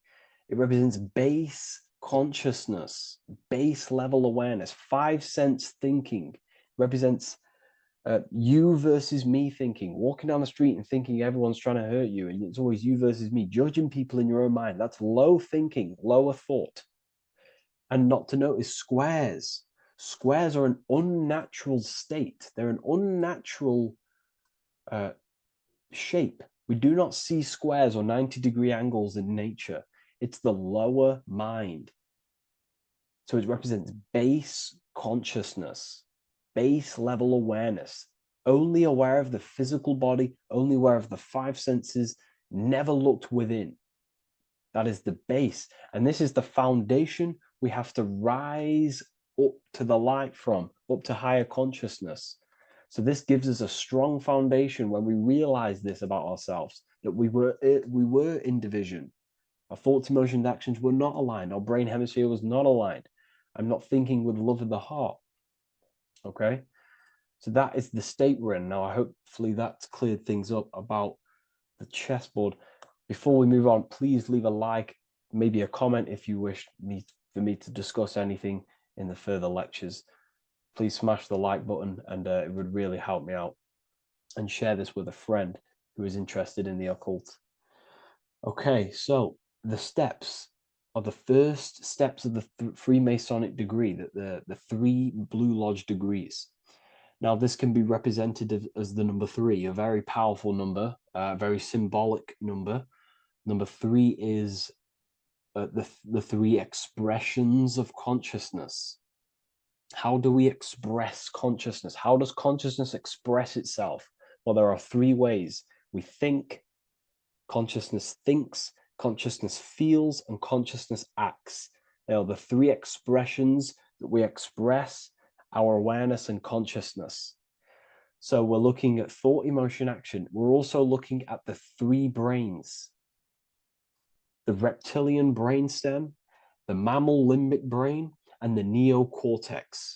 It represents base consciousness, base level awareness, 5 sense thinking. It represents you versus me thinking, walking down the street and thinking everyone's trying to hurt you, and it's always you versus me, judging people in your own mind. That's low thinking, lower thought. And not to notice squares. Squares are an unnatural state. They're an unnatural shape. We do not see squares or 90-degree angles in nature. It's the lower mind. So it represents base consciousness, base level awareness, only aware of the physical body, only aware of the 5 senses, never looked within. That is the base. And this is the foundation we have to rise up to the light from, up to higher consciousness. So this gives us a strong foundation when we realize this about ourselves, that we were in division. Our thoughts, emotions, actions were not aligned. Our brain hemisphere was not aligned. I'm not thinking with love of the heart. Okay? So that is the state we're in. Now, hopefully that's cleared things up about the chessboard. Before we move on, please leave a like, maybe a comment if you wish for me to discuss anything in the further lectures. Please smash the like button, and it would really help me out. And share this with a friend who is interested in the occult. Okay, so the steps are the first steps of the Freemasonic degree, the 3 Blue Lodge degrees. Now, this can be represented as the number 3, a very powerful number, a very symbolic number. Number 3 is the 3 expressions of consciousness. How do we express consciousness? How does consciousness express itself? Well, there are 3 ways. We think, consciousness thinks, consciousness feels, and consciousness acts. They are the 3 expressions that we express our awareness and consciousness. So we're looking at thought, emotion, action. We're also looking at the 3 brains. The reptilian brainstem, the mammal limbic brain, and the neocortex.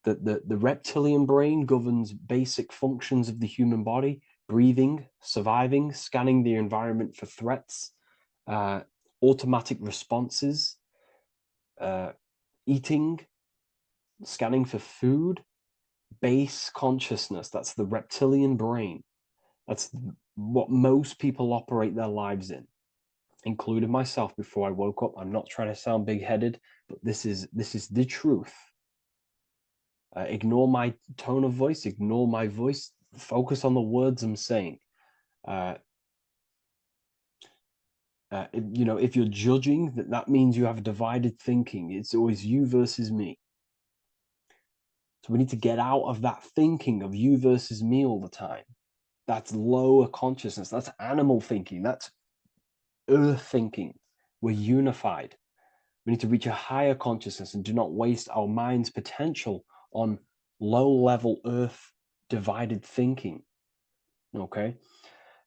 The reptilian brain governs basic functions of the human body: breathing, surviving, scanning the environment for threats, automatic responses, eating, scanning for food, base consciousness. That's the reptilian brain. That's what most people operate their lives in, including myself before I woke up. I'm not trying to sound big-headed, but this is the truth. Ignore my tone of voice, ignore my voice, focus on the words I'm saying. You know, if you're judging, that means you have divided thinking. It's always you versus me. So we need to get out of that thinking of you versus me all the time. That's lower consciousness. That's animal thinking. That's earth thinking. We're unified. We need to reach a higher consciousness and do not waste our mind's potential on low-level earth divided thinking. Okay?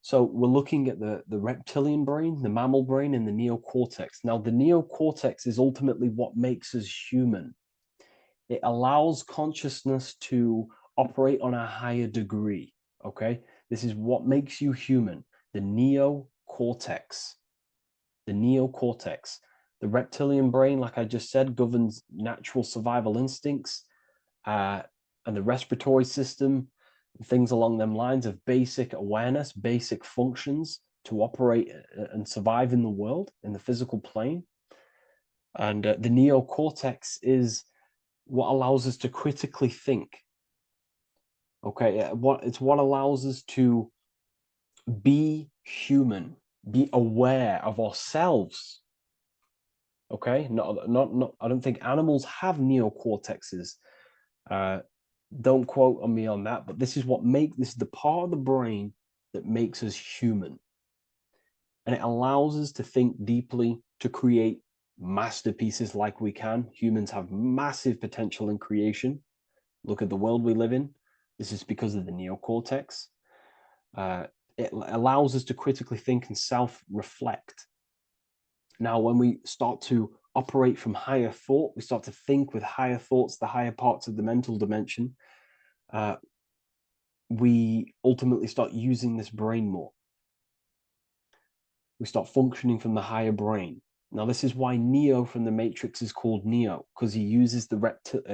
So we're looking at the reptilian brain, the mammal brain, and the neocortex. Now, the neocortex is ultimately what makes us human. It allows consciousness to operate on a higher degree, okay? This is what makes you human, the neocortex. The neocortex. The reptilian brain, like I just said, governs natural survival instincts and the respiratory system, things along them lines of basic awareness, basic functions to operate and survive in the world, in the physical plane. And the neocortex is what allows us to critically think. Okay, it's what allows us to be human, be aware of ourselves. Okay, not. I don't think animals have neocortexes. Don't quote on me on that, but this is the part of the brain that makes us human. And it allows us to think deeply, to create masterpieces like we can. Humans have massive potential in creation. Look at the world we live in. This is because of the neocortex. It allows us to critically think and self-reflect. Now, when we start to operate from higher thought, we start to think with higher thoughts, the higher parts of the mental dimension, we ultimately start using this brain more. We start functioning from the higher brain. Now, this is why Neo from the Matrix is called Neo, because he uses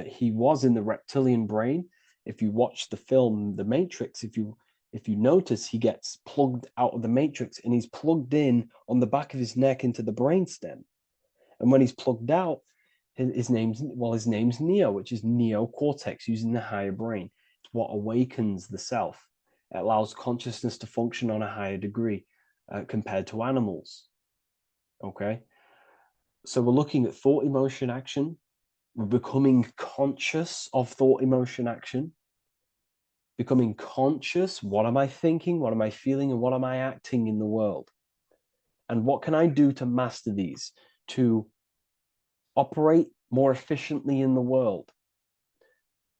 he was in the reptilian brain. If you watch the film The Matrix, if you notice, he gets plugged out of the Matrix and he's plugged in on the back of his neck into the brainstem. And when he's plugged out, his name's Neo, which is neocortex, using the higher brain. It's what awakens the self. It allows consciousness to function on a higher degree compared to animals. Okay, so we're looking at thought, emotion, action. We're becoming conscious of thought, emotion, action. Becoming conscious, what am I thinking, what am I feeling, and what am I acting in the world? And what can I do to master these, to operate more efficiently in the world?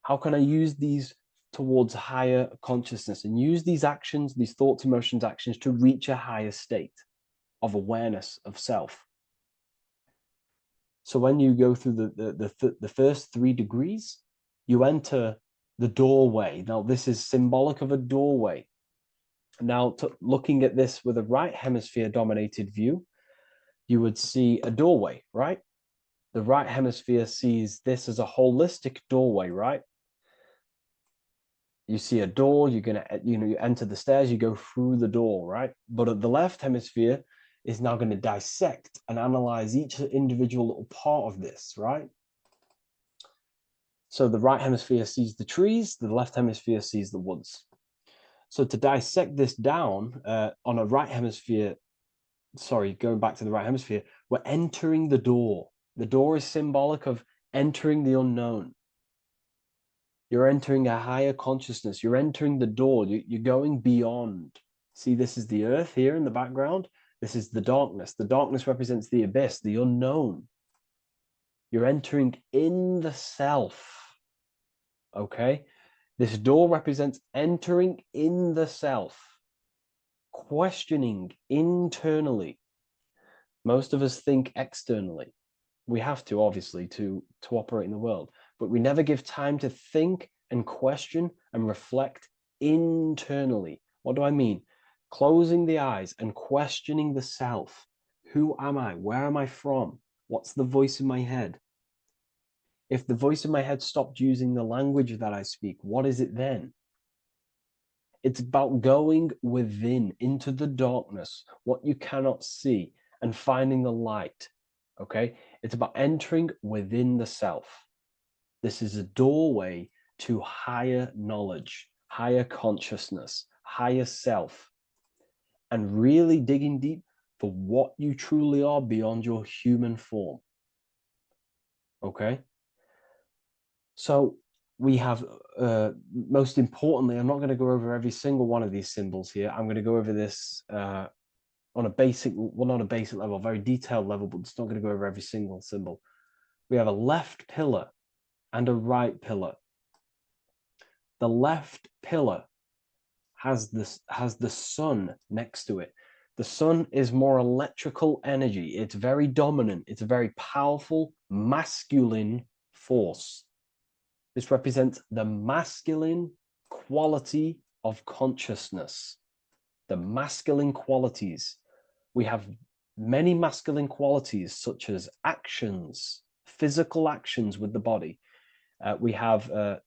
How can I use these towards higher consciousness and use these actions, these thoughts, emotions, actions to reach a higher state of awareness of self? So when you go through the first 3 degrees, you enter the doorway. Now, this is symbolic of a doorway. Now, looking at this with a right hemisphere dominated view, you would see a doorway, right? The right hemisphere sees this as a holistic doorway, right? You see a door, you're gonna, you enter the stairs, you go through the door, right? But at the left hemisphere is now going to dissect and analyze each individual little part of this, right? So the right hemisphere sees the trees, the left hemisphere sees the woods. So to dissect this down on a right hemisphere, sorry, going back to the right hemisphere, we're entering the door. The door is symbolic of entering the unknown. You're entering a higher consciousness. You're entering the door. You're going beyond. See, this is the earth here in the background. This is the darkness. The darkness represents the abyss, the unknown. You're entering in the self. Okay? This door represents entering in the self, questioning internally. Most of us think externally. We have to, obviously, to operate in the world, but we never give time to think and question and reflect internally. What do I mean? Closing the eyes and questioning the self. Who am I? Where am I from? What's the voice in my head? If the voice in my head stopped using the language that I speak, what is it then? It's about going within, into the darkness, what you cannot see, and finding the light. Okay? It's about entering within the self. This is a doorway to higher knowledge, higher consciousness, higher self, and really digging deep for what you truly are beyond your human form. Okay? So we have, most importantly, I'm not going to go over every single one of these symbols here. I'm going to go over this on a basic, well, not a basic level, a very detailed level, but it's not going to go over every single symbol. We have a left pillar and a right pillar. The left pillar has the sun next to it. The sun is more electrical energy. It's very dominant. It's a very powerful masculine force. This represents the masculine quality of consciousness. The masculine qualities. We have many masculine qualities such as actions, physical actions with the body. We have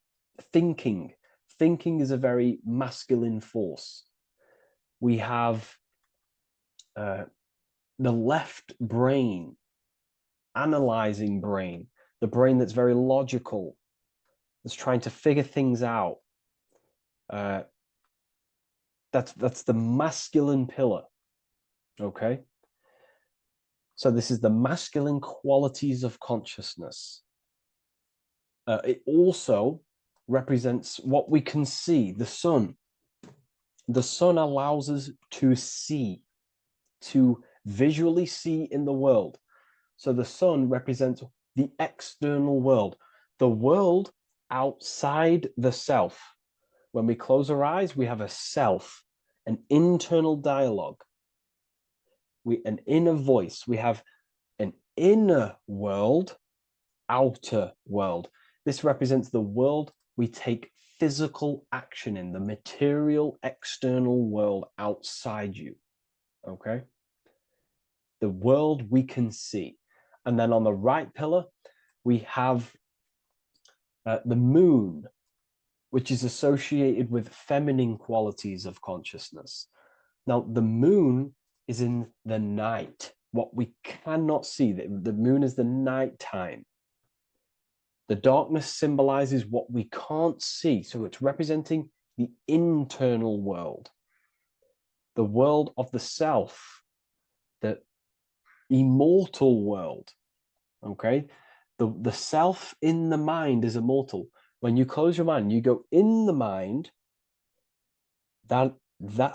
thinking. Thinking is a very masculine force. We have the left brain, analyzing brain, the brain that's very logical, that's trying to figure things out. That's the masculine pillar. Okay. So this is the masculine qualities of consciousness. It also represents what we can see, the sun. The sun allows us to see, to visually see in the world. So the sun represents the external world, the world outside the self. When we close our eyes, we have a self, an internal dialogue, an inner voice. We have an inner world, outer world. This represents the world we take physical action in, the material external world outside you. Okay? The world we can see. And then on the right pillar, we have the moon, which is associated with feminine qualities of consciousness. Now, the moon is in the night, what we cannot see. The moon is the nighttime. The darkness symbolizes what we can't see. So it's representing the internal world, the world of the self, the immortal world. Okay? The self in the mind is immortal. When you close your mind, you go in the mind, that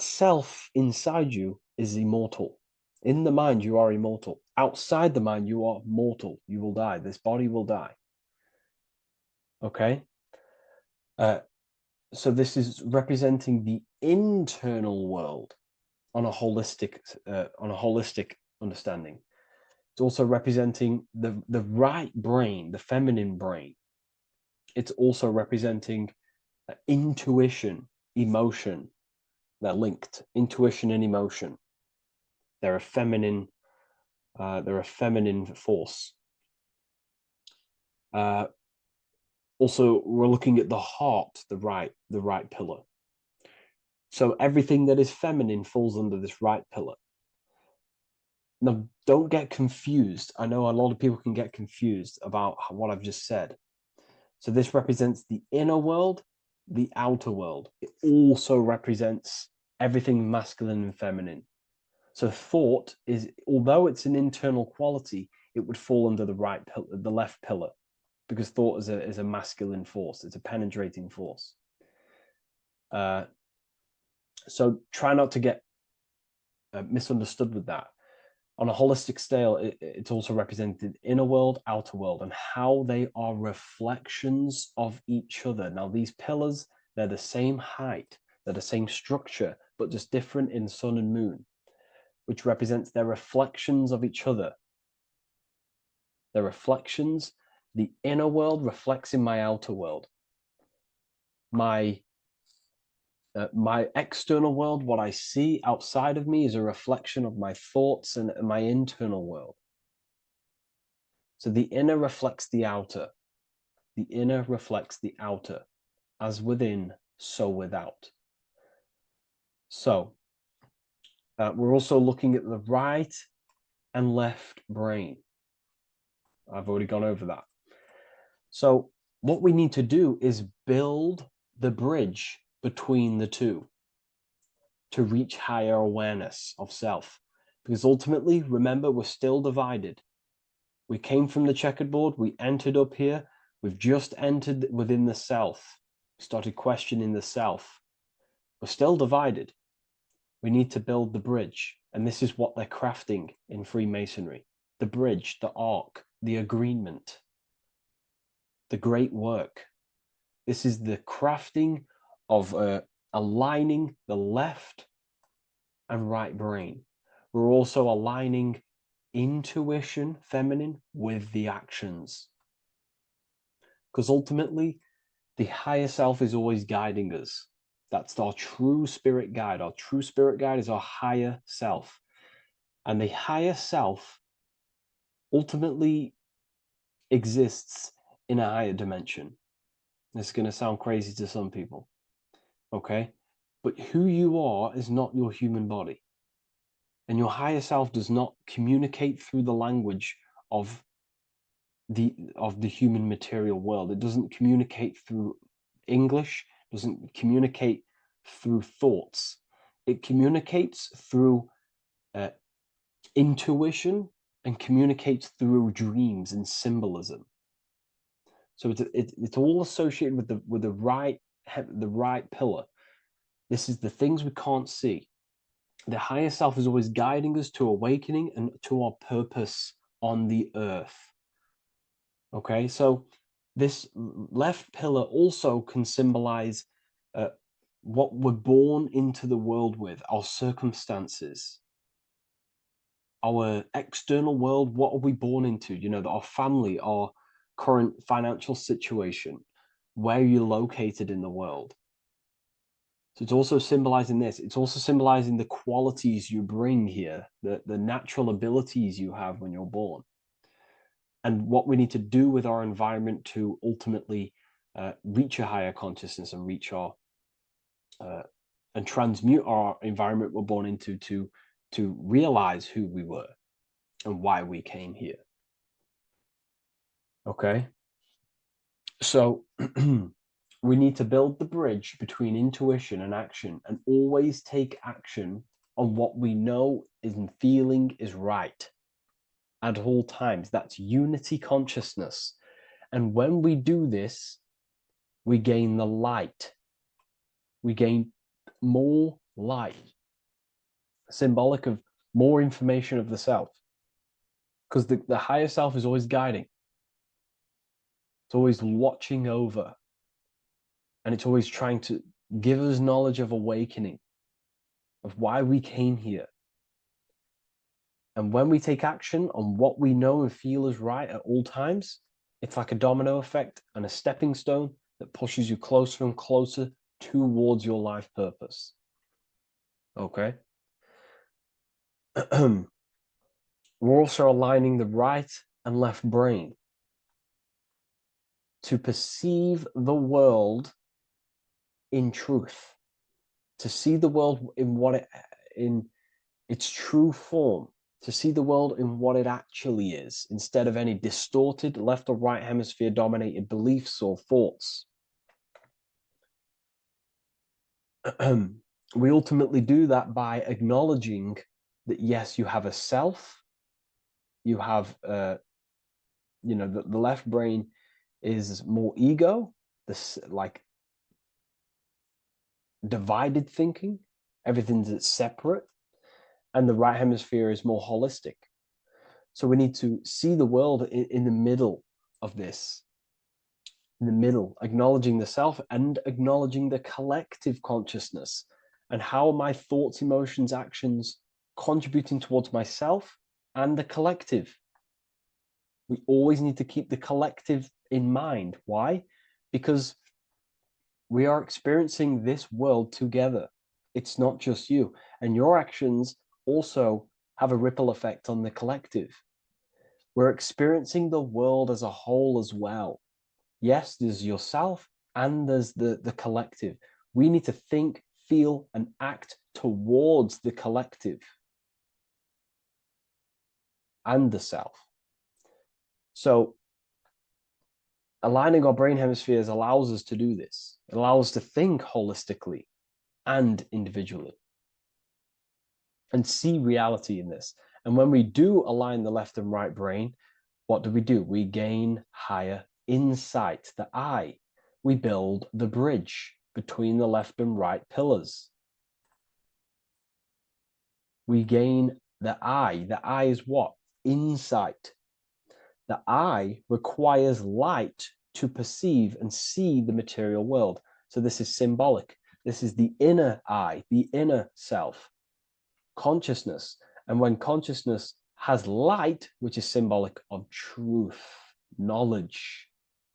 self inside you is immortal. In the mind, you are immortal. Outside the mind, you are mortal. You will die. This body will die. Okay? So this is representing the internal world on a holistic understanding. It's also representing the right brain, the feminine brain. It's also representing intuition, emotion. They're linked. Intuition and emotion. They're a feminine force. Also, we're looking at the heart, the right pillar. So everything that is feminine falls under this right pillar. Now, don't get confused. I know a lot of people can get confused about what I've just said. So this represents the inner world, the outer world. It also represents everything masculine and feminine. So thought is, although it's an internal quality, it would fall under the left pillar, because thought is a masculine force. It's a penetrating force. So try not to get misunderstood with that. On a holistic scale, it's also represented inner world, outer world, and how they are reflections of each other. Now, these pillars, they're the same height, they're the same structure, but just different in sun and moon, which represents their reflections of each other. Their reflections, the inner world reflects in my outer world. My external world, what I see outside of me, is a reflection of my thoughts and my internal world. So the inner reflects the outer. The inner reflects the outer. As within, so without. So we're also looking at the right and left brain. I've already gone over that. So what we need to do is build the bridge between the two to reach higher awareness of self. Because ultimately, remember, we're still divided. We came from the checkerboard, we entered up here, we've just entered within the self, started questioning the self. We're still divided. We need to build the bridge. And this is what they're crafting in Freemasonry. The bridge, the arc, the agreement, the great work. This is the crafting of aligning the left and right brain. We're also aligning intuition, feminine, with the actions. Because ultimately, the higher self is always guiding us. That's our true spirit guide. Our true spirit guide is our higher self. And the higher self ultimately exists in a higher dimension. This is going to sound crazy to some people, okay? But who you are is not your human body. And your higher self does not communicate through the language of the human material world. It doesn't communicate through English, doesn't communicate through thoughts. It communicates through intuition and communicates through dreams and symbolism. So it's all associated with the right pillar. This is the things we can't see. The higher self is always guiding us to awakening and to our purpose on the earth. Okay, so this left pillar also can symbolize what we're born into the world with, our circumstances, our external world. What are we born into? You know, our family, our current financial situation, where you're located in the world. So it's also symbolizing this. It's also symbolizing the qualities you bring here, the natural abilities you have when you're born, and what we need to do with our environment to ultimately reach a higher consciousness and reach our and transmute our environment we're born into to realize who we were and why we came here. Okay, so we need to build the bridge between intuition and action, and always take action on what we know and feeling is right at all times. That's unity consciousness. And when we do this, we gain the light. We gain more light, symbolic of more information of the self. Because the higher self is always guiding. It's always watching over. And it's always trying to give us knowledge of awakening, of why we came here. And when we take action on what we know and feel is right at all times, it's like a domino effect and a stepping stone that pushes you closer and closer towards your life purpose. Okay? We're also aligning the right and left brain to perceive the world in truth, to see the world in its true form, to see the world in what it actually is, instead of any distorted left or right hemisphere dominated beliefs or thoughts. We ultimately do that by acknowledging that, yes, you have a self, you have, the left brain is more ego, this like divided thinking, everything's separate, and the right hemisphere is more holistic. So we need to see the world in the middle of this, in the middle, acknowledging the self and acknowledging the collective consciousness, and how my thoughts, emotions, actions contributing towards myself and the collective. We always need to keep the collective in mind. Why? Because we are experiencing this world together. It's not just you. And your actions also have a ripple effect on the collective. We're experiencing the world as a whole as well. Yes, there's yourself and there's the collective. We need to think, feel, and act towards the collective and the self. So Aligning our brain hemispheres allows us to do this. It allows us to think holistically and individually and see reality in this. And when we do align the left and right brain, what do? We gain higher insight, the eye. We build the bridge between the left and right pillars. We gain the eye. The eye is what? Insight. The eye requires light to perceive and see the material world. So this is symbolic. This is the inner eye, the inner self, consciousness. And when consciousness has light, which is symbolic of truth, knowledge,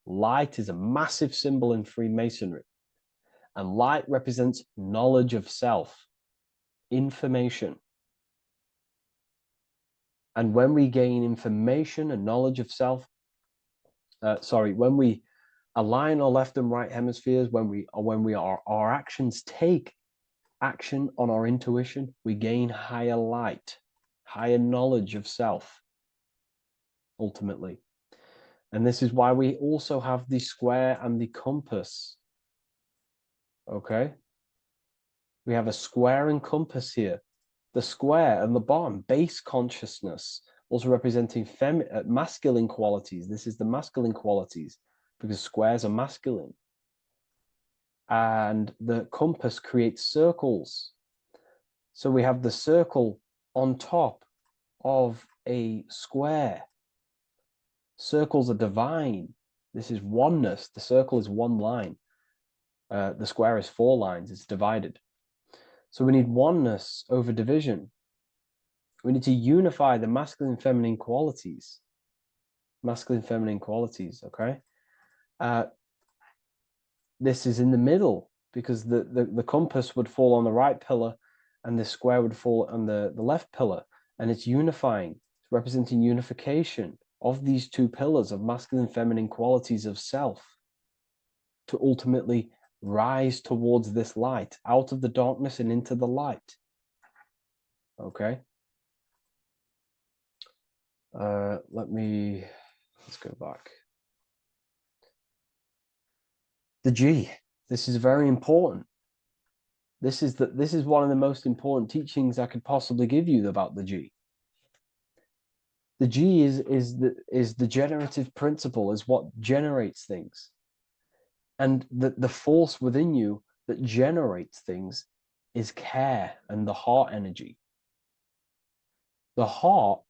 light is a massive symbol in Freemasonry. And light represents knowledge of self, information. And when we gain information and knowledge of self, when we align our left and right hemispheres, our actions take action on our intuition, we gain higher light, higher knowledge of self, ultimately. And this is why we also have the square and the compass. Okay? We have a square and compass here. The square and the bottom, base consciousness, also representing masculine qualities. This is the masculine qualities because squares are masculine. And the compass creates circles. So we have the circle on top of a square. Circles are divine. This is oneness. The circle is one line. The square is 4 lines. It's divided. So we need oneness over division. We need to unify the masculine and feminine qualities. Masculine and feminine qualities, okay? This is in the middle because the compass would fall on the right pillar and the square would fall on the left pillar. And it's unifying. It's representing unification of these 2 pillars of masculine and feminine qualities of self to ultimately rise towards this light, out of the darkness and into the light. Okay. Let's go back. The G. This is very important. This is one of the most important teachings I could possibly give you about the G. The G is the generative principle, is what generates things. And the force within you that generates things is care and the heart energy. The heart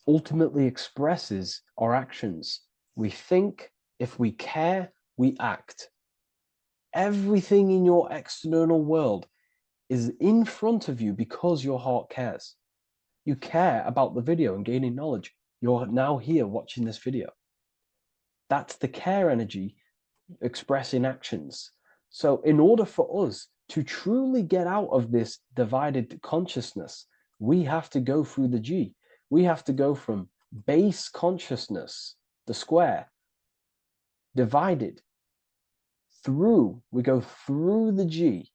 ultimately expresses our actions. We think, if we care, we act. Everything in your external world is in front of you because your heart cares. You care about the video and gaining knowledge. You're now here watching this video. That's the care energy expressing actions. So in order for us to truly get out of this divided consciousness, we have to go through the G. We have to go from base consciousness, the square, divided, we go through the G,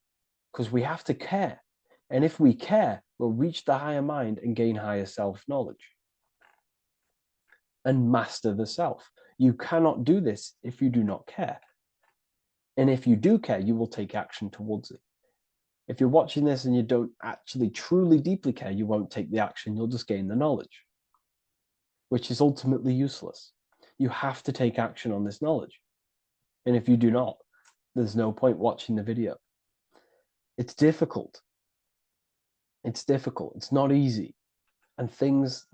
because we have to care. And if we care, we'll reach the higher mind and gain higher self-knowledge and master the self. You cannot do this if you do not care. And if you do care, you will take action towards it. If you're watching this and you don't actually truly deeply care, you won't take the action. You'll just gain the knowledge, which is ultimately useless. You have to take action on this knowledge. And if you do not, there's no point watching the video. It's difficult. It's difficult. It's not easy. And things,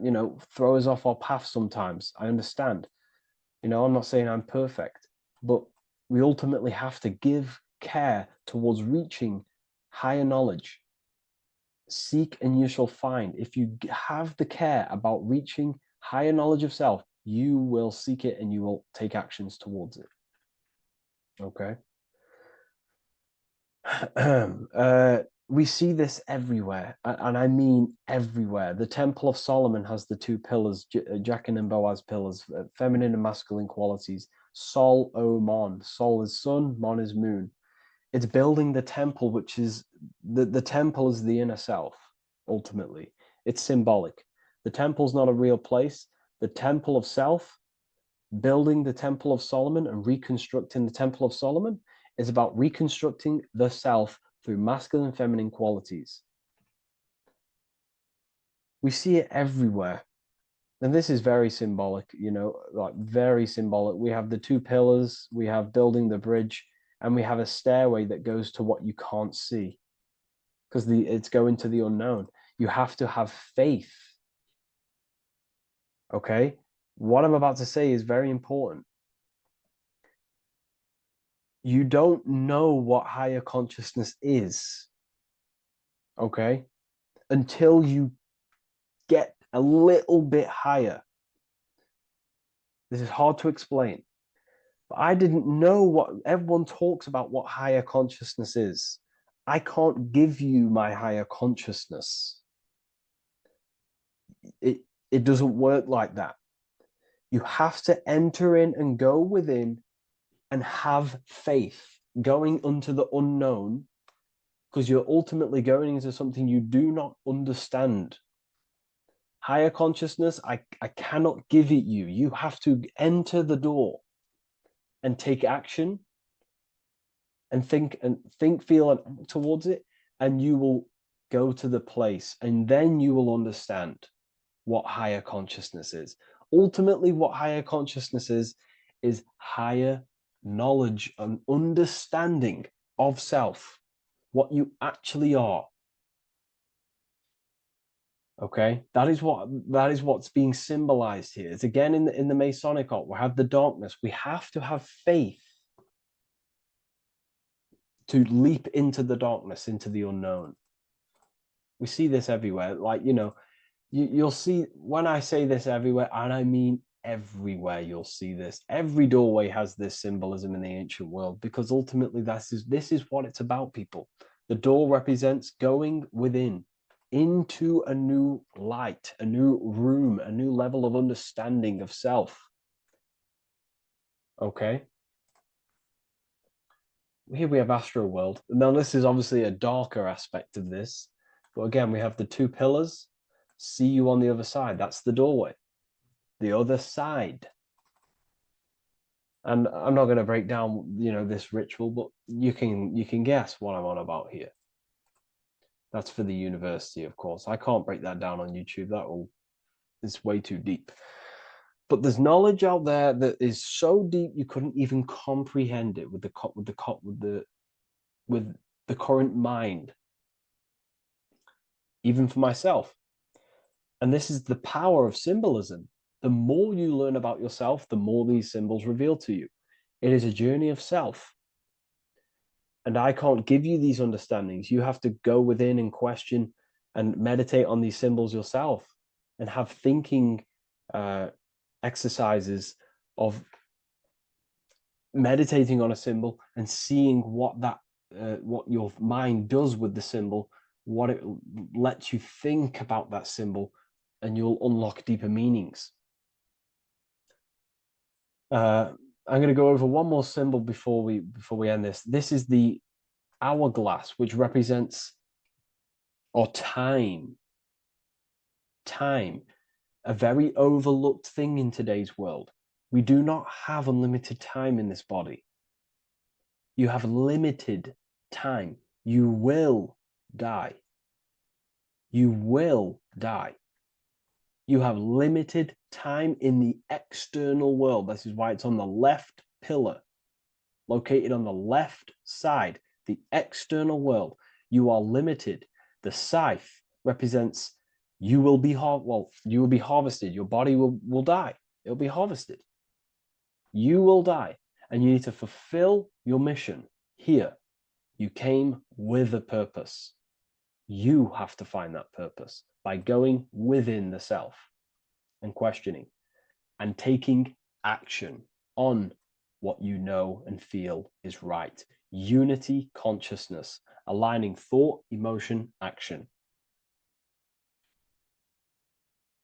throw us off our path sometimes. I understand. I'm not saying I'm perfect, but we ultimately have to give care towards reaching higher knowledge. Seek and you shall find. If you have the care about reaching higher knowledge of self, you will seek it and you will take actions towards it. Okay. We see this everywhere, and I mean everywhere. The Temple of Solomon has the 2 pillars, Jachin and Boaz pillars, feminine and masculine qualities. Sol, O, Mon. Sol is sun, Mon is moon. It's building the temple, which is the temple is the inner self, ultimately. It's symbolic. The temple's not a real place. The temple of self building the Temple of Solomon and reconstructing the Temple of Solomon is about reconstructing the self through masculine and feminine qualities. We see it everywhere. And this is very symbolic, you know, like very symbolic. We have the two pillars, we have building the bridge, and we have a stairway that goes to what you can't see because it's going to the unknown. You have to have faith. Okay? What I'm about to say is very important. You don't know what higher consciousness is, okay, until you get a little bit higher. This is hard to explain. But I didn't know what everyone talks about what higher consciousness is. I can't give you my higher consciousness. It doesn't work like that. You have to enter in and go within and have faith, going into the unknown, because you're ultimately going into something you do not understand. Higher consciousness, I cannot give it you. You have to enter the door and take action and think, feel, and act towards it, and you will go to the place, and then you will understand what higher consciousness is. Ultimately, what higher consciousness is higher knowledge and understanding of self, what you actually are. Okay, that is what's being symbolized here. It's again in the Masonic art. We have the darkness. We have to have faith to leap into the darkness, into the unknown. We see this everywhere. Like, you know, you'll see, when I say this everywhere, and I mean everywhere, you'll see this. Every doorway has this symbolism in the ancient world, because ultimately this is what it's about, people. The door represents going within into a new light, a new room, a new level of understanding of self. Okay. Here we have Astro World. Now this is obviously a darker aspect of this, but again, we have the two pillars. See you on the other side. That's the doorway. The other side. And I'm not going to break down, you know, this ritual, but you can guess what I'm on about here. That's for the university, of course. I can't break that down on YouTube. It's way too deep. But there's knowledge out there that is so deep you couldn't even comprehend it with the current mind, even for myself. And this is the power of symbolism. The more you learn about yourself, the more these symbols reveal to you. It is a journey of self. And I can't give you these understandings. You have to go within and question and meditate on these symbols yourself, and have thinking exercises of meditating on a symbol and seeing what your mind does with the symbol, what it lets you think about that symbol, and you'll unlock deeper meanings. I'm going to go over one more symbol before we end this. This is the hourglass, which represents time, a very overlooked thing in today's world. We do not have unlimited time in this body. You have limited time. You will die. You will die. You have limited time in the external world. This is why it's on the left pillar, located on the left side, the external world. You are limited. The scythe represents you will be harvested. Your body will die. It'll be harvested. You will die, and you need to fulfill your mission here. You came with a purpose. You have to find that purpose by going within the self and questioning and taking action on what you know and feel is right. Unity consciousness, aligning thought, emotion, action.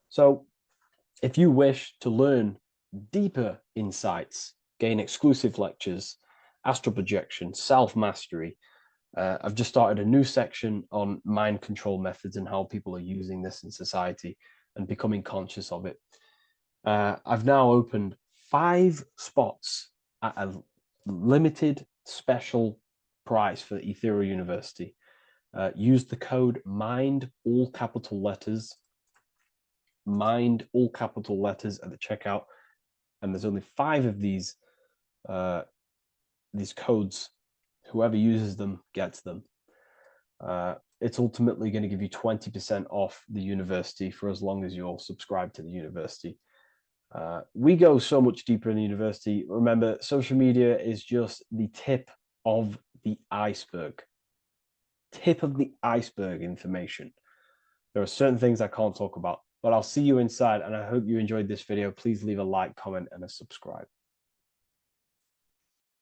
So if you wish to learn deeper insights, gain exclusive lectures, astral projection, self-mastery, I've just started a new section on mind control methods and how people are using this in society and becoming conscious of it. I've now opened 5 spots at a limited special price for Ethereal University. Use the code MIND, all capital letters. MIND, all capital letters at the checkout. And there's only 5 of these codes. Whoever uses them gets them. It's ultimately going to give you 20% off the university for as long as you're subscribed to the university. We go so much deeper in the university. Remember, social media is just the tip of the iceberg. Tip of the iceberg information. There are certain things I can't talk about, but I'll see you inside, and I hope you enjoyed this video. Please leave a like, comment, and a subscribe.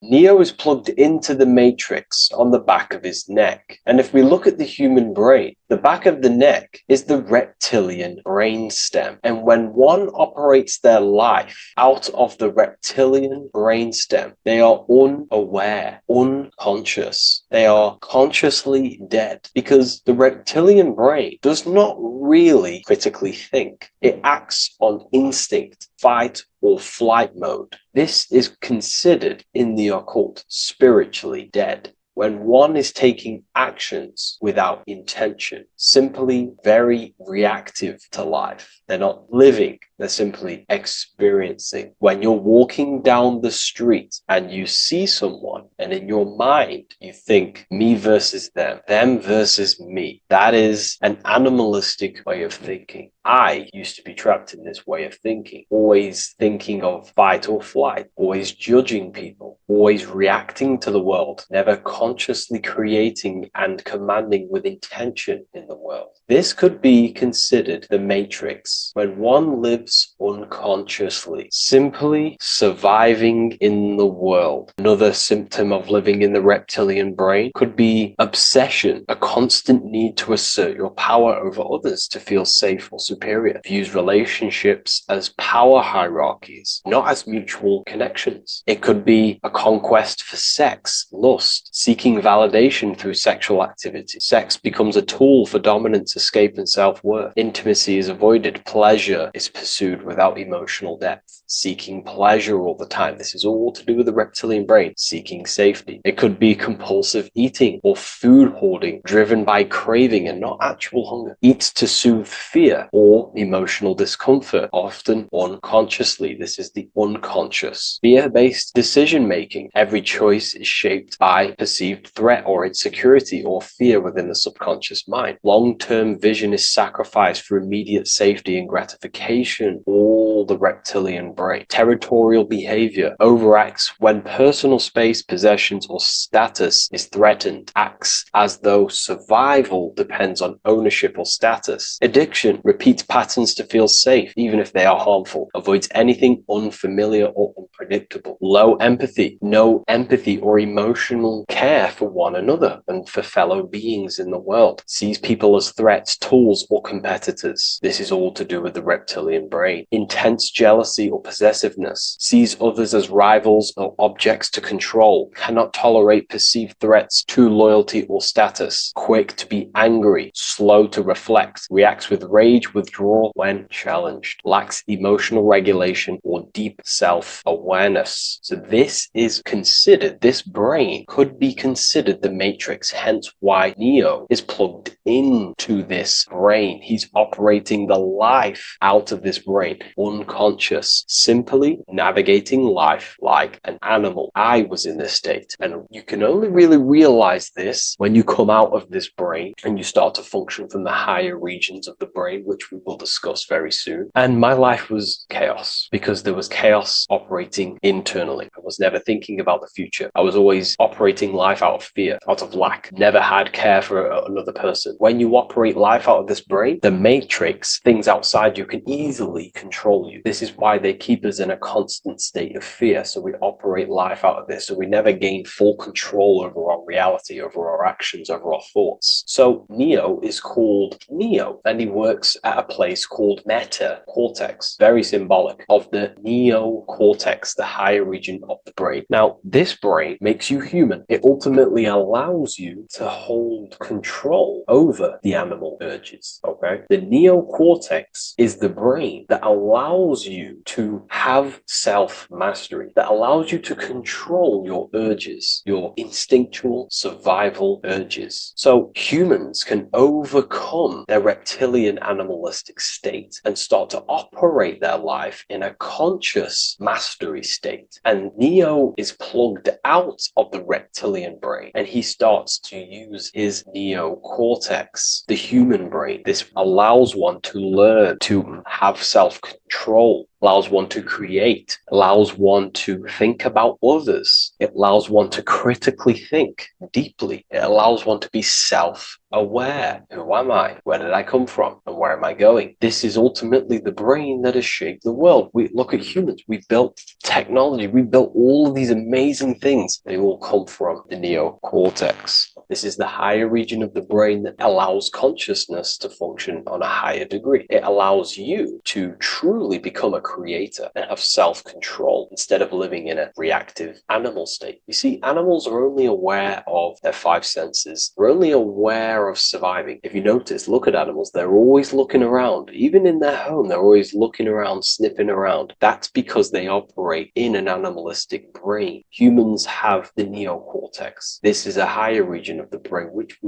Neo is plugged into the matrix on the back of his neck. And if we look at the human brain, the back of the neck is the reptilian brain stem. And when one operates their life out of the reptilian brain stem, they are unaware, unconscious. They are consciously dead because the reptilian brain does not really critically think. It acts on instinct, fight or flight mode. This is considered in the occult spiritually dead. When one is taking actions without intention, simply very reactive to life. They're not living, they're simply experiencing. When you're walking down the street and you see someone, and in your mind you think me versus them versus me. That is an animalistic way of thinking. I used to be trapped in this way of thinking, always thinking of fight or flight, always judging people, always reacting to the world, never consciously creating and commanding with intention in the world. This could be considered the matrix, when one lives unconsciously, simply surviving in the world. Another symptom of living in the reptilian brain could be obsession, a constant need to assert your power over others to feel safe or superior. Views relationships as power hierarchies, not as mutual connections. It could be a conquest for sex, lust, seeking validation through sexual activity. Sex becomes a tool for dominance, escape, and self-worth. Intimacy is avoided. Pleasure is pursued without emotional depth. Seeking pleasure all the time. This is all to do with the reptilian brain. Seeking safety. It could be compulsive eating or food hoarding, driven by craving and not actual hunger. Eats to soothe fear or emotional discomfort, often unconsciously. This is the unconscious. Fear-based decision-making. Every choice is shaped by perceived threat or insecurity or fear within the subconscious mind. Long-term vision is sacrificed for immediate safety and gratification. All the reptilian brain. Territorial behavior overacts when personal space, possessions, or status is threatened. Acts as though survival depends on ownership or status. Addiction repeats patterns to feel safe, even if they are harmful. Avoids anything unfamiliar or unpredictable. Low empathy. No empathy or emotional care for one another and for fellow beings in the world. Sees people as threats, tools, or competitors. This is all to do with the reptilian brain. Intense jealousy or possessiveness. Sees others as rivals or objects to control. Cannot tolerate perceived threats to loyalty or status. Quick to be angry. Slow to reflect. Reacts with rage, withdrawal when challenged. Lacks emotional regulation or deep self-awareness. So this is considered, this brain could be considered the matrix, hence why Neo is plugged into this brain. He's operating the life out of this brain, unconscious, simply navigating life like an animal. I was in this state, and you can only really realize this when you come out of this brain and you start to function from the higher regions of the brain, which we will discuss very soon. And my life was chaos because there was chaos operating internally. I was never thinking about the future. I was always operating life out of fear, out of lack. Never had care for another person. When you operate life out of this brain, the matrix, things outside you, can easily control you. This is why they keep us in a constant state of fear. So we operate life out of this. So we never gain full control over our reality, over our actions, over our thoughts. So Neo is called Neo, and he works at a place called meta cortex, very symbolic of the neocortex, the higher region of the brain. Now, this brain makes you human. It ultimately allows you to hold control over the animal urges. Okay, the neocortex is the brain that allows you to to have self-mastery that allows you to control your urges, your instinctual survival urges. So humans can overcome their reptilian animalistic state and start to operate their life in a conscious mastery state. And Neo is plugged out of the reptilian brain and he starts to use his neocortex, the human brain. This allows one to learn to have self-control, allows one to create, allows one to think about others. It allows one to critically think deeply. It allows one to be self-aware. Who am I? Where did I come from? And where am I going? This is ultimately the brain that has shaped the world. We look at humans. We built technology. We built all of these amazing things. They all come from the neocortex. This is the higher region of the brain that allows consciousness to function on a higher degree. It allows you to truly become a creator and have self-control instead of living in a reactive animal state. You see, animals are only aware of their five senses. They're only aware of surviving. If you notice, look at animals, they're always looking around. Even in their home, they're always looking around, sniffing around. That's because they operate in an animalistic brain. Humans have the neocortex. This is a higher region of the brain, which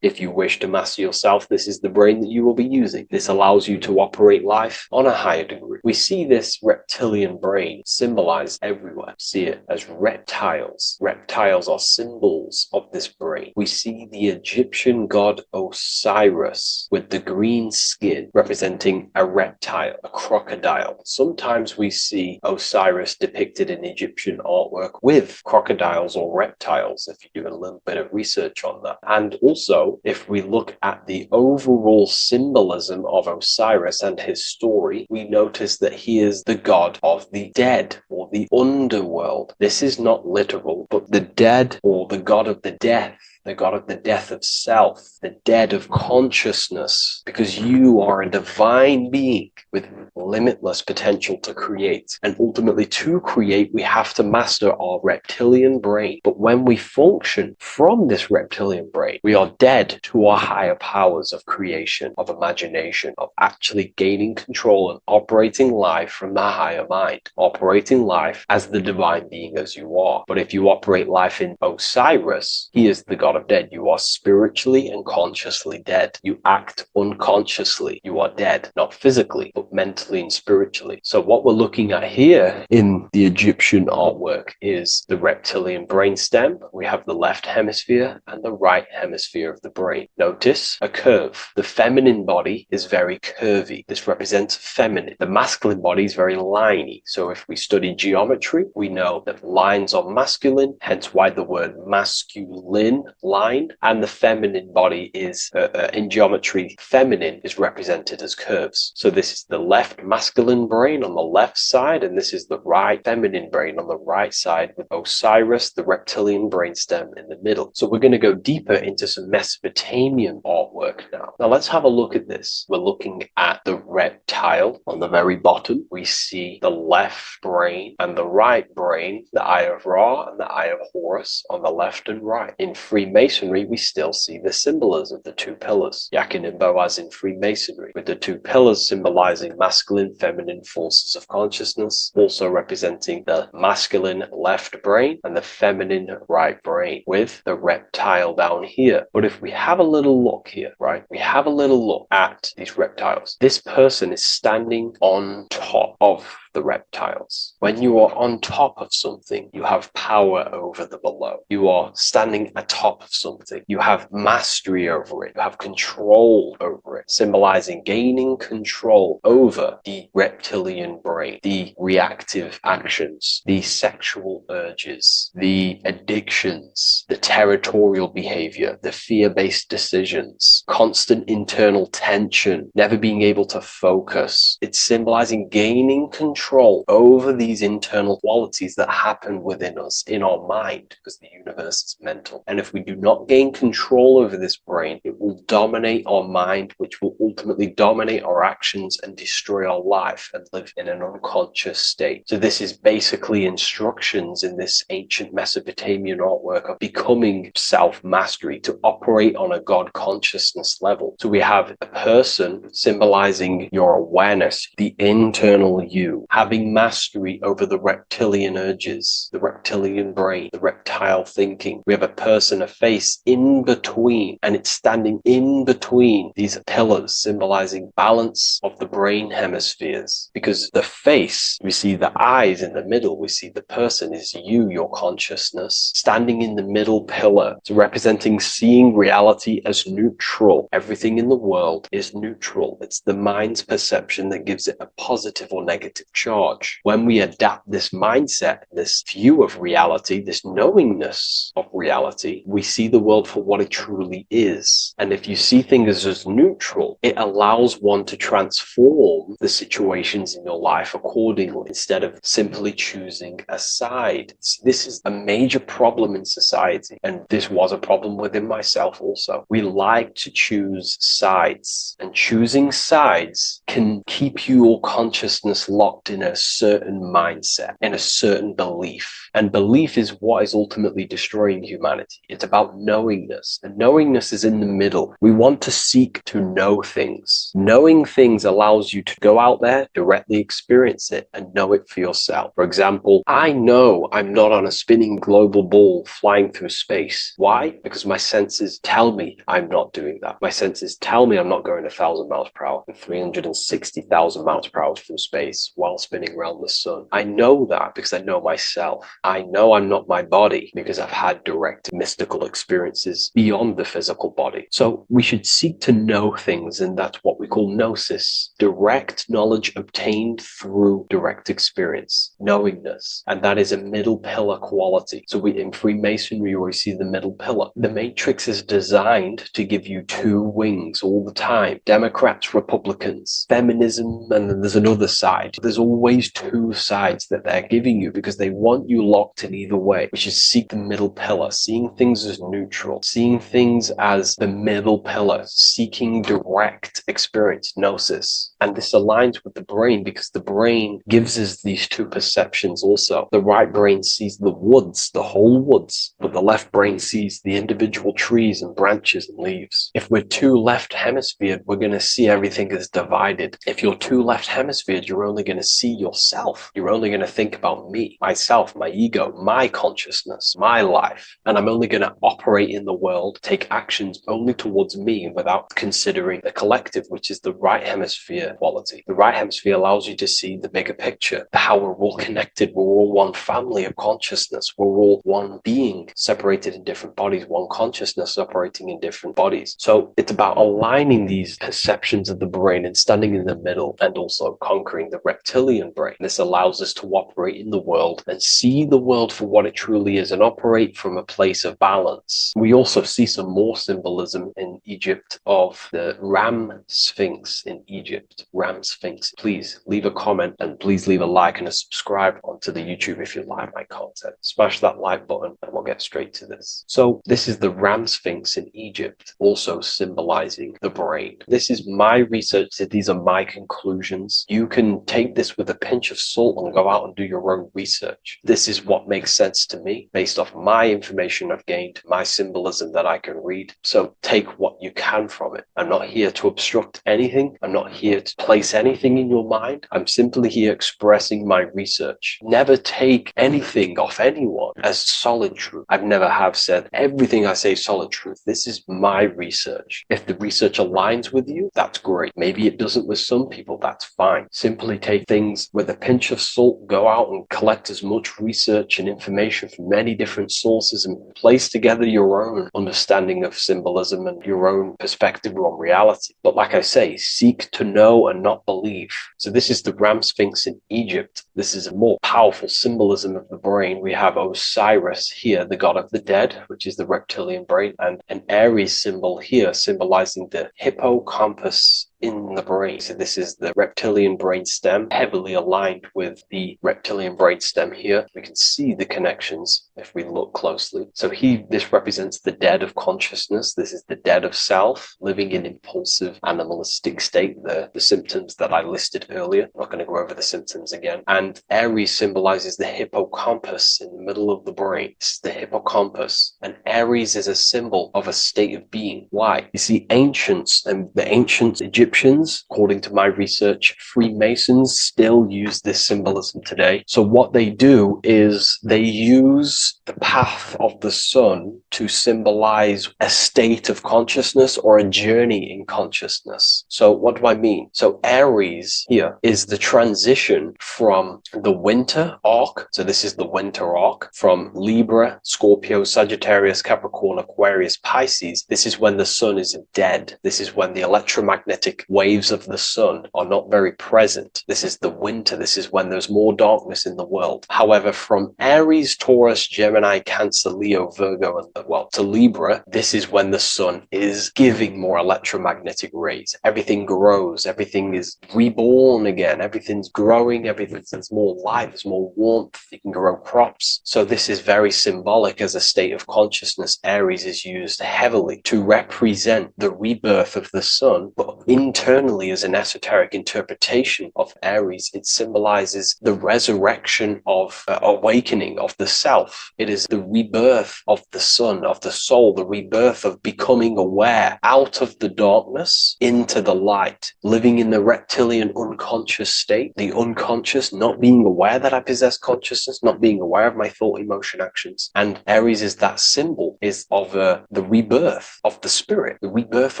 if you wish to master yourself, this is the brain that you will be using. This allows you to operate life on a higher degree. We see this reptilian brain symbolized everywhere. See it as reptiles. Reptiles are symbols of this brain. We see the Egyptian god Osiris with the green skin representing a reptile, a crocodile. Sometimes we see Osiris depicted in Egyptian artwork with crocodiles or reptiles, if you do a little bit of research on that. And also, if we look at the overall symbolism of Osiris and his story, we notice that he is the god of the dead or the underworld. This is not literal, but the dead or the god of the death, the god of the death of self, the dead of consciousness, because you are a divine being with limitless potential to create. And ultimately, to create, we have to master our reptilian brain. But when we function from this reptilian brain, we are dead to our higher powers of creation, of imagination, of actually gaining control and operating life from the higher mind, operating life as the divine being as you are. But if you operate life in Osiris, he is the god of dead. You are spiritually and consciously dead. You act unconsciously. You are dead, not physically, but mentally and spiritually. So what we're looking at here in the Egyptian artwork is the reptilian brainstem. We have the left hemisphere and the right hemisphere of the brain. Notice a curve. The feminine body is very curvy. This represents feminine. The masculine body is very liney. So if we study geometry, we know that lines are masculine, hence why the word masculine, line, and the feminine body is, in geometry, feminine is represented as curves. So this is the left masculine brain on the left side, and this is the right feminine brain on the right side, with Osiris, the reptilian brainstem, in the middle. So we're going to go deeper into some Mesopotamian artwork now. Now let's have a look at this. We're looking at the reptile on the very bottom. We see the left brain and the right brain, the Eye of Ra and the Eye of Horus on the left and right. In Freemasonry, we still see the symbolism of the two pillars. Yakin and Boaz in Freemasonry, with the two pillars symbolizing masculine, feminine forces of consciousness, also representing the masculine left brain and the feminine right brain, with the reptile down here. But if we have a little look here, right, we have a little look at these reptiles. This person is standing on top of the reptiles. When you are on top of something, you have power over the below. You are standing atop of something. You have mastery over it. You have control over it, symbolizing gaining control over the reptilian brain, the reactive actions, the sexual urges, the addictions, the territorial behavior, the fear-based decisions, constant internal tension, never being able to focus. It's symbolizing gaining control over these internal qualities that happen within us, in our mind, because the universe is mental. And if we do not gain control over this brain, it will dominate our mind, which will ultimately dominate our actions and destroy our life and live in an unconscious state. So this is basically instructions in this ancient Mesopotamian artwork of becoming becoming self-mastery, to operate on a God consciousness level. So we have a person symbolizing your awareness, the internal you, having mastery over the reptilian urges, the reptilian brain, the reptile thinking. We have a person, a face in between, and it's standing in between these pillars, symbolizing balance of the brain hemispheres. Because the face, we see the eyes in the middle, we see the person is you, your consciousness, standing in the middle pillar. So representing seeing reality as neutral. Everything in the world is neutral. It's the mind's perception that gives it a positive or negative charge. When we adapt this mindset, this view of reality, this knowingness of reality, we see the world for what it truly is. And if you see things as neutral, it allows one to transform the situations in your life accordingly, instead of simply choosing a side. This is a major problem in society, and this was a problem within myself also. We like to choose sides, and choosing sides can keep your consciousness locked in a certain mindset, in a certain belief. And belief is what is ultimately destroying humanity. It's about knowingness, and knowingness is in the middle. We want to seek to know things. Knowing things allows you to go out there, directly experience it, and know it for yourself. For example, I know I'm not on a spinning global ball flying through space. Why? Because my senses tell me I'm not doing that. My senses tell me I'm not going 1,000 miles per hour and 360,000 miles per hour through space while spinning around the sun. I know that because I know myself. I know I'm not my body because I've had direct mystical experiences beyond the physical body. So we should seek to know things, and that's what we call gnosis, direct knowledge obtained through direct experience, knowingness. And that is a middle pillar quality. So in Freemasonry, we see the middle pillar. The matrix is designed to give you two wings all the time. Democrats, Republicans, feminism, and then there's another side. There's always two sides that they're giving you because they want you locked in either way. We should seek the middle pillar, seeing things as neutral, seeing things as the middle pillar, seeking direct experience, gnosis. And this aligns with the brain because the brain gives us these two perceptions also. The right brain sees the woods, the whole woods, but the left brain sees the individual trees and branches and leaves. If we're too left hemisphered, we're going to see everything as divided. If you're too left hemisphered, you're only going to see yourself. You're only going to think about me, myself, my ego, my consciousness, my life. And I'm only going to operate in the world, take actions only towards me without considering the collective, which is the right hemisphere quality. The right hemisphere allows you to see the bigger picture, how we're all connected. We're all one family of consciousness. We're all one being separated in different bodies, one consciousness operating in different bodies. So it's about aligning these perceptions of the brain and standing in the middle, and also conquering the reptilian brain. This allows us to operate in the world and see the world for what it truly is and operate from a place of balance. We also see some more symbolism in Egypt of the Ram Sphinx in Egypt. Ram Sphinx. Please leave a comment and please leave a like and a subscribe onto the YouTube if you like my content. Smash that like button and we'll get straight to this. So this is the Ram Sphinx in Egypt, also symbolizing the brain. This is my research. These are my conclusions. You can take this with a pinch of salt and go out and do your own research. This is what makes sense to me based off my information I've gained, my symbolism that I can read. So take what you can from it. I'm not here to obstruct anything. I'm not here to place anything in your mind. I'm simply here expressing my research. Never take anything off anyone as solid truth. I've never have said everything I say is solid truth. This is my research. If the research aligns with you, that's great. Maybe it doesn't with some people, that's fine. Simply take things with a pinch of salt, go out and collect as much research and information from many different sources and place together your own understanding of symbolism and your own perspective on reality. But like I say, seek to know and not believe. So this is the Ram Sphinx in Egypt. This is a more powerful symbolism of the brain. We have Osiris here, the god of the dead, which is the reptilian brain, and an Aries symbol here symbolizing the hippocampus in the brain. So this is the reptilian brain stem, heavily aligned with the reptilian brain stem here. We can see the connections if we look closely. So this represents the dead of consciousness. This is the dead of self, living in impulsive animalistic state, the symptoms that I listed earlier. I'm not going to go over the symptoms again. And Aries symbolizes the hippocampus in the middle of the brain. It's the hippocampus. And Aries is a symbol of a state of being. Why? You see, ancients and the ancient Egyptians, according to my research, Freemasons still use this symbolism today. So what they do is they use the path of the sun to symbolize a state of consciousness or a journey in consciousness. So what do I mean? So Aries here is the transition from the winter arc. So this is the winter arc from Libra, Scorpio, Sagittarius, Capricorn, Aquarius, Pisces. This is when the sun is dead. This is when the electromagnetic waves of the sun are not very present. This is the winter. This is when there's more darkness in the world. However, from Aries, Taurus, Gemini, Cancer, Leo, Virgo, and to Libra, this is when the sun is giving more electromagnetic rays. Everything grows. Everything is reborn again. Everything's growing. There's more light. There's more warmth. You can grow crops. So this is very symbolic as a state of consciousness. Aries is used heavily to represent the rebirth of the sun, but internally as an esoteric interpretation of Aries, it symbolizes the resurrection of awakening of the self. It is the rebirth of the sun, of the soul, the rebirth of becoming aware out of the darkness into the light, living in the reptilian unconscious state, the unconscious, not being aware that I possess consciousness, not being aware of my thought, emotion, actions. And Aries is that symbol, is of the rebirth of the spirit, the rebirth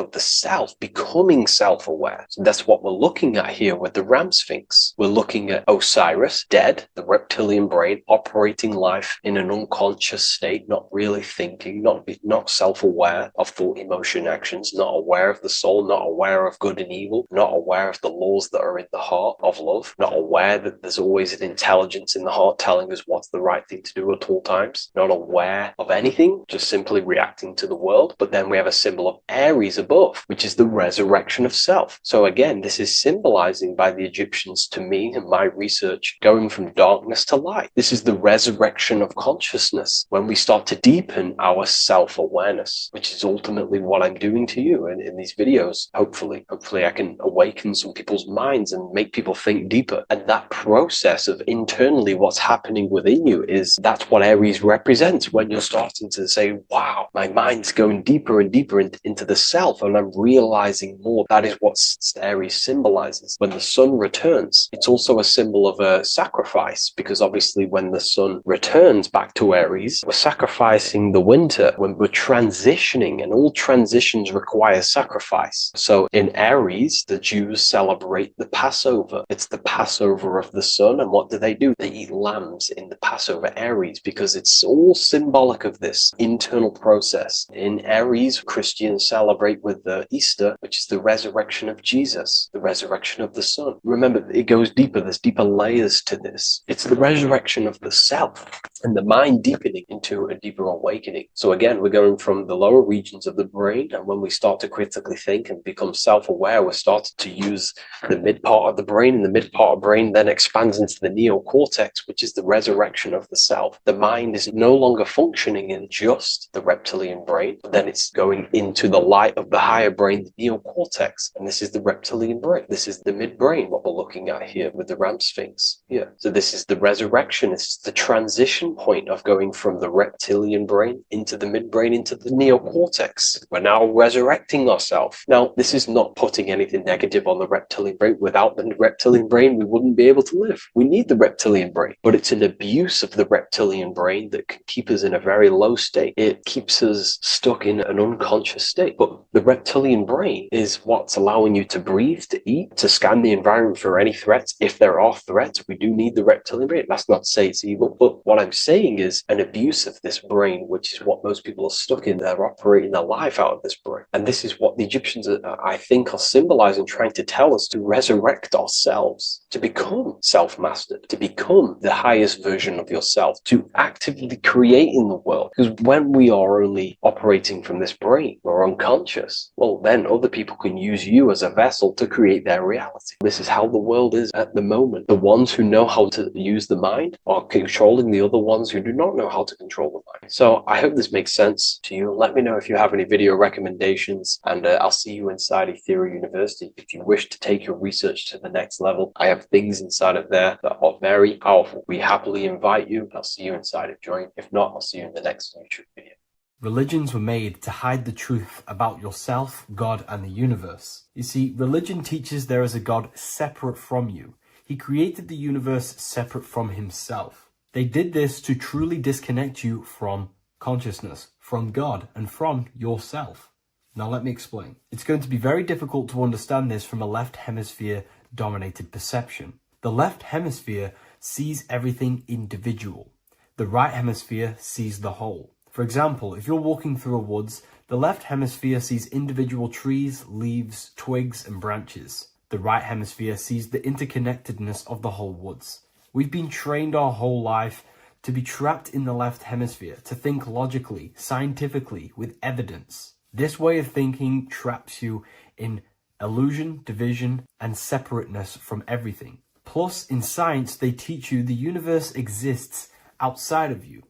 of the self, becoming self-aware. So that's what we're looking at here with the Ram Sphinx. We're looking at Osiris, dead, the reptilian brain, operating life in an unconscious state, not really thinking, not self-aware of thought, emotion, actions, not aware of the soul, not aware of good and evil, not aware of the laws that are in the heart of love, not aware that there's always an intelligence in the heart telling us what's the right thing to do at all times, not aware of anything, just simply reacting to the world. But then we have a symbol of Aries above, which is the resurrection of self. So again, this is symbolizing by the Egyptians to me and my research, going from darkness to light. This is the resurrection of consciousness when we start to deepen our self-awareness, which is ultimately what I'm doing to you in these videos. Hopefully I can awaken some people's minds and make people think deeper. And that process of internally what's happening within you that's what Aries represents when you're starting to say, wow, my mind's going deeper and deeper into the self, and I'm realizing more. That is what Aries symbolizes. When the sun returns, it's also a symbol of a sacrifice, because obviously when the sun returns back to Aries, we're sacrificing the winter, when we're transitioning, and all transitions require sacrifice. So in Aries, the Jews celebrate the Passover. It's the Passover of the sun, and what do? They eat lambs in the Passover Aries, because it's all symbolic of this internal process. In Aries, Christians celebrate with the Easter, which is the resurrection of Jesus, the resurrection of the sun. Remember, it goes deeper. There's deeper layers to this. It's the resurrection of the self and the mind deepening into a deeper awakening. So again, we're going from the lower regions of the brain, and when we start to critically think and become self-aware, we're starting to use the mid part of the brain, and the mid part of the brain then expands into the neocortex, which is the resurrection of the self. The mind is no longer functioning in just the reptilian brain, but then it's going into the light of the higher brain, the neocortex, and this is the reptilian brain. This is the midbrain, what we're looking at here with the Ram Sphinx here. So this is the resurrection. It's the transition point of going from the reptilian brain into the midbrain into the neocortex. We're now resurrecting ourselves. Now, this is not putting anything negative on the reptilian brain. Without the reptilian brain, we wouldn't be able to live. We need the reptilian brain, but it's an abuse of the reptilian brain that can keep us in a very low state. It keeps us stuck in an unconscious state. But the reptilian brain is what's allowing you to breathe, to eat, to scan the environment for any threats. If there are threats, we do need the reptilian brain. That's not to say it's evil, but what I'm saying is an abuse of this brain, which is what most people are stuck in. They're operating their life out of this brain. And this is what the Egyptians, I think, are symbolizing, trying to tell us to resurrect ourselves, to become self-mastered, to become the highest version of yourself, to actively create in the world. Because when we are only operating from this brain, we're unconscious, well, then other people can use you as a vessel to create their reality. This is how the world is at the moment. The ones who know how to use the mind are controlling the other ones who do not know how to control the mind. So I hope this makes sense to you. Let me know if you have any video recommendations, and I'll see you inside Ethereal University. If you wish to take your research to the next level, I have things inside of there that are very powerful. We happily invite you. I'll see you inside of Join. If not, I'll see you in the next YouTube video. Religions were made to hide the truth about yourself, God, and the universe. You see, religion teaches there is a God separate from you. He created the universe separate from himself. They did this to truly disconnect you from consciousness, from God, and from yourself. Now let me explain. It's going to be very difficult to understand this from a left hemisphere dominated perception. The left hemisphere sees everything individual. The right hemisphere sees the whole. For example, if you're walking through a woods, the left hemisphere sees individual trees, leaves, twigs, and branches. The right hemisphere sees the interconnectedness of the whole woods. We've been trained our whole life to be trapped in the left hemisphere, to think logically, scientifically, with evidence. This way of thinking traps you in illusion, division, and separateness from everything. Plus, in science, they teach you the universe exists outside of you.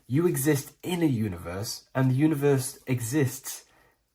You exist in a universe, and the universe exists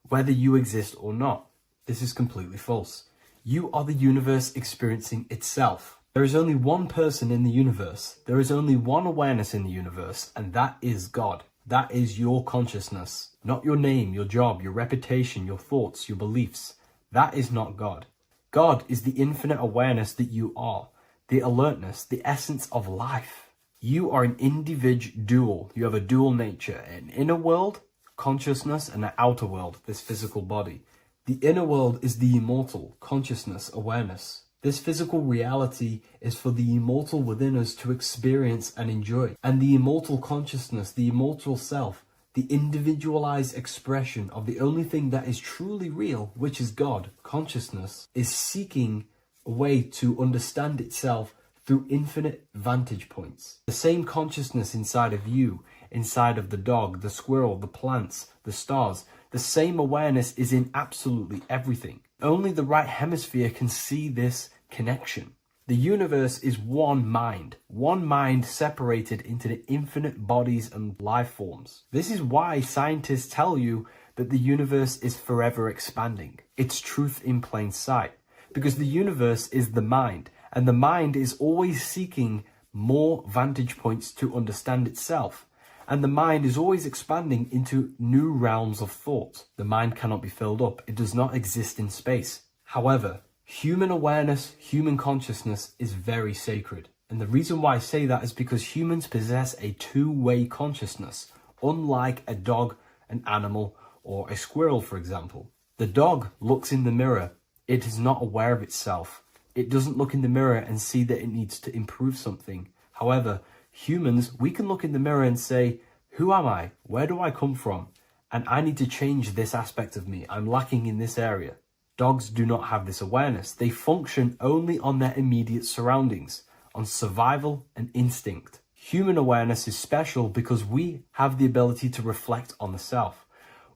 whether you exist or not. This is completely false. You are the universe experiencing itself. There is only one person in the universe. There is only one awareness in the universe, and that is God. That is your consciousness. Not your name, your job, your reputation, your thoughts, your beliefs. That is not God. God is the infinite awareness that you are, the alertness, the essence of life. You are an individual. You have a dual nature, an inner world, consciousness, and an outer world, this physical body. The inner world is the immortal, consciousness, awareness. This physical reality is for the immortal within us to experience and enjoy. And the immortal consciousness, the immortal self, the individualized expression of the only thing that is truly real, which is God, consciousness, is seeking a way to understand itself through infinite vantage points. The same consciousness inside of you, inside of the dog, the squirrel, the plants, the stars, the same awareness is in absolutely everything. Only the right hemisphere can see this connection. The universe is one mind separated into the infinite bodies and life forms. This is why scientists tell you that the universe is forever expanding. It's truth in plain sight, because the universe is the mind, and the mind is always seeking more vantage points to understand itself. And the mind is always expanding into new realms of thought. The mind cannot be filled up. It does not exist in space. However, human awareness, human consciousness is very sacred. And the reason why I say that is because humans possess a two-way consciousness, unlike a dog, an animal, or a squirrel, for example. The dog looks in the mirror. It is not aware of itself. It doesn't look in the mirror and see that it needs to improve something. However, humans, we can look in the mirror and say, who am I? Where do I come from? And I need to change this aspect of me. I'm lacking in this area. Dogs do not have this awareness. They function only on their immediate surroundings, on survival and instinct. Human awareness is special because we have the ability to reflect on the self.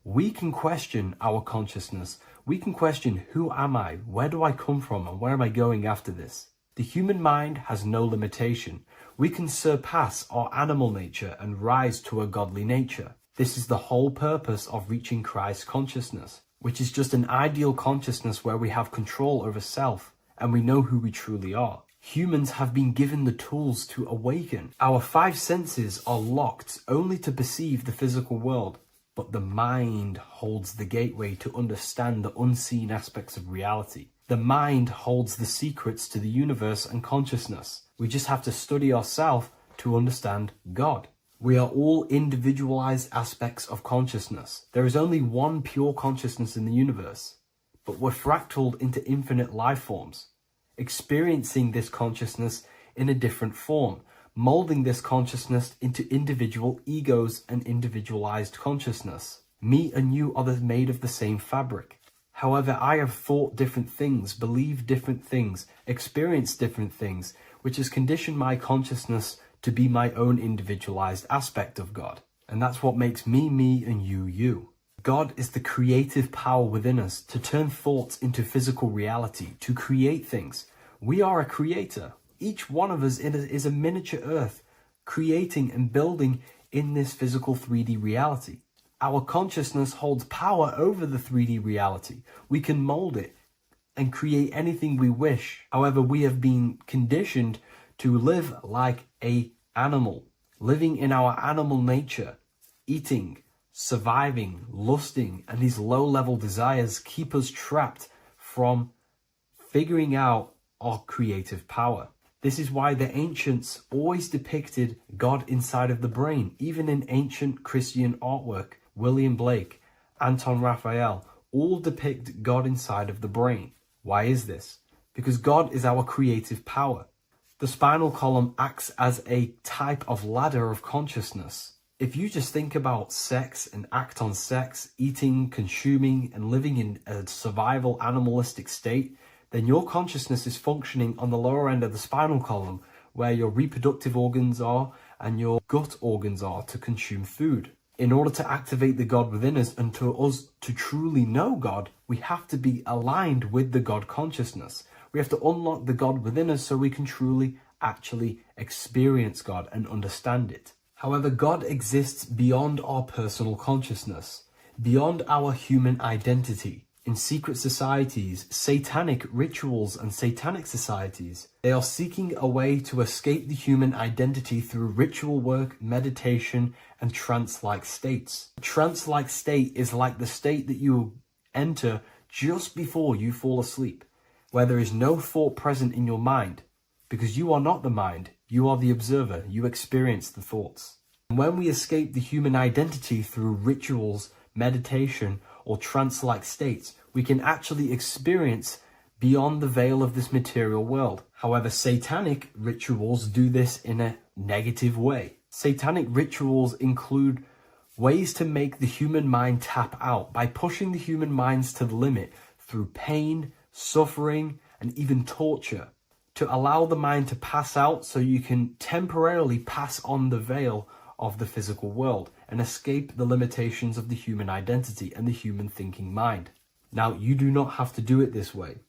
We can question our consciousness. We can question, who am I? Where do I come from? And where am I going after this? The human mind has no limitation. We can surpass our animal nature and rise to a godly nature. This is the whole purpose of reaching Christ consciousness, which is just an ideal consciousness where we have control over self and we know who we truly are. Humans have been given the tools to awaken. Our five senses are locked only to perceive the physical world. But the mind holds the gateway to understand the unseen aspects of reality. The mind holds the secrets to the universe and consciousness. We just have to study ourselves to understand God. We are all individualized aspects of consciousness. There is only one pure consciousness in the universe, but we're fractaled into infinite life forms, experiencing this consciousness in a different form, molding this consciousness into individual egos and individualized consciousness. Me and you are made of the same fabric. However, I have thought different things, believed different things, experienced different things, which has conditioned my consciousness to be my own individualized aspect of God. And that's what makes me, me, and you, you. God is the creative power within us to turn thoughts into physical reality, to create things. We are a creator. Each one of us is a miniature earth, creating and building in this physical 3D reality. Our consciousness holds power over the 3D reality. We can mold it and create anything we wish. However, we have been conditioned to live like an animal, living in our animal nature, eating, surviving, lusting, and these low-level desires keep us trapped from figuring out our creative power. This is why the ancients always depicted God inside of the brain. Even in ancient Christian artwork, William Blake, Anton Raphael, all depict God inside of the brain. Why is this? Because God is our creative power. The spinal column acts as a type of ladder of consciousness. If you just think about sex and act on sex, eating, consuming, and living in a survival animalistic state, then your consciousness is functioning on the lower end of the spinal column, where your reproductive organs are and your gut organs are to consume food. In order to activate the God within us and to us to truly know God, we have to be aligned with the God consciousness. We have to unlock the God within us so we can truly actually experience God and understand it. However, God exists beyond our personal consciousness, beyond our human identity. In secret societies, satanic rituals and satanic societies, they are seeking a way to escape the human identity through ritual work, meditation, and trance-like states. A trance-like state is like the state that you enter just before you fall asleep, where there is no thought present in your mind, because you are not the mind, you are the observer, you experience the thoughts. And when we escape the human identity through rituals, meditation, or trance-like states, we can actually experience beyond the veil of this material world. However, satanic rituals do this in a negative way. Satanic rituals include ways to make the human mind tap out by pushing the human minds to the limit through pain, suffering, and even torture, to allow the mind to pass out so you can temporarily pass on the veil of the physical world and escape the limitations of the human identity and the human thinking mind. Now, you do not have to do it this way.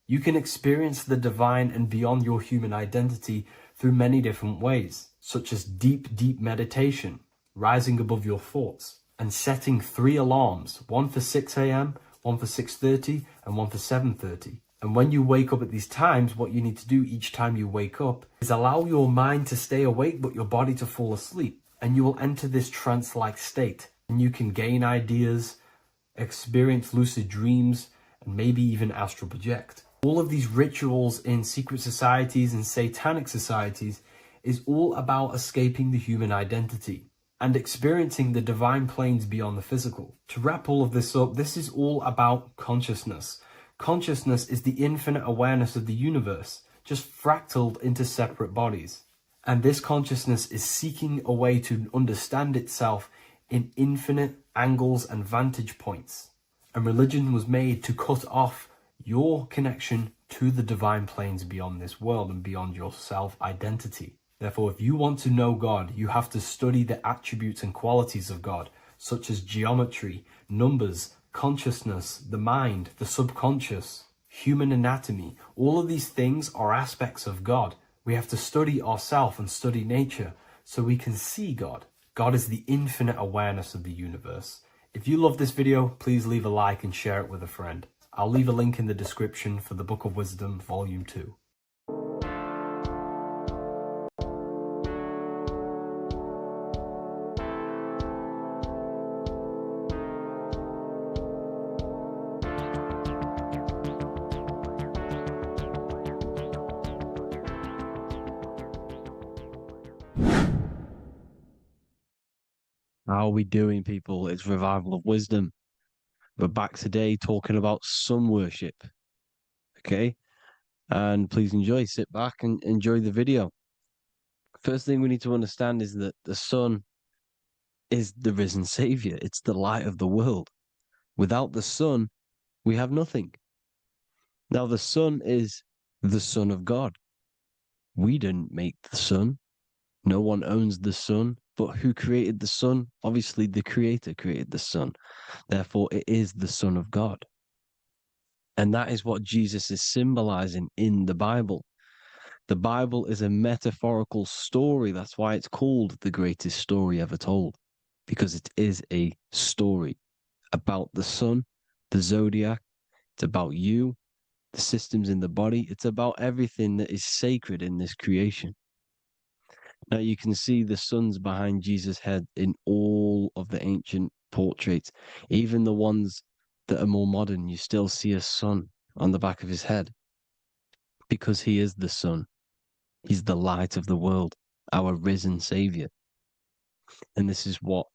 You can experience the divine and beyond your human identity through many different ways, such as deep, deep meditation, rising above your thoughts, and setting 3 alarms, one for 6 a.m., one for 6:30, and one for 7:30. And when you wake up at these times, what you need to do each time you wake up is allow your mind to stay awake but your body to fall asleep. And you will enter this trance-like state. And you can gain ideas, experience lucid dreams, and maybe even astral project. All of these rituals in secret societies and satanic societies is all about escaping the human identity and experiencing the divine planes beyond the physical. To wrap all of this up, this is all about consciousness. Consciousness is the infinite awareness of the universe, just fractaled into separate bodies. And this consciousness is seeking a way to understand itself in infinite angles and vantage points. And religion was made to cut off your connection to the divine planes beyond this world and beyond your self-identity. Therefore, if you want to know God, you have to study the attributes and qualities of God, such as geometry, numbers, consciousness, the mind, the subconscious, human anatomy. All of these things are aspects of God. We have to study ourselves and study nature so we can see God. God is the infinite awareness of the universe. If you love this video, please leave a like and share it with a friend. I'll leave a link in the description for the Book of Wisdom, Volume 2. How are we doing, people? It's Revival of Wisdom. We're back today talking about sun worship. Okay? And please enjoy, sit back and enjoy the video. First thing we need to understand is that the sun is the risen savior. It's the light of the world. Without the sun, we have nothing. Now, the sun is the Son of God. We didn't make the sun. No one owns the sun. But who created the sun? Obviously, the creator created the sun. Therefore, it is the Son of God. And that is what Jesus is symbolizing in the Bible. The Bible is a metaphorical story. That's why it's called the greatest story ever told, because it is a story about the sun, the zodiac. It's about you, the systems in the body. It's about everything that is sacred in this creation. Now you can see the suns behind Jesus' head in all of the ancient portraits, even the ones that are more modern. You still see a sun on the back of his head because he is the sun. He's the light of the world, our risen savior. And this is what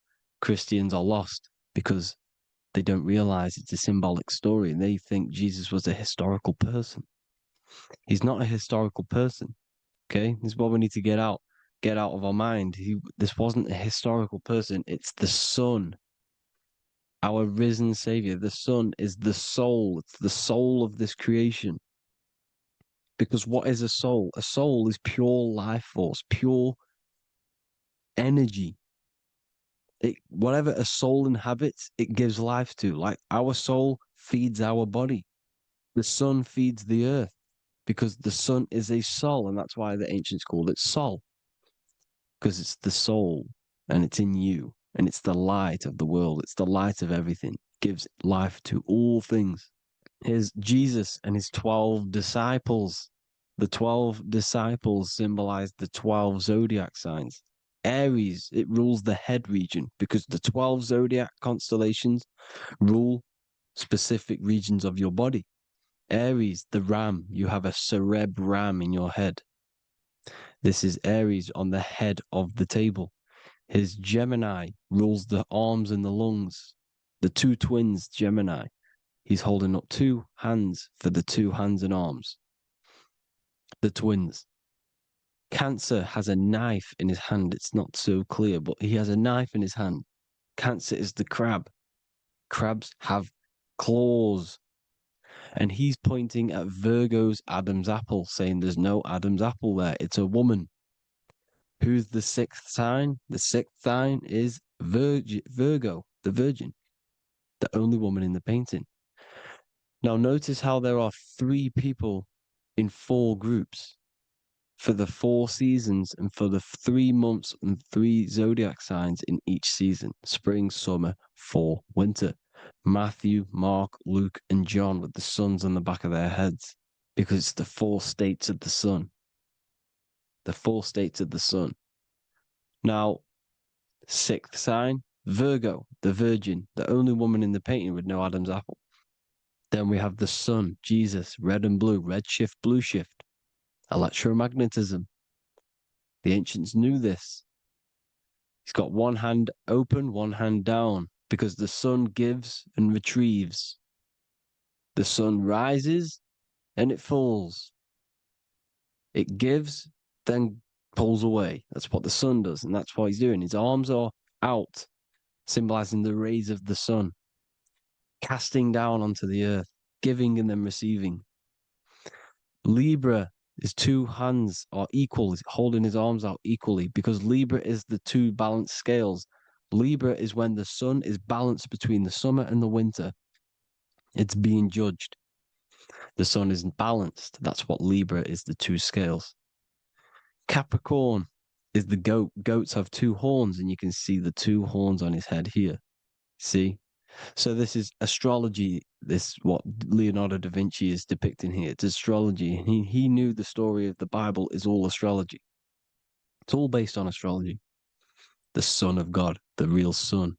Christians are lost because they don't realize it's a symbolic story and they think Jesus was a historical person. He's not a historical person. Okay, this is what we need to get out of our mind. This wasn't a historical person. It's the Son, our risen Savior. The Son is the soul. It's the soul of this creation. Because what is a soul? A soul is pure life force, pure energy. Whatever a soul inhabits, it gives life to. Like our soul feeds our body. The sun feeds the earth because the sun is a soul, and that's why the ancients called it soul. Because it's the soul and it's in you and it's the light of the world. It's the light of everything. It gives life to all things. Here's Jesus and his 12 disciples. The 12 disciples symbolize the 12 zodiac signs. Aries, it rules the head region because the 12 zodiac constellations rule specific regions of your body. Aries, the ram, you have a cerebrum in your head. This is Aries on the head of the table. His Gemini rules the arms and the lungs. The two twins, Gemini. He's holding up two hands for the two hands and arms. The twins. Cancer has a knife in his hand. It's not so clear, but he has a knife in his hand. Cancer is the crab. Crabs have claws. And he's pointing at Virgo's Adam's apple, saying there's no Adam's apple there. It's a woman. Who's the sixth sign? The sixth sign is Virgo, the Virgin, the only woman in the painting. Now notice how there are 3 people in 4 groups for the 4 seasons and for the 3 months and 3 zodiac signs in each season: spring, summer, fall, winter. Matthew, Mark, Luke, and John with the suns on the back of their heads because it's the 4 states of the sun. The 4 states of the sun. Now, 6th sign, Virgo, the Virgin, the only woman in the painting with no Adam's apple. Then we have the sun, Jesus, red and blue, red shift, blue shift, electromagnetism. The ancients knew this. He's got one hand open, one hand down, because the sun gives and retrieves. The sun rises and it falls. It gives, then pulls away. That's what the sun does, and that's what he's doing. His arms are out, symbolizing the rays of the sun, casting down onto the earth, giving and then receiving. Libra, his 2 hands are equal. He's holding his arms out equally because Libra is the 2 balanced scales. Libra is when the sun is balanced between the summer and the winter. It's being judged. The sun isn't balanced. That's what Libra is, the 2 scales. Capricorn is the goat. Goats have 2 horns, and you can see the 2 horns on his head here. See? So this is astrology. This what Leonardo da Vinci is depicting here. It's astrology. He knew the story of the Bible is all astrology. It's all based on astrology. The Son of God, the real sun.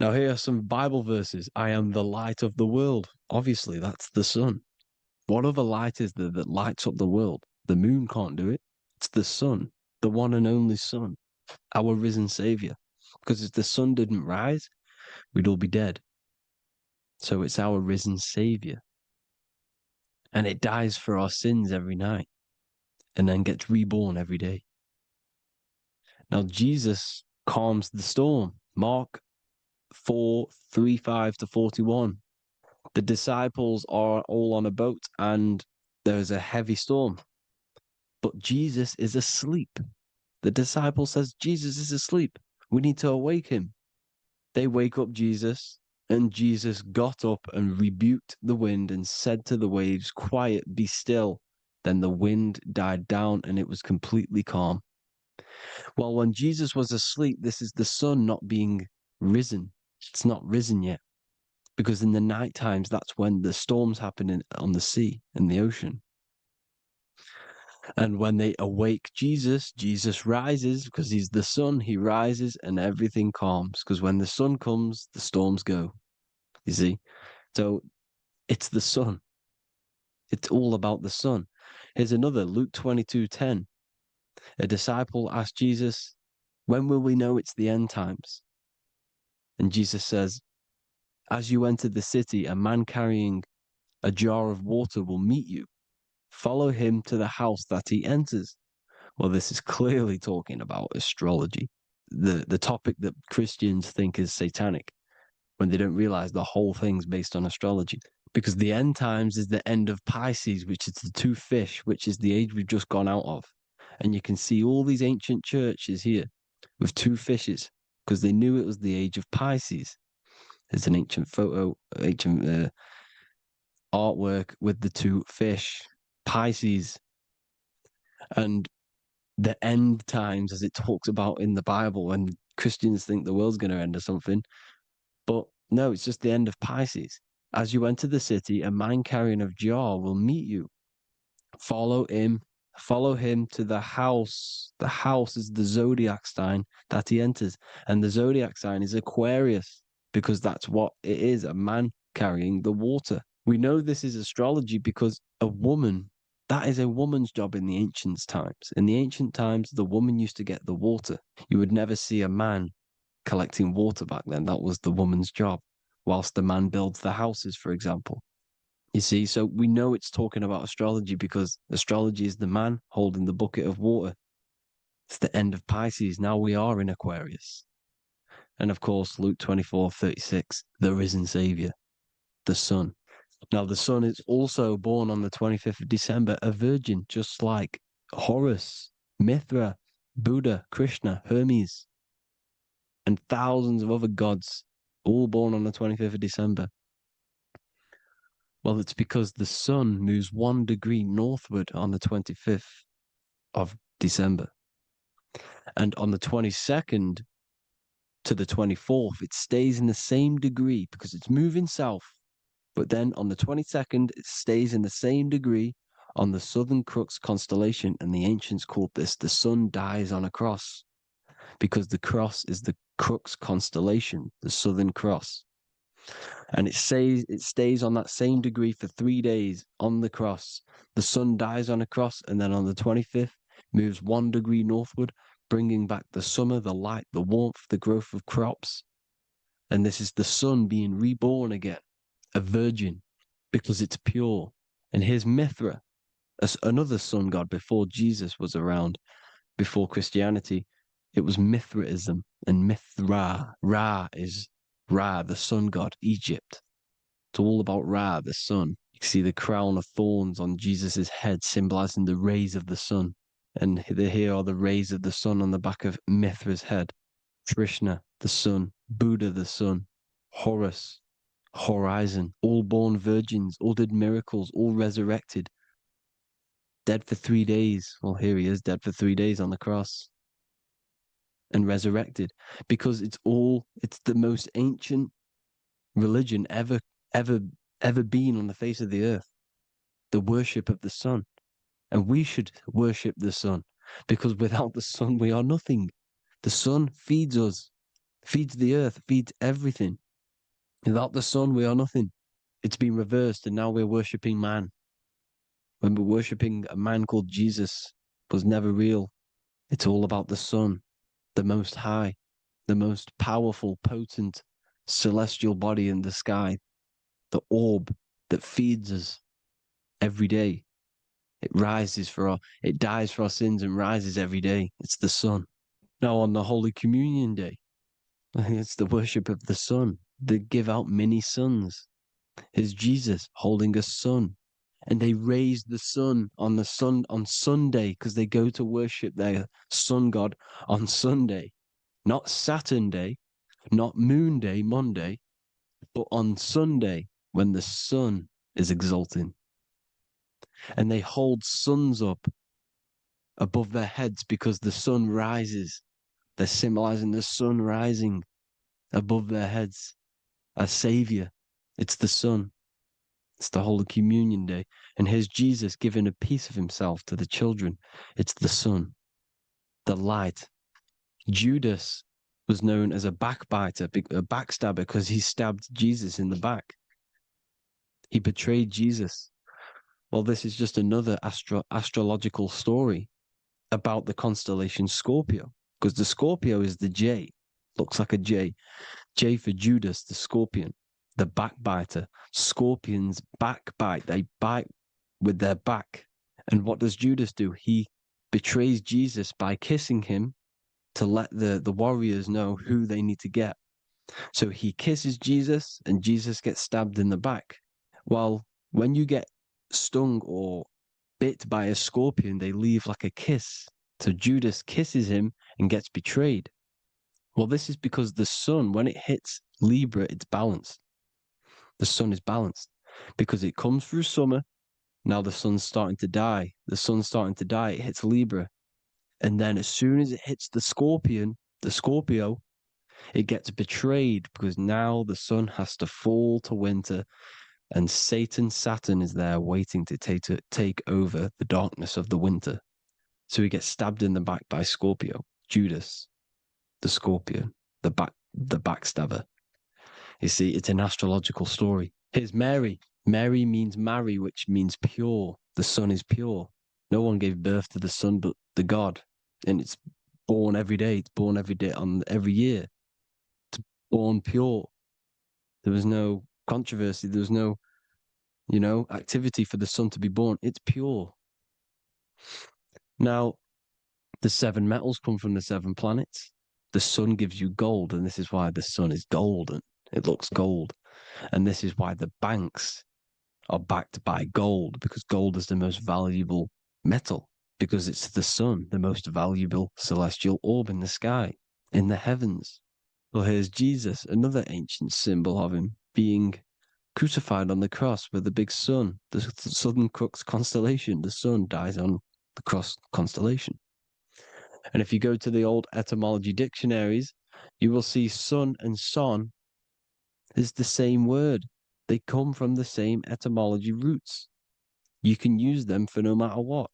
Now here are some Bible verses. I am the light of the world. Obviously, that's the sun. What other light is there that lights up the world? The moon can't do it. It's the sun, the one and only sun, our risen savior. Because if the sun didn't rise, we'd all be dead. So it's our risen savior. And it dies for our sins every night and then gets reborn every day. Now Jesus calms the storm. Mark 4:35-41. The disciples are all on a boat and there's a heavy storm. But Jesus is asleep. The disciple says Jesus is asleep. We need to awake him. They wake up Jesus, and Jesus got up and rebuked the wind and said to the waves, "Quiet, be still." Then the wind died down and it was completely calm. Well, when Jesus was asleep, this is the sun not being risen. It's not risen yet. Because in the night times, that's when the storms happen on the sea and the ocean. And when they awake Jesus, Jesus rises because he's the sun. He rises and everything calms. Because when the sun comes, the storms go. You see? So it's the sun. It's all about the sun. Here's another, Luke 22:10. A disciple asked Jesus, "When will we know it's the end times?" And Jesus says, "As you enter the city, a man carrying a jar of water will meet you. Follow him to the house that he enters." Well, this is clearly talking about astrology, the topic that Christians think is satanic when they don't realize the whole thing's based on astrology. Because the end times is the end of Pisces, which is the two fish, which is the age we've just gone out of. And you can see all these ancient churches here with two fishes because they knew it was the age of Pisces. There's an ancient photo, ancient artwork with the two fish, Pisces. And the end times, as it talks about in the Bible, when Christians think the world's going to end or something. But no, it's just the end of Pisces. As you enter the city, a man carrying a jar will meet you. Follow him to the house. The house is the zodiac sign that he enters. And the zodiac sign is Aquarius, because that's what it is, a man carrying the water. We know this is astrology because a woman, that is a woman's job in the ancient times. In the ancient times, the woman used to get the water. You would never see a man collecting water back then. That was the woman's job, whilst the man builds the houses, for example. You see, so we know it's talking about astrology because astrology is the man holding the bucket of water. It's the end of Pisces. Now we are in Aquarius. And of course, Luke 24:36, the risen Savior, the Son. Now, the Son is also born on the 25th of December, a virgin, just like Horus, Mithra, Buddha, Krishna, Hermes, and thousands of other gods, all born on the 25th of December. Well, it's because the sun moves 1 degree northward on the 25th of December. And on the 22nd to the 24th, it stays in the same degree because it's moving south. But then on the 22nd, it stays in the same degree on the Southern Crux constellation. And the ancients called this the sun dies on a cross because the cross is the Crux constellation, the Southern Cross. And it stays on that same degree for 3 days on the cross. The sun dies on a cross, and then on the 25th, moves 1 degree northward, bringing back the summer, the light, the warmth, the growth of crops. And this is the sun being reborn again, a virgin, because it's pure. And here's Mithra, another sun god before Jesus was around, before Christianity. It was Mithraism, and Mithra, Ra is Ra, the sun god, Egypt. It's all about Ra, the sun. You can see the crown of thorns on Jesus' head, symbolizing the rays of the sun. And here are the rays of the sun on the back of Mithra's head. Krishna, the sun. Buddha, the sun. Horus, horizon. All born virgins, all did miracles, all resurrected. Dead for 3 days. Well, here he is, dead for 3 days on the cross. And resurrected, because it's the most ancient religion ever been on the face of the earth, the worship of the sun. And we should worship the sun, because without the sun we are nothing. The sun feeds us, feeds the earth, feeds everything. Without the sun we are nothing. It's been reversed, and now we're worshipping man. When we're worshipping a man called Jesus, was never real. It's all about the sun, the most high, the most powerful, potent, celestial body in the sky, the orb that feeds us every day. It dies for our sins and rises every day. It's the sun. Now on the Holy Communion Day, it's the worship of the sun. They give out mini suns. It's Jesus holding a sun. And they raise the sun on Sunday because they go to worship their sun god on Sunday. not Saturn day, not Moon day, Monday, but on Sunday when the sun is exalting. And they hold suns up above their heads because the sun rises. They're symbolizing the sun rising above their heads as savior. It's the sun. It's the Holy Communion day. And here's Jesus giving a piece of himself to the children. It's the sun, the light. Judas was known as a backbiter, a backstabber, because he stabbed Jesus in the back. He betrayed Jesus. Well, this is just another astrological story about the constellation Scorpio, because the Scorpio is the J, looks like a J. J for Judas, the scorpion, the backbiter. Scorpions backbite, they bite with their back. And what does Judas do? He betrays Jesus by kissing him to let the warriors know who they need to get. So he kisses Jesus and Jesus gets stabbed in the back. Well, when you get stung or bit by a scorpion, they leave like a kiss. So Judas kisses him and gets betrayed. Well, this is because the sun, when it hits Libra, it's balanced. The sun is balanced because it comes through summer. Now the sun's starting to die. The sun's starting to die. It hits Libra. And then as soon as it hits the Scorpio, it gets betrayed because now the sun has to fall to winter and Saturn is there waiting to take over the darkness of the winter. So he gets stabbed in the back by Scorpio, Judas, the scorpion, the backstabber. You see, it's an astrological story. Here's Mary. Mary means marry, which means pure. The sun is pure. No one gave birth to the sun but the God. And it's born every day. It's born every day on every year. It's born pure. There was no controversy. There was no, activity for the sun to be born. It's pure. Now, the 7 metals come from the 7 planets. The sun gives you gold, and this is why the sun is golden. It looks gold. And this is why the banks are backed by gold, because gold is the most valuable metal, because it's the sun, the most valuable celestial orb in the sky, in the heavens. Well, here's Jesus, another ancient symbol of him being crucified on the cross with the big sun, the Southern Crux constellation. The sun dies on the cross constellation. And if you go to the old etymology dictionaries, you will see sun and son is the same word. They come from the same etymology roots. You can use them for no matter what,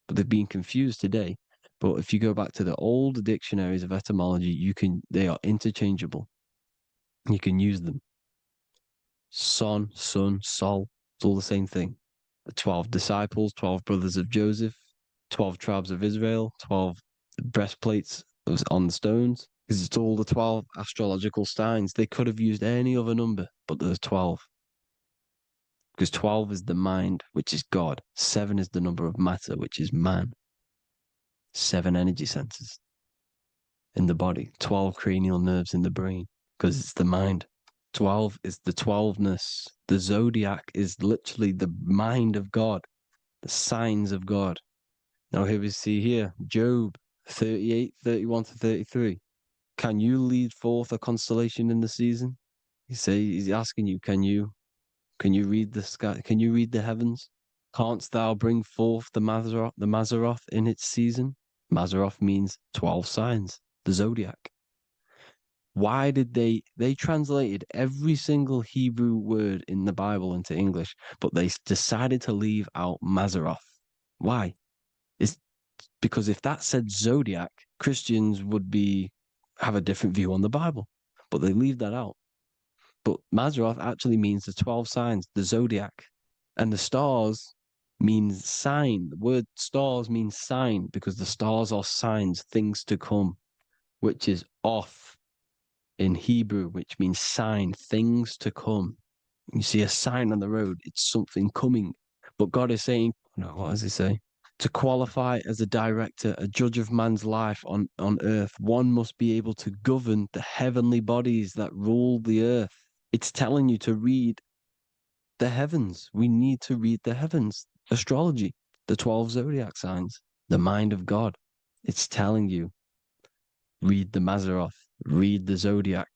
but they've been confused today. But if you go back to the old dictionaries of etymology, they are interchangeable. You can use them. Son, sun, sol, it's all the same thing. The 12 disciples, 12 brothers of Joseph, 12 tribes of Israel, 12 breastplates on the stones, because it's all the 12 astrological signs. They could have used any other number, but there's 12. Because 12 is the mind, which is God. 7 is the number of matter, which is man. 7 energy centers in the body. 12 cranial nerves in the brain, because it's the mind. 12 is the 12ness. The zodiac is literally the mind of God, the signs of God. Now here we see here, Job 38, 31 to 33. Can you lead forth a constellation in the season? He's asking you, can you read the sky? Can you read the heavens? Canst thou bring forth the Mazzaroth in its season? Mazzaroth means 12 signs, the zodiac. Why did they translated every single Hebrew word in the Bible into English, but they decided to leave out Mazzaroth? Why? It's because if that said zodiac, Christians would have a different view on the Bible, but they leave that out. But Mazzaroth actually means the 12 signs, the zodiac, and the stars means sign. The word stars means sign because the stars are signs, things to come, which is off in Hebrew, which means sign, things to come. You see a sign on the road, it's something coming. But God is saying, what does he say? To qualify as a director, a judge of man's life on earth, one must be able to govern the heavenly bodies that rule the earth. It's telling you to read the heavens. We need to read the heavens. Astrology, the 12 zodiac signs, the mind of God. It's telling you read the Mazzaroth, read the Zodiac,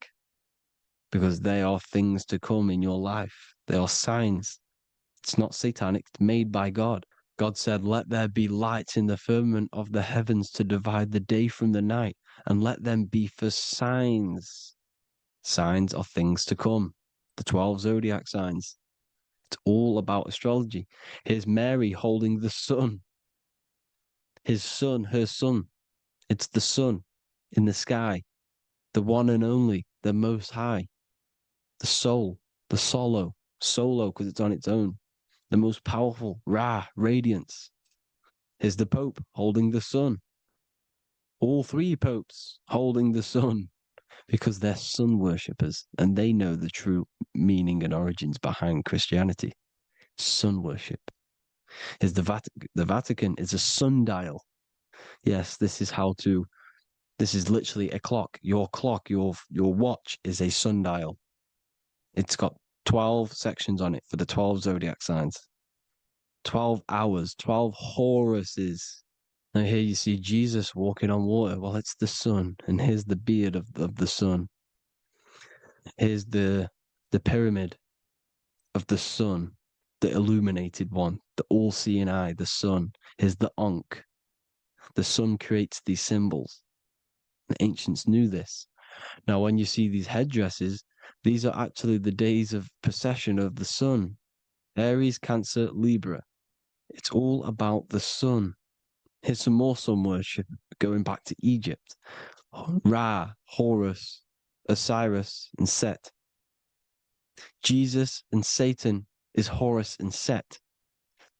because they are things to come in your life. They are signs. It's not satanic, it's made by God. God said, let there be lights in the firmament of the heavens to divide the day from the night, and let them be for signs. Signs are things to come. The 12 zodiac signs. It's all about astrology. Here's Mary holding the sun. His son, her son. It's the sun in the sky, the one and only, the most high, the soul, the solo because it's on its own, the most powerful, radiance. Here's the Pope holding the sun. All three popes holding the sun because they're sun worshippers and they know the true meaning and origins behind Christianity. Sun worship. Here's the Vatican is a sundial. Yes, this is literally a clock. Your clock, your watch is a sundial. It's got 12 sections on it for the 12 zodiac signs. 12 hours, 12 Horuses. Now here you see Jesus walking on water. Well, it's the sun, and here's the beard of the sun. Here's the pyramid of the sun, the illuminated one, the all-seeing eye, the sun. Here's the Ankh. The sun creates these symbols. The ancients knew this. Now, when you see these headdresses, these are actually the days of procession of the sun. Aries, Cancer, Libra. It's all about the sun. Here's some more sun worship going back to Egypt. Ra, Horus, Osiris, and Set. Jesus and Satan is Horus and Set.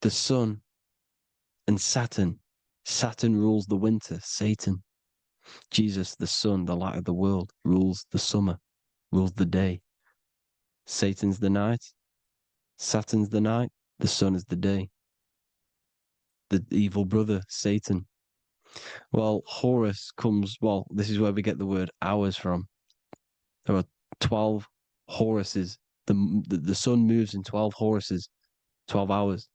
The sun and Saturn. Saturn rules the winter, Satan. Jesus, the sun, the light of the world, rules the summer, rules the day. Satan's the night, Saturn's the night, the sun is the day. The evil brother, Satan. Well, Horus comes, this is where we get the word hours from. There are 12 Horuses. The sun moves in 12 Horuses, 12 hours.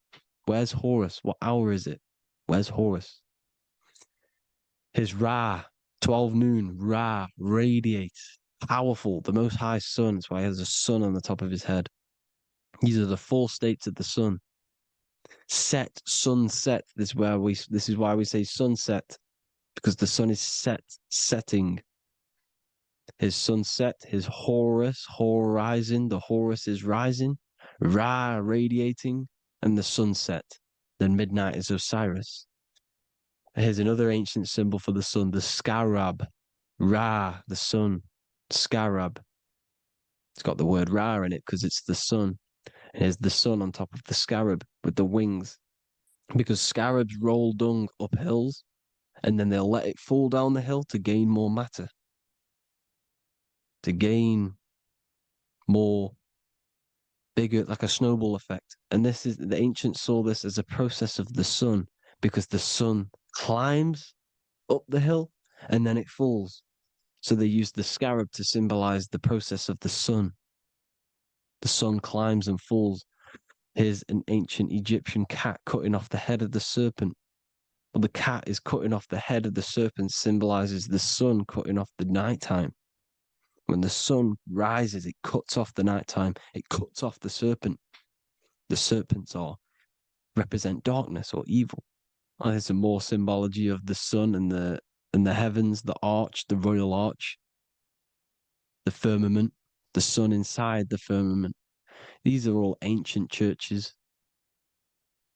Where's Horus? What hour is it? Where's Horus? His Ra, 12 noon, Ra, Radiate, powerful, the most high sun. That's why he has a sun on the top of his head. These are the 4 states of the sun. Set, sunset. This is why we say sunset, because the sun is setting. His sunset, his Horus, horizon. The Horus is rising, Ra radiating, and the sunset. Then midnight is Osiris. Here's another ancient symbol for the sun, the scarab. Ra, the sun, scarab. It's got the word Ra in it because it's the sun. And here's the sun on top of the scarab with the wings. Because scarabs roll dung up hills and then they'll let it fall down the hill to gain more matter. To gain more bigger, like a snowball effect. And the ancients saw this as a process of the sun because the sun climbs up the hill and then it falls. So they used the scarab to symbolize the process of the sun. The sun climbs and falls. Here's an ancient Egyptian cat cutting off the head of the serpent. Well, the cat is cutting off the head of the serpent, symbolizes the sun cutting off the nighttime. When the sun rises, it cuts off the nighttime. It cuts off the serpent. The serpents represent darkness or evil. There's some more symbology of the sun and the heavens, the arch, the royal arch, the firmament, the sun inside the firmament. These are all ancient churches,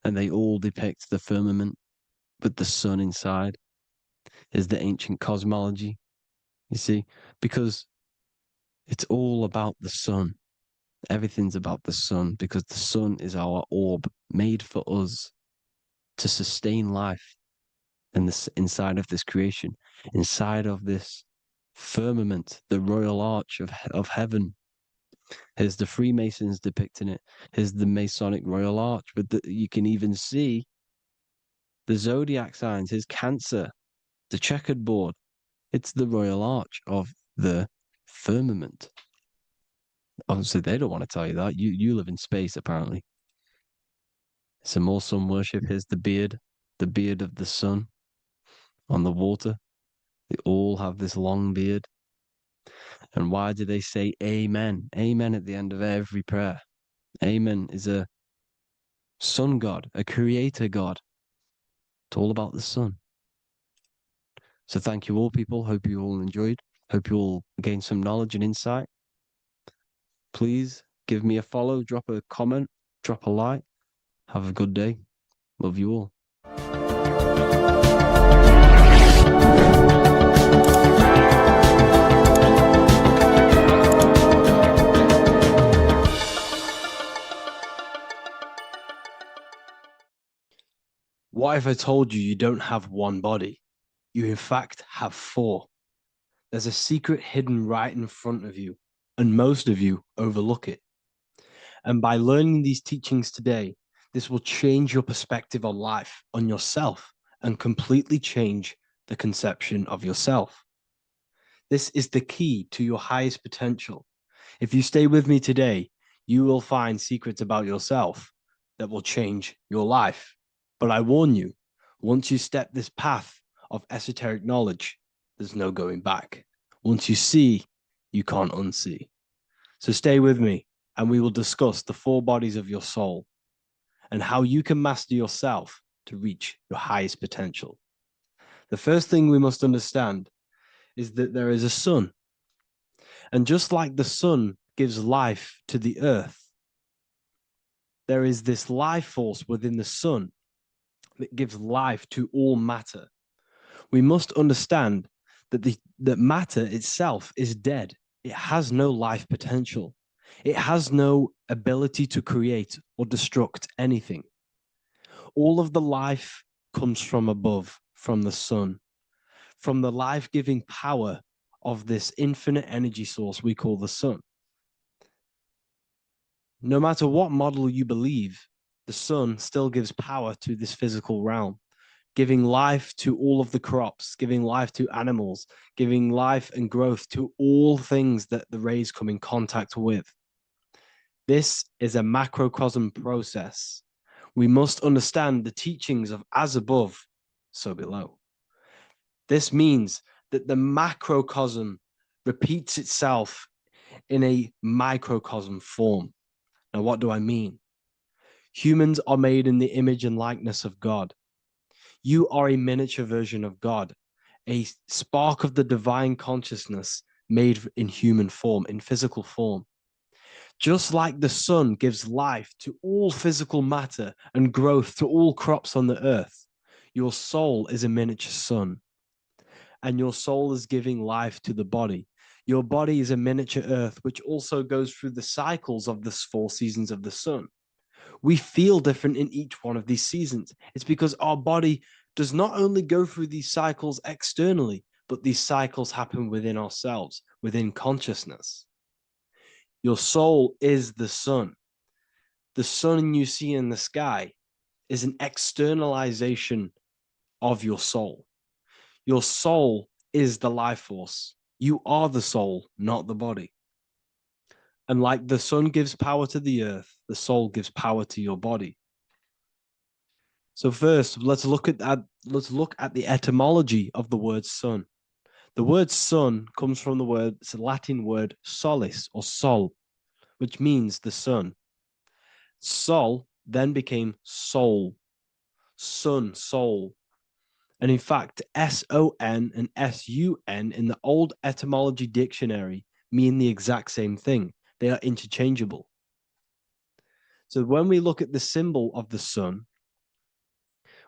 and they all depict the firmament with the sun inside. Is the ancient cosmology, you see, because it's all about the sun. Everything's about the sun because the sun is our orb made for us to sustain life and this inside of this creation, inside of this firmament, the royal arch of heaven. Here's the Freemasons depicting it. Here's the Masonic royal arch. But you can even see the zodiac signs. Here's Cancer, the checkered board. It's the royal arch of the firmament. Obviously, they don't want to tell you that. You live in space, apparently. Some more sun worship. Here's the beard of the sun on the water. They all have this long beard. And why do they say amen? Amen at the end of every prayer. Amen is a sun god, a creator god. It's all about the sun. So thank you all, people. Hope you all enjoyed. Hope you all gained some knowledge and insight. Please give me a follow, drop a comment, drop a like. Have a good day. Love you all. What if I told you you don't have one body? You in fact have four. There's a secret hidden right in front of you, and most of you overlook it. And by learning these teachings today, this will change your perspective on life, on yourself, and completely change the conception of yourself. This is the key to your highest potential. If you stay with me today, you will find secrets about yourself that will change your life. But I warn you, once you step this path of esoteric knowledge, there's no going back. Once you see, you can't unsee. So stay with me, and we will discuss the four bodies of your soul and how you can master yourself to reach your highest potential. The first thing we must understand is that there is a sun. And just like the sun gives life to the earth, there is this life force within the sun that gives life to all matter. We must understand that matter itself is dead. It has no life potential. It has no ability to create or destruct anything. All of the life comes from above, from the sun, from the life-giving power of this infinite energy source we call the sun. No matter what model you believe, the sun still gives power to this physical realm, giving life to all of the crops, giving life to animals, giving life and growth to all things that the rays come in contact with. This is a macrocosm process. We must understand the teachings of as above, so below. This means that the macrocosm repeats itself in a microcosm form. Now, what do I mean? Humans are made in the image and likeness of God. You are a miniature version of God, a spark of the divine consciousness made in human form, in physical form. Just like the sun gives life to all physical matter and growth to all crops on the earth, your soul is a miniature sun. And your soul is giving life to the body. Your body is a miniature earth, which also goes through the cycles of the 4 seasons of the sun. We feel different in each one of these seasons. It's because our body does not only go through these cycles externally, but these cycles happen within ourselves, within consciousness. Your soul is the sun. The sun you see in the sky is an externalization of your soul. Your soul is the life force. You are the soul, not the body. And like the sun gives power to the earth, the soul gives power to your body. So first, let's look at the etymology of the word sun. The word sun comes from it's a Latin word solis or sol, which means the sun. Sol then became soul, sun, soul. And in fact, S-O-N and S-U-N in the old etymology dictionary mean the exact same thing. They are interchangeable. So when we look at the symbol of the sun,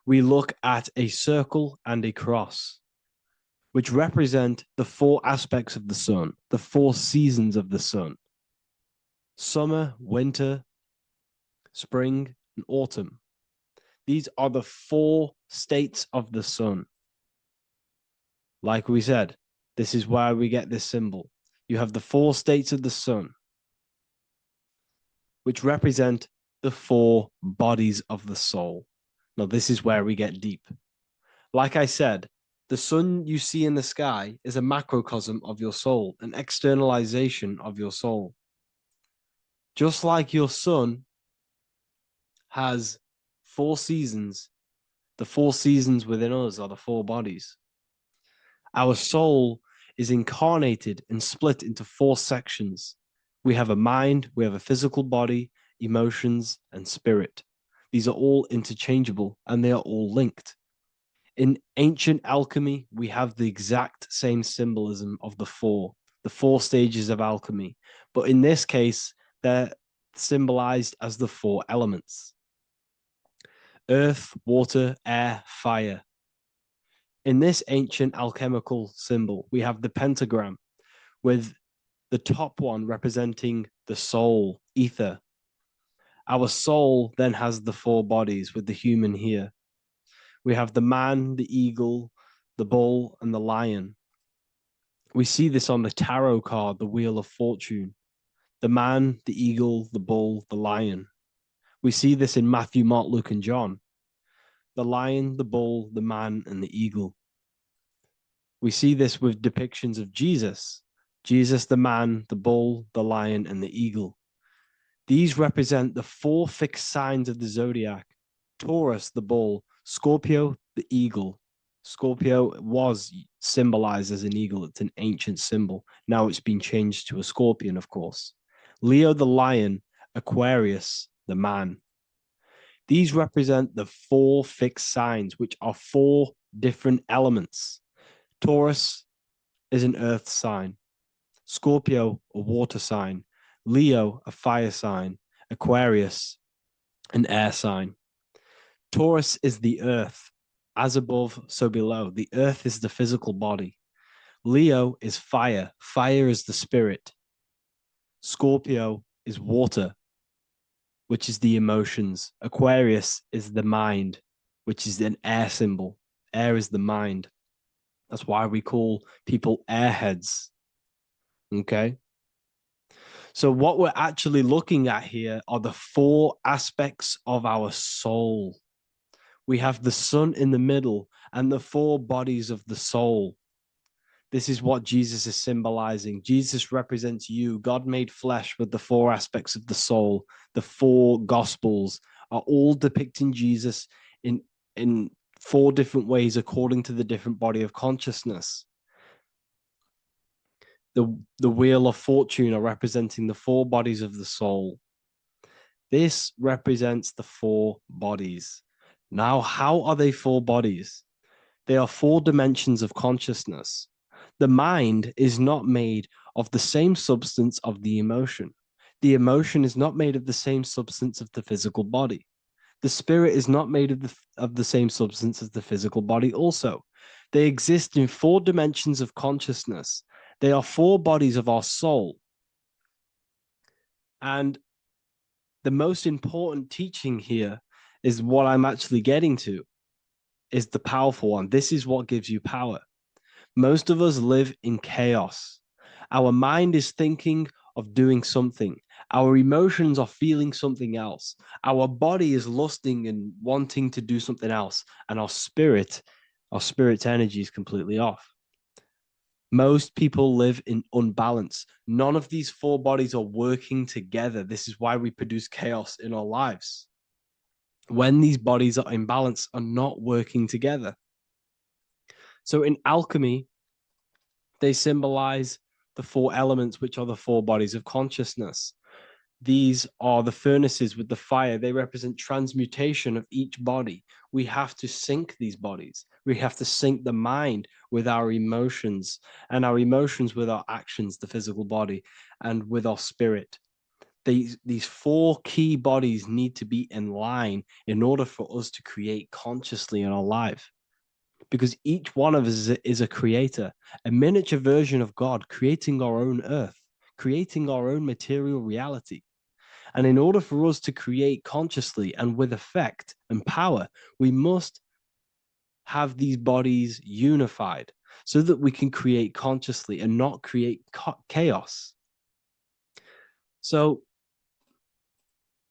we look at a circle and a cross, which represent the 4 aspects of the sun, the 4 seasons of the sun: summer, winter, spring, and autumn. These are the 4 states of the sun. Like we said, this is why we get this symbol. You have the 4 states of the sun, which represent the 4 bodies of the soul. Now, this is where we get deep. Like I said, the sun you see in the sky is a macrocosm of your soul, an externalization of your soul. Just like your sun has 4 seasons, the 4 seasons within us are the 4 bodies. Our soul is incarnated and split into 4 sections. We have a mind, we have a physical body, emotions, and spirit. These are all interchangeable and they are all linked. In ancient alchemy, we have the exact same symbolism of the four stages of alchemy. But in this case, they're symbolized as the 4 elements: earth, water, air, fire. In this ancient alchemical symbol, we have the pentagram with the top one representing the soul, ether. Our soul then has the 4 bodies with the human here. We have the man, the eagle, the bull, and the lion. We see this on the tarot card, the Wheel of Fortune. The man, the eagle, the bull, the lion. We see this in Matthew, Mark, Luke, and John. The lion, the bull, the man, and the eagle. We see this with depictions of Jesus. Jesus, the man, the bull, the lion, and the eagle. These represent the 4 fixed signs of the zodiac: Taurus, the bull; Scorpio, the eagle. Scorpio was symbolized as an eagle. It's an ancient symbol. Now it's been changed to a scorpion, of course. Leo, the lion; Aquarius, the man. These represent the 4 fixed signs, which are 4 different elements. Taurus is an earth sign. Scorpio, a water sign. Leo, a fire sign. Aquarius, an air sign. Taurus is the earth. As above, so below. The earth is the physical body. Leo is fire. Fire is the spirit. Scorpio is water, which is the emotions. Aquarius is the mind, which is an air symbol. Air is the mind. That's why we call people airheads. Okay? So what we're actually looking at here are the 4 aspects of our soul. We have the sun in the middle and the 4 bodies of the soul. This is what Jesus is symbolizing. Jesus represents you. God made flesh with the 4 aspects of the soul. The 4 gospels are all depicting Jesus in 4 different ways according to the different body of consciousness. The Wheel of Fortune are representing the 4 bodies of the soul. This represents the 4 bodies. Now, how are they 4 bodies? They are 4 dimensions of consciousness. The mind is not made of the same substance of the emotion. The emotion is not made of the same substance of the physical body. The spirit is not made of the same substance as the physical body also. They exist in 4 dimensions of consciousness. They are 4 bodies of our soul. And the most important teaching here is what I'm actually getting to, is the powerful one. This is what gives you power. Most of us live in chaos. Our mind is thinking of doing something. Our emotions are feeling something else. Our body is lusting and wanting to do something else. And our spirit's energy is completely off. Most people live in unbalance. None of these 4 bodies are working together. This is why we produce chaos in our lives. When these bodies are in balance, are not working together. So in alchemy, they symbolize the 4 elements, which are the 4 bodies of consciousness. These are the furnaces with the fire. They represent transmutation of each body. We have to sync these bodies. We have to sync the mind with our emotions, and our emotions with our actions, the physical body, and with our spirit. These 4 key bodies need to be in line in order for us to create consciously in our life. Because each one of us is a creator, a miniature version of God, creating our own earth, creating our own material reality. And in order for us to create consciously and with effect and power, we must have these bodies unified so that we can create consciously and not create chaos. So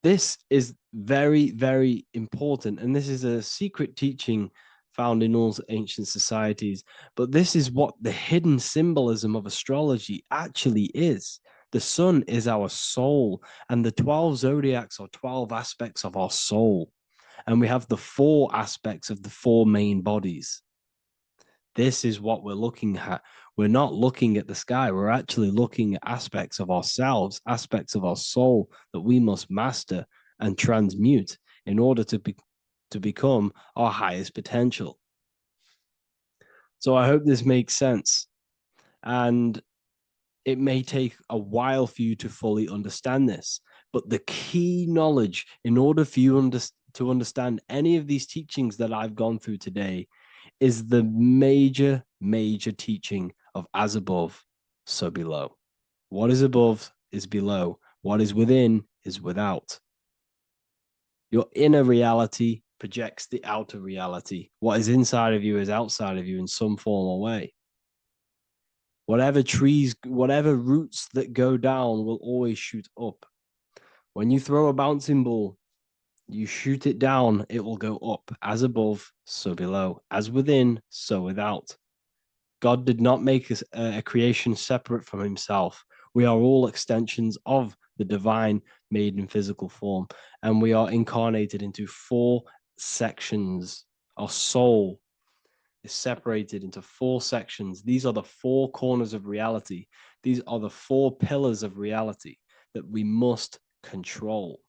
this is very, very important. And this is a secret teaching found in all ancient societies. But this is what the hidden symbolism of astrology actually is. The sun is our soul, and the 12 zodiacs are 12 aspects of our soul. And we have the 4 aspects of the 4 main bodies. This is what we're looking at. We're not looking at the sky. We're actually looking at aspects of ourselves, aspects of our soul that we must master and transmute in order to become our highest potential. So I hope this makes sense. And it may take a while for you to fully understand this, but the key knowledge in order for you to understand any of these teachings that I've gone through today is the major teaching of as above, so below. What is above is below. What is within is without. Your inner reality projects the outer reality. What is inside of you is outside of you in some form or way. Whatever trees, whatever roots that go down will always shoot up. When you throw a bouncing ball, you shoot it down, it will go up. As above, so below. As within, so without. God did not make a creation separate from himself. We are all extensions of the divine made in physical form. And we are incarnated into 4 sections. Our soul is separated into 4 sections. These are the 4 corners of reality. These are the 4 pillars of reality that we must control.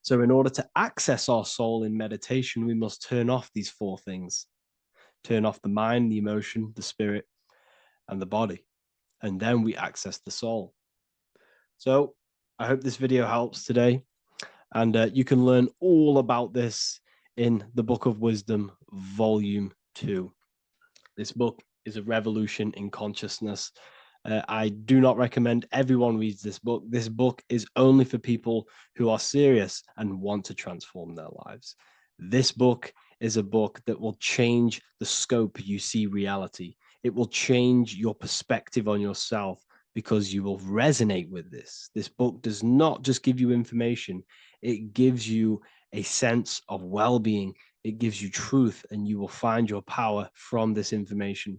So in order to access our soul in meditation, we must turn off these 4 things. Turn off the mind, the emotion, the spirit, and the body. And then we access the soul. So I hope this video helps today. And you can learn all about this in the Book of Wisdom, Volume 2. This book is a revolution in consciousness. I do not recommend everyone reads this book. This book is only for people who are serious and want to transform their lives. This book is a book that will change the scope you see reality. It will change your perspective on yourself because you will resonate with this. This book does not just give you information. It gives you a sense of well-being. It gives you truth, and you will find your power from this information.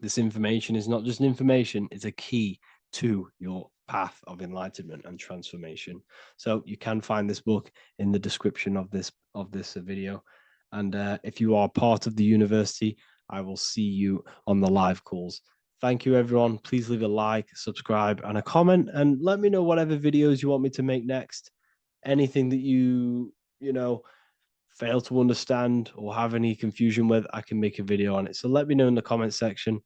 This information is not just information, it's a key to your path of enlightenment and transformation. So you can find this book in the description of this video. And if you are part of the university, I will see you on the live calls. Thank you, everyone. Please leave a like, subscribe, and a comment, and let me know whatever videos you want me to make next. Anything that you fail to understand or have any confusion with, I can make a video on it. So let me know in the comment section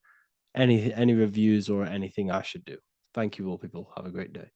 any reviews or anything I should do. Thank you all, people. Have a great day.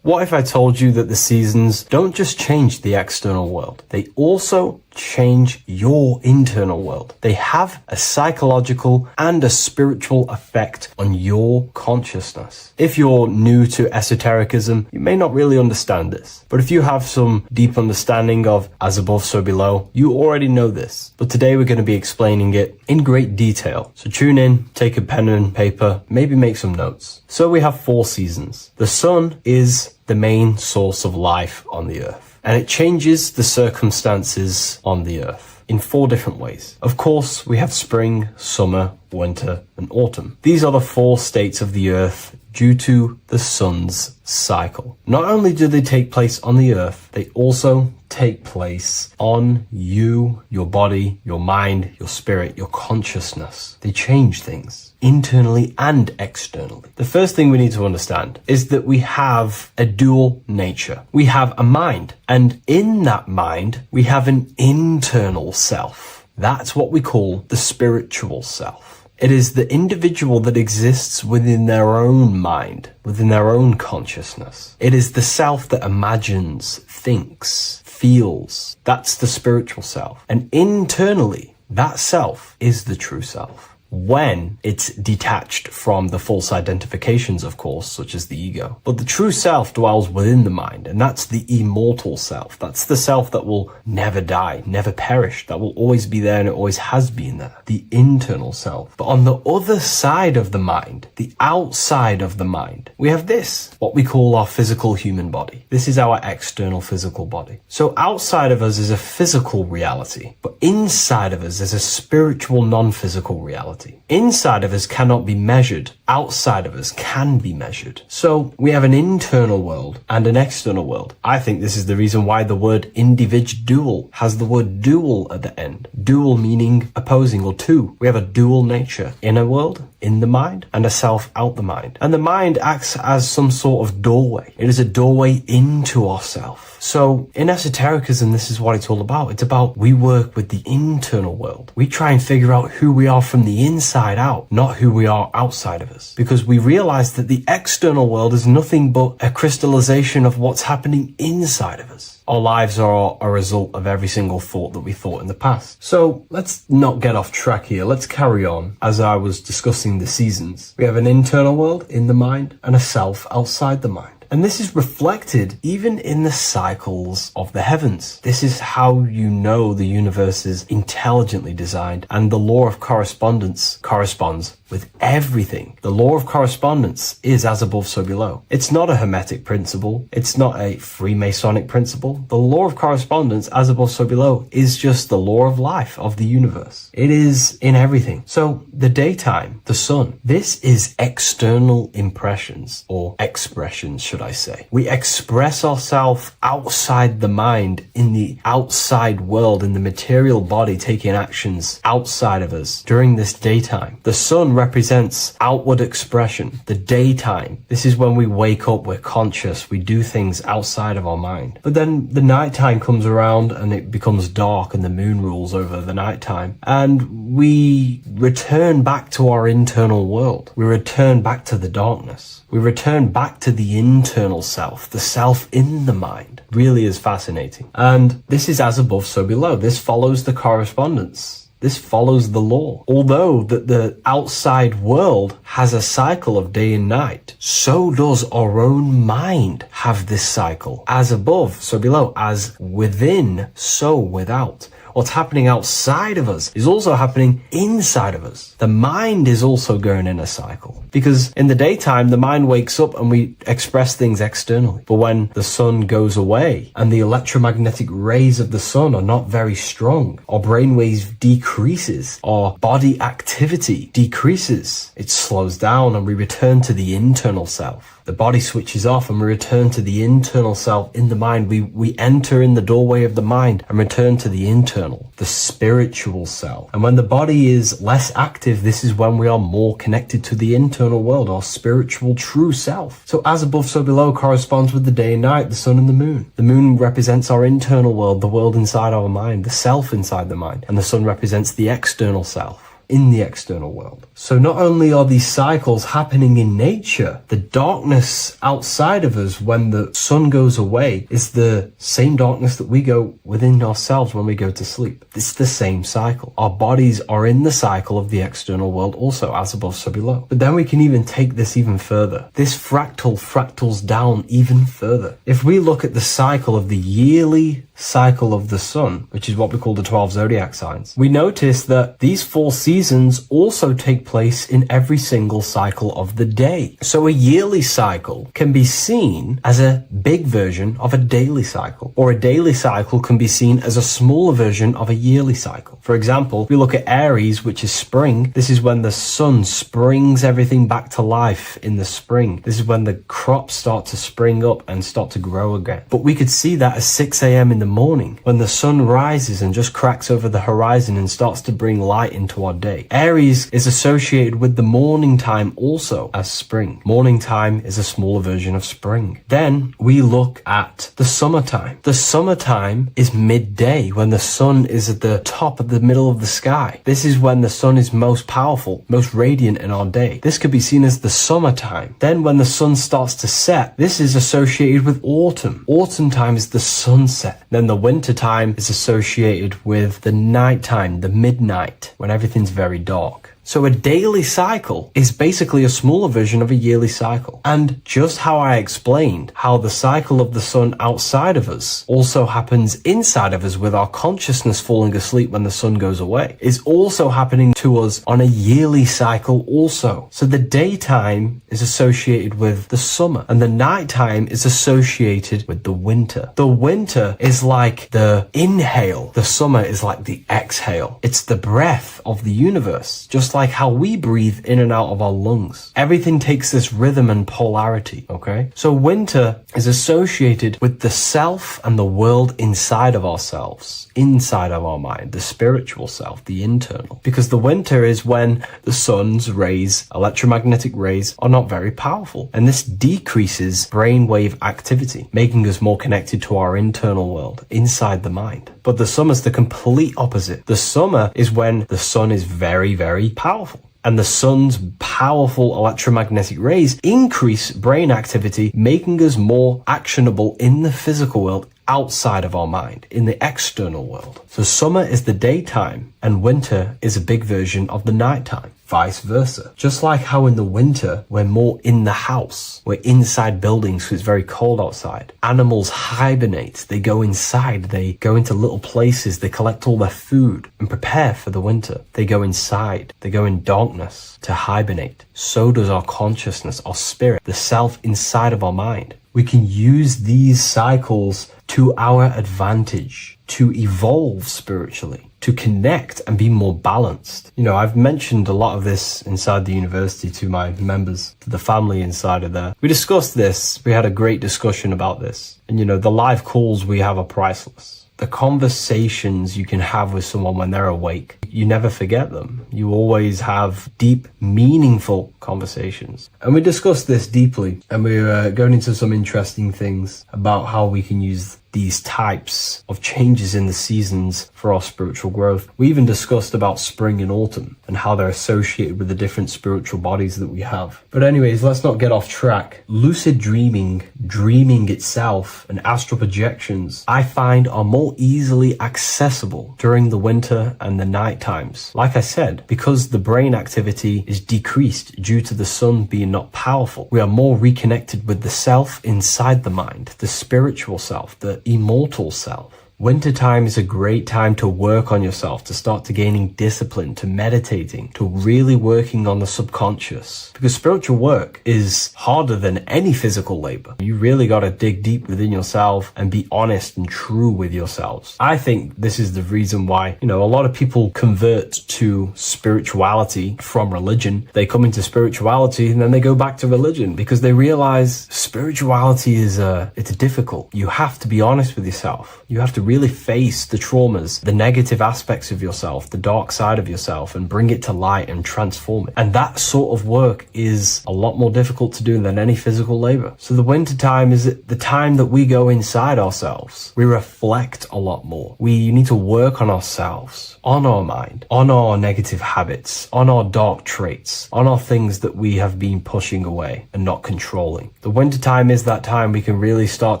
What if I told you that the seasons don't just change the external world, they also change your internal world? They have a psychological and a spiritual effect on your consciousness. If you're new to esotericism, you may not really understand this. But if you have some deep understanding of as above, so below, you already know this. But today we're going to be explaining it in great detail. So tune in, take a pen and paper, maybe make some notes. So we have 4 seasons. The sun is the main source of life on the earth, and it changes the circumstances on the earth in 4 different ways. Of course, we have spring, summer, winter, and autumn. These are the 4 states of the earth due to the sun's cycle. Not only do they take place on the earth, they also take place on you, your body, your mind, your spirit, your consciousness. They change things internally and externally. The first thing we need to understand is that we have a dual nature. We have a mind, and in that mind, we have an internal self. That's what we call the spiritual self. It is the individual that exists within their own mind, within their own consciousness. It is the self that imagines, thinks, feels. That's the spiritual self. And internally, that self is the true self. When it's detached from the false identifications, of course, such as the ego. But the true self dwells within the mind, and that's the immortal self. That's the self that will never die, never perish, that will always be there, and it always has been there. The internal self. But on the other side of the mind, the outside of the mind, we have this, what we call our physical human body. This is our external physical body. So outside of us is a physical reality, but inside of us is a spiritual non-physical reality. reality. Inside of us cannot be measured. Outside of us can be measured. So we have an internal world and an external world. I think this is the reason why the word individual has the word dual at the end. Dual meaning opposing or two. We have a dual nature. Inner world, in the mind, and a self out the mind. And the mind acts as some sort of doorway. It is a doorway into ourself. So in esotericism, this is what it's all about. It's about we work with the internal world. We try and figure out who we are from the inside out, not who we are outside of us. Because we realize that the external world is nothing but a crystallization of what's happening inside of us. Our lives are a result of every single thought that we thought in the past. So let's not get off track here. Let's carry on. As I was discussing the seasons, we have an internal world in the mind and a self outside the mind. And this is reflected even in the cycles of the heavens. This is how you know the universe is intelligently designed, and the law of correspondence corresponds with everything. The law of correspondence is as above, so below. It's not a Hermetic principle. It's not a Freemasonic principle. The law of correspondence, as above, so below, is just the law of life of the universe. It is in everything. So the daytime, the sun, this is external impressions or expressions, should I say. We express ourselves outside the mind, in the outside world, in the material body, taking actions outside of us during this daytime. The sun represents outward expression, the daytime. This is when we wake up, we're conscious, we do things outside of our mind. But then the nighttime comes around and it becomes dark and the moon rules over the nighttime. And we return back to our internal world. We return back to the darkness. We return back to the internal self, the self in the mind. Really is fascinating. And this is as above, so below. This follows the correspondence. This follows the law. Although that the outside world has a cycle of day and night, so does our own mind have this cycle. As above, so below. As within, so without. What's happening outside of us is also happening inside of us. The mind is also going in a cycle. Because in the daytime, the mind wakes up and we express things externally. But when the sun goes away and the electromagnetic rays of the sun are not very strong, our brainwaves decreases, our body activity decreases. It slows down and we return to the internal self. The body switches off and we return to the internal self in the mind. We enter in the doorway of the mind and return to the internal, the spiritual self. And when the body is less active, this is when we are more connected to the internal world, our spiritual true self. So as above, so below corresponds with the day and night, the sun and the moon. The moon represents our internal world, the world inside our mind, the self inside the mind. And the sun represents the external self in the external world. So not only are these cycles happening in nature, the darkness outside of us when the sun goes away is the same darkness that we go within ourselves when we go to sleep. It's the same cycle. Our bodies are in the cycle of the external world also, as above, so below. But then we can even take this even further. This fractals down even further. If we look at the cycle of the yearly cycle of the sun, which is what we call the 12 zodiac signs, we notice that these 4 seasons also take place in every single cycle of the day. So a yearly cycle can be seen as a big version of a daily cycle, or a daily cycle can be seen as a smaller version of a yearly cycle. For example, if we look at Aries, which is spring, this is when the sun springs everything back to life in the spring. This is when the crops start to spring up and start to grow again. But we could see that at 6 a.m. in the morning, when the sun rises and just cracks over the horizon and starts to bring light into our day. Aries is associated with the morning time also as spring. Morning time is a smaller version of spring. Then we look at the summertime. The summertime is midday, when the sun is at the top of the middle of the sky. This is when the sun is most powerful, most radiant in our day. This could be seen as the summertime. Then when the sun starts to set, this is associated with autumn. Autumn time is the sunset. Then the winter time is associated with the nighttime, the midnight, when everything's very dark. So a daily cycle is basically a smaller version of a yearly cycle. And just how I explained how the cycle of the sun outside of us also happens inside of us with our consciousness falling asleep when the sun goes away, is also happening to us on a yearly cycle also. So the daytime is associated with the summer and the nighttime is associated with the winter. The winter is like the inhale. The summer is like the exhale. It's the breath of the universe. Just just like how we breathe in and out of our lungs. Everything takes this rhythm and polarity, okay? So winter is associated with the self and the world inside of ourselves, inside of our mind, the spiritual self, the internal. Because the winter is when the sun's rays, electromagnetic rays, are not very powerful. And this decreases brainwave activity, making us more connected to our internal world, inside the mind. But the summer's the complete opposite. The summer is when the sun is very, very powerful. And the sun's powerful electromagnetic rays increase brain activity, making us more actionable in the physical world outside of our mind, in the external world. So summer is the daytime and winter is a big version of the nighttime. Vice versa. Just like how in the winter, we're more in the house. We're inside buildings because it's very cold outside. Animals hibernate. They go inside. They go into little places. They collect all their food and prepare for the winter. They go inside. They go in darkness to hibernate. So does our consciousness, our spirit, the self inside of our mind. We can use these cycles to our advantage, to evolve spiritually, to connect and be more balanced. You know, I've mentioned a lot of this inside the university to my members, to the family inside of there. We discussed this. We had a great discussion about this. And, you know, the live calls we have are priceless. The conversations you can have with someone when they're awake, you never forget them. You always have deep, meaningful conversations. And we discussed this deeply, and we were going into some interesting things about how we can use these types of changes in the seasons for our spiritual growth. We even discussed about spring and autumn and how they're associated with the different spiritual bodies that we have. But anyways, let's not get off track. Lucid dreaming, dreaming itself, and astral projections, I find are more easily accessible during the winter and the night times. Like I said, because the brain activity is decreased due to the sun being not powerful, we are more reconnected with the self inside the mind, the spiritual self, the immortal self. Wintertime is a great time to work on yourself, to start to gaining discipline, to meditating, to really working on the subconscious. Because spiritual work is harder than any physical labor. You really got to dig deep within yourself and be honest and true with yourselves. I think this is the reason why, you know, a lot of people convert to spirituality from religion. They come into spirituality and then they go back to religion because they realize spirituality is it's difficult. You have to be honest with yourself. You have to really face the traumas, the negative aspects of yourself, the dark side of yourself, and bring it to light and transform it. And that sort of work is a lot more difficult to do than any physical labor. So the winter time is the time that we go inside ourselves. We reflect a lot more. We need to work on ourselves, on our mind, on our negative habits, on our dark traits, on our things that we have been pushing away and not controlling. The winter time is that time we can really start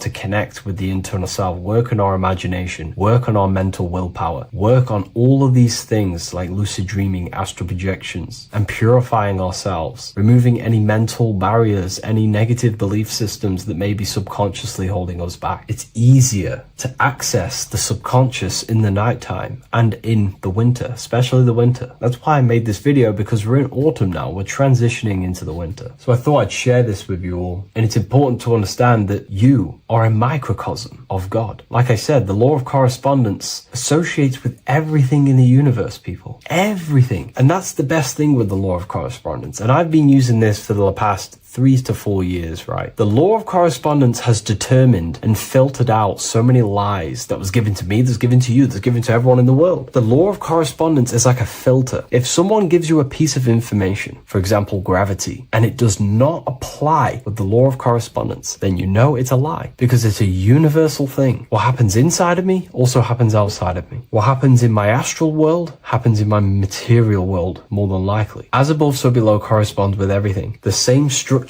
to connect with the internal self, work on our imagination, work on our mental willpower, work on all of these things like lucid dreaming, astral projections, and purifying ourselves, removing any mental barriers, any negative belief systems that may be subconsciously holding us back. It's easier to access the subconscious in the nighttime and in the winter, especially the winter. That's why I made this video, because we're in autumn now. We're transitioning into the winter. So I thought I'd share this with you all. And it's important to understand that you are a microcosm of God. Like I said, the law of correspondence associates with everything in the universe, people. Everything. And that's the best thing with the law of correspondence. And I've been using this for the past 3 to 4 years, right? The law of correspondence has determined and filtered out so many lies that was given to me, that's given to you, that's given to everyone in the world. The law of correspondence is like a filter. If someone gives you a piece of information, for example, gravity, and it does not apply with the law of correspondence, then you know it's a lie, because it's a universal thing. What happens inside of me also happens outside of me. What happens in my astral world happens in my material world, more than likely. As above, so below corresponds with everything. The same structure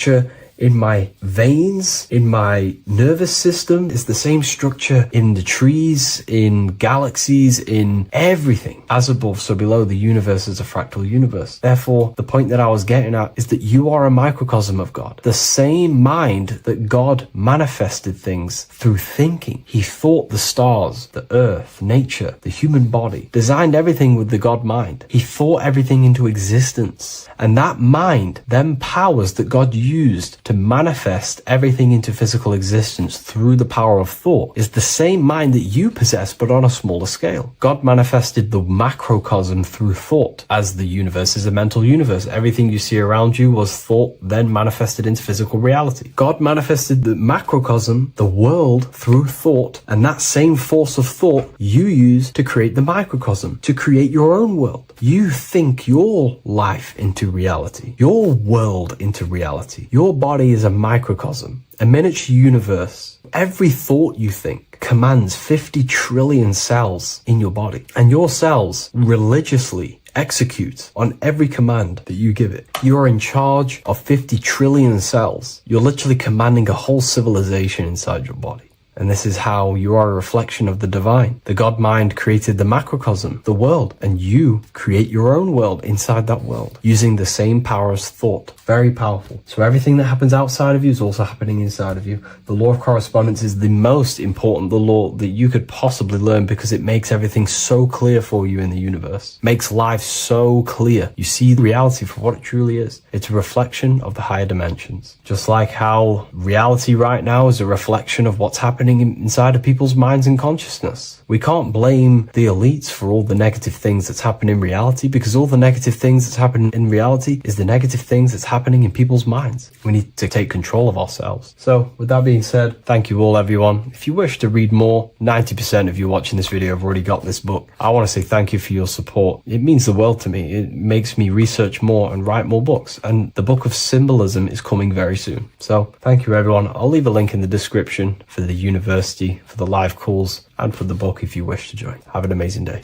in my veins, in my nervous system, is the same structure in the trees, in galaxies, in everything. As above, so below, the universe is a fractal universe. Therefore, the point that I was getting at is that you are a microcosm of God. The same mind that God manifested things through thinking. He thought the stars, the earth, nature, the human body, designed everything with the God mind. He thought everything into existence. And that mind then powers that God used to to manifest everything into physical existence through the power of thought is the same mind that you possess, but on a smaller scale. God manifested the macrocosm through thought, as the universe is a mental universe. Everything you see around you was thought, then manifested into physical reality. God manifested the macrocosm, the world, through thought, and that same force of thought you use to create the microcosm, to create your own world. You think your life into reality, your world into reality. Your body is a microcosm, a miniature universe. Every thought you think commands 50 trillion cells in your body, and your cells religiously execute on every command that you give it. You're in charge of 50 trillion cells. You're literally commanding a whole civilization inside your body. And this is how you are a reflection of the divine. The God mind created the macrocosm, the world, and you create your own world inside that world using the same power as thought. Very powerful. So everything that happens outside of you is also happening inside of you. The law of correspondence is the most important, the law that you could possibly learn, because it makes everything so clear for you in the universe. Makes life so clear. You see reality for what it truly is. It's a reflection of the higher dimensions. Just like how reality right now is a reflection of what's happening inside of people's minds and consciousness. We can't blame the elites for all the negative things that's happening in reality, because all the negative things that's happening in reality is the negative things that's happening in people's minds. We need to take control of ourselves. So with that being said, thank you all, everyone. If you wish to read more, 90% of you watching this video have already got this book. I want to say thank you for your support. It means the world to me. It makes me research more and write more books, and the book of symbolism is coming very soon. So thank you, everyone. I'll leave a link in the description for the university, for the live calls, and for the book if you wish to join. Have an amazing day.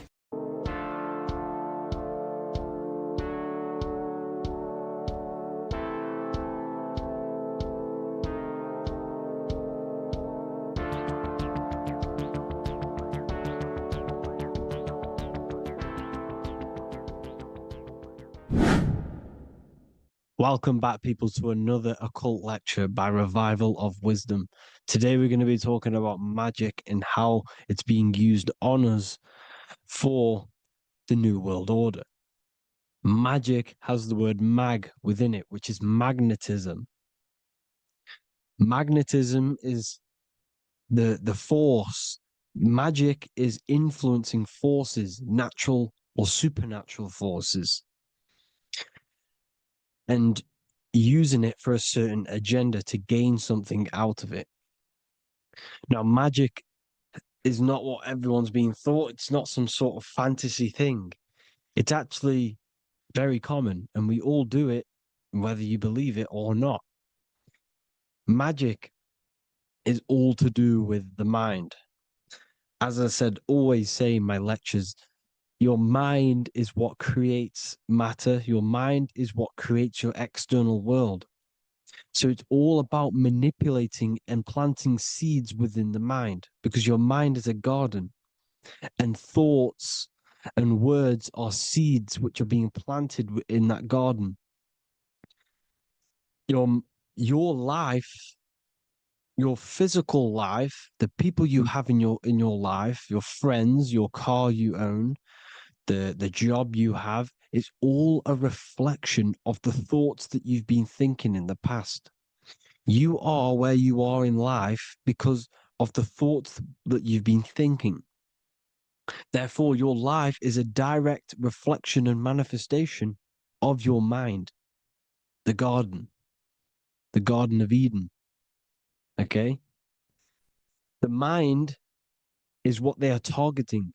Welcome back, people, to another occult lecture by Revival of Wisdom. Today we're going to be talking about magic and how it's being used on us for the New World Order. Magic has the word mag within it, which is magnetism. Magnetism is the force. Magic is influencing forces, natural or supernatural forces, and using it for a certain agenda to gain something out of it. Now, magic is not what everyone's being thought. It's not some sort of fantasy thing. It's actually very common, and we all do it, whether you believe it or not. Magic is all to do with the mind. As I said, always say in my lectures, your mind is what creates matter. Your mind is what creates your external world. So it's all about manipulating and planting seeds within the mind, because your mind is a garden, and thoughts and words are seeds which are being planted in that garden. Your life, your physical life, the people you have in your life, your friends, your car you own, the job you have, is all a reflection of the thoughts that you've been thinking in the past. You are where you are in life because of the thoughts that you've been thinking. Therefore, your life is a direct reflection and manifestation of your mind, the Garden of Eden. Okay? The mind is what they are targeting.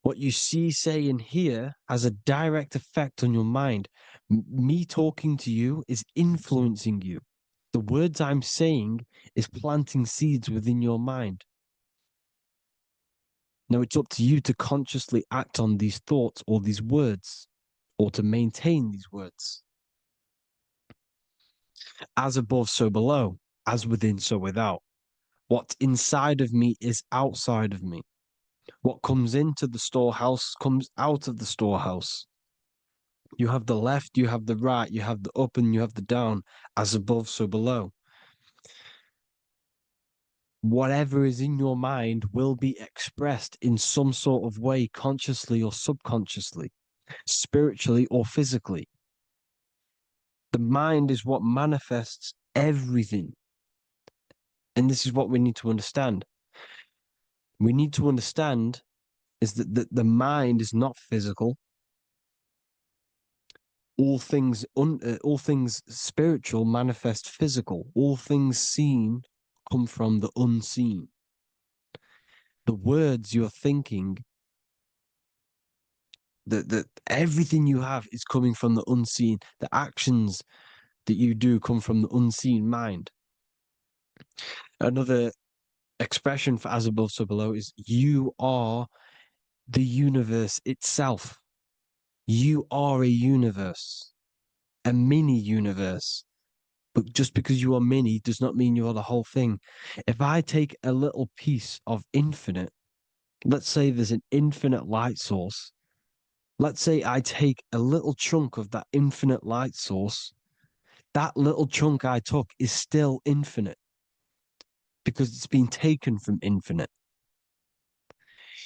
What you see, say, and hear has a direct effect on your mind. Me talking to you is influencing you. The words I'm saying is planting seeds within your mind. Now it's up to you to consciously act on these thoughts or these words, or to maintain these words. As above, so below. As within, so without. What's inside of me is outside of me. What comes into the storehouse comes out of the storehouse. You have the left, you have the right, you have the up, and you have the down. As above, so below. Whatever is in your mind will be expressed in some sort of way, consciously or subconsciously, spiritually or physically. The mind is what manifests everything. And this is what we need to understand. We need to understand is that the mind is not physical. All things spiritual manifest physical. All things seen come from the unseen. The words you're thinking, that everything you have is coming from the unseen. The actions that you do come from the unseen mind. Another expression for as above, so below is you are the universe itself. You are a universe, a mini universe. But just because you are mini does not mean you are the whole thing. If I take a little piece of infinite, let's say there's an infinite light source. Let's say I take a little chunk of that infinite light source. That little chunk I took is still infinite because it's been taken from infinite.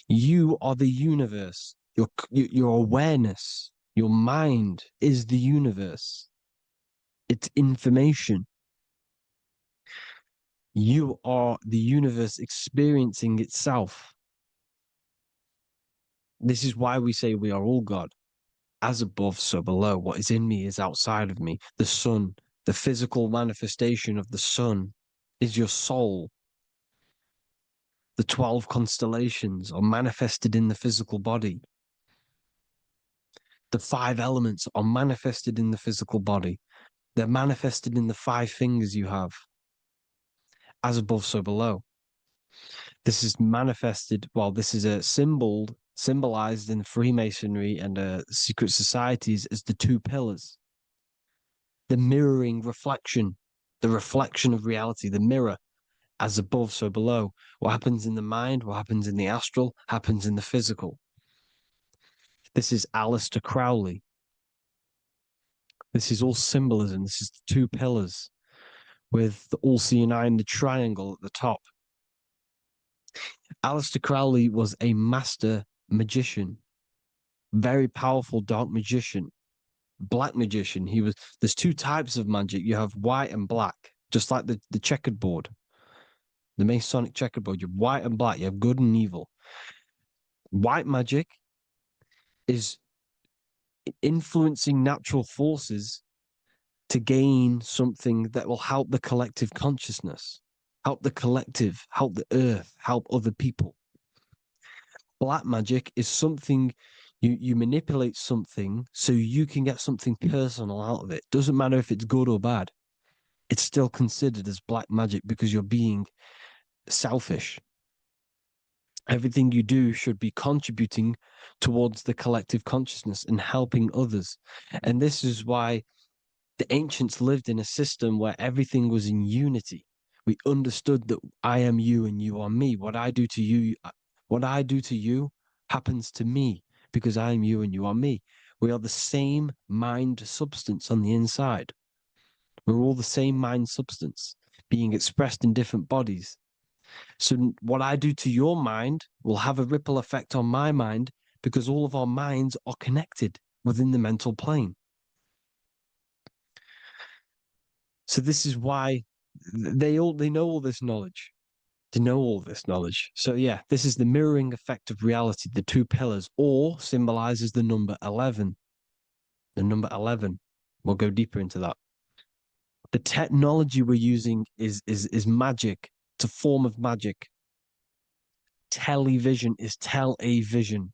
You are the universe. Your awareness, your mind is the universe. It's information. You are the universe experiencing itself. This is why we say we are all God. As above, so below. What is in me is outside of me. The sun, the physical manifestation of the sun is your soul. The 12 constellations are manifested in the physical body. The 5 elements are manifested in the physical body. They're manifested in the 5 fingers you have. As above, so below. This is manifested, well, this is a symbolized in Freemasonry and secret societies as the 2 pillars. The mirroring reflection, the reflection of reality, the mirror, as above, so below. What happens in the mind, what happens in the astral, happens in the physical. This is Aleister Crowley. This is all symbolism. This is the 2 pillars with the all-seeing eye and the triangle at the top. Aleister Crowley was a master magician, very powerful dark magician, black magician. There's 2 types of magic. You have white and black, just like the checkered board, the Masonic checkered board. You have white and black. You have good and evil. White magic is influencing natural forces to gain something that will help the collective consciousness, help the collective, help the earth, help other people. Black magic is something you manipulate something so you can get something personal out of it. Doesn't matter if it's good or bad. It's still considered as black magic because you're being selfish. Everything you do should be contributing towards the collective consciousness and helping others. And this is why the ancients lived in a system where everything was in unity. We understood that I am you and you are me. What I do to you happens to me because I am you and you are me. We are the same mind substance on the inside. We're all the same mind substance being expressed in different bodies. So what I do to your mind will have a ripple effect on my mind because all of our minds are connected within the mental plane. So this is why they know all this knowledge. They know all this knowledge. So yeah, this is the mirroring effect of reality, the 2 pillars, or symbolizes the number 11. The number 11. We'll go deeper into that. The technology we're using is magic. It's a form of magic. Television is tell a vision.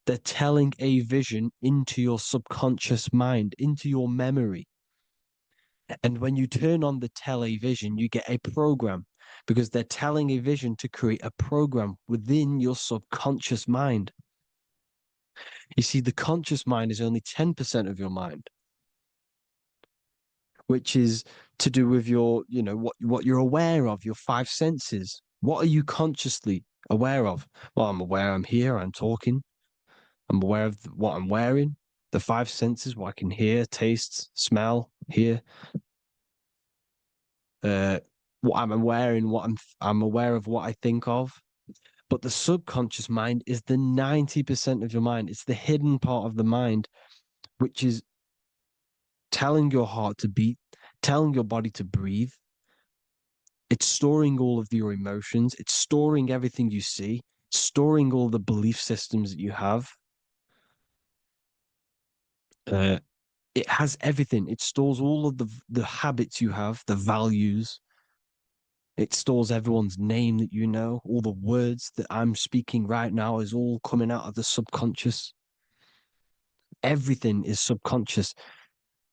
They're telling a vision into your subconscious mind, into your memory. And when you turn on the television, you get a program because they're telling a vision to create a program within your subconscious mind. You see, the conscious mind is only 10% of your mind, which is to do with your, what you're aware of, your 5 senses. What are you consciously aware of? Well, I'm aware I'm here, I'm talking. I'm aware of what I'm wearing, the 5 senses, what I can hear, taste, smell, hear. What I'm wearing, I'm aware of what I think of. But the subconscious mind is the 90% of your mind. It's the hidden part of the mind, which is telling your heart to beat, telling your body to breathe. It's storing all of your emotions. It's storing everything you see, storing all the belief systems that you have. It has everything. It stores all of the habits you have, the values. It stores everyone's name that you know. All the words that I'm speaking right now is all coming out of the subconscious. Everything is subconscious.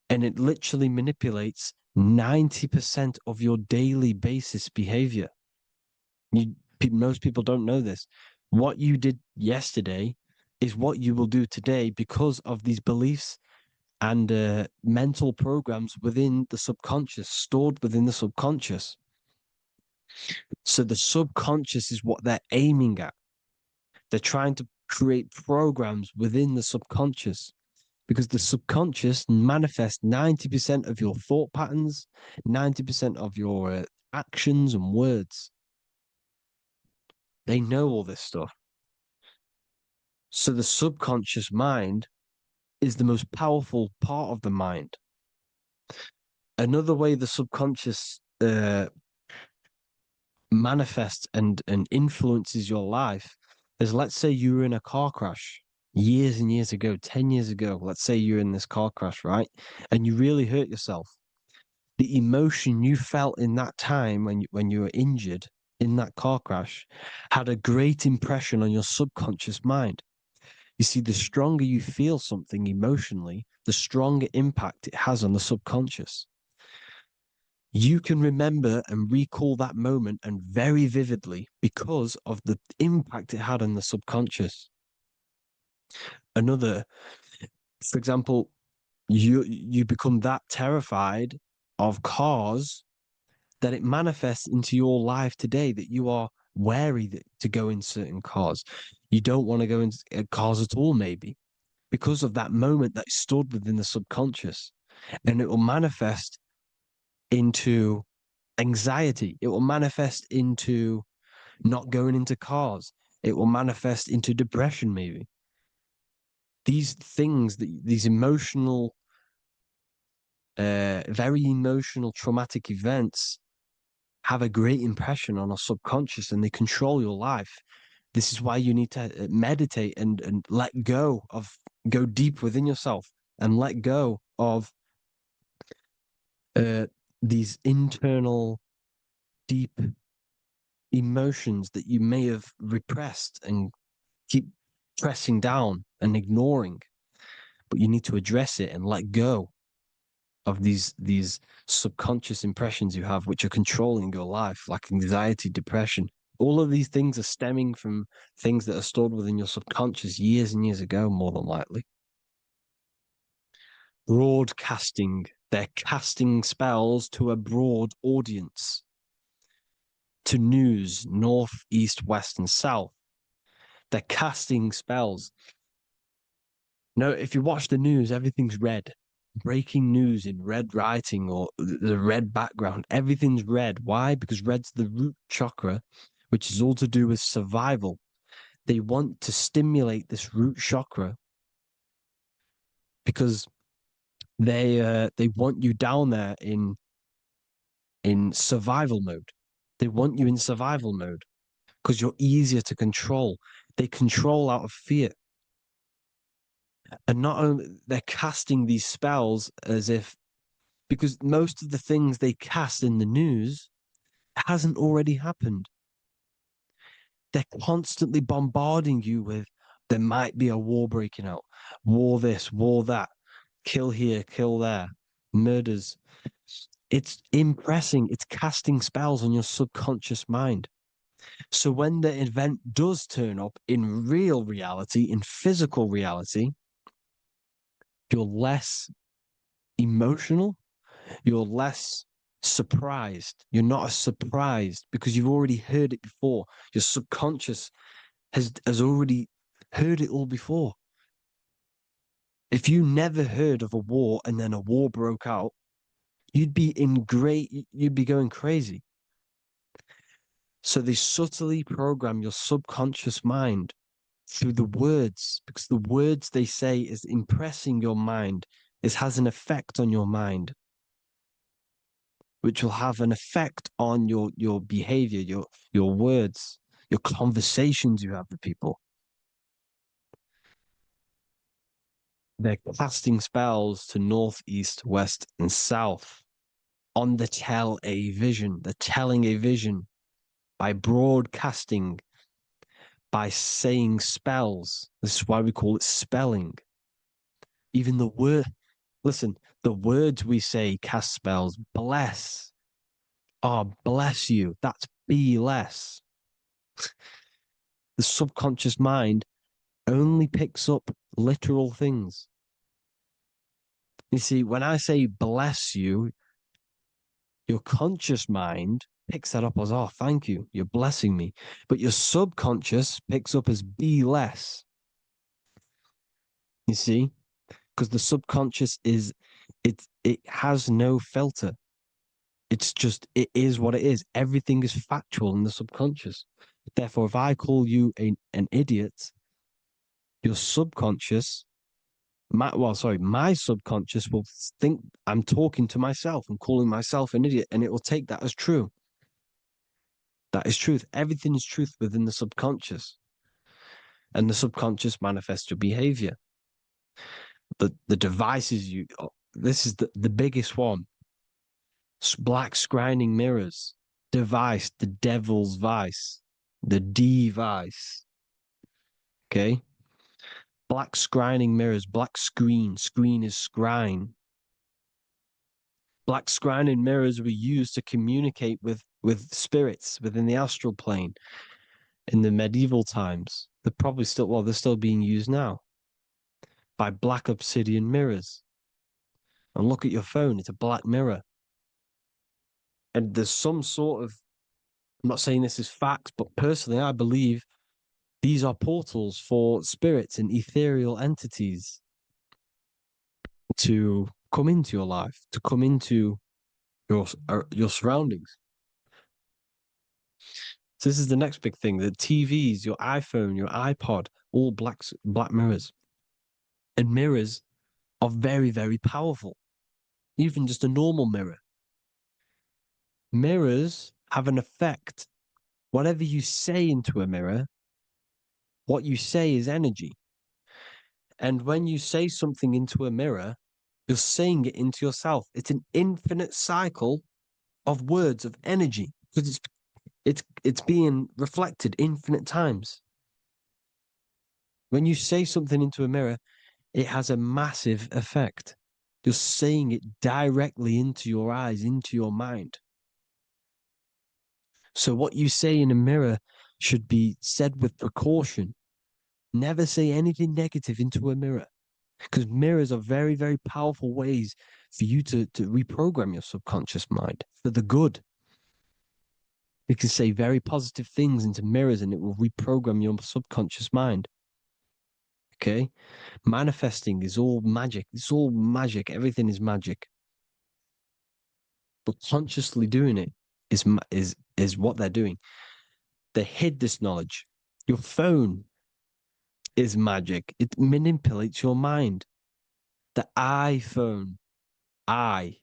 And it literally manipulates 90% of your daily basis behavior. Most people don't know this. What you did yesterday is what you will do today because of these beliefs and mental programs within the subconscious, stored within the subconscious. So the subconscious is what they're aiming at. They're trying to create programs within the subconscious because the subconscious manifests 90% of your thought patterns, 90% of your actions and words. They know all this stuff. So the subconscious mind is the most powerful part of the mind. Another way the subconscious manifests and influences your life is, let's say you were in a car crash years and years ago, 10 years ago. Let's say you're in this car crash, right? And you really hurt yourself. The emotion you felt in that time when you were injured in that car crash had a great impression on your subconscious mind. You see, the stronger you feel something emotionally, the stronger impact it has on the subconscious. You can remember and recall that moment and very vividly because of the impact it had on the subconscious. For example, you become that terrified of cars that it manifests into your life today, that you are wary to go in certain cars. You don't want to go into cars at all, maybe, because of that moment that stood within the subconscious. And it will manifest into anxiety. It will manifest into not going into cars. It will manifest into depression, maybe. These things, these emotional, very emotional, traumatic events have a great impression on our subconscious and they control your life. This is why you need to meditate and let go deep within yourself and let go of these internal, deep emotions that you may have repressed and keep pressing down and ignoring. But you need to address it and let go of these subconscious impressions you have, which are controlling your life, like anxiety, depression. All of these things are stemming from things that are stored within your subconscious years and years ago, more than likely. Broadcasting. They're casting spells to a broad audience, to news, north, east, west, and south. They're casting spells. No, if you watch the news, everything's red. Breaking news in red writing or the red background, everything's red. Why? Because red's the root chakra, which is all to do with survival. They want to stimulate this root chakra because they want you down there in survival mode. They want you in survival mode because you're easier to control. They control out of fear. And not only they're casting these spells as if, because most of the things they cast in the news hasn't already happened. They're constantly bombarding you with there might be a war breaking out, war this, war that, kill here, kill there, murders. It's impressing, it's casting spells on your subconscious mind. So when the event does turn up in real reality, in physical reality, you're less emotional, you're less surprised. You're not as surprised because you've already heard it before. Your subconscious has already heard it all before. If you never heard of a war and then a war broke out, you'd be going crazy. So they subtly program your subconscious mind through the words, because the words they say is impressing your mind It has an effect on your mind, which will have an effect on your behavior, your words, your conversations you have with people. They're casting spells to north, east, west, and south on the tell a vision. They're telling a vision by broadcasting, by saying spells. This is why we call it spelling. Even the word, listen, the words we say cast spells. Bless. Oh, bless you. That's be less. The subconscious mind only picks up literal things. You see, when I say bless you, your conscious mind picks that up as, oh, thank you, you're blessing me. But your subconscious picks up as be less. You see? Because the subconscious it has no filter. It's just, it is what it is. Everything is factual in the subconscious. Therefore, if I call you an idiot, your subconscious, my subconscious will think I'm talking to myself and calling myself an idiot, and it will take that as true. That is truth. Everything is truth within the subconscious. And the subconscious manifests your behavior. The devices this is the biggest one. Black scrying mirrors. Device, the devil's vice. The device. Okay? Black scrying mirrors, black screen. Screen is scrying. Black scrying mirrors were used to communicate with spirits within the astral plane in the medieval times. They're still being used now by black obsidian mirrors. And look at your phone, it's a black mirror. And there's some sort of, I'm not saying this is facts, but personally, I believe these are portals for spirits and ethereal entities to come into your life, to come into your surroundings. So this is the next big thing: the TVs, your iPhone, your iPod, all black mirrors. And mirrors are very, very powerful. Even just a normal mirror. Mirrors have an effect. Whatever you say into a mirror, what you say is energy. And when you say something into a mirror, you're saying it into yourself. It's an infinite cycle of words of energy because it's being reflected infinite times. When you say something into a mirror, it has a massive effect. You're saying it directly into your eyes, into your mind. So what you say in a mirror should be said with precaution. Never say anything negative into a mirror, because mirrors are very, very powerful ways for you to reprogram your subconscious mind for the good. You can say very positive things into mirrors and it will reprogram your subconscious mind. Okay? Manifesting is all magic. It's all magic. Everything is magic. But consciously doing it is what they're doing. They hid this knowledge. Your phone is magic. It manipulates your mind. The iPhone, okay.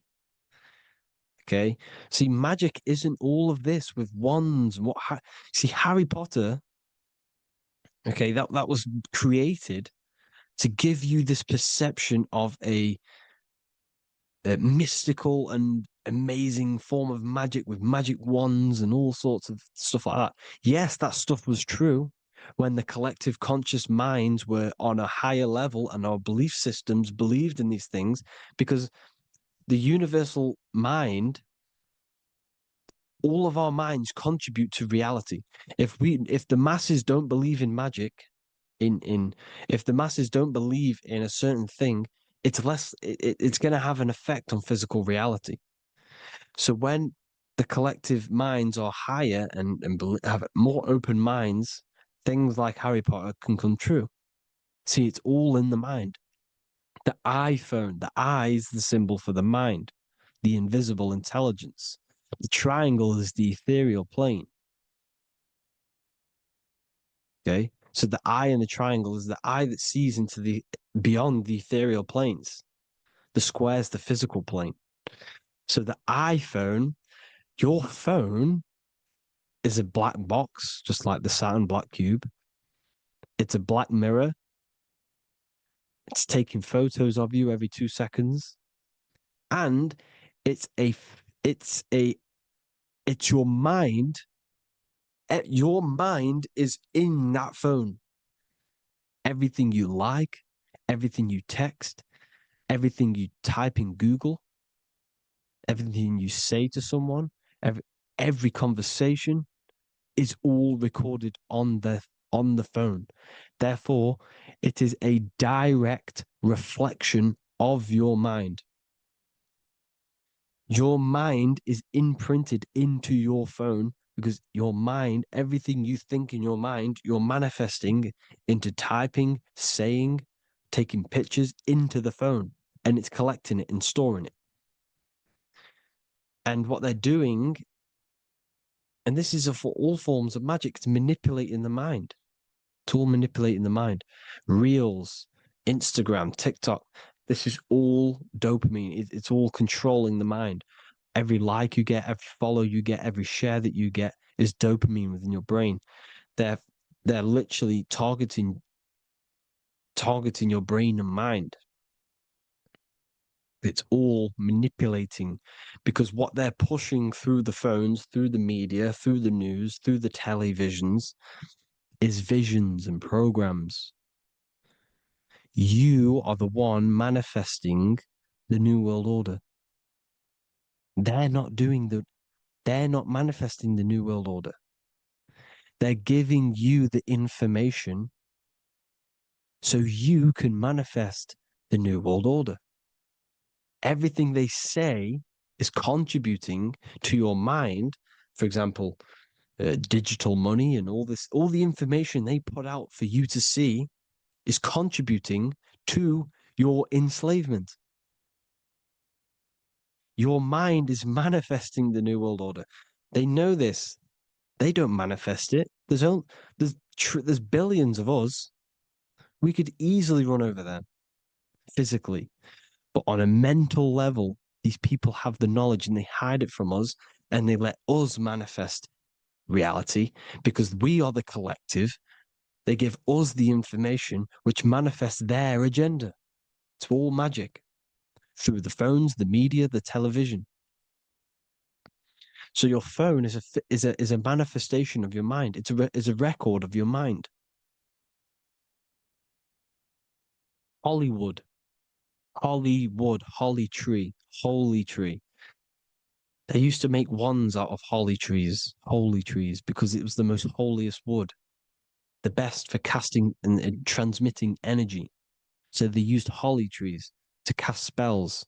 See, magic isn't all of this with wands. See, Harry Potter, okay, that was created to give you this perception of a mystical and amazing form of magic with magic wands and all sorts of stuff like that. Yes, that stuff was true when the collective conscious minds were on a higher level and our belief systems believed in these things, because the universal mind, all of our minds contribute to reality. If the masses don't believe in magic, if the masses don't believe in a certain thing, it's going to have an effect on physical reality. So when the collective minds are higher and have more open minds, things like Harry Potter can come true. See, it's all in the mind. The iPhone, the eye is the symbol for the mind, the invisible intelligence. The triangle is the ethereal plane. Okay, so the eye in the triangle is the eye that sees into the beyond the ethereal planes. The square is the physical plane. So the iPhone, your phone is a black box, just like the Saturn black cube. It's a black mirror. It's taking photos of you every 2 seconds. And it's your mind. Your mind is in that phone. Everything you like, everything you text, everything you type in Google, everything you say to someone, every conversation is all recorded on the phone. Therefore, it is a direct reflection of your mind. Your mind is imprinted into your phone because your mind, everything you think in your mind, you're manifesting into typing, saying, taking pictures into the phone, and it's collecting it and storing it. And what they're doing, and this is for all forms of magic, it's manipulating the mind. It's all manipulating the mind. Reels, Instagram, TikTok, this is all dopamine. It's all controlling the mind. Every like you get, every follow you get, every share that you get is dopamine within your brain. They're literally targeting your brain and mind. It's all manipulating because what they're pushing through the phones, through the media, through the news, through the televisions is visions and programs. You are the one manifesting the New World Order. They're not manifesting the New World Order. They're giving you the information so you can manifest the New World Order. Everything they say is contributing to your mind. For example, digital money and all the information they put out for you to see is contributing to your enslavement. Your mind is manifesting the New World Order. They know this. They don't manifest it. There's billions of us. We could easily run over them physically. But on a mental level, these people have the knowledge and they hide it from us and they let us manifest reality because we are the collective. They give us the information which manifests their agenda. It's all magic through the phones, the media, the television. So your phone is a manifestation of your mind. It's a record of your mind. Hollywood, holly tree, holy tree. They used to make wands out of holy trees, because it was the most holiest wood, the best for casting and transmitting energy. So they used holly trees to cast spells.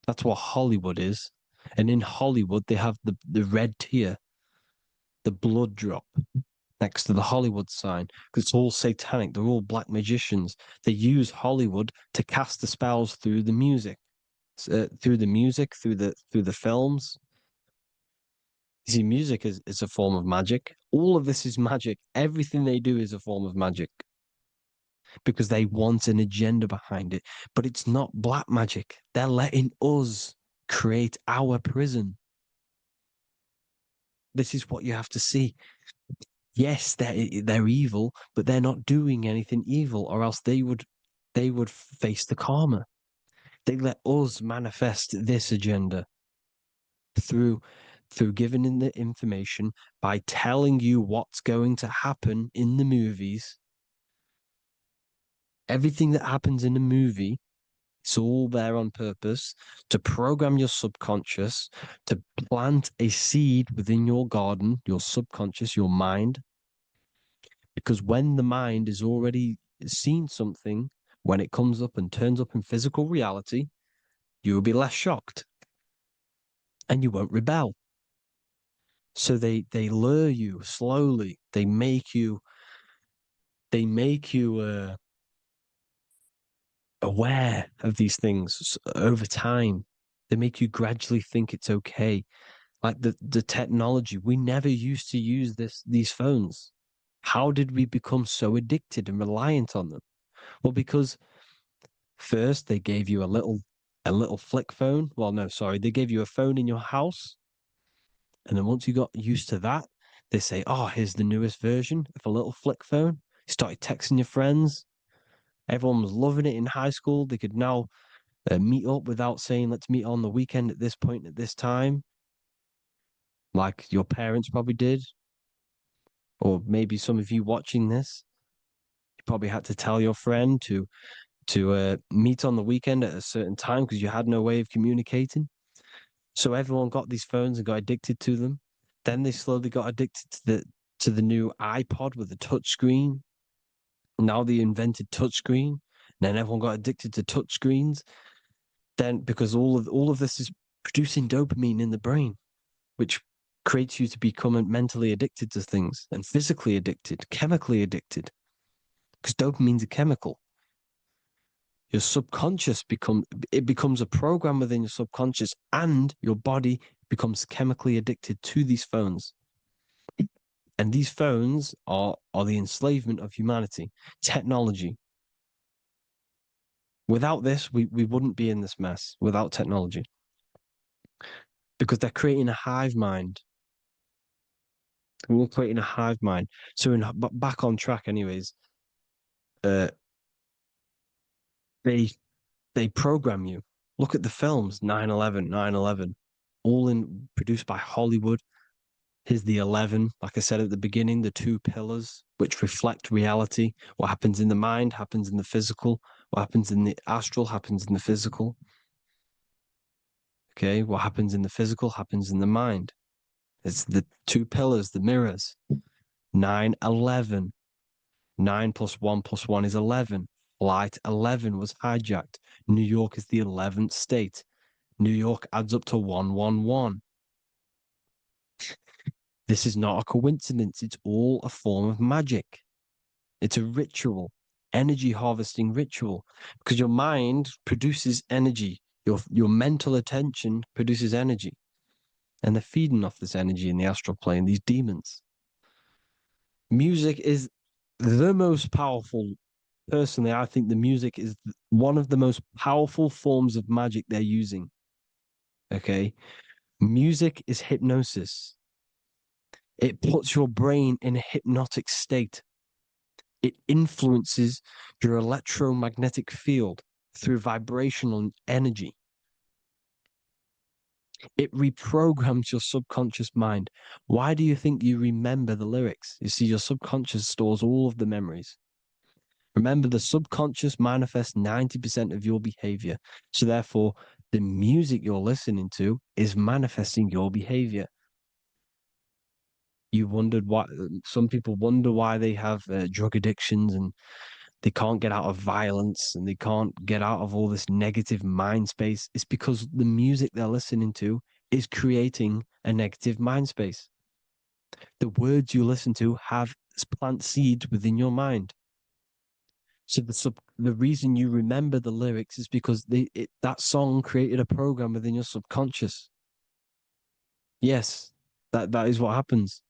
That's what Hollywood is. And in Hollywood, they have the red tear, the blood drop next to the Hollywood sign, because it's all satanic. They're all black magicians. They use Hollywood to cast the spells through the music, through the films. You see, music is a form of magic. All of this is magic. Everything they do is a form of magic because they want an agenda behind it. But it's not black magic. They're letting us create our prison. This is what you have to see. Yes, they're evil, but they're not doing anything evil, or else they would face the karma. They let us manifest this agenda through giving in the information by telling you what's going to happen in the movies. Everything that happens in a movie, it's all there on purpose to program your subconscious, to plant a seed within your garden, your subconscious, your mind. Because when the mind is already seen something, when it comes up and turns up in physical reality, you will be less shocked and you won't rebel. So they lure you slowly. They make you aware of these things over time. They make you gradually think it's okay. Like the technology, we never used to use these phones. How did we become so addicted and reliant on them? Well, because First, they gave you a little flick phone. Well, no, sorry, they gave you a phone in your house, and then once you got used to that, they say, "Oh, here's the newest version of a little flick phone." You started texting your friends. Everyone was loving it in high school. They could now meet up without saying, "Let's meet on the weekend at this point at this time," like your parents probably did, or maybe some of you watching this, you probably had to tell your friend to meet on the weekend at a certain time because you had no way of communicating. So everyone got these phones and got addicted to them. Then they slowly got addicted to the new iPod with the touch screen. Now they invented touchscreen. Then everyone got addicted to touchscreens. Then because all of this is producing dopamine in the brain, which creates you to become mentally addicted to things and physically addicted, chemically addicted. Because dopamine's a chemical. Your subconscious becomes a program within your subconscious, and your body becomes chemically addicted to these phones. And these phones are the enslavement of humanity, technology. Without this, we wouldn't be in this mess without technology. Because they're creating a hive mind. We're creating a hive mind. So back on track anyways, they program you. Look at the films, 9/11, 9/11, all produced by Hollywood. Here's the 11, like I said at the beginning, the two pillars which reflect reality. What happens in the mind happens in the physical. What happens in the astral happens in the physical. Okay, what happens in the physical happens in the mind. It's the two pillars, the mirrors. 9/11. 9 plus 1 plus 1 is 11. Flight 11 was hijacked. New York is the 11th state. New York adds up to 111. This is not a coincidence. It's all a form of magic. It's a ritual, energy harvesting ritual, because your mind produces energy. Your mental attention produces energy. And they're feeding off this energy in the astral plane, these demons. Music is the most powerful. Personally, I think the music is one of the most powerful forms of magic they're using. Okay. Music is hypnosis. It puts your brain in a hypnotic state. It influences your electromagnetic field through vibrational energy. It reprograms your subconscious mind. Why do you think you remember the lyrics? You see, your subconscious stores all of the memories. Remember, the subconscious manifests 90% of your behavior. So therefore, the music you're listening to is manifesting your behavior. You wondered why some people wonder why they have drug addictions and they can't get out of violence and they can't get out of all this negative mind space. It's because the music they're listening to is creating a negative mind space. The words you listen to have plant seeds within your mind. So the reason you remember the lyrics is because that song created a program within your subconscious. Yes, that is what happens.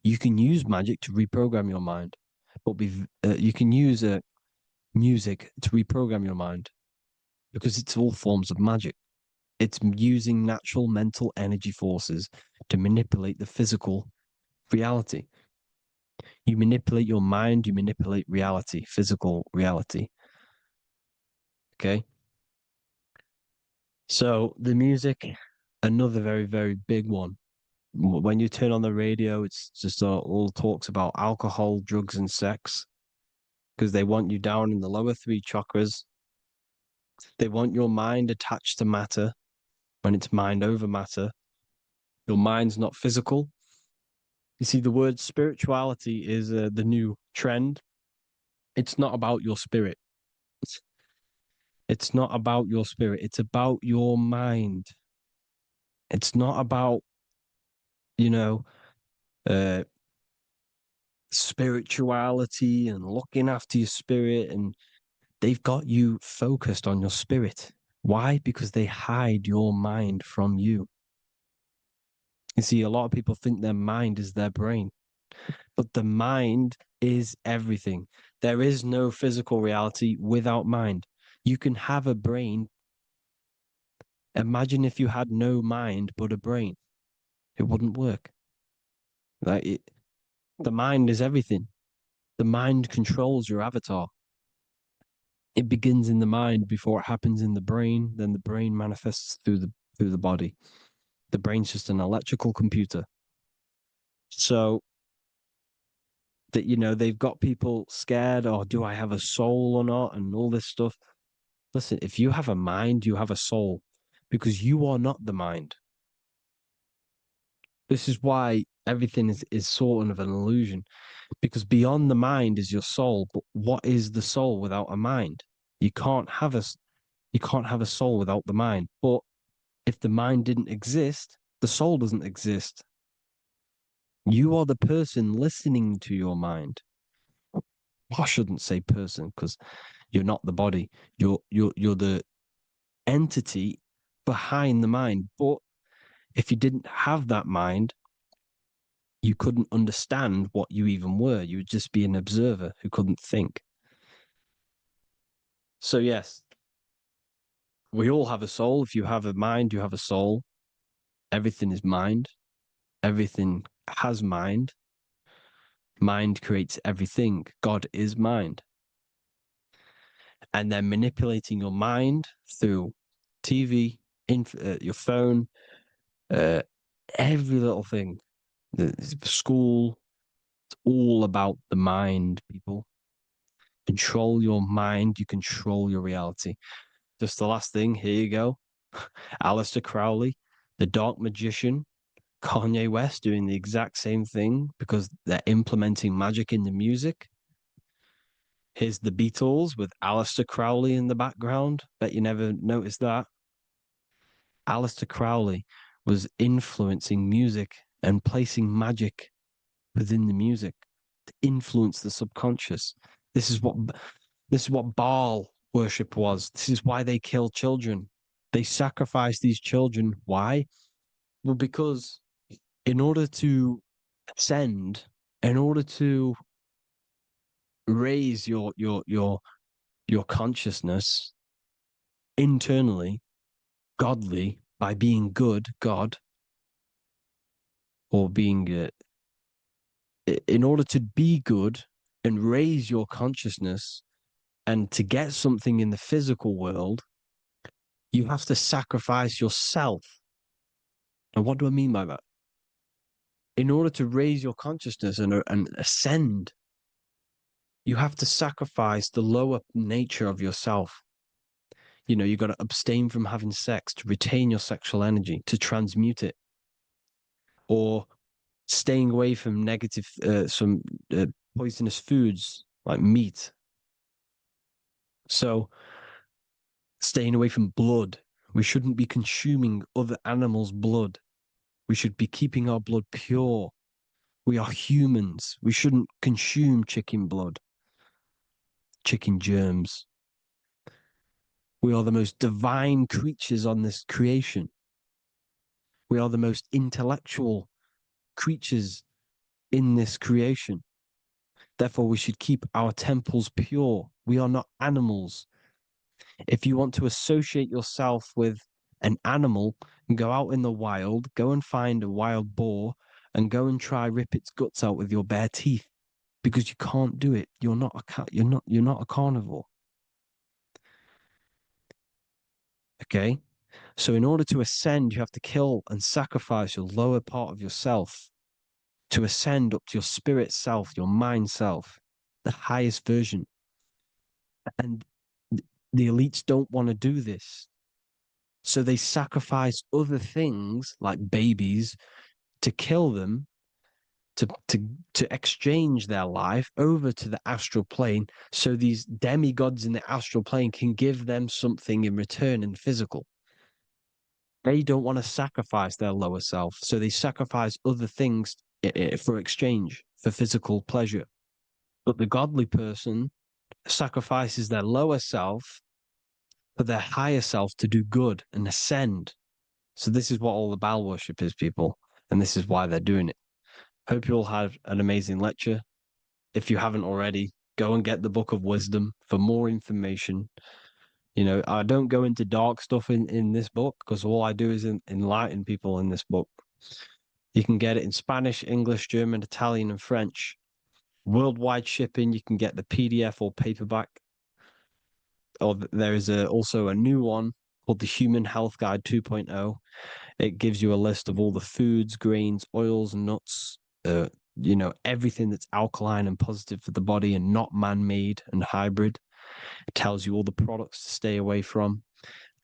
You can use magic to reprogram your mind, but you can use music to reprogram your mind because it's all forms of magic. It's using natural mental energy forces to manipulate the physical reality. You manipulate your mind, you manipulate reality, physical reality. Okay. So the music, another very, very big one. When you turn on the radio, it's just all talks about alcohol, drugs, and sex because they want you down in the lower three chakras. They want your mind attached to matter when it's mind over matter. Your mind's not physical. You see, the word spirituality is the new trend. It's not about your spirit. It's not about your spirit. It's about your mind. It's not about, you know, uh, spirituality and looking after your spirit. And they've got you focused on your spirit. Why? Because they hide your mind from you. You see, a lot of people think their mind is their brain, but the mind is everything. There is no physical reality without mind. You can have a brain. Imagine if you had no mind but a brain. It wouldn't work. The mind is everything. The mind controls your avatar. It begins in the mind before it happens in the brain. Then the brain manifests through the body. The brain's just an electrical computer. So that, they've got people scared, or do I have a soul or not, and all this stuff. Listen, if you have a mind, you have a soul, because you are not the mind. This is why everything is sort of an illusion, because beyond the mind is your soul. But what is the soul without a mind? You can't have a soul without the mind. But if the mind didn't exist, the soul doesn't exist. You are the person listening to your mind. I shouldn't say person, because you're not the body. You're the entity behind the mind. But if you didn't have that mind, you couldn't understand what you even were. You would just be an observer who couldn't think. So yes, we all have a soul. If you have a mind, you have a soul. Everything is mind. Everything has mind. Mind creates everything. God is mind. And then manipulating your mind through TV, your phone, every little thing, the school, it's all about the mind, people. Control your mind, you control your reality. Just the last thing, here you go. Aleister Crowley, the dark magician, Kanye West doing the exact same thing because they're implementing magic in the music. Here's the Beatles with Aleister Crowley in the background. Bet you never noticed that. Aleister Crowley was influencing music and placing magic within the music to influence the subconscious. This is what Baal worship was. This is why they kill children. They sacrifice these children. Why? Well, because in order to ascend, in order to raise your consciousness internally, godly, by being good, God, or being in order to be good and raise your consciousness and to get something in the physical world, you have to sacrifice yourself. And what do I mean by that? In order to raise your consciousness and ascend, you have to sacrifice the lower nature of yourself. You got to abstain from having sex to retain your sexual energy, to transmute it, or staying away from some poisonous foods like meat. So staying away from blood. We shouldn't be consuming other animals' blood. We should be keeping our blood pure. We are humans. We shouldn't consume chicken blood, chicken germs. We are the most divine creatures on this creation. We are the most intellectual creatures in this creation. Therefore, we should keep our temples pure. We are not animals. If you want to associate yourself with an animal, go out in the wild, go and find a wild boar and go and try rip its guts out with your bare teeth, because you can't do it. You're not a cat. You're not a carnivore. Okay? So in order to ascend, you have to kill and sacrifice your lower part of yourself to ascend up to your spirit self, your mind self, the highest version. And the elites don't want to do this. So they sacrifice other things like babies to kill them, to exchange their life over to the astral plane, so these demigods in the astral plane can give them something in return in physical. They don't want to sacrifice their lower self, so they sacrifice other things for exchange, for physical pleasure. But the godly person sacrifices their lower self for their higher self to do good and ascend. So this is what all the Baal worship is, people, and this is why they're doing it. Hope you all had an amazing lecture. If you haven't already, go and get the Book of Wisdom for more information. You know, I don't go into dark stuff in this book because all I do is enlighten people in this book. You can get it in Spanish, English, German, Italian, and French. Worldwide shipping, you can get the PDF or paperback. Or there is also a new one called the Human Health Guide 2.0. It gives you a list of all the foods, grains, oils, nuts, you know, everything that's alkaline and positive for the body and not man-made and hybrid. It tells you all the products to stay away from,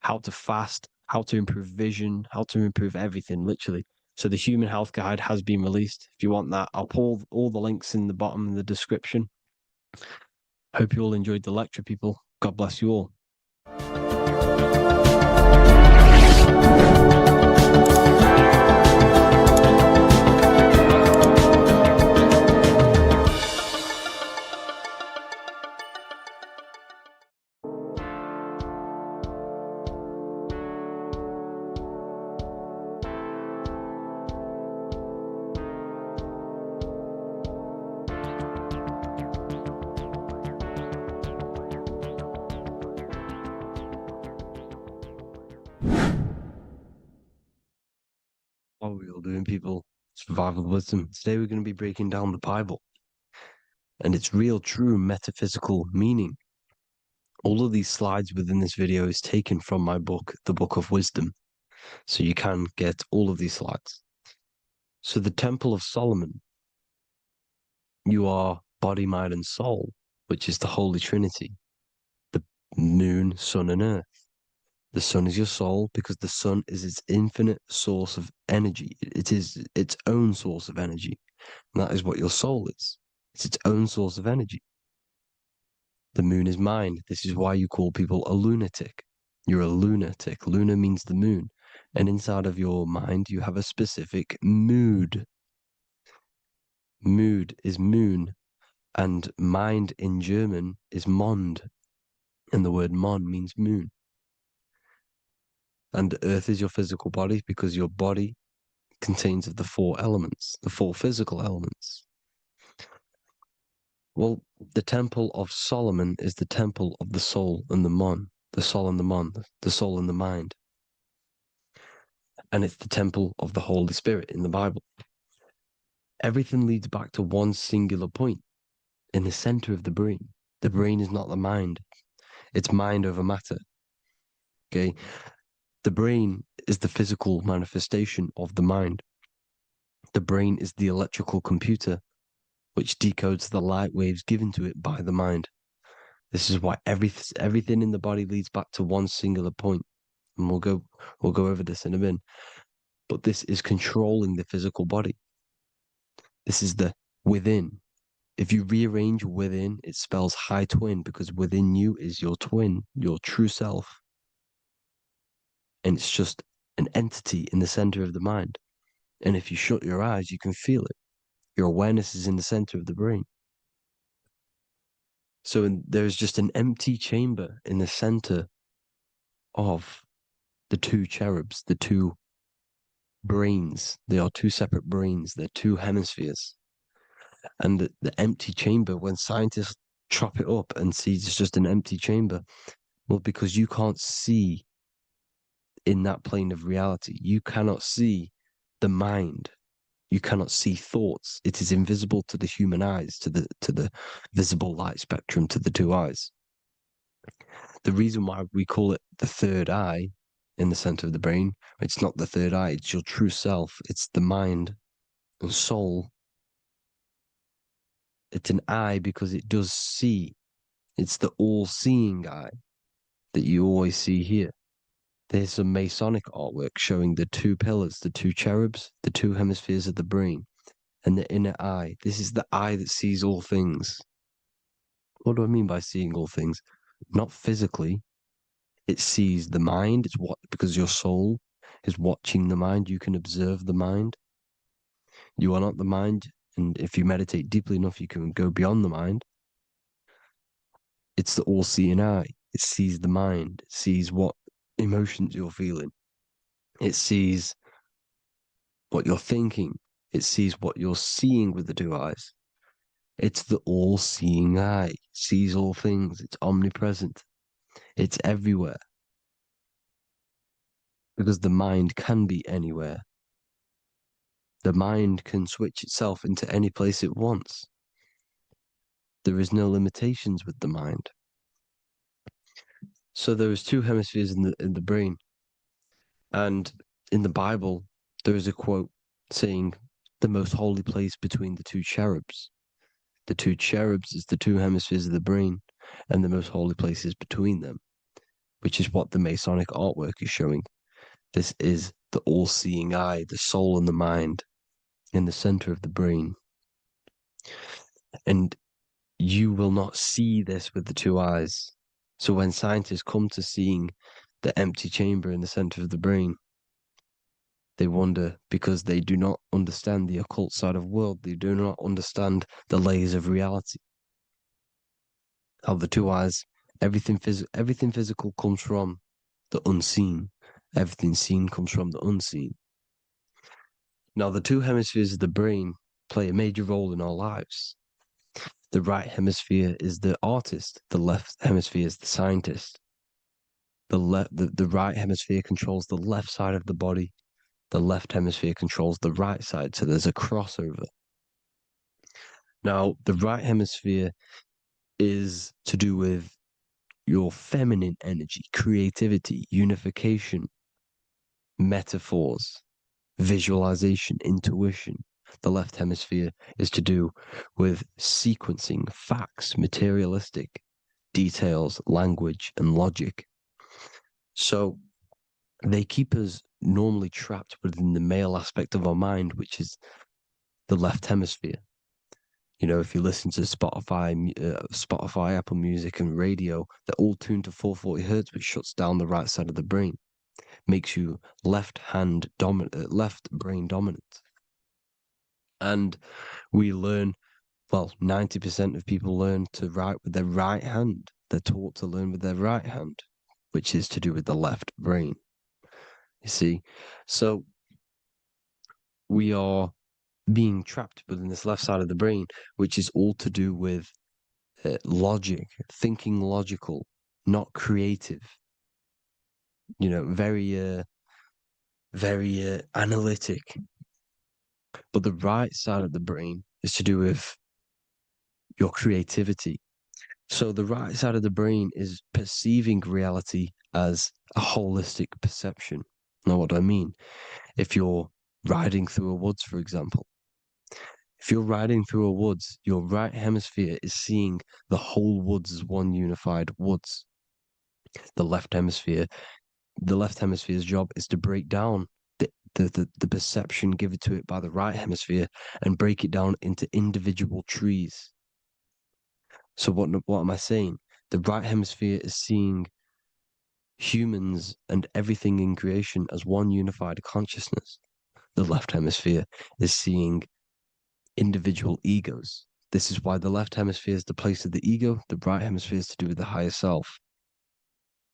how to fast, how to improve vision, how to improve everything, literally. So the Human Health Guide has been released. If you want that, I'll pull all the links in the bottom of the description. Hope you all enjoyed the lecture, people. God bless you all. How are we all doing, people? Survival wisdom. Today we're going to be breaking down the Bible and its real, true metaphysical meaning. All of these slides within this video is taken from my book, The Book of Wisdom. So you can get all of these slides. So the Temple of Solomon, you are body, mind, and soul, which is the Holy Trinity. The moon, sun, and earth. The sun is your soul because the sun is its infinite source of energy. It is its own source of energy. And that is what your soul is. It's its own source of energy. The moon is mind. This is why you call people a lunatic. You're a lunatic. Luna means the moon. And inside of your mind, you have a specific mood. Mood is moon. And mind in German is Mond. And the word Mon means moon. And earth is your physical body because your body contains of the four elements, the four physical elements. Well, the Temple of Solomon is the temple of the soul and the mon, the soul and the mon, the soul and the mind. And it's the temple of the Holy Spirit in the Bible. Everything leads back to one singular point in the center of the brain. The brain is not the mind. It's mind over matter. Okay? The brain is the physical manifestation of the mind. The brain is the electrical computer which decodes the light waves given to it by the mind. This is why everything in the body leads back to one singular point. And we'll go over this in a minute. But this is controlling the physical body. This is the within. If you rearrange within, it spells high twin because within you is your twin, your true self. And it's just an entity in the center of the mind. And if you shut your eyes, you can feel it. Your awareness is in the center of the brain. So there's just an empty chamber in the center of the two cherubs, the two brains. They are two separate brains. They're two hemispheres. And the empty chamber, when scientists chop it up and see it's just an empty chamber, well, because you can't see in that plane of reality. You cannot see the mind. You cannot see thoughts. It is invisible to the human eyes, to the visible light spectrum, to the two eyes. The reason why we call it the third eye in the center of the brain, it's not the third eye, it's your true self. It's the mind and soul. It's an eye because it does see. It's the all-seeing eye that you always see here. There's some Masonic artwork showing the two pillars, the two cherubs, the two hemispheres of the brain, and the inner eye. This is the eye that sees all things. What do I mean by seeing all things? Not physically. It sees the mind. It's what, because your soul is watching the mind. You can observe the mind. You are not the mind. And if you meditate deeply enough, you can go beyond the mind. It's the all-seeing eye. It sees the mind. It sees what emotions you're feeling. It sees what you're thinking. It sees what you're seeing with the two eyes. It's the all-seeing eye. It sees all things. It's omnipresent. It's everywhere. Because the mind can be anywhere. The mind can switch itself into any place it wants. There is no limitations with the mind. So there is two hemispheres in the brain. And in the Bible, there is a quote saying the most holy place between the two cherubs. The two cherubs is the two hemispheres of the brain, and the most holy place is between them, which is what the Masonic artwork is showing. This is the all-seeing eye, the soul and the mind in the center of the brain. And you will not see this with the two eyes. So when scientists come to seeing the empty chamber in the center of the brain, they wonder because they do not understand the occult side of the world. They do not understand the layers of reality. How the two eyes, everything physical comes from the unseen. Everything seen comes from the unseen. Now, the two hemispheres of the brain play a major role in our lives. The right hemisphere is the artist. The left hemisphere is the scientist. The right hemisphere controls the left side of the body. The left hemisphere controls the right side. So there's a crossover. Now, the right hemisphere is to do with your feminine energy, creativity, unification, metaphors, visualization, intuition. The left hemisphere is to do with sequencing, facts, materialistic details, language, and logic. So they keep us normally trapped within the male aspect of our mind, which is the left hemisphere. You know, if you listen to Spotify, Apple Music, and radio, they're all tuned to 440 hertz, which shuts down the right side of the brain, makes you left brain dominant. And we learn, well, 90% of people learn to write with their right hand. They're taught to learn with their right hand, which is to do with the left brain. You see, so we are being trapped within this left side of the brain, which is all to do with logic, thinking logical, not creative. You know, very analytic. But the right side of the brain is to do with your creativity. So the right side of the brain is perceiving reality as a holistic perception. Now, what do I mean? If you're riding through a woods, for example, if you're riding through a woods, your right hemisphere is seeing the whole woods as one unified woods. The left hemisphere's job is to break down the perception given to it by the right hemisphere and break it down into individual trees. So what am I saying? The right hemisphere is seeing humans and everything in creation as one unified consciousness. The left hemisphere is seeing individual egos. This is why the left hemisphere is the place of the ego, the right hemisphere is to do with the higher self.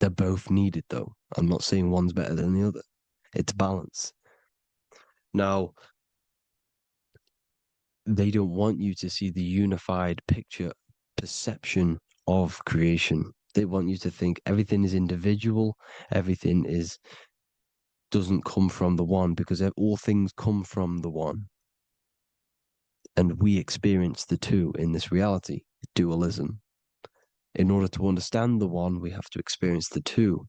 They're both needed, though. I'm not saying one's better than the other. It's balance. Now, they don't want you to see the unified picture, perception of creation. They want you to think everything is individual, everything doesn't come from the one, because all things come from the one. And we experience the two in this reality, dualism. In order to understand the one, we have to experience the two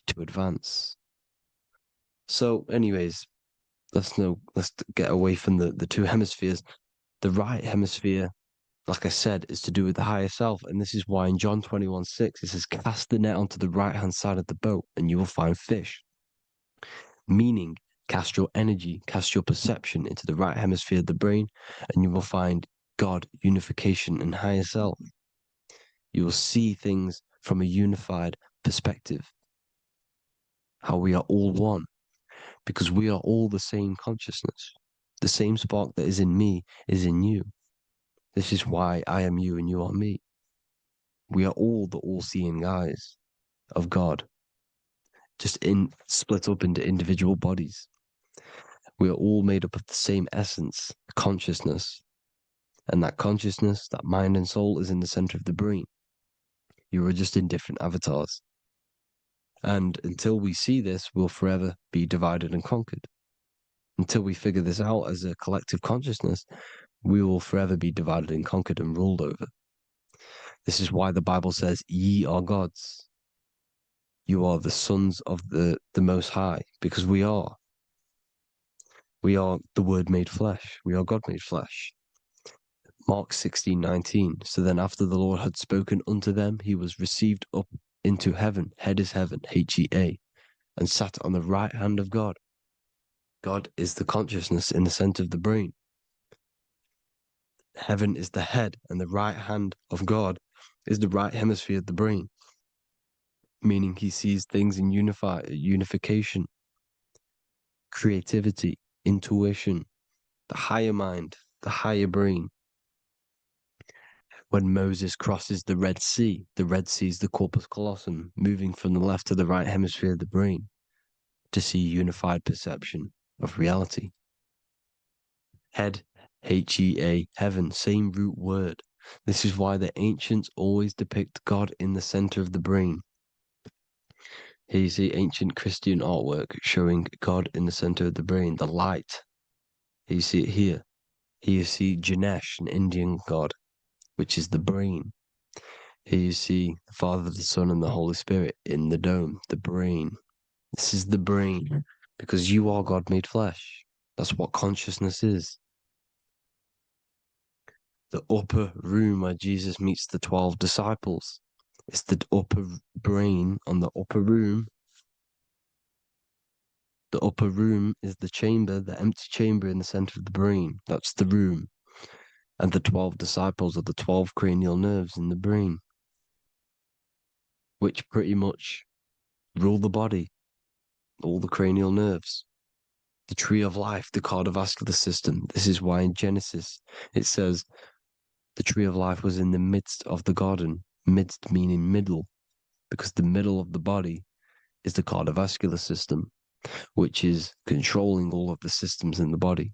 to advance. So, anyways, let's get away from the two hemispheres. The right hemisphere, like I said, is to do with the higher self. And this is why in John 21:6, it says, cast the net onto the right-hand side of the boat and you will find fish. Meaning, cast your energy, cast your perception into the right hemisphere of the brain, and you will find God, unification, and higher self. You will see things from a unified perspective. How we are all one, because we are all the same consciousness. The same spark that is in me is in you. This is why I am you and you are me. We are all the all-seeing eyes of God, just split up into individual bodies. We are all made up of the same essence, consciousness. And that consciousness, that mind and soul, is in the center of the brain. You are just in different avatars. And until we see this, we'll forever be divided and conquered. Until we figure this out as a collective consciousness, we will forever be divided and conquered and ruled over. This is why the Bible says, ye are gods. You are the sons of the Most High, because we are. We are the Word made flesh. We are God made flesh. Mark 16:19. So then after the Lord had spoken unto them, he was received up into heaven, head is heaven, H-E-A, and sat on the right hand of God. God is the consciousness in the center of the brain. Heaven is the head, and the right hand of God is the right hemisphere of the brain, meaning he sees things in unification, creativity, intuition, the higher mind, the higher brain. When Moses crosses the Red Sea is the corpus callosum, moving from the left to the right hemisphere of the brain to see unified perception of reality. Head, H-E-A, heaven, same root word. This is why the ancients always depict God in the center of the brain. Here you see ancient Christian artwork showing God in the center of the brain, the light. Here you see it here. Here you see Ganesh, an Indian god, which is the brain. Here you see the Father, the Son, and the Holy Spirit in the dome, the brain. This is the brain, because you are God made flesh. That's what consciousness is. The upper room where Jesus meets the 12 disciples. It's the upper brain on the upper room. The upper room is the chamber, the empty chamber in the center of the brain. That's the room. And the 12 disciples are the 12 cranial nerves in the brain, which pretty much rule the body, all the cranial nerves. The tree of life, the cardiovascular system. This is why in Genesis it says the tree of life was in the midst of the garden. Midst meaning middle, because the middle of the body is the cardiovascular system, which is controlling all of the systems in the body.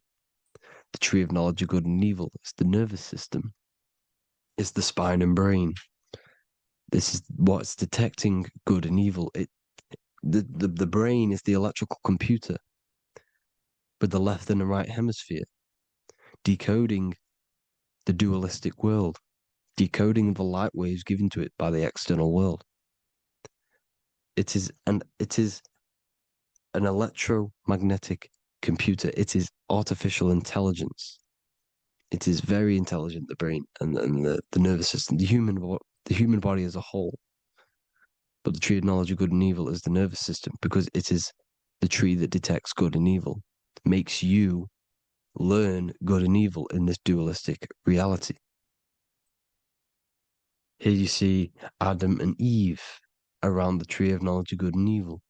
The tree of knowledge of good and evil is the nervous system. It's the spine and brain. This is what's detecting good and evil. The brain is the electrical computer with the left and the right hemisphere, decoding the dualistic world, decoding the light waves given to it by the external world. It is an electromagnetic computer. It is artificial intelligence. It is very intelligent, the brain and the nervous system, the human body as a whole. But the tree of knowledge of good and evil is the nervous system, because it is the tree that detects good and evil, makes you learn good and evil in this dualistic reality. Here you see Adam and Eve around the tree of knowledge of good and evil.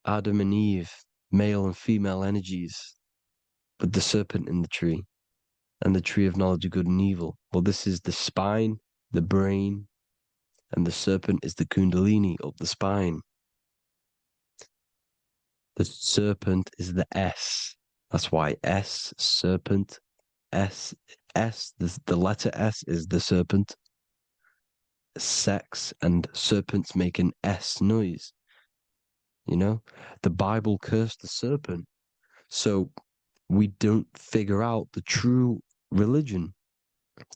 Adam and Eve, male and female energies, with the serpent in the tree, and the tree of knowledge of good and evil. Well, this is the spine, the brain, and the serpent is the kundalini up the spine. The serpent is the S. That's why S, serpent, the letter S is the serpent. Sex and serpents make an S noise. You know, the Bible cursed the serpent. So we don't figure out the true religion.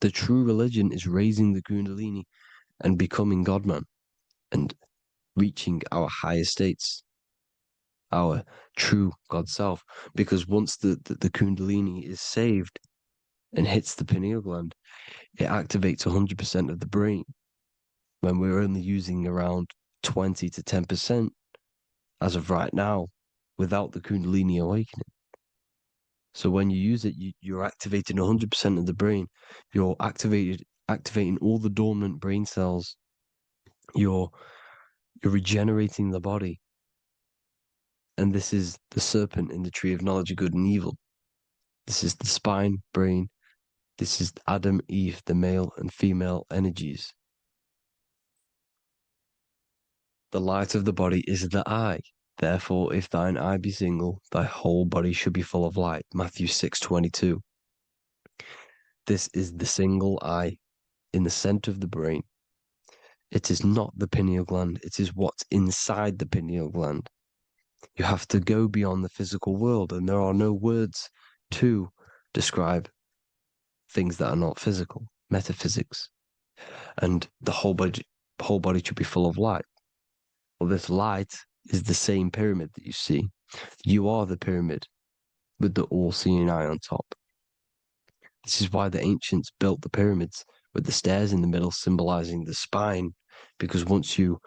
The true religion is raising the kundalini and becoming God-man and reaching our higher states, our true God self. Because once the kundalini is saved and hits the pineal gland, it activates 100% of the brain, when we're only using around 20 to 10% as of right now without the kundalini awakening. So when you use it, you're activating 100% of the brain. You're activating all the dormant brain cells. You're regenerating the body. And this is the serpent in the tree of knowledge of good and evil. This is the spine, brain. This is Adam, Eve, the male and female energies. The light of the body is the eye. Therefore, if thine eye be single, thy whole body should be full of light. Matthew 6:22. This is the single eye in the center of the brain. It is not the pineal gland. It is what's inside the pineal gland. You have to go beyond the physical world, and there are no words to describe things that are not physical, metaphysics. And the whole body should be full of light. Well, this light is the same pyramid that you see. You are the pyramid with the all-seeing eye on top. This is why the ancients built the pyramids with the stairs in the middle symbolizing the spine, because once you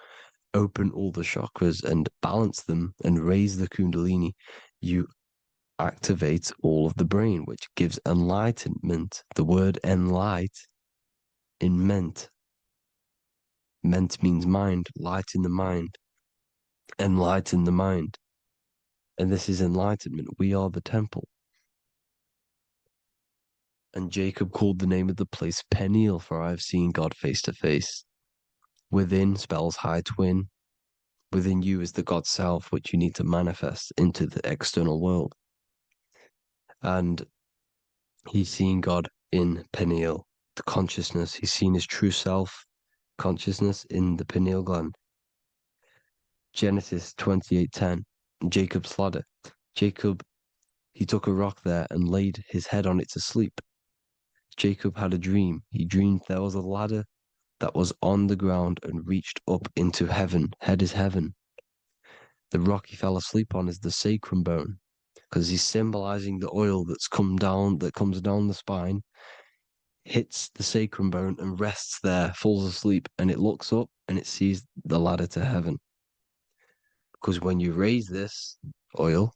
open all the chakras and balance them and raise the kundalini, you activate all of the brain, which gives enlightenment. The word enlight in ment. Ment means mind, light in the mind. Enlighten the mind. And this is enlightenment. We are the temple. And Jacob called the name of the place Peniel, for I have seen God face to face. Within spells high twin. Within you is the God self, which you need to manifest into the external world. And he's seen God in Peniel, the consciousness. He's seen his true self, consciousness, in the pineal gland. Genesis 28:10, Jacob's ladder. Jacob, he took a rock there and laid his head on it to sleep. Jacob had a dream. He dreamed there was a ladder that was on the ground and reached up into heaven. Head is heaven. The rock he fell asleep on is the sacrum bone, because he's symbolizing the oil that comes down the spine, hits the sacrum bone and rests there, falls asleep, and it looks up and it sees the ladder to heaven. Because when you raise this oil,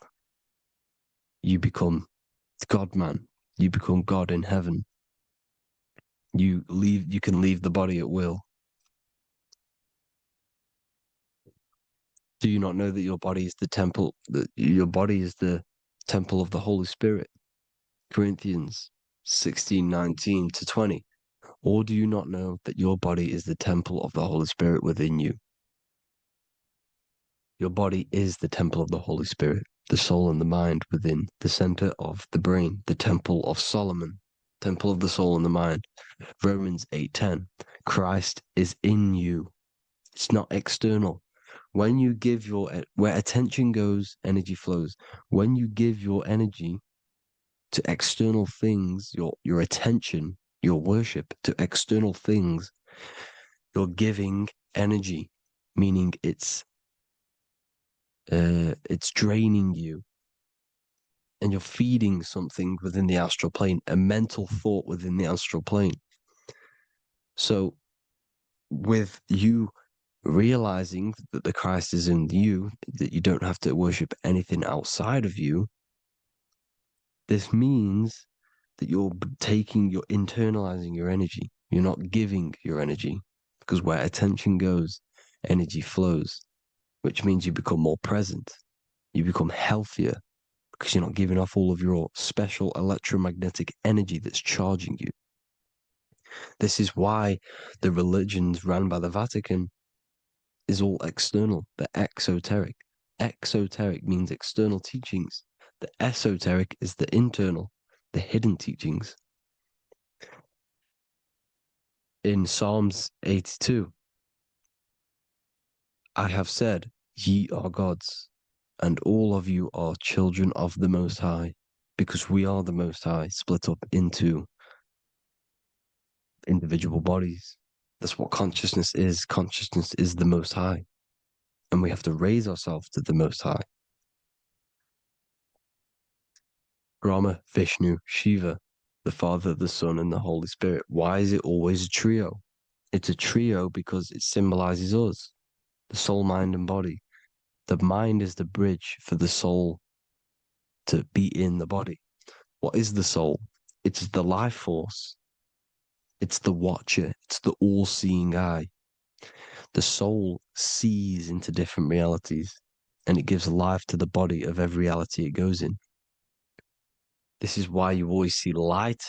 you become God-man. You become God in heaven. You can leave the body at will. Do you not know that your body is the temple, that your body is the temple of the Holy Spirit? Corinthians 16:19-20. Or do you not know that your body is the temple of the Holy Spirit within you? Your body is the temple of the Holy Spirit, the soul and the mind within the center of the brain, the temple of Solomon, temple of the soul and the mind. Romans 8:10. Christ is in you. It's not external. When you give where attention goes, energy flows. When you give your energy to external things, your attention, your worship to external things, you're giving energy, meaning it's draining you, and you're feeding something within the astral plane, a mental thought within the astral plane. So with you realizing that the Christ is in you, that you don't have to worship anything outside of you, this means that you're internalizing your energy. You're not giving your energy, because where attention goes, energy flows, which means you become more present. You become healthier, because you're not giving off all of your special electromagnetic energy that's charging you. This is why the religions run by the Vatican is all external. They're exoteric. Exoteric means external teachings. The esoteric is the internal, the hidden teachings. In Psalms 82, I have said, ye are gods, and all of you are children of the Most High, because we are the Most High, split up into individual bodies. That's what consciousness is. Consciousness is the Most High, and we have to raise ourselves to the Most High. Brahma, Vishnu, Shiva, the Father, the Son, and the Holy Spirit. Why is it always a trio? It's a trio because it symbolizes us, the soul, mind, and body. The mind is the bridge for the soul to be in the body. What is the soul? It's the life force. It's the watcher. It's the all-seeing eye. The soul sees into different realities, and it gives life to the body of every reality it goes in. This is why you always see light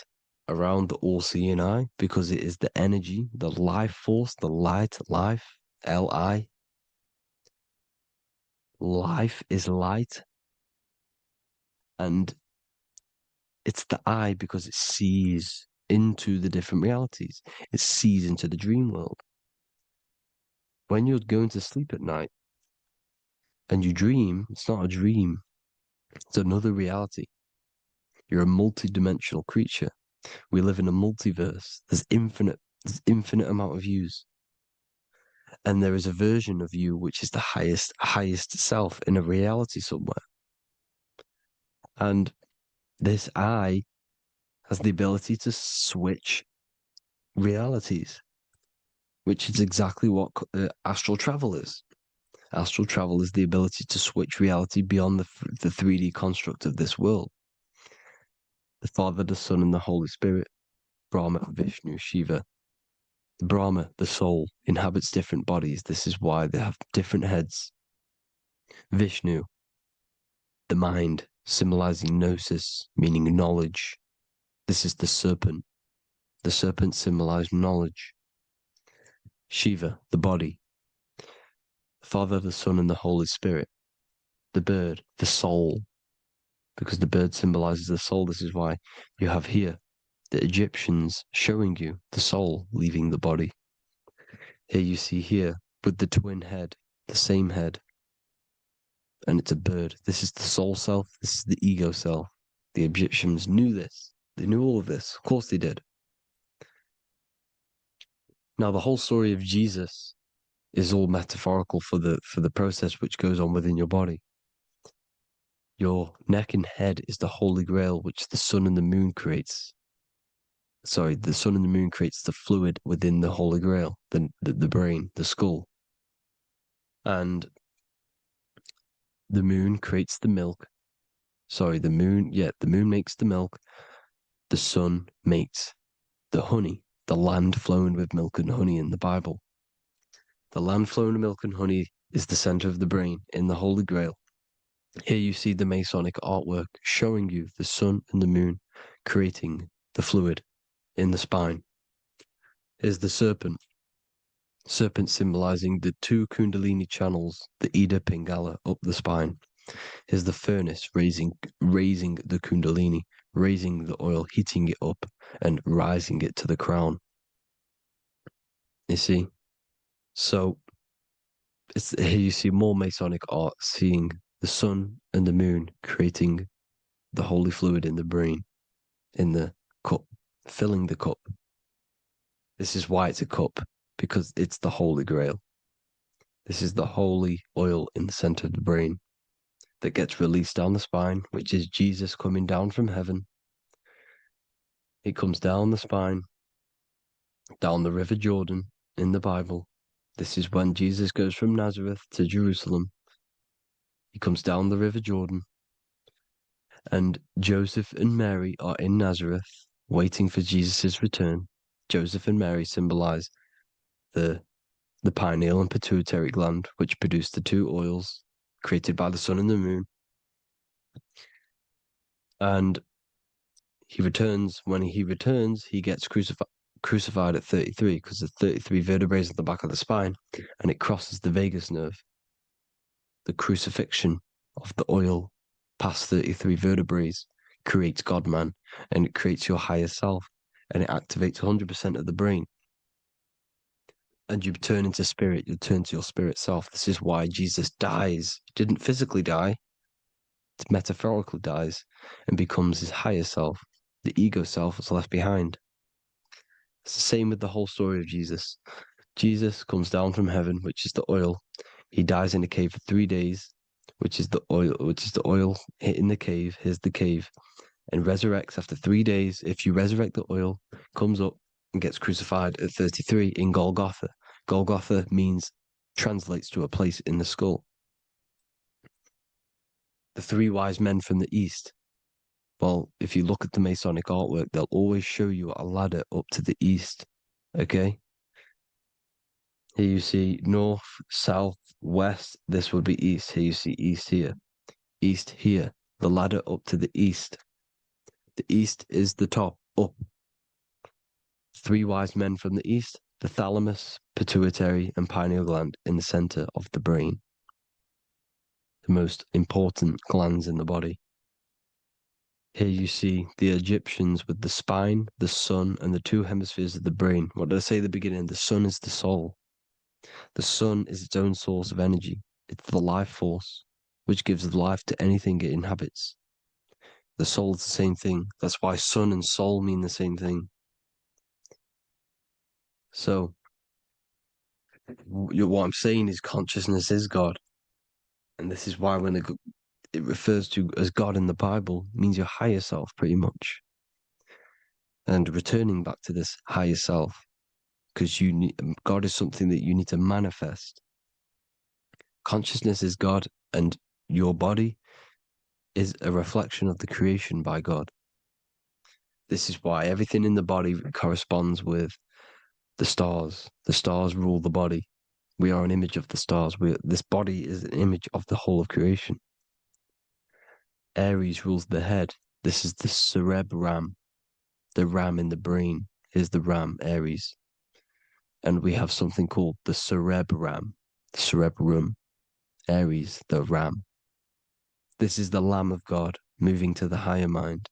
around the all-seeing eye, because it is the energy, the life force, the light, life, L-I. Life is light, and it's the eye because it sees into the different realities. It sees into the dream world. when you're going to sleep at night and you dream, it's not a dream, it's another reality. You're a multi-dimensional creature. We live in a multiverse. There's infinite amount of yous. And there is a version of you which is the highest self in a reality somewhere. And this I has the ability to switch realities, which is exactly what astral travel is. Astral travel is the ability to switch reality beyond the 3D construct of this world. The Father, the Son, and the Holy Spirit, Brahma, Vishnu, Shiva. Brahma, the soul, inhabits different bodies. This is why they have different heads. Vishnu, the mind, symbolizing gnosis, meaning knowledge. This is the serpent. The serpent symbolized knowledge. Shiva, the body. Father, the Son, and the Holy Spirit. The bird, the soul, because the bird symbolizes the soul. This is why you have here the Egyptians showing you the soul leaving the body. Here you see here with the twin head, the same head, and it's a bird. This is the soul self. This is the ego self. The Egyptians knew this. They knew all of this. Of course they did. Now the whole story of Jesus is all metaphorical for the process which goes on within your body. Your neck and head is the Holy Grail, which the sun and the moon creates. Sorry, the sun and the moon creates the fluid within the Holy Grail, the brain, the skull. And the moon creates the milk. Sorry, the moon makes the milk. The sun makes the honey, the land flowing with milk and honey in the Bible. The land flowing with milk and honey is the center of the brain in the Holy Grail. Here you see the Masonic artwork showing you the sun and the moon creating the fluid in the spine. Here's the serpent. Serpent symbolizing the two Kundalini channels, the Ida Pingala up the spine. Here's the furnace raising the Kundalini, raising the oil, heating it up, and rising it to the crown. You see? So here you see more Masonic art, seeing the sun and the moon creating the holy fluid in the brain, in the cup, filling the cup. This is why it's a cup, because it's the Holy Grail. This is the holy oil in the center of the brain that gets released down the spine, which is Jesus coming down from heaven. It comes down the spine, down the River Jordan in the Bible. This is when Jesus goes from Nazareth to Jerusalem. He comes down the River Jordan, and Joseph and Mary are in Nazareth waiting for Jesus' return. Joseph and Mary symbolize the pineal and pituitary gland, which produce the two oils created by the sun and the moon. And he returns. When he returns, he gets crucified at 33, because there's 33 vertebrae at the back of the spine, and it crosses the vagus nerve. The crucifixion of the oil past 33 vertebrae creates God-man, and it creates your higher self, and it activates 100% of the brain. And you turn into spirit, you turn to your spirit self. This is why Jesus dies. He didn't physically die, it metaphorically dies, and becomes his higher self. The ego self is left behind. It's the same with the whole story of Jesus. Jesus comes down from heaven, which is the oil. He dies in a cave for 3 days, which is the oil hitting the cave. Here's the cave, and resurrects after 3 days. If you resurrect the oil, comes up and gets crucified at 33 in Golgotha. Golgotha translates to a place in the skull. The three wise men from the east. Well, if you look at the Masonic artwork, they'll always show you a ladder up to the east. Okay? Here you see north, south, west. This would be east. Here you see east here. East here. The ladder up to the east. The east is the top, up. Three wise men from the east. The thalamus, pituitary, and pineal gland in the center of the brain. The most important glands in the body. Here you see the Egyptians with the spine, the sun, and the two hemispheres of the brain. What did I say at the beginning? The sun is the soul. The sun is its own source of energy. It's the life force, which gives life to anything it inhabits. The soul is the same thing. That's why sun and soul mean the same thing. So, what I'm saying is consciousness is God. And this is why when it refers to as God in the Bible, means your higher self, pretty much. And returning back to this higher self, because God is something that you need to manifest. Consciousness is God, and your body is a reflection of the creation by God. This is why everything in the body corresponds with the stars. The stars rule the body. We are an image of the stars. This body is an image of the whole of creation. Aries rules the head. This is the cerebrum. The ram in the brain is the ram, Aries. And we have something called the cerebrum. The cerebrum. Aries, the ram. This is the Lamb of God moving to the higher mind.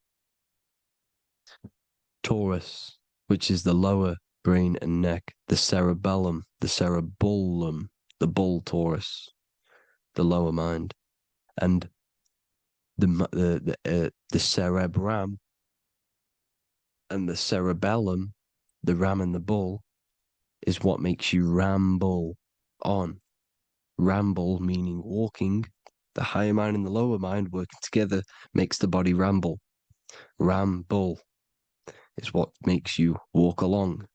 Taurus, which is the lower brain and neck, the cerebellum, the bull Taurus, the lower mind, and the cerebrum and the cerebellum, the ram and the bull, is what makes you ramble on. Ramble meaning walking. The higher mind and the lower mind working together makes the body ramble. Ramble is what makes you walk along.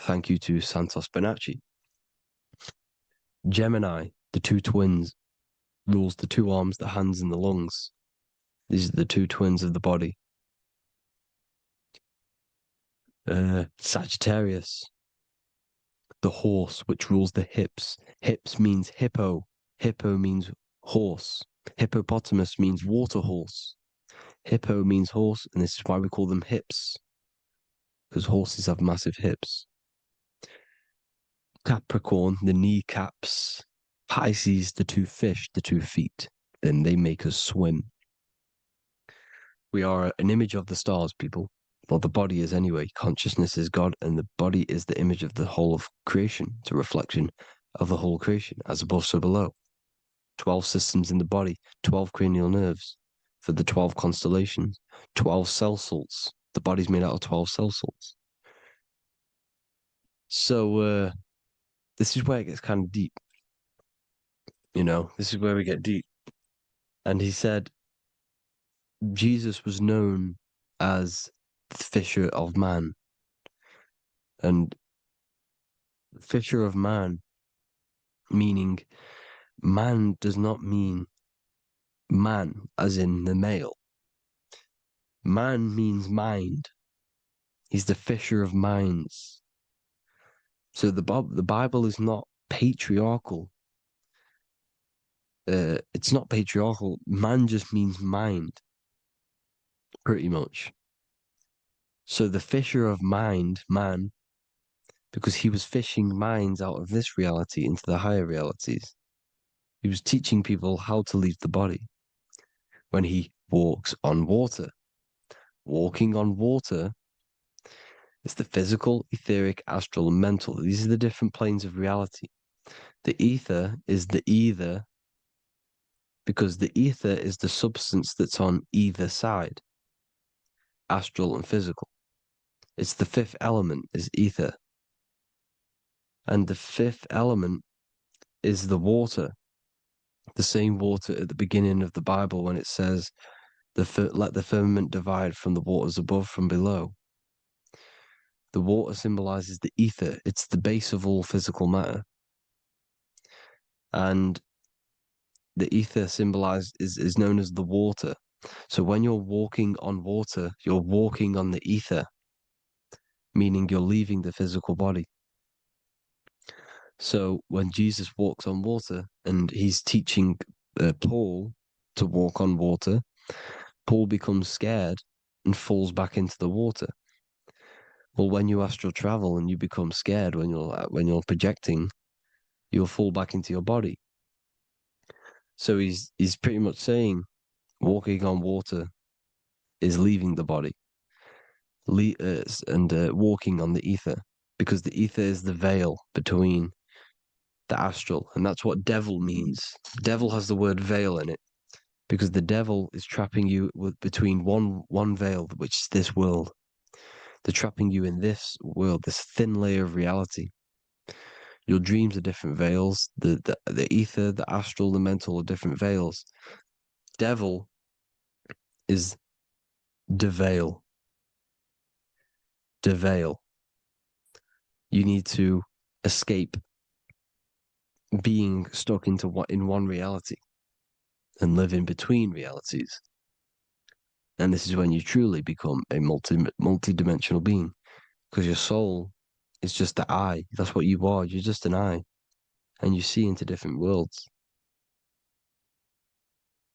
Thank you to Santos Bonacci. Gemini, the two twins, rules the two arms, the hands, and the lungs. These are the two twins of the body. Sagittarius, the horse, which rules the hips. Hips means hippo. Hippo means horse. Hippopotamus means water horse. Hippo means horse, and this is why we call them hips, because horses have massive hips. Capricorn, the kneecaps. Pisces, the two fish, the 2 feet. Then they make us swim. We are an image of the stars, people. Well, the body is anyway. Consciousness is God, and the body is the image of the whole of creation. It's a reflection of the whole creation, as above, so below. 12 systems in the body, 12 cranial nerves for the 12 constellations, 12 cell salts. The body's made out of 12 cell salts. So, this is where it gets kind of deep. This is where we get deep. And he said, Jesus was known as the fisher of man. And fisher of man, meaning man does not mean man as in the male. Man means mind. He's the fisher of minds. So the Bible is not patriarchal. It's not patriarchal. Man just means mind, pretty much. So the fisher of mind, man, because he was fishing minds out of this reality into the higher realities. He was teaching people how to leave the body when he walks on water. Walking on water is the physical, etheric, astral, and mental. These are the different planes of reality. The ether is the either, because the ether is the substance that's on either side, astral and physical. It's the fifth element, is ether. And the fifth element is the water. The same water at the beginning of the Bible when it says, let the firmament divide from the waters above from below. The water symbolizes the ether. It's the base of all physical matter. And the ether symbolized is known as the water. So when you're walking on water, you're walking on the ether, meaning you're leaving the physical body. So when Jesus walks on water and he's teaching Paul to walk on water, Paul becomes scared and falls back into the water. Well, when you astral travel and you become scared when you're projecting, you'll fall back into your body. So he's pretty much saying walking on water is leaving the body, and walking on the ether, because the ether is the veil between the astral, and that's what devil means. Devil has the word veil in it, because the devil is trapping you between one veil, which is this world. They're trapping you in this world, this thin layer of reality. Your dreams are different veils. The ether, the astral, the mental are different veils. Devil is deveil. Deveil. You need to escape being stuck in one reality and live in between realities. And this is when you truly become a multi-dimensional being, because your soul is just the eye. That's what you are. You're just an eye, and you see into different worlds.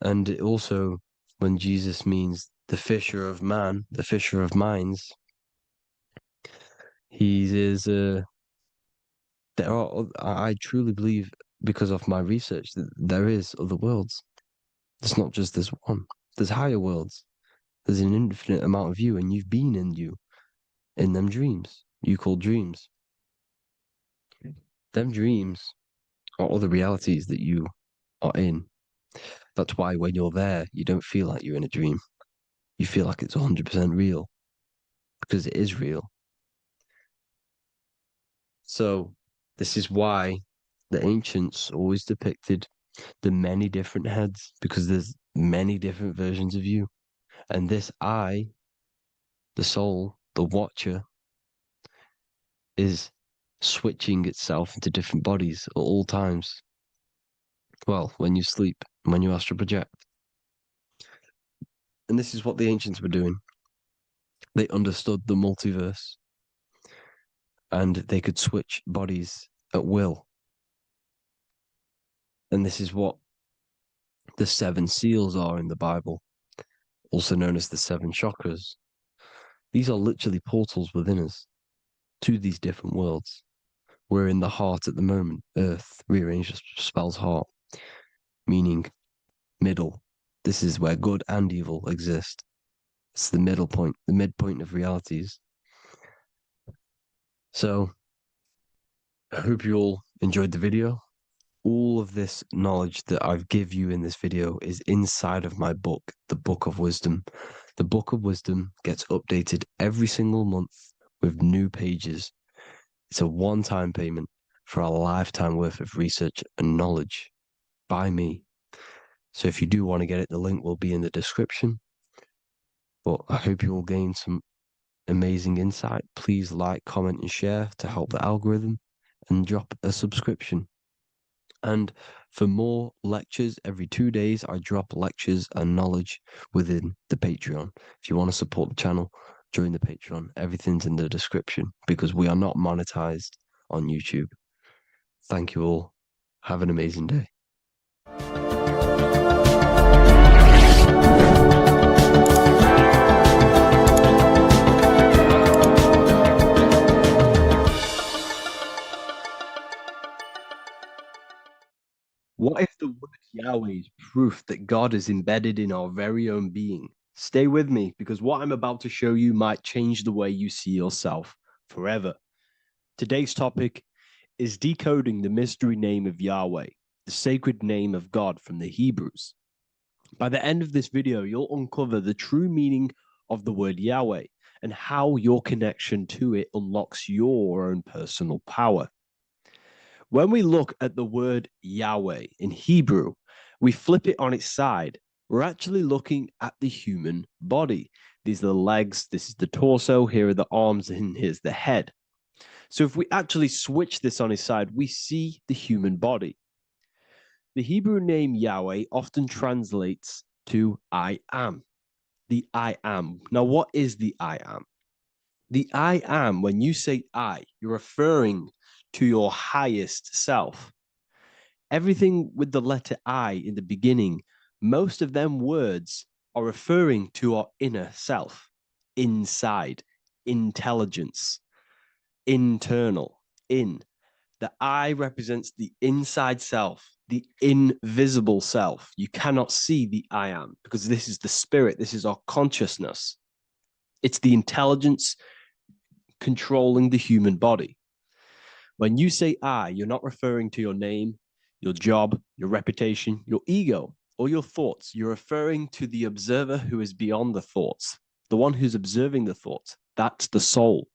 And it also, when Jesus means the fisher of man, the fisher of minds, he is I truly believe, because of my research, that there is other worlds. It's not just this one. There's higher worlds. There's an infinite amount of you, and you've been in them dreams you call dreams. Them dreams are other realities that you are in. That's why when you're there, you don't feel like you're in a dream. You feel like it's 100% real, because it is real. So this is why the ancients always depicted the many different heads, because there's many different versions of you. And this I, the soul, the watcher, is switching itself into different bodies at all times. Well, when you sleep, when you astral project. And this is what the ancients were doing. They understood the multiverse, and they could switch bodies at will. And this is what the 7 seals are in the Bible, also known as the 7 chakras. These are literally portals within us to these different worlds. We're in the heart at the moment. Earth rearranged spells heart, meaning middle. This is where good and evil exist. It's the middle point, the midpoint of realities. So I hope you all enjoyed the video. All of this knowledge that I've give you in this video is inside of my book, the Book of Wisdom. The Book of Wisdom gets updated every single month with new pages. It's a one-time payment for a lifetime worth of research and knowledge by me. So if you do want to get it, the link will be in the description. But I hope you all gain some amazing insight. Please like, comment, and share to help the algorithm, and drop a subscription. And for more lectures, every 2 days, I drop lectures and knowledge within the Patreon. If you want to support the channel, join the Patreon. Everything's in the description, because we are not monetized on YouTube. Thank you all. Have an amazing day. What if the word Yahweh is proof that God is embedded in our very own being? Stay with me, because what I'm about to show you might change the way you see yourself forever. Today's topic is decoding the mystery name of Yahweh, the sacred name of God from the Hebrews. By the end of this video, you'll uncover the true meaning of the word Yahweh and how your connection to it unlocks your own personal power. When we look at the word Yahweh in Hebrew, we flip it on its side. We're actually looking at the human body. These are the legs, this is the torso, here are the arms, and here's the head. So if we actually switch this on its side, we see the human body. The Hebrew name Yahweh often translates to I am. The I am. Now, what is the I am? The I am, when you say I, you're referring to your highest self. Everything with the letter I in the beginning, most of them words are referring to our inner self, inside, intelligence, internal, in. The I represents the inside self, the invisible self. You cannot see the I am, because this is the spirit, this is our consciousness. It's the intelligence controlling the human body. When you say I, you're not referring to your name, your job, your reputation, your ego, or your thoughts. You're referring to the observer who is beyond the thoughts, the one who's observing the thoughts. That's the soul.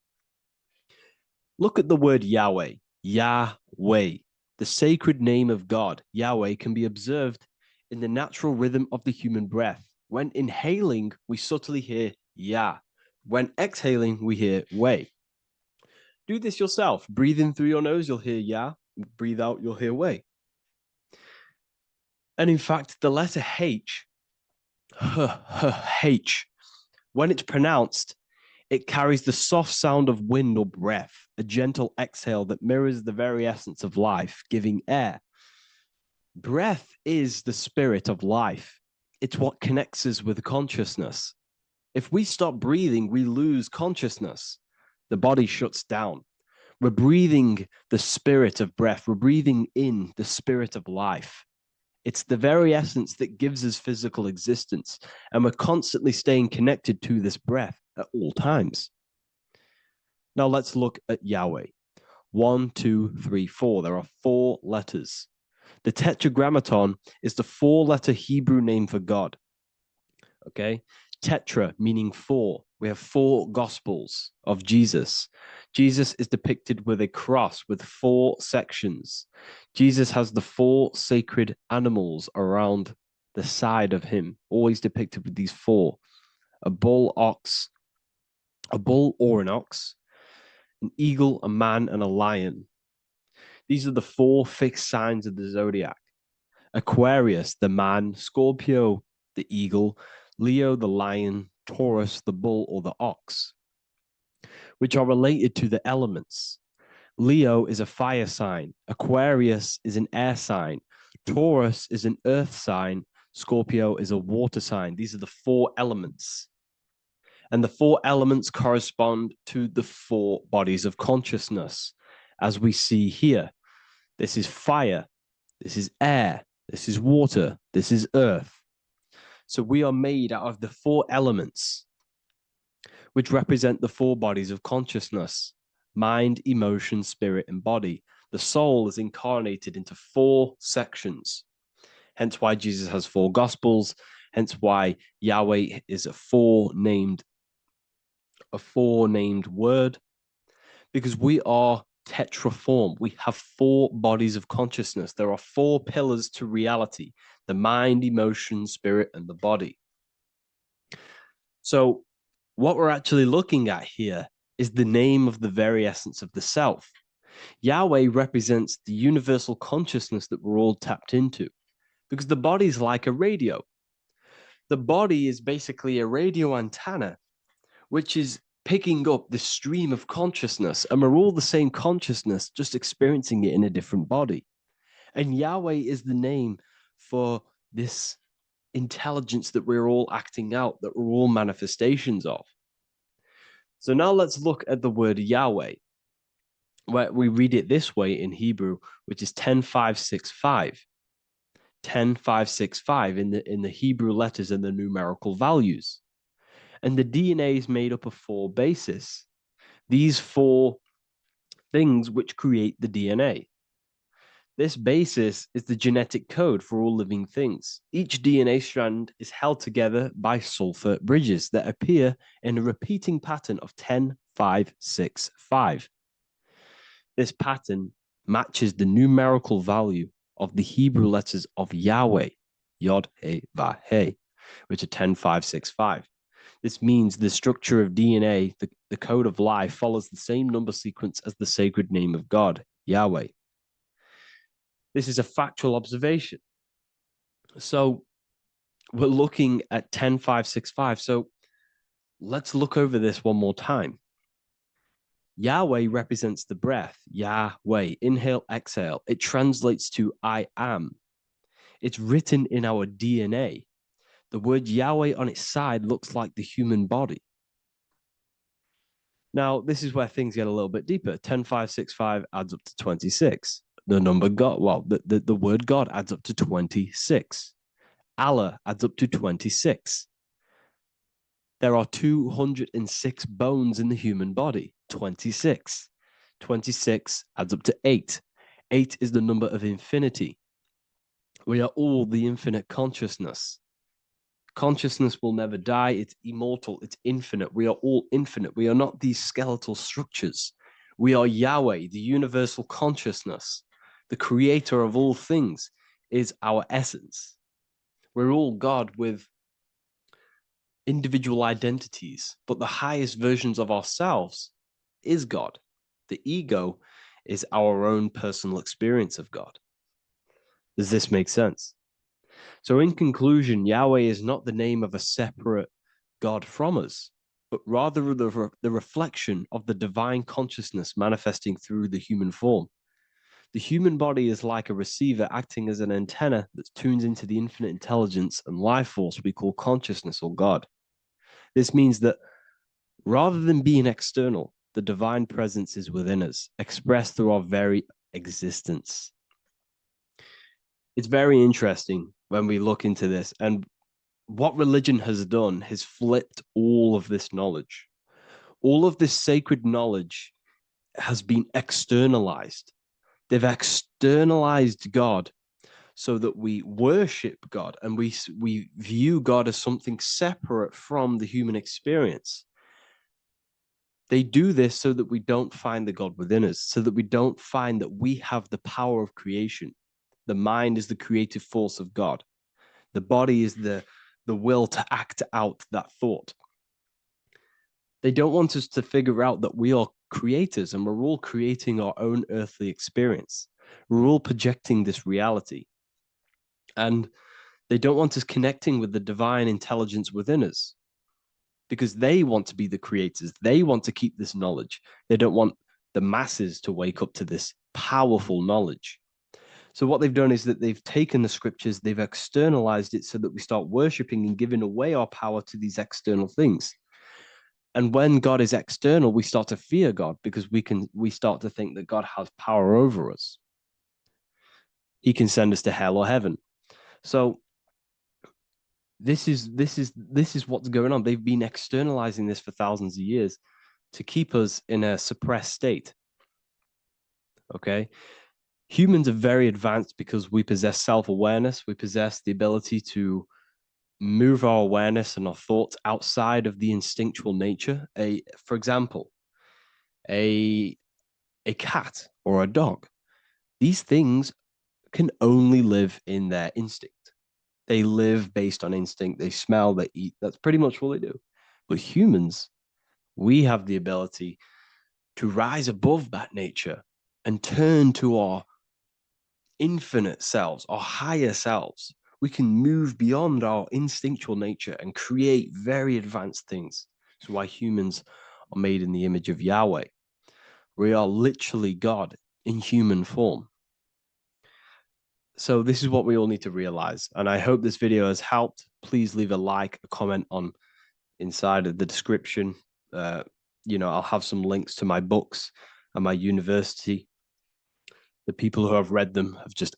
Look at the word Yahweh, Yahweh, the sacred name of God. Yahweh can be observed in the natural rhythm of the human breath. When inhaling, we subtly hear Yah. When exhaling, we hear Wei. Do this yourself. Breathe in through your nose, you'll hear Yah. Breathe out, you'll hear Wei. And in fact, the letter H, H, when it's pronounced, it carries the soft sound of wind or breath, a gentle exhale that mirrors the very essence of life, giving air. Breath is the spirit of life. It's what connects us with consciousness. If we stop breathing, we lose consciousness. The body shuts down. We're breathing the spirit of breath. We're breathing in the spirit of life. It's the very essence that gives us physical existence, and we're constantly staying connected to this breath at all times. Now let's look at Yahweh. 1, 2, 3, 4. There are 4 letters. The tetragrammaton is the 4-letter Hebrew name for God. Okay? Tetra meaning 4. We have 4 gospels of Jesus. Jesus is depicted with a cross with 4 sections. Jesus has the 4 sacred animals around the side of him, always depicted with these 4. A bull or an ox, an eagle, a man, and a lion. These are the 4 fixed signs of the zodiac. Aquarius, the man, Scorpio, the eagle, Leo, the lion, Taurus, the bull or the ox, which are related to the elements. Leo is a fire sign. Aquarius is an air sign. Taurus is an earth sign. Scorpio is a water sign. These are the 4 elements. And the 4 elements correspond to the 4 bodies of consciousness, as we see here. This is fire. This is air. This is water. This is earth. So we are made out of the 4 elements, which represent the 4 bodies of consciousness: mind, emotion, spirit, and body. The soul is incarnated into 4 sections. Hence why Jesus has 4 gospels. Hence why Yahweh is a 4-named word, because we are tetraform. We have 4 bodies of consciousness. There are 4 pillars to reality: the mind, emotion, spirit, and the body. So what we're actually looking at here is the name of the very essence of the self. Yahweh represents the universal consciousness that we're all tapped into, because the body is like a radio. The body is basically a radio antenna, which is picking up the stream of consciousness, and we're all the same consciousness, just experiencing it in a different body. And Yahweh is the name for this intelligence that we're all acting out, that we're all manifestations of. So now let's look at the word Yahweh, where we read it this way in Hebrew, which is 10565. 10565 in the Hebrew letters and the numerical values. And the DNA is made up of 4 bases. These 4 things which create the DNA. This basis is the genetic code for all living things. Each DNA strand is held together by sulfur bridges that appear in a repeating pattern of 10565. This pattern matches the numerical value of the Hebrew letters of Yahweh, Yod, He, Vah, He, which are 10565. This means the structure of DNA, the code of life, follows the same number sequence as the sacred name of God, Yahweh. This is a factual observation. So we're looking at 10565. So let's look over this one more time. Yahweh represents the breath. Yahweh, inhale, exhale. It translates to I am. It's written in our DNA. The word Yahweh on its side looks like the human body. Now, this is where things get a little bit deeper. 10565 adds up to 26. The number God, well, the word God adds up to 26. Allah adds up to 26. There are 206 bones in the human body, 26. 26 adds up to 8. 8 is the number of infinity. We are all the infinite consciousness. Consciousness will never die. It's immortal. It's infinite. We are all infinite. We are not these skeletal structures. We are Yahweh, the universal consciousness. The creator of all things is our essence. We're all God with individual identities, but the highest versions of ourselves is God. The ego is our own personal experience of God. Does this make sense? So in conclusion, Yahweh is not the name of a separate God from us, but rather the reflection of the divine consciousness manifesting through the human form. The human body is like a receiver acting as an antenna that tunes into the infinite intelligence and life force we call consciousness or God. This means that rather than being external, the divine presence is within us, expressed through our very existence. It's very interesting when we look into this, and what religion has done has flipped all of this knowledge. All of this sacred knowledge has been externalized. They've externalized God so that we worship God and we view God as something separate from the human experience. They do this so that we don't find the God within us, so that we don't find that we have the power of creation. The mind is the creative force of God. The body is the will to act out that thought. They don't want us to figure out that we are creators and we're all creating our own earthly experience. We're all projecting this reality. And they don't want us connecting with the divine intelligence within us because they want to be the creators. They want to keep this knowledge. They don't want the masses to wake up to this powerful knowledge. So what they've done is that they've taken the scriptures, they've externalized it so that we start worshiping and giving away our power to these external things. And when God is external, we start to fear God because we start to think that God has power over us. He can send us to hell or heaven. So this is what's going on. They've been externalizing this for thousands of years to keep us in a suppressed state. Okay? Humans are very advanced because we possess self-awareness. We possess the ability to move our awareness and our thoughts outside of the instinctual nature. For example, a cat or a dog. These things can only live in their instinct. They live based on instinct. They smell, they eat. That's pretty much all they do. But humans, we have the ability to rise above that nature and turn to our infinite selves, our higher selves. We can move beyond our instinctual nature and create very advanced things. That's why humans are made in the image of Yahweh. We are literally God in human form. So this is what we all need to realize. And I hope this video has helped. Please leave a like, a comment on inside of the description. I'll have some links to my books and my university. The people who have read them have just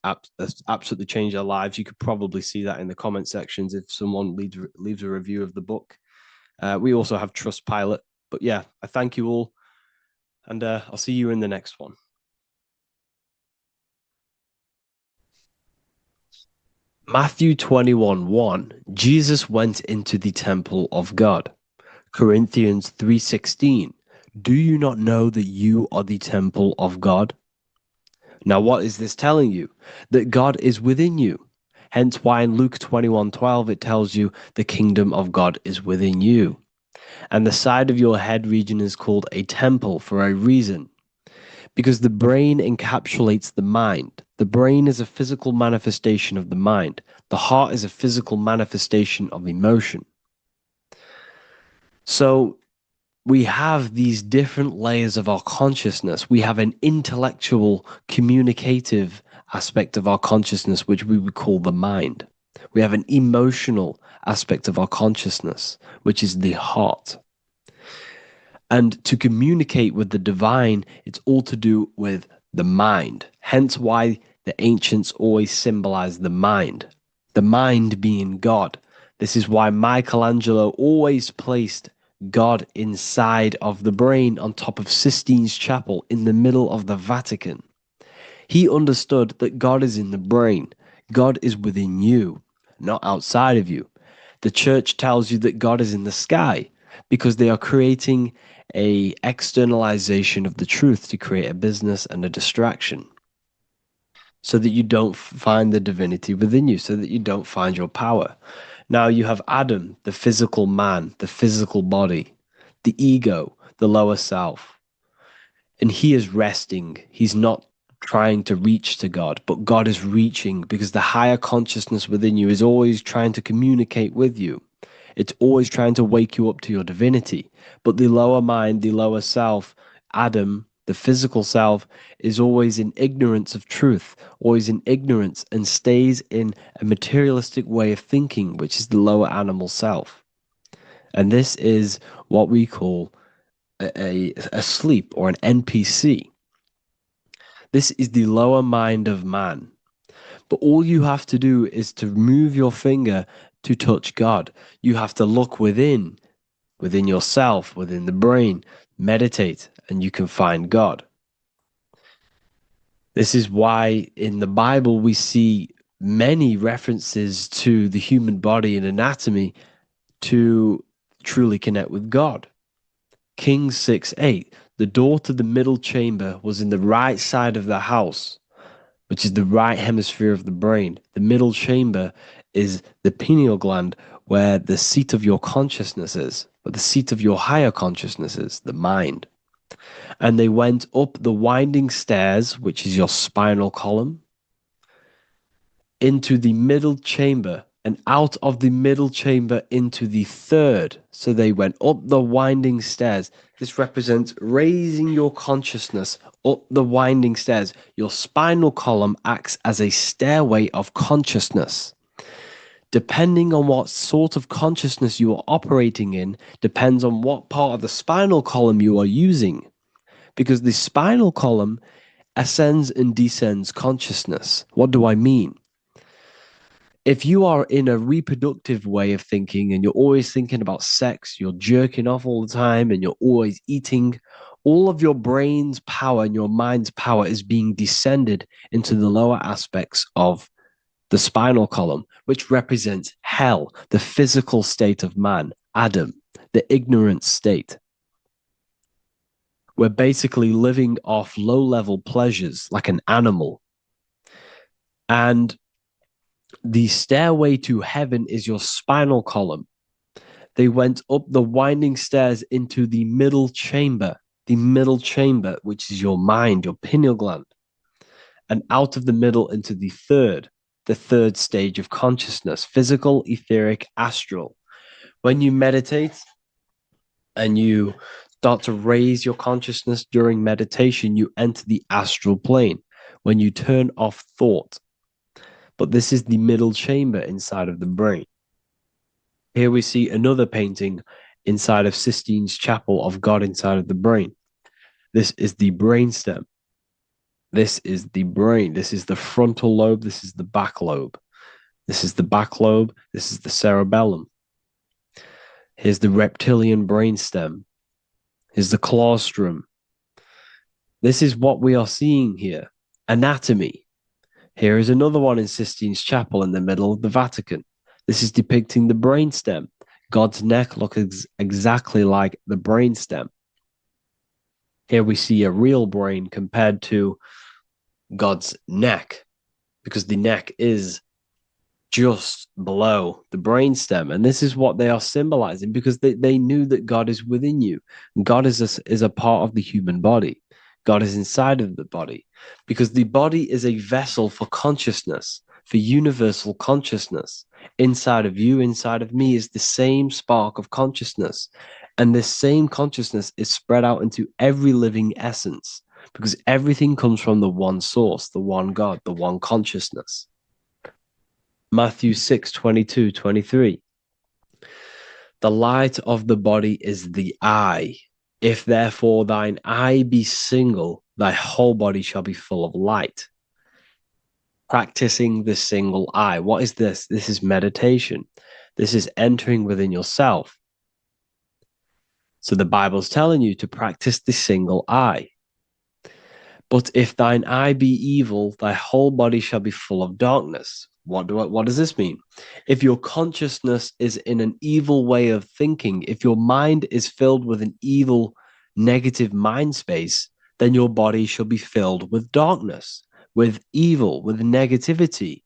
absolutely changed their lives. You could probably see that in the comment sections if someone leaves a review of the book. We also have Trustpilot. But yeah, I thank you all. And I'll see you in the next one. Matthew 21:1, Jesus went into the temple of God. Corinthians 3:16, do you not know that you are the temple of God? Now, what is this telling you? That God is within you. Hence why in Luke 21:12, it tells you the kingdom of God is within you. And the side of your head region is called a temple for a reason. Because the brain encapsulates the mind. The brain is a physical manifestation of the mind. The heart is a physical manifestation of emotion. So we have these different layers of our consciousness. We have an intellectual, communicative aspect of our consciousness, which we would call the mind. We have an emotional aspect of our consciousness, which is the heart. And to communicate with the divine, it's all to do with the mind. Hence why the ancients always symbolize the mind being God. This is why Michelangelo always placed God inside of the brain on top of Sistine Chapel in the middle of the Vatican. He understood that God is in the brain. God is within you, not outside of you. The church tells you that God is in the sky because they are creating a externalization of the truth to create a business and a distraction so that you don't find the divinity within you, so that you don't find your power. Now you have Adam, the physical man, the physical body, the ego, the lower self. And he is resting. He's not trying to reach to God, but God is reaching because the higher consciousness within you is always trying to communicate with you. It's always trying to wake you up to your divinity. But the lower mind, the lower self, Adam, the physical self, is always in ignorance of truth, always in ignorance, and stays in a materialistic way of thinking, which is the lower animal self. And this is what we call a sleep or an NPC. This is the lower mind of man. But all you have to do is to move your finger to touch God. You have to look within yourself, within the brain, meditate, and you can find God. This is why in the Bible we see many references to the human body and anatomy to truly connect with God. Kings 6:8, the door to the middle chamber was in the right side of the house, which is the right hemisphere of the brain. The middle chamber is the pineal gland, where the seat of your consciousness is, where the seat of your higher consciousness is, the mind. And they went up the winding stairs, which is your spinal column, into the middle chamber, and out of the middle chamber into the third. So they went up the winding stairs. This represents raising your consciousness up the winding stairs. Your spinal column acts as a stairway of consciousness. Depending on what sort of consciousness you are operating in, depends on what part of the spinal column you are using. Because the spinal column ascends and descends consciousness. What do I mean? If you are in a reproductive way of thinking and you're always thinking about sex, you're jerking off all the time and you're always eating, all of your brain's power and your mind's power is being descended into the lower aspects of the spinal column, which represents hell, the physical state of man, Adam, the ignorant state. We're basically living off low-level pleasures like an animal. And the stairway to heaven is your spinal column. They went up the winding stairs into the middle chamber, which is your mind, your pineal gland, and out of the middle into the third stage of consciousness, physical, etheric, astral. When you meditate and you start to raise your consciousness during meditation, you enter the astral plane when you turn off thought. But this is the middle chamber inside of the brain. Here we see another painting inside of Sistine's Chapel of God inside of the brain. This is the brainstem. This is the brain. This is the frontal lobe. This is the back lobe. This is the back lobe. This is the cerebellum. Here's the reptilian brainstem. Here's the claustrum. This is what we are seeing here. Anatomy. Here is another one in Sistine's Chapel in the middle of the Vatican. This is depicting the brainstem. God's neck looks exactly like the brainstem. Here we see a real brain compared to God's neck, because the neck is just below the brainstem. And this is what they are symbolizing, because they knew that God is within you. God is a part of the human body. God is inside of the body, because the body is a vessel for consciousness, for universal consciousness. Inside of you, inside of me, is the same spark of consciousness. And this same consciousness is spread out into every living essence, because everything comes from the one source, the one God, the one consciousness. Matthew 6:22-23. The light of the body is the eye. If therefore thine eye be single, thy whole body shall be full of light. Practicing the single eye. What is this? This is meditation. This is entering within yourself. So the Bible's telling you to practice the single eye. But if thine eye be evil, thy whole body shall be full of darkness. What does this mean? If your consciousness is in an evil way of thinking, if your mind is filled with an evil, negative mind space, then your body shall be filled with darkness, with evil, with negativity.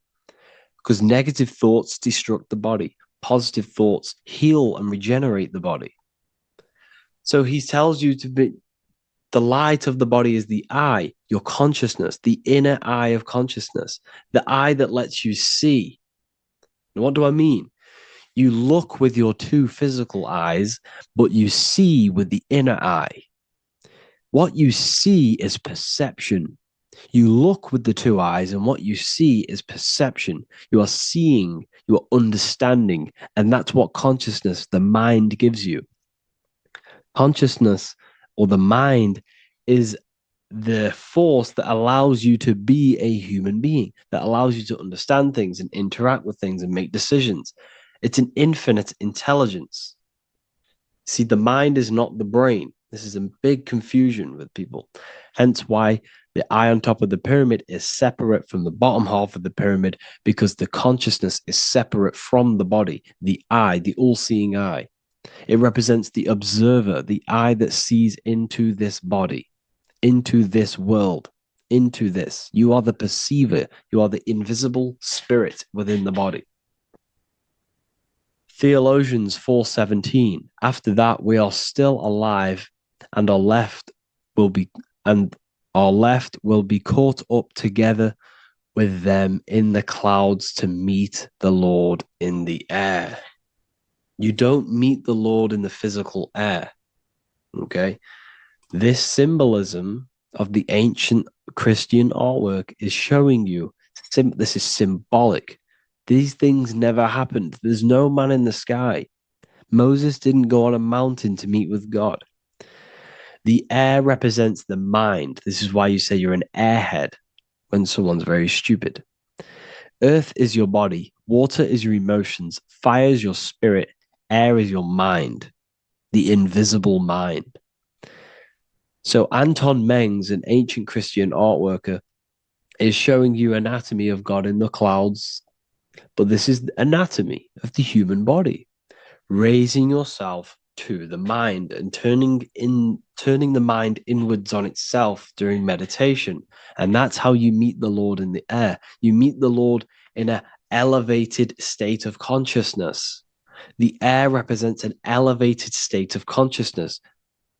Because negative thoughts destruct the body. Positive thoughts heal and regenerate the body. So he tells you to be, the light of the body is the eye, your consciousness, the inner eye of consciousness, the eye that lets you see. And what do I mean? You look with your two physical eyes, but you see with the inner eye. What you see is perception. You look with the two eyes, and what you see is perception. You are seeing, you are understanding, and that's what consciousness, the mind, gives you. Consciousness, or the mind, is the force that allows you to be a human being, that allows you to understand things and interact with things and make decisions. It's an infinite intelligence. See, the mind is not the brain. This is a big confusion with people. Hence why the eye on top of the pyramid is separate from the bottom half of the pyramid, because the consciousness is separate from the body, the eye, the all-seeing eye. It represents the observer, the eye that sees into this body, into this world, into this. You are the perceiver. You are the invisible spirit within the body. Theologians 4:17. After that, we are still alive, and our left will be caught up together with them in the clouds to meet the Lord in the air. You don't meet the Lord in the physical air. Okay? This symbolism of the ancient Christian artwork is showing you this is symbolic. These things never happened. There's no man in the sky. Moses didn't go on a mountain to meet with God. The air represents the mind. This is why you say you're an airhead when someone's very stupid. Earth is your body. Water is your emotions. Fire is your spirit. Air is your mind, the invisible mind. So Anton Mengs, an ancient Christian art worker, is showing you anatomy of God in the clouds. But this is the anatomy of the human body, raising yourself to the mind and turning the mind inwards on itself during meditation. And that's how you meet the Lord in the air. You meet the Lord in an elevated state of consciousness. The air represents an elevated state of consciousness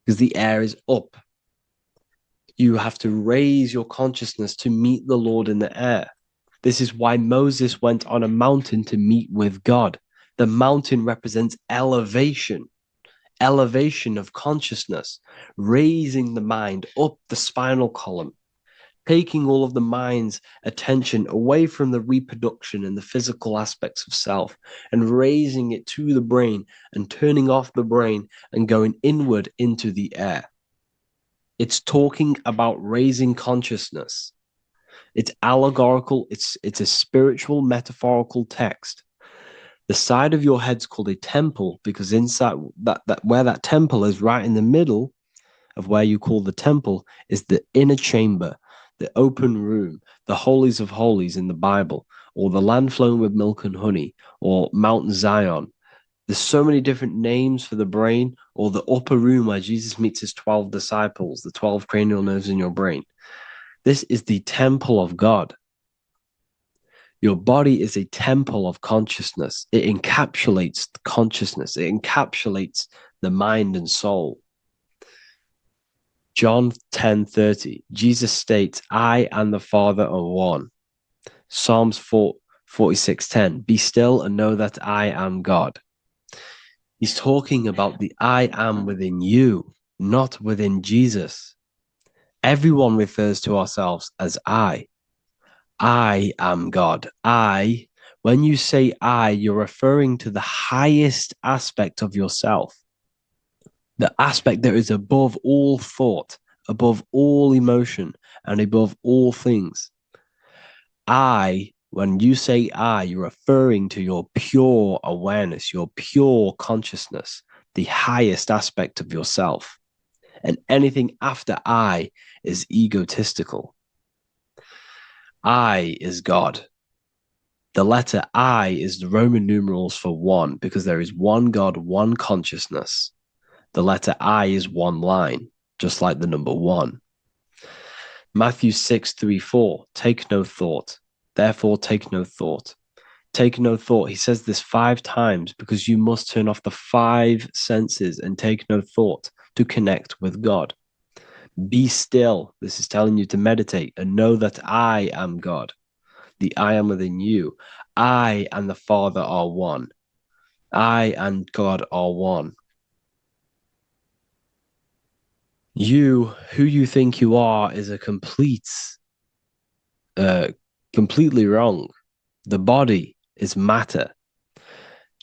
because the air is up. You have to raise your consciousness to meet the Lord in the air. This is why Moses went on a mountain to meet with God. The mountain represents elevation of consciousness, raising the mind up the spinal column, taking all of the mind's attention away from the reproduction and the physical aspects of self and raising it to the brain and turning off the brain and going inward into the air. It's talking about raising consciousness. It's allegorical. It's a spiritual, metaphorical text. The side of your head's called a temple because inside that where that temple is, right in the middle of where you call the temple, is the inner chamber, the open room, the holies of holies in the Bible, or the land flowing with milk and honey, or Mount Zion. There's so many different names for the brain, or the upper room where Jesus meets his 12 disciples, the 12 cranial nerves in your brain. This is the temple of God. Your body is a temple of consciousness. It encapsulates the consciousness. It encapsulates the mind and soul. John 10:30, Jesus states, I and the Father are one. Psalms 46:10, be still and know that I am God. He's talking about the I am within you, not within Jesus. Everyone refers to ourselves as I. I am God. When you say I, you're referring to the highest aspect of yourself. The aspect that is above all thought, above all emotion, and above all things. When you say I, you're referring to your pure awareness, your pure consciousness, the highest aspect of yourself. And anything after I is egotistical. I is God. The letter I is the Roman numerals for one, because there is one God, one consciousness. The letter I is one line, just like the number one. Matthew 6:3-4, take no thought. Therefore, take no thought. Take no thought. He says this 5 times because you must turn off the 5 senses and take no thought to connect with God. Be still. This is telling you to meditate and know that I am God. The I am within you. I and the Father are one. I and God are one. You, who you think you are, is a completely wrong. The body is matter.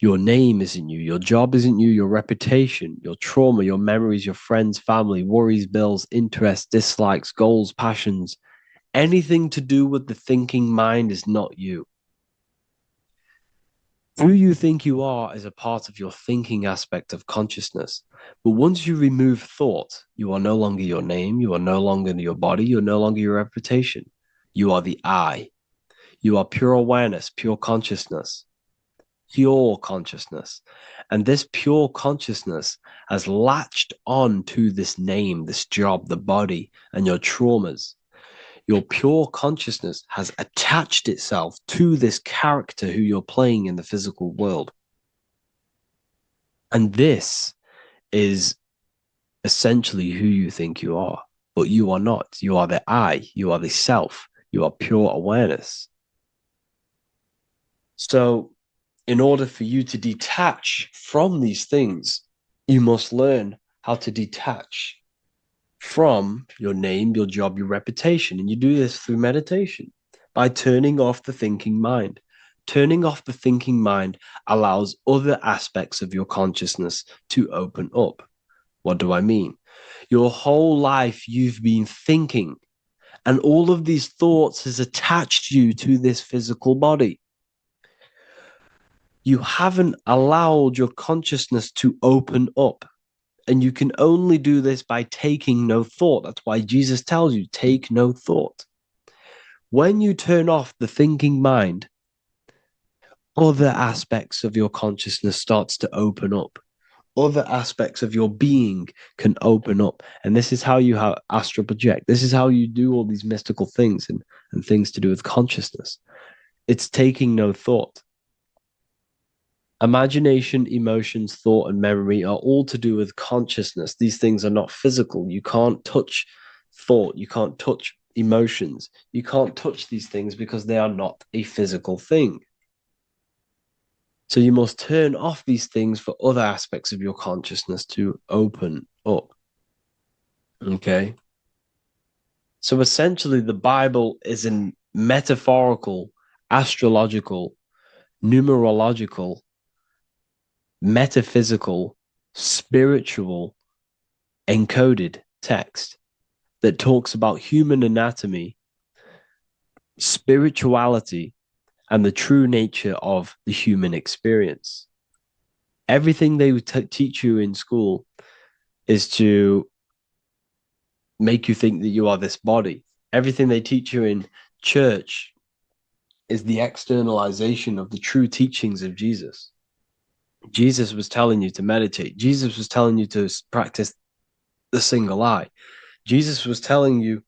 Your name isn't you. Your job isn't you. Your reputation, your trauma, your memories, your friends, family, worries, bills, interests, dislikes, goals, passions. Anything to do with the thinking mind is not you. Who you think you are is a part of your thinking aspect of consciousness. But once you remove thought, you are no longer your name. You are no longer your body. You're no longer your reputation. You are the I. You are pure awareness, pure consciousness. Pure consciousness. And this pure consciousness has latched on to this name, this job, the body, and your traumas. Your pure consciousness has attached itself to this character who you're playing in the physical world. And this is essentially who you think you are, but you are not. You are the I, you are the self, you are pure awareness. So, in order for you to detach from these things, you must learn how to detach from your name, your job, your reputation. And you do this through meditation by turning off the thinking mind. Turning off the thinking mind allows other aspects of your consciousness to open up. What do I mean? Your whole life you've been thinking, and all of these thoughts has attached you to this physical body. You haven't allowed your consciousness to open up. And you can only do this by taking no thought. That's why Jesus tells you, take no thought. When you turn off the thinking mind, other aspects of your consciousness starts to open up. Other aspects of your being can open up. And this is how you astral project. This is how you do all these mystical things and things to do with consciousness. It's taking no thought. Imagination, emotions, thought, and memory are all to do with consciousness. These things are not physical. You can't touch thought. You can't touch emotions. You can't touch these things because they are not a physical thing. So you must turn off these things for other aspects of your consciousness to open up. Okay? So essentially, the Bible is a metaphorical, astrological, numerological, metaphysical, spiritual, encoded text that talks about human anatomy, spirituality, and the true nature of the human experience. Everything they teach you in school is to make you think that you are this body. Everything they teach you in church is the externalization of the true teachings of Jesus. Jesus was telling you to meditate. Jesus was telling you to practice the single eye. Jesus was telling you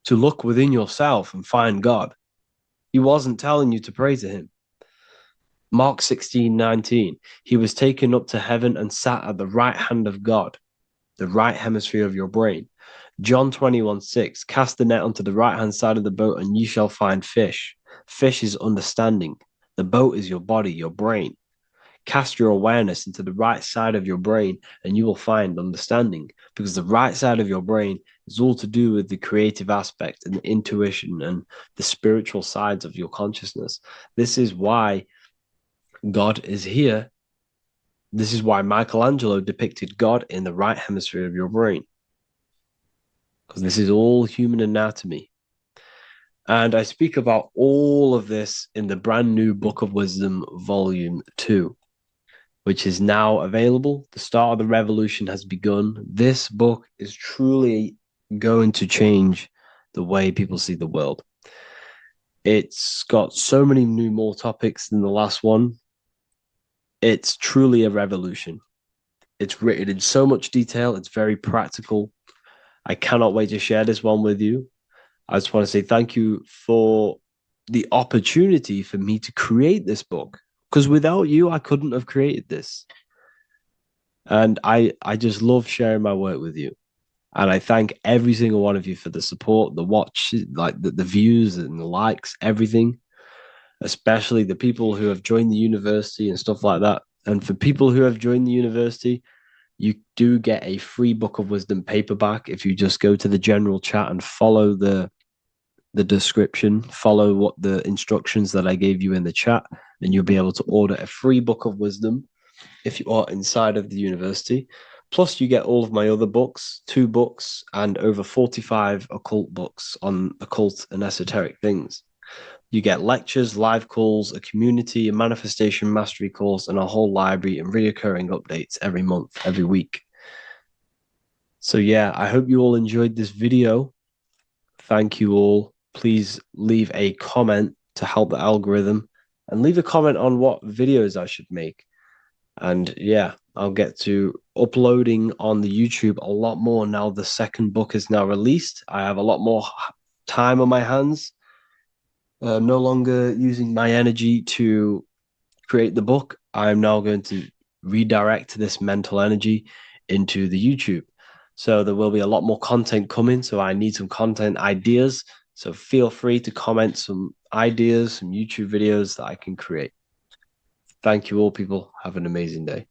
to look within yourself and find God. He wasn't telling you to pray to him. Mark 16:19, he was taken up to heaven and sat at the right hand of God, the right hemisphere of your brain. John 21:6, cast the net onto the right hand side of the boat and you shall find fish. Fish is understanding. The boat is your body, your brain. Cast your awareness into the right side of your brain and you will find understanding, because the right side of your brain is all to do with the creative aspect and the intuition and the spiritual sides of your consciousness. This is why God is here. This is why Michelangelo depicted God in the right hemisphere of your brain, because this is all human anatomy. And I speak about all of this in the brand new Book of Wisdom, Volume 2. which is now available. The start of the revolution has begun. This book is truly going to change the way people see the world. It's got so many more topics than the last one. It's truly a revolution. It's written in so much detail. It's very practical. I cannot wait to share this one with you. I just want to say thank you for the opportunity for me to create this book, because without you, I couldn't have created this. And I just love sharing my work with you. And I thank every single one of you for the support, the watch, like the views and the likes, everything, especially the people who have joined the university and stuff like that. And for people who have joined the university, you do get a free Book of Wisdom paperback if you just go to the general chat and follow the description, follow what the instructions that I gave you in the chat, and you'll be able to order a free Book of Wisdom if you are inside of the university. Plus, you get all of my other books, 2 books, and over 45 occult books on occult and esoteric things. You get lectures, live calls, a community, a manifestation mastery course, and a whole library and reoccurring updates every month, every week. So yeah, I hope you all enjoyed this video. Thank you all. Please leave a comment to help the algorithm, and leave a comment on what videos I should make. And yeah, I'll get to uploading on the YouTube a lot more now. The second book is now released. I have a lot more time on my hands. No longer using my energy to create the book. I'm now going to redirect this mental energy into the YouTube. So there will be a lot more content coming. So I need some content ideas. So feel free to comment some ideas, some YouTube videos that I can create. Thank you all, people. Have an amazing day.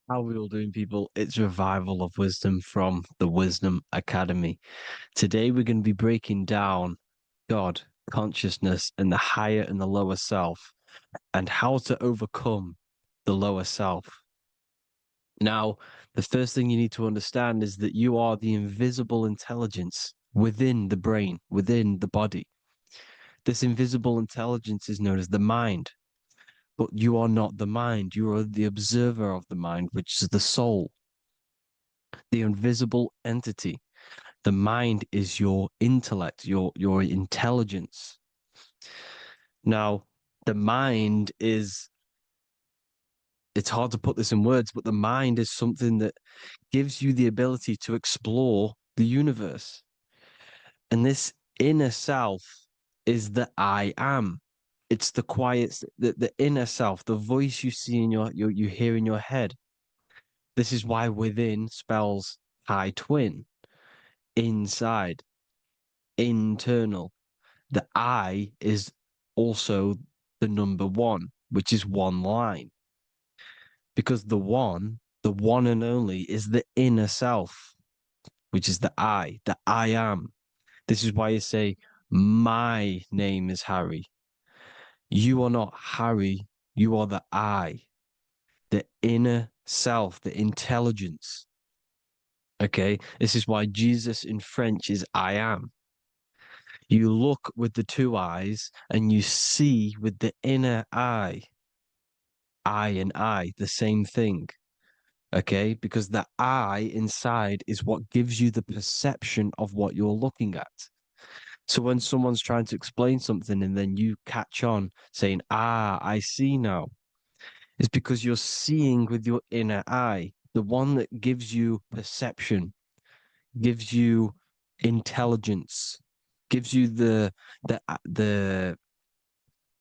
How are we all doing, people? It's Revival of Wisdom from the Wisdom Academy. Today, we're going to be breaking down God, consciousness, and the higher and the lower self, and how to overcome the lower self. Now, the first thing you need to understand is that you are the invisible intelligence within the brain, within the body. This invisible intelligence is known as the mind. But you are not the mind. You are the observer of the mind, which is the soul, the invisible entity. The mind is your intellect, your intelligence. Now, the mind is, it's hard to put this in words, but the mind is something that gives you the ability to explore the universe. And this inner self is the I am. It's the quiet, the inner self, the voice you see in you hear in your head. This is why within spells high twin, inside, internal. The I is also the number 1, which is one line. Because the one and only, is the inner self, which is the I am. This is why you say, my name is Harry. You are not Harry, you are the I, the inner self, the intelligence. Okay, this is why Jesus in French is I am. You look with the 2 eyes and you see with the inner eye. I and I, the same thing. Okay, because the I inside is what gives you the perception of what you're looking at. So when someone's trying to explain something and then you catch on saying, I see now, it's because you're seeing with your inner eye, the one that gives you perception, gives you intelligence, gives you the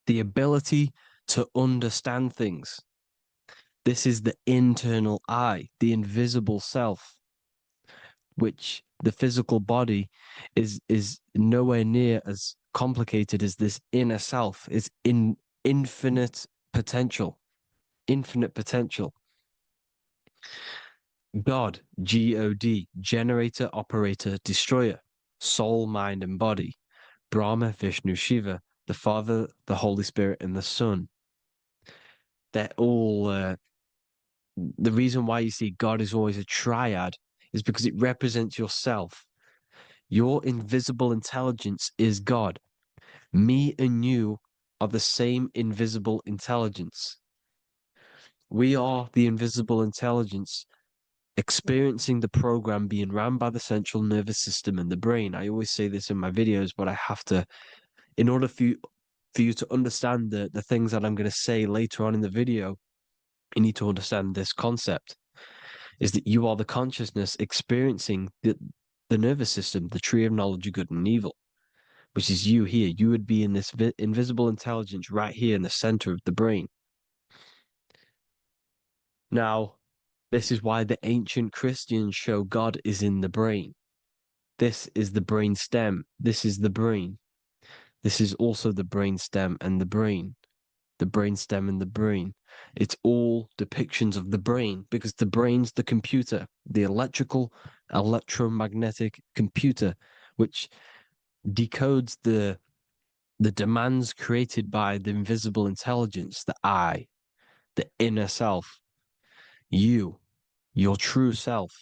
ability to understand things. This is the internal I, the invisible self, which the physical body is nowhere near as complicated as this inner self. It's in infinite potential. God, God, generator, operator, destroyer, soul, mind, and body. Brahma, Vishnu, Shiva, the Father, the Holy Spirit, and the Son. They're all the reason why you see God is always a triad is because it represents yourself. Your invisible intelligence is God. Me and you are the same invisible intelligence. We are the invisible intelligence experiencing the program being run by the central nervous system and the brain. I always say this in my videos, but I have to, in order for you to understand the things that I'm going to say later on in the video, you need to understand this concept, is that you are the consciousness experiencing the nervous system, the tree of knowledge of good and evil, which is you here. You would be in this invisible intelligence right here in the center of the brain. Now, this is why the ancient Christians show God is in the brain. This is the brain stem. This is the brain. This is also the brain stem and the brain. The brain stem and the brain. It's all depictions of the brain because the brain's the computer, the electromagnetic computer, which decodes the demands created by the invisible intelligence, the I, the inner self, you, your true self.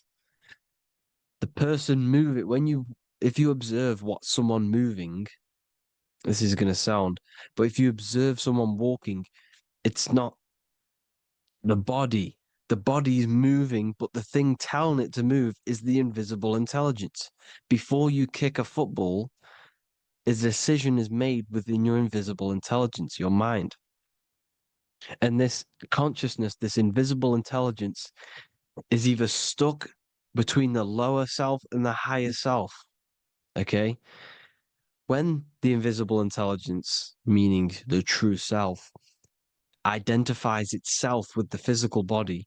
The person moving, if you observe what someone moving, this is going to sound, but if you observe someone walking, it's not the body. The body is moving, but the thing telling it to move is the invisible intelligence. Before you kick a football, a decision is made within your invisible intelligence, your mind. And this consciousness, this invisible intelligence, is either stuck between the lower self and the higher self. Okay? When the invisible intelligence, meaning the true self, identifies itself with the physical body,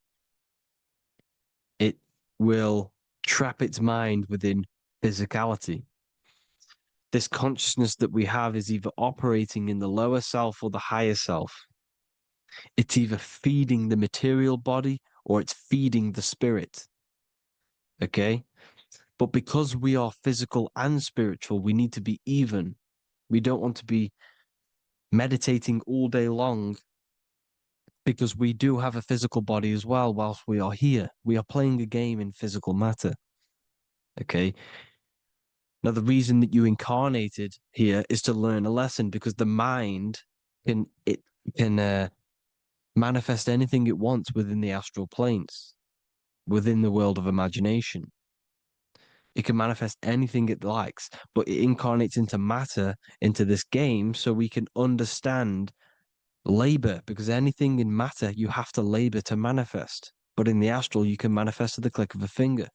it will trap its mind within physicality. This consciousness that we have is either operating in the lower self or the higher self. It's either feeding the material body or it's feeding the spirit. Okay? But because we are physical and spiritual, we need to be even. We don't want to be meditating all day long because we do have a physical body as well whilst we are here. We are playing a game in physical matter. Okay? Now, the reason that you incarnated here is to learn a lesson because the mind can manifest anything it wants within the astral planes, within the world of imagination. It can manifest anything it likes, but it incarnates into matter, into this game, so we can understand labor, because anything in matter, you have to labor to manifest. But in the astral, you can manifest at the click of a finger.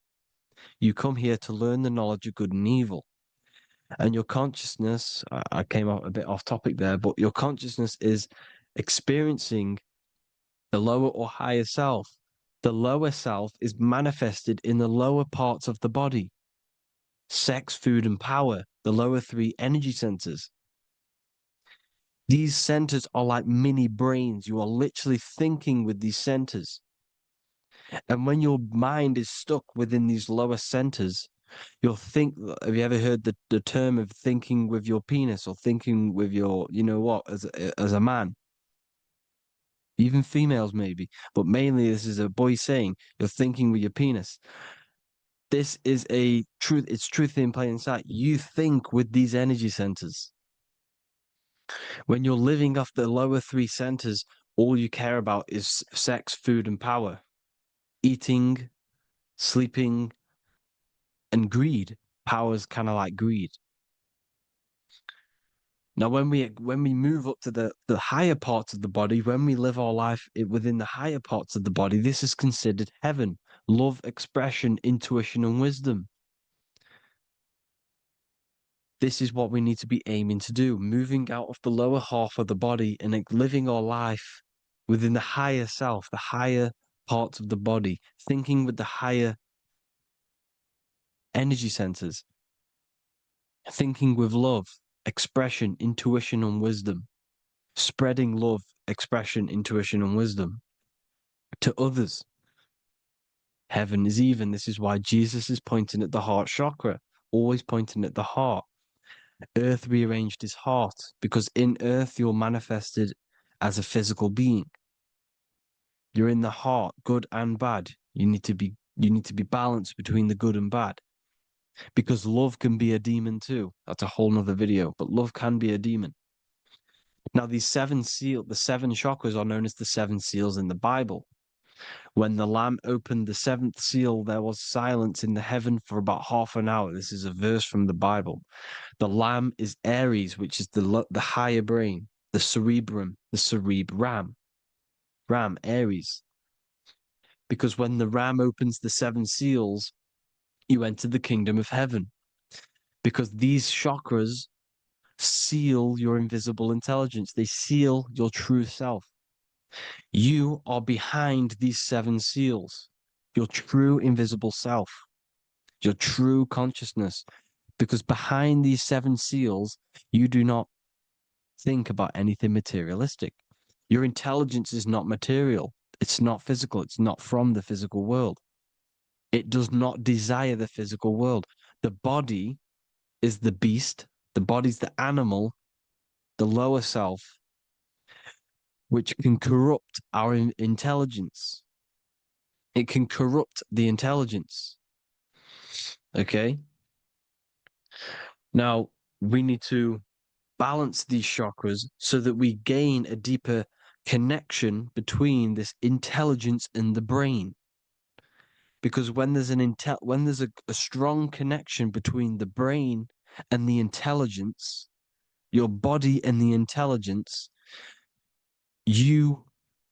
You come here to learn the knowledge of good and evil. And your consciousness, I came out a bit off topic there, but your consciousness is experiencing the lower or higher self. The lower self is manifested in the lower parts of the body. Sex, food, and power, the lower three energy centers. These centers are like mini brains. You are literally thinking with these centers. And when your mind is stuck within these lower centers, you'll think, have you ever heard the term of thinking with your penis or thinking with your, you know what, as a man? Even females maybe, but mainly this is a boy saying, you're thinking with your penis. This is a truth, it's truth in plain sight. You think with these energy centers. When you're living off the lower three centers, all you care about is sex, food, and power. Eating, sleeping, and greed. Power's kind of like greed. Now, when we move up to the higher parts of the body, when we live our life within the higher parts of the body, this is considered heaven, love, expression, intuition, and wisdom. This is what we need to be aiming to do, moving out of the lower half of the body and living our life within the higher self, the higher parts of the body, thinking with the higher energy centers, thinking with love, expression, intuition, and wisdom, spreading love, expression, intuition, and wisdom to others. Heaven is even. This is why Jesus is pointing at the heart chakra, always pointing at the heart. Earth rearranged his heart because in earth you're manifested as a physical being. You're in the heart, good and bad. You need to be balanced between the good and bad. Because love can be a demon too. That's a whole nother video, but love can be a demon. Now, the seven chakras are known as the seven seals in the Bible. When the Lamb opened the seventh seal, there was silence in the heaven for about half an hour. This is a verse from the Bible. The Lamb is Aries, which is the higher brain, the cerebrum, Ram, Aries. Because when the Ram opens the seven seals, you enter the kingdom of heaven. Because these chakras seal your invisible intelligence. They seal your true self. You are behind these seven seals, your true invisible self, your true consciousness. Because behind these seven seals, you do not think about anything materialistic. Your intelligence is not material. It's not physical. It's not from the physical world. It does not desire the physical world. The body is the beast. The body's the animal, the lower self, which can corrupt our intelligence. It can corrupt the intelligence. Okay? Now, we need to balance these chakras so that we gain a deeper connection between this intelligence and the brain. Because when there's a strong connection between the brain and the intelligence, your body and the intelligence, you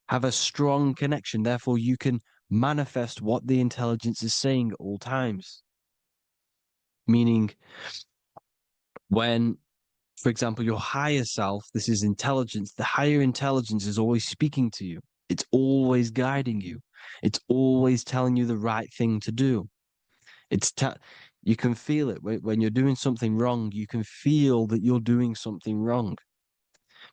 have a strong connection. Therefore, you can manifest what the intelligence is saying at all times. Meaning, when, for example, your higher self, this is intelligence, the higher intelligence is always speaking to you. It's always guiding you. It's always telling you the right thing to do. You can feel it when you're doing something wrong. You can feel that you're doing something wrong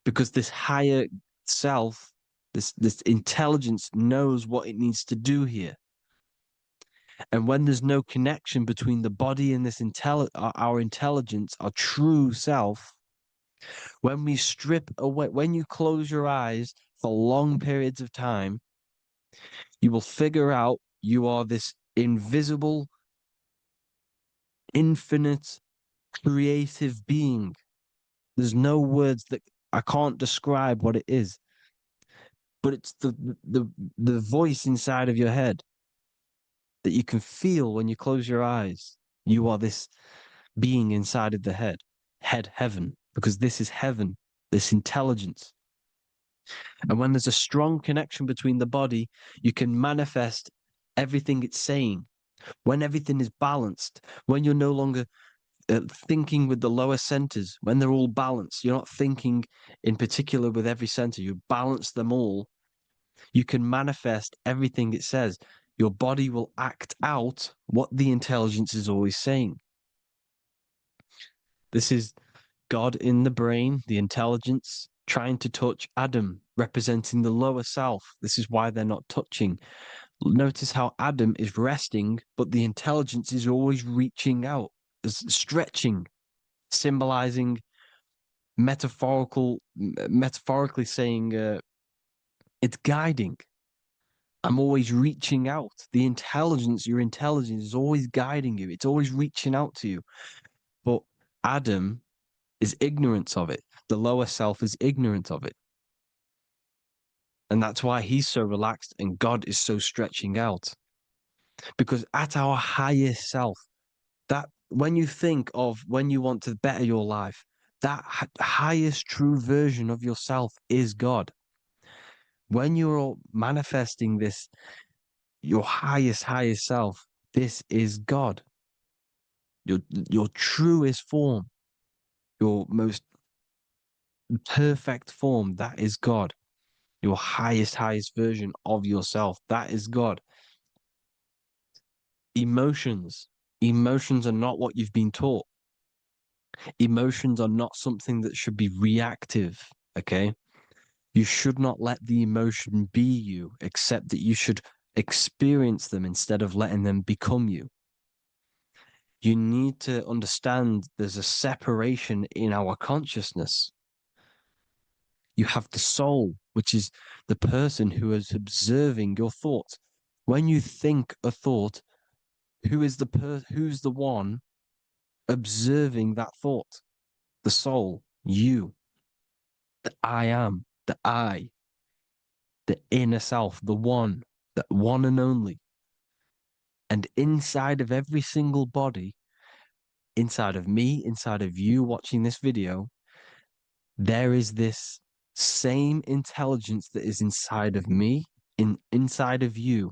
because this higher self, this intelligence knows what it needs to do here. And when there's no connection between the body and this our intelligence, our true self, when we strip away, when you close your eyes for long periods of time, you will figure out you are this invisible, infinite, creative being. There's no words that I can't describe what it is, but it's the voice inside of your head that you can feel when you close your eyes. You are this being inside of the heaven, because this is heaven, this intelligence. And when there's a strong connection between the body, you can manifest everything it's saying. When everything is balanced, when you're no longer thinking with the lower centers, when they're all balanced, you're not thinking in particular with every center, you balance them all, you can manifest everything it says. Your body will act out what the intelligence is always saying. This is God in the brain, the intelligence, trying to touch Adam, representing the lower self. This is why they're not touching. Notice how Adam is resting, but the intelligence is always reaching out, stretching, symbolizing metaphorically saying it's guiding. I'm always reaching out. The intelligence, your intelligence is always guiding you. It's always reaching out to you. But Adam is ignorant of it. The lower self is ignorant of it. And that's why he's so relaxed and God is so stretching out. Because at our highest self, that when you think of when you want to better your life, that highest true version of yourself is God. When you're manifesting this, your highest self, this is God. Your truest form, your most perfect form, that is God. Your highest version of yourself, that is God. Emotions are not what you've been taught. Emotions are not something that should be reactive, okay? You should not let the emotion be you, except that you should experience them instead of letting them become you. You need to understand there's a separation in our consciousness. You have the soul, which is the person who is observing your thoughts. When you think a thought, who's the one observing that thought? The soul, you, the I am, the I, the inner self, the one and only. And inside of every single body, inside of me, inside of you watching this video, there is this same intelligence that is inside of me, inside of you.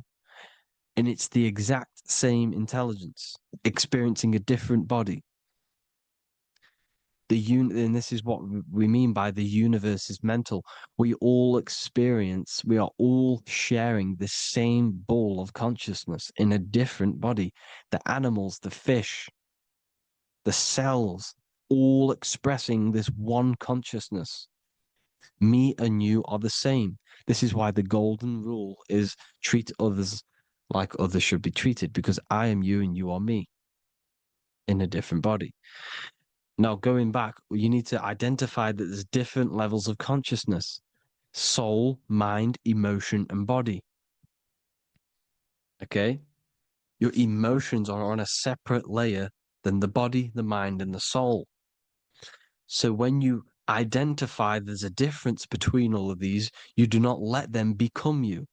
And it's the exact same intelligence, experiencing a different body. And this is what we mean by the universe is mental. We all are all sharing the same ball of consciousness in a different body. The animals, the fish, the cells, all expressing this one consciousness. Me and you are the same. This is why the golden rule is treat others like others should be treated, because I am you and you are me in a different body. Now, going back, you need to identify that there's different levels of consciousness: soul, mind, emotion, and body. Okay? Your emotions are on a separate layer than the body, the mind, and the soul. So when you identify there's a difference between all of these, you do not let them become you.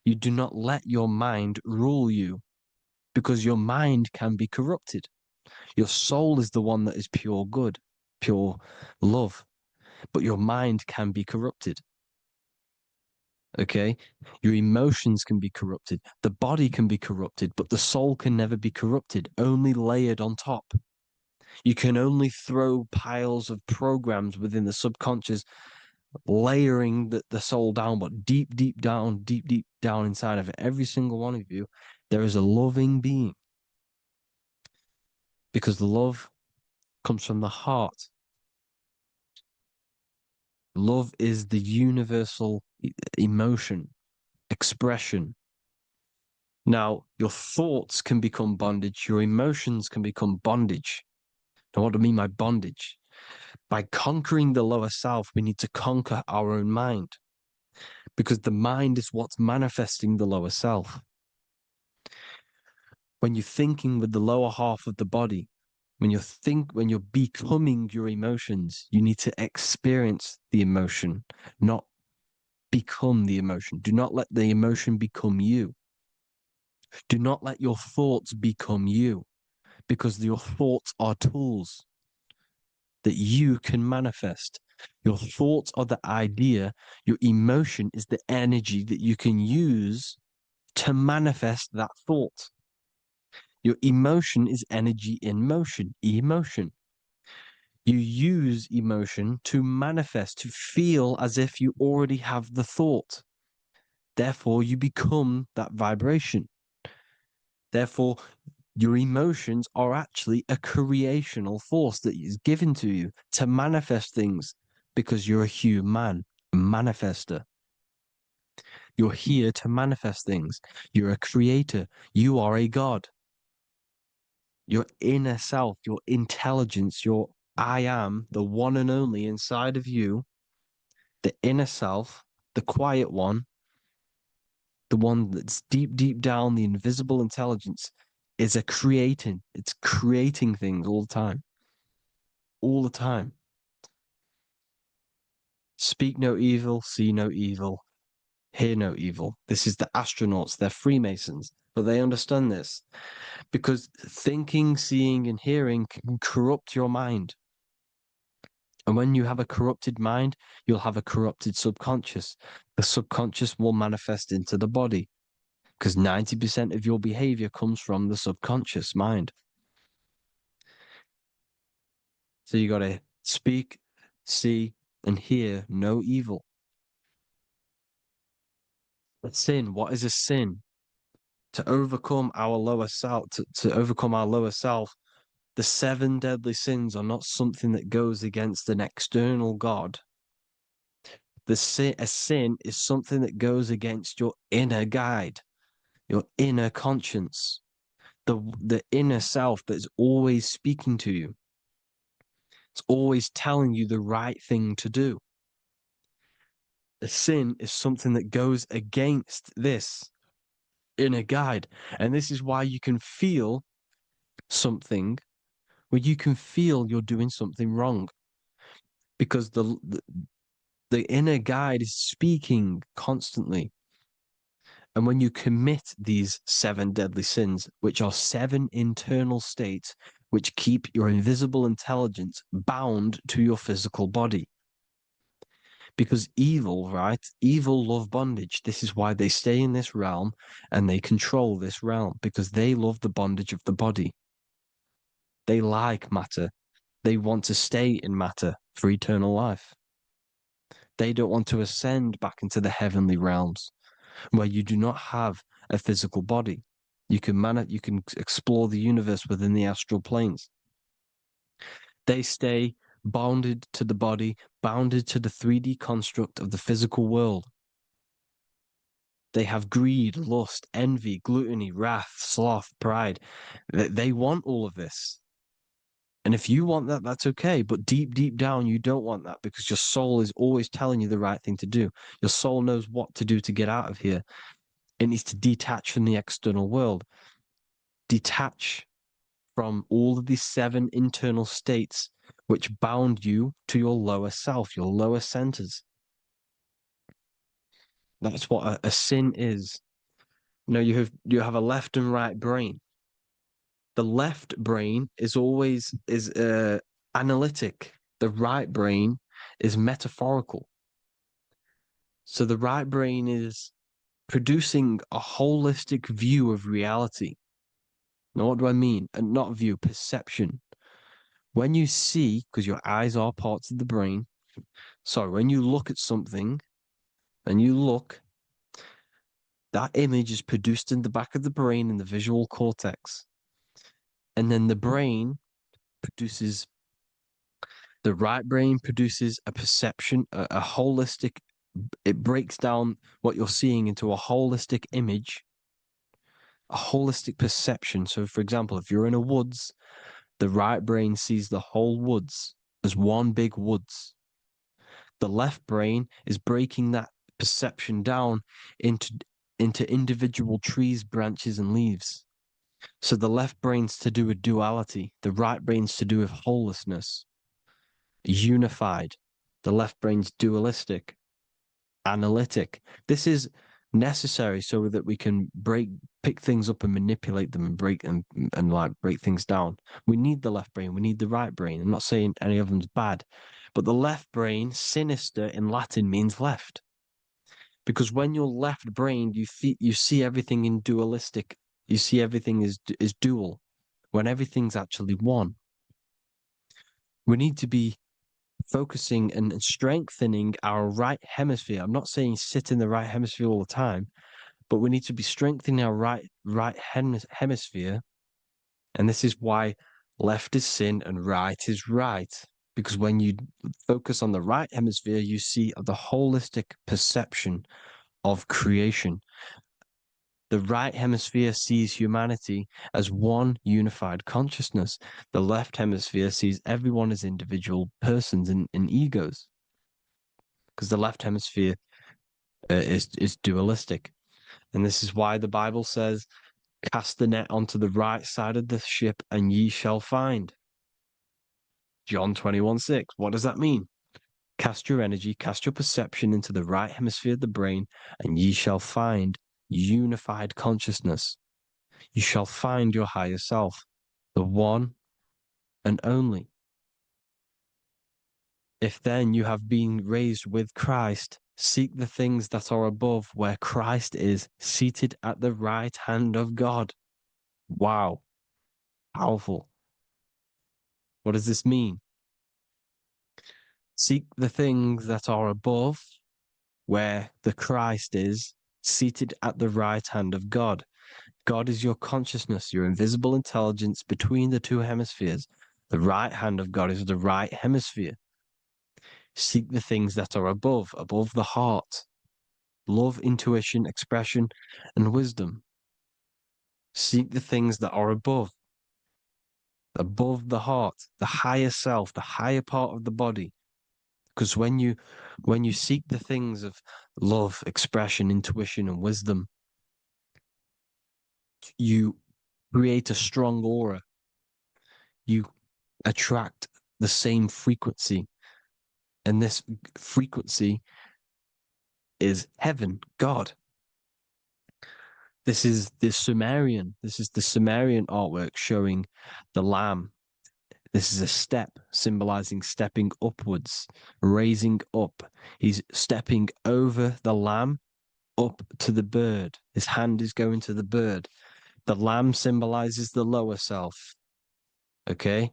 You do not let your mind rule you, because your mind can be corrupted. Your soul is the one that is pure good, pure love, but your mind can be corrupted. Okay? Your emotions can be corrupted. The body can be corrupted, but the soul can never be corrupted, only layered on top. You can only throw piles of programs within the subconscious, layering the soul down, but deep, deep down inside of every single one of you, there is a loving being. Because love comes from the heart. Love is the universal emotion, expression. Now, your thoughts can become bondage, your emotions can become bondage. Now, what do I mean by bondage? By conquering the lower self, we need to conquer our own mind, because the mind is what's manifesting the lower self. When you're thinking with the lower half of the body, when you're becoming your emotions, you need to experience the emotion, not become the emotion. Do not let the emotion become you. Do not let your thoughts become you, because your thoughts are tools that you can manifest. Your thoughts are the idea. Your emotion is the energy that you can use to manifest that thought. Your emotion is energy in motion, emotion. You use emotion to manifest, to feel as if you already have the thought. Therefore, you become that vibration. Therefore, your emotions are actually a creational force that is given to you to manifest things, because you're a human, a manifester. You're here to manifest things. You're a creator. You are a god. Your inner self, your intelligence, your I am, the one and only inside of you, the inner self, the quiet one, the one that's deep, deep down, the invisible intelligence, is it's creating things all the time. All the time. Speak no evil, see no evil, hear no evil. This is the astronauts, they're Freemasons, but they understand this, because thinking, seeing, and hearing can corrupt your mind. And when you have a corrupted mind, you'll have a corrupted subconscious. The subconscious will manifest into the body, because 90% of your behavior comes from the subconscious mind. So you got to speak, see, and hear no evil. A sin, what is a sin? To overcome our lower self, to overcome our lower self, the 7 deadly sins are not something that goes against an external God. A sin is something that goes against your inner guide, your inner conscience. the inner self that is always speaking to you. It's always telling you the right thing to do. A sin is something that goes against this inner guide. And this is why you can feel something where you can feel you're doing something wrong. Because the inner guide is speaking constantly. And when you commit these 7 deadly sins, which are 7 internal states which keep your invisible intelligence bound to your physical body. Because evil, right? Evil love bondage. This is why they stay in this realm and they control this realm, because they love the bondage of the body. They like matter. They want to stay in matter for eternal life. They don't want to ascend back into the heavenly realms where you do not have a physical body. You can explore the universe within the astral planes. They stay bounded to the body, bounded to the 3D construct of the physical world. They have greed, lust, envy, gluttony, wrath, sloth, pride. They want all of this. And if you want that, that's okay. But deep, deep down, you don't want that because your soul is always telling you the right thing to do. Your soul knows what to do to get out of here. It needs to detach from the external world. Detach from all of these 7 internal states which bound you to your lower self, your lower centers. That's what a sin is. You know, you have a left and right brain. The left brain is always analytic. The right brain is metaphorical. So the right brain is producing a holistic view of reality. Now, what do I mean? And not view, perception. When you see, because your eyes are parts of the brain, so when you look at something and you look, that image is produced in the back of the brain in the visual cortex. And then the right brain produces a perception, a holistic, it breaks down what you're seeing into a holistic image, a holistic perception. So, for example, if you're in a woods, the right brain sees the whole woods as one big woods. The left brain is breaking that perception down into individual trees, branches, and leaves. So the left brain's to do with duality, the right brain's to do with wholeness, unified. The left brain's dualistic, analytic. This is necessary so that we can pick things up and manipulate them and break things down. We need the left brain. We need the right brain. I'm not saying any of them's bad, but the left brain, sinister in Latin, means left. Because when you're left-brained, you see everything in dualistic. You see everything is dual, when everything's actually one. We need to be focusing and strengthening our right hemisphere. I'm not saying sit in the right hemisphere all the time, but we need to be strengthening our right hemisphere. And this is why left is sin and right is right. Because when you focus on the right hemisphere, you see the holistic perception of creation. The right hemisphere sees humanity as one unified consciousness. The left hemisphere sees everyone as individual persons and egos. Because the left hemisphere is dualistic. And this is why the Bible says, cast the net onto the right side of the ship and ye shall find. John 21:6. What does that mean? Cast your energy, cast your perception into the right hemisphere of the brain, and ye shall find unified consciousness. You shall find your higher self, the one and only. If then you have been raised with Christ, seek the things that are above, where Christ is seated at the right hand of God. Wow. Powerful. What does this mean? Seek the things that are above, where the Christ is seated at the right hand of God. God is your consciousness, your invisible intelligence between the 2 hemispheres. The right hand of God is the right hemisphere. Seek the things that are above the heart. Love, intuition, expression, and wisdom. Seek the things that are above the heart, the higher self, the higher part of the body. Because when you seek the things of love, expression, intuition, and wisdom, you create a strong aura. You attract the same frequency. And this frequency is heaven, God. This is the Sumerian artwork showing the lamb. This is a step symbolizing stepping upwards, raising up. He's stepping over the lamb up to the bird. His hand is going to the bird. The lamb symbolizes the lower self. Okay?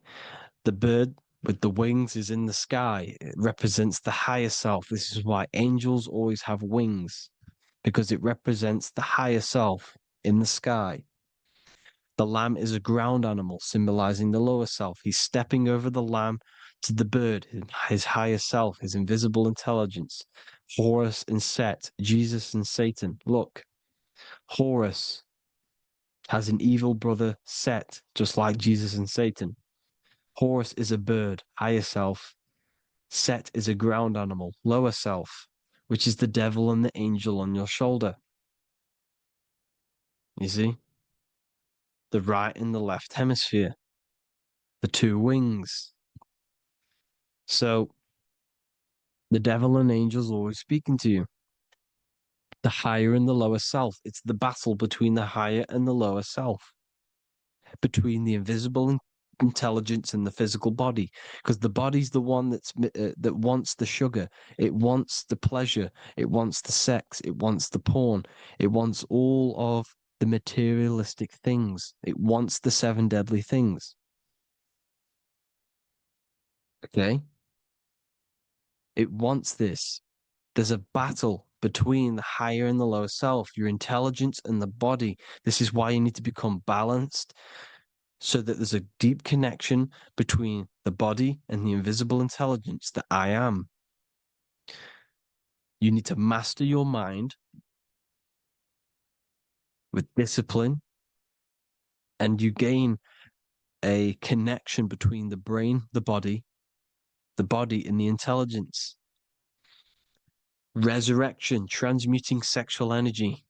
The bird with the wings is in the sky. It represents the higher self. This is why angels always have wings, because it represents the higher self in the sky. The lamb is a ground animal, symbolizing the lower self. He's stepping over the lamb to the bird, his higher self, his invisible intelligence. Horus and Set, Jesus and Satan. Look, Horus has an evil brother, Set, just like Jesus and Satan. Horus is a bird, higher self. Set is a ground animal, lower self, which is the devil and the angel on your shoulder. You see? The right and the left hemisphere, the two wings. So the devil and angels always speaking to you. The higher and the lower self. It's the battle between the higher and the lower self, between the invisible intelligence and the physical body, because the body's the one that wants the sugar, it wants the pleasure, it wants the sex, it wants the porn, it wants all of the materialistic things, it wants the 7 deadly things. Okay, it wants this. There's a battle between the higher and the lower self, your intelligence and the body. This is why you need to become balanced, so that there's a deep connection between the body and the invisible intelligence that I am. You need to master your mind with discipline, and you gain a connection between the brain, the body and the intelligence. Resurrection, transmuting sexual energy.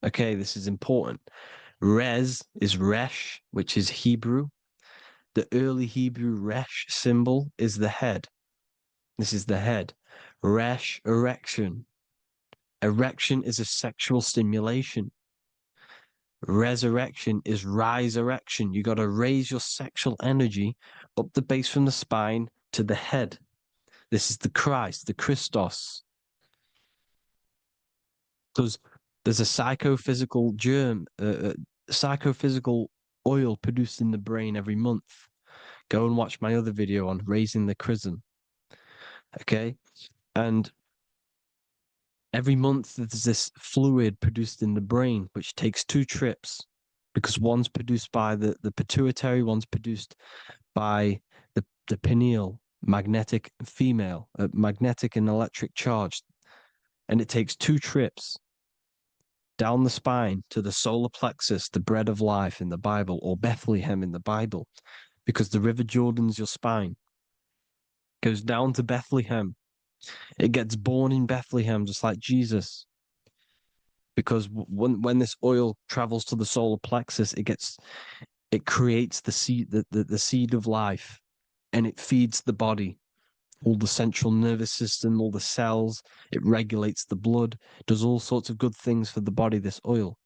Okay, this is important. Res is Resh, which is Hebrew. The early Hebrew Resh symbol is the head. This is the head. Resh, erection. Erection is a sexual stimulation. Resurrection is rise erection. You got to raise your sexual energy up the base from the spine to the head. This is the Christ, the Christos. Because there's a psychophysical germ, psychophysical oil produced in the brain every month. Go and watch my other video on raising the chrism. Okay? And every month there's this fluid produced in the brain, which takes 2 trips, because one's produced by the pituitary, one's produced by the pineal, magnetic female, magnetic and electric charge. And it takes 2 trips down the spine to the solar plexus, the bread of life in the Bible, or Bethlehem in the Bible, because the River Jordan's your spine. Goes down to Bethlehem. It gets born in Bethlehem, just like Jesus. Because when this oil travels to the solar plexus, it creates the seed, the seed of life, and it feeds the body, all the central nervous system, all the cells. It regulates the blood, does all sorts of good things for the body, this oil.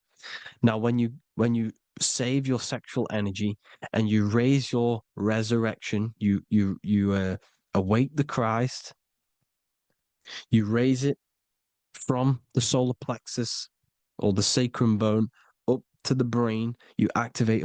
Now, when you save your sexual energy and you raise your resurrection, you awake the Christ, you raise it from the solar plexus or the sacrum bone up to the brain, you activate